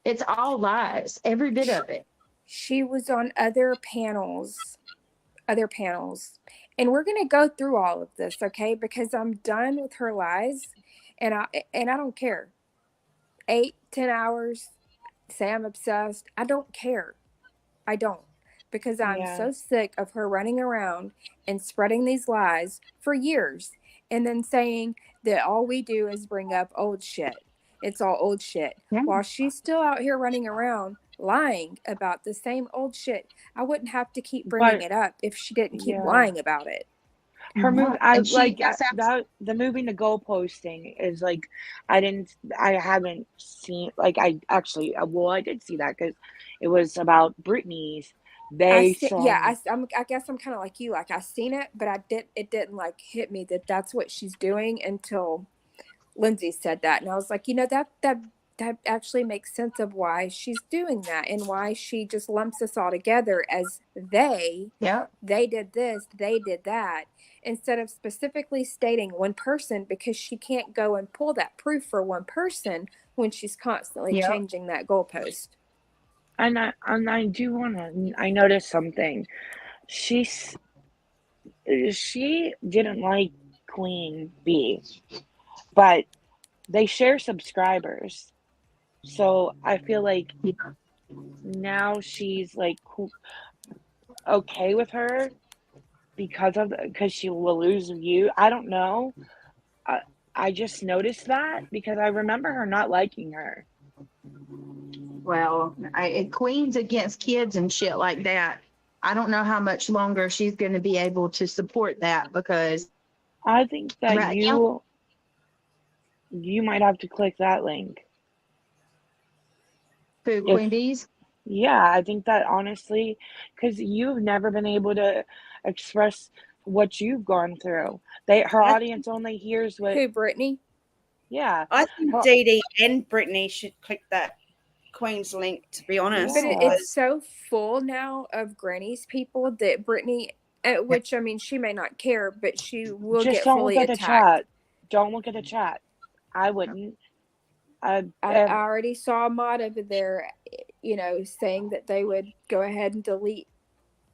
It's all lies, every bit of it. She was on other panels, and we're going to go through all of this, okay? Because I'm done with her lies, and I don't care. 8-10 hours, say I'm obsessed. I don't care. I don't, because I'm Yeah. so sick of her running around and spreading these lies for years, and then saying that all we do is bring up old shit. It's all old shit. Yeah. While she's still out here running around lying about the same old shit, I wouldn't have to keep bringing But it up if she didn't keep yeah. lying about it. Her move, And the moving the goalposting is like, I haven't seen, like, I actually, well, I did see that because it was about Britney's. They saw, I guess I'm kind of like you. Like, I seen it, but it didn't like hit me that that's what she's doing until Lindsay said that, and I was like, that actually makes sense of why she's doing that and why she just lumps us all together as they did this, they did that, instead of specifically stating one person, because she can't go and pull that proof for one person when she's constantly changing that goalpost. and I do want to. I noticed something. She didn't like Queen Bee, but they share subscribers, so I feel like now she's like okay with her because she will lose view. I don't know. I just noticed that because I remember her not liking her. Well, Queen's against kids and shit like that. I don't know how much longer she's going to be able to support that, because I think that you might have to click that link. Who, Queen Bees? Yeah, I think that honestly, because you've never been able to express what you've gone through. Her audience only hears what. Who, Brittany? Yeah. I think Dee Dee and Brittany should click that Queen's link, to be honest. But it's so full now of Granny's people that Brittany, which, I mean, she may not care, but she will Just get don't fully look at attacked. the chat. Don't look at the chat. I wouldn't. I already saw a mod over there, saying that they would go ahead and delete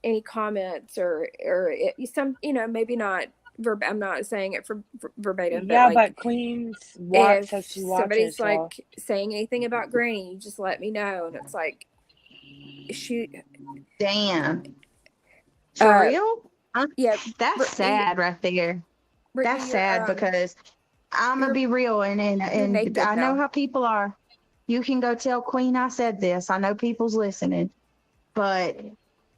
any comments or some, maybe not I'm not saying it for verbatim, Yeah, but but Queen's says she watches. Somebody's like saying anything about Granny, you just let me know. And it's like, damn, for real? Yeah, that's sad right there. Brittany, that's sad because I'm gonna be real, and I know how people are. You can go tell Queen I said this. I know people's listening, but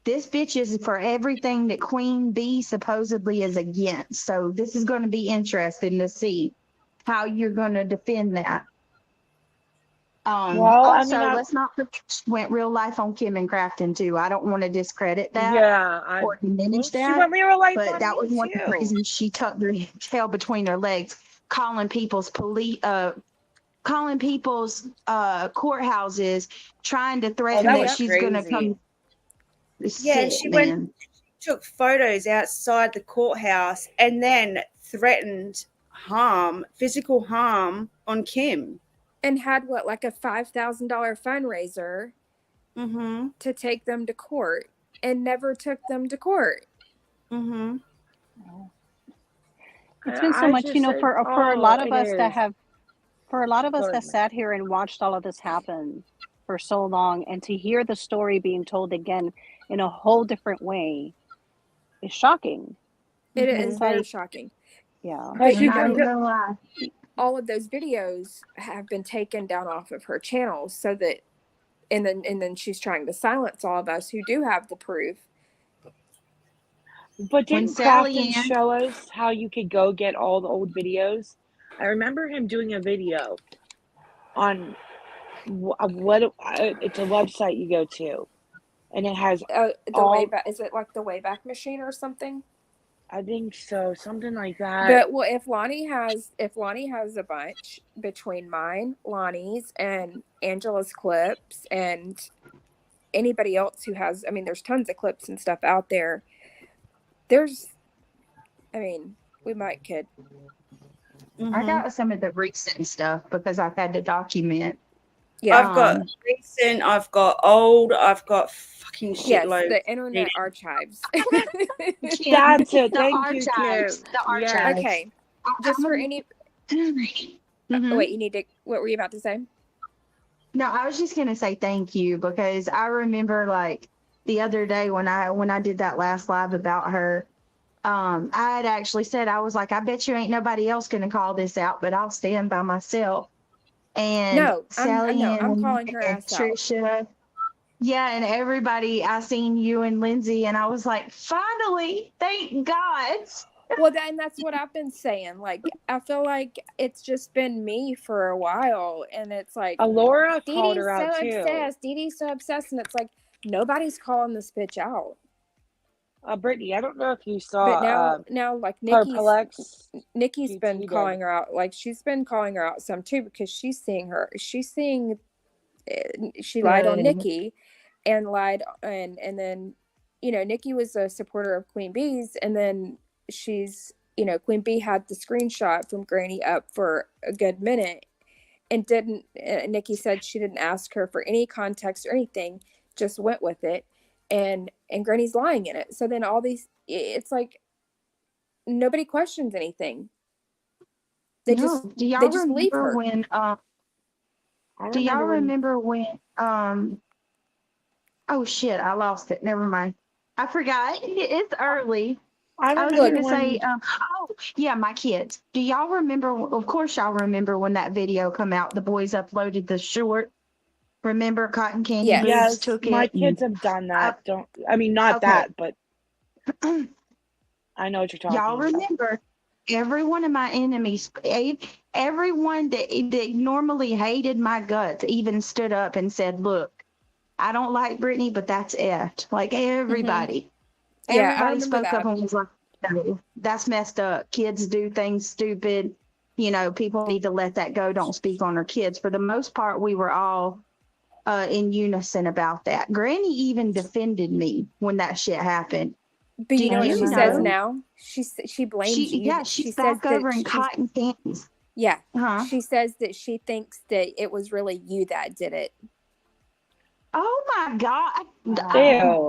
this bitch is for everything that Queen Bee supposedly is against. So this is going to be interesting to see how you're going to defend that. Let's not went real life on Kim and Crafton too. I don't want to discredit that or diminish that. She went real life but on that me was one of the too. reasons she tucked her tail between her legs, calling people's courthouses, trying to threaten that she's going to come. Yeah, and she took photos outside the courthouse and then threatened physical harm on Kim. And had like a $5,000 fundraiser to take them to court, and never took them to court. It's been so much, for a lot of us that sat here and watched all of this happen for so long, and to hear the story being told again in a whole different way is shocking. It is very shocking. Yeah. But all of those videos have been taken down off of her channel, so that, and then she's trying to silence all of us who do have the proof. But When didn't Sally Crafton Ann, show us how you could go get all the old videos? I remember him doing a video on it's a website you go to, and it has The all. Wayback, is it like the Wayback Machine or something? I think so, something like that. But well, if Lonnie has a bunch between mine, Lonnie's, and Angela's clips, and anybody else who has, I mean, there's tons of clips and stuff out there. I mean, we might could. I got some of the recent stuff because I've had to document. Yeah. I've got recent, I've got old, I've got fucking shitloads. Yes, the internet archives. That's it. Thank you, Kim. The archives. Okay. Just for any. Wait, you need to. What were you about to say? No, I was just gonna say thank you because I remember like the other day when I did that last live about her. I had actually said, I was like, I bet you ain't nobody else gonna call this out, but I'll stand by myself. And No, Sally I'm calling her and ass out. Trisha. Yeah, and everybody, I seen you and Lindsay, and I was like, finally, thank God. Well, that's what I've been saying. Like, I feel like it's just been me for a while, and it's like Laura called Dee her out too. Dee's so obsessed, and it's like nobody's calling this bitch out. Brittany, I don't know if you saw. But now, like Nikki's been calling her out. Like she's been calling her out some too because she's seeing she lied on Nikki, and lied, and then Nikki was a supporter of Queen Bee's, and then Queen Bee had the screenshot from Granny up for a good minute, and didn't. Nikki said she didn't ask her for any context or anything, just went with it. And Granny's lying in it. So then all these, it's like nobody questions anything. They just believe her. Do y'all remember when oh shit, I lost it. Never mind. I forgot. It's early. I was going to say, oh yeah, my kids. Do y'all remember? Of course, y'all remember when that video come out. The boys uploaded the short. Remember, Cotton Candy Boobs took it. My kids have done that. That, but I know what you're talking about. Y'all remember, every one of my enemies, everyone that normally hated my guts, even stood up and said, "Look, I don't like Brittany, but that's it." Like everybody, everybody spoke up and was like, "No, that's messed up. Kids do things stupid. People need to let that go. Don't speak on our kids." For the most part, we were all in unison about that. Granny even defended me when that shit happened. But you know what she says now? She blames you. Yeah, she's back over in Cotton Candies. Yeah. She says that she thinks that it was really you that did it. Oh my God.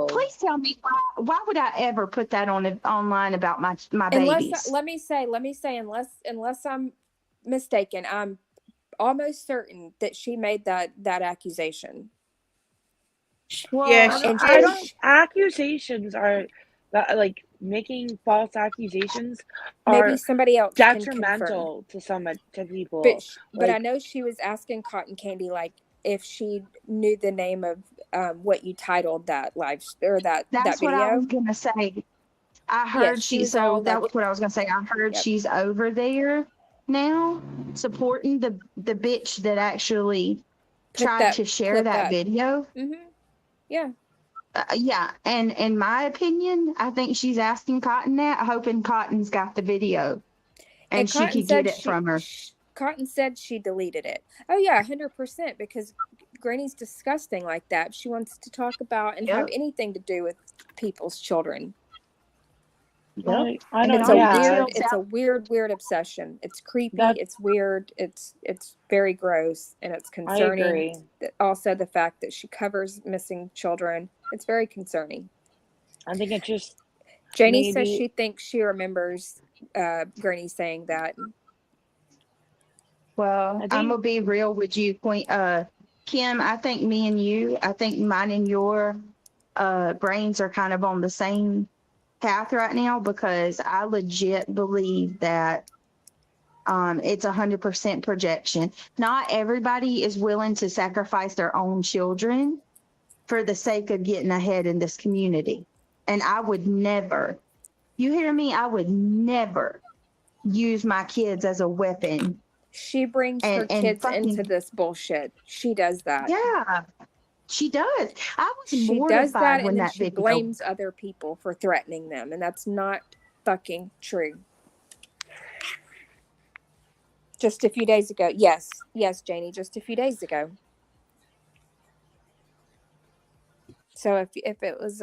Please tell me why would I ever put that online about my babies? Let me say, unless I'm mistaken, I'm almost certain that she made that accusation. Well, accusations are like making false accusations. Maybe somebody else detrimental to people. But I know she was asking Cotton Candy like if she knew the name of what you titled that live or that video. That's what I was gonna say. I heard that was what I was gonna say. I heard she's over there now supporting the bitch that actually tried to share that video. Yeah. Yeah, and in my opinion, I think she's asking Cotton that, hoping Cotton's got the video, and she could get it from her. Cotton said she deleted it. Oh yeah, 100%, because Granny's disgusting like that. She wants to talk about and have anything to do with people's children. Yep. It's a weird obsession. It's creepy. It's weird. It's very gross, and it's concerning. I agree. Also, the fact that she covers missing children. It's very concerning. I think it's just. Janie says she thinks she remembers Granny saying that. Well, I'm gonna be real with you, Queen Kim. I think me and you. I think mine and your brains are kind of on the same path right now, because I legit believe that it's 100% projection. Not everybody is willing to sacrifice their own children for the sake of getting ahead in this community. And I would never You hear me? I would never use my kids as a weapon. She brings her and kids fucking into this bullshit. She does that. yeah, she does. I was She does that, mortified when and then that she video. blames other people for threatening them, and that's not fucking true. Just a few days ago. Yes, Janie, just a few days ago. So if it was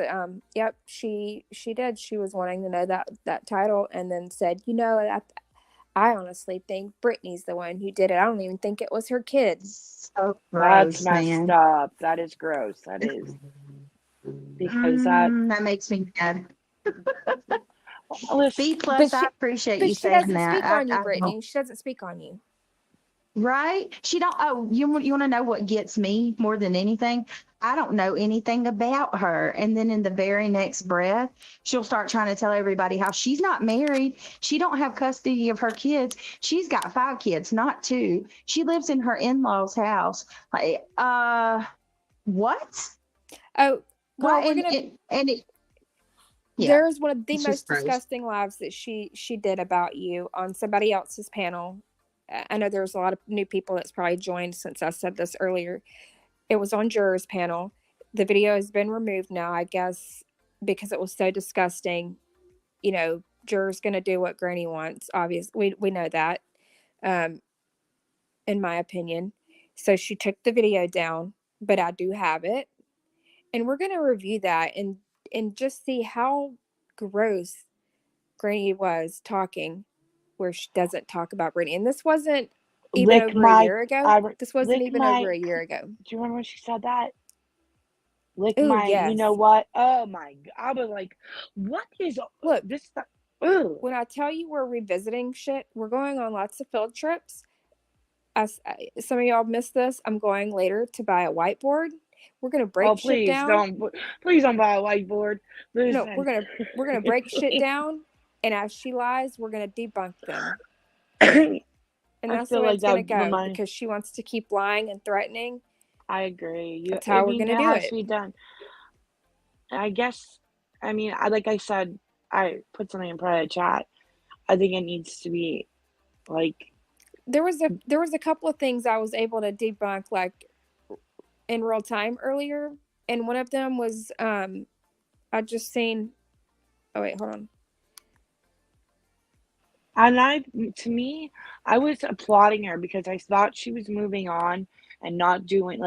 yep, she did. She was wanting to know that title, and then said, I honestly think Brittany's the one who did it. I don't even think it was her kid. So That's gross, messed man. up. That is gross. That is. Because that makes me mad. listen, B plus, I appreciate you But she saying doesn't that. speak on you, I Brittany. don't. She doesn't speak on you. Right? She don't. Oh, you want to know what gets me more than anything? I don't know anything about her. And then in the very next breath, she'll start trying to tell everybody how she's not married. She don't have custody of her kids. She's got 5 kids, not 2. She lives in her in-laws' house. Like, what? Oh, Well, girl, yeah, there's one of the it's most just gross. disgusting lives that she did about you on somebody else's panel. I know there's a lot of new people that's probably joined since I said this earlier. It was on Juror's panel. The video has been removed now, I guess, because it was so disgusting. Juror's going to do what Granny wants. Obviously, we know that, in my opinion. So she took the video down, but I do have it. And we're going to review that and just see how gross Granny was talking, where she doesn't talk about Brittany. And this wasn't even over a year ago. This wasn't even over a year ago. Do you remember when she said that? Lick Ooh, my, yes. you know what? Oh my God. I was like, what is Look, this? Ugh. When I tell you we're revisiting shit, we're going on lots of field trips. Some of y'all missed this. I'm going later to buy a whiteboard. We're gonna break shit down. Please don't buy a whiteboard. Listen. No, we're gonna break shit down, and as she lies, we're gonna debunk them. And that's the way it's gonna go because she wants to keep lying and threatening. I agree. That's how we're gonna do it. To be done. I guess. I mean, like I said, I put something in private chat. I think it needs to be like. There was a couple of things I was able to debunk like in real time earlier, and one of them was I just seen. Oh wait, hold on. And I was applauding her because I thought she was moving on and not doing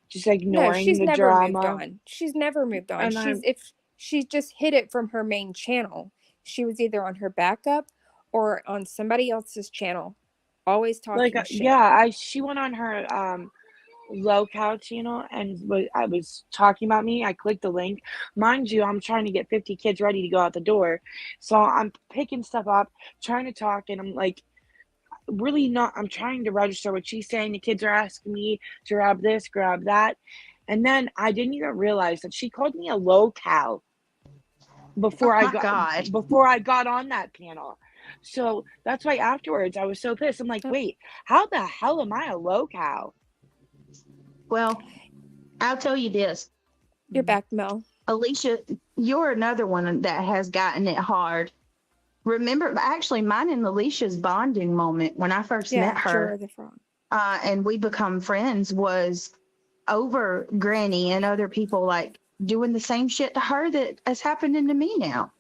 just ignoring she's the never drama. moved on. She's never moved on. And She just hid it from her main channel. She was either on her backup or on somebody else's channel, always talking shit. Yeah, she went on her low cow channel and I was talking about me. I clicked the link. Mind you, I'm trying to get 50 kids ready to go out the door. So I'm picking stuff up, trying to talk, and I'm like, really not. I'm trying to register what she's saying. The kids are asking me to grab this, grab that. And then I didn't even realize that she called me a low cow before I got on that panel. So that's why afterwards I was so pissed. I'm like, wait, how the hell am I a low cow? Well, I'll tell you this. You're back, Mel. Alicia, you're another one that has gotten it hard. Remember, actually, mine and Alicia's bonding moment when I first met her, and we become friends, was over Granny and other people like doing the same shit to her that is happening to me now.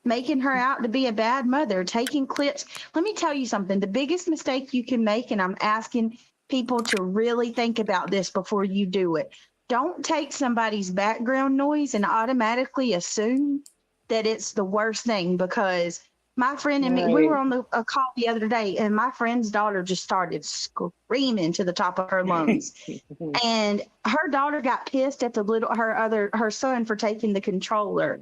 Making her out to be a bad mother, taking clips. Let me tell you something. The biggest mistake you can make, and I'm asking people to really think about this before you do it. Don't take somebody's background noise and automatically assume that it's the worst thing, because my friend and me, we were on a call the other day, and my friend's daughter just started screaming to the top of her lungs. And her daughter got pissed at her son for taking the controller.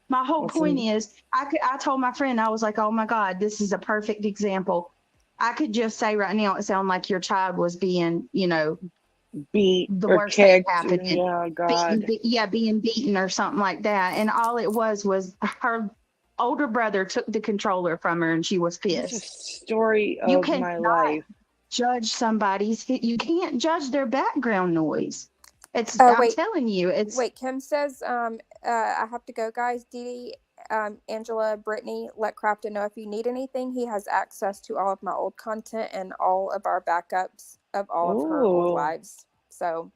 My whole point is, I told my friend, I was like, oh my God, this is a perfect example. I could just say right now, it sounded like your child was being, beat the or worst kicked. thing happening. Yeah, God. Being beaten or something like that. And all it was her older brother took the controller from her and she was pissed. It's a story of my life. Judge somebody's, you can't judge their background noise. I'm telling you, it's. Wait, Kim says, I have to go, guys. Dee Dee, Angela, Brittany, let Crafton know if you need anything. He has access to all of my old content and all of our backups of all of her old Ooh. lives. So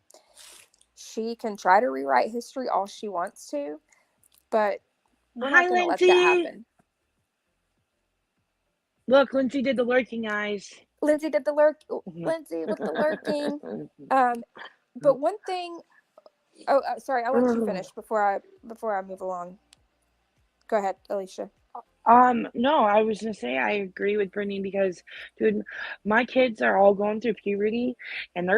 she can try to rewrite history all she wants to, but we're Hi, not going to let that Lindsay. happen. Look, Lindsay did the lurking eyes. Lindsay did the Lindsay with the lurking. But one thing. Oh, sorry. I'll let you finish before I move along. Go ahead, Alicia. No, I was gonna say I agree with Brittany because, dude, my kids are all going through puberty, and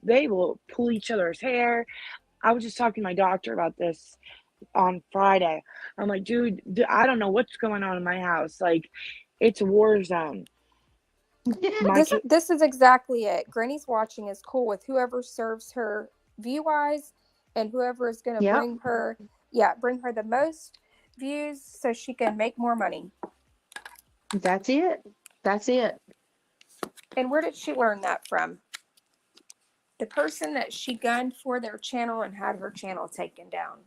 they will pull each other's hair. I was just talking to my doctor about this on Friday. I'm like, dude, I don't know what's going on in my house. Like, it's a war zone. This is exactly it. Granny's watching is cool with whoever serves her view wise, and whoever is going to bring her the most views so she can make more money. That's it. And where did she learn that from? The person that she gunned for their channel and had her channel taken down.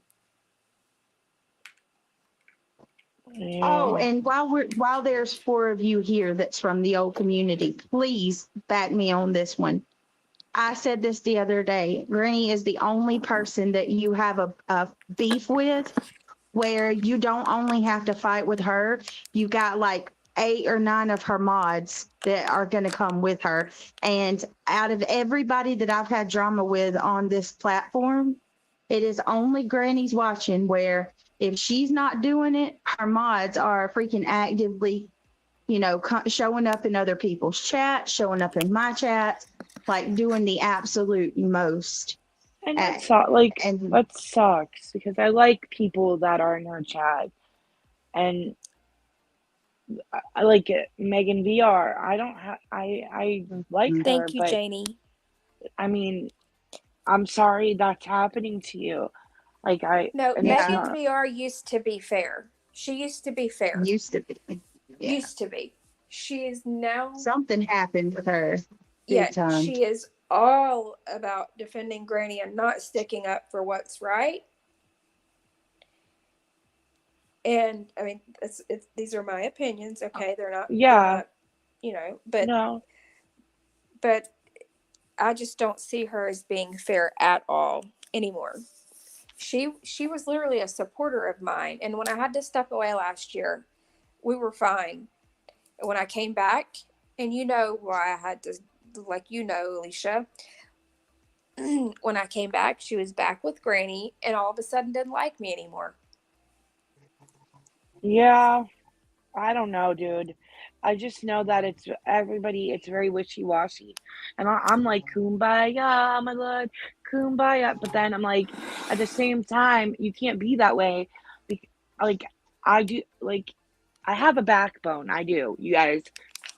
Yeah. Oh, and while there's 4 of you here that's from the old community, please back me on this one. I said this the other day. Granny is the only person that you have a beef with where you don't only have to fight with her. You got like 8 or 9 of her mods that are going to come with her. And out of everybody that I've had drama with on this platform, it is only Granny's watching where if she's not doing it, her mods are freaking actively, showing up in other people's chats, showing up in my chat, like doing the absolute most. And that sucks because I like people that are in her chat, and I like it. Megan VR. I like her. Thank you, but Janie. I mean, I'm sorry that's happening to you. Megan VR used to be fair. She used to be fair. Used to be. Yeah. Used to be. She is now. Something happened with her. Big time. She is all about defending Granny and not sticking up for what's right. And I mean, these are my opinions. Okay, they're not. Yeah. They're not, but no. But I just don't see her as being fair at all anymore. She was literally a supporter of mine, and when I had to step away last year, we were fine. When I came back, and why I had to, Alicia, when I came back, she was back with Granny, and all of a sudden didn't like me anymore. Yeah, I don't know, dude. I just know that it's very wishy-washy. And I'm like, kumbaya, my lord, kumbaya. But then I'm like, at the same time, you can't be that way. I do, I have a backbone. I do, you guys,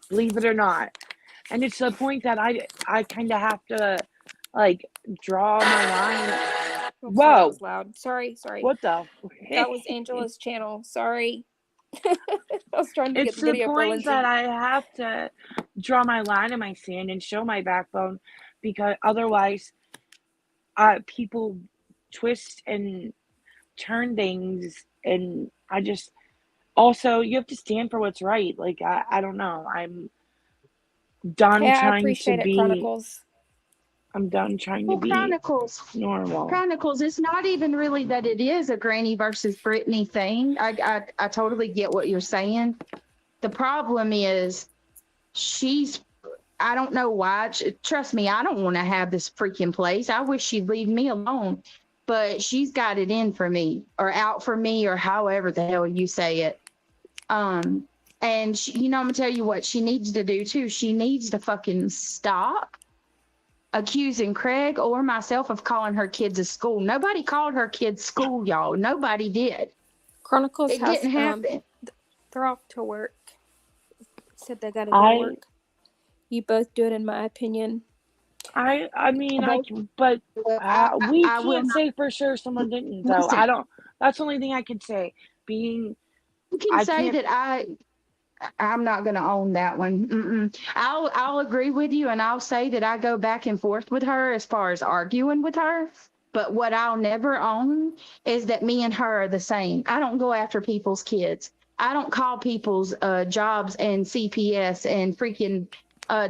believe it or not. And it's to the point that I kind of have to, draw my line. Whoa. Sorry, that was loud. Sorry. What the? That was Angela's channel. Sorry. I was trying to get the video for Lindsay. It's the point that I have to draw my line in my sand and show my backbone, because otherwise, people twist and turn things, and also you have to stand for what's right. I don't know. I'm done trying to be. Chronicles. I'm done trying to be normal. Chronicles, it's not even really that it is a Granny versus Brittany thing. I totally get what you're saying. The problem is I don't know why. Trust me, I don't want to have this freaking place. I wish she'd leave me alone. But she's got it in for me, or out for me, or however the hell you say it. And I'm going to tell you what she needs to do too. She needs to fucking stop accusing Craig or myself of calling her kids a school. Nobody called her kids school, y'all. Nobody did. Chronicles didn't happen. They're off to work. Said they got to go to work. You both do it, in my opinion. We can't say for sure someone didn't, though. I don't. That's the only thing I could say. You can say that I'm not going to own that one. I'll agree with you, and I'll say that I go back and forth with her as far as arguing with her. But what I'll never own is that me and her are the same. I don't go after people's kids. I don't call people's jobs and CPS and freaking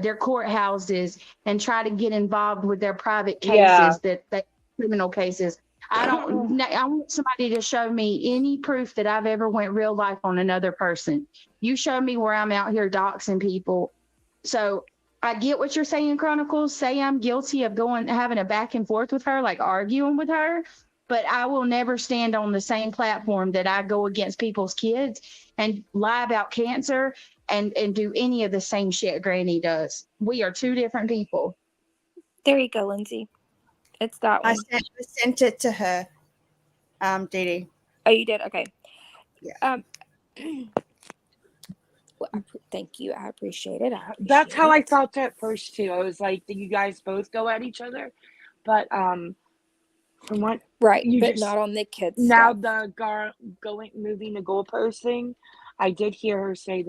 their courthouses and try to get involved with their private cases, that criminal cases. I don't. I want somebody to show me any proof that I've ever went real life on another person. You show me where I'm out here doxing people. So I get what you're saying, Chronicles. Say I'm guilty of having a back and forth with her, like arguing with her, but I will never stand on the same platform that I go against people's kids and lie about cancer and do any of the same shit Granny does. We are two different people. There you go, Lindsay. It's that one. I sent it to her, Dee Dee. Oh, you did? Okay. Yeah. Well, thank you. I appreciate it. That's how I felt at first too. I was like, did you guys both go at each other? But from what you but just not on the kids now stuff. moving the goalpost thing, I did hear her say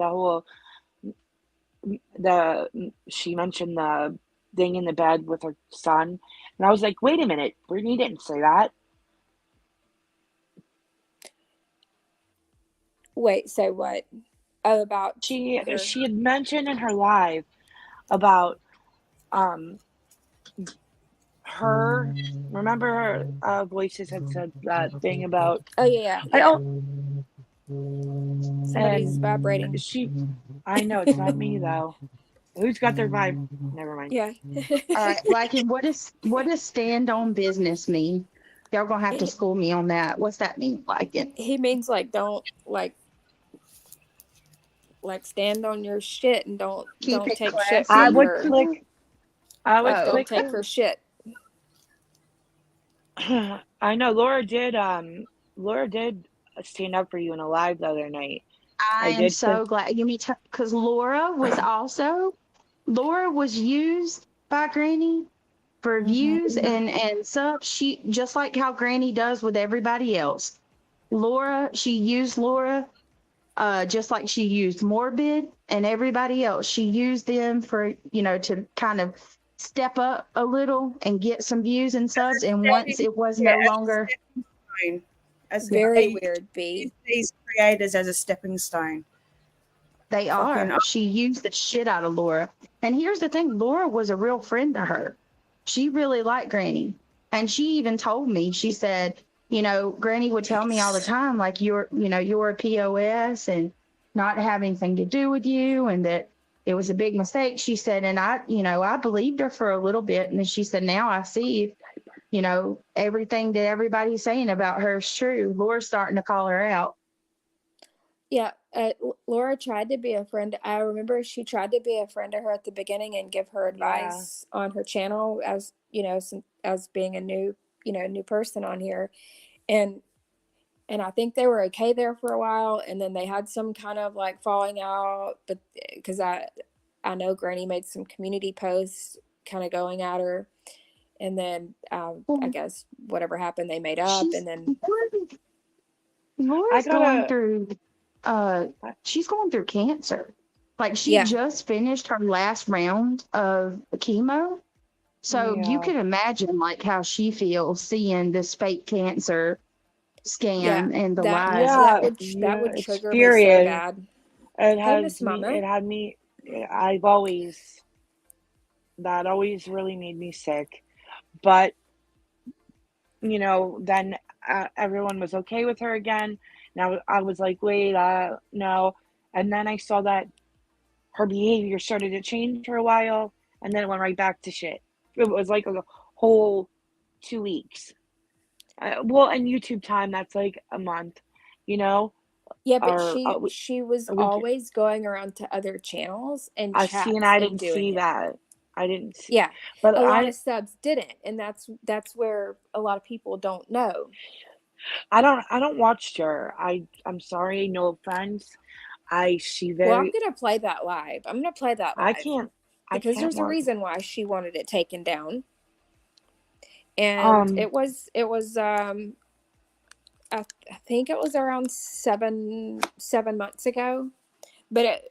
she mentioned the thing in the bed with her son, and I was like, wait a minute, Brittany didn't say that. Wait, say what? Oh, about she had mentioned in her live about her. Remember, Voices had said that thing about. Oh yeah. Somebody's vibrating. I know it's not me though. Who's got their vibe? Never mind. Yeah. All right. Like, what does stand on business mean? Y'all gonna have to school me on that. What's that mean? Like it? He means like don't like stand on your shit and don't take shit from I would her. click. Don't take her shit. I know Laura did stand up for you in a live the other night. I am so glad you meet because Laura was used by Granny for views and subs. She just like how Granny does with everybody else. She used Laura just like she used Morbid and everybody else. She used them for, to kind of step up a little and get some views and subs. And once it was no longer. Very weird, B. These creators as a stepping stone. They are. She used the shit out of Laura. And here's the thing, Laura was a real friend to her. She really liked Granny. And she even told me, she said, Granny would tell me all the time, like, you're a POS and not have anything to do with you, and that it was a big mistake. She said, and I believed her for a little bit. And then she said, now I see, everything that everybody's saying about her is true. Laura's starting to call her out. Yeah, Laura tried to be a friend. I remember she tried to be a friend to her at the beginning and give her advice on her channel as as being a new person on here, and I think they were okay there for a while, and then they had some kind of like falling out. But because I know Granny made some community posts kind of going at her, and then I guess whatever happened, they made up, and then Laura's going through. She's going through cancer. Like she just finished her last round of chemo. So you can imagine like how she feels seeing this fake cancer scan and the lies. That would trigger me so bad. That always really made me sick. But then everyone was okay with her again. Now I was like, wait, no. And then I saw that her behavior started to change for a while, and then it went right back to shit. It was like a whole 2 weeks. Well, in YouTube time, that's like a month, Yeah, but she was always going around to other channels and chats. I didn't see that. I didn't see. Yeah, but a lot of subs didn't, and that's where a lot of people don't know. I don't watch her. I'm sorry, no offense. Well, I'm gonna play that live. I can't because there's a reason why she wanted it taken down. And it was I think it was around 7 months ago. But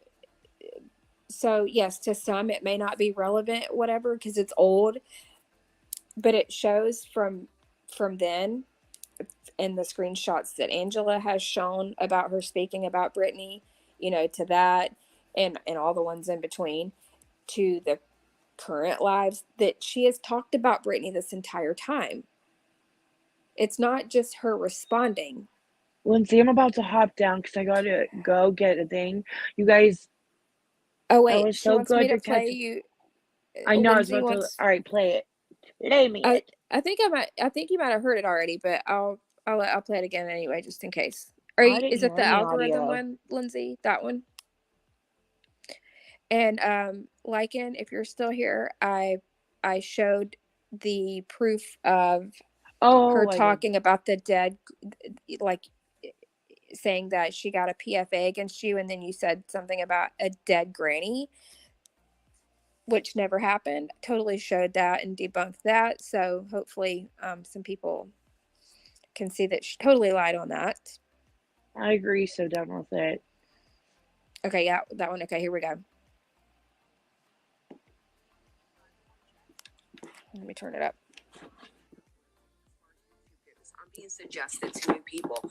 so yes, to some it may not be relevant, whatever, because it's old. But it shows from from then, and the screenshots that Angela has shown about her speaking about Brittany, to that, and all the ones in between, to the current lives, that she has talked about Brittany this entire time. It's not just her responding. Lindsay, I'm about to hop down because I gotta go get a thing. You guys, Oh it wait, was she so wants me good to to catch. play you. I know I was Lindsay about to. wants. All right, play it. Play me it. I think you might have heard it already, but I'll play it again anyway, just in case. I didn't Is hear it the any algorithm audio. one, Lindsay? That one? And Lycan, if you're still here, I showed the proof of her talking about the dead, like saying that she got a PFA against you, and then you said something about a dead granny, which never happened. Totally showed that and debunked that. So hopefully some people can see that she totally lied on that. I agree, so done with it. Okay, yeah, that one. Okay, here we go. Let me turn it up. I'm being suggested to new people.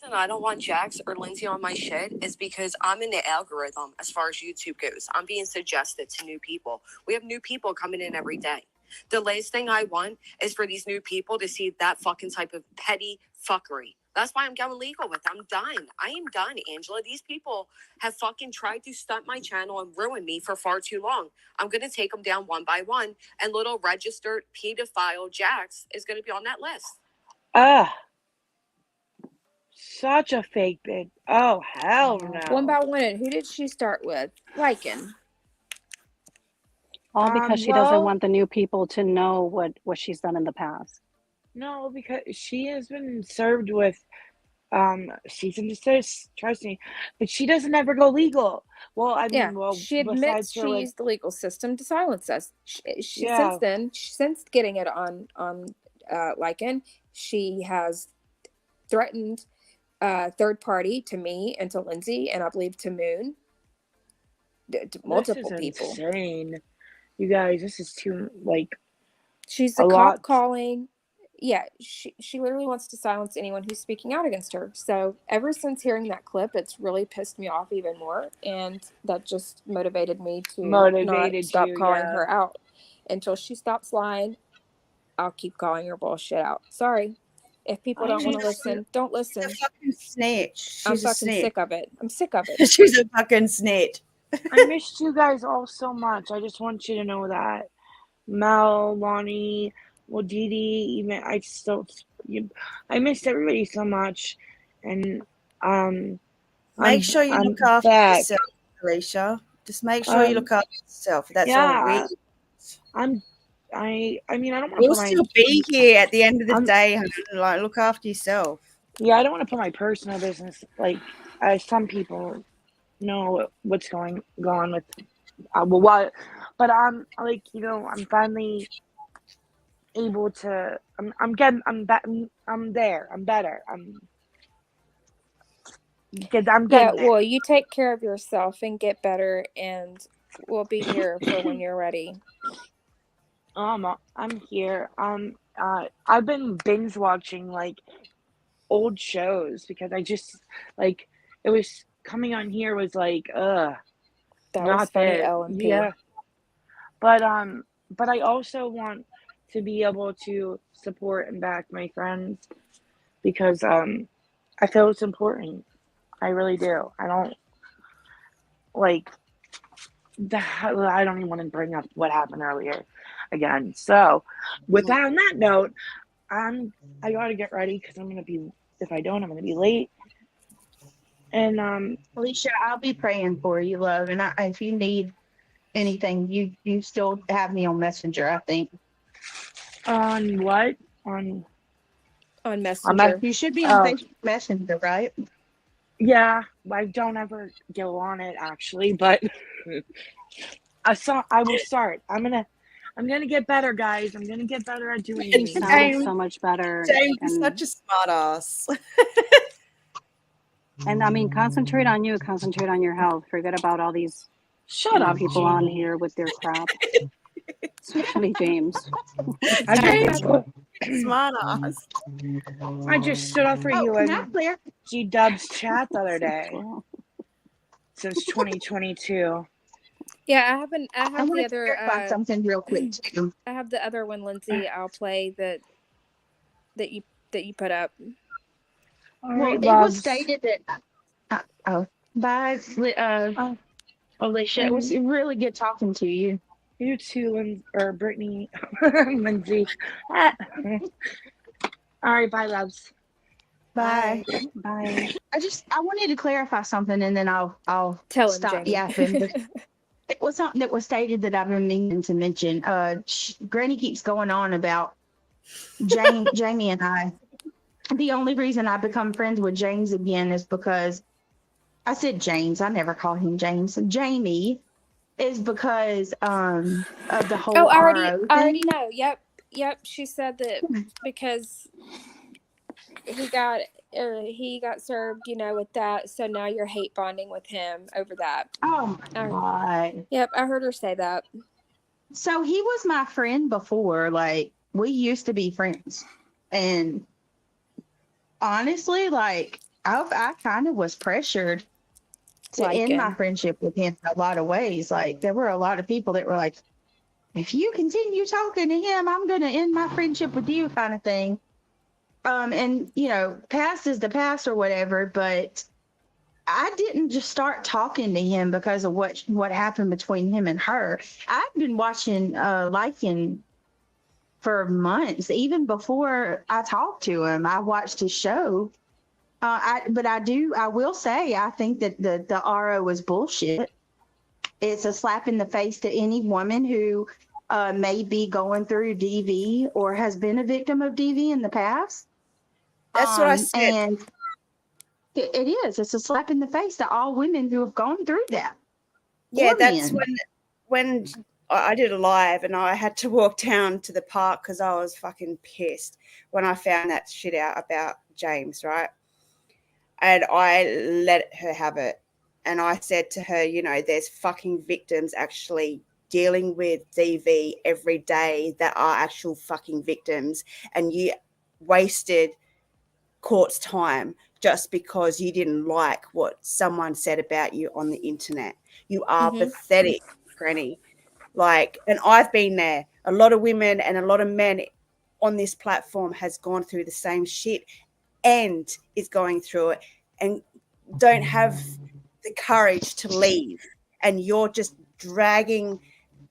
And I don't want Jax or Lindsay on my shit is because I'm in the algorithm as far as YouTube goes. I'm being suggested to new people. We have new people coming in every day. The last thing I want is for these new people to see that fucking type of petty fuckery. That's why I'm going legal with them. I'm done. I am done, Angela. These people have fucking tried to stunt my channel and ruin me for far too long. I'm going to take them down one by one, and little registered pedophile Jax is going to be on that list. Such a fake bitch. Oh, hell no. One by one, and who did she start with? Lycan. All because she doesn't want the new people to know what she's done in the past. No, because she has been served with cease and desist, trust me. But she doesn't ever go legal. Well, I mean, she admits she used the legal system to silence us. She since getting it on Lycan, she has threatened third party to me and to Lindsay, and I believe to Moon, to multiple people. Insane. You guys, this is too, she's a cop calling. Yeah, she literally wants to silence anyone who's speaking out against her. So ever since hearing that clip, it's really pissed me off even more, and that just motivated me to not stop calling her out. Until she stops lying, I'll keep calling her bullshit out. Sorry. If people don't want to listen, don't listen. She's a fucking snitch. I'm fucking sick of it. I'm sick of it. She's a fucking snitch. I missed you guys all so much. I just want you to know that. Mel, Lonnie, Didi, even I missed everybody so much, and make sure you look after yourself, Alicia. Just make sure you look after yourself. That's all we. I mean, I don't want to. We'll still be here at the end of the day. Like, look after yourself. Yeah, I don't want to put my personal business as some people know what's going on with. But I'm I'm finally able to. I'm there. I'm better. I'm getting there. Well, you take care of yourself and get better, and we'll be here for when you're ready. I'm here. I've been binge watching old shows because I just it was coming on here was that not was funny, there. LMP. Yeah. But I also want to be able to support and back my friends because I feel it's important. I really do. I don't I don't even want to bring up what happened earlier again. So with that, on that note, I gotta get ready because I'm gonna be, if I don't, I'm gonna be late. And Alicia, I'll be praying for you, love. And if you need anything, you still have me on Messenger, I think. On what? On Messenger. You should be on Facebook Messenger, right? Yeah, I don't ever go on it actually, but I will start. I'm gonna get better, guys. I'm gonna get better at doing things. So much better. James is such a smart ass. And I mean, concentrate on you. Concentrate on your health. Forget about all these up, people Jamie. on here with their crap. Especially James. Smart ass. I just stood up for you can I in clear? G-Dub's chat the other day. Since 2022. Yeah, I I have want the to other clarify something real quick too. I have the other one, Lindsay. I'll play that you put up. All Well, right, it was loves. stated that. Bye, Alicia. It was really good talking to you. You too, Brittany, Lindsay. All right, bye, loves. Bye. Bye. I wanted to clarify something, and then I'll Tell him, stop Jamie. yapping. But it was something that was stated that I've been meaning to mention. Granny keeps going on about Jamie and I. The only reason I become friends with James again is because I said James. I never call him James. Jamie is because of the whole Oh, I RO thing. already know. Yep. She said that because he got served, with that. So now you're hate bonding with him over that. Oh my God. Yep, I heard her say that. So he was my friend before. Like, we used to be friends, and honestly, like, I kind of was pressured to end my friendship with him in a lot of ways. Like, there were a lot of people that were like, if you continue talking to him, I'm going to end my friendship with you, kind of thing. And past is the past or whatever, but I didn't just start talking to him because of what happened between him and her. I've been watching Lycan for months, even before I talked to him. I watched his show. I will say, I think that the RO is bullshit. It's a slap in the face to any woman who may be going through DV or has been a victim of DV in the past. That's what I said. And it is. It's a slap in the face to all women who have gone through that. Yeah, Or that's men. when I did a live and I had to walk down to the park because I was fucking pissed when I found that shit out about James, right? And I let her have it. And I said to her, there's fucking victims actually dealing with DV every day that are actual fucking victims. And you wasted court's time just because you didn't like what someone said about you on the internet. You are pathetic, Granny. Like, and I've been there. A lot of women and a lot of men on this platform has gone through the same shit and is going through it and don't have the courage to leave. And you're just dragging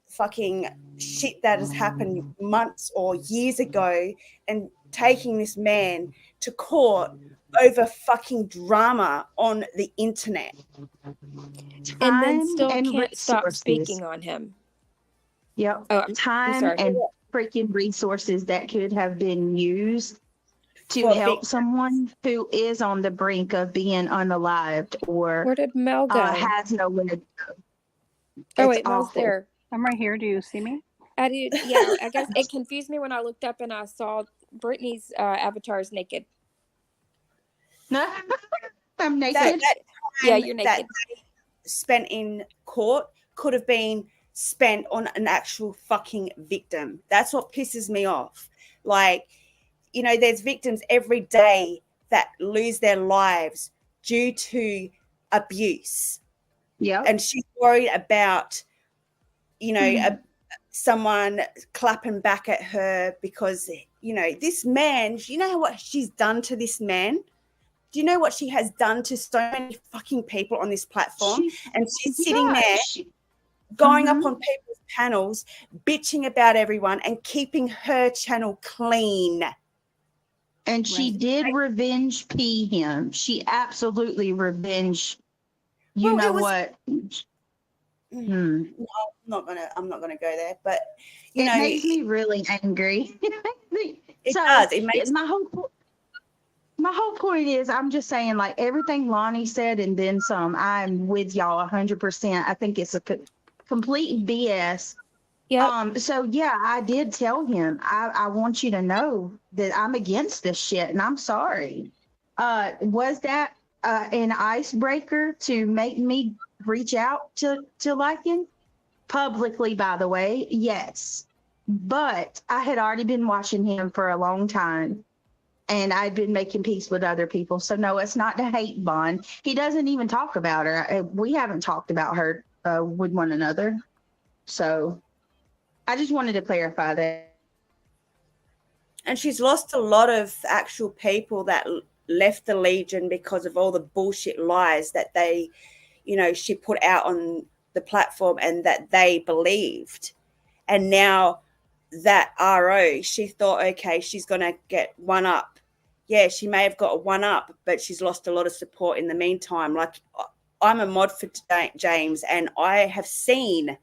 fucking shit that has happened months or years ago and taking this man to court over fucking drama on the internet. And then still can't stop speaking on him. Yep. Oh, I'm time sorry. and freaking resources that could have been used to help someone who is on the brink of being unalived or where did Mel go? Has nowhere to go. Oh wait, Mel's there. I'm right here. Do you see me? I did. Yeah, I guess it confused me when I looked up and I saw Brittany's avatar is naked. I'm naked. Yeah, you're naked. That spent in court could have been spent on an actual fucking victim. That's what pisses me off. Like, there's victims every day that lose their lives due to abuse. Yeah. And she's worried about, someone clapping back at her because, this man, you know what she's done to this man? Do you know what she has done to so many fucking people on this platform? And she's sitting there going up on people's panels, bitching about everyone and keeping her channel clean. And she did revenge pee him. She absolutely revenge. You know what? No, I'm not gonna go there. But it makes me really angry. It does. It makes my whole point is I'm just saying, like, everything Lonnie said and then some. I'm with y'all 100%. I think it's a complete BS. Yeah. So yeah, I did tell him, I want you to know that I'm against this shit and I'm sorry. Was that an icebreaker to make me reach out to Lycan? Publicly, by the way, yes. But I had already been watching him for a long time. And I'd been making peace with other people. So, no, it's not the hate bond. He doesn't even talk about her. We haven't talked about her with one another. So, I just wanted to clarify that. And she's lost a lot of actual people that left the Legion because of all the bullshit lies that they, she put out on the platform and that they believed. And now that RO, she thought, okay, she's going to get one up. Yeah, she may have got a one up, but she's lost a lot of support in the meantime. Like, I'm a mod for James, and I have seen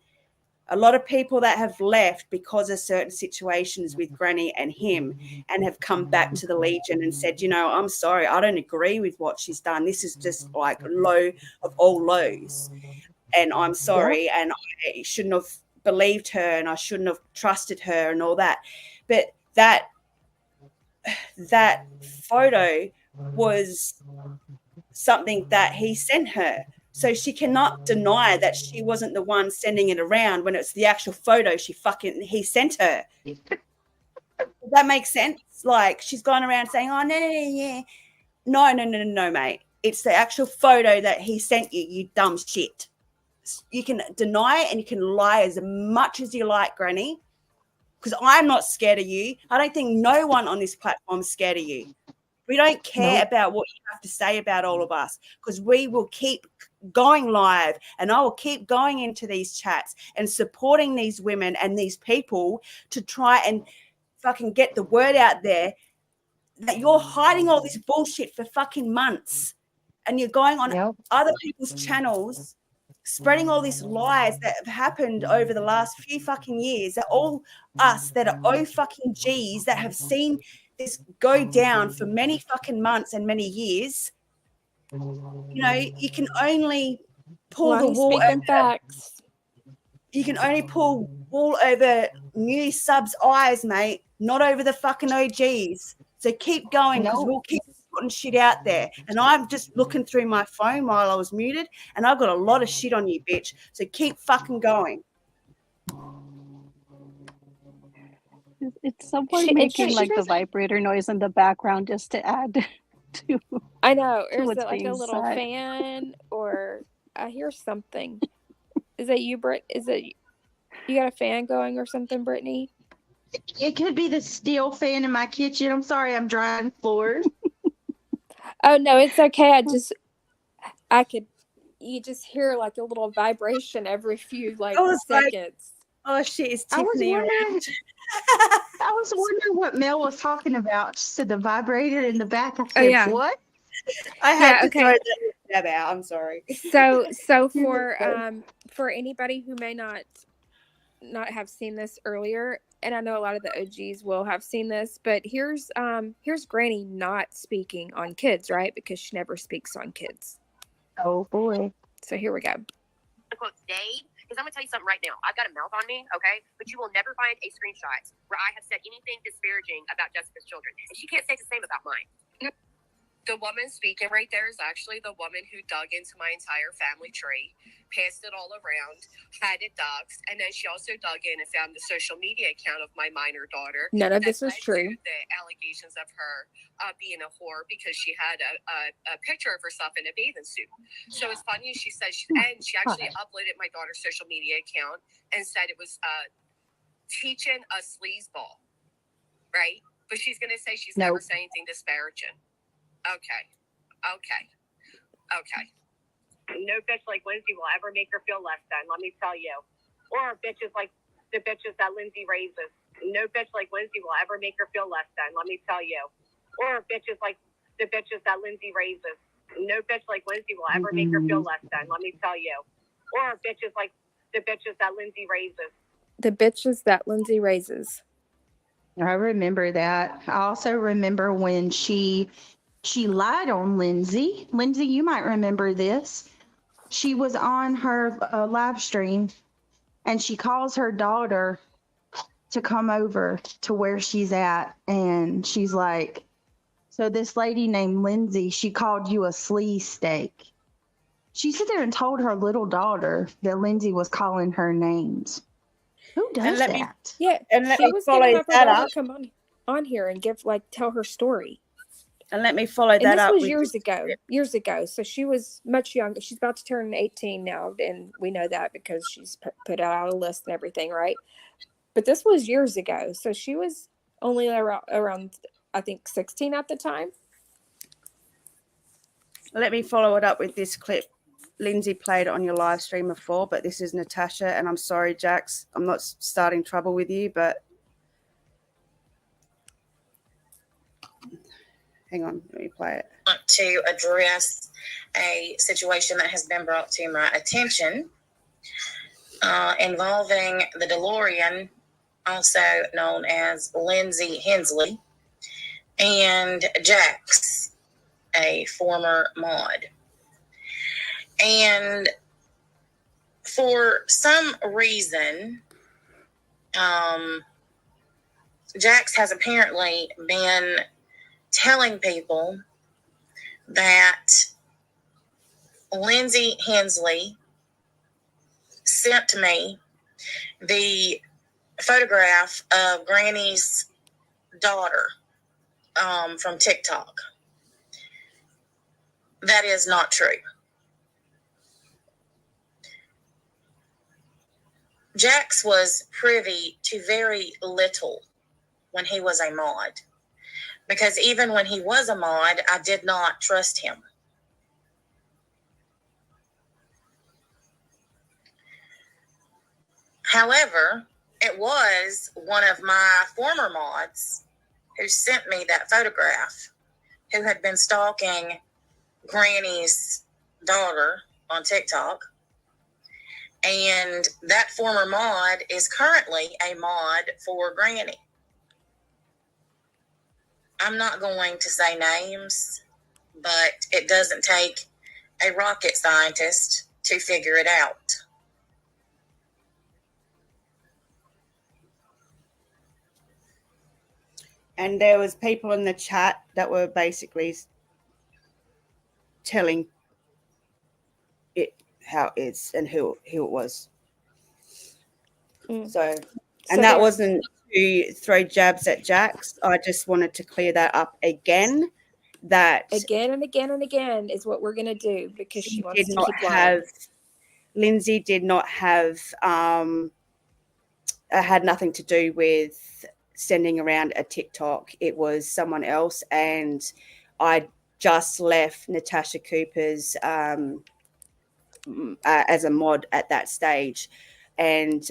a lot of people that have left because of certain situations with Granny and him, and have come back to the Legion and said, I'm sorry, I don't agree with what she's done. This is just like low of all lows. And I'm sorry, and I shouldn't have believed her, and I shouldn't have trusted her and all that. But that photo was something that he sent her. So she cannot deny that she wasn't the one sending it around when it's the actual photo he sent her. Does that make sense? Like, she's gone around saying, oh, no, mate. It's the actual photo that he sent you, you dumb shit. You can deny it and you can lie as much as you like, Granny, because I'm not scared of you. I don't think no one on this platform is scared of you. We don't care about what you have to say about all of us, because we will keep going live, and I will keep going into these chats and supporting these women and these people to try and fucking get the word out there that you're hiding all this bullshit for fucking months, and you're going on other people's channels spreading all these lies that have happened over the last few fucking years, that all us that are fucking G's that have seen this go down for many fucking months and many years. You can only pull the wool over facts. You can only pull wool over new subs' eyes, mate, not over the fucking OGs. So keep going, because we'll keep putting shit out there. And I'm just looking through my phone while I was muted, and I've got a lot of shit on you, bitch. So keep fucking going. It's someone making like the vibrator noise in the background just to add to. I know. Or is what's it like a being little said. fan? Or I hear something. Is that you, Britt? Is it you got a fan going or something, Brittany? It could be the steel fan in my kitchen. I'm sorry, I'm drying floors. Oh no, it's okay. You just hear like a little vibration every few seconds. Oh shit, it's Tiffany. I was wondering what Mel was talking about. She said the vibrator in the back. I said, what? I had to throw that out. I'm sorry. So for anybody who may not have seen this earlier, and I know a lot of the OGs will have seen this, but here's Granny not speaking on kids, right? Because she never speaks on kids. Oh boy. So here we go. Quote Dave, because I'm gonna tell you something right now. I've got a mouth on me, okay? But you will never find a screenshot where I have said anything disparaging about Jessica's children, and she can't say the same about mine. The woman speaking right there is actually the woman who dug into my entire family tree, passed it all around, had it doxed, and then she also dug in and found the social media account of my minor daughter. None of this is true. The allegations of her being a whore because she had a picture of herself in a bathing suit. So it's funny she says she actually uploaded my daughter's social media account and said it was teaching a sleazeball, right? But she's going to say she's never said anything disparaging. Okay. No bitch like Lindsay will ever make her feel less than, let me tell you. Or bitches like the bitches that Lindsay raises. No bitch like Lindsay will ever make her feel less than, let me tell you. Or bitches like the bitches that Lindsay raises. No bitch like Lindsay will ever make her feel less than, let me tell you. Or bitches like the bitches that Lindsay raises. The bitches that Lindsay raises. I remember that. I also remember when she lied on Lindsay. Lindsay, you might remember this. She was on her live stream, and she calls her daughter to come over to where she's at, and she's like, so this lady named Lindsay, she called you a sleaze steak. She sat there and told her little daughter that Lindsay was calling her names. Who does let me- that? Yeah, And let she me was gonna follow have her that daughter up. come on here and tell her story. And let me follow And that this up was with years ago. So she was much younger. She's about to turn 18 now, and we know that because she's put out a list and everything, right? But this was years ago. So she was only around I think 16 at the time. Let me follow it up with this clip. Lindsay played it on your live stream before, but this is Natasha, and I'm sorry, Jax, I'm not starting trouble with you, but hang on, let me play it. To address a situation that has been brought to my attention involving the DeLorean, also known as Lindsay Hensley, and Jax, a former mod. And for some reason, Jax has apparently been telling people that Lindsay Hensley sent me the photograph of Granny's daughter from TikTok. That is not true. Jax was privy to very little when he was a mod, because even when he was a mod, I did not trust him. However, it was one of my former mods who sent me that photograph, who had been stalking Granny's daughter on TikTok. And that former mod is currently a mod for Granny. I'm not going to say names, but it doesn't take a rocket scientist to figure it out. And there was people in the chat that were basically telling it how it is and who it was. So that wasn't to throw jabs at Jax. I just wanted to clear that up again. That again and again and again is what we're going to do, because she wants to keep lying. Lindsay did not have had nothing to do with sending around a TikTok. It was someone else, and I just left Natasha Cooper's as a mod at that stage. And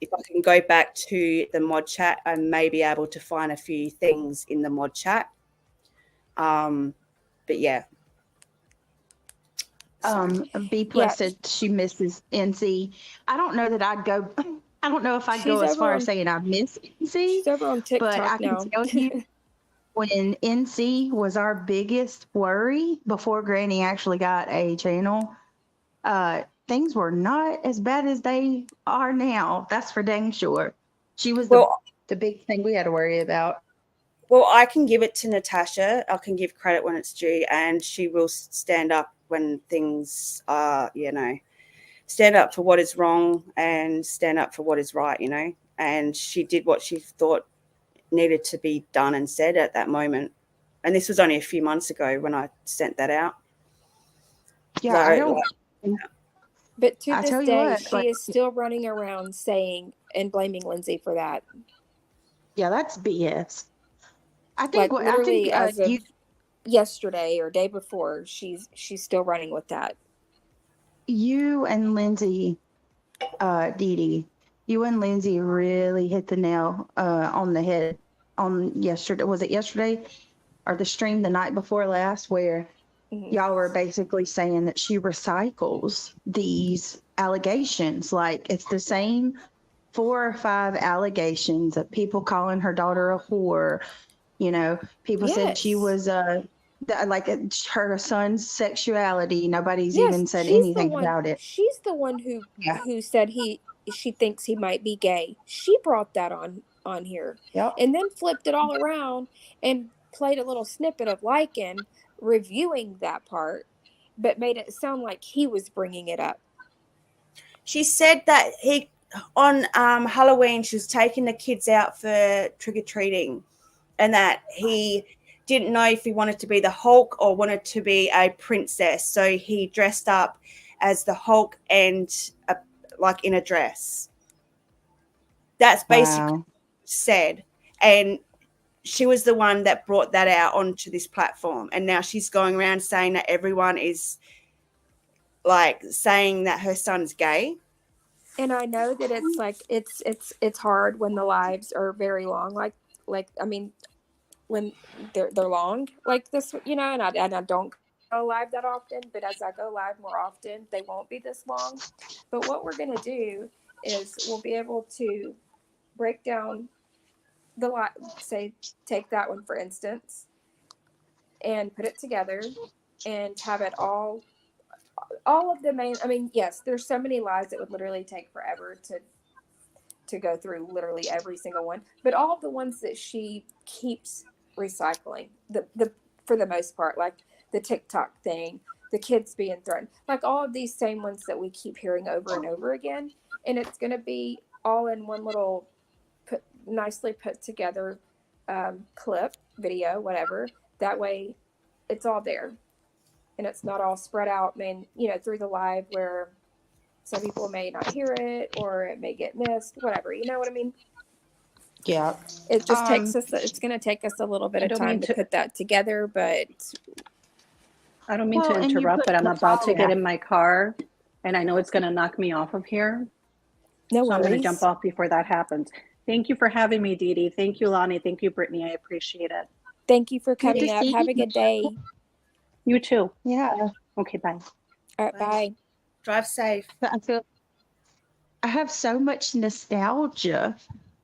if I can go back to the mod chat, I may be able to find a few things in the mod chat. But yeah. B plus said she misses NC. I don't know that I'd go. I don't know if I'd go as far as saying I miss NC. She's over on TikTok but I now. can tell you, when NC was our biggest worry before Granny actually got a channel, things were not as bad as they are now. That's for dang sure. She was the big thing we had to worry about. Well, I can give it to Natasha. I can give credit when it's due, and she will stand up when things are, stand up for what is wrong and stand up for what is right, And she did what she thought needed to be done and said at that moment. And this was only a few months ago when I sent that out. Yeah, I don't. But to this day, she is still running around saying and blaming Lindsay for that. Yeah, that's BS. I think literally as of yesterday or day before, she's still running with that. You and Lindsay, Dee Dee, you and Lindsay really hit the nail on the head on yesterday. Was it yesterday or the stream the night before last, where y'all were basically saying that she recycles these allegations? Like, it's the same 4 or 5 allegations of people calling her daughter a whore. People said she was her son's sexuality. Nobody's even said anything about it. She's the one who said she thinks he might be gay. She brought that on here. Yep. And then flipped it all around and played a little snippet of Lycan reviewing that part, but made it sound like he was bringing it up. She said that on Halloween, she was taking the kids out for trick-or-treating, and that he didn't know if he wanted to be the Hulk or wanted to be a princess. So he dressed up as the Hulk and like in a dress. That's basically said. And she was the one that brought that out onto this platform. And now she's going around saying that everyone is like saying that her son's gay. And I know that it's like it's hard when the lives are very long. Like I mean, when they're long like this, you know, and I don't go live that often, but as I go live more often, they won't be this long. But what we're gonna do is we'll be able to break down the live. Say, take that one for instance, and put it together, and have it all of the main. I mean, yes, there's so many lives that would literally take forever to go through literally every single one, but all of the ones that she keeps recycling, the for the most part, like the TikTok thing, the kids being threatened, like all of these same ones that we keep hearing over and over again, and it's going to be all in one little nicely put together clip, video, whatever. That way, it's all there, and it's not all spread out, man. You know, through the live where some people may not hear it or it may get missed, whatever. You know what I mean? Yeah. It just takes us, it's going to take us a little bit of time to put that together, but. I don't mean to interrupt, but I'm about to get in my car and I know it's going to knock me off of here. No worries. So I'm going to jump off before that happens. Thank you for having me, Dee Dee. Thank you, Lonnie. Thank you, Brittany. I appreciate it. Thank you for coming up. Have a good day. You too. Yeah. Okay, bye. All right, bye. Drive safe. I have so much nostalgia.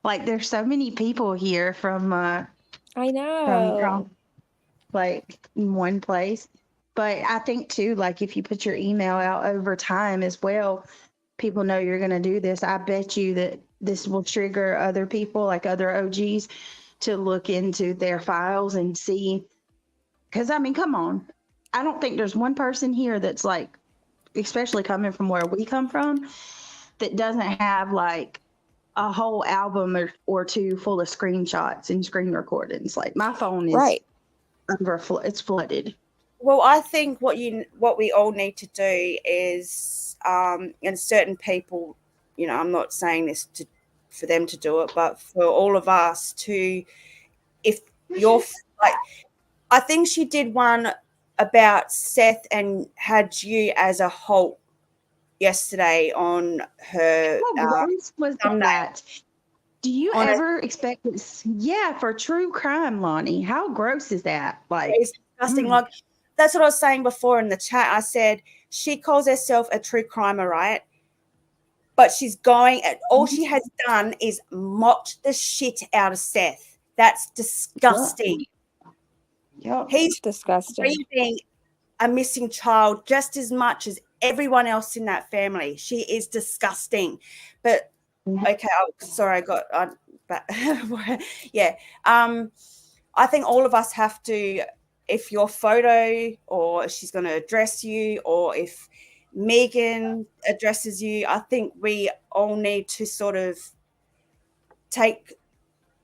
Like there's so many people here from I know. from like in one place. But I think too, like if you put your email out over time as well, people know you're going to do this. I bet you that this will trigger other people, like other OGs, to look into their files and see. Because I mean, come on, I don't think there's one person here that's like, especially coming from where we come from, that doesn't have like a whole album or two full of screenshots and screen recordings. Like my phone is it's flooded. Well, I think what we all need to do is, and certain people, you know, I'm not saying this for them to do it, but for all of us to, if you're like, I think she did one about Seth and had you as a Hulk yesterday on her. What was that? Do you ever expect this? Yeah, for true crime, Lonnie. How gross is that? Like, it's disgusting. Like, that's what I was saying before in the chat. I said she calls herself a true crimer, right? But she's going at all she has done is mocked the shit out of Seth. That's disgusting. Yeah, he's disgusting. Grieving a missing child just as much as everyone else in that family. She is disgusting. But okay, sorry, I got but yeah. I think all of us have to, if your photo or she's going to address you, or if Megan addresses you, I think we all need to sort of take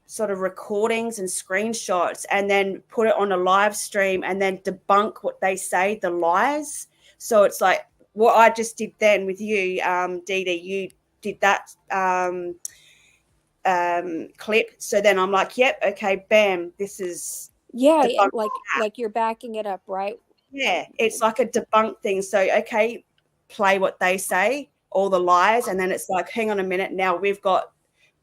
sort of recordings and screenshots and then put it on a live stream and then debunk what they say, the lies. So it's like what I just did then with you, Dee Dee, you did that clip. So then I'm like, yep, okay, bam, this is like you're backing it up, right? Yeah, it's like a debunk thing. So okay, play what they say, all the lies, and then it's like, hang on a minute, now we've got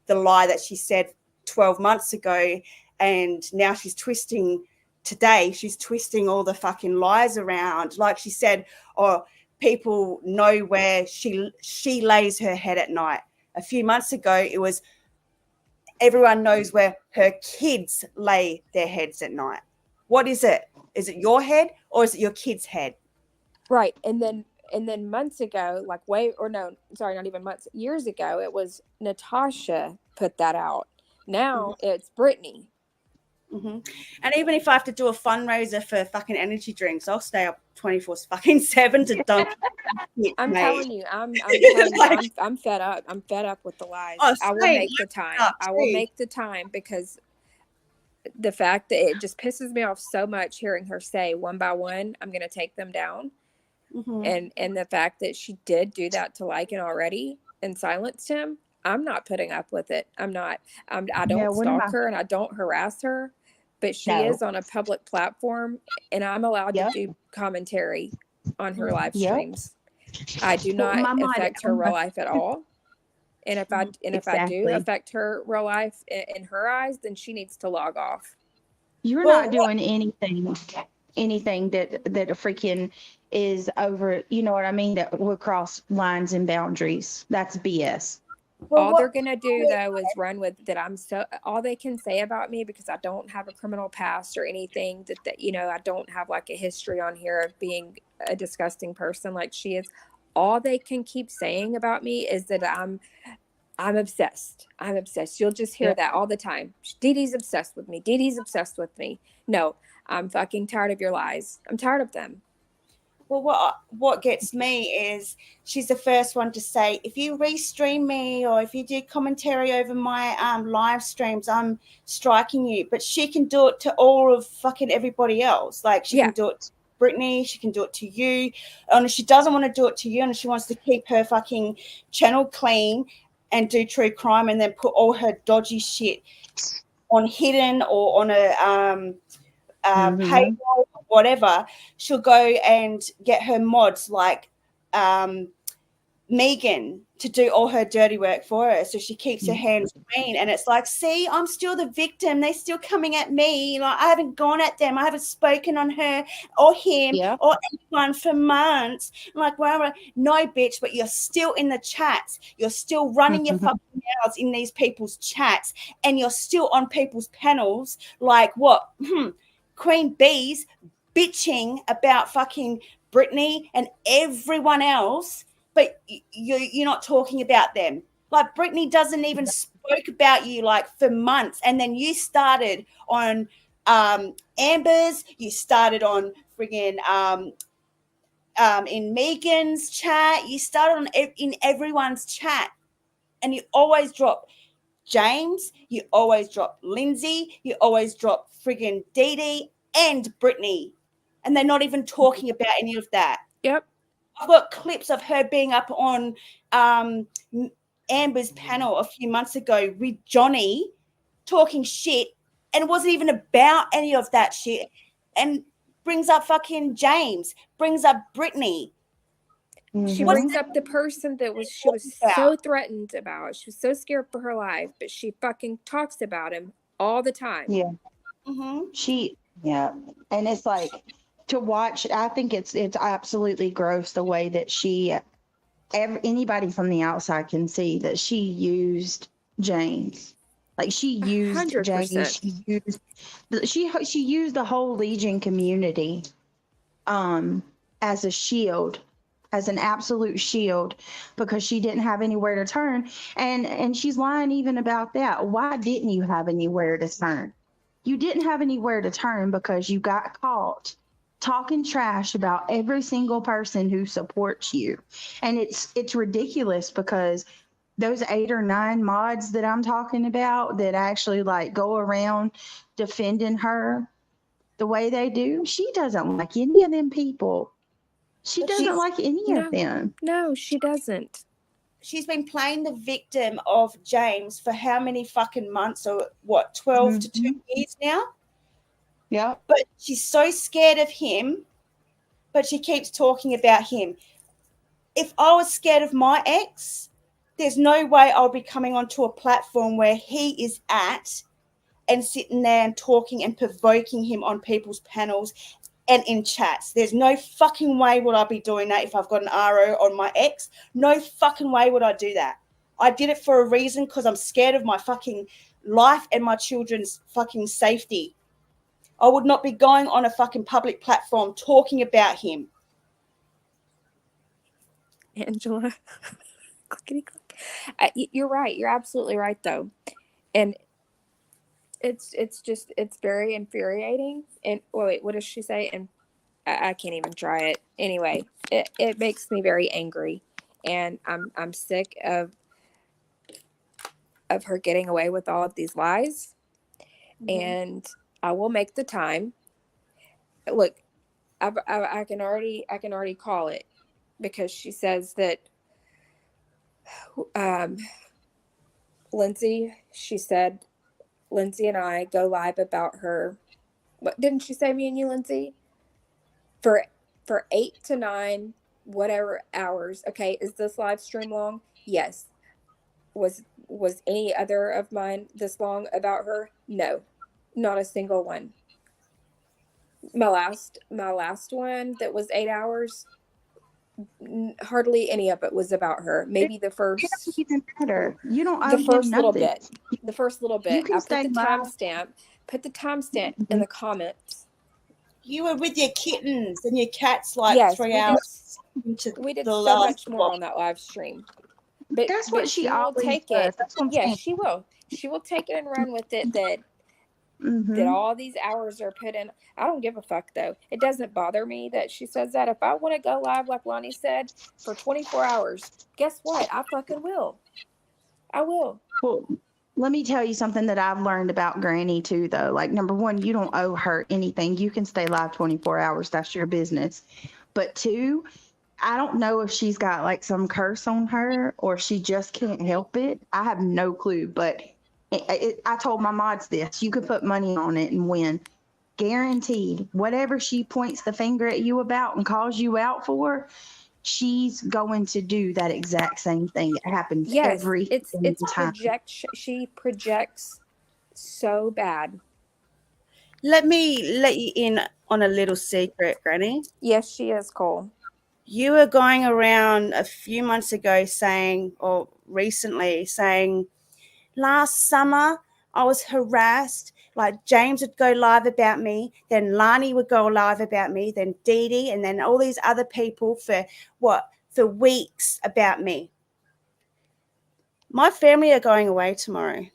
the lie that she said 12 months ago, and now she's twisting all the fucking lies around. Like she said, people know where she lays her head at night. A few months ago, it was everyone knows where her kids lay their heads at night. What is it? Is it your head or is it your kid's head? Right. And then months ago, like not even months, years ago, it was Natasha put that out. Now it's Brittany. Mm-hmm. And even if I have to do a fundraiser for fucking energy drinks, I'll stay up 24/7 to dunk. I'm telling you, I'm telling you, Like- I'm fed up. I'm fed up with the lies. Oh, I will same. make the I'm time. fed up I will too. make the time because the fact that it just pisses me off so much hearing her say one by one, I'm going to take them down. Mhm. And the fact that she did do that to Lycan already and silenced him, I'm not putting up with it. I Yeah, don't one of my stalk her and I don't harass her, but she no. is on a public platform and I'm allowed to Yep. do commentary on her live Yep. streams. I do Well, not my mind, affect her real life at all. And if I do exactly. affect her real life in her eyes, then she needs to log off. You're Well, not doing anything that a freaking is over, you know what I mean, that would cross lines and boundaries. That's BS. Well, All they're what? gonna do though is run with that. All they can say about me because I don't have a criminal past or anything that I don't have like a history on here of being a disgusting person like she is. All they can keep saying about me is that I'm obsessed. I'm obsessed. You'll just hear Yep. that all the time. Dee Dee's obsessed with me. Dee Dee's obsessed with me. No, I'm fucking tired of your lies. I'm tired of them. Well, what gets me is she's the first one to say, if you restream me or if you do commentary over my live streams, I'm striking you. But she can do it to all of fucking everybody else. Like she can do it to Brittany, she can do it to you. And if she doesn't want to do it to you and she wants to keep her fucking channel clean and do true crime and then put all her dodgy shit on hidden or on a paywall, whatever, she'll go and get her mods like Megan to do all her dirty work for her, so she keeps her hands clean. And it's like, see, I'm still the victim. They're still coming at me. Like I haven't gone at them. I haven't spoken on her or him or anyone for months. I'm like, well, no, bitch, but you're still in the chats. You're still running your fucking mouths in these people's chats, and you're still on people's panels. Like what? Queen Bees bitching about fucking Brittany and everyone else, but you're not talking about them. Like Brittany doesn't even spoke about you like for months, and then you started on Amber's, you started on friggin' in Megan's chat, you started on in everyone's chat, and you always drop James, you always drop Lindsay, you always drop friggin' Dee Dee and Brittany, and they're not even talking about any of that. Yep. I've got clips of her being up on Amber's panel a few months ago with Johnny talking shit, and it wasn't even about any of that shit, and brings up fucking James, brings up Brittany. She brings up the person that she was so threatened about. She was so scared for her life, but she fucking talks about him all the time. Yeah. Mm-hmm. And it's like to watch. I think it's absolutely gross the way that anybody from the outside can see that she used James. Like she used 100%. James. She used the whole Legion community as a shield, as an absolute shield, because she didn't have anywhere to turn. And she's lying even about that. Why didn't you have anywhere to turn? You didn't have anywhere to turn because you got caught talking trash about every single person who supports you. And it's ridiculous because those 8 or 9 mods that I'm talking about that actually like go around defending her the way they do, she doesn't like any of them people. She doesn't like any of them. No, she doesn't. She's been playing the victim of James for how many fucking months, or what, 12 to 2 years now? Yeah. But she's so scared of him, but she keeps talking about him. If I was scared of my ex, there's no way I'll be coming onto a platform where he is at and sitting there and talking and provoking him on people's panels and in chats. There's no fucking way would I be doing that if I've got an RO on my ex. No fucking way would I do that. I did it for a reason, because I'm scared of my fucking life and my children's fucking safety. I would not be going on a fucking public platform talking about him. Angela. Clickety click. You're right. You're absolutely right, though. And it's very infuriating. And wait, what does she say? And I can't even try it. Anyway, it makes me very angry, and I'm sick of her getting away with all of these lies. And I will make the time. Look, I can already call it, because she says that Lindsay, she said Lindsay and I go live about her. What didn't she say, me and you, Lindsay? For 8 to 9 whatever hours. Okay, is this live stream long? Yes. Was any other of mine this long about her? No. Not a single one. My last one that was 8 hours, hardly any of it was about her. Maybe the It first doesn't even matter. You don't owe the him first little nothing. bit. The first little You bit. can I stay put the live. timestamp in the comments. You were with your kittens and your cats like Yes, 3 we hours. did the so last much more on that live stream. But That's what she she will always take does. it. That's what I'm Yes, saying. she will. She will take it and run with it, that all these hours are put in. I don't give a fuck, though. It doesn't bother me that she says that. If I want to go live, like Lonnie said, for 24 hours, guess what? I fucking will. I will. Well, let me tell you something that I've learned about Granny too, though. Like, number one, you don't owe her anything. You can stay live 24 hours. That's your business. But two, I don't know if she's got like some curse on her or she just can't help it. I have no clue. But I told my mods this. You could put money on it and win. Guaranteed. Whatever she points the finger at you about and calls you out for, she's going to do that exact same thing. It happens Yes, every it's time. she projects so bad. Let me let you in on a little secret, Granny. Yes, she is, Cole. You were going around a few months ago saying, or recently saying, last summer I was harassed. Like James would go live about me, then Lani would go live about me, then Dee Dee, and then all these other people for weeks about me. My family are going away tomorrow.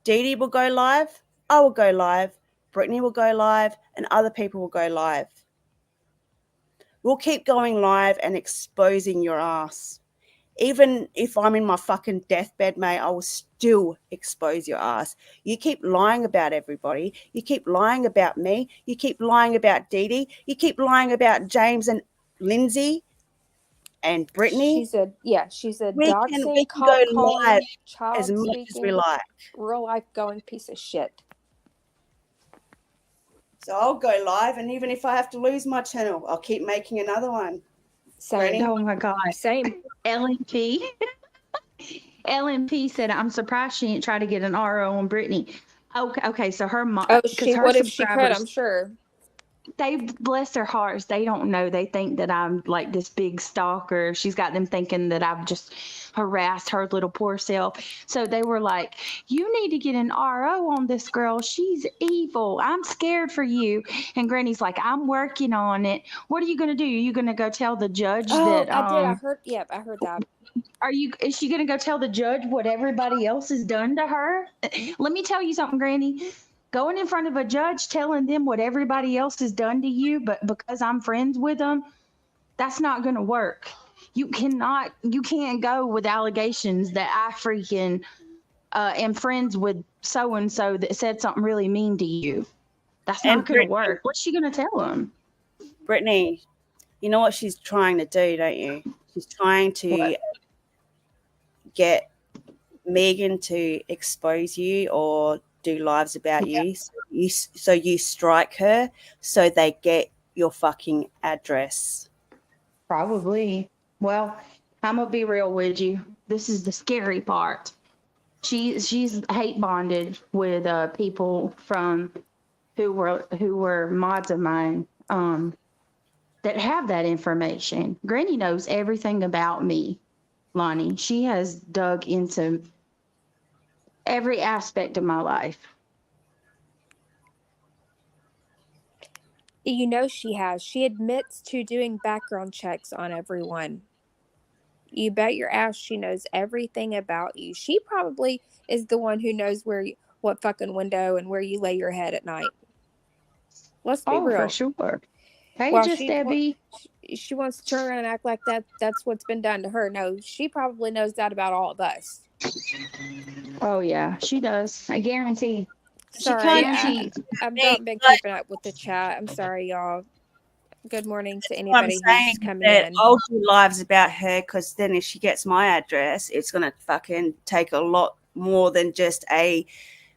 Dee Dee will go live, I will go live, Brittany will go live, and other people will go live. We'll keep going live and exposing your ass. Even if I'm in my fucking deathbed, mate, I will still expose your ass. You keep lying about everybody. You keep lying about me. You keep lying about Dee Dee. You keep lying about James and Lindsay and Brittany. She's a we doxing, can cop go calling, live child as much as we speaking, like. real life going piece of shit. So I'll go live, and even if I have to lose my channel, I'll keep making another one. Same. Granny? Oh my God. Same. LNP. LNP said, I'm surprised she didn't try to get an RO on Brittany. Okay, so her mom, Oh, because her what if she could? subscribers, I'm sure. they bless their hearts. They don't know. They think that I'm like this big stalker. She's got them thinking that I've just harassed her little poor self. So they were like, you need to get an RO on this girl. She's evil. I'm scared for you. And Granny's like, I'm working on it. What are you going to do? Are you going to go tell the judge that I did. I heard. Yep, I heard that. is she going to go tell the judge what everybody else has done to her? Let me tell you something, Granny. Going in front of a judge telling them what everybody else has done to you, but because I'm friends with them, that's not going to work. You can't go with allegations that I freaking am friends with so and so that said something really mean to you. That's not going to work. What's she going to tell them? Brittany, you know what she's trying to do, don't you? She's trying to get Megan to expose you or do lives about you. So you strike her so they get your fucking address. Probably. Well, I'm gonna be real with you. This is the scary part. She's hate bonded with people from who were mods of mine that have that information. Granny knows everything about me, Lonnie. She has dug into every aspect of my life. You know she has. She admits to doing background checks on everyone. You bet your ass she knows everything about you. She probably is the one who knows where what fucking window and where you lay your head at night. Let's be Oh, for real. sure. Hey, Well, just Debbie. she wants to turn around and act like that's what's been done to her. No, she probably knows that about all of us. Oh yeah, she does. I guarantee. Sorry, Guarantee. I've not been keeping up with the chat. I'm sorry, y'all. Good morning to What I'm anybody saying who's is coming that in. I'll do lives about her, because then if she gets my address, it's going to fucking take a lot more than just a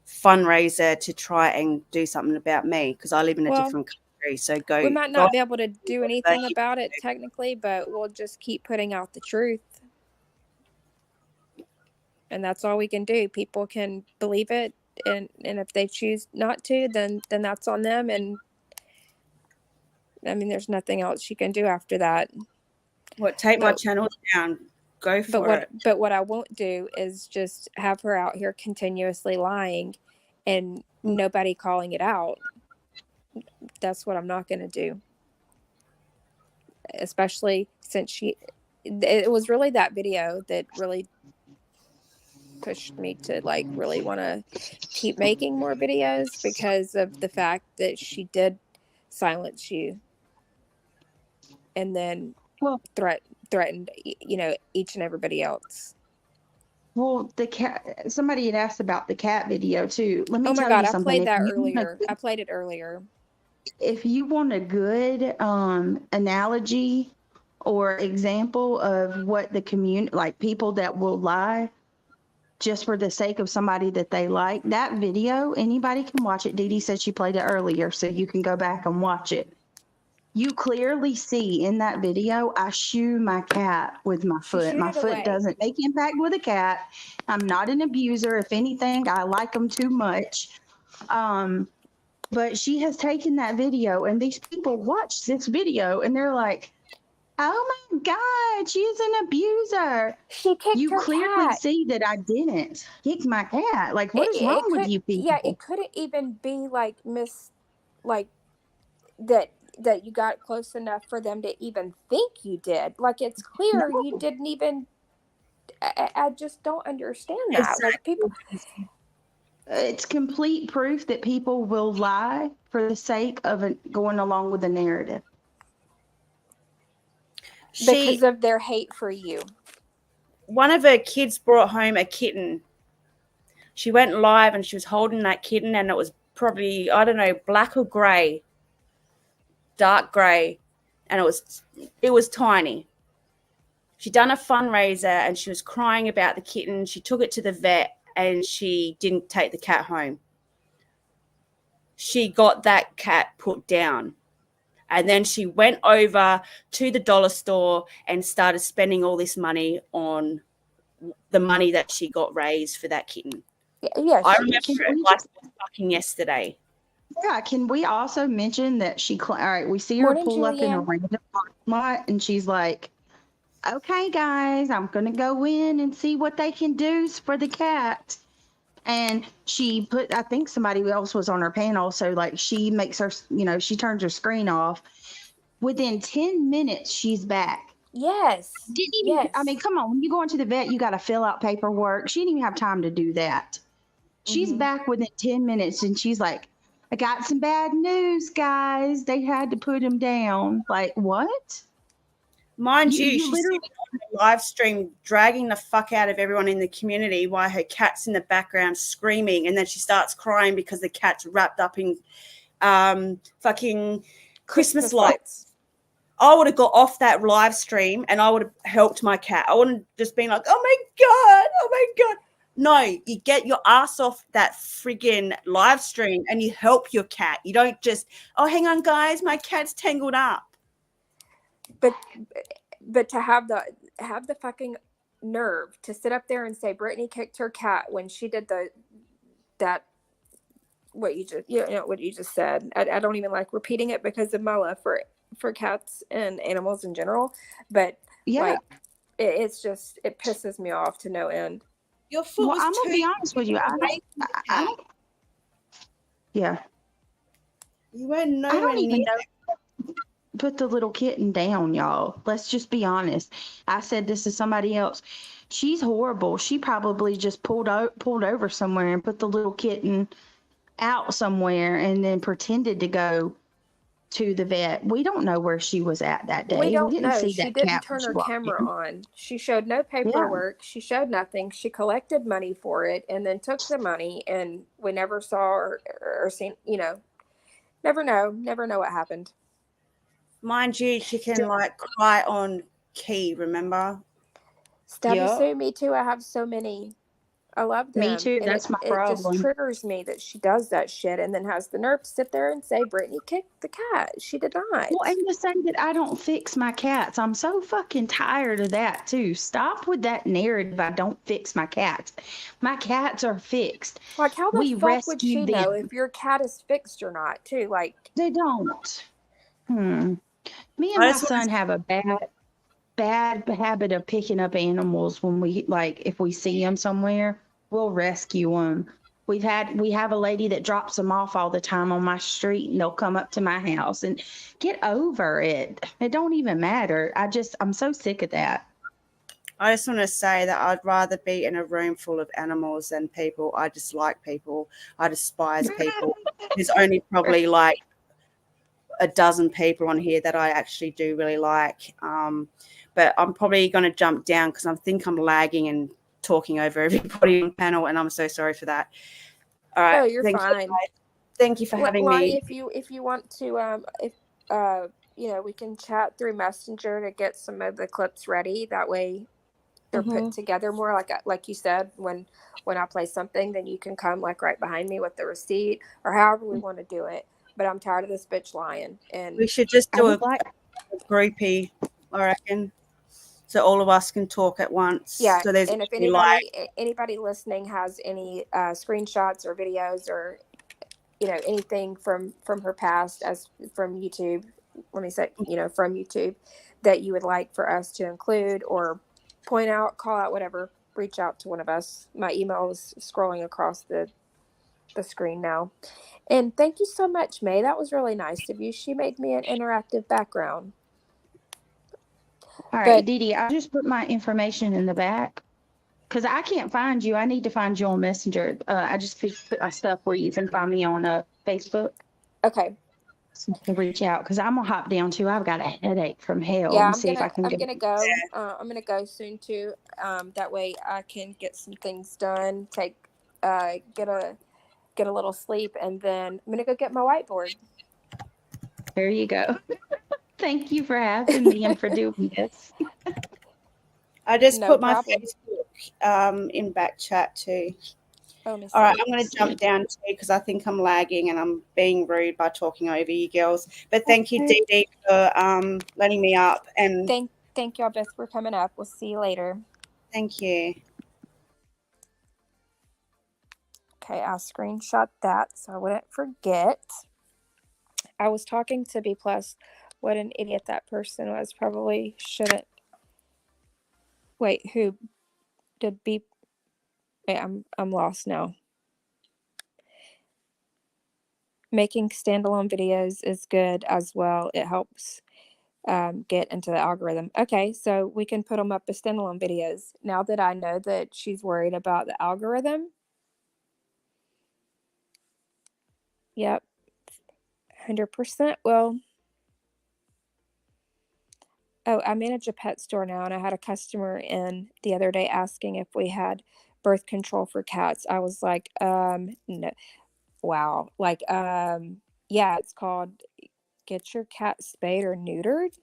fundraiser to try and do something about me, because I live in a Well, different country. So go. We might go not be able to do anything you about it technically, but we'll just keep putting out the truth. And that's all we can do. People can believe it, and if they choose not to, then that's on them. And I mean, there's nothing else you can do after that. What? Take my channel down. Go for it. But what I won't do is just have her out here continuously lying, and nobody calling it out. That's what I'm not going to do. Especially since it was really that video that really pushed me to like really want to keep making more videos, because of the fact that she did silence you and then threatened each and everybody else. Well, the cat. Somebody had asked about the cat video too. Let me Oh my tell God, you I something. played that earlier. I played it earlier. If you want a good analogy or example of what the community, like people that will lie just for the sake of somebody that they like, that video, anybody can watch it. Dee Dee said she played it earlier, so you can go back and watch it. You clearly see in that video, I shoo my cat with my foot. My foot doesn't make impact with a cat. I'm not an abuser. If anything, I like them too much. But she has taken that video, and these people watch this video, and they're like, oh my God, she's an abuser. She kicked you her clearly cat. see that I didn't kick my cat. Like, what is wrong with you people? Yeah, it couldn't even be like that you got close enough for them to even think you did. Like, it's clear you didn't even. I just don't understand that. Like, people. It's complete proof that people will lie for the sake of going along with the narrative. Because of their hate for you. One of her kids brought home a kitten. She went live and she was holding that kitten, and it was probably, I don't know, black or grey, dark grey, and it was tiny. She done a fundraiser and she was crying about the kitten. She took it to the vet and she didn't take the cat home. She got that cat put down. And then she went over to the dollar store and started spending all this money on the money that she got raised for that kitten. Yeah, I remember it like fucking yesterday. Yeah, can we also mention that all right, we see her Morning, pull up in a Julianne. random lot, and she's like, okay, guys, I'm going to go in and see what they can do for the cat. And she put, I think somebody else was on her panel. So like she makes her, she turns her screen off. Within 10 minutes, she's back. Yes. I mean, come on. When you go into the vet, you got to fill out paperwork. She didn't even have time to do that. She's back within 10 minutes and she's like, I got some bad news, guys. They had to put him down. Like, what? Mind you, she's sitting on a live stream dragging the fuck out of everyone in the community while her cat's in the background screaming, and then she starts crying because the cat's wrapped up in fucking Christmas lights. I would have got off that live stream and I would have helped my cat. I wouldn't have just been like, oh my God. No, you get your ass off that friggin' live stream and you help your cat. You don't just, oh, hang on, guys, my cat's tangled up. But to have the fucking nerve to sit up there and say Brittany kicked her cat when she did what you just said. I don't even like repeating it because of my love for cats and animals in general. But like, it's just, it pisses me off to no end. Your foot was I'm gonna be honest with you. Yeah. You weren't nowhere I don't even near. know. put the little kitten down, y'all. Let's just be honest. I said this to somebody else. She's horrible. She probably just pulled over somewhere and put the little kitten out somewhere and then pretended to go to the vet. We don't know where she was at that day. We We don't didn't know. see She that didn't cat when turn she her walked camera in. on. She showed no paperwork. She showed nothing. She collected money for it and then took the money, and we never saw or seen, never know what happened. Mind you, she can like cry on key, remember? Stabby Sue, me too. I have so many. I love them. Me too. And That's my it just problem. triggers me that she does that shit and then has the nerve to sit there and say Brittany kicked the cat. She did not. Well, and to say that I don't fix my cats. I'm so fucking tired of that too. Stop with that narrative. I don't fix my cats. My cats are fixed. Like, how the We fuck would she rescue know them. if your cat is fixed or not, too? Like, They don't. Me and I my just son have a bad habit of picking up animals when we if we see them somewhere, we'll rescue them. We have a lady that drops them off all the time on my street, and they'll come up to my house. And get over it. It don't even matter. I'm so sick of that. I just want to say that I'd rather be in a room full of animals than people. I dislike people. I despise people. There's only probably like a dozen people on here that I actually do really like. But I'm probably going to jump down because I think I'm lagging and talking over everybody on the panel, and I'm so sorry for that. All right. no, you're fine. Thank you for having Lonnie, me. if you want to, we can chat through Messenger to get some of the clips ready. That way they're put together more like you said, when I play something, then you can come like right behind me with the receipt or however we want to do it. But I'm tired of this bitch lying. And We should just do a groupie, I reckon, so all of us can talk at once. Yeah, So there's and if anybody listening has any screenshots or videos or anything from her past as from YouTube, let me say from YouTube, that you would like for us to include or point out, call out, whatever, reach out to one of us. My email is scrolling across the screen now. And thank you so much, May. That was really nice of you. She made me an interactive background. All right, Dee Dee, I just put my information in the back because I can't find you. I need to find you on Messenger. I just put my stuff where you can find me on Facebook. Okay. So I can reach out because I'm gonna hop down too. I've got a headache from hell. Yeah, and see if I can I'm gonna go. I'm gonna go soon too. That way I can get some things done. Get a little sleep, and then I'm gonna go get my whiteboard. There you go. Thank you for having me and for doing this. I just put my Facebook in back chat too. All right, I'm going to jump down too because I think I'm lagging and I'm being rude by talking over you girls. But thank you, Dee Dee, for letting me up. And thank y'all both for coming up. We'll see you later. Thank you. Okay, I'll screenshot that so I wouldn't forget. I was talking to B+. What an idiot that person was. Probably shouldn't. Wait, who did B? Wait, I'm lost now. Making standalone videos is good as well. It helps get into the algorithm. Okay, so we can put them up as standalone videos. Now that I know that she's worried about the algorithm. Yep. 100%. Well, oh, I manage a pet store now, and I had a customer in the other day asking if we had birth control for cats. I was like, no. Wow. Like, yeah, it's called Get Your Cat Spayed or Neutered.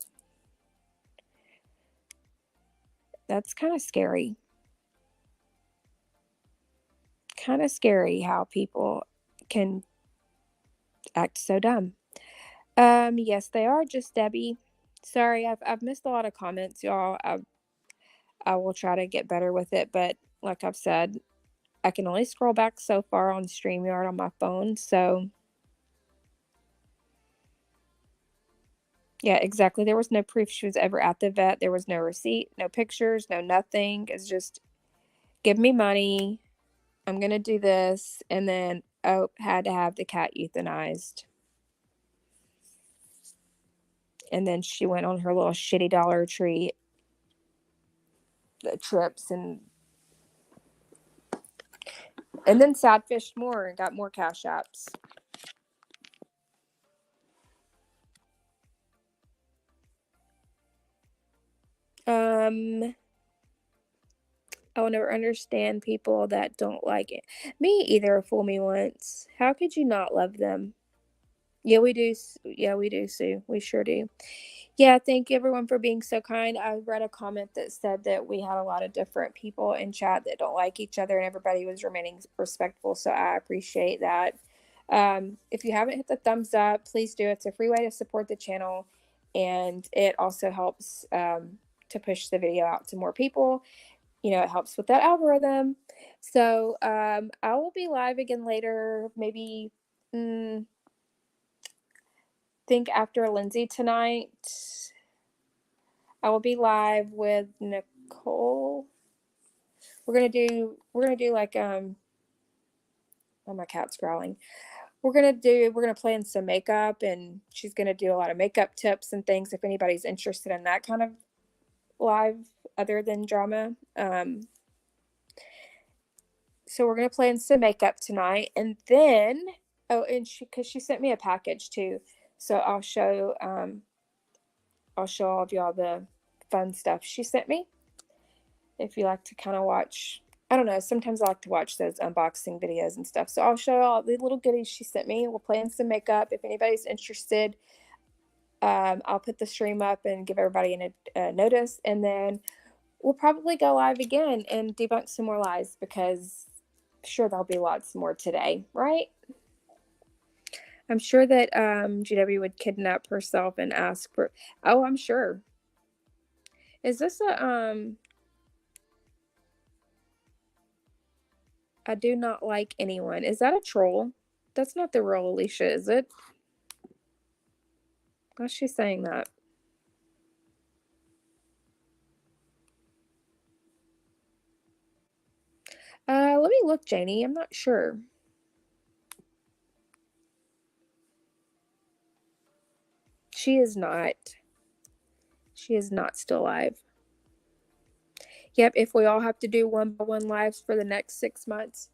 That's kind of scary. Kind of scary how people can act so dumb. Yes, they are. Just Debbie. Sorry, I've missed a lot of comments, y'all. I will try to get better with it, but like I've said, I can only scroll back so far on StreamYard on my phone, so yeah, exactly. There was no proof she was ever at the vet. There was no receipt, no pictures, no nothing. It's just, give me money. I'm going to do this. And then, had to have the cat euthanized. And then she went on her little shitty Dollar Tree trips and then sad fished more and got more cash apps. I will never understand people that don't like it. Me either. Fool me once. How could you not love them? Yeah, we do. Yeah, we do, Sue. We sure do. Yeah, thank you everyone for being so kind. I read a comment that said that we had a lot of different people in chat that don't like each other and everybody was remaining respectful. So I appreciate that. If you haven't hit the thumbs up, please do. It's a free way to support the channel. And it also helps to push the video out to more people. You know, it helps with that algorithm. So I will be live again later, maybe think after Lindsay tonight. I will be live with Nicole. We're gonna do like oh, my cat's growling. We're gonna play in some makeup, and she's gonna do a lot of makeup tips and things if anybody's interested in that kind of live other than drama. So we're gonna play in some makeup tonight, and then and because she sent me a package too, so I'll show all of y'all the fun stuff she sent me. If you like to kind of watch, I don't know, sometimes I like to watch those unboxing videos and stuff. So I'll show you all the little goodies she sent me. We'll play in some makeup. If anybody's interested, I'll put the stream up and give everybody a notice, and then we'll probably go live again and debunk some more lies, because sure there'll be lots more today, right? I'm sure that GW would kidnap herself and ask for, oh, I'm sure. Is this a I do not like anyone. Is that a troll? That's not the real Alicia, is it? Why's she saying that? Let me look, Janie. I'm not sure. She is not. She is not still alive. Yep, if we all have to do 1-by-1 lives for the next 6 months,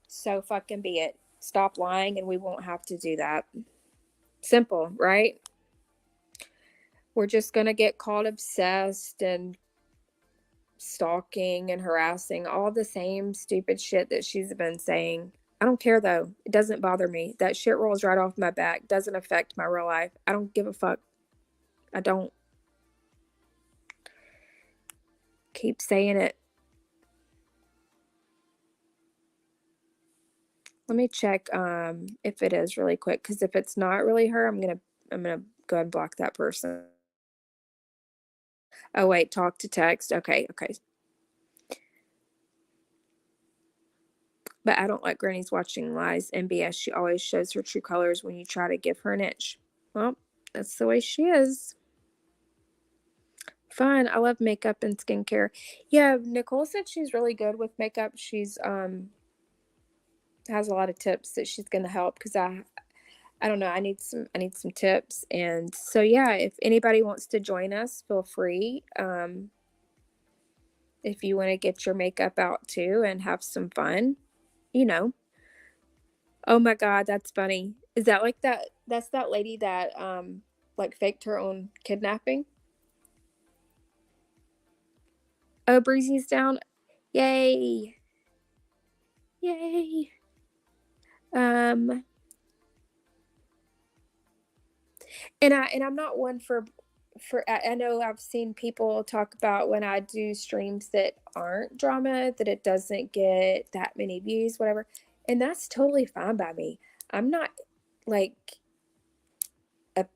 so fucking be it. Stop lying and we won't have to do that. Simple, right? We're just gonna get called obsessed and stalking and harassing, all the same stupid shit that she's been saying. I don't care though. It doesn't bother me. That shit rolls right off my back. Doesn't affect my real life. I don't give a fuck. I don't. Keep saying it. Let me check if it is really quick, because if it's not really her, I'm gonna go ahead and block that person. Oh wait, talk to text. Okay. But I don't like grannies watching lies and BS. She always shows her true colors when you try to give her an inch. Well, that's the way she is. Fine. I love makeup and skincare. Yeah, Nicole said she's really good with makeup. She's has a lot of tips that she's gonna help, because I don't know, I need some tips. And so yeah, if anybody wants to join us, feel free. If you want to get your makeup out too and have some fun, you know. Oh my God, that's funny. Is that like that's that lady that like faked her own kidnapping? Oh, Breezy's down. Yay. Yay. And I'm not one for I know I've seen people talk about when I do streams that aren't drama, that it doesn't get that many views, whatever. And that's totally fine by me. I'm not like a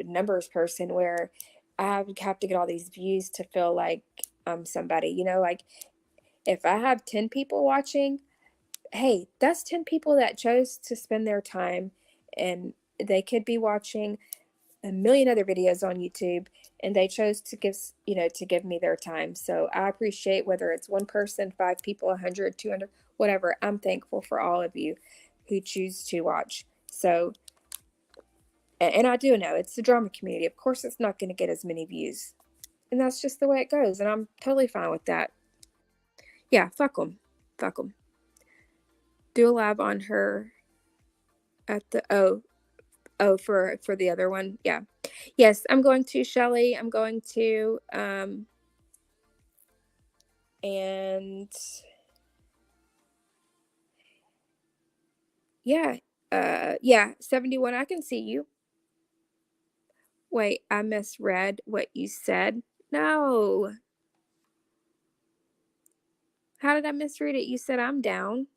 numbers person where I have to get all these views to feel like I'm somebody, you know, like if I have 10 people watching, hey, that's 10 people that chose to spend their time, and they could be watching a million other videos on YouTube, and they chose to give me their time. So I appreciate whether it's one person, 5 people, 100, 200, whatever. I'm thankful for all of you who choose to watch. So, And I do know it's the drama community. Of course, it's not going to get as many views. And that's just the way it goes. And I'm totally fine with that. Yeah, fuck them. Fuck them. Do a live on her at the, for the other one. Yeah. Yes, I'm going to, Shelly. I'm going to, and yeah, 71, I can see you. Wait, I misread what you said. No. How did I misread it? You said I'm down.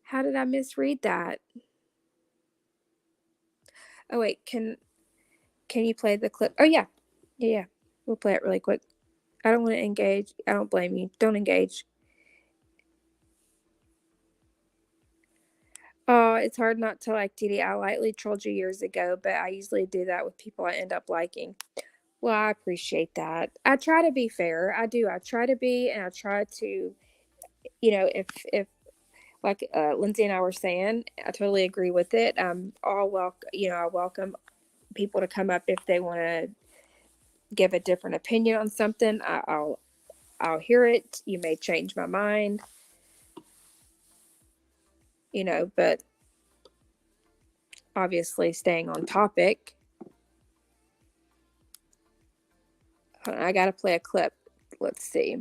How did I misread that? Oh wait, can you play the clip? Oh yeah. Yeah. We'll play it really quick. I don't want to engage. I don't blame you. Don't engage. Oh, it's hard not to like Didi. I lightly trolled you years ago, but I usually do that with people I end up liking. Well, I appreciate that. I try to be fair. I do. I try to be, and I try to, if like Lindsay and I were saying, I totally agree with it. All welcome. I welcome people to come up if they want to give a different opinion on something. I'll hear it. You may change my mind, but obviously staying on topic. Hold on, I gotta play a clip. Let's see.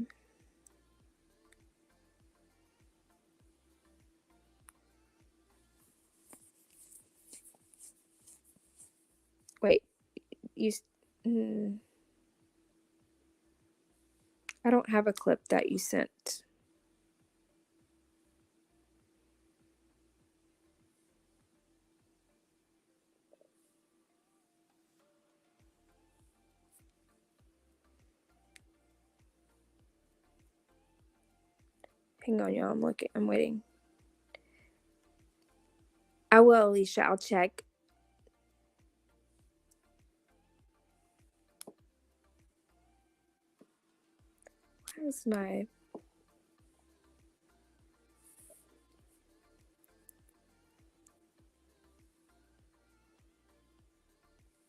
Wait, I don't have a clip that you sent. Hang on, y'all. I'm waiting. I will, Alicia. I'll check. Where's my...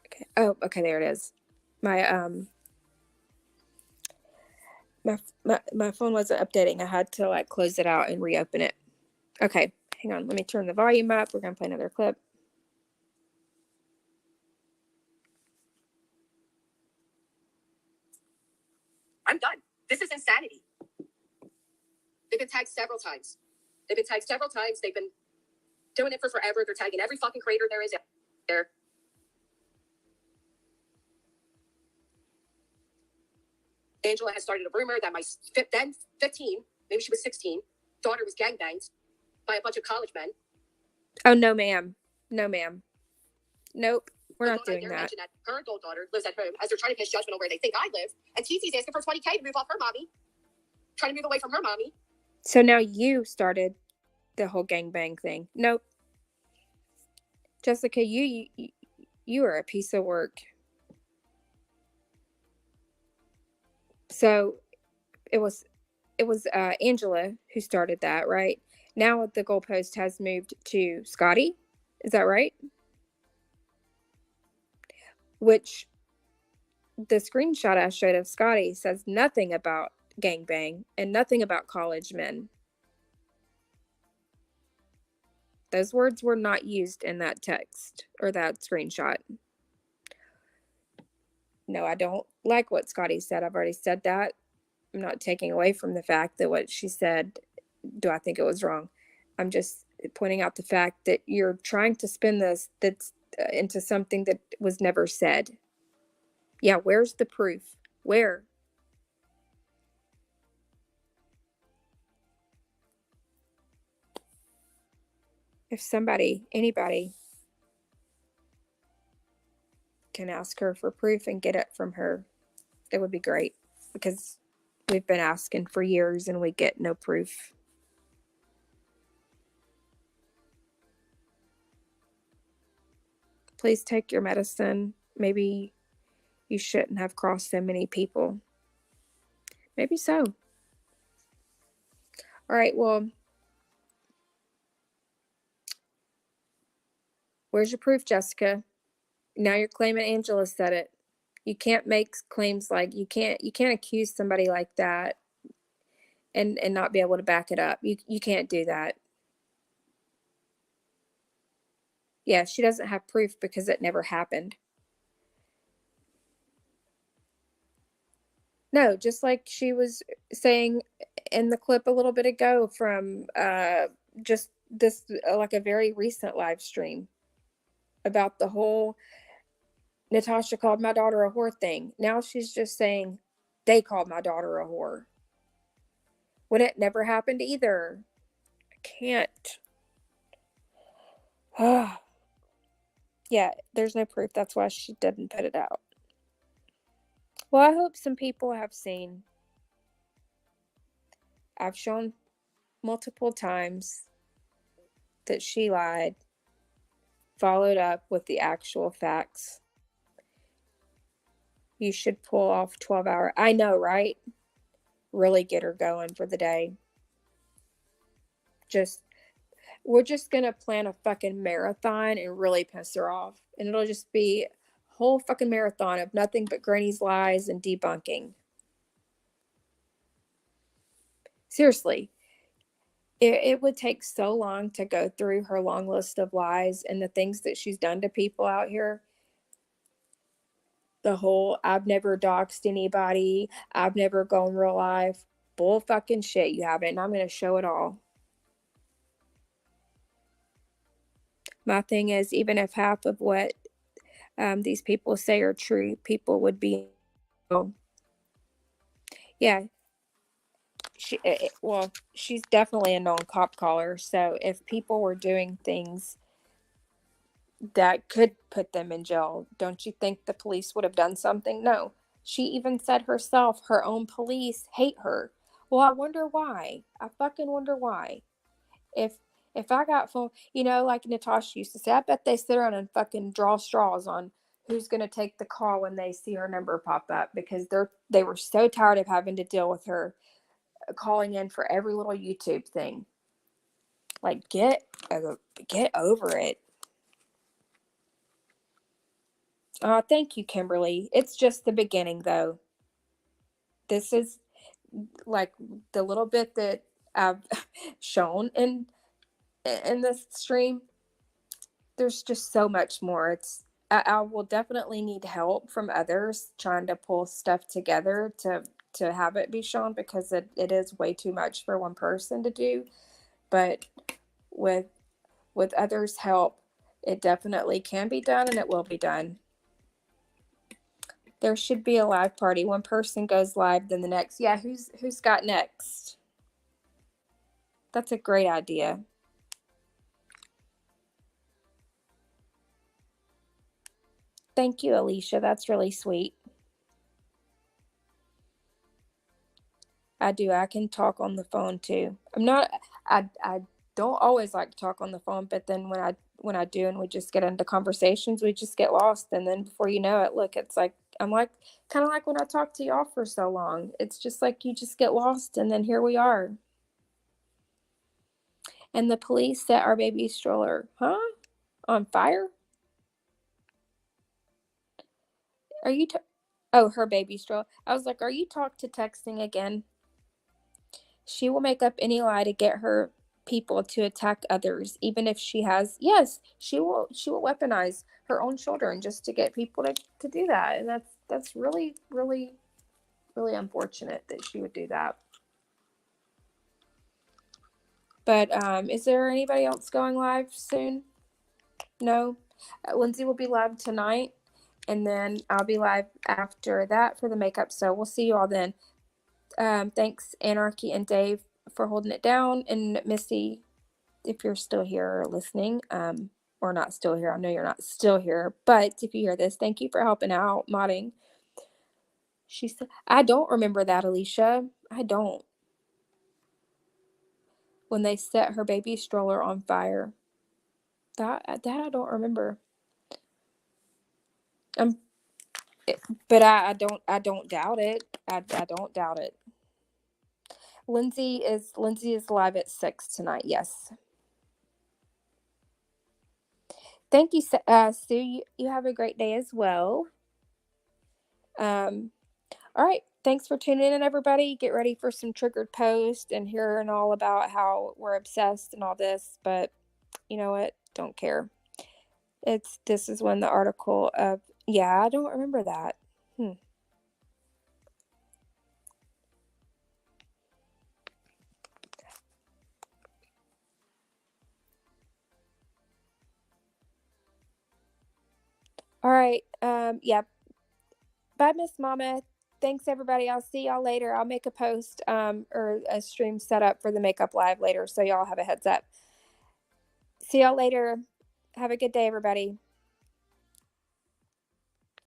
Okay. Oh, okay, there it is. My phone wasn't updating. I had to like close it out and reopen it. Okay, hang on. Let me turn the volume up. We're gonna play another clip. I'm done. This is insanity. They've been tagged several times. They've been doing it for forever. They're tagging every fucking creator there is out there. Angela has started a rumor that my then 15, maybe she was 16, daughter was gangbanged by a bunch of college men. Oh, no, ma'am. No, ma'am. Nope. We're not doing that. That. Her adult daughter lives at home as they're trying to pass judgment on where they think I live. And TC's asking for $20K to move off her mommy. Trying to move away from her mommy. So now you started the whole gangbang thing. Nope. Jessica, you are a piece of work. So it was Angela who started that, right? Now the goalpost has moved to Scotty. Is that right? Which the screenshot I showed of Scotty says nothing about gangbang and nothing about college men. Those words were not used in that text or that screenshot. No, I don't like what Scotty said. I've already said that. I'm not taking away from the fact that what she said, do I think it was wrong? I'm just pointing out the fact that you're trying to spin this into something that was never said. Yeah, where's the proof? Where? If anybody can ask her for proof and get it from her, it would be great, because we've been asking for years and we get no proof. Please take your medicine. Maybe you shouldn't have crossed so many people. Maybe so. All right, well, Where's your proof, Jessica? Now you're claiming Angela said it. You can't make claims like you can't accuse somebody like that and not be able to back it up. You can't do that. Yeah, she doesn't have proof because it never happened. No, just like she was saying in the clip a little bit ago from just this like a very recent live stream about the whole Natasha called my daughter a whore thing. Now she's just saying they called my daughter a whore. When it never happened either. I can't. Yeah, there's no proof. That's why she didn't put it out. Well, I hope some people have seen. I've shown multiple times that she lied, followed up with the actual facts. You should pull off 12-hour. I know, right? Really get her going for the day. We're just going to plan a fucking marathon and really piss her off. And it'll just be a whole fucking marathon of nothing but Granny's lies and debunking. Seriously. It would take so long to go through her long list of lies and the things that she's done to people out here. The whole, I've never doxed anybody. I've never gone real life. Bull fucking shit, you haven't. And I'm going to show it all. My thing is, even if half of what these people say are true, people would be, yeah. She's definitely a known cop caller. So if people were doing things that could put them in jail, don't you think the police would have done something? No. She even said herself, her own police hate her. Well, I wonder why. I fucking wonder why. If I got phone, like Natasha used to say, I bet they sit around and fucking draw straws on who's going to take the call when they see her number pop up, because they were so tired of having to deal with her calling in for every little YouTube thing. Like, get over it. Thank you, Kimberly. It's just the beginning, though. This is like the little bit that I've shown in this stream. There's just so much more. I will definitely need help from others trying to pull stuff together to have it be shown, because it is way too much for one person to do. But with others' help, it definitely can be done, and it will be done. There should be a live party. One person goes live, then the next. Yeah, who's got next? That's a great idea. Thank you, Alicia. That's really sweet. I do. I can talk on the phone too. I don't always like to talk on the phone, but then when I do and we just get into conversations, we just get lost. And then before you know it, look, it's like, I'm like, kind of like when I talked to y'all for so long. It's just like you just get lost, and then here we are. And the police set our baby stroller, on fire? Are you, her baby stroller. I was like, are you texting again? She will make up any lie to get her people to attack others, even if she has, yes, she will weaponize her own children just to get people to do that. And that's really, really, really unfortunate that she would do that. But is there anybody else going live soon? No. Lindsay will be live tonight, and then I'll be live after that for the makeup. So we'll see you all then. Thanks, Anarchy and Dave, for holding it down, and Missy, if you're still here listening, or not still here. I know you're not still here, but if you hear this, thank you for helping out modding. She said, I don't remember that, Alicia. I don't. When they set her baby stroller on fire. That I don't remember. But I don't doubt it. I don't doubt it. Lindsay is live at 6 tonight. Yes. Thank you, Sue. You have a great day as well. All right. Thanks for tuning in, everybody. Get ready for some triggered posts and hearing all about how we're obsessed and all this. But you know what? Don't care. This is when the article of, yeah, I don't remember that. All right. Yeah. Bye, Miss Mama. Thanks, everybody. I'll see y'all later. I'll make a post or a stream set up for the Makeup Live later, so y'all have a heads up. See y'all later. Have a good day, everybody.